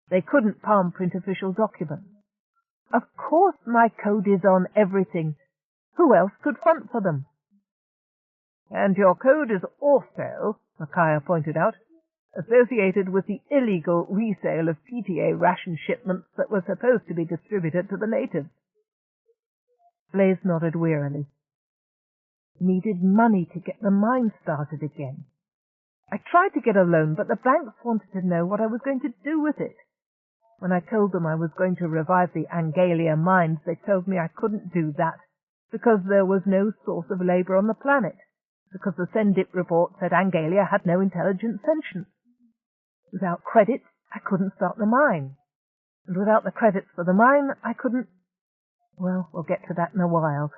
They couldn't palm print official documents. Of course my code is on everything. Who else could front for them?" "And your code is also," Micaiah pointed out, "associated with the illegal resale of PTA ration shipments that were supposed to be distributed to the natives." Blaze nodded wearily. "Needed money to get the mine started again. I tried to get a loan, but the banks wanted to know what I was going to do with it. When I told them I was going to revive the Angalia mines, they told me I couldn't do that because there was no source of labor on the planet, because the Sendip report said Angalia had no intelligent sentience. Without credits, I couldn't start the mine. And without the credits for the mine, I couldn't... Well, we'll get to that in a while.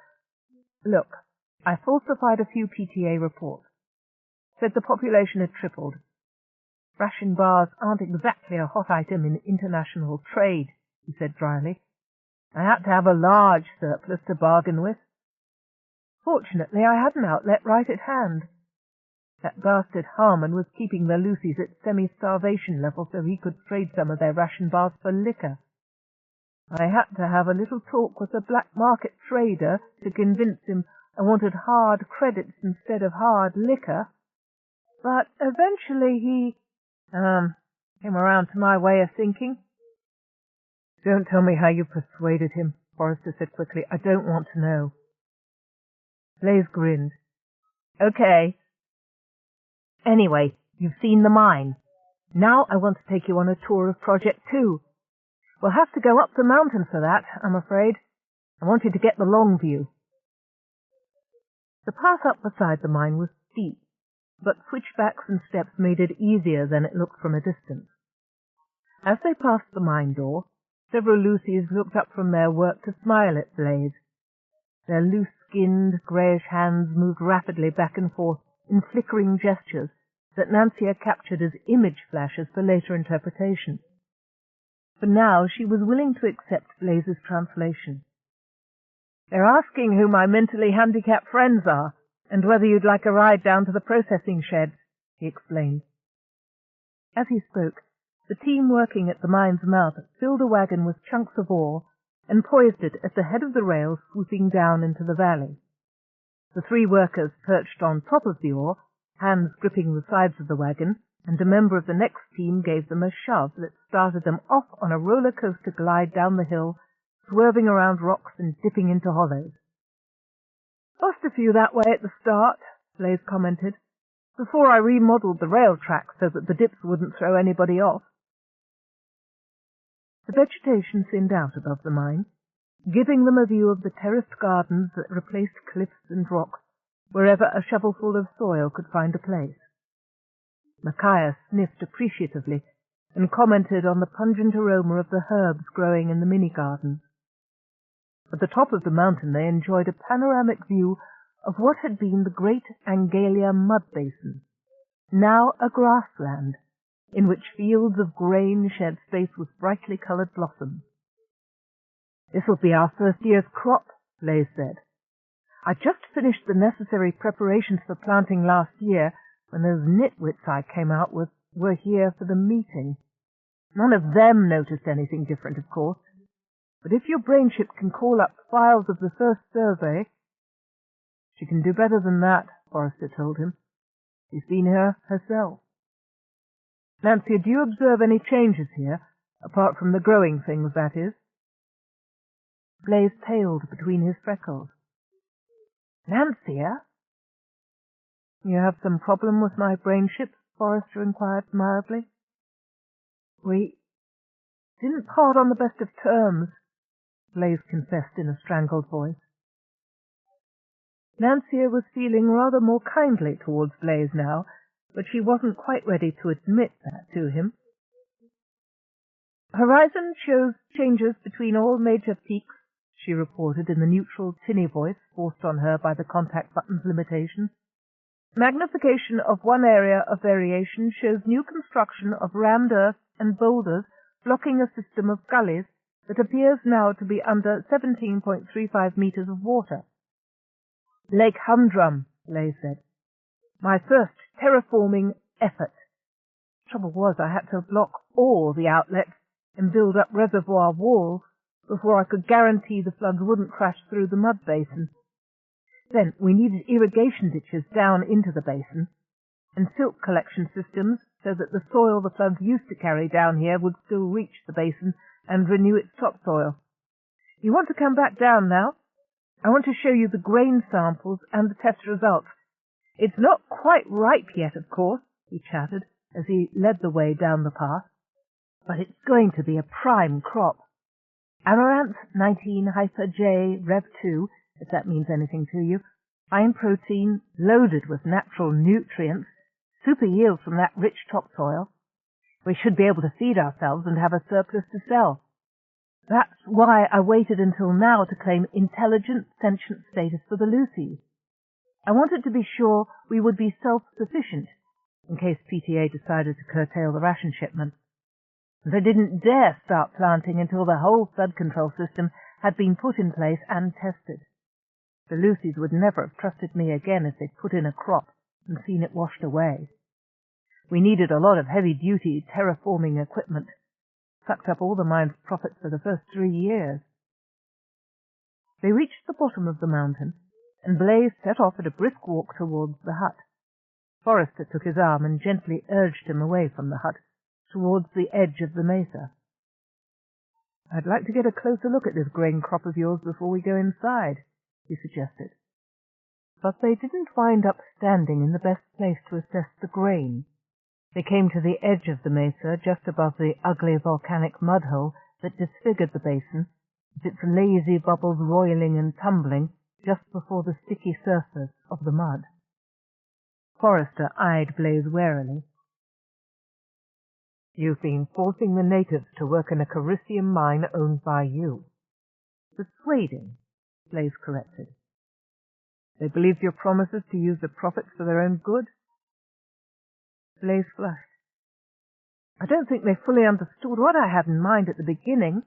Look, I falsified a few PTA reports. Said the population had tripled. Ration bars aren't exactly a hot item in international trade," he said dryly. "I had to have a large surplus to bargain with. Fortunately, I had an outlet right at hand. That bastard Harmon was keeping the Lucys at semi-starvation level so he could trade some of their ration bars for liquor. I had to have a little talk with a black market trader to convince him I wanted hard credits instead of hard liquor. But eventually he came around to my way of thinking." "Don't tell me how you persuaded him," Forrester said quickly. "I don't want to know." Blaze grinned. "Okay. Anyway, you've seen the mine. Now I want to take you on a tour of Project 2. We'll have to go up the mountain for that, I'm afraid. I want you to get the long view." The path up beside the mine was steep, but switchbacks and steps made it easier than it looked from a distance. As they passed the mine door, several Lucys looked up from their work to smile at Blaze. Their loose-skinned, greyish hands moved rapidly back and forth in flickering gestures that Nancia captured as image flashes for later interpretation. For now she was willing to accept Blaze's translation. "They're asking who my mentally handicapped friends are, and whether you'd like a ride down to the processing sheds," he explained. As he spoke, the team working at the mine's mouth filled a wagon with chunks of ore and poised it at the head of the rail swooping down into the valley. The 3 workers perched on top of the ore, hands gripping the sides of the wagon, and a member of the next team gave them a shove that started them off on a roller coaster glide down the hill, swerving around rocks and dipping into hollows. "Lost a few that way at the start," Blaze commented, "before I remodeled the rail track so that the dips wouldn't throw anybody off." The vegetation thinned out above the mine, giving them a view of the terraced gardens that replaced cliffs and rocks wherever a shovelful of soil could find a place. Micaiah sniffed appreciatively and commented on the pungent aroma of the herbs growing in the mini-gardens. At the top of the mountain they enjoyed a panoramic view of what had been the great Angalia mud basin, now a grassland, in which fields of grain shared space with brightly coloured blossoms. "This'll be our first year's crop," Blaze said. "I just finished the necessary preparations for planting last year when those nitwits I came out with were here for the meeting. None of them noticed anything different, of course. But if your brainship can call up files of the first survey—" "She can do better than that," Forrester told him. "She's been here herself. Nancia, do you observe any changes here, apart from the growing things, that is?" Blaze paled between his freckles. "Nancia?" "You have some problem with my brainship?" Forrester inquired mildly. "We didn't part on the best of terms," Blaze confessed in a strangled voice. Nancia was feeling rather more kindly towards Blaze now, but she wasn't quite ready to admit that to him. "Horizon shows changes between all major peaks," she reported in the neutral, tinny voice forced on her by the contact button's limitations. "Magnification of one area of variation shows new construction of rammed earth and boulders blocking a system of gullies that appears now to be under 17.35 meters of water." "Lake Humdrum," Blaze said. "My first terraforming effort. Trouble was, I had to block all the outlets and build up reservoir walls before I could guarantee the floods wouldn't crash through the mud basin. Then we needed irrigation ditches down into the basin, and silt collection systems so that the soil the floods used to carry down here would still reach the basin and renew its topsoil. You want to come back down now? I want to show you the grain samples and the test results. It's not quite ripe yet, of course," he chattered as he led the way down the path, "but it's going to be a prime crop. Amaranth 19-J Rev 2, if that means anything to you. Fine protein, loaded with natural nutrients, super yield from that rich topsoil. We should be able to feed ourselves and have a surplus to sell. That's why I waited until now to claim intelligent, sentient status for the Lucies. I wanted to be sure we would be self-sufficient, in case PTA decided to curtail the ration shipment. And I didn't dare start planting until the whole flood control system had been put in place and tested. The Lucies would never have trusted me again if they'd put in a crop and seen it washed away. We needed a lot of heavy-duty terraforming equipment. Sucked up all the mine's profits for the first 3 years. They reached the bottom of the mountain, and Blaze set off at a brisk walk towards the hut. Forrester took his arm and gently urged him away from the hut, towards the edge of the mesa. "I'd like to get a closer look at this grain crop of yours before we go inside," he suggested. But they didn't wind up standing in the best place to assess the grain. They came to the edge of the mesa, just above the ugly volcanic mud-hole that disfigured the basin, with its lazy bubbles roiling and tumbling just before the sticky surface of the mud. Forrester eyed Blaze warily. "You've been forcing the natives to work in a Caricium mine owned by you." "Persuading," Blaze corrected. "They believed your promises to use the profits for their own good?" Blaze flushed. "I don't think they fully understood what I had in mind at the beginning.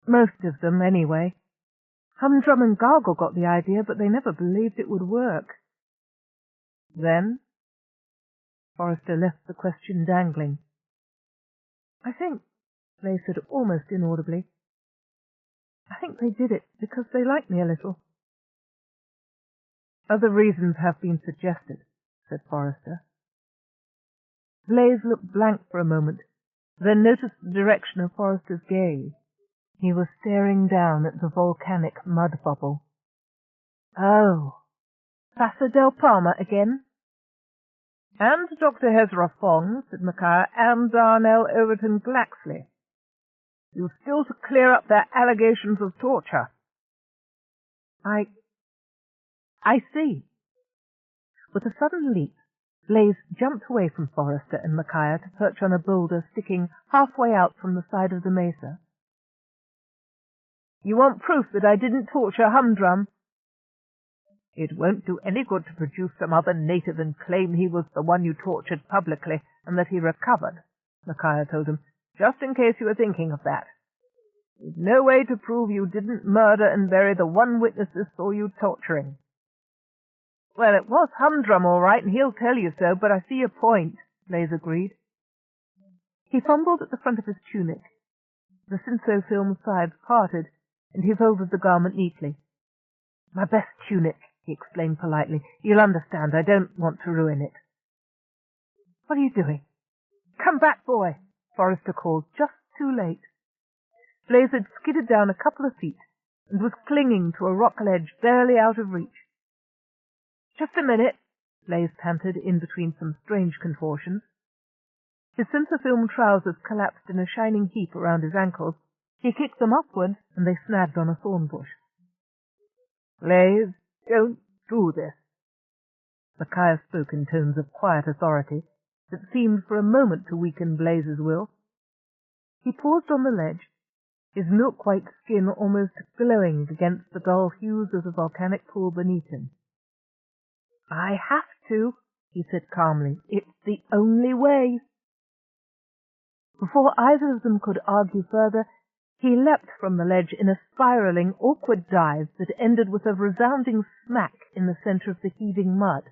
Most of them, anyway. Humdrum and Gargle got the idea, but they never believed it would work." "Then?" Forrester left the question dangling. "I think," Blaze said almost inaudibly, "I think they did it because they like me a little." "Other reasons have been suggested," said Forrester. Blaze looked blank for a moment, then noticed the direction of Forrester's gaze. He was staring down at the volcanic mud bubble. "Oh, Placer del Palma again?" "And Dr. Hezra Fong," said Micaiah, "and Darnell Overton Glaxley. You've still to clear up their allegations of torture." I see." With a sudden leap, Blaze jumped away from Forrester and Micaiah to perch on a boulder sticking halfway out from the side of the mesa. "You want proof that I didn't torture Humdrum?" "It won't do any good to produce some other native and claim he was the one you tortured publicly and that he recovered," Micaiah told him, "just in case you were thinking of that. There's no way to prove you didn't murder and bury the one witness who saw you torturing." "Well, it was Humdrum, all right, and he'll tell you so, but I see your point," Blaze agreed. He fumbled at the front of his tunic. The synthofilm sides parted, and he folded the garment neatly. "My best tunic," he explained politely. "You'll understand, I don't want to ruin it." "What are you doing?" "Come back, boy," Forrester called, just too late. Blaze had skidded down a couple of feet and was clinging to a rock ledge barely out of reach. "Just a minute," Blaze panted in between some strange contortions. His synthofilm trousers collapsed in a shining heap around his ankles. He kicked them upward, and they snagged on a thorn bush. "Blaze, don't do this." Micaiah spoke in tones of quiet authority that seemed for a moment to weaken Blaze's will. He paused on the ledge, his milk-white skin almost glowing against the dull hues of the volcanic pool beneath him. "I have to," he said calmly. "It's the only way." Before either of them could argue further, he leapt from the ledge in a spiraling, awkward dive that ended with a resounding smack in the center of the heaving mud.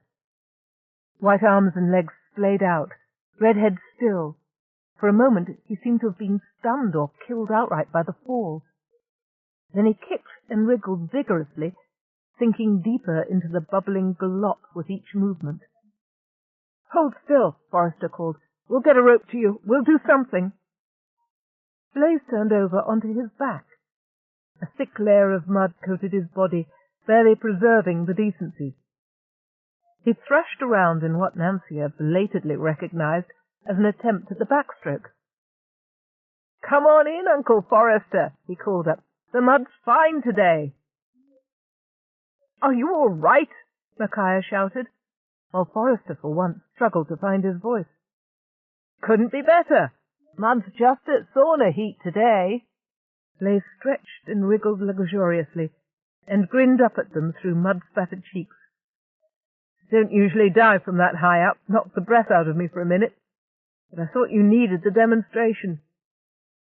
White arms and legs splayed out, red head still. For a moment he seemed to have been stunned or killed outright by the fall. Then he kicked and wriggled vigorously, sinking deeper into the bubbling glop with each movement. "Hold still," Forrester called. "We'll get a rope to you. We'll do something." Blaze turned over onto his back. A thick layer of mud coated his body, barely preserving the decency. He thrashed around in what Nancia belatedly recognized as an attempt at the backstroke. "Come on in, Uncle Forrester," he called up. "The mud's fine today." "Are you all right?" Micaiah shouted, while Forrester for once struggled to find his voice. "Couldn't be better. Mud's just at sauna heat today." Blaze stretched and wriggled luxuriously, and grinned up at them through mud-spattered cheeks. "Don't usually dive from that high up. Knocked the breath out of me for a minute. But I thought you needed the demonstration.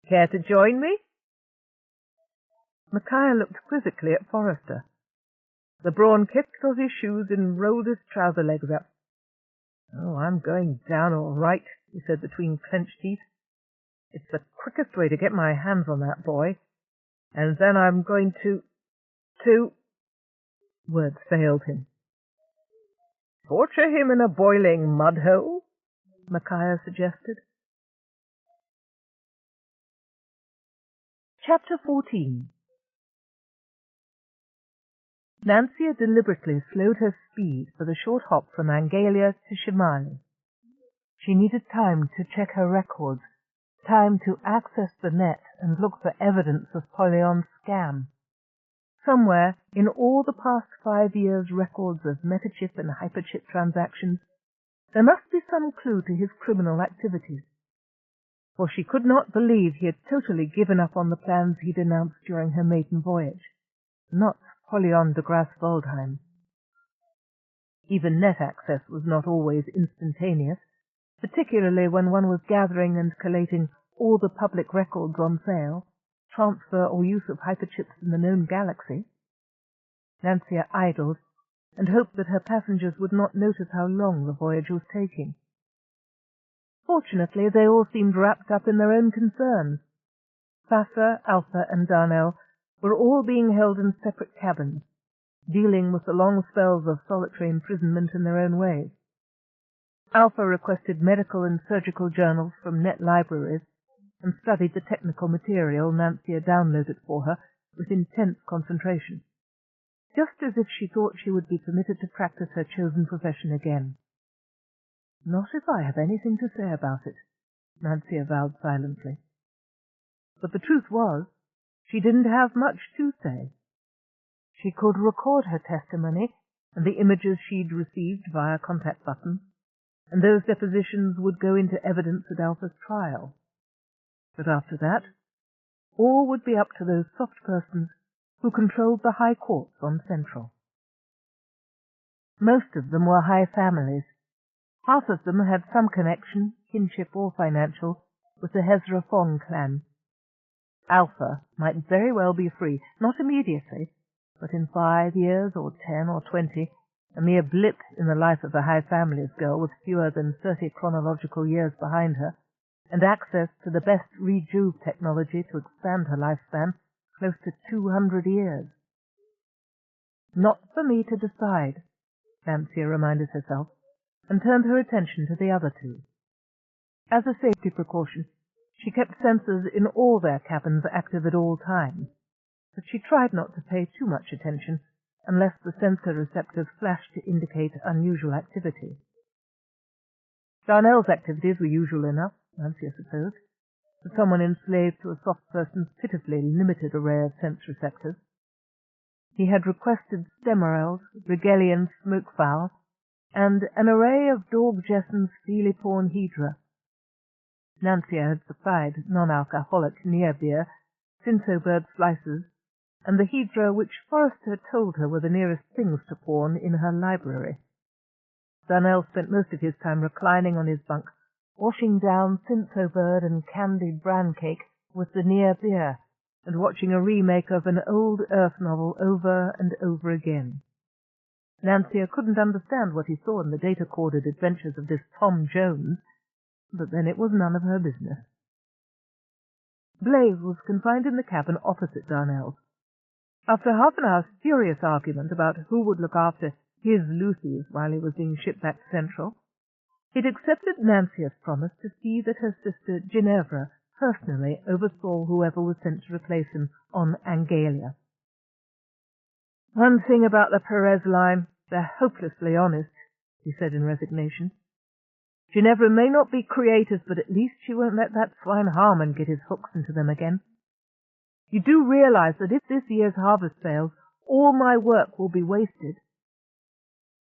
Care to join me?" Micaiah looked quizzically at Forrester. The Brawn kicked off his shoes and rolled his trouser legs up. "Oh, I'm going down all right," he said between clenched teeth. "It's the quickest way to get my hands on that boy. And then I'm going to... Words failed him. "Torture him in a boiling mud hole?" Micaiah suggested. Chapter 14. Nancia deliberately slowed her speed for the short hop from Angalia to Shimali. She needed time to check her records, time to access the net and look for evidence of Polyon's scam. Somewhere in all the past 5 years' records of metachip and hyperchip transactions, there must be some clue to his criminal activities. For she could not believe he had totally given up on the plans he'd announced during her maiden voyage. Not Polyon de Grasse-Waldheim. Even net access was not always instantaneous, particularly when one was gathering and collating all the public records on sale, transfer or use of hyperchips in the known galaxy. Nancia idled and hoped that her passengers would not notice how long the voyage was taking. Fortunately, they all seemed wrapped up in their own concerns. Thassa, Alpha, and Darnell were all being held in separate cabins, dealing with the long spells of solitary imprisonment in their own ways. Alpha requested medical and surgical journals from net libraries and studied the technical material Nancia downloaded for her with intense concentration, just as if she thought she would be permitted to practice her chosen profession again. "Not if I have anything to say about it," Nancia vowed silently. But the truth was, she didn't have much to say. She could record her testimony and the images she'd received via contact buttons, and those depositions would go into evidence at Alpha's trial. But after that, all would be up to those soft persons who controlled the high courts on Central. Most of them were high families. Half of them had some connection, kinship or financial, with the Hezra Fong clan. Alpha might very well be free, not immediately, but in 5 years or 10 or 20, a mere blip in the life of a high family's girl with fewer than 30 chronological years behind her, and access to the best rejuve technology to expand her lifespan close to 200 years. Not for me to decide, Nancia reminded herself, and turned her attention to the other two. As a safety precaution, she kept sensors in all their cabins active at all times, but she tried not to pay too much attention unless the sensor receptors flashed to indicate unusual activity. Darnell's activities were usual enough, Nancia supposed, for someone enslaved to a soft person's pitifully limited array of sense receptors. He had requested stemorels, Rigelian smokefowl, and an array of Dorg Jessen's feely-porn hydra. Nancia had supplied non-alcoholic near beer, Cinsobird slices, and the hydra which Forrester told her were the nearest things to porn in her library. Darnell spent most of his time reclining on his bunk, washing down Cinsobird and candied bran cake with the near beer, and watching a remake of an old Earth novel over and over again. Nancia couldn't understand what he saw in the data-corded adventures of this Tom Jones, but then it was none of her business. Blaze was confined in the cabin opposite Darnell's. After half an hour's furious argument about who would look after his Lucy's while he was being shipped back to Central, he'd accepted Nancia's promise to see that her sister Ginevra personally oversaw whoever was sent to replace him on Angalia. "One thing about the Perez line, they're hopelessly honest," he said in resignation. "Ginevra may not be creative, but at least she won't let that swine Harmon get his hooks into them again. You do realize that if this year's harvest fails, all my work will be wasted?"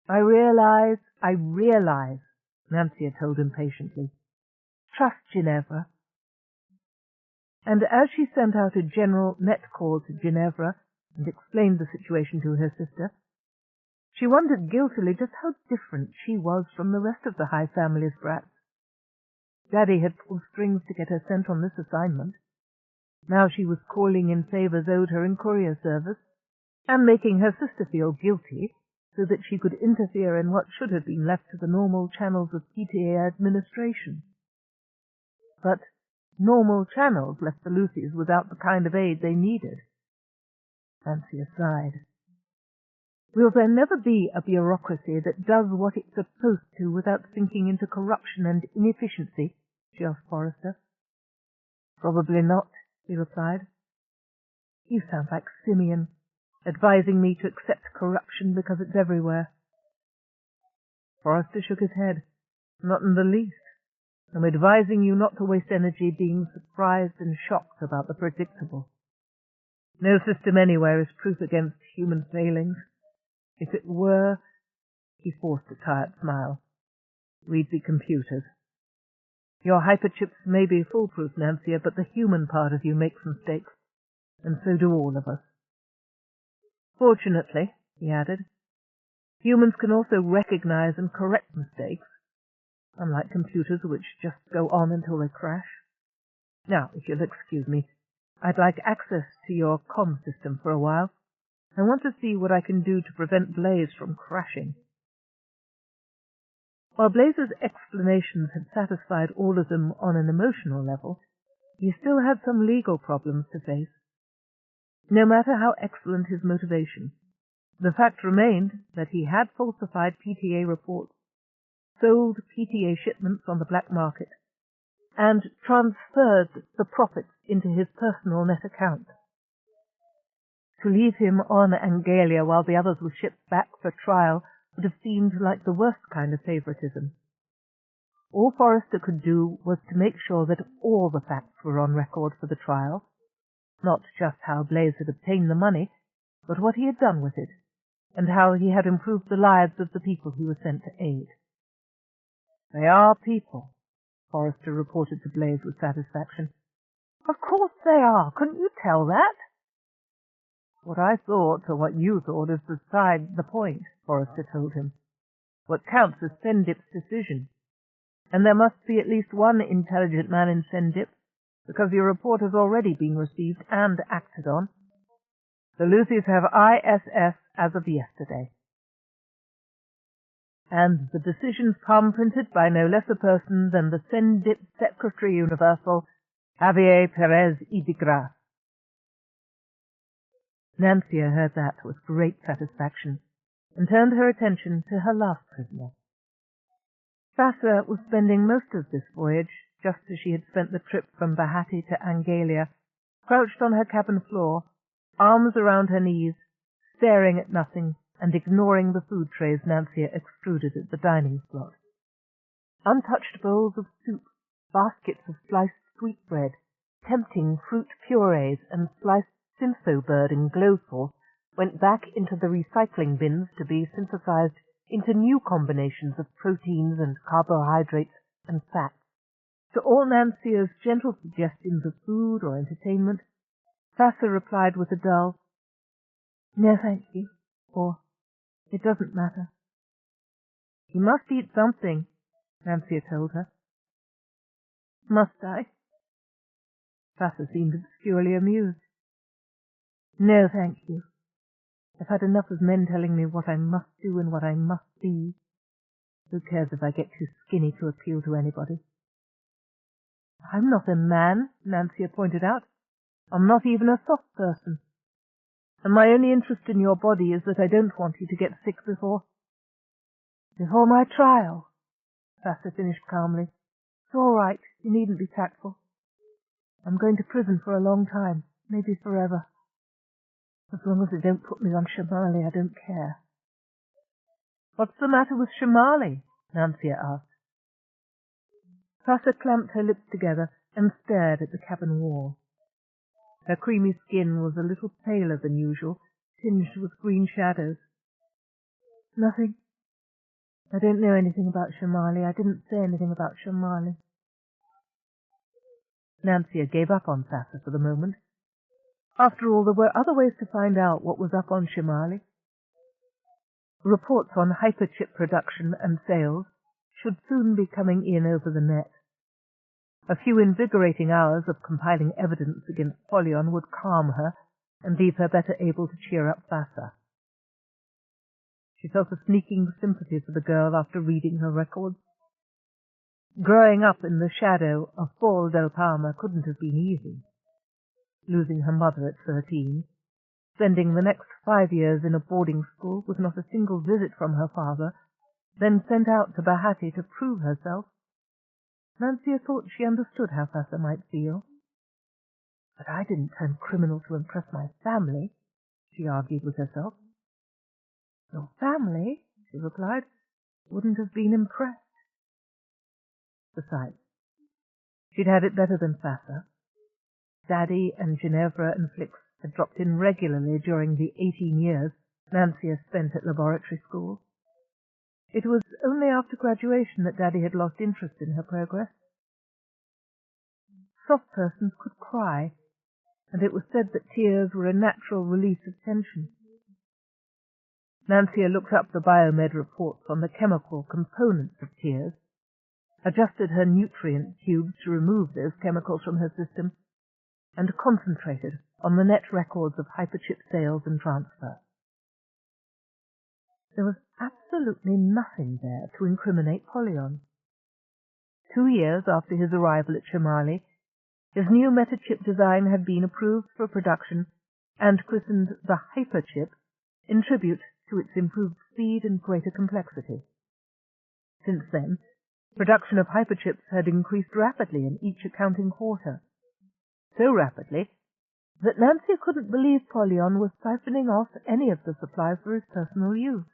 I realize, Nancia told him patiently. "Trust Ginevra." And as she sent out a general net call to Ginevra and explained the situation to her sister, she wondered guiltily just how different she was from the rest of the High family's brats. Daddy had pulled strings to get her sent on this assignment. Now she was calling in favors owed her in courier service, and making her sister feel guilty so that she could interfere in what should have been left to the normal channels of PTA administration. But normal channels left the Lucys without the kind of aid they needed. Nancia sighed. "Will there never be a bureaucracy that does what it's supposed to without sinking into corruption and inefficiency?" she asked Forrester. "Probably not," he replied. "You sound like Simeon, advising me to accept corruption because it's everywhere." Forrester shook his head. "Not in the least. I'm advising you not to waste energy being surprised and shocked about the predictable. No system anywhere is proof against human failings. If it were—" he forced a tired smile. "We'd be computers. Your hyperchips may be foolproof, Nancia, but the human part of you makes mistakes, and so do all of us. Fortunately," he added, "humans can also recognize and correct mistakes, unlike computers which just go on until they crash. Now, if you'll excuse me, I'd like access to your comm system for a while. I want to see what I can do to prevent Blaze from crashing." While Blaze's explanations had satisfied all of them on an emotional level, he still had some legal problems to face. No matter how excellent his motivation, the fact remained that he had falsified PTA reports, sold PTA shipments on the black market, and transferred the profits into his personal net account. To leave him on Angalia while the others were shipped back for trial would have seemed like the worst kind of favoritism. All Forrester could do was to make sure that all the facts were on record for the trial, not just how Blaze had obtained the money, but what he had done with it, and how he had improved the lives of the people he was sent to aid. "They are people," Forrester reported to Blaze with satisfaction. "Of course they are. Couldn't you tell that?" "What I thought, or what you thought, is beside the point," Forrester told him. "What counts is Sendip's decision. And there must be at least one intelligent man in Sendip, because your report has already been received and acted on. The Lucys have ISS as of yesterday." and the decisions palm-printed by no less a person than the Sendip Secretary Universal, Javier Perez y de Grasse. Nancia heard that with great satisfaction, and turned her attention to her last prisoner. Thassa was spending most of this voyage, just as she had spent the trip from Bahati to Angalia, crouched on her cabin floor, arms around her knees, staring at nothing and ignoring the food trays Nancia extruded at the dining slot. Untouched bowls of soup, baskets of sliced sweetbread, tempting fruit purees and sliced syntho bird in glow sauce went back into the recycling bins to be synthesized into new combinations of proteins and carbohydrates and fats. To all Nancia's gentle suggestions of food or entertainment, Thassa replied with a dull, "No, thank you," or "It doesn't matter." "You must eat something," Nancia told her. "Must I?" Thassa seemed obscurely amused. "No, thank you. I've had enough of men telling me what I must do and what I must be. Who cares if I get too skinny to appeal to anybody?" "I'm not a man," Nancia pointed out. "I'm not even a soft person. And my only interest in your body is that I don't want you to get sick before my trial," Thassa finished calmly. "It's all right. You needn't be tactful. I'm going to prison for a long time, maybe forever. As long as they don't put me on Shamali, I don't care." "What's the matter with Shamali?" Nancia asked. Thassa clamped her lips together and stared at the cabin wall. Her creamy skin was a little paler than usual, tinged with green shadows. "Nothing. I don't know anything about Shamali. I didn't say anything about Shamali." Nancia gave up on Thassa for the moment. After all, there were other ways to find out what was up on Shamali. Reports on hyperchip production and sales should soon be coming in over the net. A few invigorating hours of compiling evidence against Polyon would calm her and leave her better able to cheer up Thassa. She felt a sneaking sympathy for the girl after reading her records. Growing up in the shadow of Fall del Palma couldn't have been easy. Losing her mother at 13, spending the next 5 years in a boarding school with not a single visit from her father, then sent out to Bahati to prove herself. Nancia thought she understood how Thassa might feel. "But I didn't turn criminal to impress my family," she argued with herself. "Your family," she replied, "wouldn't have been impressed." Besides, she'd had it better than Thassa. Daddy and Ginevra and Flix had dropped in regularly during the 18 years Nancia spent at laboratory school. It was only after graduation that Daddy had lost interest in her progress. Soft persons could cry, and it was said that tears were a natural release of tension. Nancia looked up the biomed reports on the chemical components of tears, adjusted her nutrient tubes to remove those chemicals from her system, and concentrated on the net records of hyperchip sales and transfer. There was absolutely nothing there to incriminate Polyon. 2 years after his arrival at Shamali, his new metachip design had been approved for production and christened the Hyperchip in tribute to its improved speed and greater complexity. Since then, production of hyperchips had increased rapidly in each accounting quarter. So rapidly that Nancia couldn't believe Polyon was siphoning off any of the supply for his personal use.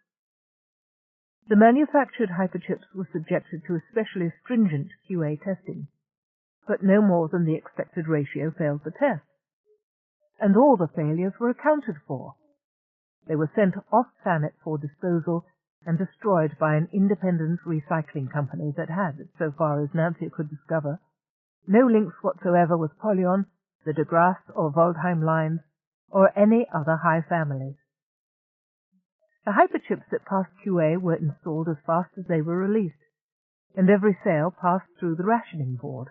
The manufactured hyperchips were subjected to especially stringent QA testing, but no more than the expected ratio failed the test. And all the failures were accounted for. They were sent off-planet for disposal and destroyed by an independent recycling company that had, so far as Nancia could discover, no links whatsoever with Polyon, the de Grasse or Waldheim lines, or any other high families. The hyperchips that passed QA were installed as fast as they were released, and every sale passed through the rationing board.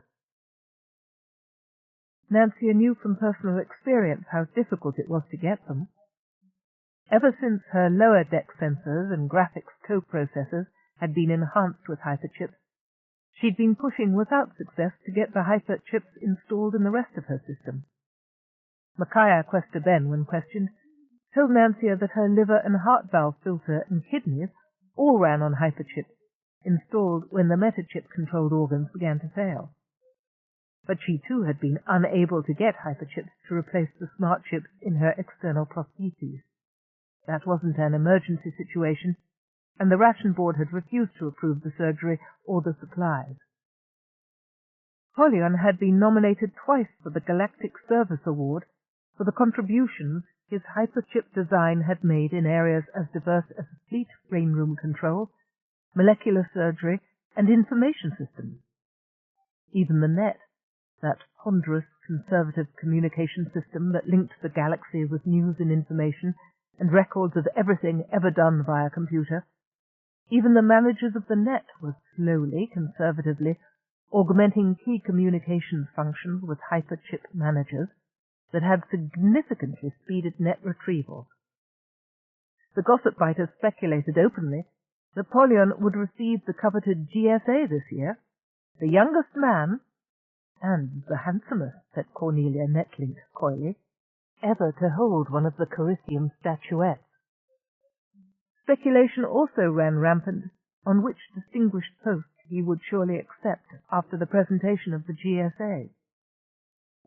Nancia knew from personal experience how difficult it was to get them. Ever since her lower deck sensors and graphics co-processors had been enhanced with hyperchips, she'd been pushing without success to get the hyperchips installed in the rest of her system. Micaiah Quester Ben, when questioned, told Nancia that her liver and heart valve filter and kidneys all ran on hyperchips, installed when the metachip-controlled organs began to fail. But she too had been unable to get hyperchips to replace the smart chips in her external prostheses. That wasn't an emergency situation, and the ration board had refused to approve the surgery or the supplies. Polyon had been nominated twice for the Galactic Service Award for the contributions his hyperchip design had made in areas as diverse as fleet brainroom control, molecular surgery, and information systems. Even the net, that ponderous conservative communication system that linked the galaxy with news and information and records of everything ever done via computer, even the managers of the net were slowly, conservatively, augmenting key communications functions with hyperchip managers that had significantly speeded net retrievals. The gossip biters speculated openly that Polyon would receive the coveted GSA this year, the youngest man, and the handsomest, said Cornelia Netlink coyly, ever to hold one of the Corinthian statuettes. Speculation also ran rampant on which distinguished post he would surely accept after the presentation of the GSA.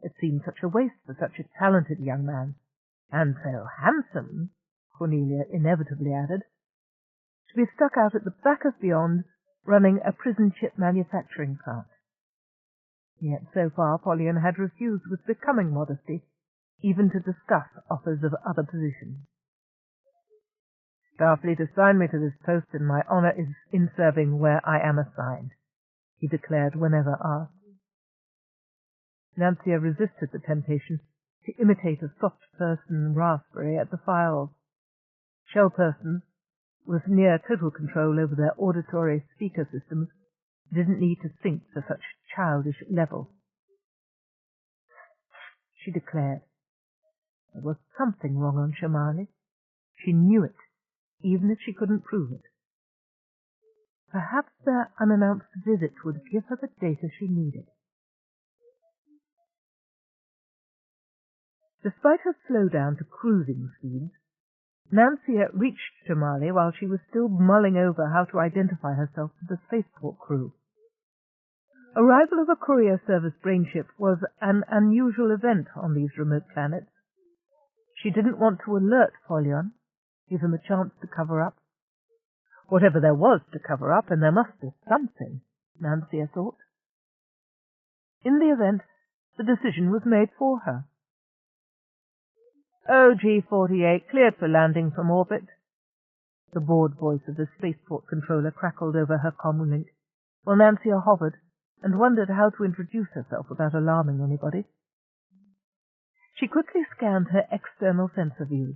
It seemed such a waste for such a talented young man, and so handsome, Cornelia inevitably added, to be stuck out at the back of Beyond running a prison chip manufacturing plant. Yet so far Polyon had refused with becoming modesty even to discuss offers of other positions. Starfleet assigned me to this post, and my honor is in serving where I am assigned, he declared whenever asked. Nancia resisted the temptation to imitate a soft-person raspberry at the files. Shell persons, with near total control over their auditory speaker systems, didn't need to think to such childish levels. She declared. There was something wrong on Shamali. She knew it, even if she couldn't prove it. Perhaps their unannounced visit would give her the data she needed. Despite her slowdown to cruising speeds, Nancia reached Shamali while she was still mulling over how to identify herself to the spaceport crew. Arrival of a courier service brainship was an unusual event on these remote planets. She didn't want to alert Polyon, give him a chance to cover up. Whatever there was to cover up, and there must be something, Nancia thought. In the event, the decision was made for her. OG-48 cleared for landing from orbit. The bored voice of the spaceport controller crackled over her comlink, while Nancia hovered and wondered how to introduce herself without alarming anybody. She quickly scanned her external sensor views.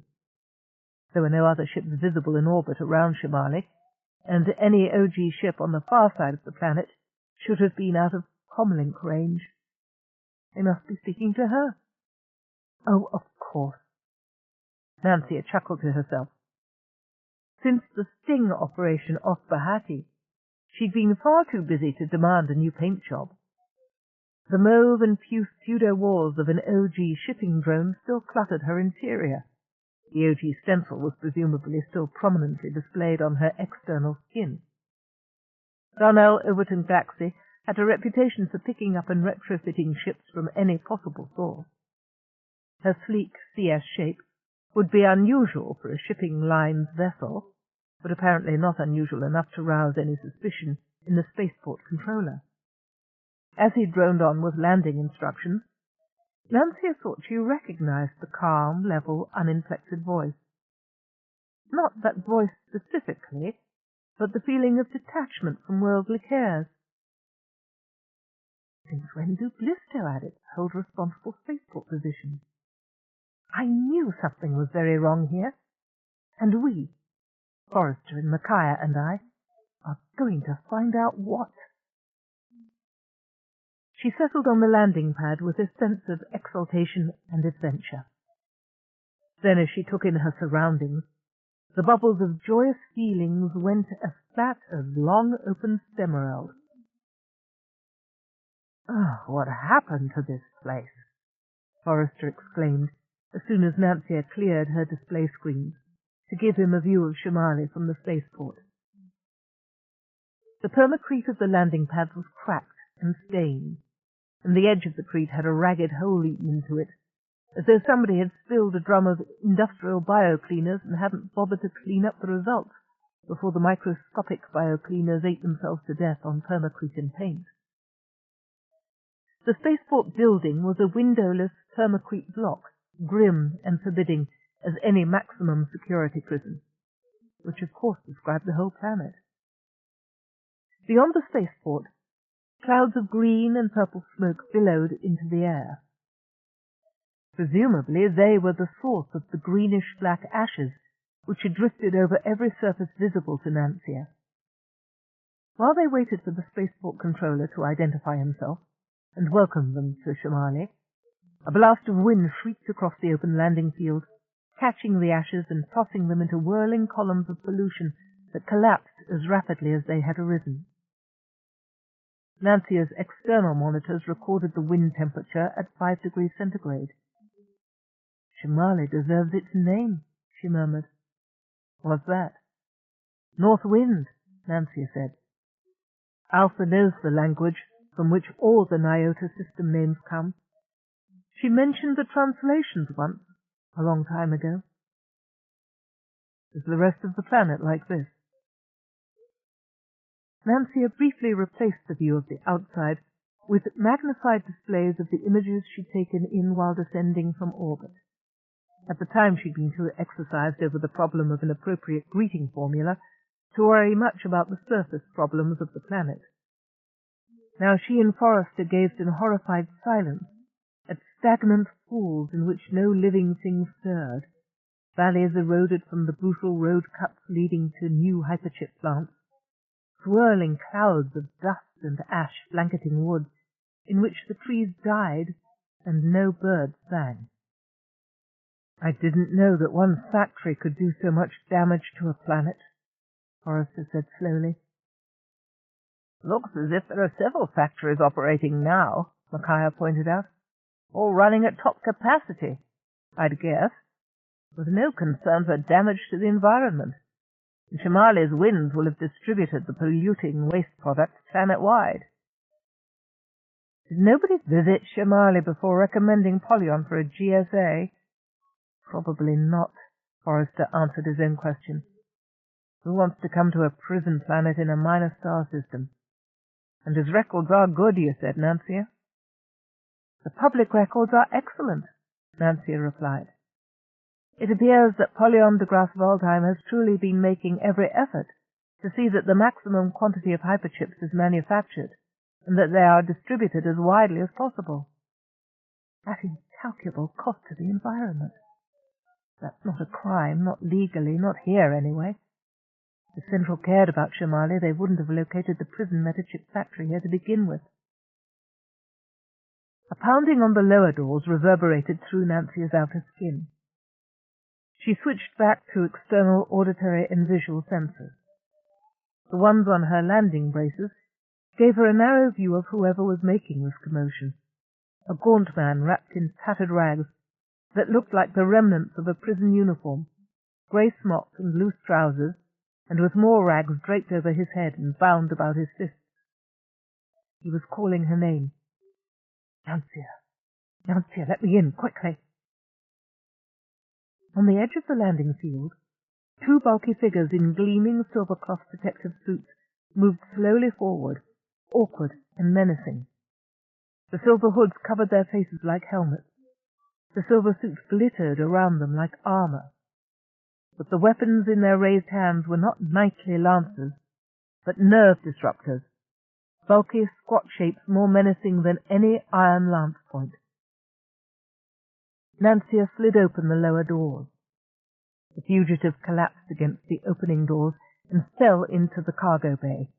There were no other ships visible in orbit around Shamali, and any OG ship on the far side of the planet should have been out of comlink range. They must be speaking to her. Oh, of course. Nancia chuckled to herself. Since the sting operation off Bahati, she'd been far too busy to demand a new paint job. The mauve and puce pseudo walls of an OG shipping drone still cluttered her interior. The OG stencil was presumably still prominently displayed on her external skin. Darnell Overton Galaxy had a reputation for picking up and retrofitting ships from any possible source. Her sleek CS shape would be unusual for a shipping line's vessel, but apparently not unusual enough to rouse any suspicion in the spaceport controller. As he droned on with landing instructions, Nancia thought she recognized the calm, level, uninflected voice. Not that voice specifically, but the feeling of detachment from worldly cares. Since when do Blisto addicts hold responsible spaceport positions? I knew something was very wrong here, and we, Forrester and Micaiah and I, are going to find out what. She settled on the landing pad with a sense of exaltation and adventure. Then, as she took in her surroundings, the bubbles of joyous feelings went as flat as long open stemmereld. "Oh, what happened to this place?" Forrester exclaimed, as soon as Nancia cleared her display screens to give him a view of Shimali from the spaceport. The permacrete of the landing pad was cracked and stained, and the edge of the crete had a ragged hole eaten into it, as though somebody had spilled a drum of industrial bio-cleaners and hadn't bothered to clean up the results before the microscopic bio-cleaners ate themselves to death on permacrete and paint. The spaceport building was a windowless permacrete block, grim and forbidding as any maximum security prison, which of course described the whole planet. Beyond the spaceport, clouds of green and purple smoke billowed into the air. Presumably they were the source of the greenish-black ashes which had drifted over every surface visible to Nancia. While they waited for the spaceport controller to identify himself and welcome them to Shimali, a blast of wind shrieked across the open landing field, catching the ashes and tossing them into whirling columns of pollution that collapsed as rapidly as they had arisen. Nancia's external monitors recorded the wind temperature at 5 degrees centigrade. "Shimali deserves its name," she murmured. "What's that?" "North wind," Nancia said. "Alpha knows the language from which all the Nyota system names come. She mentioned the translations once, a long time ago." "Is the rest of the planet like this?" Nancia briefly replaced the view of the outside with magnified displays of the images she'd taken in while descending from orbit. At the time she'd been too exercised over the problem of an appropriate greeting formula to worry much about the surface problems of the planet. Now she and Forrester gazed in horrified silence at stagnant pools in which no living thing stirred, valleys eroded from the brutal road cuts leading to new hyperchip plants, swirling clouds of dust and ash blanketing woods in which the trees died and no birds sang. "I didn't know that one factory could do so much damage to a planet," Forrester said slowly. "Looks as if there are several factories operating now," Micaiah pointed out, "all running at top capacity, I'd guess, with no concern for damage to the environment. And Shimali's winds will have distributed the polluting waste products planet-wide." "Did nobody visit Shimali before recommending Polyon for a GSA?" "Probably not," Forrester answered his own question. "Who wants to come to a prison planet in a minor star system? And his records are good, you said, Nancia?" "The public records are excellent," Nancia replied. "It appears that Polyon de Grasse-Waldheim has truly been making every effort to see that the maximum quantity of hyperchips is manufactured and that they are distributed as widely as possible. At incalculable cost to the environment. That's not a crime, not legally, not here anyway. If Central cared about Shimali, they wouldn't have located the prison metachip factory here to begin with." A pounding on the lower doors reverberated through Nancia's outer skin. She switched back to external auditory and visual sensors. The ones on her landing braces gave her a narrow view of whoever was making this commotion, a gaunt man wrapped in tattered rags that looked like the remnants of a prison uniform, grey smock and loose trousers, and with more rags draped over his head and bound about his fists. He was calling her name. "Nancia! Nancia, let me in, quickly!" On the edge of the landing field, two bulky figures in gleaming silver-cloth protective suits moved slowly forward, awkward and menacing. The silver hoods covered their faces like helmets. The silver suits glittered around them like armor. But the weapons in their raised hands were not knightly lances, but nerve disruptors, bulky, squat shapes more menacing than any iron lance point. Nancia slid open the lower doors. The fugitive collapsed against the opening doors and fell into the cargo bay.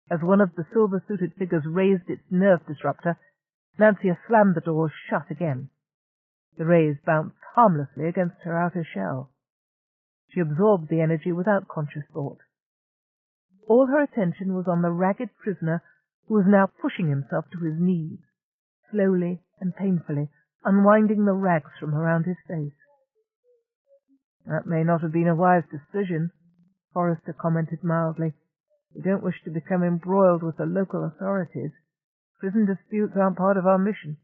As one of the silver-suited figures raised its nerve disruptor, Nancia slammed the doors shut again. The rays bounced harmlessly against her outer shell. She absorbed the energy without conscious thought. All her attention was on the ragged prisoner who was now pushing himself to his knees, slowly and painfully unwinding the rags from around his face. "That may not have been a wise decision," Forrester commented mildly. "We don't wish to become embroiled with the local authorities. Prison disputes aren't part of our mission."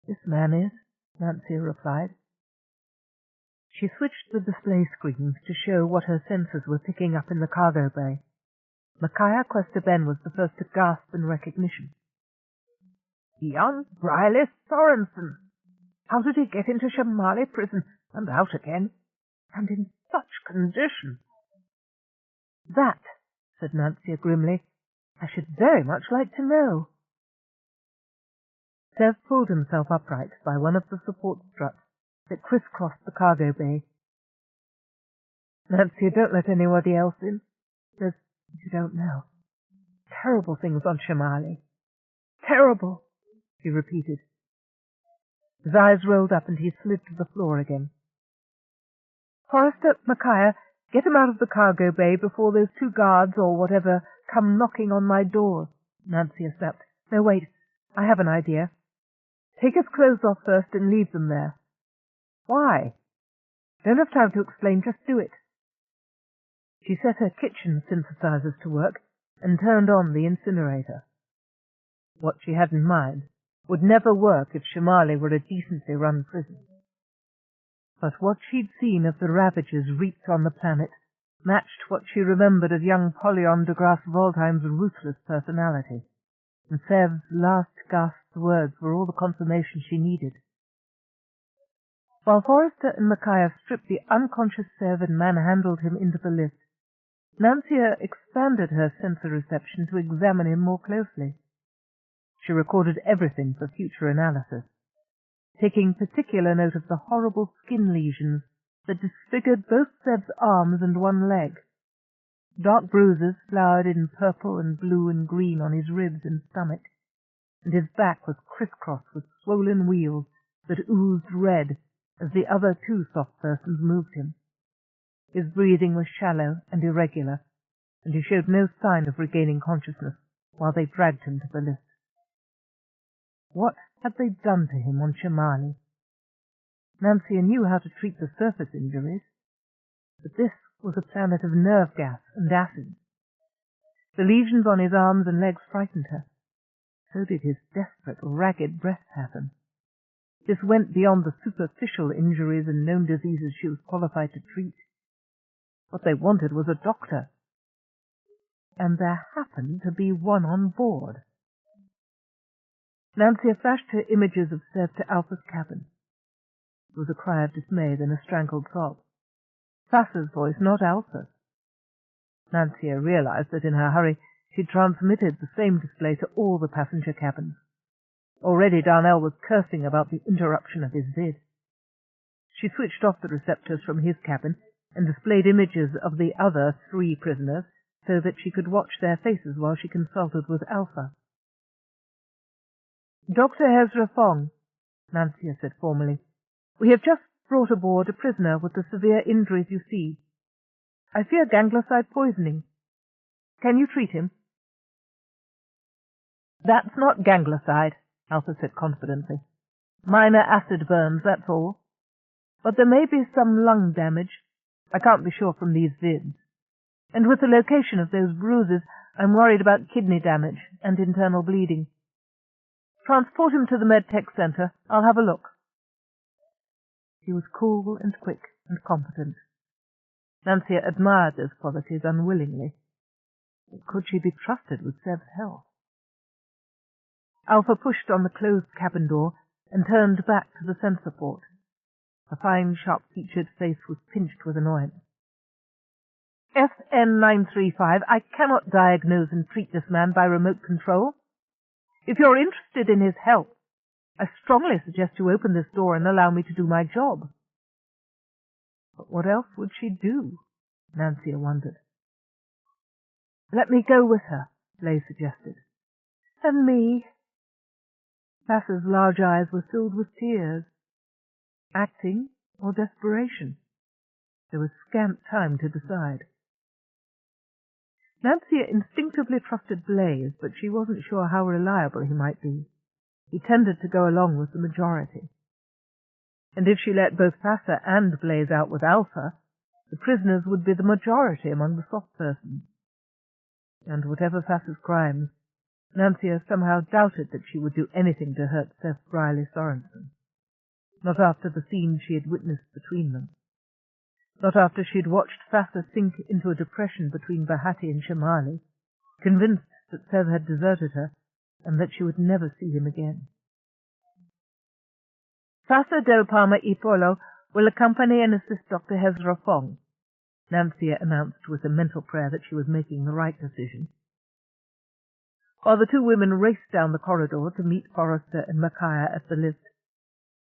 "This man is," Nancia replied. She switched the display screens to show what her sensors were picking up in the cargo bay. Micaiah Quester-Ben was the first to gasp in recognition. "Young Briley Sorensen! How did he get into Shamali prison and out again? And in such condition?" "That," said Nancia grimly, "I should very much like to know." Sev pulled himself upright by one of the support struts that crisscrossed the cargo bay. "Nancia, don't let anybody else in. You don't know. Terrible things on Shamali. Terrible," he repeated. His eyes rolled up and he slid to the floor again. "Forrester, Micaiah, get him out of the cargo bay before those two guards or whatever come knocking on my door," Nancia snapped. "No, wait. I have an idea. Take his clothes off first and leave them there." "Why?" "Don't have time to explain. Just do it." She set her kitchen synthesizers to work and turned on the incinerator. What she had in mind would never work if Shamali were a decently run prison. But what she'd seen of the ravages wreaked on the planet matched what she remembered of young Polyon de Grasse-Waldheim's ruthless personality, and Sev's last gasped words were all the confirmation she needed. While Forrester and Micaiah stripped the unconscious Sev and manhandled him into the lift, Nancia expanded her sensor reception to examine him more closely. She recorded everything for future analysis, taking particular note of the horrible skin lesions that disfigured both Sev's arms and one leg. Dark bruises flowered in purple and blue and green on his ribs and stomach, and his back was crisscrossed with swollen wheals that oozed red as the other two soft persons moved him. His breathing was shallow and irregular, and he showed no sign of regaining consciousness while they dragged him to the lift. What had they done to him on Shamali? Nancia knew how to treat the surface injuries, but this was a planet of nerve gas and acid. The lesions on his arms and legs frightened her. So did his desperate, ragged breath pattern. This went beyond the superficial injuries and known diseases she was qualified to treat. What they wanted was a doctor. And there happened to be one on board. Nancia flashed her images of Sev to Alpha's cabin. It was a cry of dismay, then a strangled sob. Sassa's voice, not Alpha's. Nancia realized that in her hurry she'd transmitted the same display to all the passenger cabins. Already Darnell was cursing about the interruption of his vid. She switched off the receptors from his cabin and displayed images of the other 3 prisoners so that she could watch their faces while she consulted with Alpha. "Dr. Ezra Fong," Nancia said formally, "we have just brought aboard a prisoner with the severe injuries you see. I fear ganglioside poisoning. Can you treat him?" "That's not ganglioside," Alpha said confidently. "Minor acid burns, that's all. But there may be some lung damage. I can't be sure from these vids. And with the location of those bruises, I'm worried about kidney damage and internal bleeding. Transport him to the MedTech Center. I'll have a look." He was cool and quick and competent. Nancia admired those qualities unwillingly. But could she be trusted with Sev's health? Alpha pushed on the closed cabin door and turned back to the sensor port. Her fine, sharp-featured face was pinched with annoyance. "FN-935, I cannot diagnose and treat this man by remote control. If you're interested in his health, I strongly suggest you open this door and allow me to do my job." But what else would she do? Nancia wondered. "Let me go with her," Lay suggested. "And me?" Sassa's large eyes were filled with tears. Acting or desperation? There was scant time to decide. Nancia instinctively trusted Blaze, but she wasn't sure how reliable he might be. He tended to go along with the majority. And if she let both Thassa and Blaze out with Alpha, the prisoners would be the majority among the soft persons. And whatever Thassa's crimes, Nancia somehow doubted that she would do anything to hurt Seth Riley Sorensen. Not after the scene she had witnessed between them. Not after she had watched Thassa sink into a depression between Bahati and Shamali, convinced that Seth had deserted her and that she would never see him again. Thassa del Palma y Polo will accompany and assist Dr. Hezra Fong, Nancia announced with a mental prayer that she was making the right decision. While the two women raced down the corridor to meet Forrester and Micaiah at the lift,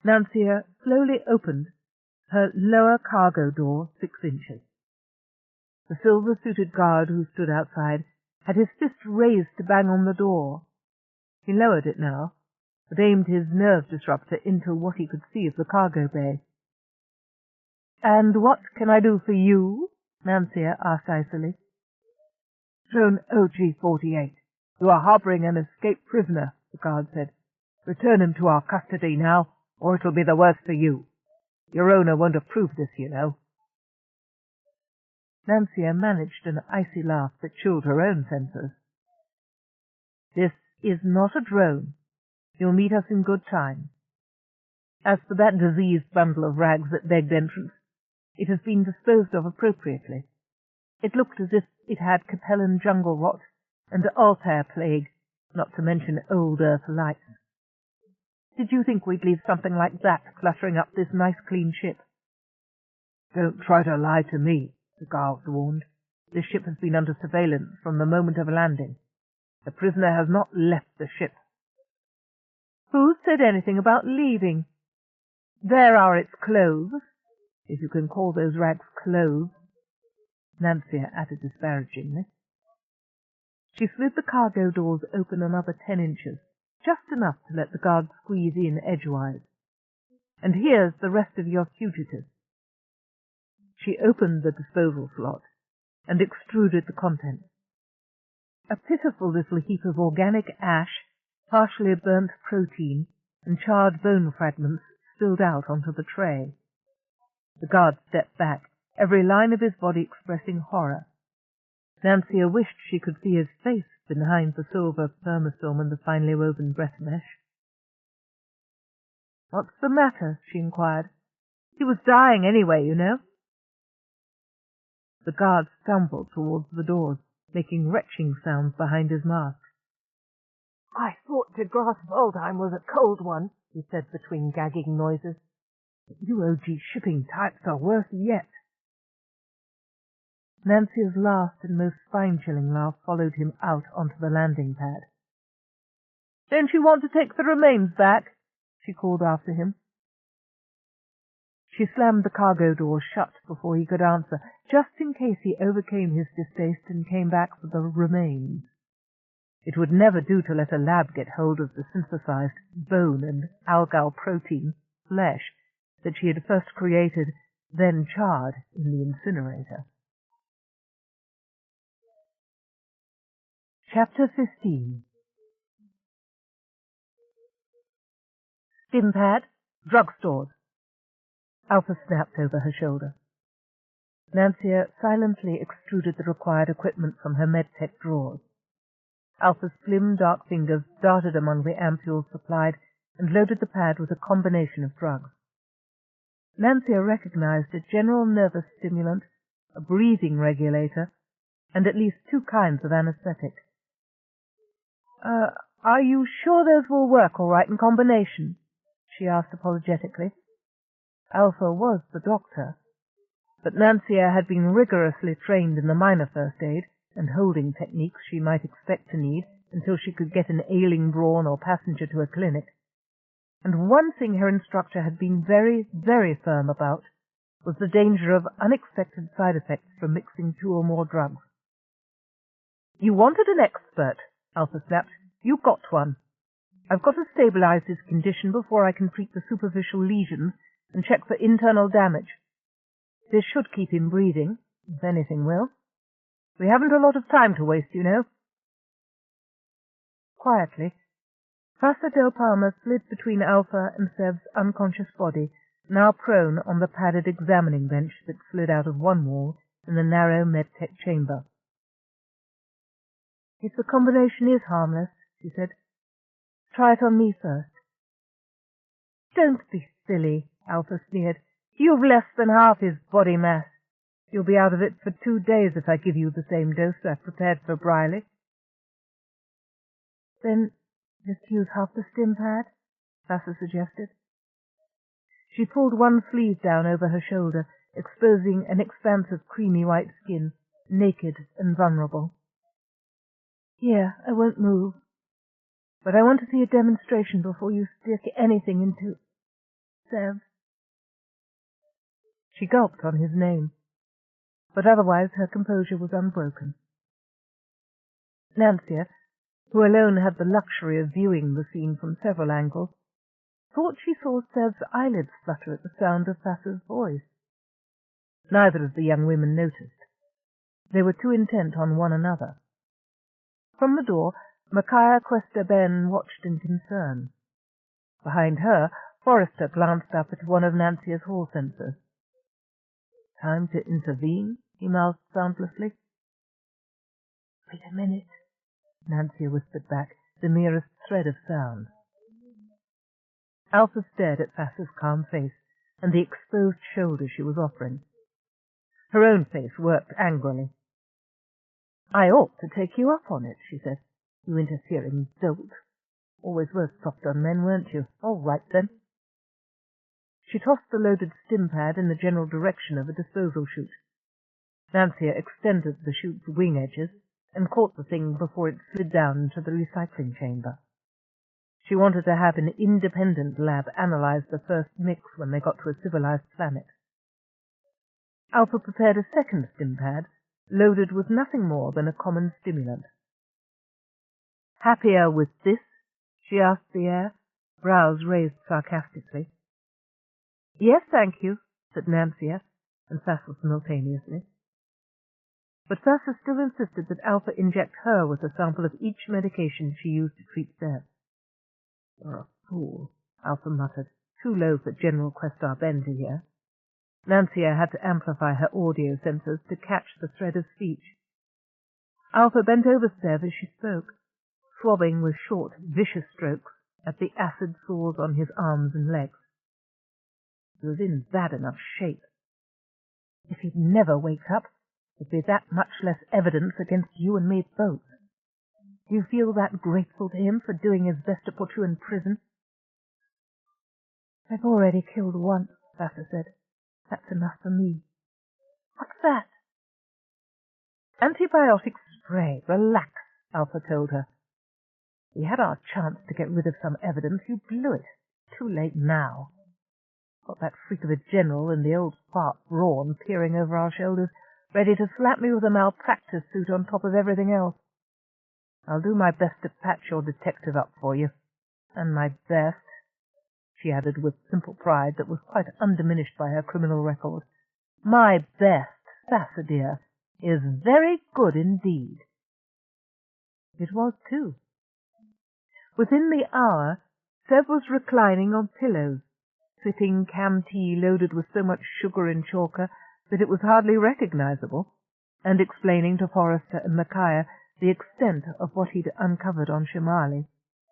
Nancia slowly opened her lower cargo door 6 inches. The silver-suited guard who stood outside had his fist raised to bang on the door. He lowered it now, but aimed his nerve disruptor into what he could see of the cargo bay. "And what can I do for you?" Nancia asked icily. "Drone OG-48. You are harboring an escaped prisoner," the guard said. "Return him to our custody now, or it'll be the worse for you. Your owner won't approve this, you know." Nancia managed an icy laugh that chilled her own senses. "This is not a drone. You'll meet us in good time. As for that diseased bundle of rags that begged entrance, it has been disposed of appropriately. It looked as if it had Capellan jungle rot and Altair plague, not to mention old earth lice. Did you think we'd leave something like that cluttering up this nice clean ship?" "Don't try to lie to me," the guard warned. "This ship has been under surveillance from the moment of landing. The prisoner has not left the ship." "Who said anything about leaving? There are its clothes, if you can call those rags clothes," Nancia added disparagingly. She slid the cargo doors open another 10 inches, just enough to let the guard squeeze in edgewise. "And here's the rest of your fugitives." She opened the disposal slot and extruded the contents. A pitiful little heap of organic ash, partially burnt protein, and charred bone fragments spilled out onto the tray. The guard stepped back, every line of his body expressing horror. Nancia wished she could see his face behind the silver thermosome and the finely woven breath mesh. "What's the matter?" she inquired. "He was dying anyway, you know." The guard stumbled towards the doors, making retching sounds behind his mask. "I thought de Grasse Waldheim was a cold one," he said between gagging noises. "UOG shipping types are worse yet." Nancia's last and most spine-chilling laugh followed him out onto the landing pad. "Don't you want to take the remains back?" she called after him. She slammed the cargo door shut before he could answer, just in case he overcame his distaste and came back for the remains. It would never do to let a lab get hold of the synthesized bone and algal protein flesh that she had first created, then charred in the incinerator. Chapter 15. Stimpad, drugstores. Alpha snapped over her shoulder. Nancia silently extruded the required equipment from her medtech drawers. Alpha's slim, dark fingers darted among the ampules supplied and loaded the pad with a combination of drugs. Nancia recognized a general nervous stimulant, a breathing regulator, and at least 2 kinds of anesthetic. Are you sure those will work all right in combination?" she asked apologetically. Alpha was the doctor, but Nancia had been rigorously trained in the minor first aid and holding techniques she might expect to need until she could get an ailing Brawn or passenger to a clinic. And one thing her instructor had been very, very firm about was the danger of unexpected side effects from mixing 2 or more drugs. "You wanted an expert," Alpha snapped. "You got one. I've got to stabilize his condition before I can treat the superficial lesions and check for internal damage. This should keep him breathing, if anything will. We haven't a lot of time to waste, you know. Quietly, Fassa del Palma slid between Alpha and Sev's unconscious body, now prone on the padded examining bench that slid out of one wall in the narrow medtech chamber. "If the combination is harmless," she said, "try it on me first." "Don't be silly," Alpha sneered. "You've less than half his body mass. You'll be out of it for 2 days if I give you the same dose I've prepared for Briley." "Then just use half the stim pad," Fassa suggested. She pulled one sleeve down over her shoulder, exposing an expanse of creamy white skin, naked and vulnerable. "Here, I won't move. But I want to see a demonstration before you stick anything into Sev." She gulped on his name, but otherwise her composure was unbroken. Nancia, who alone had the luxury of viewing the scene from several angles, thought she saw Sev's eyelids flutter at the sound of Fassa's voice. Neither of the young women noticed. They were too intent on one another. From the door, Micaiah Cuesta Ben watched in concern. Behind her, Forrester glanced up at one of Nancia's hall sensors. "Time to intervene?" he mouthed soundlessly. "Wait a minute," Nancia whispered back, the merest thread of sound. Alpha stared at Fassa's calm face and the exposed shoulder she was offering. Her own face worked angrily. "I ought to take you up on it," she said. "You interfering dolt. Always were soft on men, weren't you? All right, then." She tossed the loaded stim pad in the general direction of a disposal chute. Nancia extended the chute's wing edges and caught the thing before it slid down into the recycling chamber. She wanted to have an independent lab analyze the first mix when they got to a civilized planet. Alpha prepared a second stim pad, loaded with nothing more than a common stimulant. "Happier with this?" she asked the air, brows raised sarcastically. "Yes, thank you," said Nancia and Fassa simultaneously. But Fassa still insisted that Alpha inject her with a sample of each medication she used to treat Sev. "You're a fool," Alpha muttered, too low for General Questar Ben to hear. Nancia had to amplify her audio sensors to catch the thread of speech. Alpha bent over Sev as she spoke, swabbing with short, vicious strokes at the acid sores on his arms and legs. He was in bad enough shape. If he'd never wake up, there'd be that much less evidence against you and me both. Do you feel that grateful to him for doing his best to put you in prison?" "I've already killed once," Fassa said. "That's enough for me." "What's that?" "Antibiotic spray. Relax," Alpha told her. "We had our chance to get rid of some evidence. You blew it. Too late now. Got that freak of a general and the old fart Brawn peering over our shoulders, ready to slap me with a malpractice suit on top of everything else. I'll do my best to patch your detective up for you. And my best," she added with simple pride that was quite undiminished by her criminal record, "my best, Fassa dear, is very good indeed." It was, too. Within the hour, Sev was reclining on pillows, sipping cam tea loaded with so much sugar and chalker that it was hardly recognizable, and explaining to Forrester and Micaiah the extent of what he'd uncovered on Shimali,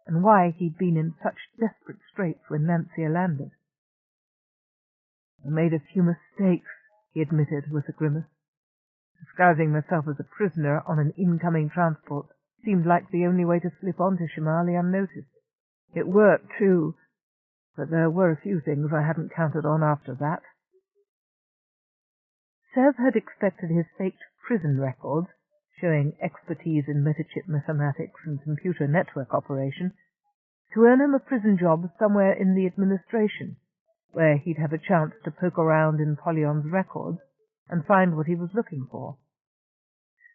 and why he'd been in such desperate straits when Nancia landed. "I made a few mistakes," he admitted with a grimace. "Disguising myself as a prisoner on an incoming transport seemed like the only way to slip onto Shimali unnoticed. It worked, too, but there were a few things I hadn't counted on after that." Sev had expected his faked prison records, showing expertise in metachip mathematics and computer network operation, to earn him a prison job somewhere in the administration, where he'd have a chance to poke around in Polyon's records and find what he was looking for.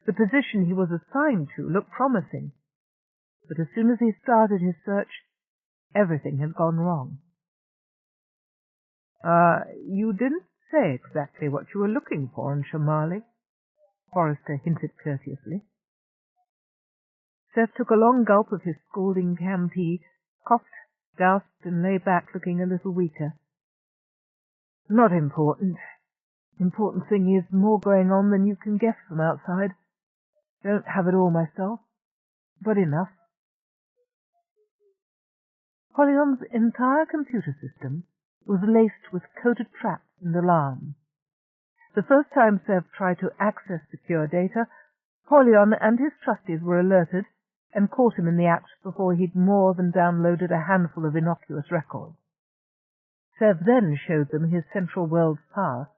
The position he was assigned to looked promising, but as soon as he started his search, everything had gone wrong. You didn't say exactly what you were looking for in Shimali." Forrester hinted courteously. Seth took a long gulp of his scalding cam tea, coughed, gasped, and lay back looking a little weaker. Not important. Important thing is more going on than you can guess from outside. Don't have it all myself, but enough. Polyon's entire computer system was laced with coded traps and alarms. The first time Sev tried to access secure data, Polyon and his trustees were alerted and caught him in the act before he'd more than downloaded a handful of innocuous records. Sev then showed them his Central World's pass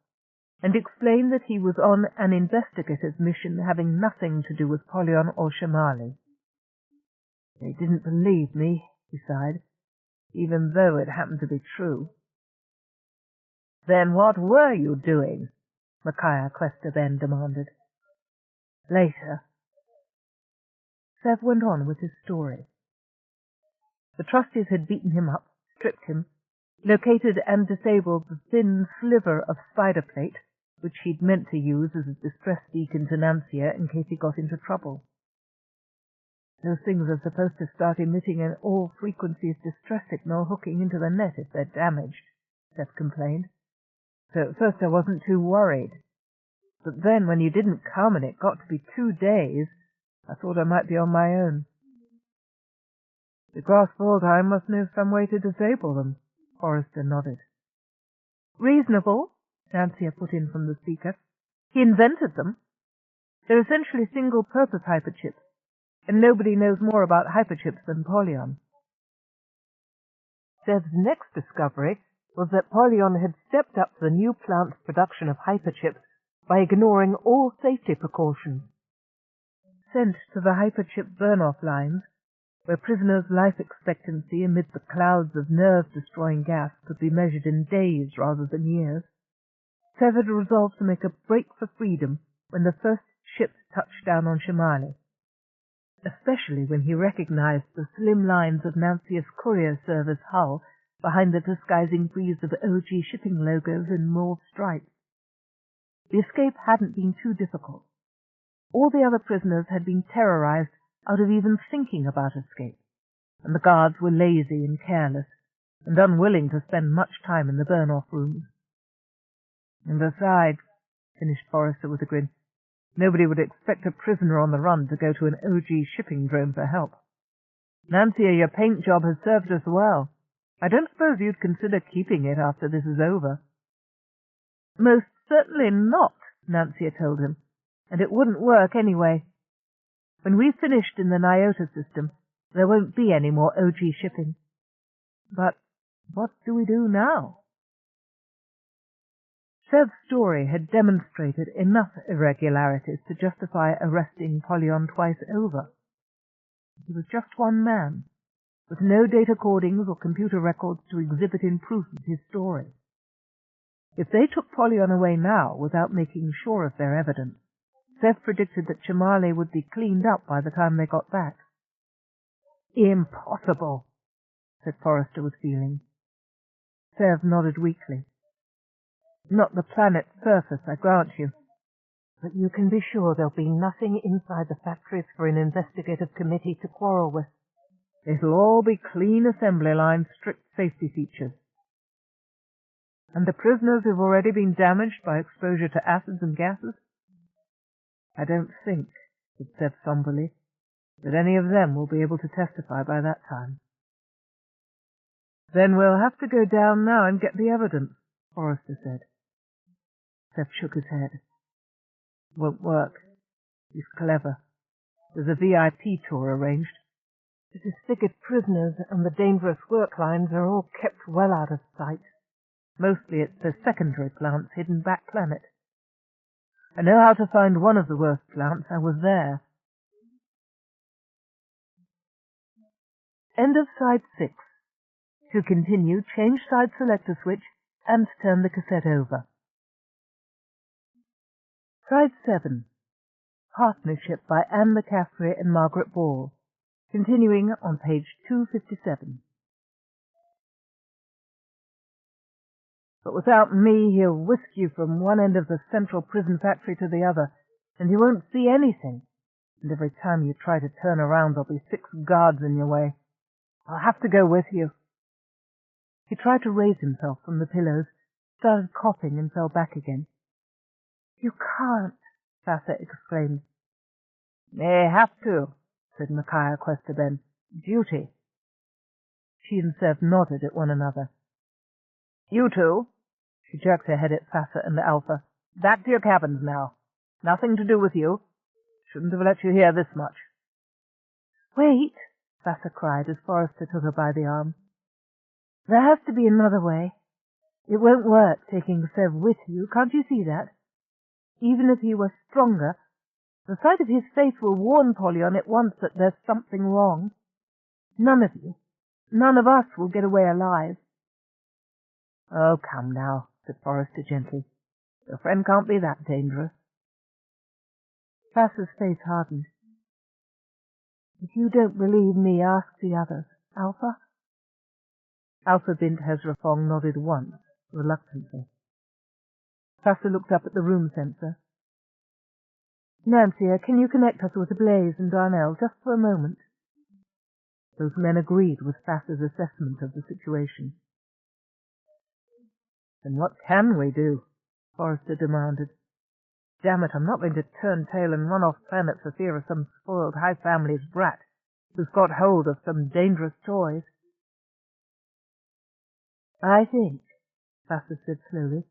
and explained that he was on an investigative mission having nothing to do with Polyon or Shamali. They didn't believe me, he sighed, even though it happened to be true. Then what were you doing? Micaiah Quester then demanded. Later. Sev went on with his story. The trustees had beaten him up, stripped him, located and disabled the thin sliver of spider plate which he'd meant to use as a distress beacon to Nancia in case he got into trouble. Those things are supposed to start emitting an all-frequencies distress signal hooking into the net if they're damaged, Seth complained. So at first I wasn't too worried. But then when you didn't come and it got to be 2 days, I thought I might be on my own. The grass Waldheim must know some way to disable them, Forrester nodded. Reasonable, Nancia put in from the speaker. He invented them. They're essentially single-purpose hyperchips, and nobody knows more about hyperchips than Polyon. Sev's next discovery was that Polyon had stepped up the new plant's production of hyperchips by ignoring all safety precautions. Sent to the hyperchip burn-off lines, where prisoners' life expectancy amid the clouds of nerve-destroying gas could be measured in days rather than years, Sev had resolved to make a break for freedom when the first ships touched down on Shamali, especially when he recognized the slim lines of Nancia's courier service hull behind the disguising frieze of OG shipping logos in mauve stripes. The escape hadn't been too difficult. All the other prisoners had been terrorized out of even thinking about escape, and the guards were lazy and careless, and unwilling to spend much time in the burn-off rooms. And besides, finished Forrester with a grin, nobody would expect a prisoner on the run to go to an OG shipping drone for help. Nancia, your paint job has served us well. I don't suppose you'd consider keeping it after this is over. Most certainly not, Nancia told him, and it wouldn't work anyway. When we've finished in the Nyota system, there won't be any more OG shipping. But what do we do now? Sev's story had demonstrated enough irregularities to justify arresting Polyon twice over. He was just one man, with no data cordings or computer records to exhibit in proof of his story. If they took Polyon away now without making sure of their evidence, Sev predicted that Shamali would be cleaned up by the time they got back. Impossible, said Forrester with feeling. Sev nodded weakly. Not the planet's surface, I grant you, but you can be sure there'll be nothing inside the factories for an investigative committee to quarrel with. It'll all be clean assembly lines, strict safety features. And the prisoners who've already been damaged by exposure to acids and gases? I don't think, said Sev somberly, that any of them will be able to testify by that time. Then we'll have to go down now and get the evidence, Forrester said. Sev shook his head. Won't work. He's clever. There's a VIP tour arranged. The disfigured prisoners and the dangerous work lines are all kept well out of sight. Mostly it's the secondary plants hidden back planet. I know how to find one of the worst plants. I was there. End of side 6. To continue, change side selector switch and turn the cassette over. Side 7. Partnership by Anne McCaffrey and Margaret Ball. Continuing on page 257. But without me, he'll whisk you from one end of the central prison factory to the other, and you won't see anything. And every time you try to turn around, there'll be 6 guards in your way. I'll have to go with you." He tried to raise himself from the pillows, started coughing, and fell back again. "You can't," Thassa exclaimed. "May have to," said Micaiah Questerben. "Duty." She and Sev nodded at one another. "You two," she jerked her head at Thassa and Alpha, "back to your cabins now. Nothing to do with you. Shouldn't have let you hear this much." "Wait," Thassa cried as Forrester took her by the arm. "There has to be another way. It won't work taking Sev with you, can't you see that? Even if he were stronger, the sight of his face will warn Polyon at once that there's something wrong. None of you, none of us will get away alive." "Oh, come now," said Forrester gently. "Your friend can't be that dangerous." Thassa's face hardened. "If you don't believe me, ask the others. Alpha?" Alpha Bint Hezrafong nodded once, reluctantly. Thassa looked up at the room sensor. "Nancia, can you connect us with Blaze and Darnell just for a moment?" Those men agreed with Thassa's assessment of the situation. "Then what can we do?" Forrester demanded. "Damn it, I'm not going to turn tail and run off planet for fear of some spoiled high family's brat who's got hold of some dangerous toys." "I think," Thassa said slowly,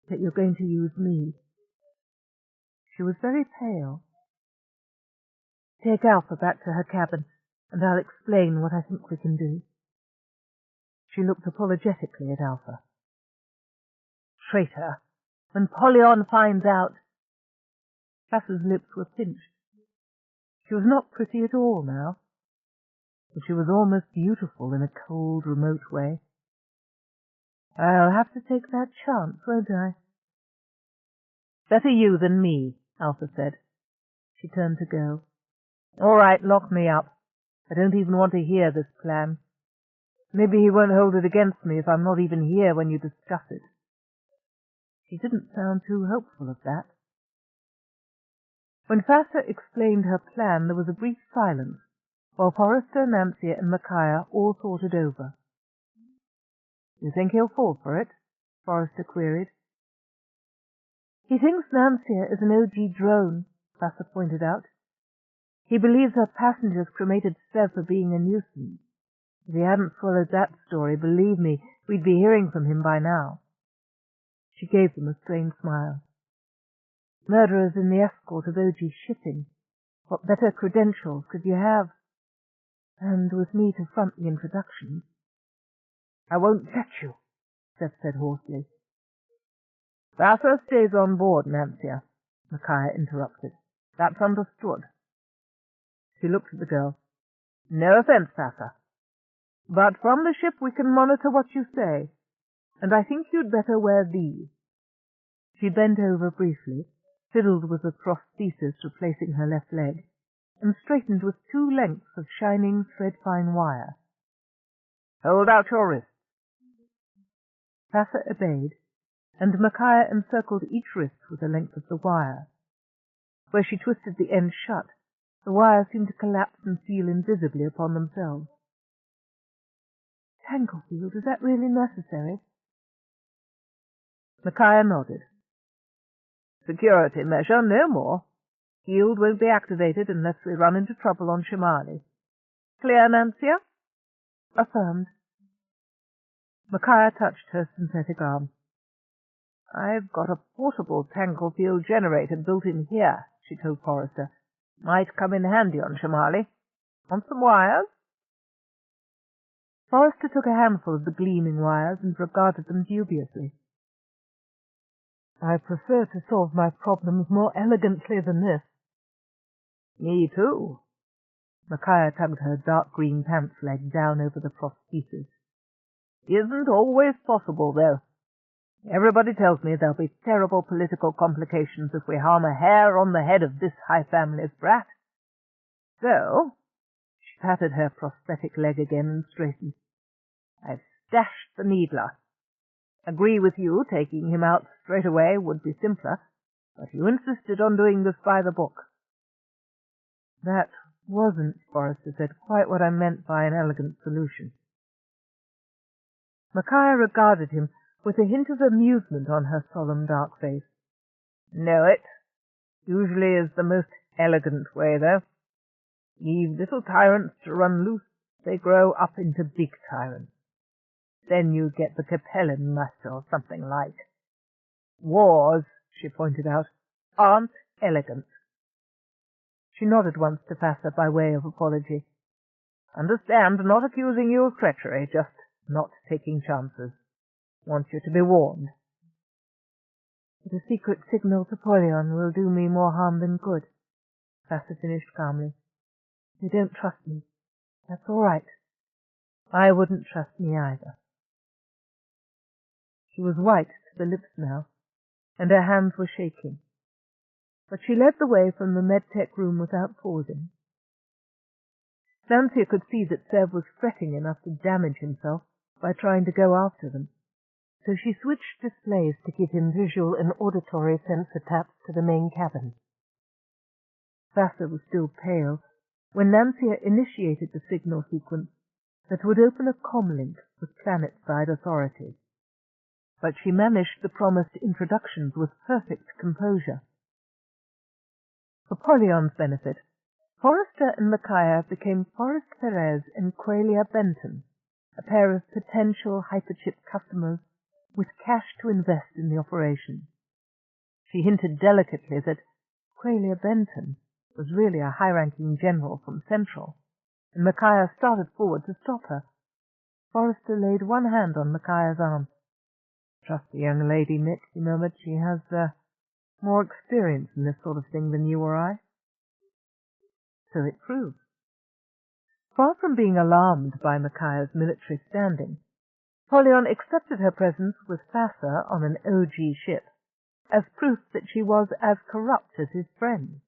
"that you're going to use me." She was very pale. "Take Alpha back to her cabin, and I'll explain what I think we can do." She looked apologetically at Alpha. "Traitor! When Polyon finds out—" Thassa's lips were pinched. She was not pretty at all now, but she was almost beautiful in a cold, remote way. "I'll have to take that chance, won't I?" "Better you than me," Alpha said. She turned to go. "All right, lock me up. I don't even want to hear this plan. Maybe he won't hold it against me if I'm not even here when you discuss it." She didn't sound too hopeful of that. When Thassa explained her plan, there was a brief silence, while Forrester, Nancia, and Micaiah all thought it over. "You think he'll fall for it?" Forrester queried. "He thinks Nancia is an OG drone," Thassa pointed out. "He believes her passengers cremated Sev for being a nuisance. If he hadn't swallowed that story, believe me, we'd be hearing from him by now." She gave them a strange smile. "Murderers in the escort of OG shipping. What better credentials could you have? And with me to front the introductions." "I won't let you," Seth said hoarsely. "Thassa stays on board, Nancia," Micaiah interrupted. "That's understood." She looked at the girl. "No offense, Thassa, but from the ship we can monitor what you say, and I think you'd better wear these." She bent over briefly, fiddled with the prosthesis replacing her left leg, and straightened with 2 lengths of shining, thread-fine wire. "Hold out your wrists." Thassa obeyed, and Micaiah encircled each wrist with a length of the wire. Where she twisted the end shut, the wires seemed to collapse and seal invisibly upon themselves. "Tanglefield, is that really necessary?" Micaiah nodded. "Security measure, no more. Shield won't be activated unless we run into trouble on Shimali. Clear, Nancia?" "Affirmed." Micaiah touched her synthetic arm. "I've got a portable Tanglefield generator built in here," she told Forrester. "Might come in handy on Shimali. Want some wires?" Forrester took a handful of the gleaming wires and regarded them dubiously. "I prefer to solve my problems more elegantly than this." "Me too." Micaiah tugged her dark green pants leg down over the prosthesis. "Isn't always possible, though. Everybody tells me there'll be terrible political complications if we harm a hair on the head of this high family's brat. So," she patted her prosthetic leg again and straightened, "I've stashed the needler. Agree with you, taking him out straight away would be simpler, But you insisted on doing this by the book. That wasn't, Forrester said, quite what I meant by an elegant solution. Micaiah regarded him with a hint of amusement on her solemn dark face. Know it. Usually is the most elegant way, though. Leave little tyrants to run loose, they grow up into big tyrants. Then you get the Kapellenmaster or something like. Wars, she pointed out, aren't elegant. She nodded once to Vassar by way of apology. Understand, not accusing you of treachery, just not taking chances. Want you to be warned. But a secret signal to Polion will do me more harm than good, Vassar finished calmly. You don't trust me. That's all right. I wouldn't trust me either. She was white to the lips now, and her hands were shaking. But she led the way from the medtech room without pausing. Nancia could see that Sev was fretting enough to damage himself by trying to go after them, so she switched displays to give him visual and auditory sensor taps to the main cabin. Vassar was still pale when Nancia initiated the signal sequence that would open a comlink with planet-side authorities. But she managed the promised introductions with perfect composure. For Polion's benefit, Forrester and Micaiah became Forrest Perez and Qualia Benton, a pair of potential hyperchip customers with cash to invest in the operation. She hinted delicately that Qualia Benton was really a high-ranking general from Central, and Micaiah started forward to stop her. Forrester laid one hand on Micaiah's arm. Trust the young lady, Mick, he murmured. She has more experience in this sort of thing than you or I. So it proved. Far from being alarmed by Micaiah's military standing, Polion accepted her presence with Vassar on an OG ship as proof that she was as corrupt as his friend,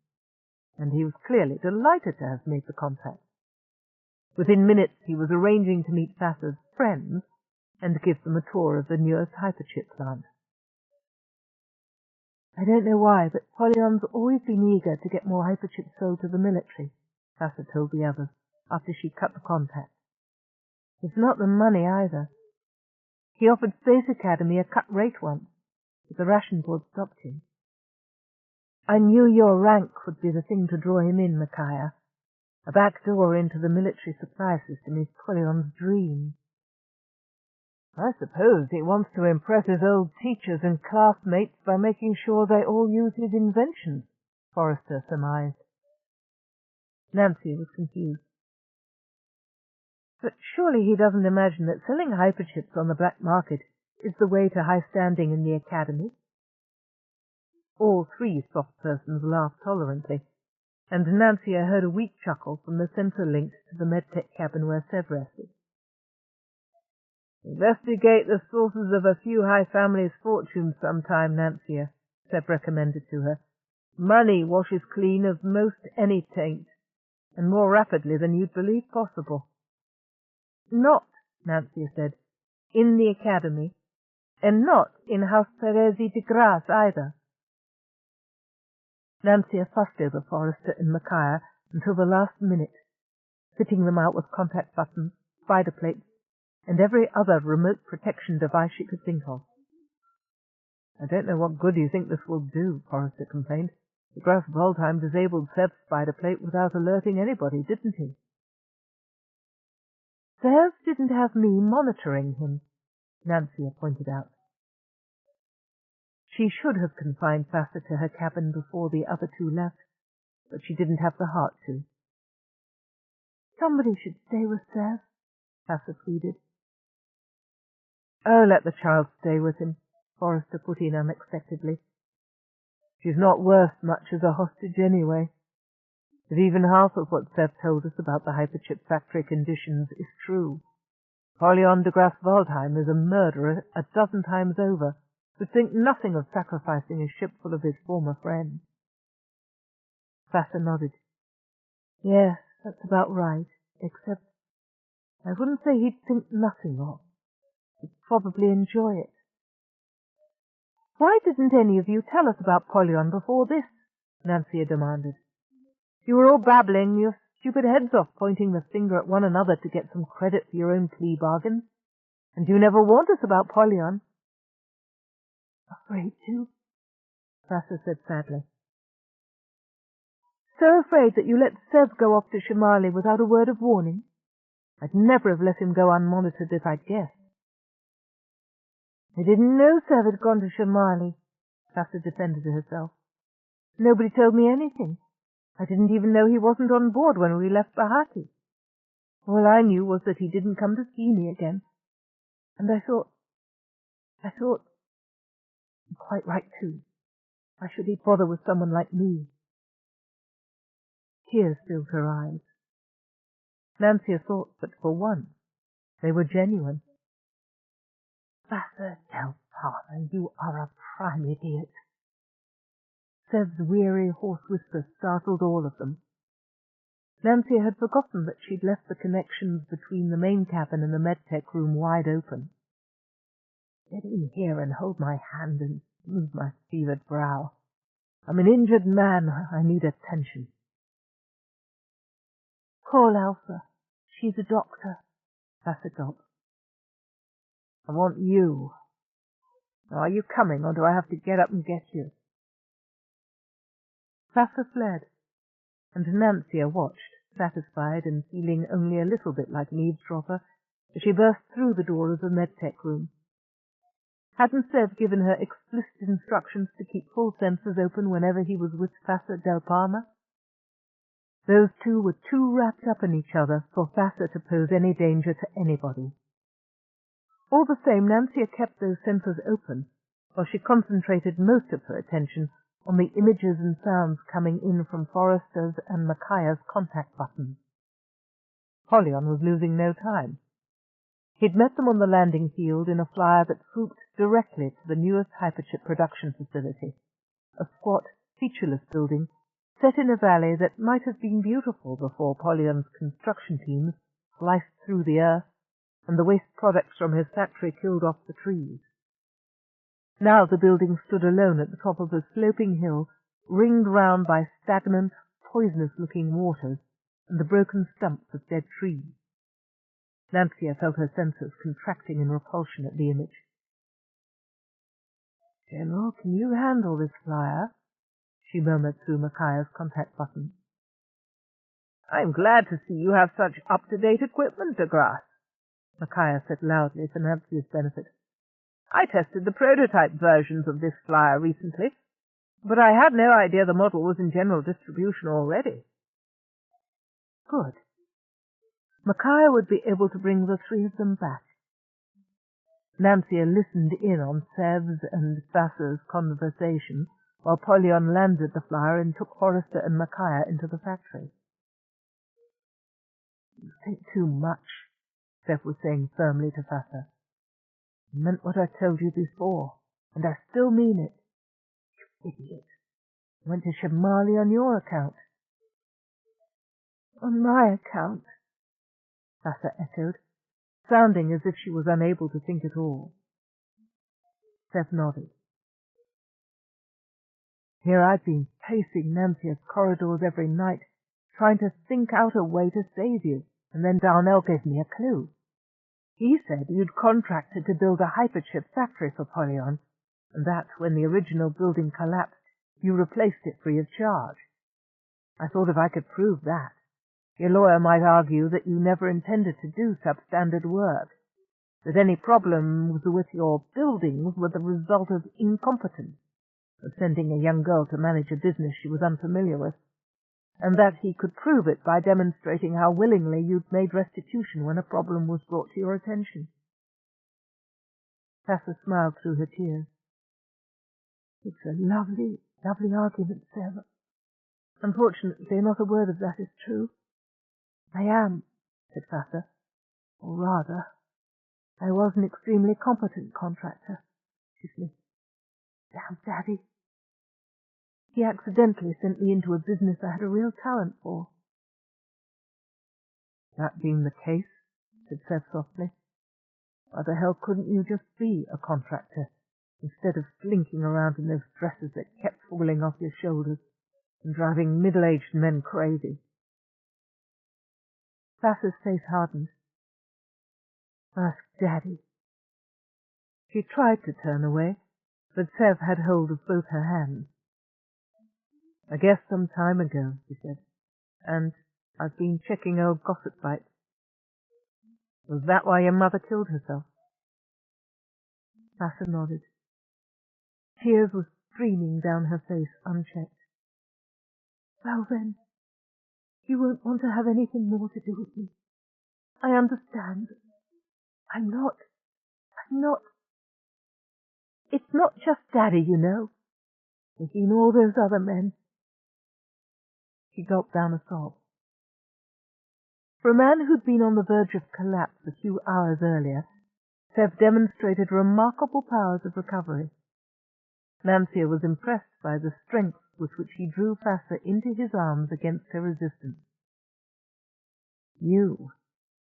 and he was clearly delighted to have made the contact. Within minutes he was arranging to meet Vassar's friends and give them a tour of the newest hyperchip plant. I don't know why, but Polion's always been eager to get more hyperchips sold to the military, Vassar told the others, after she cut the contact. It's not the money either. He offered Space Academy a cut rate once, but the ration board stopped him. I knew your rank would be the thing to draw him in, Micaiah. A back door into the military supply system is Polion's dream. I suppose he wants to impress his old teachers and classmates by making sure they all use his inventions, Forrester surmised. Nancia was confused. But surely he doesn't imagine that selling hyperchips on the black market is the way to high standing in the academy? All three soft persons laughed tolerantly, and Nancia heard a weak chuckle from the sensor link to the medtech cabin where Sev rested. Investigate the sources of a few high families' fortunes sometime, Nancia, Sev recommended to her. Money washes clean of most any taint, and more rapidly than you'd believe possible. Not, Nancia said, in the academy, and not in House Perezi de Grasse either. Nancia fussed over Forrester and Micaiah until the last minute, fitting them out with contact buttons, spider plates, and every other remote protection device she could think of. I don't know what good you think this will do, Forrester complained. De Grasse Waldheim disabled Sev's spider plate without alerting anybody, didn't he? Sev didn't have me monitoring him, Nancia pointed out. She should have confined Vassar to her cabin before the other two left, but she didn't have the heart to. Somebody should stay with Sev, Vassar pleaded. Oh, let the child stay with him, Forrester put in unexpectedly. She's not worth much as a hostage anyway. If even half of what Sev told us about the hyperchip factory conditions is true, Polion de Grasse Waldheim is a murderer a dozen times over, would think nothing of sacrificing a ship full of his former friends. Vassar nodded. Yes, that's about right, except I wouldn't say he'd think nothing of. He'd probably enjoy it. Why didn't any of you tell us about Polyon before this? Nancia demanded. You were all babbling your stupid heads off, pointing the finger at one another to get some credit for your own plea bargains. And you never warned us about Polyon. Afraid to, Vassar said sadly. So afraid that you let Sev go off to Shimali without a word of warning? I'd never have let him go unmonitored if I'd guessed. I didn't know Sev had gone to Shimali, Vassar defended herself. Nobody told me anything. I didn't even know he wasn't on board when we left Bahati. All I knew was that he didn't come to see me again. And I thought, I'm quite right too. Why should he bother with someone like me? Tears filled her eyes. Nancia thought that for once they were genuine. Vassar del Parma, you are a prime idiot. Sev's weary, hoarse whisper startled all of them. Nancia had forgotten that she'd left the connections between the main cabin and the medtech room wide open. Get in here and hold my hand and smooth my fevered brow. I'm an injured man. I need attention. Call Elsa. She's a doctor, Vassar gulped. I want you. Now, are you coming, or do I have to get up and get you? Vassar fled, and Nancia watched, satisfied and feeling only a little bit like an eavesdropper, as she burst through the door of the medtech room. Hadn't Sev given her explicit instructions to keep full senses open whenever he was with Vassar del Parma? Those two were too wrapped up in each other for Vassar to pose any danger to anybody. All the same, Nancia kept those senses open, while she concentrated most of her attention on the images and sounds coming in from Forrester's and Macaya's contact buttons. Polyon was losing no time. He'd met them on the landing field in a flyer that swooped directly to the newest hyperchip production facility, a squat, featureless building set in a valley that might have been beautiful before Polyon's construction teams sliced through the earth and the waste products from his factory killed off the trees. Now the building stood alone at the top of a sloping hill, ringed round by stagnant, poisonous-looking waters and the broken stumps of dead trees. Nancia felt her senses contracting in repulsion at the image. General, can you handle this flyer? She murmured through Macaya's contact button. I'm glad to see you have such up-to-date equipment, de Grasse, Macaya said loudly for Nancia's benefit. I tested the prototype versions of this flyer recently, but I had no idea the model was in general distribution already. Good. Macaya would be able to bring the three of them back. Nancia listened in on Sev's and Vassar's conversation while Polyon landed the flyer and took Forrester and Macaya into the factory. You think too much, Sev was saying firmly to Vassar. I meant what I told you before, and I still mean it. You idiot. I went to Shimali on your account. On my account, Vassar echoed, sounding as if she was unable to think at all. Sev nodded. Here I'd been pacing Nancia's corridors every night, trying to think out a way to save you, and then Darnell gave me a clue. He said you'd contracted to build a hyperchip factory for Polyon, and that, when the original building collapsed, you replaced it free of charge. I thought if I could prove that, your lawyer might argue that you never intended to do substandard work, that any problems with your buildings were the result of incompetence, of sending a young girl to manage a business she was unfamiliar with, and that he could prove it by demonstrating how willingly you'd made restitution when a problem was brought to your attention. Vassar smiled through her tears. It's a lovely, lovely argument, Sev. Unfortunately, not a word of that is true. I am, said Vassar, or rather, I was an extremely competent contractor. Excuse me. Damn Daddy. He accidentally sent me into a business I had a real talent for. That being the case, said Sev softly, why the hell couldn't you just be a contractor, instead of slinking around in those dresses that kept falling off your shoulders and driving middle-aged men crazy. Sassa's face hardened. Ask Daddy. She tried to turn away, but Sev had hold of both her hands. I guess some time ago, she said, and I've been checking old gossip bites. Was that why your mother killed herself? Sassa nodded. Tears were streaming down her face, unchecked. Well then, you won't want to have anything more to do with me. I understand. I'm not. It's not just Daddy, you know. There's been all those other men. She gulped down a sob. For a man who'd been on the verge of collapse a few hours earlier, Sev demonstrated remarkable powers of recovery. Nancia was impressed by the strength with which he drew Sassa into his arms against her resistance. You,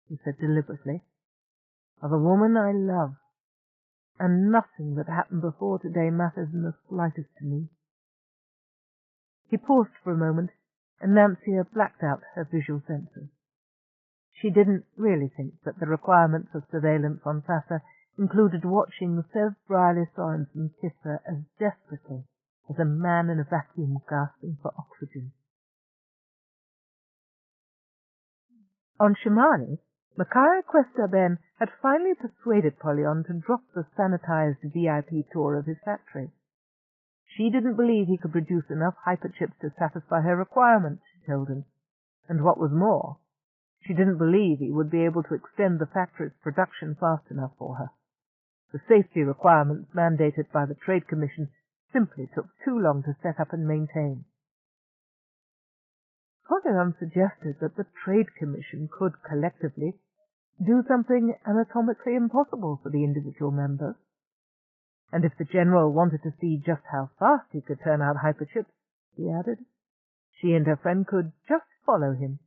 he said deliberately, are the woman I love, and nothing that happened before today matters in the slightest to me. He paused for a moment, and Nancia blacked out her visual senses. She didn't really think that the requirements of surveillance on Sassa included watching Sev Briley Sorensen kiss her as desperately as a man in a vacuum gasping for oxygen. On Shimali, Makara Questa-Ben had finally persuaded Polyon to drop the sanitized VIP tour of his factory. She didn't believe he could produce enough hyperchips to satisfy her requirements, she told him. And what was more, she didn't believe he would be able to extend the factory's production fast enough for her. The safety requirements mandated by the Trade Commission simply took too long to set up and maintain. Polyon suggested that the Trade Commission could collectively do something anatomically impossible for the individual members. And if the General wanted to see just how fast he could turn out hyperchips, he added, she and her friend could just follow him.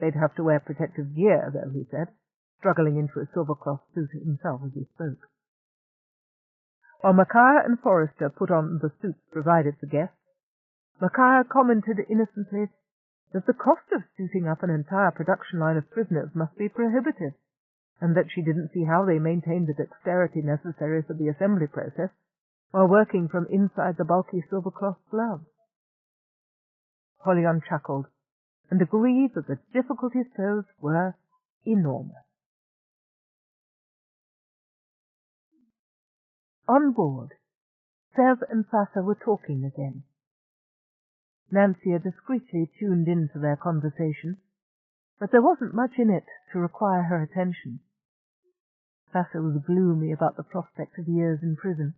They'd have to wear protective gear, though, he said, struggling into a silver-cloth suit himself as he spoke. While Makara and Forrester put on the suits provided for guests, Makara commented innocently that the cost of suiting up an entire production line of prisoners must be prohibitive, and that she didn't see how they maintained the dexterity necessary for the assembly process while working from inside the bulky silver-cloth gloves. Polyon chuckled and agreed that the difficulties posed were enormous. On board, Sev and Sassa were talking again. Nancia discreetly tuned into their conversation, but there wasn't much in it to require her attention. Sassa was gloomy about the prospect of years in prison.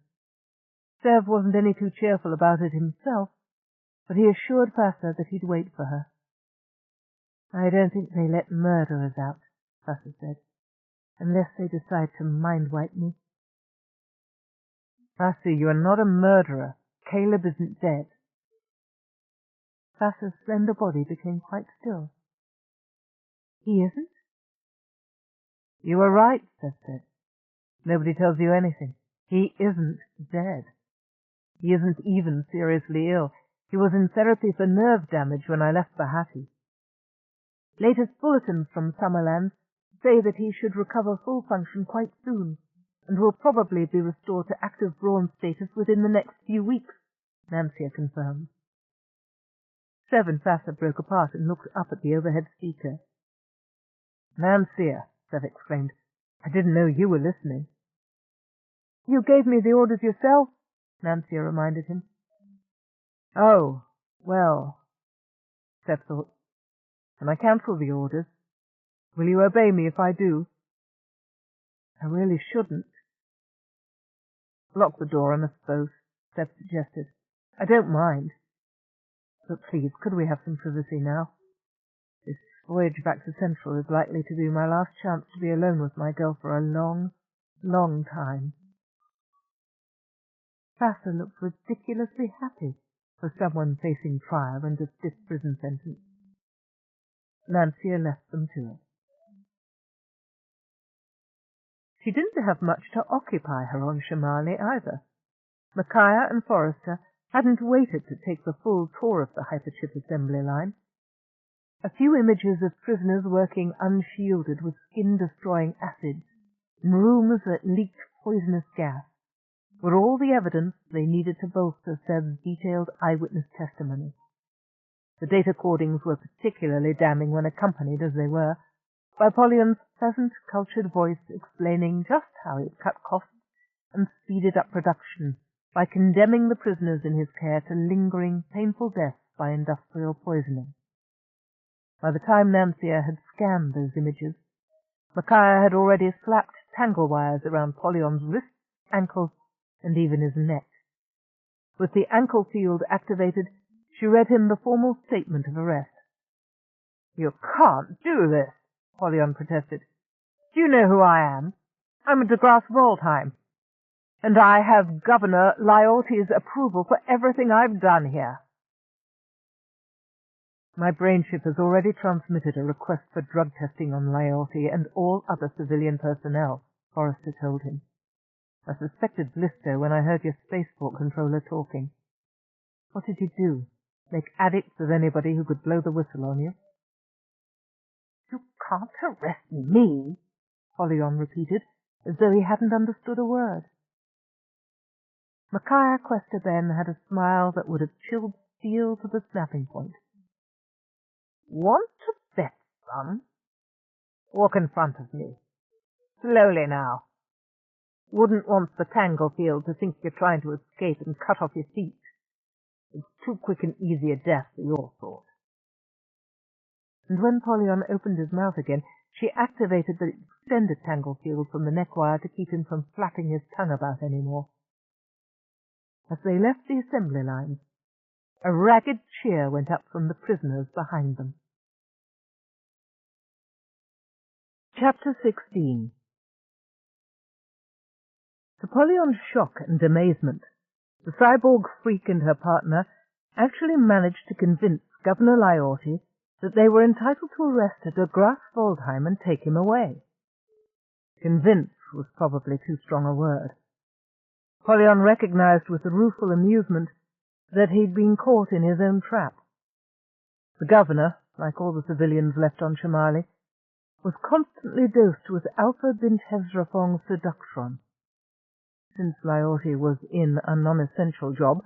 Sev wasn't any too cheerful about it himself, but he assured Sassa that he'd wait for her. I don't think they let murderers out, Sassa said, unless they decide to mind-wipe me. Sassa, you are not a murderer. Caleb isn't dead. Sassa's slender body became quite still. He isn't? You were right, Sev said. Nobody tells you anything. He isn't dead. He isn't even seriously ill. He was in therapy for nerve damage when I left Bahati. Latest bulletins from Summerland say that he should recover full function quite soon, and will probably be restored to active Brawn status within the next few weeks, Nancia confirmed. Sev and Sassa broke apart and looked up at the overhead speaker. Nancia, Sev exclaimed, I didn't know you were listening. You gave me the orders yourself, Nancia reminded him. Oh, well, Sev thought. Can I cancel the orders? Will you obey me if I do? I really shouldn't. Lock the door on us both, Sev suggested. I don't mind. But please, could we have some privacy now? This voyage back to Central is likely to be my last chance to be alone with my girl for a long, long time. Sassa looked ridiculously happy for someone facing trial and a stiff prison sentence. Nancia left them to it. She didn't have much to occupy her on Shimali either. Micaiah and Forrester hadn't waited to take the full tour of the hyperchip assembly line. A few images of prisoners working unshielded with skin-destroying acids in rooms that leaked poisonous gas were all the evidence they needed to bolster Seb's detailed eyewitness testimony. The data cordings were particularly damning when accompanied, as they were, by Pollion's pleasant, cultured voice explaining just how he'd cut costs and speeded up production by condemning the prisoners in his care to lingering, painful deaths by industrial poisoning. By the time Nancia had scanned those images, Micaiah had already slapped tangle wires around Pollion's wrists, ankles, and even his neck. With the ankle field activated, she read him the formal statement of arrest. "You can't do this," Pollion protested. "Do you know who I am? I'm de Grasse Waldheim, and I have Governor Lyautti's approval for everything I've done here." "My brainship has already transmitted a request for drug testing on Lyautti and all other civilian personnel," Forrester told him. "I suspected blister when I heard your spaceport controller talking. What did you do? Make addicts of anybody who could blow the whistle on you?" "You can't arrest me," Pollion repeated, as though he hadn't understood a word. Micaiah Quester-Ben had a smile that would have chilled steel to the snapping point. "Want to bet, son? Walk in front of me. Slowly now. Wouldn't want the tangle field to think you're trying to escape and cut off your feet. It's too quick and easy a death for your sort." And when Pollion opened his mouth again, she activated the extended tangle field from the neck wire to keep him from flapping his tongue about any more. As they left the assembly lines, a ragged cheer went up from the prisoners behind them. Chapter 16. To Pollion's shock and amazement, the cyborg freak and her partner actually managed to convince Governor Lyautti that they were entitled to arrest de Grasse Waldheim and take him away. Convince was probably too strong a word. Pollion recognized with rueful amusement that he'd been caught in his own trap. The governor, like all the civilians left on Shamali, was constantly dosed with Alpha Bint Hezrafong Seductron. Since Lyautti was in a non-essential job,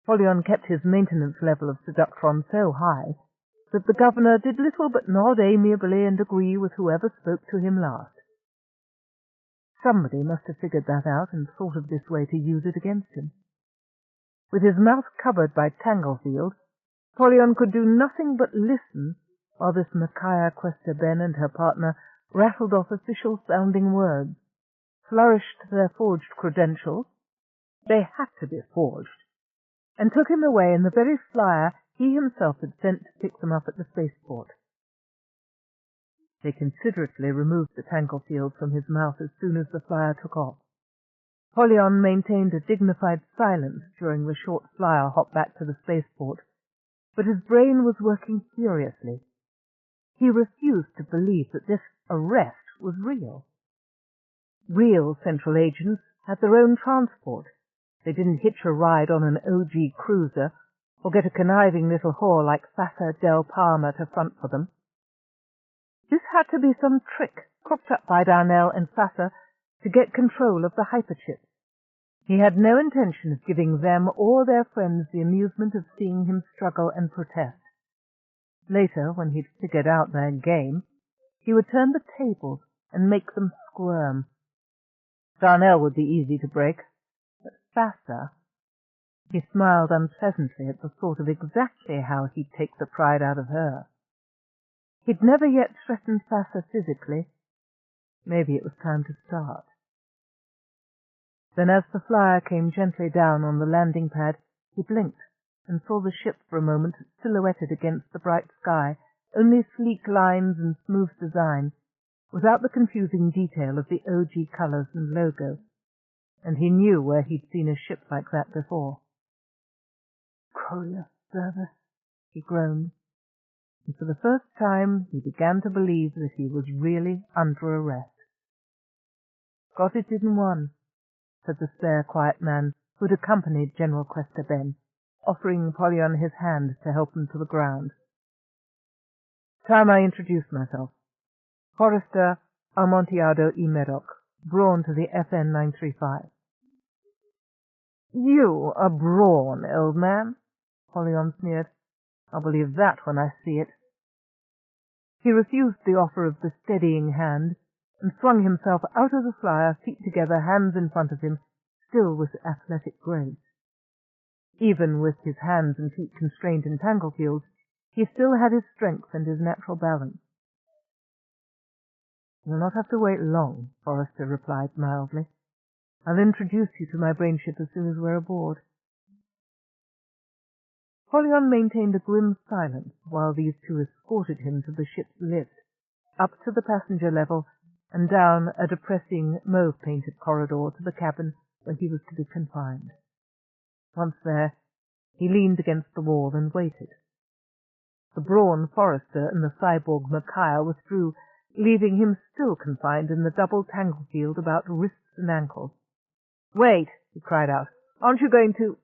Pollion kept his maintenance level of Seductron so high that the governor did little but nod amiably and agree with whoever spoke to him last. Somebody must have figured that out and thought of this way to use it against him. With his mouth covered by Tanglefield, Pollion could do nothing but listen while this Micaiah Quester-Ben and her partner rattled off official-sounding words, flourished their forged credentials — they had to be forged — and took him away in the very flyer he himself had sent to pick them up at the spaceport. They considerately removed the Tanglefield from his mouth as soon as the flyer took off. Pollion maintained a dignified silence during the short flyer hop back to the spaceport, but his brain was working furiously. He refused to believe that this arrest was real. Real Central agents had their own transport. They didn't hitch a ride on an OG cruiser or get a conniving little whore like Fassa Del Palma to front for them. This had to be some trick cooked up by Darnell and Fassa to get control of the hyperchip. He had no intention of giving them or their friends the amusement of seeing him struggle and protest. Later, when he'd figured out their game, he would turn the tables and make them squirm. Darnell would be easy to break, but Fassa... He smiled unpleasantly at the thought of exactly how he'd take the pride out of her. He'd never yet threatened Fassa physically. Maybe it was time to start. Then as the flyer came gently down on the landing pad, he blinked and saw the ship for a moment silhouetted against the bright sky, only sleek lines and smooth design, without the confusing detail of the OG colors and logo, and he knew where he'd seen a ship like that before. "Courier service," he groaned, and for the first time he began to believe that he was really under arrest. "Got it in one," said the spare, quiet man, who had accompanied General Questa Ben, offering Polyon his hand to help him to the ground. Time I introduced myself. Forrester Amontillado y Medoc, Brawn to the FN 935. You a Brawn, old man? Polyon sneered. I'll believe that when I see it. He refused the offer of the steadying hand and swung himself out of the flyer, feet together, hands in front of him, still with athletic grace. Even with his hands and feet constrained in Tanglefields, he still had his strength and his natural balance. You'll not have to wait long, Forrester replied mildly. I'll introduce you to my brainship as soon as we're aboard. Polyon maintained a grim silence while these two escorted him to the ship's lift, up to the passenger level and down a depressing mauve-painted corridor to the cabin where he was to be confined. Once there, he leaned against the wall and waited. The Brawn Forrester and the cyborg Micaiah withdrew, leaving him still confined in the double Tanglefield about wrists and ankles. "Wait!" he cried out. "Aren't you going to—"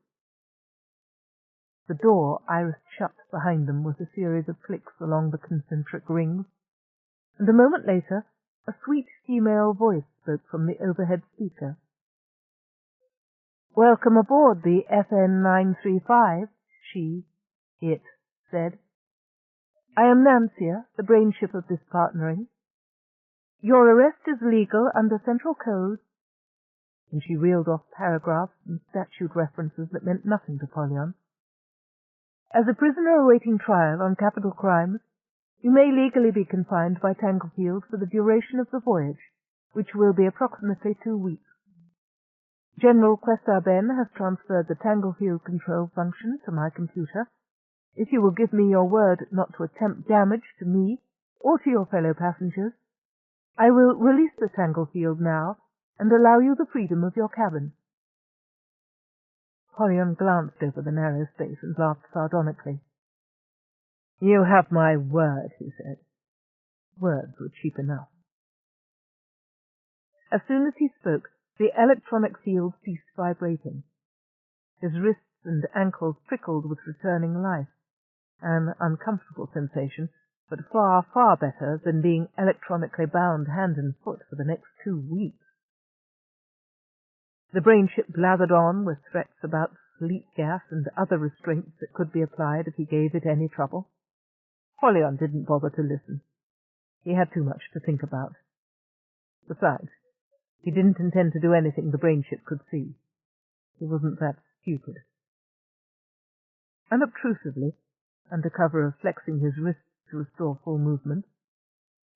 The door irised shut behind them with a series of clicks along the concentric rings, and a moment later a sweet female voice spoke from the overhead speaker. "Welcome aboard the FN 935, it said. I am Nancia, the brainship of this partnering. Your arrest is legal under Central Code," and she reeled off paragraphs and statute references that meant nothing to Polyon. "As a prisoner awaiting trial on capital crimes, you may legally be confined by Tanglefield for the duration of the voyage, which will be approximately 2 weeks. General Questa Ben has transferred the Tanglefield control function to my computer. If you will give me your word not to attempt damage to me or to your fellow passengers, I will release the Tanglefield now and allow you the freedom of your cabin." Polyon glanced over the narrow space and laughed sardonically. "You have my word," he said. Words were cheap enough. As soon as he spoke, the electronic field ceased vibrating. His wrists and ankles prickled with returning life, an uncomfortable sensation, but far, far better than being electronically bound hand and foot for the next 2 weeks. The brainship blathered on with threats about sleep gas and other restraints that could be applied if he gave it any trouble. Polyon didn't bother to listen. He had too much to think about. Besides, he didn't intend to do anything the brainship could see. He wasn't that stupid. Unobtrusively, under cover of flexing his wrists to restore full movement,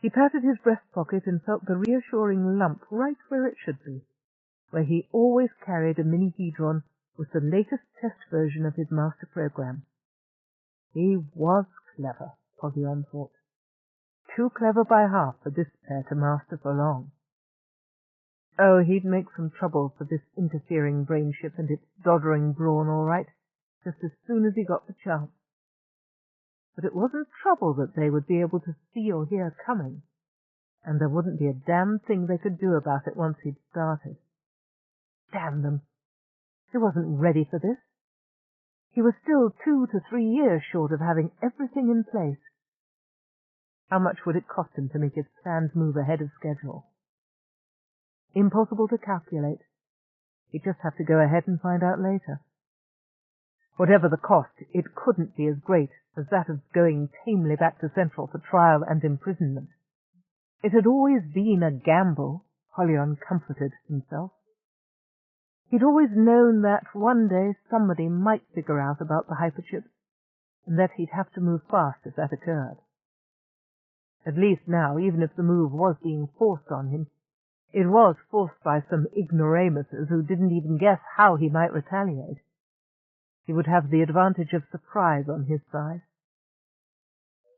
he patted his breast pocket and felt the reassuring lump right where it should be, where he always carried a mini-hedron with the latest test version of his master program. He was clever, Polyon thought. Too clever by half for this pair to master for long. Oh, he'd make some trouble for this interfering brainship and its doddering Brawn, all right, just as soon as he got the chance. But it wasn't trouble that they would be able to see or hear coming, and there wouldn't be a damn thing they could do about it once he'd started. Damn them! He wasn't ready for this. He was still 2 to 3 years short of having everything in place. How much would it cost him to make his plans move ahead of schedule? Impossible to calculate. He'd just have to go ahead and find out later. Whatever the cost, it couldn't be as great as that of going tamely back to Central for trial and imprisonment. It had always been a gamble, Polyon comforted himself. He'd always known that one day somebody might figure out about the hyperchips, and that he'd have to move fast if that occurred. At least now, even if the move was being forced on him, it was forced by some ignoramuses who didn't even guess how he might retaliate. He would have the advantage of surprise on his side.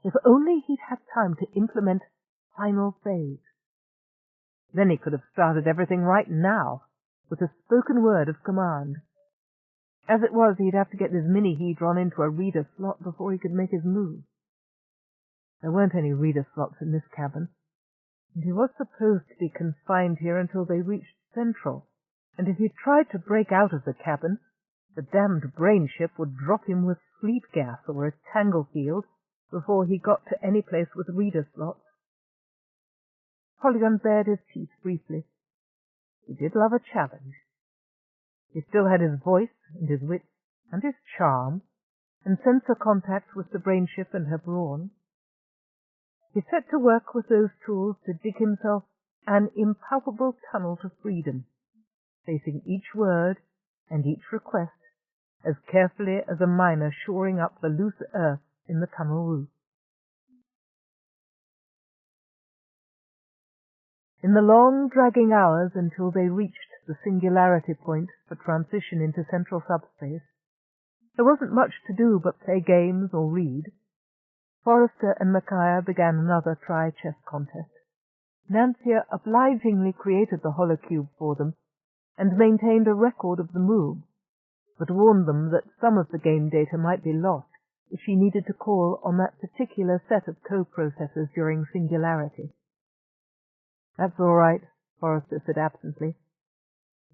If only he'd had time to implement final phase. Then he could have started everything right now, with a spoken word of command. As it was, he'd have to get his mini-hedron into a reader slot before he could make his move. There weren't any reader slots in this cabin, and he was supposed to be confined here until they reached Central, and if he tried to break out of the cabin, the damned brain ship would drop him with sleep gas or a tangle field before he got to any place with reader slots. Polygon bared his teeth briefly. He did love a challenge. He still had his voice and his wit and his charm, and sensor contact with the brain ship and her Brawn. He set to work with those tools to dig himself an impalpable tunnel to freedom, facing each word and each request as carefully as a miner shoring up the loose earth in the tunnel roof. In the long, dragging hours until they reached the singularity point for transition into central subspace, there wasn't much to do but play games or read. Forrester and Micaiah began another try-chess contest. Nancia obligingly created the holocube for them and maintained a record of the moves, but warned them that some of the game data might be lost if she needed to call on that particular set of co-processors during singularity. "That's all right," Forrester said absently.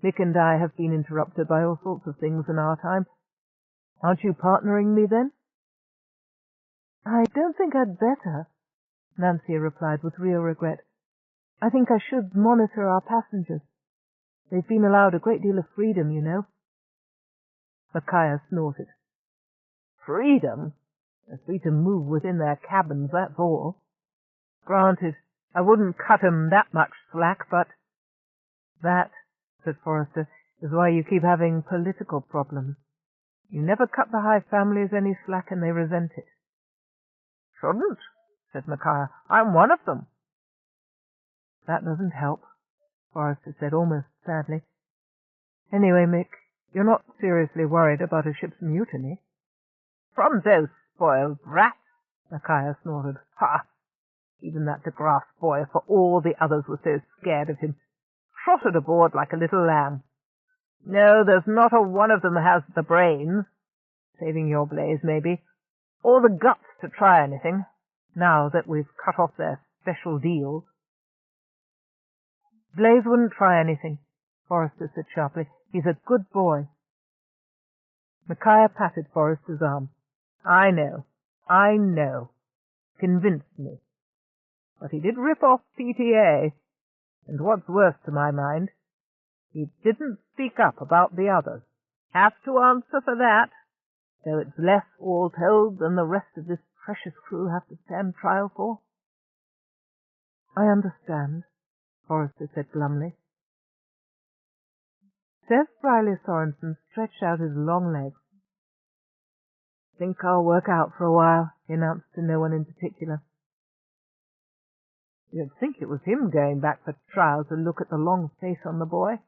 "Mick and I have been interrupted by all sorts of things in our time. Aren't you partnering me, then?" "I don't think I'd better," Nancia replied with real regret. "I think I should monitor our passengers. They've been allowed a great deal of freedom, you know." Micaiah snorted. "Freedom? They're free to move within their cabins, that's all. Granted, I wouldn't cut 'em that much slack, but—" "That," said Forrester, "is why you keep having political problems. You never cut the high families any slack and they resent it." "Shouldn't," said Micaiah. "I'm one of them." "That doesn't help," Forrester said almost sadly. "Anyway, Mick, you're not seriously worried about a ship's mutiny?" "From those spoiled brats?" Micaiah snorted. "Ha! Even that DeGrasse boy, for all the others were so scared of him, trotted aboard like a little lamb. No, there's not a one of them has the brains, saving your Blaze maybe, or the guts to try anything, now that we've cut off their special deals." "Blaze wouldn't try anything," Forrester said sharply. "He's a good boy." Micaiah patted Forrester's arm. I know. Convinced me. But he did rip off PTA, and what's worse to my mind, he didn't speak up about the others. Have to answer for that, though it's less, all told, than the rest of this precious crew have to stand trial for." "I understand," Forrester said glumly. Seth Riley Sorensen stretched out his long legs. "Think I'll work out for a while," he announced to no one in particular. "You'd think it was him going back for trial to look at the long face on the boy,"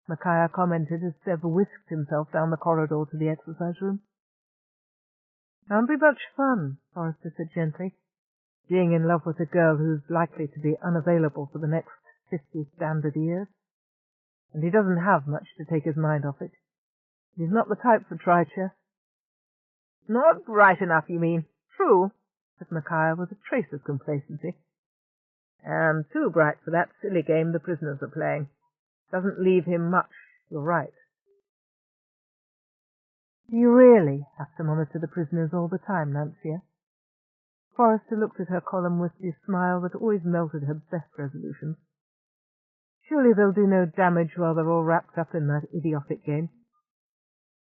Micaiah commented as Seth whisked himself down the corridor to the exercise room. "Can't be much fun," Forrester said gently, "being in love with a girl who's likely to be unavailable for the next 50 standard years. And he doesn't have much to take his mind off it. He's not the type for try-chess." "Not bright enough, you mean? True," said Micaiah with a trace of complacency. "And too bright for that silly game the prisoners are playing. Doesn't leave him much, you're right." "Do you really have to monitor the prisoners all the time, Nancia?" Forrester looked at her column with the smile that always melted her best resolutions. "Surely they'll do no damage while they're all wrapped up in that idiotic game.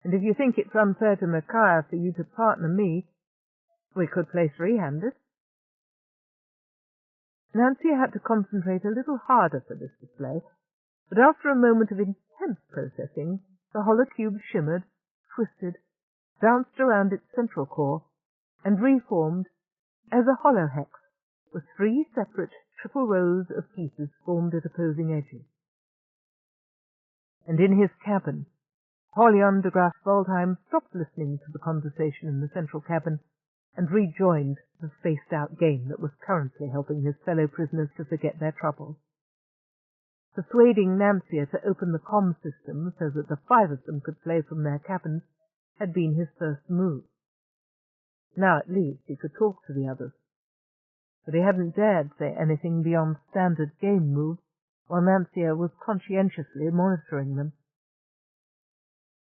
And if you think it's unfair to Micaiah for you to partner me, we could play three-handed." Nancia had to concentrate a little harder for this display, but after a moment of intense processing, the holocube shimmered, twisted, danced around its central core, and reformed as a holohex, with 3 separate triple rows of pieces formed at opposing edges. And in his cabin, Polyon de Grasse-Waldheim stopped listening to the conversation in the central cabin and rejoined the spaced-out game that was currently helping his fellow prisoners to forget their troubles. Persuading Nancia to open the comm system so that the 5 of them could play from their cabins had been his first move. Now at least he could talk to the others. But he hadn't dared say anything beyond standard game moves while Nancia was conscientiously monitoring them.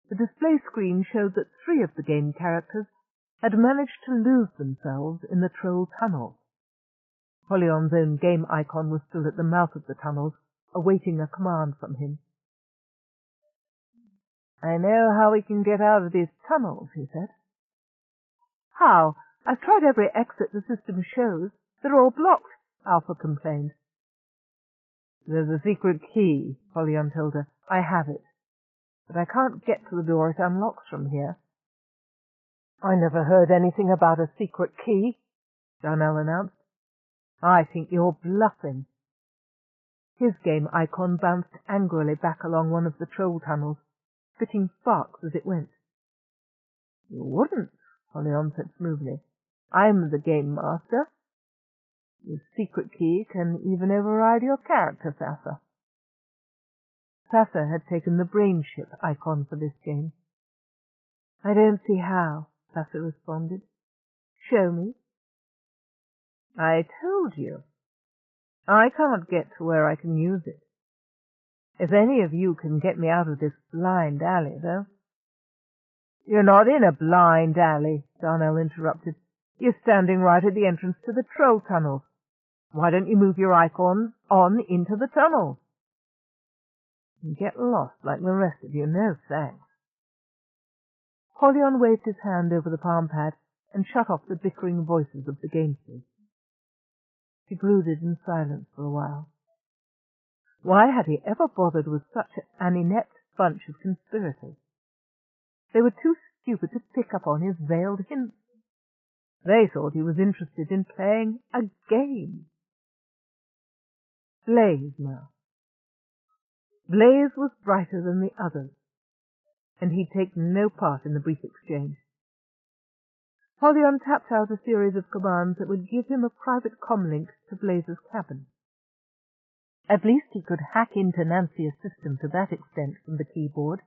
The display screen showed that 3 of the game characters had managed to lose themselves in the troll tunnels. Polyon's own game icon was still at the mouth of the tunnels, awaiting a command from him. "I know how we can get out of these tunnels," he said. "How? I've tried every exit the system shows. They're all blocked," Alpha complained. "There's a secret key," Polyon told her. "I have it. But I can't get to the door it unlocks from here." "I never heard anything about a secret key," Darnell announced. "I think you're bluffing." His game icon bounced angrily back along one of the troll tunnels, spitting sparks as it went. "You wouldn't," Polyon said smoothly. "I'm the game master. Your secret key can even override your character, Sasser." Sasser had taken the BrainShip icon for this game. "I don't see how," Sasser responded. "Show me." "I told you. I can't get to where I can use it. If any of you can get me out of this blind alley, though—" "You're not in a blind alley," Darnell interrupted. "You're standing right at the entrance to the troll tunnels. Why don't you move your icon on into the tunnels?" "And get lost like the rest of you, no thanks." Polyon waved his hand over the palm pad and shut off the bickering voices of the gamesters. He brooded in silence for a while. Why had he ever bothered with such an inept bunch of conspirators? They were too stupid to pick up on his veiled hints. They thought he was interested in playing a game. Blaze now. Blaze was brighter than the others, and he'd take no part in the brief exchange. Polyon tapped out a series of commands that would give him a private comlink to Blaze's cabin. At least he could hack into Nancia's system to that extent from the keyboard,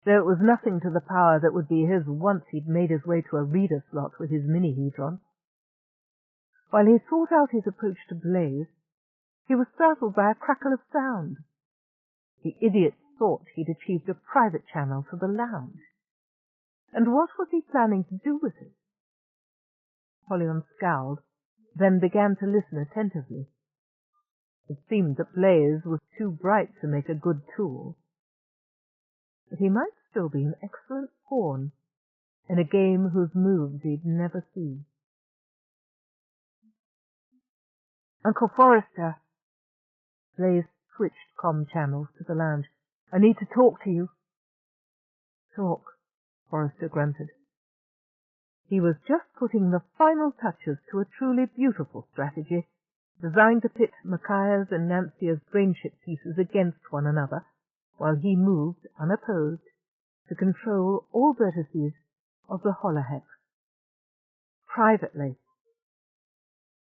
though it was nothing to the power that would be his once he'd made his way to a reader slot with his mini-hedron. While he thought out his approach to Blaze, he was startled by a crackle of sound. The idiot thought he'd achieved a private channel for the lounge. And what was he planning to do with it? Polyon scowled, then began to listen attentively. It seemed that Blaze was too bright to make a good tool, but he might still be an excellent pawn in a game whose moves he'd never see. "Uncle Forrester," Blaze switched comm channels to the lounge. "I need to talk to you." "Talk," Forrester grunted. He was just putting the final touches to a truly beautiful strategy, designed to pit Micaiah's and Nancia's BrainShip pieces against one another, while he moved, unopposed, to control all vertices of the holohex. Privately.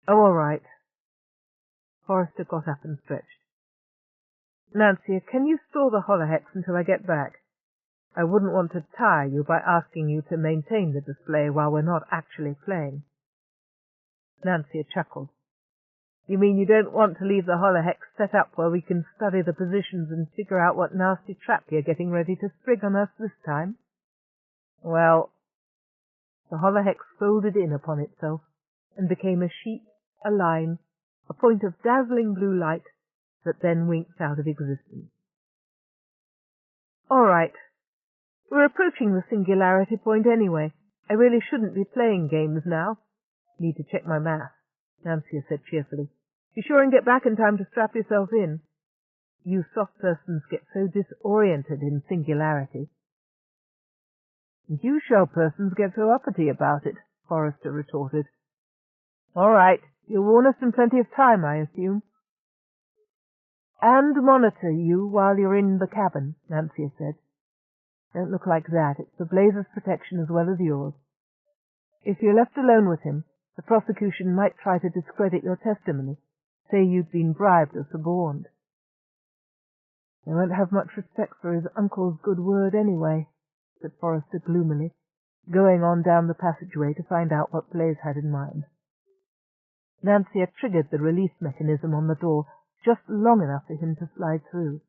"Oh, all right." Forrester got up and stretched. "Nancia, can you store the holohex until I get back? I wouldn't want to tire you by asking you to maintain the display while we're not actually playing." Nancia chuckled. "You mean you don't want to leave the holohex set up where we can study the positions and figure out what nasty trap you're getting ready to sprig on us this time? Well—" The holohex folded in upon itself and became a sheet, a line, a point of dazzling blue light that then winked out of existence. "All right. We're approaching the singularity point anyway. I really shouldn't be playing games now. Need to check my math," Nancia said cheerfully. "Be sure and get back in time to strap yourself in. You soft persons get so disoriented in singularity." "And you shell persons get so uppity about it," Forrester retorted. "All right. You'll warn us in plenty of time, I assume." "And monitor you while you're in the cabin," Nancia said. "Don't look like that. It's for Blaze's protection as well as yours. If you're left alone with him, the prosecution might try to discredit your testimony, say you'd been bribed or suborned. They won't have much respect for his uncle's good word anyway," said Forrester gloomily, going on down the passageway to find out what Blaze had in mind. Nancia triggered the release mechanism on the door just long enough for him to slide through.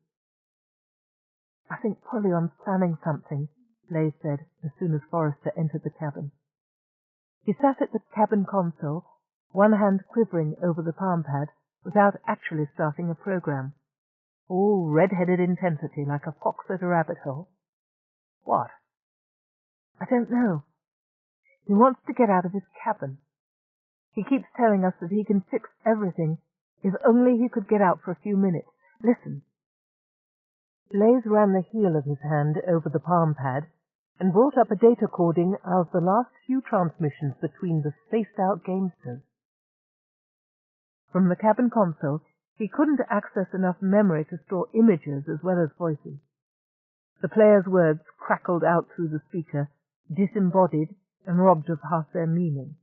I think Pollion's planning something, Blaise said as soon as Forrester entered the cabin. He sat at the cabin console, one hand quivering over the palm pad, without actually starting a program. All red-headed intensity like a fox at a rabbit hole. What? I don't know. He wants to get out of his cabin. He keeps telling us that he can fix everything if only he could get out for a few minutes. Listen. Blaise ran the heel of his hand over the palm pad and brought up a data cording of the last few transmissions between the spaced-out gamesters. From the cabin console, he couldn't access enough memory to store images as well as voices. The players' words crackled out through the speaker, disembodied and robbed of half their meaning.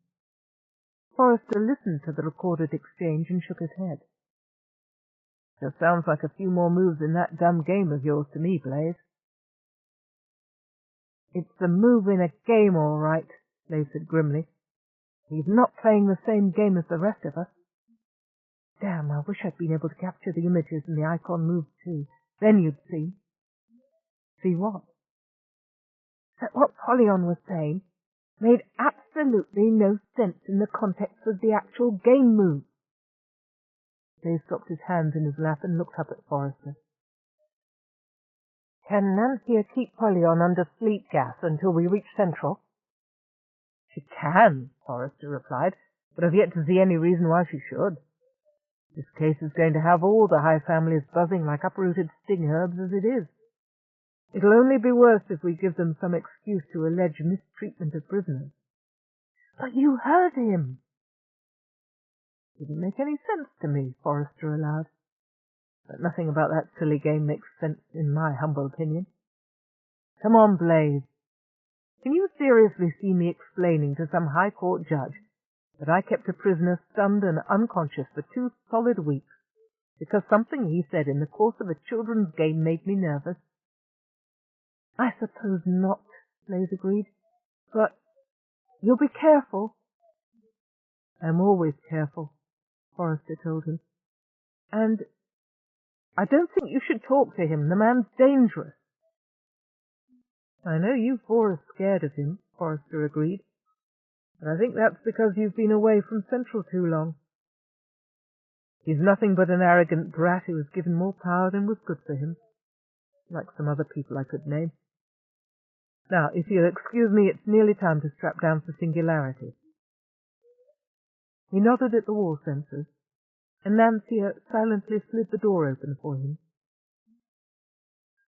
Forrester listened to the recorded exchange and shook his head. Just sounds like a few more moves in that dumb game of yours to me, Blaise. It's a move in a game, all right, Blaise said grimly. He's not playing the same game as the rest of us. Damn, I wish I'd been able to capture the images and the icon moves too. Then you'd see. See what? That what Polyon was saying made absolutely no sense in the context of the actual game move. Blaise dropped his hands in his lap and looked up at Forrester. Can Nancia keep Polyon under sleep gas until we reach Central? She can, Forrester replied, but I've yet to see any reason why she should. This case is going to have all the high families buzzing like uprooted sting herbs as it is. It'll only be worse if we give them some excuse to allege mistreatment of prisoners. But you heard him. Didn't make any sense to me, Forrester allowed. But nothing about that silly game makes sense in my humble opinion. Come on, Blaise. Can you seriously see me explaining to some high court judge that I kept a prisoner stunned and unconscious for 2 solid weeks because something he said in the course of a children's game made me nervous? I suppose not, Blaise agreed. But you'll be careful. I'm always careful, Forrester told him. And I don't think you should talk to him. The man's dangerous. I know you four are scared of him, Forrester agreed. But I think that's because you've been away from Central too long. He's nothing but an arrogant brat who was given more power than was good for him, like some other people I could name. Now, if you'll excuse me, it's nearly time to strap down for Singularity. He nodded at the wall sensors, and Nancia silently slid the door open for him.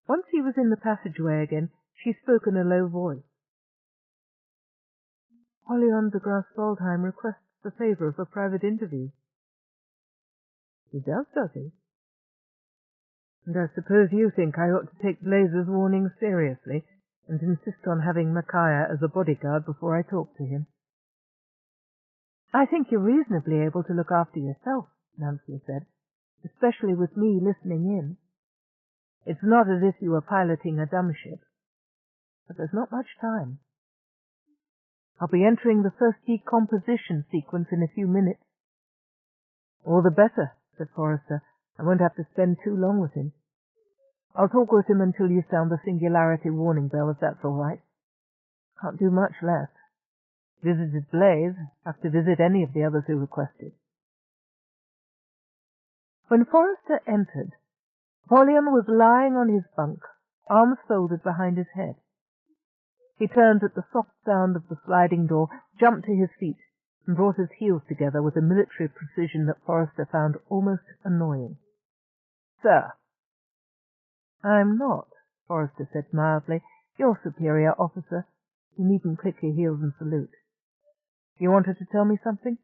Once he was in the passageway again, she spoke in a low voice. Polyon de Grasse-Waldheim requests the favour of a private interview. He does he? And I suppose you think I ought to take Blaise's warning seriously and insist on having Micaiah as a bodyguard before I talk to him. I think you're reasonably able to look after yourself, Nancia said, especially with me listening in. It's not as if you were piloting a dumb ship, but there's not much time. I'll be entering the first decomposition sequence in a few minutes. All the better, said Forrester. I won't have to spend too long with him. I'll talk with him until you sound the Singularity warning bell, if that's all right. Can't do much less. Visited Blaise, have to visit any of the others who requested. When Forrester entered, Polyon was lying on his bunk, arms folded behind his head. He turned at the soft sound of the sliding door, jumped to his feet, and brought his heels together with a military precision that Forrester found almost annoying. Sir. I'm not, Forrester said mildly. You're superior officer. You needn't click your heels and salute. You wanted to tell me something?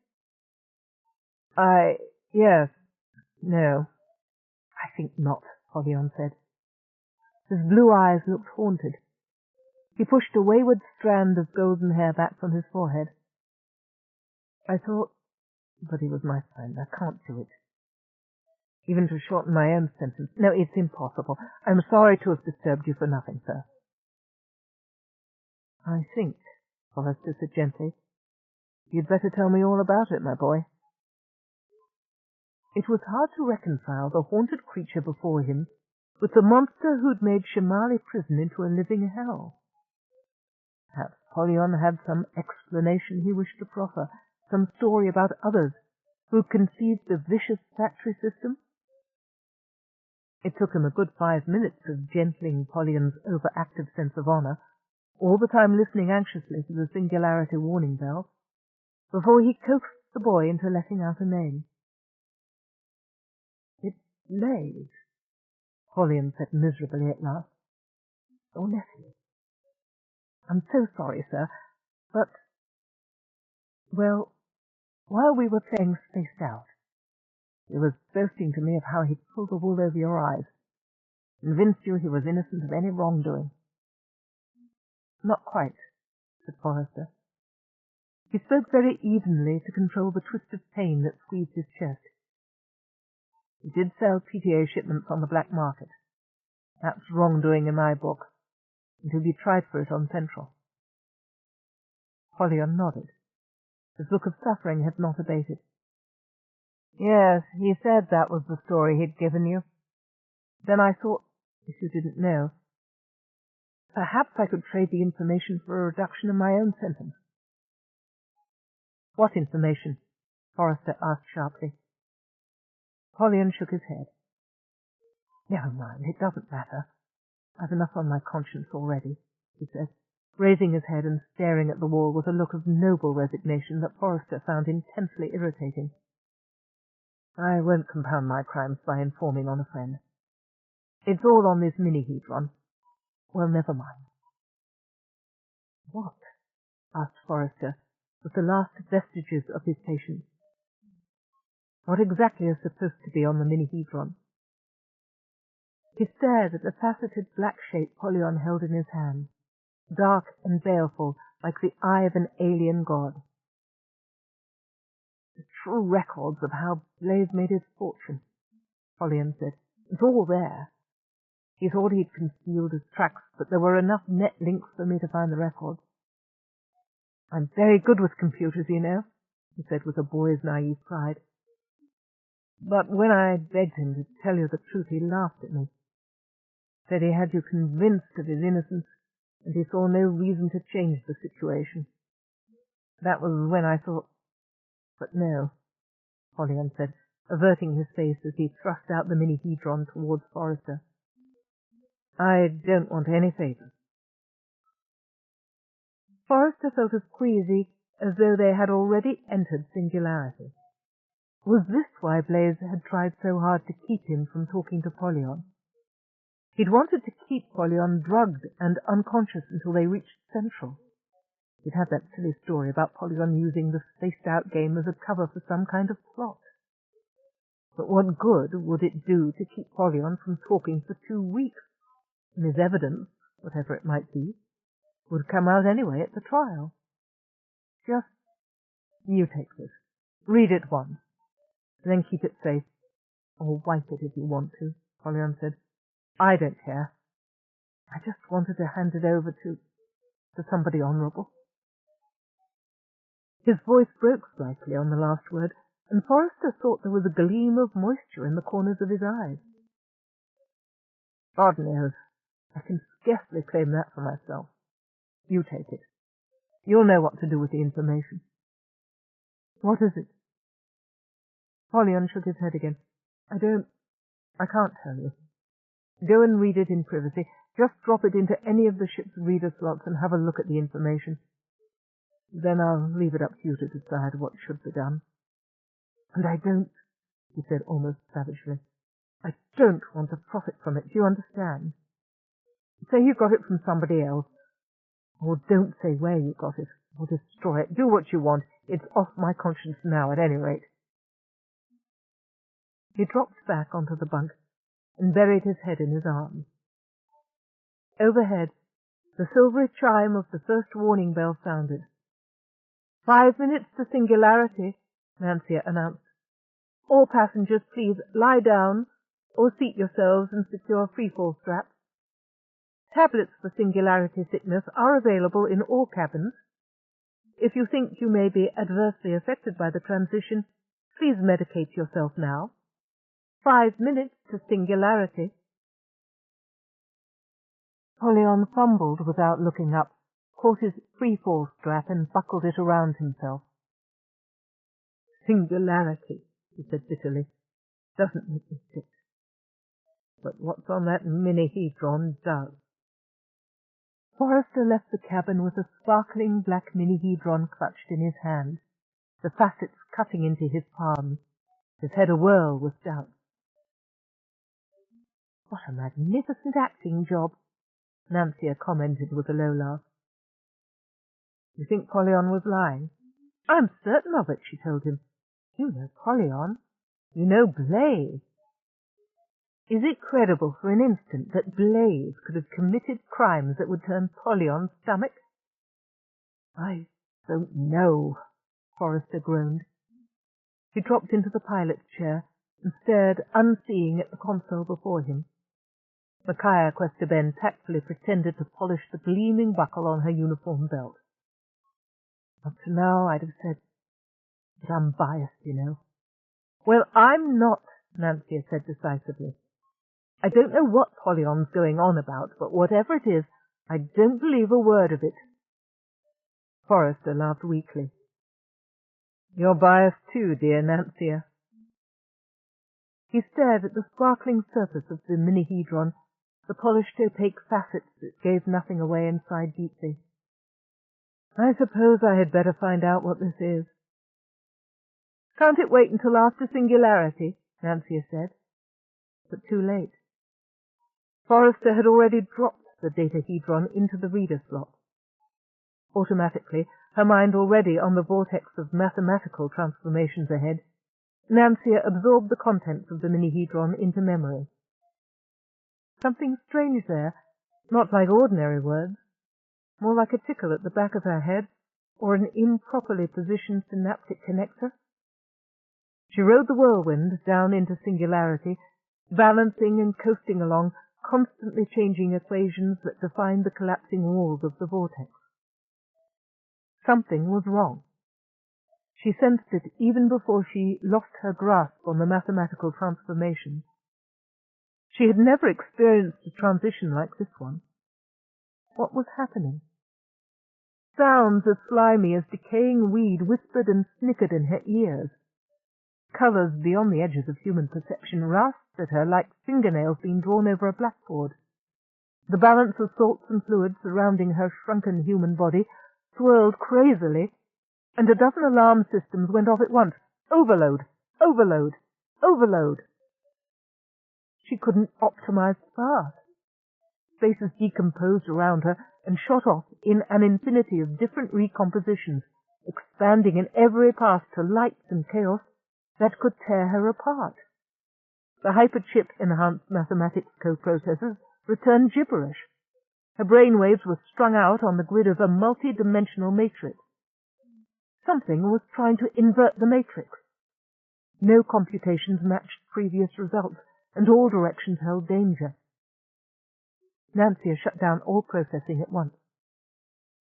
Yes. No. I think not, Polyon said. His blue eyes looked haunted. He pushed a wayward strand of golden hair back from his forehead. I thought, but he was my friend. I can't do it. Even to shorten my own sentence. No, it's impossible. I'm sorry to have disturbed you for nothing, sir. I think, Forrester said gently, you'd better tell me all about it, my boy. It was hard to reconcile the haunted creature before him with the monster who'd made Shimali prison into a living hell. Perhaps Polyon had some explanation he wished to proffer, some story about others who conceived the vicious factory system. It took him a good 5 minutes of gentling Polyon's overactive sense of honor, all the time listening anxiously to the singularity warning bell, before he coaxed the boy into letting out a name. "It's Blaze," Polyon said miserably at last. "Your nephew. I'm so sorry, sir, but, well, while we were playing Spaced Out, he was boasting to me of how he'd pulled the wool over your eyes, convinced you he was innocent of any wrongdoing." "Not quite," said Forrester. He spoke very evenly to control the twist of pain that squeezed his chest. "He did sell PTA shipments on the black market. That's wrongdoing in my book, and he'll be tried for it on Central." Polyon nodded. His look of suffering had not abated. "Yes, he said that was the story he'd given you. Then I thought, if you didn't know, perhaps I could trade the information for a reduction in my own sentence." "What information?" Forrester asked sharply. Polyon shook his head. "Never mind, it doesn't matter. I've enough on my conscience already," he said, raising his head and staring at the wall with a look of noble resignation that Forrester found intensely irritating. "I won't compound my crimes by informing on a friend. It's all on this mini-hedron. Well, never mind." "What?" asked Forrester, with the last vestiges of his patience. "What exactly is supposed to be on the mini-hedron?" He stared at the faceted black shape Polyon held in his hand, dark and baleful like the eye of an alien god. "The true records of how Blaze made his fortune," Polyon said. "It's all there. He thought he'd concealed his tracks, but there were enough net links for me to find the records. I'm very good with computers, you know," he said with a boy's naive pride. "But when I begged him to tell you the truth, he laughed at me. Said he had you convinced of his innocence, and he saw no reason to change the situation. That was when I thought... But no," Polyon said, averting his face as he thrust out the mini-hedron towards Forrester. "I don't want any favors." Forrester felt as queasy as though they had already entered singularity. Was this why Blaze had tried so hard to keep him from talking to Polyon? He'd wanted to keep Polyon drugged and unconscious until they reached Central. He'd had that silly story about Polyon using the spaced-out game as a cover for some kind of plot. But what good would it do to keep Polyon from talking for 2 weeks? And his evidence, whatever it might be, would come out anyway at the trial. "Just you take this. Read it once. Then keep it safe. Or wipe it if you want to," Polyon said. "I don't care. I just wanted to hand it over to somebody honorable." His voice broke slightly on the last word, and Forrester thought there was a gleam of moisture in the corners of his eyes. "God knows. I can scarcely claim that for myself. You take it. You'll know what to do with the information." "What is it?" Polyon shook his head again. I can't tell you. Go and read it in privacy. Just drop it into any of the ship's reader slots and have a look at the information. Then I'll leave it up to you to decide what should be done." "And I don't," he said almost savagely, "I don't want to profit from it. Do you understand? Say you got it from somebody else. Or don't say where you got it, or destroy it. Do what you want. It's off my conscience now, at any rate." He dropped back onto the bunk and buried his head in his arms. Overhead, the silvery chime of the first warning bell sounded. 5 minutes to singularity," Nancia announced. "All passengers, please lie down or seat yourselves and secure free-fall straps. Tablets for singularity sickness are available in all cabins. If you think you may be adversely affected by the transition, please medicate yourself now. 5 minutes to singularity." Polyon fumbled without looking up, caught his free-fall strap and buckled it around himself. Singularity, he said bitterly, doesn't make me sick. But what's on that mini-hedron does. Forrester left the cabin with a sparkling black mini-hedron clutched in his hand, the facets cutting into his palms, his head awhirl with doubt. What a magnificent acting job, Nancia commented with a low laugh. You think Polyon was lying? I'm certain of it, she told him. You know Polyon. You know Blaze. Is it credible for an instant that Blaze could have committed crimes that would turn Polyon's stomach? I don't know, Forrester groaned. He dropped into the pilot's chair and stared unseeing at the console before him. Micaiah Quester-Ben tactfully pretended to polish the gleaming buckle on her uniform belt. Up to now I'd have said, but I'm biased, you know. Well, I'm not, Nancia said decisively. I don't know what Polyon's going on about, but whatever it is, I don't believe a word of it. Forrester laughed weakly. You're biased too, dear Nancia. He stared at the sparkling surface of the mini-hedron, the polished opaque facets that gave nothing away and sighed deeply. I suppose I had better find out what this is. Can't it wait until after Singularity? Nancia said. But too late. Forrester had already dropped the datahedron into the reader slot. Automatically, her mind already on the vortex of mathematical transformations ahead, Nancia absorbed the contents of the mini-hedron into memory. Something strange there, not like ordinary words, more like a tickle at the back of her head, or an improperly positioned synaptic connector. She rode the whirlwind down into Singularity, balancing and coasting along, constantly changing equations that defined the collapsing walls of the vortex. Something was wrong. She sensed it even before she lost her grasp on the mathematical transformations. She had never experienced a transition like this one. What was happening? Sounds as slimy as decaying weed whispered and snickered in her ears. Colours beyond the edges of human perception rasped at her like fingernails being drawn over a blackboard. The balance of salts and fluids surrounding her shrunken human body swirled crazily, and a dozen alarm systems went off at once. Overload! Overload! Overload! She couldn't optimize fast. Spaces decomposed around her and shot off in an infinity of different recompositions, expanding in every path to lights and chaos that could tear her apart. The hyperchip-enhanced mathematics co-processors returned gibberish. Her brainwaves were strung out on the grid of a multi-dimensional matrix. Something was trying to invert the matrix. No computations matched previous results, and all directions held danger. Nancia shut down all processing at once.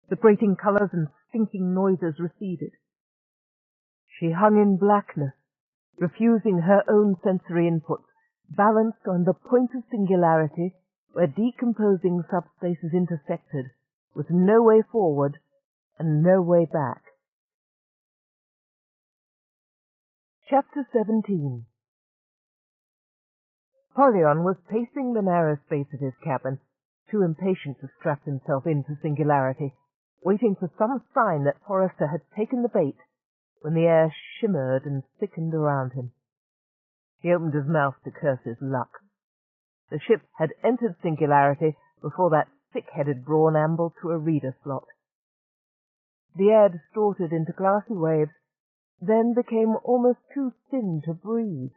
The grating colours and stinking noises receded. She hung in blackness, refusing her own sensory inputs, balanced on the point of singularity where decomposing subspaces intersected, with no way forward and no way back. Chapter 17. Polyon was pacing the narrow space of his cabin, too impatient to strap himself into Singularity, waiting for some sign that Forrester had taken the bait, when the air shimmered and thickened around him. He opened his mouth to curse his luck. The ship had entered Singularity before that thick-headed Brawn ambled to a reader slot. The air distorted into glassy waves, then became almost too thin to breathe.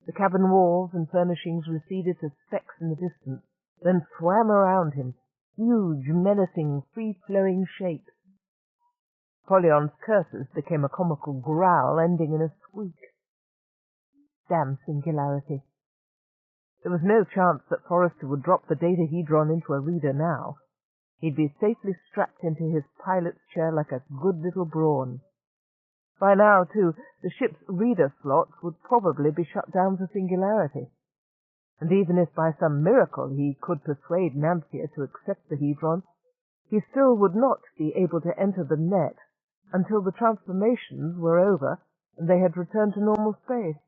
The cabin walls and furnishings receded to specks in the distance, then swam around him, huge, menacing, free-flowing shapes. Polyon's curses became a comical growl ending in a squeak. Damn Singularity. There was no chance that Forrester would drop the datahedron into a reader now. He'd be safely strapped into his pilot's chair like a good little Brawn. By now, too, the ship's reader slots would probably be shut down for Singularity. and even if by some miracle he could persuade Nancia to accept the hedron, he still would not be able to enter the net until the transformations were over and they had returned to normal space.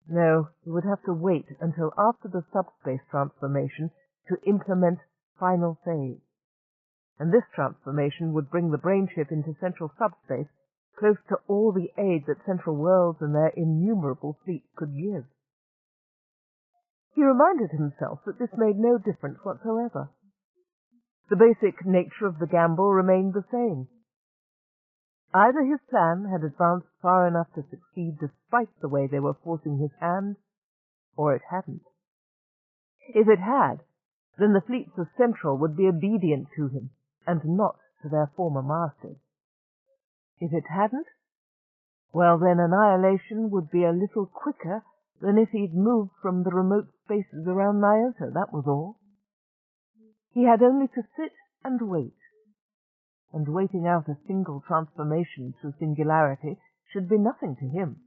No, he would have to wait until after the subspace transformation to implement final phase. And this transformation would bring the brain chip into central subspace, close to all the aid that central worlds and their innumerable fleets could give. He reminded himself that this made no difference whatsoever. The basic nature of the gamble remained the same. Either his plan had advanced far enough to succeed despite the way they were forcing his hand, or it hadn't. If it had, then the fleets of Central would be obedient to him, and not to their former masters. If it hadn't, well then annihilation would be a little quicker than if he'd moved from the remote spaces around Nyota, that was all. He had only to sit and wait, and waiting out a single transformation through singularity should be nothing to him.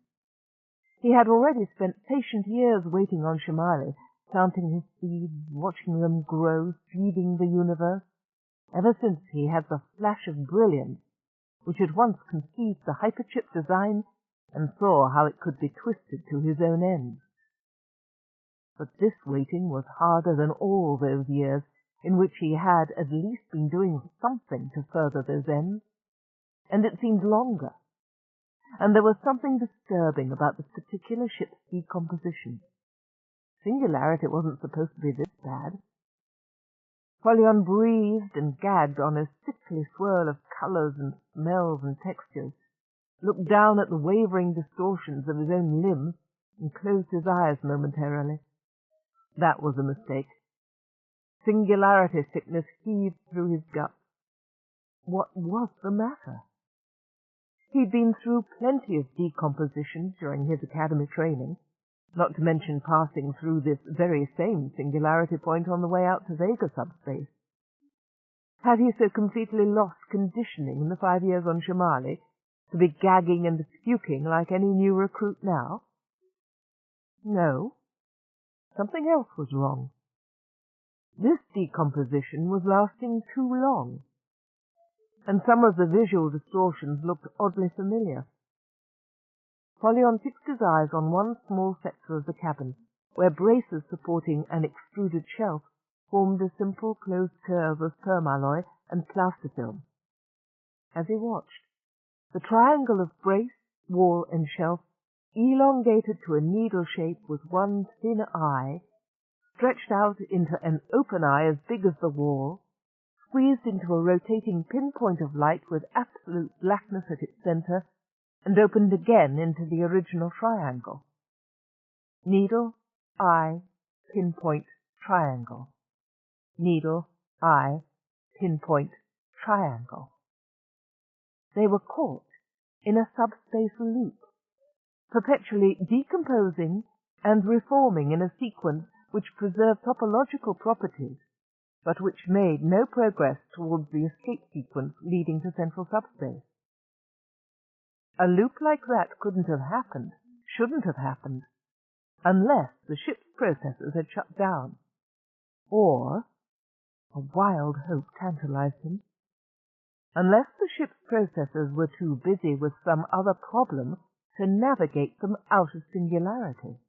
He had already spent patient years waiting on Shimali, planting his seeds, watching them grow, feeding the universe, ever since he had the flash of brilliance which had once conceived the hyperchip design and saw how it could be twisted to his own ends. But this waiting was harder than all those years in which he had at least been doing something to further those ends, and it seemed longer, and there was something disturbing about this particular ship's decomposition. Singularity wasn't supposed to be this bad. Polyon breathed and gagged on a sickly swirl of colours and smells and textures, looked down at the wavering distortions of his own limbs, and closed his eyes momentarily. That was a mistake. Singularity sickness heaved through his guts. What was the matter? He'd been through plenty of decompositions during his academy training, not to mention passing through this very same singularity point on the way out to Vega subspace. Had he so completely lost conditioning in the 5 years on Shimali to be gagging and puking like any new recruit now? No. Something else was wrong. This decomposition was lasting too long, and some of the visual distortions looked oddly familiar. Polyon fixed his eyes on one small sector of the cabin, where braces supporting an extruded shelf formed a simple closed curve of permalloy and plastifilm. As he watched, the triangle of brace, wall, and shelf elongated to a needle shape with one thin eye, stretched out into an open eye as big as the wall, squeezed into a rotating pinpoint of light with absolute blackness at its center, and opened again into the original triangle. Needle, eye, pinpoint, triangle. Needle, eye, pinpoint, triangle. They were caught in a subspace loop, perpetually decomposing and reforming in a sequence which preserved topological properties, but which made no progress towards the escape sequence leading to central subspace. A loop like that couldn't have happened, shouldn't have happened, unless the ship's processors had shut down. Or, a wild hope tantalized him, unless the ship's processors were too busy with some other problem to navigate them out of singularity.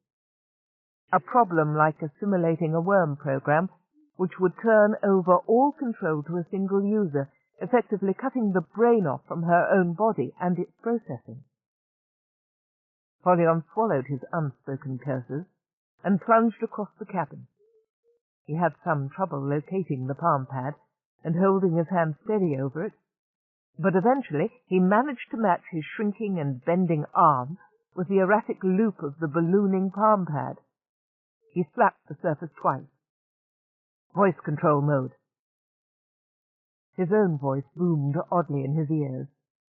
A problem like assimilating a worm program, which would turn over all control to a single user, effectively cutting the brain off from her own body and its processing. Polyon swallowed his unspoken curses and plunged across the cabin. He had some trouble locating the palm pad and holding his hand steady over it, but eventually he managed to match his shrinking and bending arm with the erratic loop of the ballooning palm pad. He slapped the surface twice. Voice control mode. His own voice boomed oddly in his ears,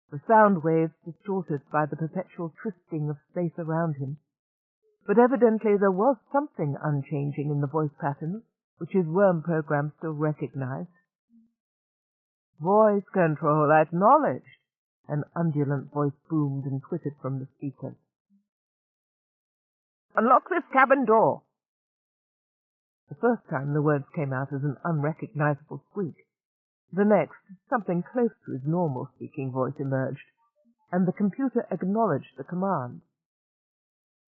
the sound waves distorted by the perpetual twisting of space around him. But evidently there was something unchanging in the voice patterns, which his worm program still recognized. Voice control acknowledged, an undulant voice boomed and twittered from the speakers. Unlock this cabin door. The first time the words came out as an unrecognizable squeak. The next, something close to his normal speaking voice emerged, and the computer acknowledged the command.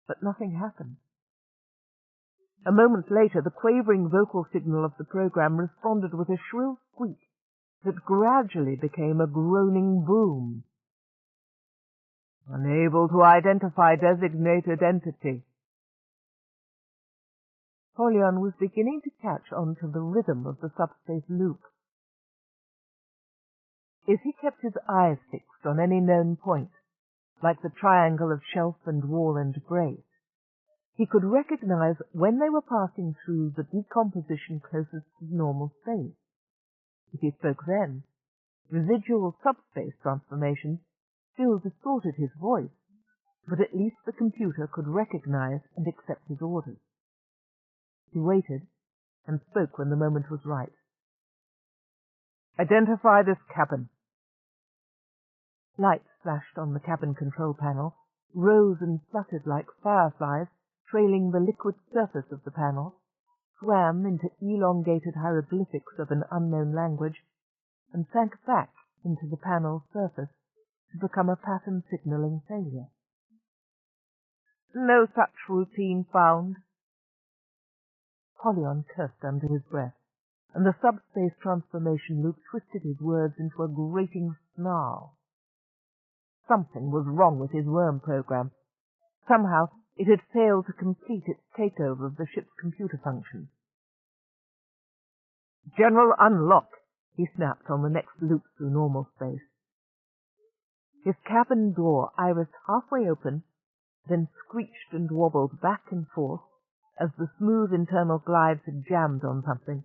But nothing happened. A moment later, the quavering vocal signal of the program responded with a shrill squeak that gradually became a groaning boom. Unable to identify designated entity. Polyon was beginning to catch on to the rhythm of the subspace loop. If he kept his eyes fixed on any known point, like the triangle of shelf and wall and brace, he could recognize when they were passing through the decomposition closest to normal space. If he spoke then, residual subspace transformations still distorted his voice, but at least the computer could recognize and accept his orders. He waited and spoke when the moment was right. Identify this cabin. Lights flashed on the cabin control panel, rose and fluttered like fireflies, trailing the liquid surface of the panel, swam into elongated hieroglyphics of an unknown language, and sank back into the panel's surface to become a pattern signaling failure. No such routine found. Polyon cursed under his breath, and the subspace transformation loop twisted his words into a grating snarl. Something was wrong with his worm program. Somehow it had failed to complete its takeover of the ship's computer functions. General unlock, he snapped on the next loop through normal space. His cabin door irised halfway open, then screeched and wobbled back and forth as the smooth internal glides had jammed on something.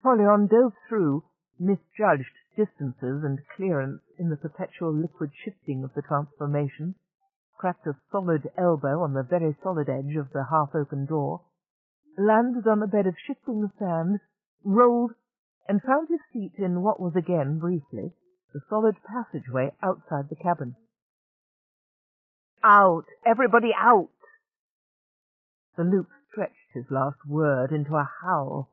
Polyon dove through, misjudged distances and clearance in the perpetual liquid shifting of the transformation, cracked a solid elbow on the very solid edge of the half-open door, landed on a bed of shifting sand, rolled, and found his feet in what was again, briefly, the solid passageway outside the cabin. Out! Everybody out! The loop stretched his last word into a howl.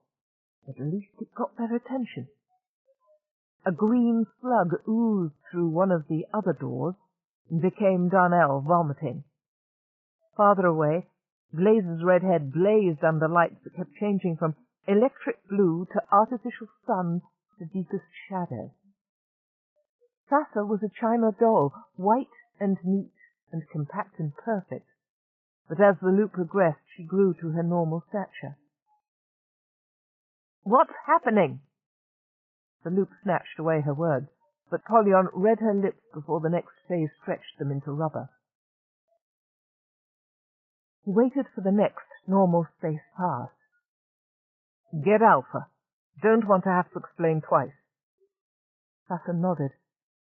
At least it got their attention. A green slug oozed through one of the other doors and became Darnell vomiting. Farther away, Blaze's red head blazed under lights that kept changing from electric blue to artificial sun to deepest shadow. Sassa was a china doll, white and neat and compact and perfect, but as the loop progressed she grew to her normal stature. What's happening? The loop snatched away her words, but Polyon read her lips before the next phase stretched them into rubber. He waited for the next normal space pass. Get Alpha. Don't want to have to explain twice. Sassa nodded.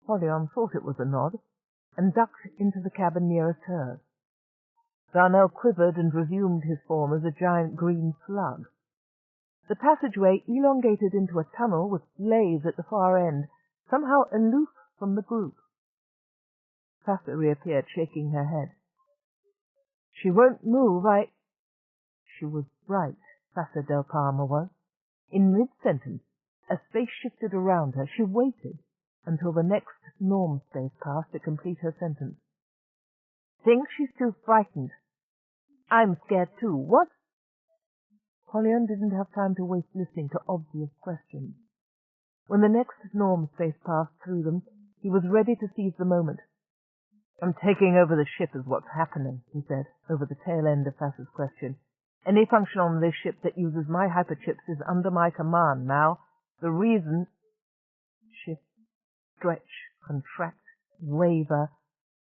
Polyon thought it was a nod, and ducked into the cabin nearest hers. Darnell quivered and resumed his form as a giant green slug. The passageway elongated into a tunnel with Blaze at the far end, somehow aloof from the group. Sassa reappeared, shaking her head. She won't move, She was right, Sassa Del Palma was. In mid-sentence, as space shifted around her, she waited until the next norm space passed to complete her sentence. Think she's too frightened. I'm scared too. What? Polyon didn't have time to waste listening to obvious questions. When the next norm space passed through them, he was ready to seize the moment. I'm taking over the ship is what's happening, he said, over the tail end of Sassa's question. Any function on this ship that uses my hyperchips is under my command now. The reason... Shift, stretch, contract, waver,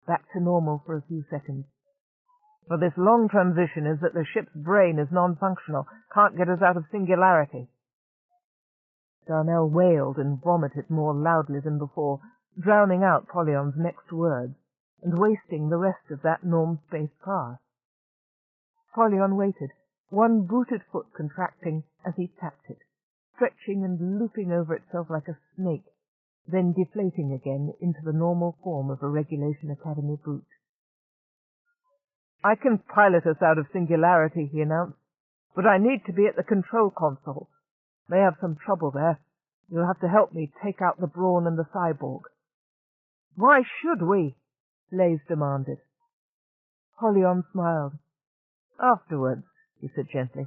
back to normal for a few seconds. For this long transition is that the ship's brain is non-functional, can't get us out of singularity. Darnell wailed and vomited more loudly than before, drowning out Polyon's next words, and wasting the rest of that norm space pass. Polyon waited, one booted foot contracting as he tapped it, stretching and looping over itself like a snake, then deflating again into the normal form of a Regulation Academy boot. I can pilot us out of singularity, he announced. But I need to be at the control console. May have some trouble there. You'll have to help me take out the Brawn and the cyborg. Why should we? Blaze demanded. Polyon smiled. Afterwards, he said gently.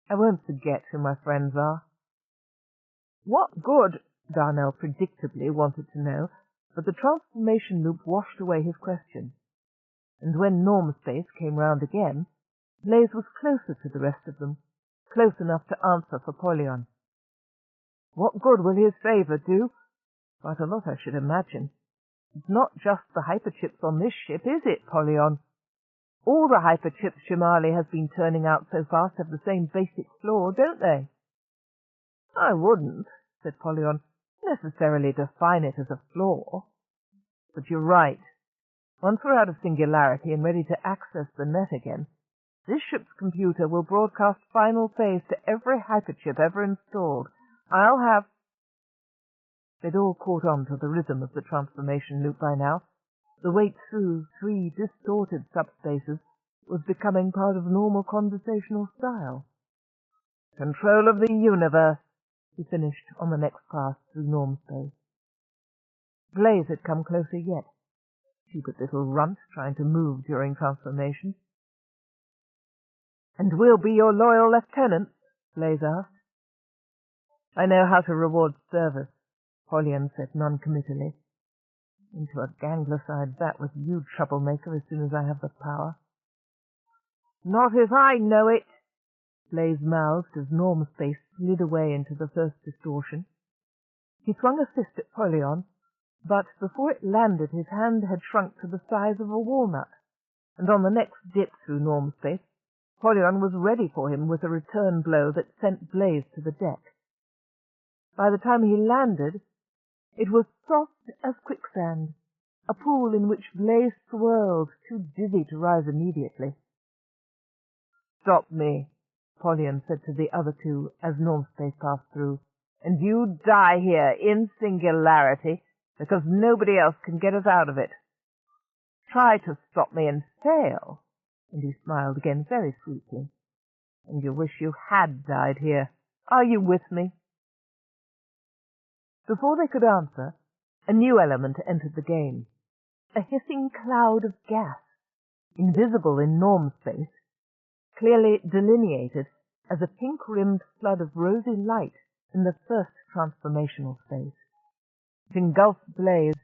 I won't forget who my friends are. What good? Darnell predictably wanted to know, but the transformation loop washed away his question. And when Normspace came round again, Blaze was closer to the rest of them, close enough to answer for Polyon. What good will his favour do? Quite a lot, I should imagine. It's not just the hyperchips on this ship, is it, Polyon? All the hyperchips Shimali has been turning out so fast have the same basic flaw, don't they? I wouldn't, said Polyon, necessarily define it as a flaw. But you're right. Once we're out of singularity and ready to access the net again, this ship's computer will broadcast final phase to every hyperchip ever installed. I'll have... They'd all caught on to the rhythm of the transformation loop by now. The wait through 3 distorted subspaces was becoming part of normal conversational style. Control of the universe, he finished on the next pass through Normspace. Blaze had come closer yet. Stupid little runt trying to move during transformation. And we'll be your loyal lieutenants, Blaze asked. I know how to reward service, Polyon said noncommittally. Into a gangler-side bat with you, troublemaker, as soon as I have the power. Not if I know it, Blaze mouthed as Normspace slid away into the first distortion. He swung a fist at Polyon, but before it landed his hand had shrunk to the size of a walnut, and on the next dip through Normspace, Polyon was ready for him with a return blow that sent Blaze to the deck. By the time he landed, it was soft as quicksand, a pool in which Blaze swirled, too dizzy to rise immediately. Stop me, Polyon said to the other two as Normspace passed through, and you die here in singularity, because nobody else can get us out of it. Try to stop me and fail, and he smiled again very sweetly, and you wish you had died here. Are you with me? Before they could answer, a new element entered the game, a hissing cloud of gas, invisible in Normspace, clearly delineated as a pink-rimmed flood of rosy light in the first transformational space. It engulfed Blaze,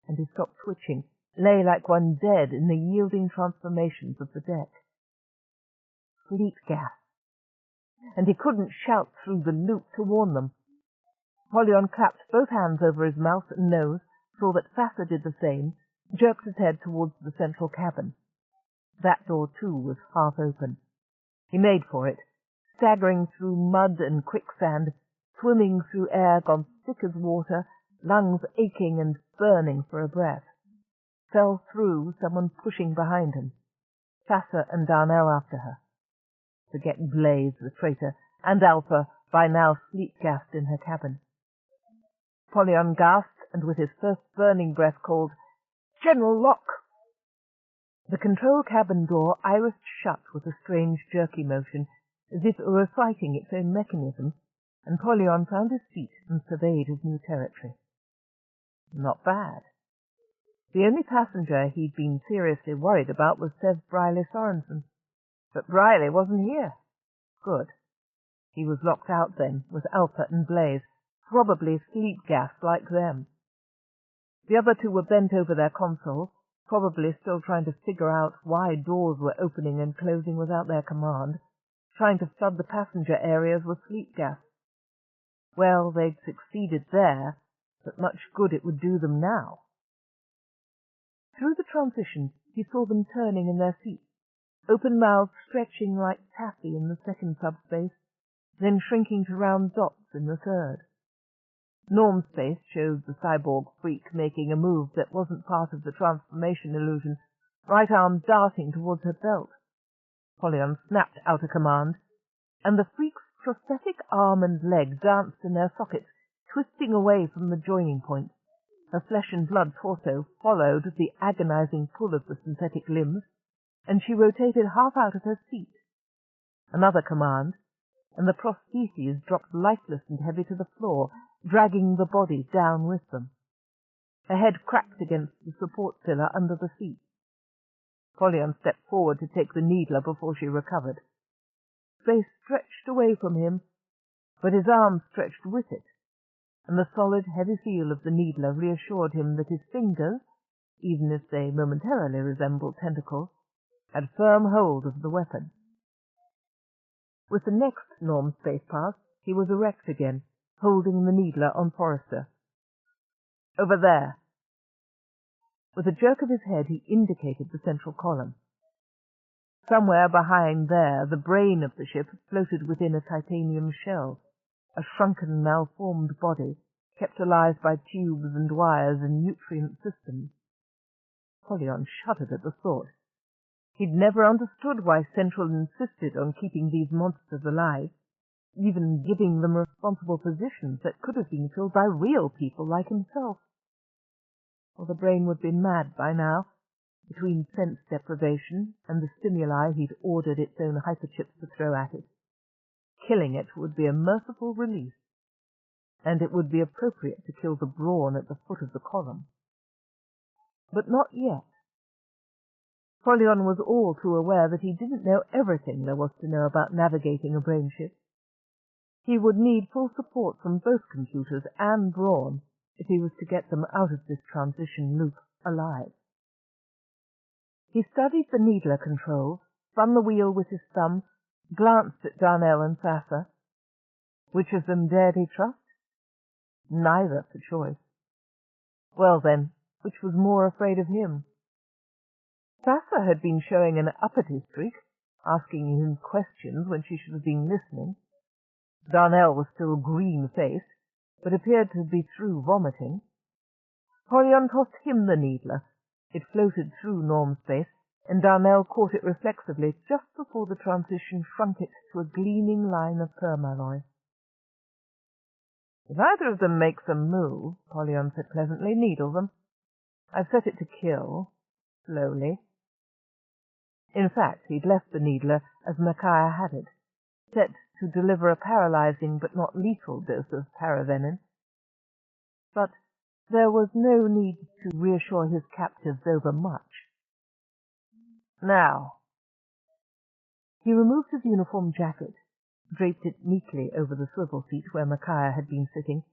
and he stopped twitching, lay like one dead in the yielding transformations of the deck. Sleep gas. And he couldn't shout through the loop to warn them. Polyon clapped both hands over his mouth and nose, saw that Sasser did the same, jerked his head towards the central cabin. That door, too, was half open. He made for it, staggering through mud and quicksand, swimming through air gone thick as water, lungs aching and burning for a breath. Fell through, someone pushing behind him. Sasser and Darnell after her. Forget Blaze, the traitor, and Alpha, by now sleep-gassed in her cabin. Polyon gasped, and with his first burning breath called, "General Locke!" The control cabin door irised shut with a strange jerky motion, as if it were fighting its own mechanism, and Polyon found his feet and surveyed his new territory. Not bad. The only passenger he'd been seriously worried about was Sev Briley Sorensen. But Briley wasn't here. Good. He was locked out then, with Alpha and Blaze, probably sleep-gassed like them. The other two were bent over their consoles, probably still trying to figure out why doors were opening and closing without their command, trying to flood the passenger areas with sleep gas. Well, they'd succeeded there, but much good it would do them now. Through the transition, he saw them turning in their seats, open mouths stretching like taffy in the second subspace, then shrinking to round dots in the third. Normspace showed the cyborg freak making a move that wasn't part of the transformation illusion, right arm darting towards her belt. Polyon snapped out a command, and the freak's prosthetic arm and leg danced in their sockets, twisting away from the joining point. Her flesh-and-blood torso followed the agonizing pull of the synthetic limbs, and she rotated half out of her seat. Another command, and the prostheses dropped lifeless and heavy to the floor, dragging the body down with them. Her head cracked against the support pillar under the seat. Polyon stepped forward to take the needler before she recovered. Space stretched away from him, but his arm stretched with it, and the solid, heavy feel of the needler reassured him that his fingers, even if they momentarily resembled tentacles, had firm hold of the weapon. With the next norm space pass, he was erect again, holding the needler on Forrester. "Over there." With a jerk of his head, he indicated the central column. Somewhere behind there, the brain of the ship floated within a titanium shell, a shrunken, malformed body, kept alive by tubes and wires and nutrient systems. Polyon shuddered at the thought. He'd never understood why Central insisted on keeping these monsters alive, even giving them responsible positions that could have been filled by real people like himself. Or the brain would be mad by now, between sense deprivation and the stimuli he'd ordered its own hyperchips to throw at it. Killing it would be a merciful release, and it would be appropriate to kill the Brawn at the foot of the column. But not yet. Polyon was all too aware that he didn't know everything there was to know about navigating a brain ship. He would need full support from both computers and Brawn if he was to get them out of this transition loop alive. He studied the needler controls, spun the wheel with his thumb, glanced at Darnell and Sasser. Which of them dared he trust? Neither, for choice. Well then, which was more afraid of him? Sasser had been showing an uppity streak, asking him questions when she should have been listening. Darnell was still green-faced, but appeared to be through vomiting. Polyon tossed him the needler. It floated through norm space, and Darnell caught it reflexively just before the transition shrunk it to a gleaming line of permalloy. "If either of them makes a move," Polyon said pleasantly, "needle them. I've set it to kill, slowly." In fact, he'd left the needler as Micaiah had it, set to deliver a paralyzing but not lethal dose of paravenin. But there was no need to reassure his captives overmuch. "Now." He removed his uniform jacket, draped it neatly over the swivel seat where Micaiah had been sitting,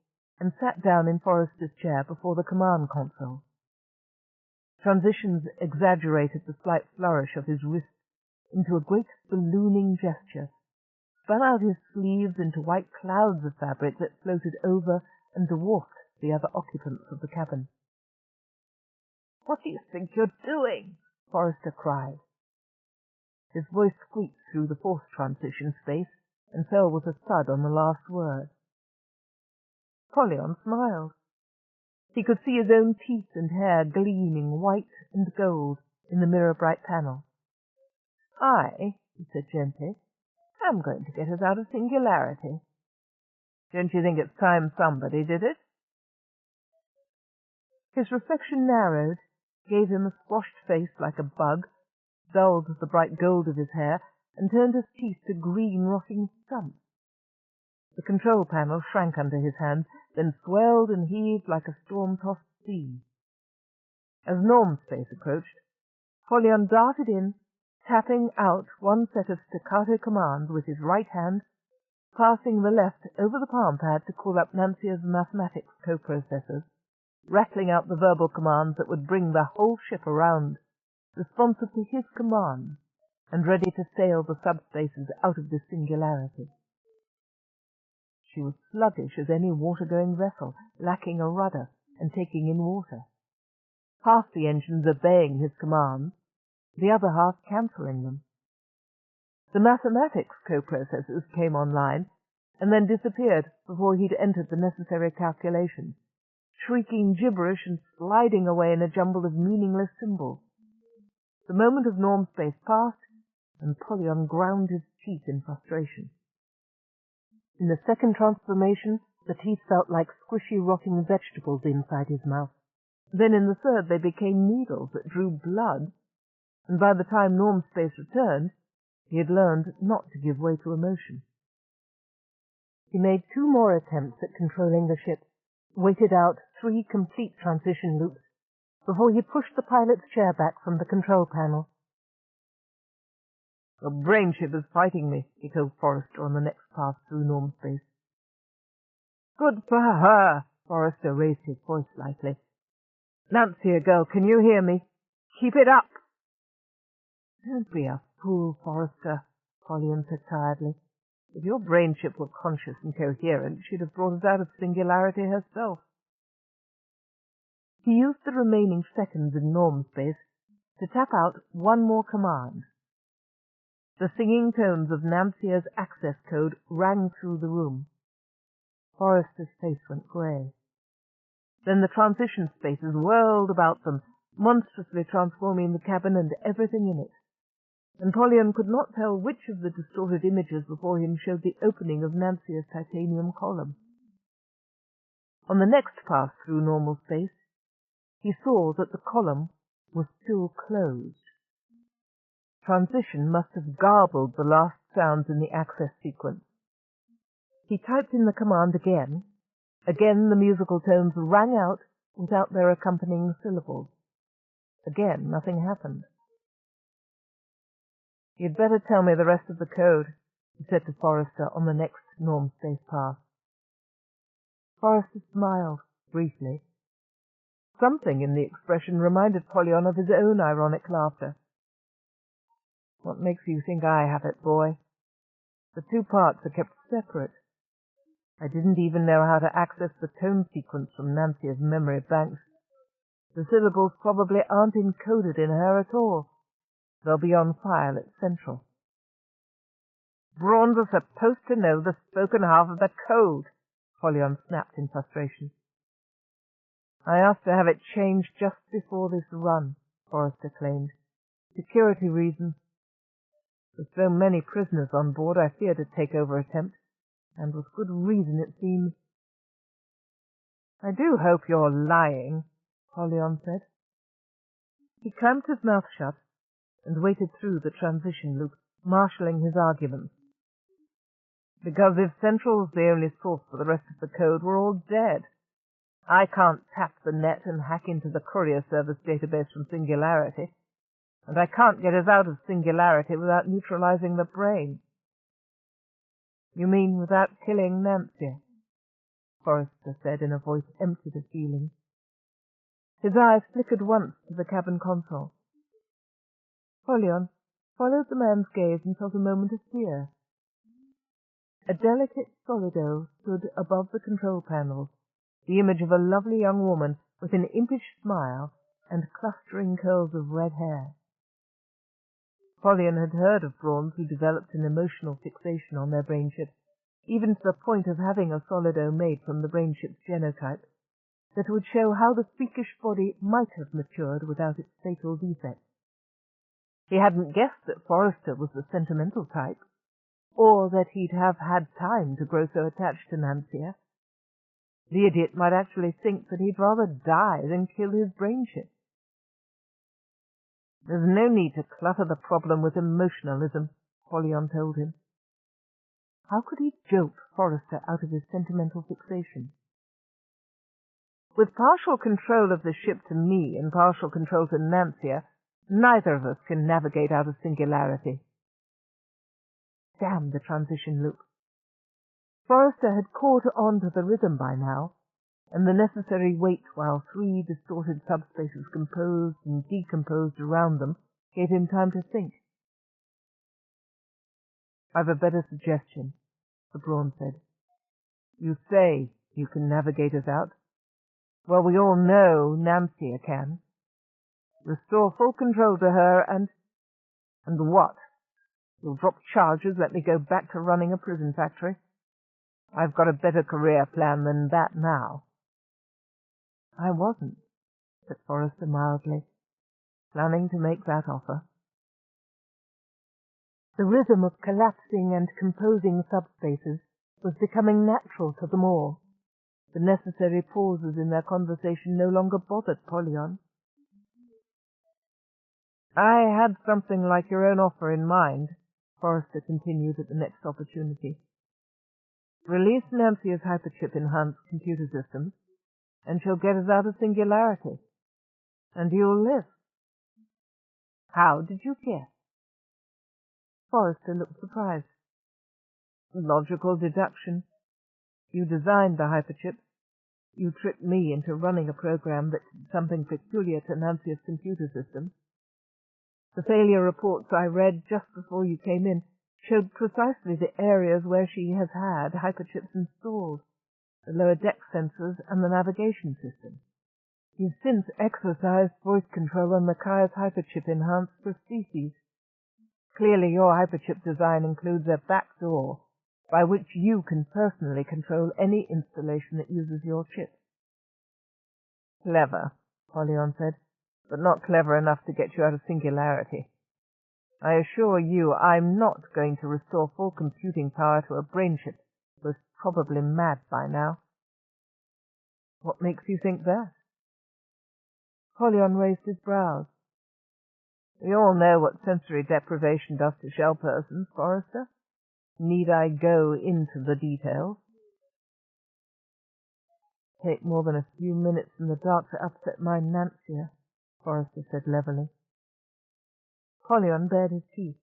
and sat down in Forrester's chair before the command console. Transitions exaggerated the slight flourish of his wrists into a great ballooning gesture, spun out his sleeves into white clouds of fabric that floated over and dwarfed the other occupants of the cabin. "What do you think you're doing?" Forrester cried. His voice squeaked through the force transition space and fell with a thud on the last word. Polyon smiled. He could see his own teeth and hair gleaming white and gold in the mirror-bright panel. "I," he said gently, "am going to get us out of singularity. Don't you think it's time somebody did it?" His reflection narrowed, gave him a squashed face like a bug, dulled the bright gold of his hair, and turned his teeth to green rotting stumps. The control panel shrank under his hand, then swelled and heaved like a storm-tossed sea. As norm space approached, Polyon darted in, tapping out one set of staccato commands with his right hand, passing the left over the palm pad to call up Nancia's mathematics coprocessors, rattling out the verbal commands that would bring the whole ship around, responsive to his commands, and ready to sail the subspaces out of this singularity. She was sluggish as any water-going vessel, lacking a rudder and taking in water. Half the engines obeying his commands, the other half cancelling them. The mathematics coprocessors came online and then disappeared before he'd entered the necessary calculations, shrieking gibberish and sliding away in a jumble of meaningless symbols. The moment of norm space passed, and Polyon ground his teeth in frustration. In the second transformation, the teeth felt like squishy, rotting vegetables inside his mouth. Then in the third, they became needles that drew blood, and by the time norm space returned, He had learned not to give way to emotion. He made 2 more attempts at controlling the ship, waited out 3 complete transition loops before he pushed the pilot's chair back from the control panel. "The brain ship is fighting me," he told Forrester on the next pass through norm space. "Good for her!" Forrester raised his voice slightly. "Nancia, girl, can you hear me? Keep it up!" "Don't be a fool, Forrester," Polyon said tiredly. "If your brain ship were conscious and coherent, she'd have brought us out of singularity herself." He used the remaining seconds in norm space to tap out 1 more command. The singing tones of Nancia's access code rang through the room. Forrester's face went grey. Then the transition spaces whirled about them, monstrously transforming the cabin and everything in it, and Polyon could not tell which of the distorted images before him showed the opening of Nancia's titanium column. On the next pass through normal space, he saw that the column was still closed. Transition must have garbled the last sounds in the access sequence. He typed in the command again. Again the musical tones rang out without their accompanying syllables. Again nothing happened. "You'd better tell me the rest of the code," he said to Forrester on the next norm space pass. Forrester smiled briefly. Something in the expression reminded Polyon of his own ironic laughter. "What makes you think I have it, boy? The 2 parts are kept separate. I didn't even know how to access the tone sequence from Nancia's memory banks. The syllables probably aren't encoded in her at all. They'll be on file at Central." "Brawns are supposed to know the spoken half of the code," Polyon snapped in frustration. "I asked to have it changed just before this run," Forrester claimed. "Security reasons. With so many prisoners on board, I feared a takeover attempt, and with good reason, it seems." "I do hope you're lying," Polyon said. He clamped his mouth shut and waited through the transition loop, marshalling his arguments. "Because if Central's the only source for the rest of the code, we're all dead. I can't tap the net and hack into the courier service database from Singularity, and I can't get us out of Singularity without neutralizing the brain." "You mean without killing Nancia?" Forrester said in a voice emptied of feeling. His eyes flickered once to the cabin console. Polyon followed the man's gaze and felt a moment of fear. A delicate solido stood above the control panels, the image of a lovely young woman with an impish smile and clustering curls of red hair. Polyon had heard of Brawns who developed an emotional fixation on their brainships, even to the point of having a solido made from the brainship's genotype that would show how the freakish body might have matured without its fatal defect. He hadn't guessed that Forrester was the sentimental type, or that he'd have had time to grow so attached to Nancia. The idiot might actually think that he'd rather die than kill his brainship. "There's no need to clutter the problem with emotionalism," Polyon told him. How could he jolt Forrester out of his sentimental fixation? "With partial control of the ship to me and partial control to Nancia, neither of us can navigate out of Singularity." Damn the transition loop. Forrester had caught on to the rhythm by now, and the necessary wait while 3 distorted subspaces composed and decomposed around them gave him time to think. "I've a better suggestion," the Brawn said. "You say you can navigate us out. Well, we all know Nancia can. Restore full control to her and what? You'll drop charges, let me go back to running a prison factory? I've got a better career plan than that now." "I wasn't," said Forrester mildly, planning to make that offer. The rhythm of collapsing and composing subspaces was becoming natural to them all. The necessary pauses in their conversation no longer bothered Polyon. "I had something like your own offer in mind," Forrester continued at the next opportunity. Release Nancia's hyperchip-enhanced computer systems, and she'll get us out of singularity. And you'll live. How did you guess? Forrester looked surprised. Logical deduction. You designed the hyperchip. You tricked me into running a program that did something peculiar to Nancia's computer system. The failure reports I read just before you came in showed precisely the areas where she has had hyperchips installed, the lower deck sensors and the navigation system. You've since exercised voice control on Mackay's hyperchip-enhanced prostheses. Clearly your hyperchip design includes a back door by which you can personally control any installation that uses your chip. Clever, Polyon said, but not clever enough to get you out of singularity. I assure you I'm not going to restore full computing power to a brain chip who's probably mad by now. What makes you think that? Polyon raised his brows. We all know what sensory deprivation does to shell persons, Forrester. Need I go into the details? Take more than a few minutes in the dark to upset my Nancia, Forrester said levelly. Polyon bared his teeth.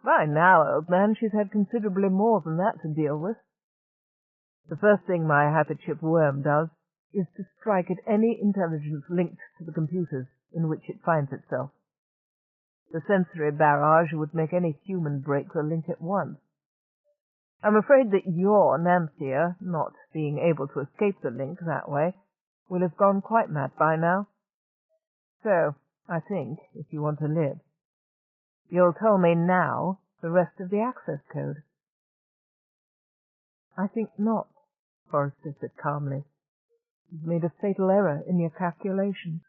By now, old man, she's had considerably more than that to deal with. The first thing my hyperchip worm does is to strike at any intelligence linked to the computers in which it finds itself. The sensory barrage would make any human break the link at once. I'm afraid that your Nancia, not being able to escape the link that way, will have gone quite mad by now. So, I think, if you want to live, you'll tell me now the rest of the access code. I think not, Forrester said calmly. You've made a fatal error in your calculations.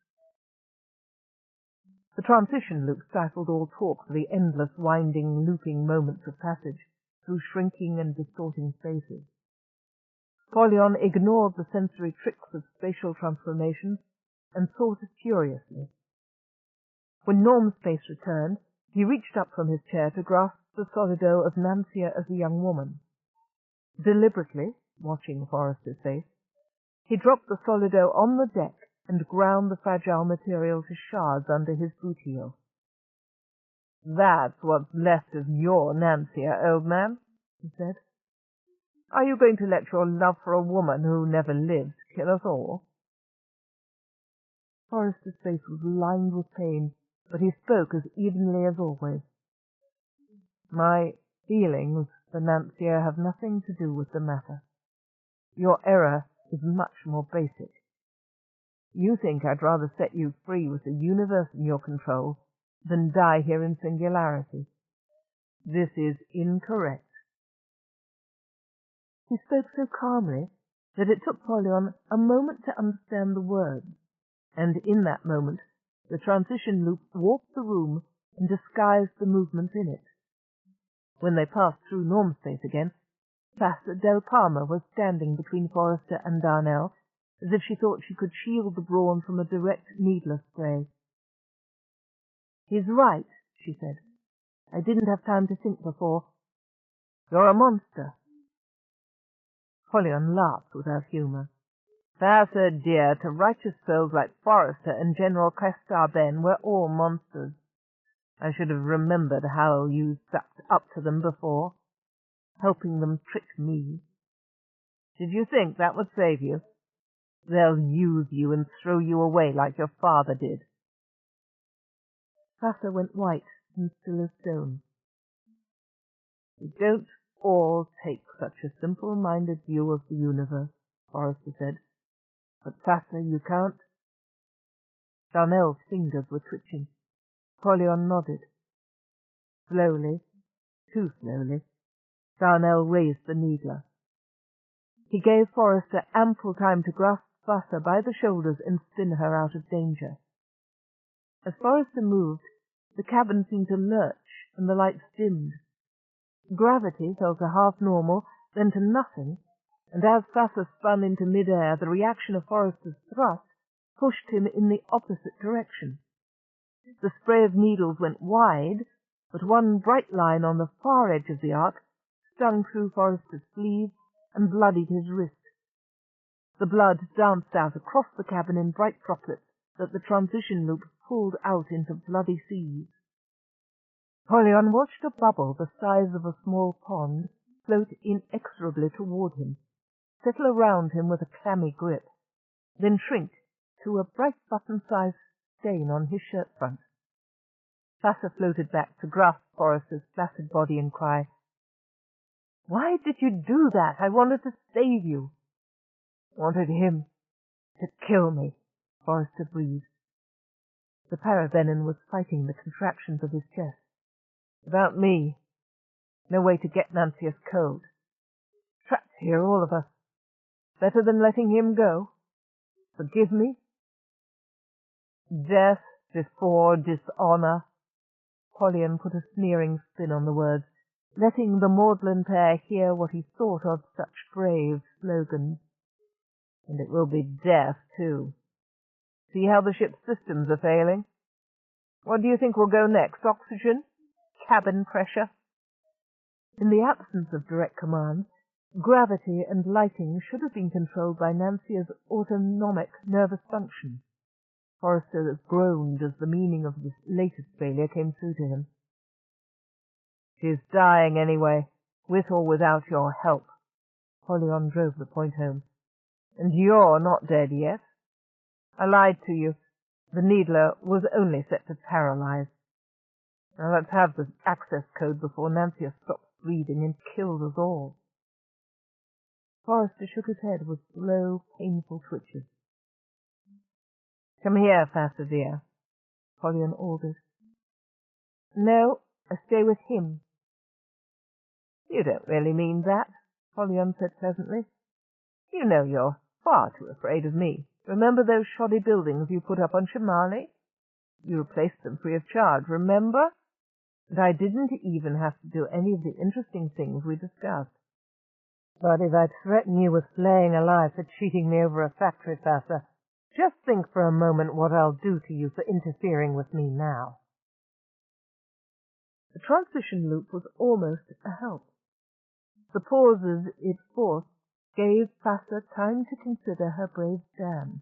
The transition loop stifled all talk for the endless, winding, looping moments of passage through shrinking and distorting spaces. Polyon ignored the sensory tricks of spatial transformations and thought furiously. When Normspace returned, he reached up from his chair to grasp the solido of Nancia as a young woman. Deliberately, watching Forrester's face, he dropped the solido on the deck and ground the fragile material to shards under his boot heel. That's what's left of your Nancia, old man, he said. Are you going to let your love for a woman who never lived kill us all? Forrester's face was lined with pain, but he spoke as evenly as always. My feelings for Nancia have nothing to do with the matter. Your error is much more basic. You think I'd rather set you free with the universe in your control than die here in singularity. This is incorrect. He spoke so calmly that it took Polyon a moment to understand the words, and in that moment the transition loop warped the room and disguised the movements in it. When they passed through Normspace again, Pastor Del Palma was standing between Forrester and Darnell, as if she thought she could shield the Brawn from a direct, needless spray. He's right, she said. I didn't have time to think before. You're a monster. Polyon laughed without humour. Pastor dear, to righteous souls like Forrester and General Crestar Ben, we're all monsters. I should have remembered how you sucked up to them before, helping them trick me. Did you think that would save you? They'll use you and throw you away like your father did. Pastor went white and still as stone. We don't all take such a simple-minded view of the universe, Forrester said. But Pastor, you can't. Darnell's fingers were twitching. Polyon nodded. Slowly, too slowly, Darnell raised the needler. He gave Forrester ample time to grasp Pastor by the shoulders and spin her out of danger. As Forrester moved, the cabin seemed to lurch and the lights dimmed. Gravity fell to half normal, then to nothing, and as Pastor spun into mid-air, the reaction of Forrester's thrust pushed him in the opposite direction. The spray of needles went wide, but one bright line on the far edge of the arc stung through Forrester's sleeve and bloodied his wrist. The blood danced out across the cabin in bright droplets that the transition loop pulled out into bloody seas. Polyon watched a bubble the size of a small pond float inexorably toward him, settle around him with a clammy grip, then shrink to a bright button-sized stain on his shirt front. Sasser floated back to grasp Forrester's flaccid body and cry, "Why did you do that? I wanted to save you." "Wanted him to kill me," Forrester breathed. The paravenin was fighting the contractions of his chest. "About me. No way to get Nancia's code. Trapped here, all of us. Better than letting him go. Forgive me?" "Death before dishonor." Polyon put a sneering spin on the words, letting the Maudlin pair hear what he thought of such brave slogans. "And it will be death, too. See how the ship's systems are failing? What do you think will go next? Oxygen? Cabin pressure?" In the absence of direct command, gravity and lighting should have been controlled by Nancia's autonomic nervous function. Forrester groaned as the meaning of this latest failure came through to him. "She's dying anyway, with or without your help." Polyon drove the point home. "And you're not dead yet. I lied to you. The needler was only set to paralyze. Now let's have the access code before Nancia stops breathing and kills us all." Forrester shook his head with slow, painful twitches. "Come here, Faster, dear," Polyon ordered. "No, I stay with him." "You don't really mean that," Polyon said pleasantly. "You know you're far too afraid of me. Remember those shoddy buildings you put up on Shimali? You replaced them free of charge, remember? And I didn't even have to do any of the interesting things we discussed. But if I'd threaten you with flaying alive for cheating me over a factory, Faster, just think for a moment what I'll do to you for interfering with me now." The transition loop was almost a help. The pauses it forced gave Faster time to consider her brave stand.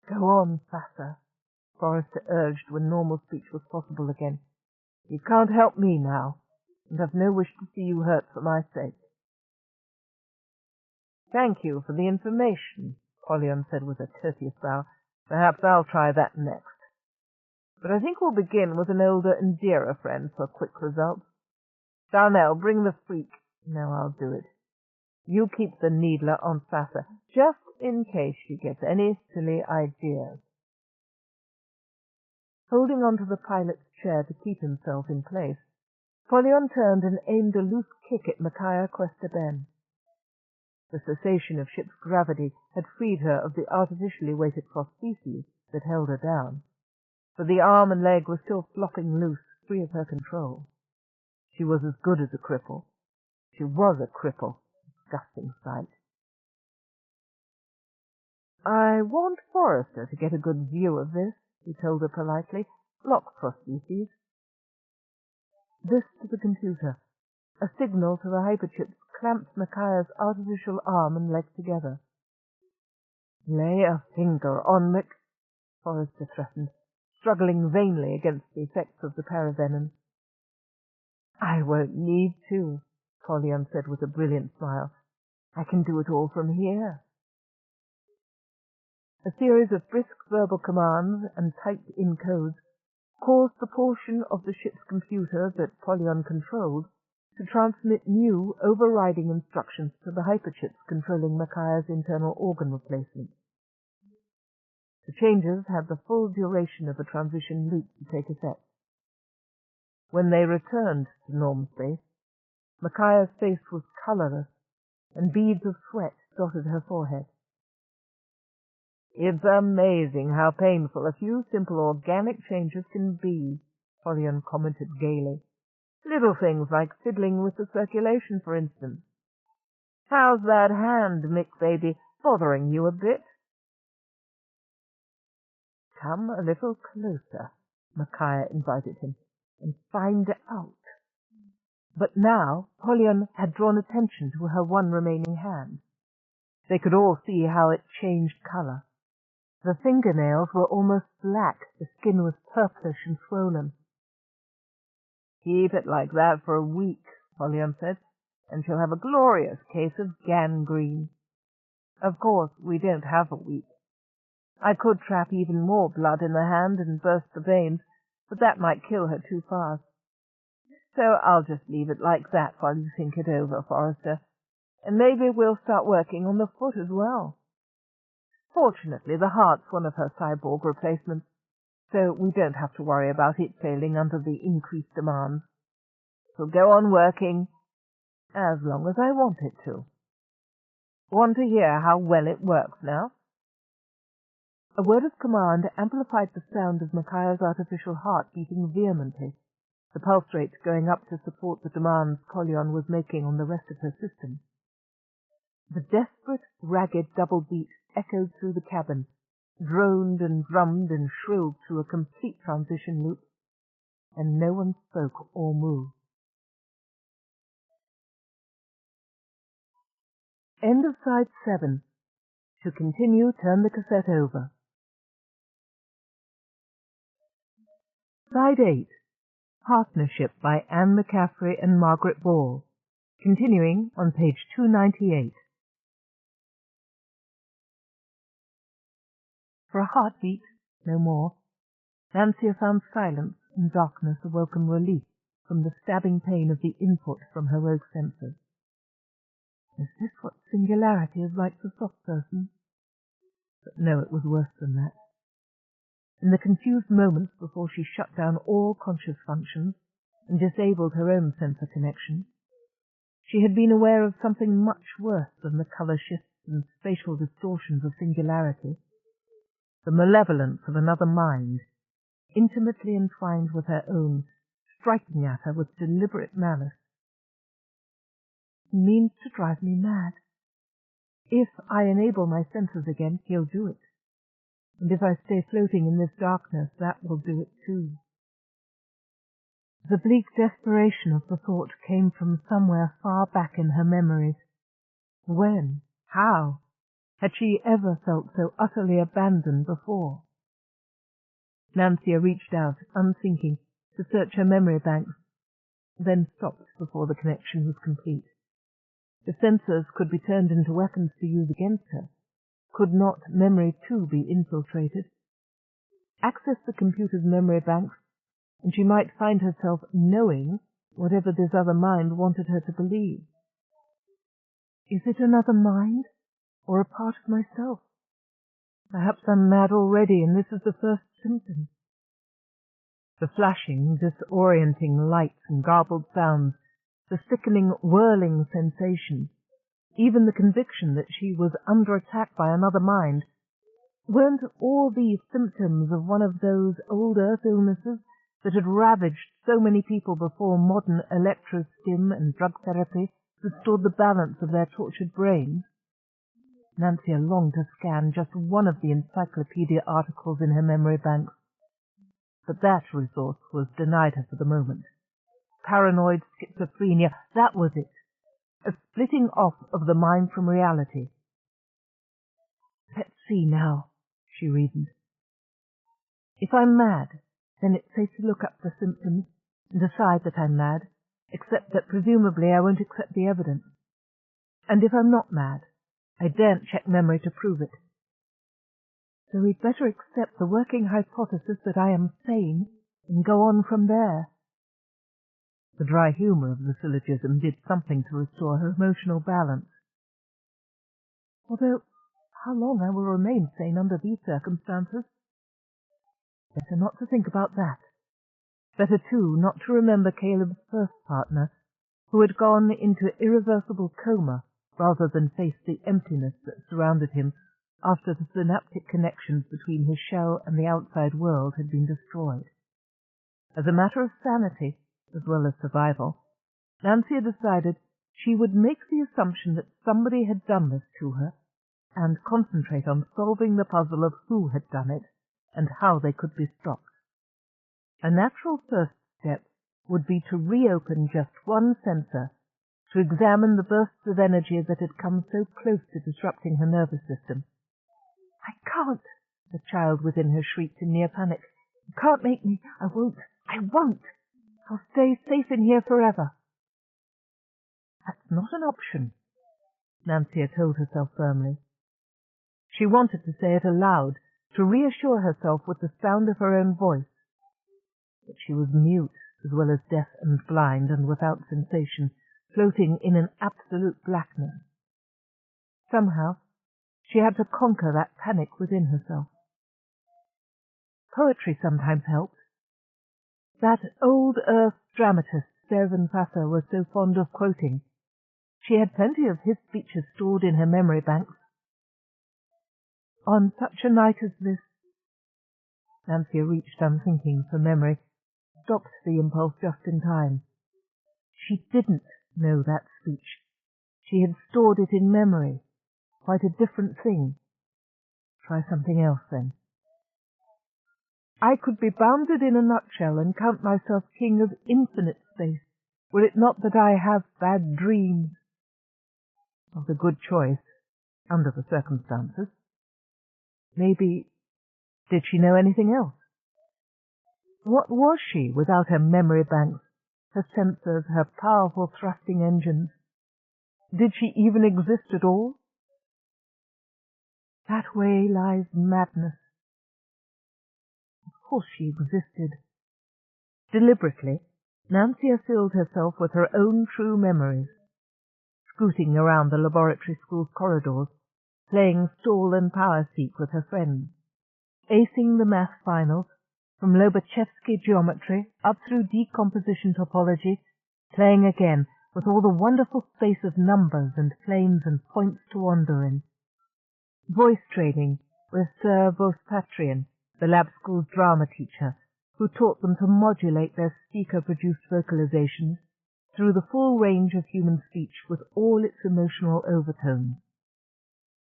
"Go on, Faster," Forrester urged when normal speech was possible again. "You can't help me now, and I've no wish to see you hurt for my sake." "Thank you for the information," Polyon said with a courteous bow. "Perhaps I'll try that next. But I think we'll begin with an older and dearer friend for quick results. Darnell, bring the freak. No, I'll do it. You keep the needler on Faster, just in case she gets any silly ideas." Holding onto the pilot's chair to keep himself in place, Polyon turned and aimed a loose kick at Micaiah Questa-Ben. The cessation of ship's gravity had freed her of the artificially weighted prostheses that held her down, but the arm and leg were still flopping loose, free of her control. She was as good as a cripple. She was a cripple. Disgusting sight. "I want Forrester to get a good view of this," he told her politely. "Lock prostheses." This to the computer. A signal to the hyperchips clamped Micaiah's artificial arm and leg together. "Lay a finger on Mick," Forrester threatened, struggling vainly against the effects of the paravenin. "I won't need to," Polyon said with a brilliant smile. "I can do it all from here." A series of brisk verbal commands and typed-in codes caused the portion of the ship's computer that Polyon controlled to transmit new, overriding instructions to the hyperchips controlling Micaiah's internal organ replacement. The changes had the full duration of a transition loop to take effect. When they returned to norm space, Micaiah's face was colorless, and beads of sweat dotted her forehead. "It's amazing how painful a few simple organic changes can be," Polyon commented gaily. "Little things like fiddling with the circulation, for instance. How's that hand, Mick, baby, bothering you a bit?" "Come a little closer," Micaiah invited him. and find out. But now Polyon had drawn attention to her one remaining hand. They could all see how it changed colour. The fingernails were almost black, the skin was purplish and swollen. "Keep it like that for a week," Polyon said, "and she'll have a glorious case of gangrene. Of course, we don't have a week. I could trap even more blood in the hand and burst the veins, but that might kill her too fast. So I'll just leave it like that while you think it over, Forrester, and maybe we'll start working on the foot as well. Fortunately, the heart's one of her cyborg replacements, so we don't have to worry about it failing under the increased demands. We'll go on working as long as I want it to. Want to hear how well it works now?" A word of command amplified the sound of Micaiah's artificial heart beating vehemently, the pulse rate going up to support the demands Polyon was making on the rest of her system. The desperate, ragged double beat echoed through the cabin, droned and drummed and shrilled through a complete transition loop, and no one spoke or moved. End of side 7. To continue, turn the cassette over. Side 8. Partnership by Anne McCaffrey and Margaret Ball. Continuing on page 298. For a heartbeat, no more, Nancia found silence and darkness a welcome relief from the stabbing pain of the input from her rogue senses. Is this what singularity is like for soft persons? But no, it was worse than that. In the confused moments before she shut down all conscious functions and disabled her own sensor connection, she had been aware of something much worse than the colour shifts and spatial distortions of singularity. The malevolence of another mind, intimately entwined with her own, striking at her with deliberate malice. He means to drive me mad. If I enable my senses again, he'll do it. And if I stay floating in this darkness, that will do it too. The bleak desperation of the thought came from somewhere far back in her memories. When? How? Had she ever felt so utterly abandoned before? Nancia reached out, unthinking, to search her memory banks, then stopped before the connection was complete. The sensors could be turned into weapons to use against her. Could not memory too be infiltrated? Access the computer's memory banks, and she might find herself knowing whatever this other mind wanted her to believe. Is it another mind, or a part of myself? Perhaps I'm mad already, and this is the first symptom. The flashing, disorienting lights and garbled sounds, the sickening, whirling sensation, even the conviction that she was under attack by another mind, weren't all these symptoms of one of those old earth illnesses that had ravaged so many people before modern electrostim and drug therapy restored the balance of their tortured brains? Nancia longed to scan just one of the encyclopedia articles in her memory banks, but that resource was denied her for the moment. Paranoid schizophrenia, that was it. A splitting off of the mind from reality. Let's see now, she reasoned. If I'm mad, then it's safe to look up the symptoms and decide that I'm mad, except that presumably I won't accept the evidence. And if I'm not mad, I daren't check memory to prove it. So we'd better accept the working hypothesis that I am sane and go on from there. The dry humour of the syllogism did something to restore her emotional balance. Although, how long I will remain sane under these circumstances? Better not to think about that. Better, too, not to remember Caleb's first partner, who had gone into irreversible coma rather than face the emptiness that surrounded him after the synaptic connections between his shell and the outside world had been destroyed. As a matter of sanity, as well as survival, Nancia decided she would make the assumption that somebody had done this to her and concentrate on solving the puzzle of who had done it and how they could be stopped. A natural first step would be to reopen just one sensor, to examine the bursts of energy that had come so close to disrupting her nervous system. "I can't," the child within her shrieked in near panic. "You can't make me. I won't. I won't. I'll stay safe in here forever." "That's not an option," Nancia told herself firmly. She wanted to say it aloud, to reassure herself with the sound of her own voice. But she was mute, as well as deaf and blind, and without sensation, floating in an absolute blackness. Somehow, she had to conquer that panic within herself. Poetry sometimes helped. That old earth dramatist Servan Passer was so fond of quoting. She had plenty of his speeches stored in her memory banks. On such a night as this, Nancia reached unthinking for memory, stopped the impulse just in time. She didn't know that speech. She had stored it in memory. Quite a different thing. Try something else, then. "I could be bounded in a nutshell and count myself king of infinite space, were it not that I have bad dreams." Was a good choice, under the circumstances. Maybe, did she know anything else? What was she without her memory banks, her sensors, her powerful thrusting engines? Did she even exist at all? That way lies madness. Of course she existed. Deliberately, Nancia filled herself with her own true memories, scooting around the laboratory school's corridors, playing stall and power seek with her friends, acing the math finals, from Lobachevsky geometry up through decomposition topology, playing again with all the wonderful space of numbers and planes and points to wander in. Voice training with Sir Vospatrian, the lab school's drama teacher, who taught them to modulate their speaker-produced vocalizations through the full range of human speech with all its emotional overtones.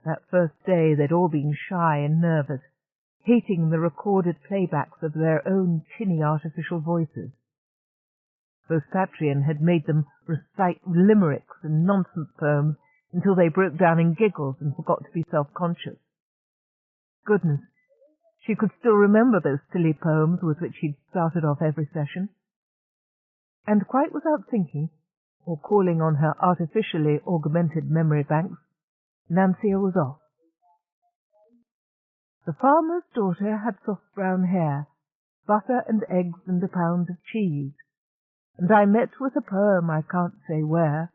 That first day they'd all been shy and nervous, hating the recorded playbacks of their own tinny artificial voices. Vospatrian had made them recite limericks and nonsense poems until they broke down in giggles and forgot to be self-conscious. Goodness, she could still remember those silly poems with which he'd started off every session. And quite without thinking, or calling on her artificially augmented memory banks, Nancia was off. The farmer's daughter had soft brown hair, butter and eggs and a pound of cheese, and I met with a poem I can't say where,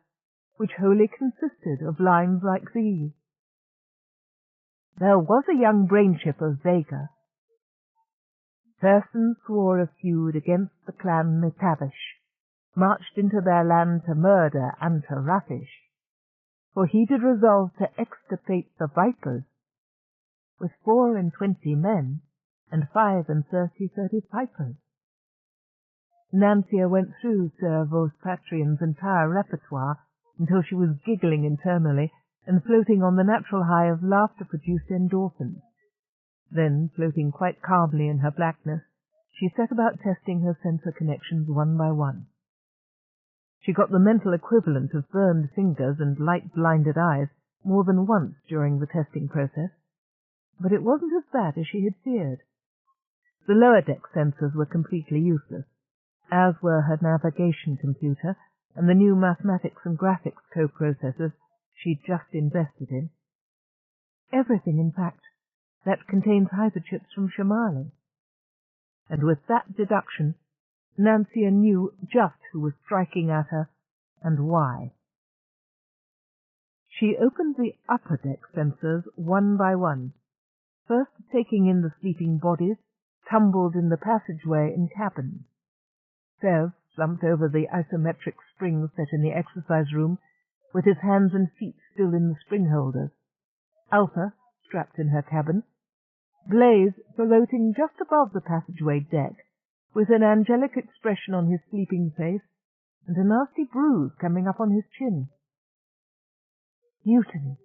which wholly consisted of lines like these. There was a young brainship of Vega. Persons swore a feud against the clan McCaffrey, marched into their land to murder and to ravish, for he did resolve to extirpate the vipers, with 24 men and 35 pipers. Nancia went through Sir Vospatrian's entire repertoire until she was giggling internally and floating on the natural high of laughter-produced endorphins. Then, floating quite calmly in her blackness, she set about testing her sensor connections one by one. She got the mental equivalent of burned fingers and light-blinded eyes more than once during the testing process, but it wasn't as bad as she had feared. The lower deck sensors were completely useless, as were her navigation computer and the new mathematics and graphics co-processors she'd just invested in. Everything, in fact, that contains hyperchips from Shamali. And with that deduction, Nancia knew just who was striking at her and why. She opened the upper deck sensors one by one, first taking in the sleeping bodies tumbled in the passageway and cabins. Sev slumped over the isometric spring set in the exercise room, with his hands and feet still in the spring holders. Alpha, strapped in her cabin. Blaze floating just above the passageway deck, with an angelic expression on his sleeping face and a nasty bruise coming up on his chin. Mutiny.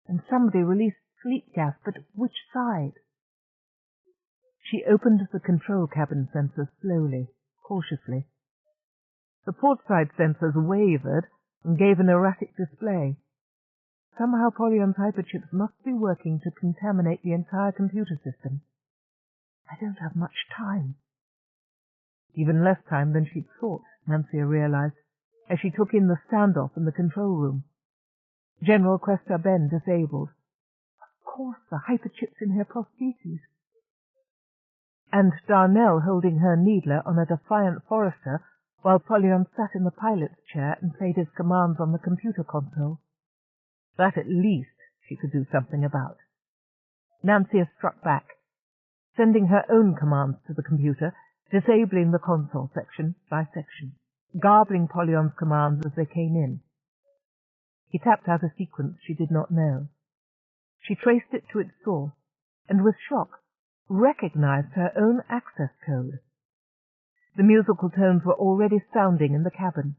And somebody released sleep gas, but which side? She opened the control cabin sensor slowly, cautiously. The portside sensors wavered and gave an erratic display. Somehow Polyon's hyperchips must be working to contaminate the entire computer system. I don't have much time. Even less time than she'd thought, Nancia realized, as she took in the standoff in the control room. General Questa Ben disabled. Of course, the hyperchips in her prostheses. And Darnell holding her needler on a defiant Forrester while Polyon sat in the pilot's chair and played his commands on the computer console. That at least she could do something about. Nancia struck back, sending her own commands to the computer, disabling the console section by section, garbling Polyon's commands as they came in. He tapped out a sequence she did not know. She traced it to its source, and with shock recognized her own access code. The musical tones were already sounding in the cabin.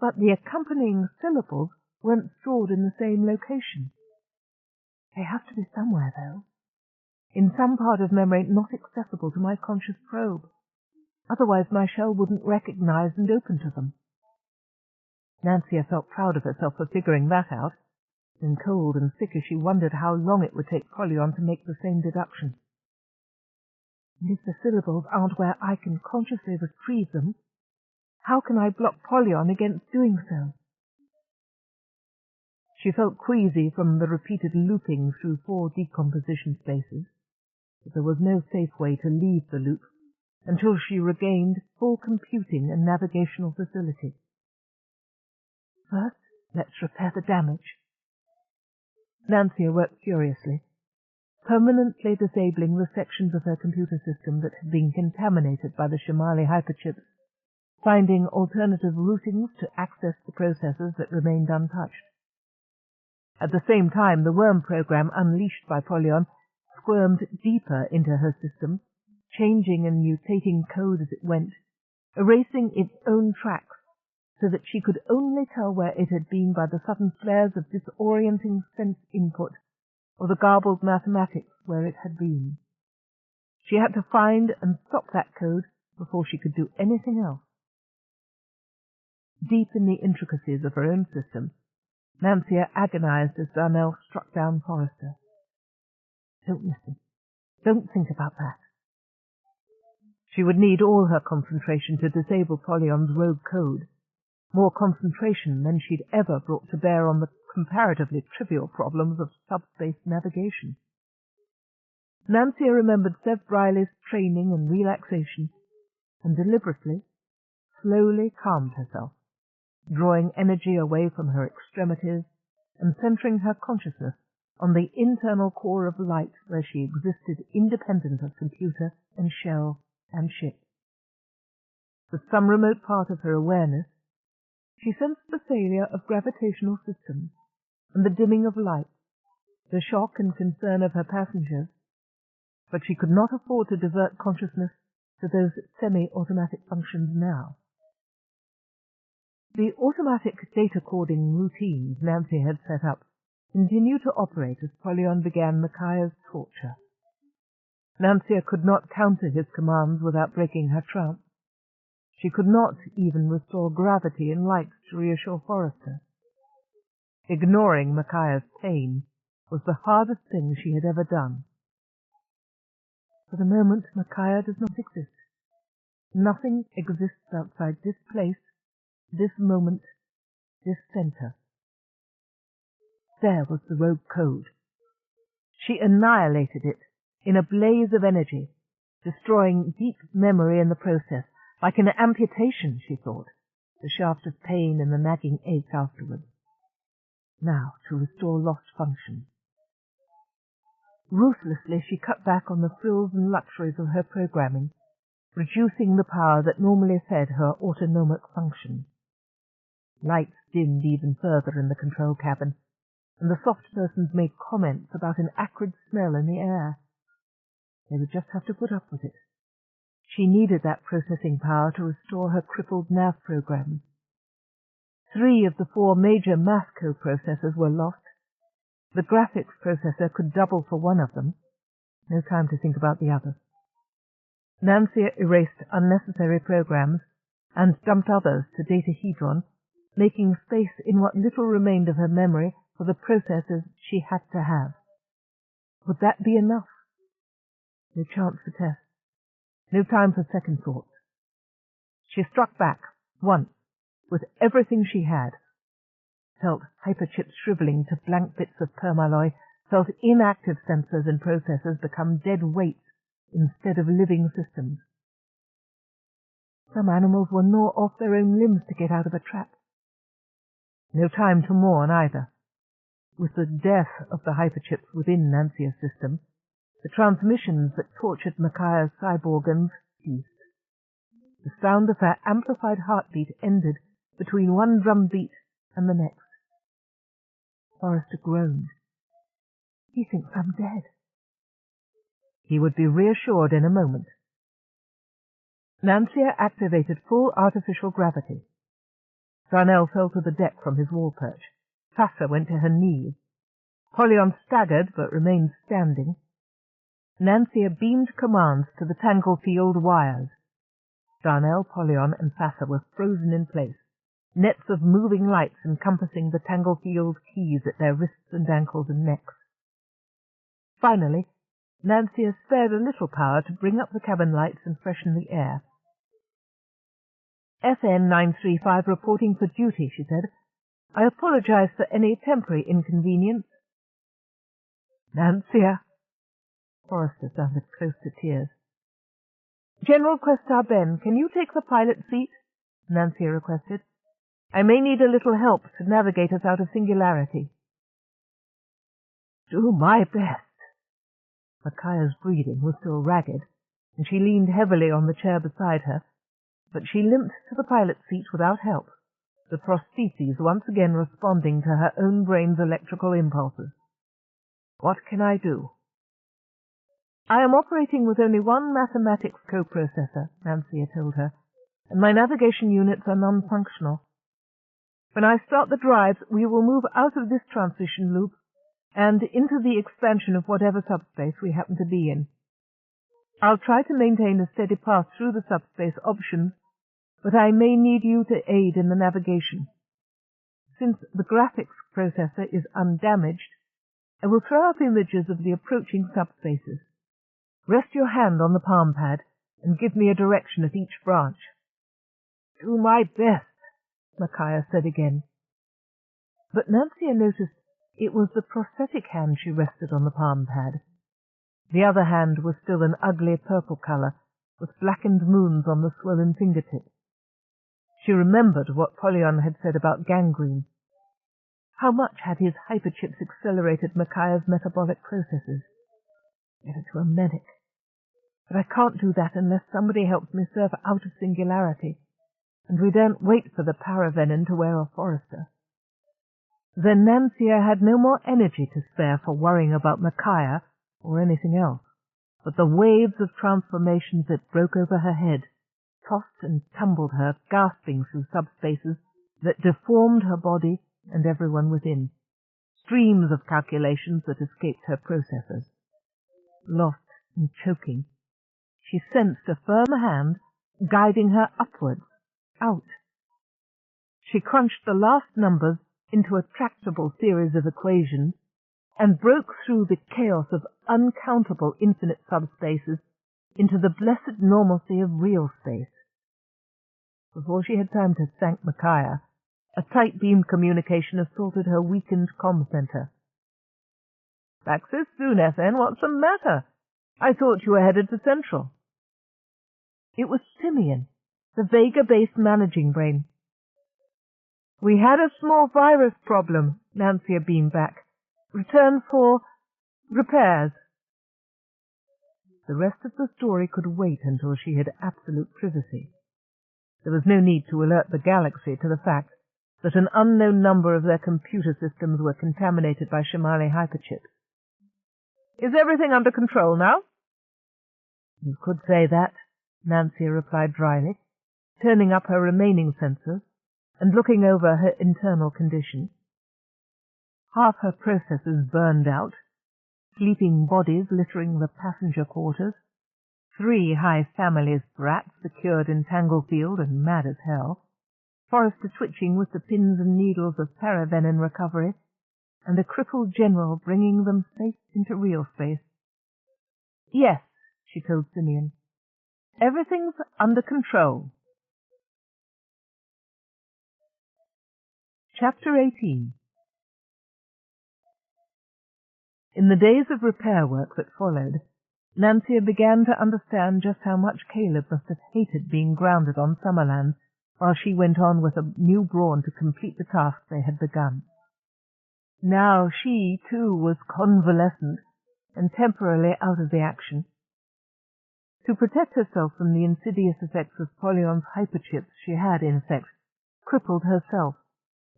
But the accompanying syllables weren't stored in the same location. They have to be somewhere, though. In some part of memory not accessible to my conscious probe. Otherwise my shell wouldn't recognize and open to them. Nancia felt proud of herself for figuring that out, and cold and sick as she wondered how long it would take Polyon to make the same deduction. And if the syllables aren't where I can consciously retrieve them, how can I block Polyon against doing so? She felt queasy from the repeated looping through 4 decomposition spaces, but there was no safe way to leave the loop until she regained full computing and navigational facility. First, let's repair the damage. Nancia worked furiously, permanently disabling the sections of her computer system that had been contaminated by the Shomali hyperchips, finding alternative routings to access the processors that remained untouched. At the same time, the worm program unleashed by Polyon squirmed deeper into her system, changing and mutating code as it went, erasing its own tracks so that she could only tell where it had been by the sudden flares of disorienting sense input or the garbled mathematics where it had been. She had to find and stop that code before she could do anything else. Deep in the intricacies of her own system, Nancia agonized as Darnell struck down Forrester. Don't listen. Don't think about that. She would need all her concentration to disable Polyon's rogue code, more concentration than she'd ever brought to bear on the comparatively trivial problems of subspace navigation. Nancia remembered Sev Briley's training and relaxation, and deliberately, slowly calmed herself, drawing energy away from her extremities and centering her consciousness on the internal core of light where she existed independent of computer and shell and ship. With some remote part of her awareness, she sensed the failure of gravitational systems and the dimming of light, the shock and concern of her passengers, but she could not afford to divert consciousness to those semi-automatic functions now. The automatic data-coding routines Nancy had set up continued to operate as Polyon began Micaiah's torture. Nancia could not counter his commands without breaking her trance. She could not even restore gravity and light to reassure Forrester. Ignoring Micaiah's pain was the hardest thing she had ever done. For the moment, Micaiah does not exist. Nothing exists outside this place, this moment, this center. There was the rogue code. She annihilated it in a blaze of energy, destroying deep memory in the process, like an amputation, she thought, the shaft of pain and the nagging ache afterwards. Now, to restore lost function. Ruthlessly, she cut back on the frills and luxuries of her programming, reducing the power that normally fed her autonomic function. Lights dimmed even further in the control cabin, and the soft persons made comments about an acrid smell in the air. They would just have to put up with it. She needed that processing power to restore her crippled nav programs. 3 of the 4 major math coprocessors were lost. The graphics processor could double for one of them. No time to think about the others. Nancia erased unnecessary programs and dumped others to datahedron, making space in what little remained of her memory for the processes she had to have. Would that be enough? No chance for tests. No time for second thoughts. She struck back, once, with everything she had. Felt hyperchips shriveling to blank bits of permalloy, felt inactive sensors and processors become dead weights instead of living systems. Some animals will gnaw off their own limbs to get out of a trap. No time to mourn either. With the death of the hyperchips within Nancia's system, the transmissions that tortured Micaiah's cyborgans ceased. The sound of her amplified heartbeat ended between one drum beat and the next. Forrester groaned. He thinks I'm dead. He would be reassured in a moment. Nancia activated full artificial gravity. Darnell fell to the deck from his wall perch. Thassa went to her knees. Polyon staggered but remained standing. Nancia beamed commands to the tangle-field wires. Darnell, Polyon, and Thassa were frozen in place, nets of moving lights encompassing the tangle-field keys at their wrists and ankles and necks. Finally, Nancia spared a little power to bring up the cabin lights and freshen the air. FN 935 reporting for duty, she said. I apologize for any temporary inconvenience. Nancia. Forrester sounded close to tears. General Questar Ben, can you take the pilot seat? Nancia requested. I may need a little help to navigate us out of singularity. Do my best. Micaiah's breathing was still ragged, and she leaned heavily on the chair beside her, but she limped to the pilot seat without help, the prostheses once again responding to her own brain's electrical impulses. What can I do? I am operating with only one mathematics coprocessor, Nancia told her, and my navigation units are non-functional. When I start the drives, we will move out of this transition loop and into the expansion of whatever subspace we happen to be in. I'll try to maintain a steady path through the subspace options, but I may need you to aid in the navigation. Since the graphics processor is undamaged, I will throw up images of the approaching subspaces. Rest your hand on the palm pad and give me a direction at each branch. Do my best, Micaiah said again. But Nancia noticed it was the prosthetic hand she rested on the palm pad. The other hand was still an ugly purple color, with blackened moons on the swollen fingertips. She remembered what Polyon had said about gangrene. How much had his hyperchips accelerated Micaiah's metabolic processes? Get her to a medic. But I can't do that unless somebody helps me surf out of singularity, and we don't wait for the paravenin to wear off Forrester. Then Nancia had no more energy to spare for worrying about Micaiah or anything else, but the waves of transformations that broke over her head, tossed and tumbled her, gasping through subspaces that deformed her body and everyone within, streams of calculations that escaped her processors. Lost and choking, she sensed a firm hand guiding her upwards, out. She crunched the last numbers into a tractable series of equations and broke through the chaos of uncountable infinite subspaces into the blessed normalcy of real space. Before she had time to thank Micaiah, a tight-beamed communication assaulted her weakened comm center. Back so soon, FN, what's the matter? I thought you were headed for Central. It was Simeon, the Vega-based managing brain. We had a small virus problem, Nancia beamed back. Return for repairs. The rest of the story could wait until she had absolute privacy. There was no need to alert the galaxy to the fact that an unknown number of their computer systems were contaminated by Shimali hyperchips. Is everything under control now? You could say that, Nancia replied dryly, turning up her remaining sensors and looking over her internal condition. Half her processors burned out, sleeping bodies littering the passenger quarters, 3 high families' brats secured in Tanglefield and mad as hell, Forrester twitching with the pins and needles of paravenin recovery, and a crippled general bringing them safe into real space. Yes, she told Simeon. Everything's under control. Chapter 18. In the days of repair work that followed, Nancia began to understand just how much Caleb must have hated being grounded on Summerland while she went on with a new Brawn to complete the task they had begun. Now she, too, was convalescent and temporarily out of the action. To protect herself from the insidious effects of Polyon's hyperchips, she had, in effect, crippled herself,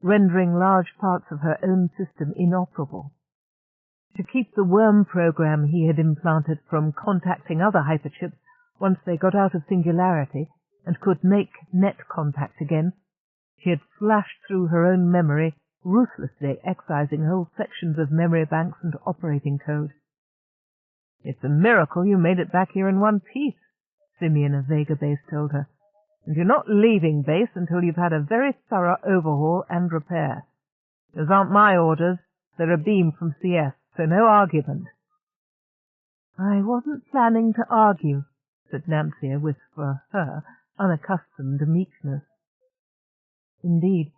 rendering large parts of her own system inoperable. To keep the worm program he had implanted from contacting other hyperchips once they got out of singularity and could make net contact again, she had flashed through her own memory, ruthlessly excising whole sections of memory banks and operating code. "It's a miracle you made it back here in one piece," Simeon of Vega Base told her, "and you're not leaving base until you've had a very thorough overhaul and repair. Those aren't my orders. They're a beam from CS, so no argument." "I wasn't planning to argue," said Nancia with, for her, unaccustomed meekness. Indeed,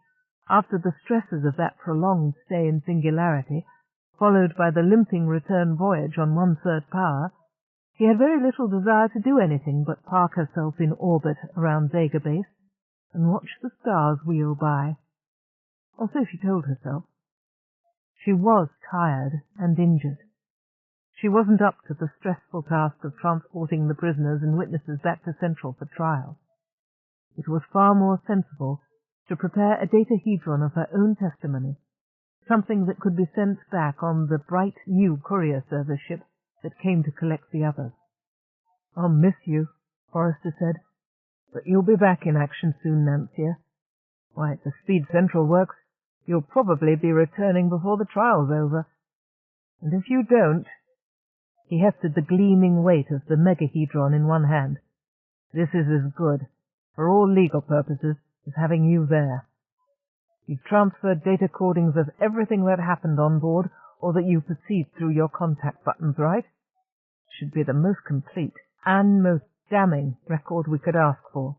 after the stresses of that prolonged stay in singularity, followed by the limping return voyage on 1/3 power, she had very little desire to do anything but park herself in orbit around Vega Base and watch the stars wheel by. Or so she told herself. She was tired and injured. She wasn't up to the stressful task of transporting the prisoners and witnesses back to Central for trial. It was far more sensible to prepare a datahedron of her own testimony, something that could be sent back on the bright new courier service ship that came to collect the others. "I'll miss you," Forrester said, "but you'll be back in action soon, Nancia. Why, at the speed Central works, you'll probably be returning before the trial's over. And if you don't—" He hefted the gleaming weight of the megahedron in one hand. "This is as good, for all legal purposes, as having you there. You've transferred data cordings of everything that happened on board or that you perceived through your contact buttons, right? It should be the most complete and most damning record we could ask for."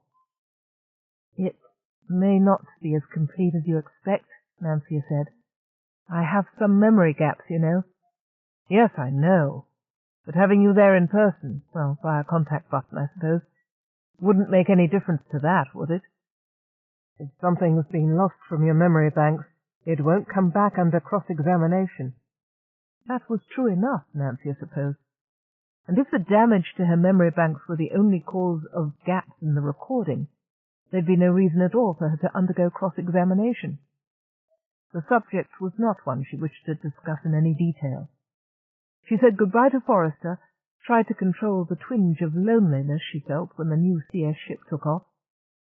"It may not be as complete as you expect," Nancia said. "I have some memory gaps, you know." "Yes, I know. But having you there in person, well, via contact button, I suppose, wouldn't make any difference to that, would it? If something's been lost from your memory banks, it won't come back under cross-examination." That was true enough, Nancia supposed. And if the damage to her memory banks were the only cause of gaps in the recording, there'd be no reason at all for her to undergo cross-examination. The subject was not one she wished to discuss in any detail. She said goodbye to Forrester, tried to control the twinge of loneliness she felt when the new CS ship took off,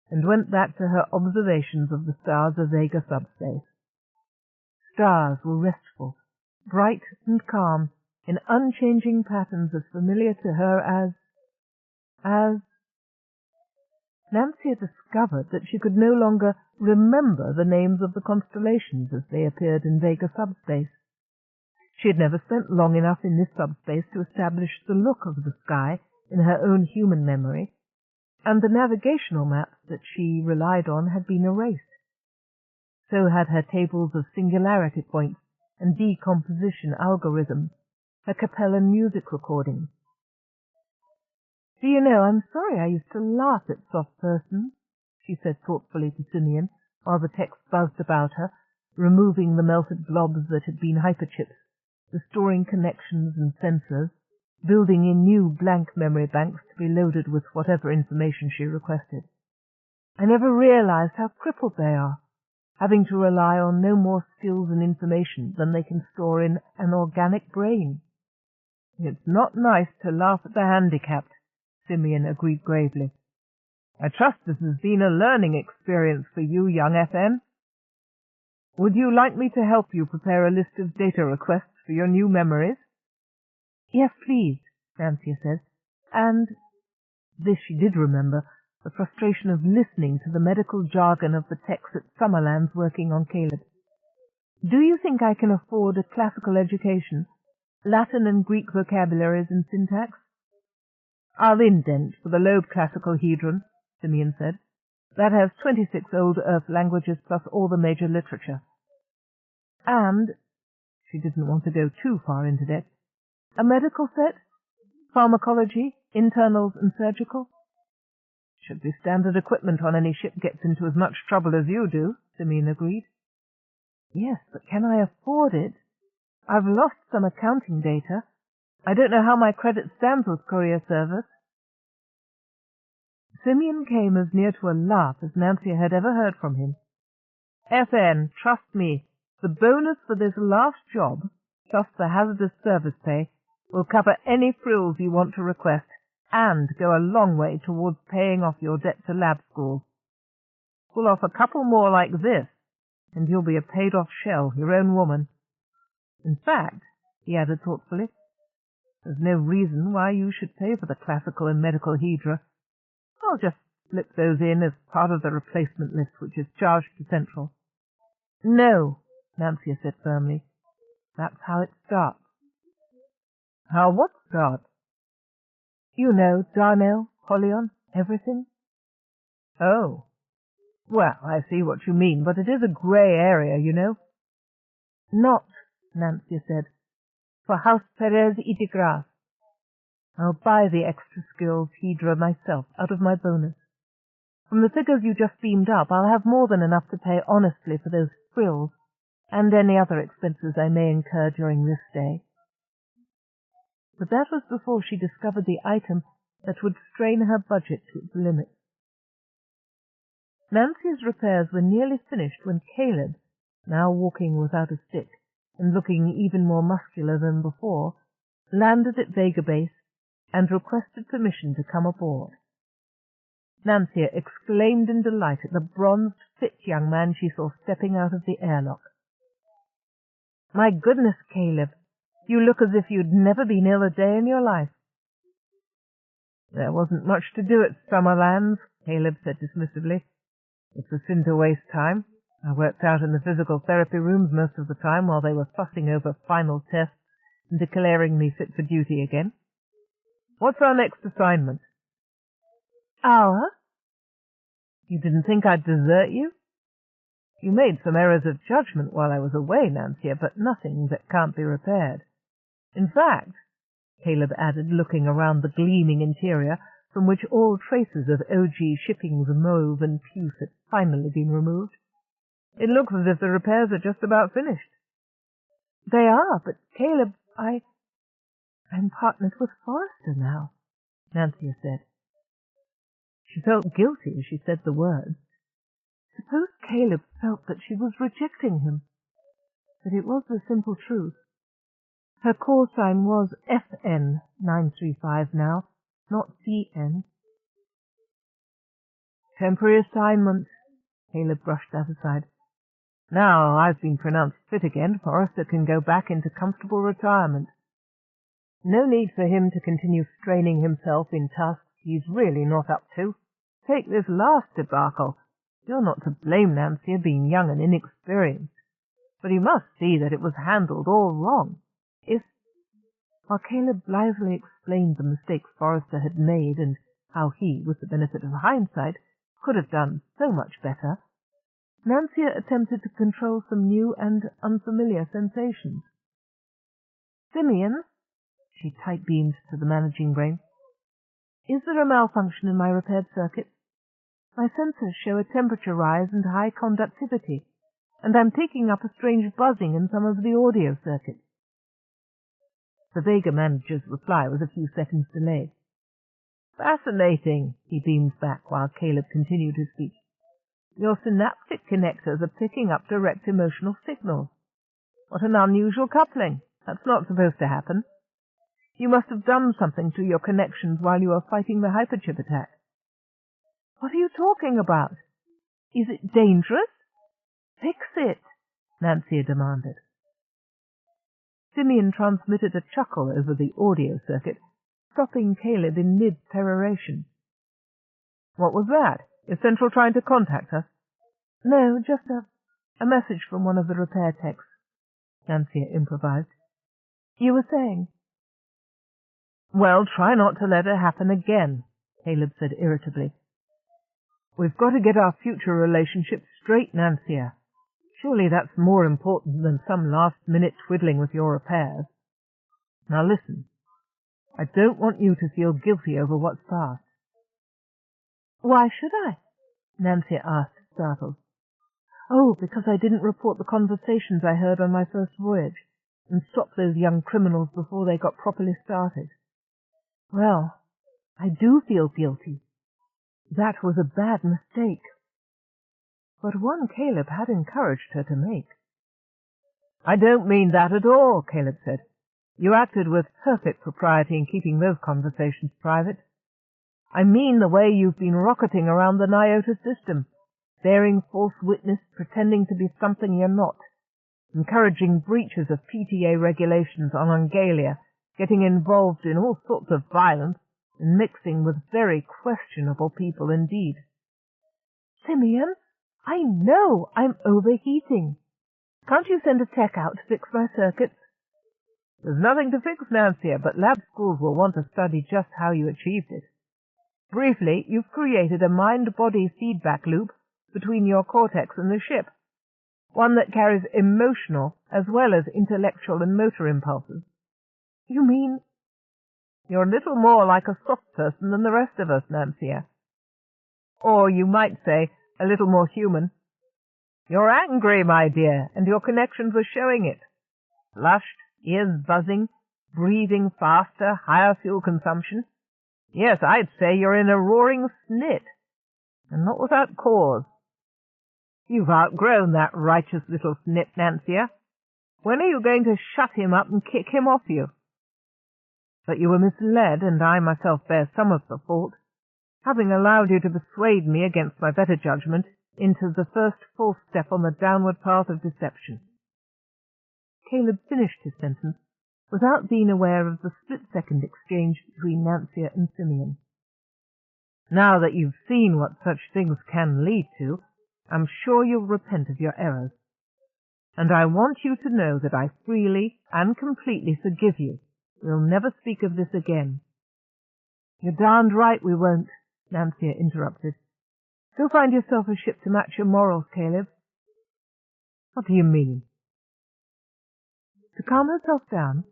and went back to her observations of the stars of Vega subspace. Stars were restful, bright and calm, in unchanging patterns as familiar to her as... Nancia discovered that she could no longer remember the names of the constellations as they appeared in Vega subspace. She had never spent long enough in this subspace to establish the look of the sky in her own human memory, and the navigational maps that she relied on had been erased. So had her tables of singularity points and decomposition algorithms, her Capellan music recordings. "Do you know, I'm sorry I used to laugh at soft persons," she said thoughtfully to Simeon, while the text buzzed about her, removing the melted blobs that had been hyperchips, restoring connections and sensors, building in new blank memory banks to be loaded with whatever information she requested. "I never realized how crippled they are, having to rely on no more skills and information than they can store in an organic brain." "It's not nice to laugh at the handicapped," Simeon agreed gravely. "I trust this has been a learning experience for you, young FN. Would you like me to help you prepare a list of data requests for your new memories?" "Yes, please," Nancia said. "And This she did remember, the frustration of listening to the medical jargon of the techs at Summerlands working on Caleb. "Do you think I can afford a classical education? Latin and Greek vocabularies and syntax?" "I'll indent for the Loeb Classical Hedron," Simeon said. "That has 26 old Earth languages plus all the major literature. And," she didn't want to go too far into debt, "a medical set? Pharmacology, internals and surgical?" "Should be standard equipment on any ship gets into as much trouble as you do," Simeon agreed. "Yes, but can I afford it? I've lost some accounting data. I don't know how my credit stands with courier service." Simeon came as near to a laugh as Nancia had ever heard from him. "FN, trust me, the bonus for this last job, plus the hazardous service pay, will cover any frills you want to request, and go a long way towards paying off your debt to lab schools. Pull off a couple more like this, and you'll be a paid-off shell, your own woman. In fact," he added thoughtfully, "there's no reason why you should pay for the classical and medical hedra. I'll just slip those in as part of the replacement list, which is charged to Central." "No," Nancia said firmly. "That's how it starts." "How what starts?" "You know, Darnell, Polion, everything." "Oh. Well, I see what you mean, but it is a grey area, you know." "Not," Nancia said, "for House Perez y de Gras. I'll buy the extra skills hedra myself out of my bonus. From the figures you just beamed up, I'll have more than enough to pay honestly for those frills and any other expenses I may incur during this stay." But that was before she discovered the item that would strain her budget to its limit. Nancia's repairs were nearly finished when Caleb, now walking without a stick and looking even more muscular than before, landed at Vega Base and requested permission to come aboard. Nancia exclaimed in delight at the bronzed, fit young man she saw stepping out of the airlock. "My goodness, Caleb, you look as if you'd never been ill a day in your life." "There wasn't much to do at Summerlands," Caleb said dismissively. "It's a sin to waste time. I worked out in the physical therapy rooms most of the time while they were fussing over final tests and declaring me fit for duty again. What's our next assignment?" "Our?" "You didn't think I'd desert you? You made some errors of judgment while I was away, Nancia, but nothing that can't be repaired. In fact," Caleb added, looking around the gleaming interior, from which all traces of OG Shipping's mauve and puce had finally been removed, "it looks as if the repairs are just about finished." "They are, but Caleb, I'm partnered with Forrester now," Nancia said. She felt guilty as she said the words. Suppose Caleb felt that she was rejecting him. But it was the simple truth. Her call sign was FN 935 now, not CN. "Temporary assignment," Caleb brushed that aside. "Now I've been pronounced fit again, Forrester can go back into comfortable retirement. No need for him to continue straining himself in tasks he's really not up to. Take this last debacle. You're not to blame, Nancia, being young and inexperienced. But he must see that it was handled all wrong. While Caleb blithely explained the mistakes Forrester had made and how he, with the benefit of hindsight, could have done so much better, Nancia attempted to control some new and unfamiliar sensations. "Simeon," she tight-beamed to the managing brain, "is there a malfunction in my repaired circuits? My sensors show a temperature rise and high conductivity, and I'm picking up a strange buzzing in some of the audio circuits." The Vega manager's reply was a few seconds delayed. "Fascinating," he beamed back while Caleb continued his speech. "Your synaptic connectors are picking up direct emotional signals. What an unusual coupling. That's not supposed to happen. You must have done something to your connections while you were fighting the hyperchip attack." "What are you talking about? Is it dangerous? Fix it," Nancia demanded. Simeon transmitted a chuckle over the audio circuit, stopping Caleb in mid-peroration. What was that? Is Central trying to contact us? No, just a message from one of the repair techs, Nancia improvised. You were saying? Well, try not to let it happen again, Caleb said irritably. We've got to get our future relationship straight, Nancia. Surely that's more important than some last-minute twiddling with your repairs. Now listen, I don't want you to feel guilty over what's past. Why should I? Nancia asked, startled. Oh, because I didn't report the conversations I heard on my first voyage, and stop those young criminals before they got properly started. Well, I do feel guilty. That was a bad mistake. But one Caleb had encouraged her to make. I don't mean that at all, Caleb said. You acted with perfect propriety in keeping those conversations private. I mean the way you've been rocketing around the Nyota system, bearing false witness, pretending to be something you're not, encouraging breaches of PTA regulations on Angalia, getting involved in all sorts of violence, and mixing with very questionable people indeed. Simeon, I know I'm overheating. Can't you send a tech out to fix my circuits? There's nothing to fix, Nancia, but lab schools will want to study just how you achieved it. Briefly, you've created a mind-body feedback loop between your cortex and the ship, one that carries emotional as well as intellectual and motor impulses. You mean? You're a little more like a soft person than the rest of us, Nancia. Or you might say, a little more human. You're angry, my dear, and your connections are showing it. Flushed, ears buzzing, breathing faster, higher fuel consumption. Yes, I'd say you're in a roaring snit, and not without cause. You've outgrown that righteous little snit, Nancia. When are you going to shut him up and kick him off you? But you were misled, and I myself bear some of the fault, having allowed you to persuade me against my better judgment into the first false step on the downward path of deception. Caleb finished his sentence without being aware of the split-second exchange between Nancia and Simeon. Now that you've seen what such things can lead to, I'm sure you'll repent of your errors. And I want you to know that I freely and completely forgive you. We'll never speak of this again. You're darned right we won't, Nancia interrupted. Go find yourself a ship to match your morals, Caleb. What do you mean? To calm herself down,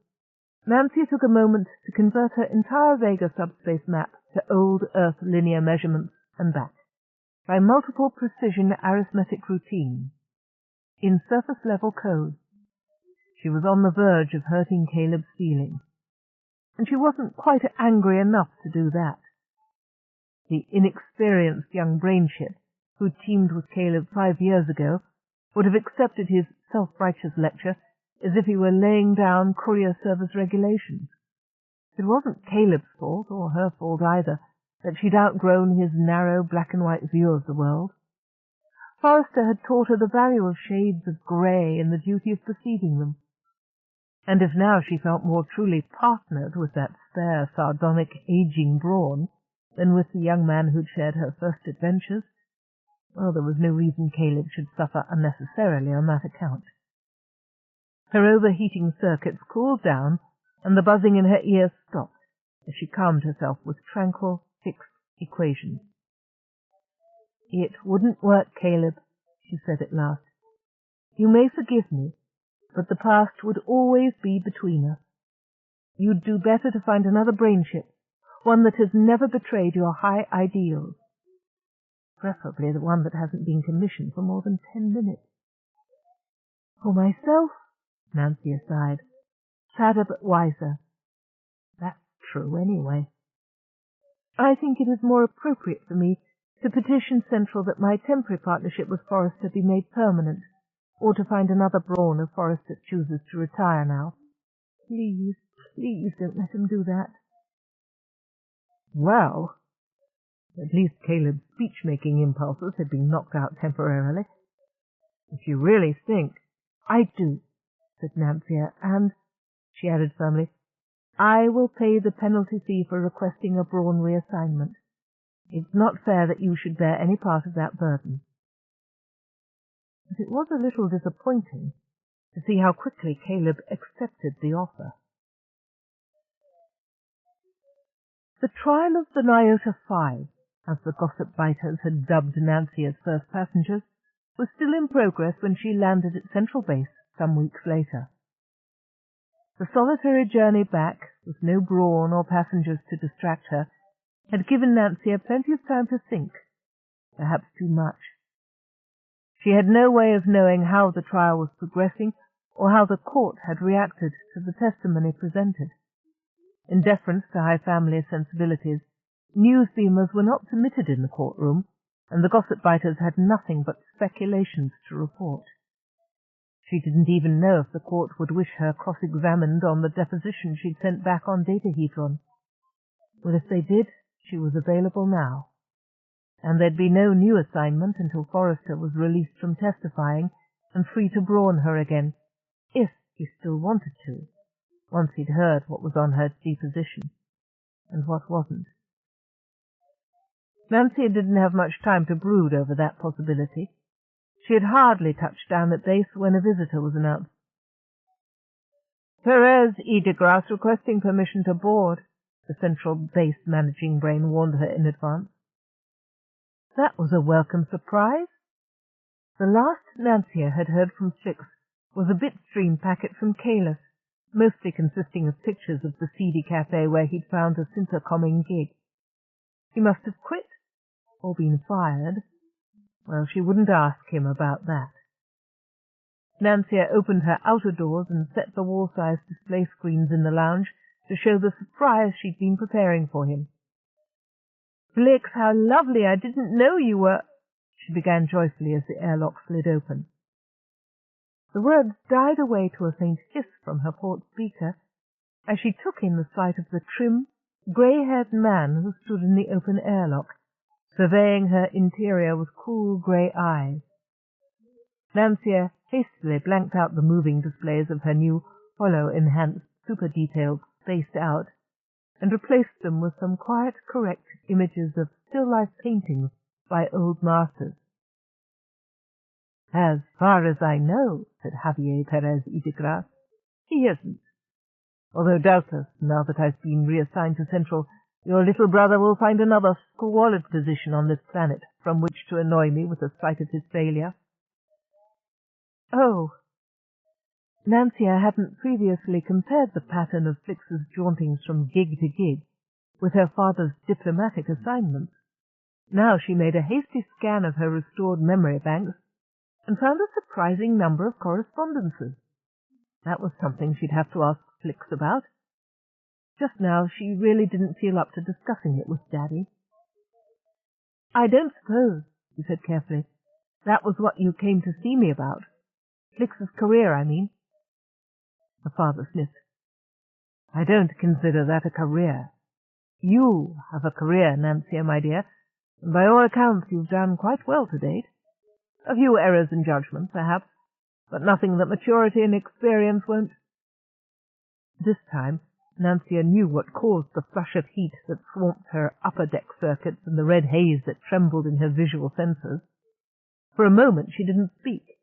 Nancia took a moment to convert her entire Vega subspace map to old Earth linear measurements and back, by multiple precision arithmetic routines, in surface-level code. She was on the verge of hurting Caleb's feelings, and she wasn't quite angry enough to do that. The inexperienced young brainship, who'd teamed with Caleb 5 years ago, would have accepted his self-righteous lecture as if he were laying down courier service regulations. It wasn't Caleb's fault, or her fault either, that she'd outgrown his narrow black-and-white view of the world. Forrester had taught her the value of shades of grey and the duty of perceiving them. And if now she felt more truly partnered with that spare, sardonic, aging Brawn than with the young man who'd shared her first adventures, well, there was no reason Caleb should suffer unnecessarily on that account. Her overheating circuits cooled down, and the buzzing in her ears stopped as she calmed herself with tranquil, fixed equations. "It wouldn't work, Caleb," she said at last. "You may forgive me, but the past would always be between us. You'd do better to find another brainship, one that has never betrayed your high ideals. Preferably the one that hasn't been commissioned for more than 10 minutes. For myself," Nancia sighed, sadder but wiser. "That's true anyway. I think it is more appropriate for me to petition Central that my temporary partnership with Forrester be made permanent, or to find another Brawn if Forrester chooses to retire now. Please, please don't let him do that." Well, at least Caleb's speech-making impulses had been knocked out temporarily. "If you really think—" "I do," said Nancia, "and," she added firmly, "I will pay the penalty fee for requesting a Brawn reassignment. It's not fair that you should bear any part of that burden." But it was a little disappointing to see how quickly Caleb accepted the offer. The trial of the Nyota 5, as the gossip biters had dubbed Nancia's first passengers, was still in progress when she landed at Central Base some weeks later. The solitary journey back, with no Brawn or passengers to distract her, had given Nancia plenty of time to think, perhaps too much. She had no way of knowing how the trial was progressing or how the court had reacted to the testimony presented. In deference to high family sensibilities, newsbeamers were not permitted in the courtroom, and the gossip biters had nothing but speculations to report. She didn't even know if the court would wish her cross-examined on the deposition she'd sent back on Datahedron. Well, if they did, she was available now, and there'd be no new assignment until Forrester was released from testifying and free to Brawn her again, if he still wanted to, once he'd heard what was on her deposition, and what wasn't. Nancia didn't have much time to brood over that possibility. She had hardly touched down at base when a visitor was announced. "Perez E. de Grasse requesting permission to board," the Central Base managing brain warned her in advance. That was a welcome surprise. The last Nancia had heard from Flix was a bitstream packet from Kalis, mostly consisting of pictures of the seedy cafe where he'd found a intercomming gig. He must have quit, or been fired. Well, she wouldn't ask him about that. Nancia opened her outer doors and set the wall-size display screens in the lounge to show the surprise she'd been preparing for him. "Flix, how lovely! I didn't know you were—" she began joyfully as the airlock slid open. The words died away to a faint hiss from her port speaker as she took in the sight of the trim, grey-haired man who stood in the open airlock, surveying her interior with cool grey eyes. Nancia hastily blanked out the moving displays of her new holo-enhanced super-detailed spaced out and replaced them with some quiet, correct images of still-life paintings by old masters. "As far as I know," said Javier Perez y de Grasse, "he isn't. Although doubtless, now that I've been reassigned to Central, your little brother will find another squalid position on this planet from which to annoy me with the sight of his failure." Oh. Nancia hadn't previously compared the pattern of Flix's jauntings from gig to gig with her father's diplomatic assignments. Now she made a hasty scan of her restored memory banks and found a surprising number of correspondences. That was something she'd have to ask Flix about. Just now she really didn't feel up to discussing it with Daddy. "I don't suppose," he said carefully, "that was what you came to see me about. Flix's career, I mean." Her father sniffed. "I don't consider that a career. You have a career, Nancia, my dear, and by all accounts you've done quite well to date. A few errors in judgment, perhaps, but nothing that maturity and experience won't—" This time Nancia knew what caused the flush of heat that swamped her upper-deck circuits and the red haze that trembled in her visual senses. For a moment she didn't speak,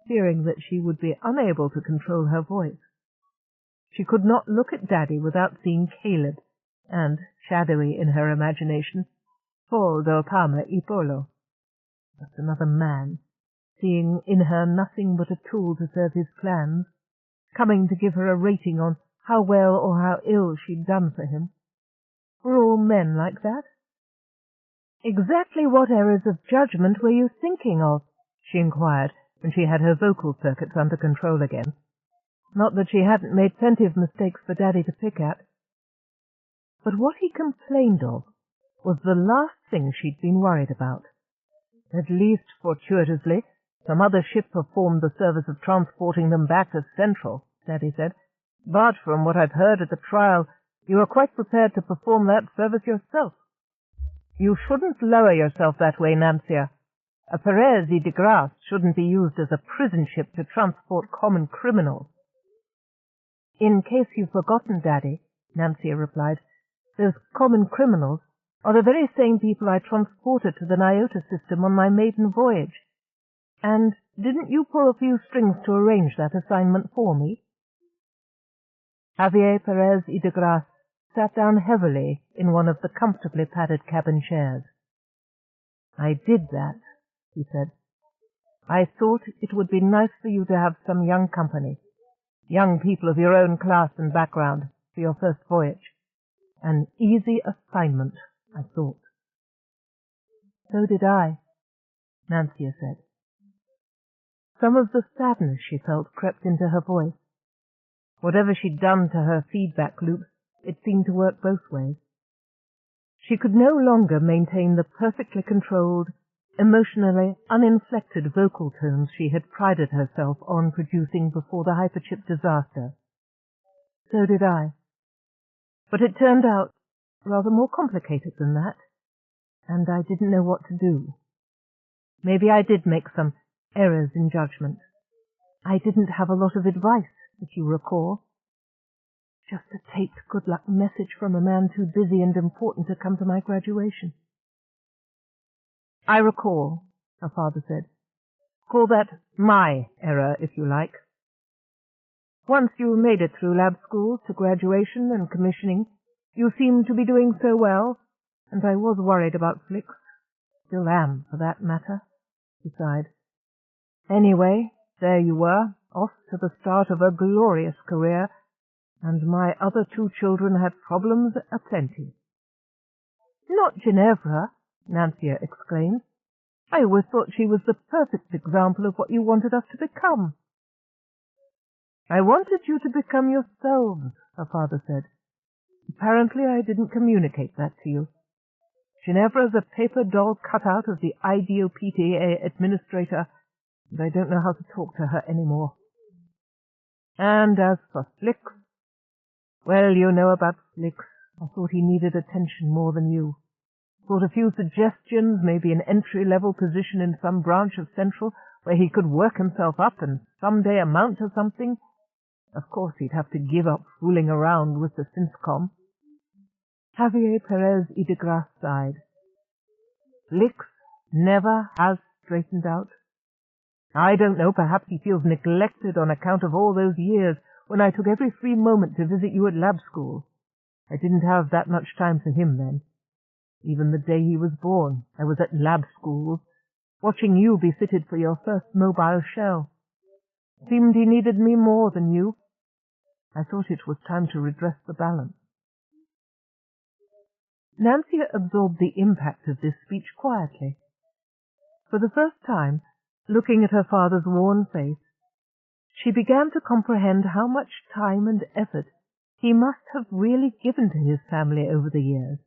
fearing that she would be unable to control her voice. She could not look at Daddy without seeing Caleb, and, shadowy in her imagination, Paul del Palma y Polo. Just another man, seeing in her nothing but a tool to serve his plans, coming to give her a rating on how well or how ill she'd done for him. Were all men like that? "Exactly what errors of judgment were you thinking of?" she inquired, when she had her vocal circuits under control again. Not that she hadn't made plenty of mistakes for Daddy to pick at. But what he complained of was the last thing she'd been worried about. At least, fortuitously, some other ship performed the service of transporting them back to Central, Daddy said. But from what I've heard at the trial, you are quite prepared to perform that service yourself. You shouldn't lower yourself that way, Nancia. A Perez y de Grasse shouldn't be used as a prison ship to transport common criminals. "In case you've forgotten, Daddy," Nancia replied, "those common criminals are the very same people I transported to the Nyota system on my maiden voyage. And didn't you pull a few strings to arrange that assignment for me?" Javier Perez y de Grasse sat down heavily in one of the comfortably padded cabin chairs. "I did that," he said. "I thought it would be nice for you to have some young company, young people of your own class and background, for your first voyage. An easy assignment, I thought." "So did I," Nancia said. Some of the sadness she felt crept into her voice. Whatever she'd done to her feedback loops, it seemed to work both ways. She could no longer maintain the perfectly controlled, emotionally uninflected vocal tones she had prided herself on producing before the hyperchip disaster. "So did I. But it turned out rather more complicated than that, and I didn't know what to do. Maybe I did make some errors in judgment. I didn't have a lot of advice, if you recall. Just a taped good luck message from a man too busy and important to come to my graduation." "I recall," her father said. "Call that my error, if you like. Once you made it through lab school to graduation and commissioning, you seemed to be doing so well, and I was worried about Flicks. Still am, for that matter," he sighed. "Anyway, there you were, off to the start of a glorious career, and my other 2 children had problems aplenty." "Not Ginevra!" Nancia exclaimed. "I always thought she was the perfect example of what you wanted us to become." "I wanted you to become yourselves," her father said. "Apparently I didn't communicate that to you. Ginevra's a paper doll cutout of the IDEO PTA administrator, and I don't know how to talk to her anymore. And as for Flicks, well, you know about Flicks. I thought he needed attention more than you. Thought a few suggestions, maybe an entry-level position in some branch of Central where he could work himself up and someday amount to something. Of course he'd have to give up fooling around with the Synscom." Javier Perez y de Grasse sighed. "Flicks never has straightened out. I don't know, perhaps he feels neglected on account of all those years when I took every free moment to visit you at lab school. I didn't have that much time for him then. Even the day he was born, I was at lab school, watching you be fitted for your first mobile shell. Seemed he needed me more than you. I thought it was time to redress the balance." Nancia absorbed the impact of this speech quietly. For the first time, looking at her father's worn face, she began to comprehend how much time and effort he must have really given to his family over the years.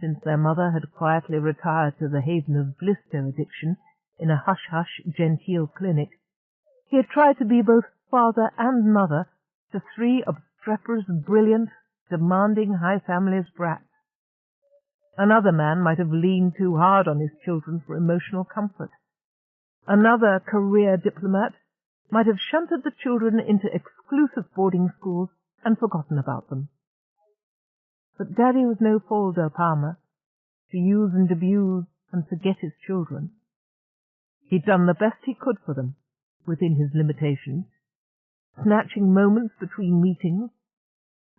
Since their mother had quietly retired to the haven of blister addiction in a hush-hush genteel clinic, he had tried to be both father and mother to 3 obstreperous, brilliant, demanding high family's brats. Another man might have leaned too hard on his children for emotional comfort. Another career diplomat might have shunted the children into exclusive boarding schools and forgotten about them. But Daddy was no Paul Del Palma, to use and abuse and forget his children. He'd done the best he could for them, within his limitations, snatching moments between meetings,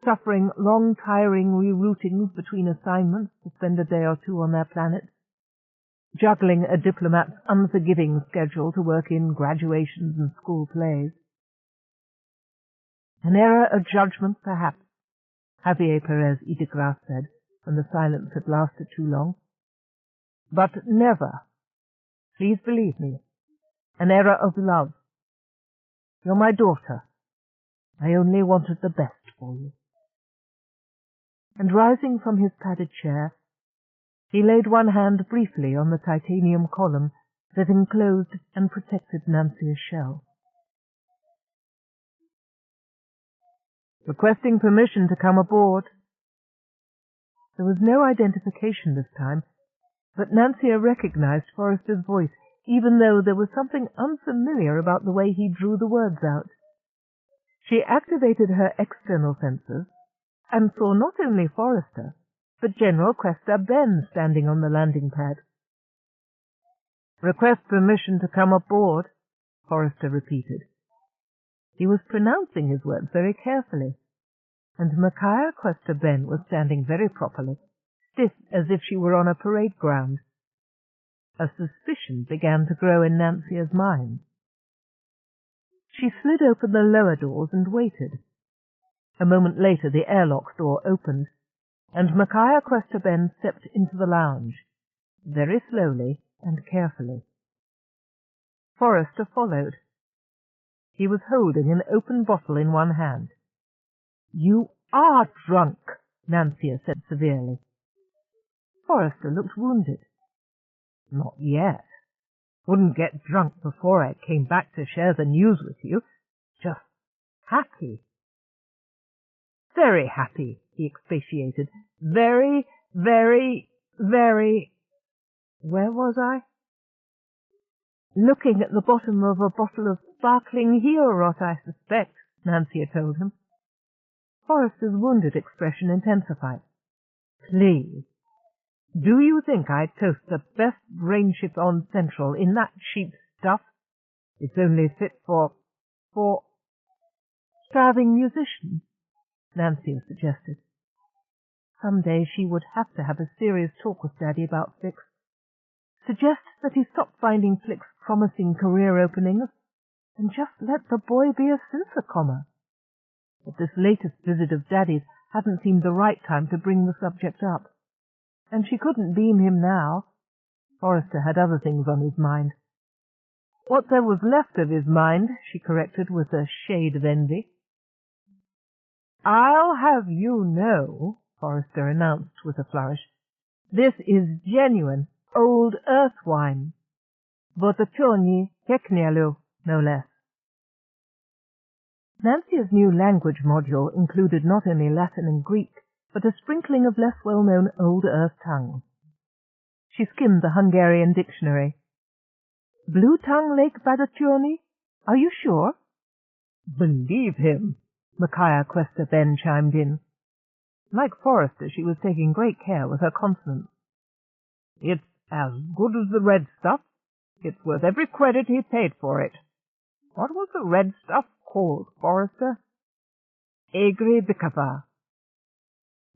suffering long, tiring reroutings between assignments to spend a day or 2 on their planet, juggling a diplomat's unforgiving schedule to work in graduations and school plays. An error of judgment, perhaps, Javier Perez y de Grasse said, when the silence had lasted too long. But never, please believe me, an error of love. You're my daughter. I only wanted the best for you. And rising from his padded chair, he laid one hand briefly on the titanium column that enclosed and protected Nancia's shell. "Requesting permission to come aboard." There was no identification this time, but Nancia recognized Forrester's voice, even though there was something unfamiliar about the way he drew the words out. She activated her external senses and saw not only Forrester, for General Questa Ben standing on the landing pad. "Request permission to come aboard," Forrester repeated. He was pronouncing his words very carefully, and Micaiah Questa Ben was standing very properly, stiff as if she were on a parade ground. A suspicion began to grow in Nancia's mind. She slid open the lower doors and waited. A moment later the airlock door opened, and Micaiah Questa Ben stepped into the lounge, very slowly and carefully. Forrester followed. He was holding an open bottle in one hand. "You are drunk," Nancia said severely. Forrester looked wounded. "Not yet. Wouldn't get drunk before I came back to share the news with you. Just happy." "Very happy," he expatiated. "Very, very, very—" Where was I? "Looking at the bottom of a bottle of sparkling heel-rot, I suspect," Nancia told him. Forrester's wounded expression intensified. "Please, do you think I'd toast the best brainship on Central in that cheap stuff? It's only fit for starving musicians," Nancia suggested. Some day she would have to have a serious talk with Daddy about Flick's. Suggest that he stop finding Flick's promising career openings and just let the boy be a Synsacommer. But this latest visit of Daddy's hadn't seemed the right time to bring the subject up. And she couldn't beam him now. Forrester had other things on his mind. What there was left of his mind, she corrected with a shade of envy. "I'll have you know," Forrester announced with a flourish, "this is genuine old earth wine. Votacioni Technialu, no less." Nancia's new language module included not only Latin and Greek, but a sprinkling of less well-known Old Earth tongues. She skimmed the Hungarian dictionary. "Blue Tongue Lake Badacioni? Are you sure?" "Believe him," Micaiah Questa Ben chimed in. Like Forrester, she was taking great care with her consonants. "It's as good as the red stuff. It's worth every credit he paid for it. What was the red stuff called, Forrester?" "Agri Bicava."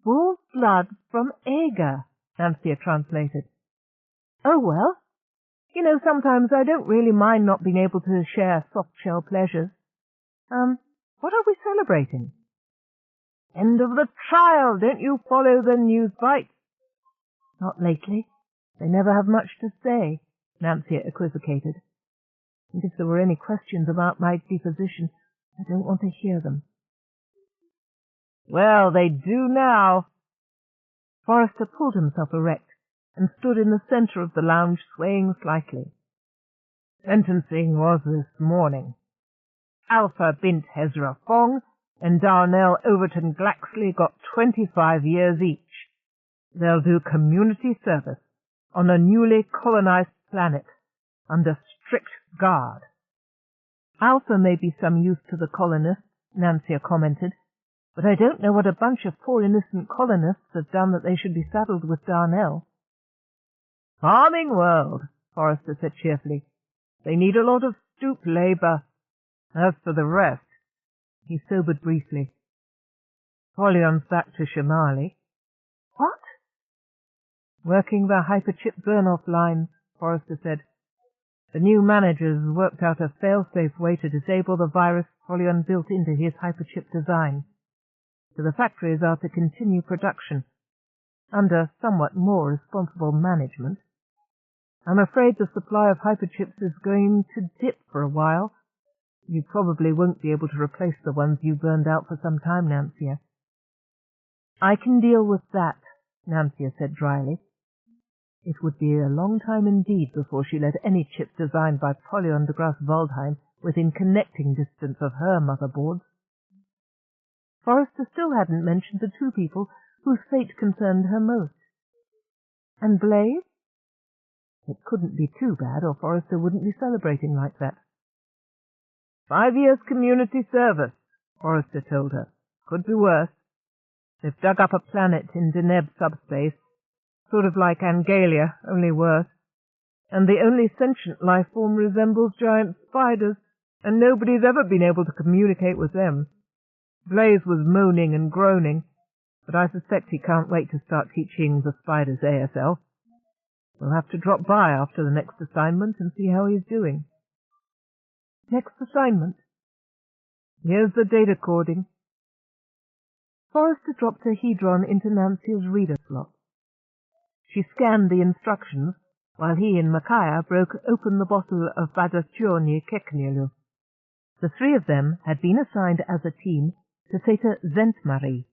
"Bull's blood from Ager," Nancia translated. "Oh, well. You know, sometimes I don't really mind not being able to share soft-shell pleasures. What are we celebrating?" "End of the trial. Don't you follow the news bites?" "Not lately. They never have much to say," Nancia equivocated. "And if there were any questions about my deposition, I don't want to hear them." "Well, they do now." Forrester pulled himself erect and stood in the center of the lounge, swaying slightly. "Sentencing was this morning. Alpha Bint Hezra Fong and Darnell Overton Glaxley got 25 years each. They'll do community service on a newly colonized planet under strict guard." "Alpha may be some use to the colonists," Nancia commented, "but I don't know what a bunch of poor innocent colonists have done that they should be saddled with Darnell." "Farming world," Forrester said cheerfully. "They need a lot of stoop labor. As for the rest—" He sobered briefly. "Polyon's back to Shamali." "What?" "Working the hyperchip burn-off lines," Forrester said. "The new managers worked out a fail-safe way to disable the virus Polyon built into his hyperchip design. So the factories are to continue production, under somewhat more responsible management. I'm afraid the supply of hyperchips is going to dip for a while. You probably won't be able to replace the ones you burned out for some time, Nancia." "I can deal with that," Nancia said dryly. It would be a long time indeed before she let any chip designed by Polyon de Grasse-Waldheim within connecting distance of her motherboards. Forrester still hadn't mentioned the two people whose fate concerned her most. And Blaze? It couldn't be too bad, or Forrester wouldn't be celebrating like that. 5 years community service, Forrester told her. Could be worse. They've dug up a planet in Deneb subspace, sort of like Angalia, only worse. And the only sentient life form resembles giant spiders, and nobody's ever been able to communicate with them. Blaze was moaning and groaning, but I suspect he can't wait to start teaching the spiders ASL. We'll have to drop by after the next assignment and see how he's doing. Next assignment? Here's the data coding. Forrester dropped her hedron into Nancia's reader slot. She scanned the instructions, while he and Micaiah broke open the bottle of Badacioni Keknielu. The three of them had been assigned as a team to Theta Zentmari,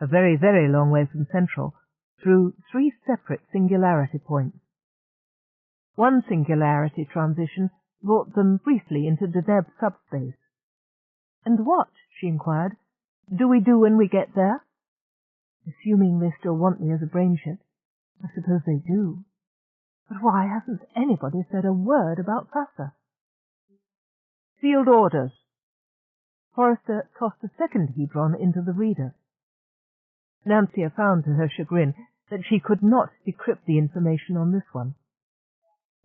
a very, very long way from Central, through 3 separate singularity points. One singularity transition brought them briefly into Deneb subspace. "And what," she inquired, "do we do when we get there?" "Assuming they still want me as a brainship. I suppose they do. But why hasn't anybody said a word about Fassa?" "Sealed orders." Forrester tossed a second hedron into the reader. Nancia found to her chagrin that she could not decrypt the information on this one.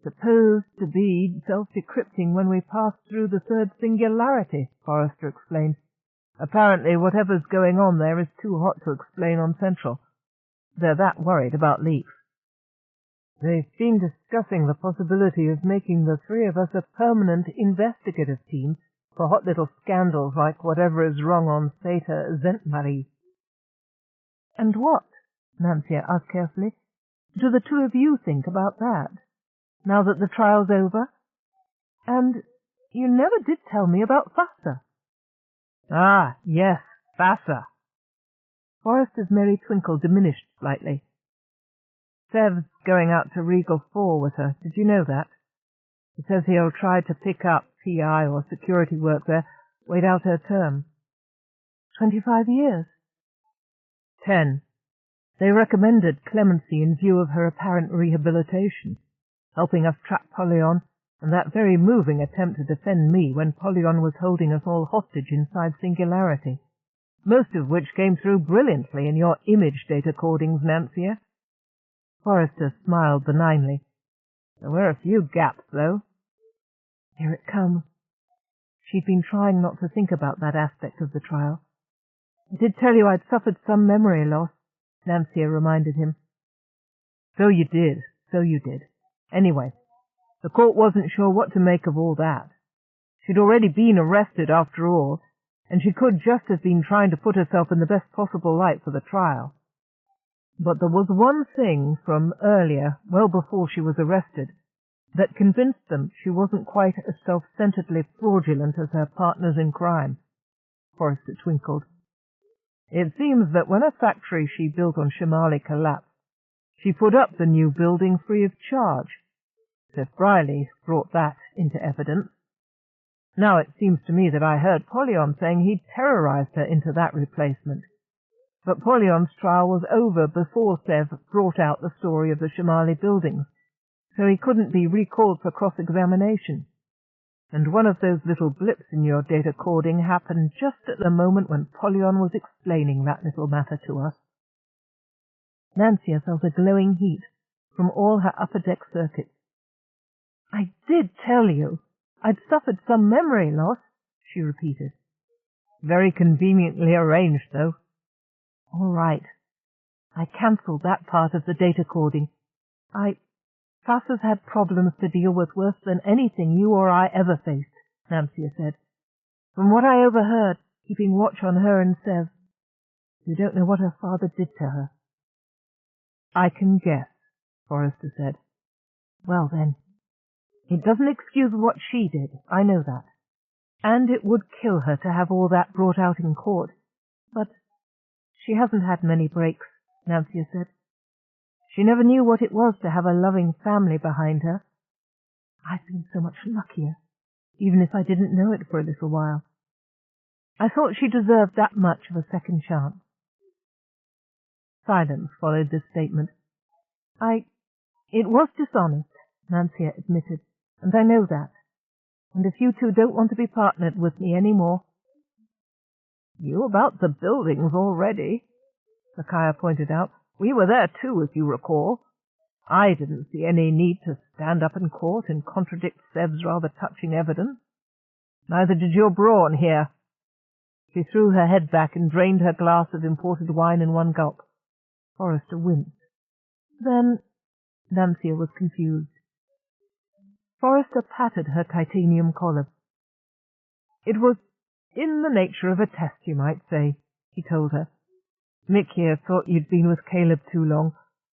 "Supposed to be self-decrypting when we pass through the 3rd singularity," Forrester explained. "Apparently whatever's going on there is too hot to explain on Central. They're that worried about leaks." "They've been discussing the possibility of making the 3 of us a permanent investigative team for hot little scandals like whatever is wrong on Theta Zentmari." "And what," Nancia asked carefully, "do the 2 of you think about that, now that the trial's over? And you never did tell me about Fassa." "Ah, yes, Fassa." Forrester's merry twinkle diminished slightly. "Sev's going out to Regal 4 with her. Did you know that? He says he'll try to pick up PI or security work there, wait out her term." 25 years? 10. They recommended clemency in view of her apparent rehabilitation, helping us trap Polyon, and that very moving attempt to defend me when Polyon was holding us all hostage inside Singularity, most of which came through brilliantly in your image data codings, Nancia. Forrester smiled benignly. There were a few gaps, though. Here it comes. She'd been trying not to think about that aspect of the trial. "I did tell you I'd suffered some memory loss," Nancia reminded him. So you did. Anyway, the court wasn't sure what to make of all that. She'd already been arrested after all, and she could just have been trying to put herself in the best possible light for the trial. But there was one thing from earlier, well before she was arrested, that convinced them she wasn't quite as self-centeredly fraudulent as her partners in crime. Forrester twinkled. It seems that when a factory she built on Shimali collapsed, she put up the new building free of charge. Sir Briley brought that into evidence. Now it seems to me that I heard Polyon saying he'd terrorized her into that replacement. But Polyon's trial was over before Sev brought out the story of the Shimali buildings, so he couldn't be recalled for cross-examination. And one of those little blips in your data coding happened just at the moment when Polyon was explaining that little matter to us. Nancia felt a glowing heat from all her upper deck circuits. "I did tell you I'd suffered some memory loss," she repeated. "Very conveniently arranged, though." "All right. I cancelled that part of the data coding. Fassa's had problems to deal with worse than anything you or I ever faced," Nancia said. "From what I overheard, keeping watch on her and Sev, you don't know what her father did to her." "I can guess," Forrester said. "Well, then, it doesn't excuse what she did, I know that. And it would kill her to have all that brought out in court. But she hasn't had many breaks," Nancia said. "She never knew what it was to have a loving family behind her. I've been so much luckier, even if I didn't know it for a little while. I thought she deserved that much of a second chance." Silence followed this statement. It was dishonest," Nancia admitted, "and I know that. And if you two don't want to be partnered with me any more—" "You about the buildings already?" Micaiah pointed out. "We were there too, if you recall. I didn't see any need to stand up in court and contradict Seb's rather touching evidence. Neither did your Brawn here." She threw her head back and drained her glass of imported wine in one gulp. Forrester winced. "Then—" Nancia was confused. Forrester patted her titanium collar. "It was in the nature of a test, you might say," he told her. "Mick here thought you'd been with Caleb too long,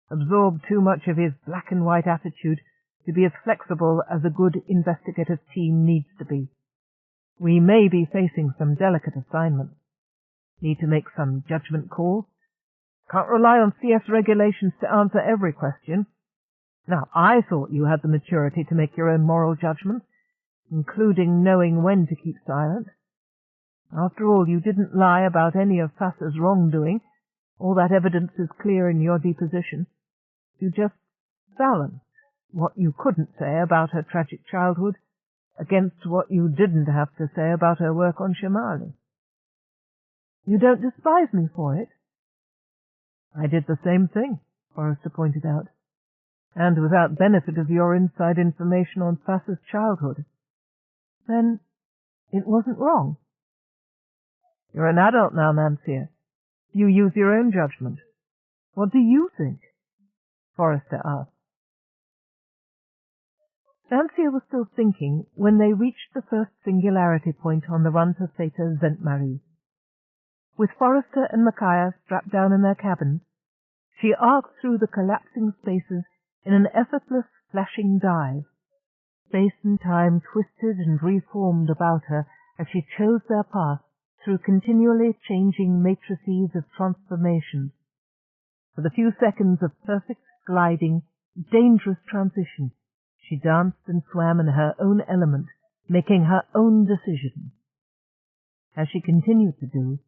absorbed too much of his black-and-white attitude to be as flexible as a good investigative team needs to be. We may be facing some delicate assignments. Need to make some judgment calls. Can't rely on CS regulations to answer every question. Now, I thought you had the maturity to make your own moral judgments, including knowing when to keep silent. After all, you didn't lie about any of Fassa's wrongdoing. All that evidence is clear in your deposition. You just balanced what you couldn't say about her tragic childhood against what you didn't have to say about her work on Shimali. You don't despise me for it?" "I did the same thing," Forrester pointed out, "and without benefit of your inside information on Fassa's childhood." "Then it wasn't wrong?" "You're an adult now, Nancia. You use your own judgment. What do you think?" Forrester asked. Nancia was still thinking when they reached the first singularity point on the run to Theta Zentmarie. With Forrester and Micaiah strapped down in their cabins, she arced through the collapsing spaces in an effortless, flashing dive. Space and time twisted and reformed about her as she chose their path through continually changing matrices of transformation. For the few seconds of perfect gliding, dangerous transition, she danced and swam in her own element, making her own decisions. As she continued to do,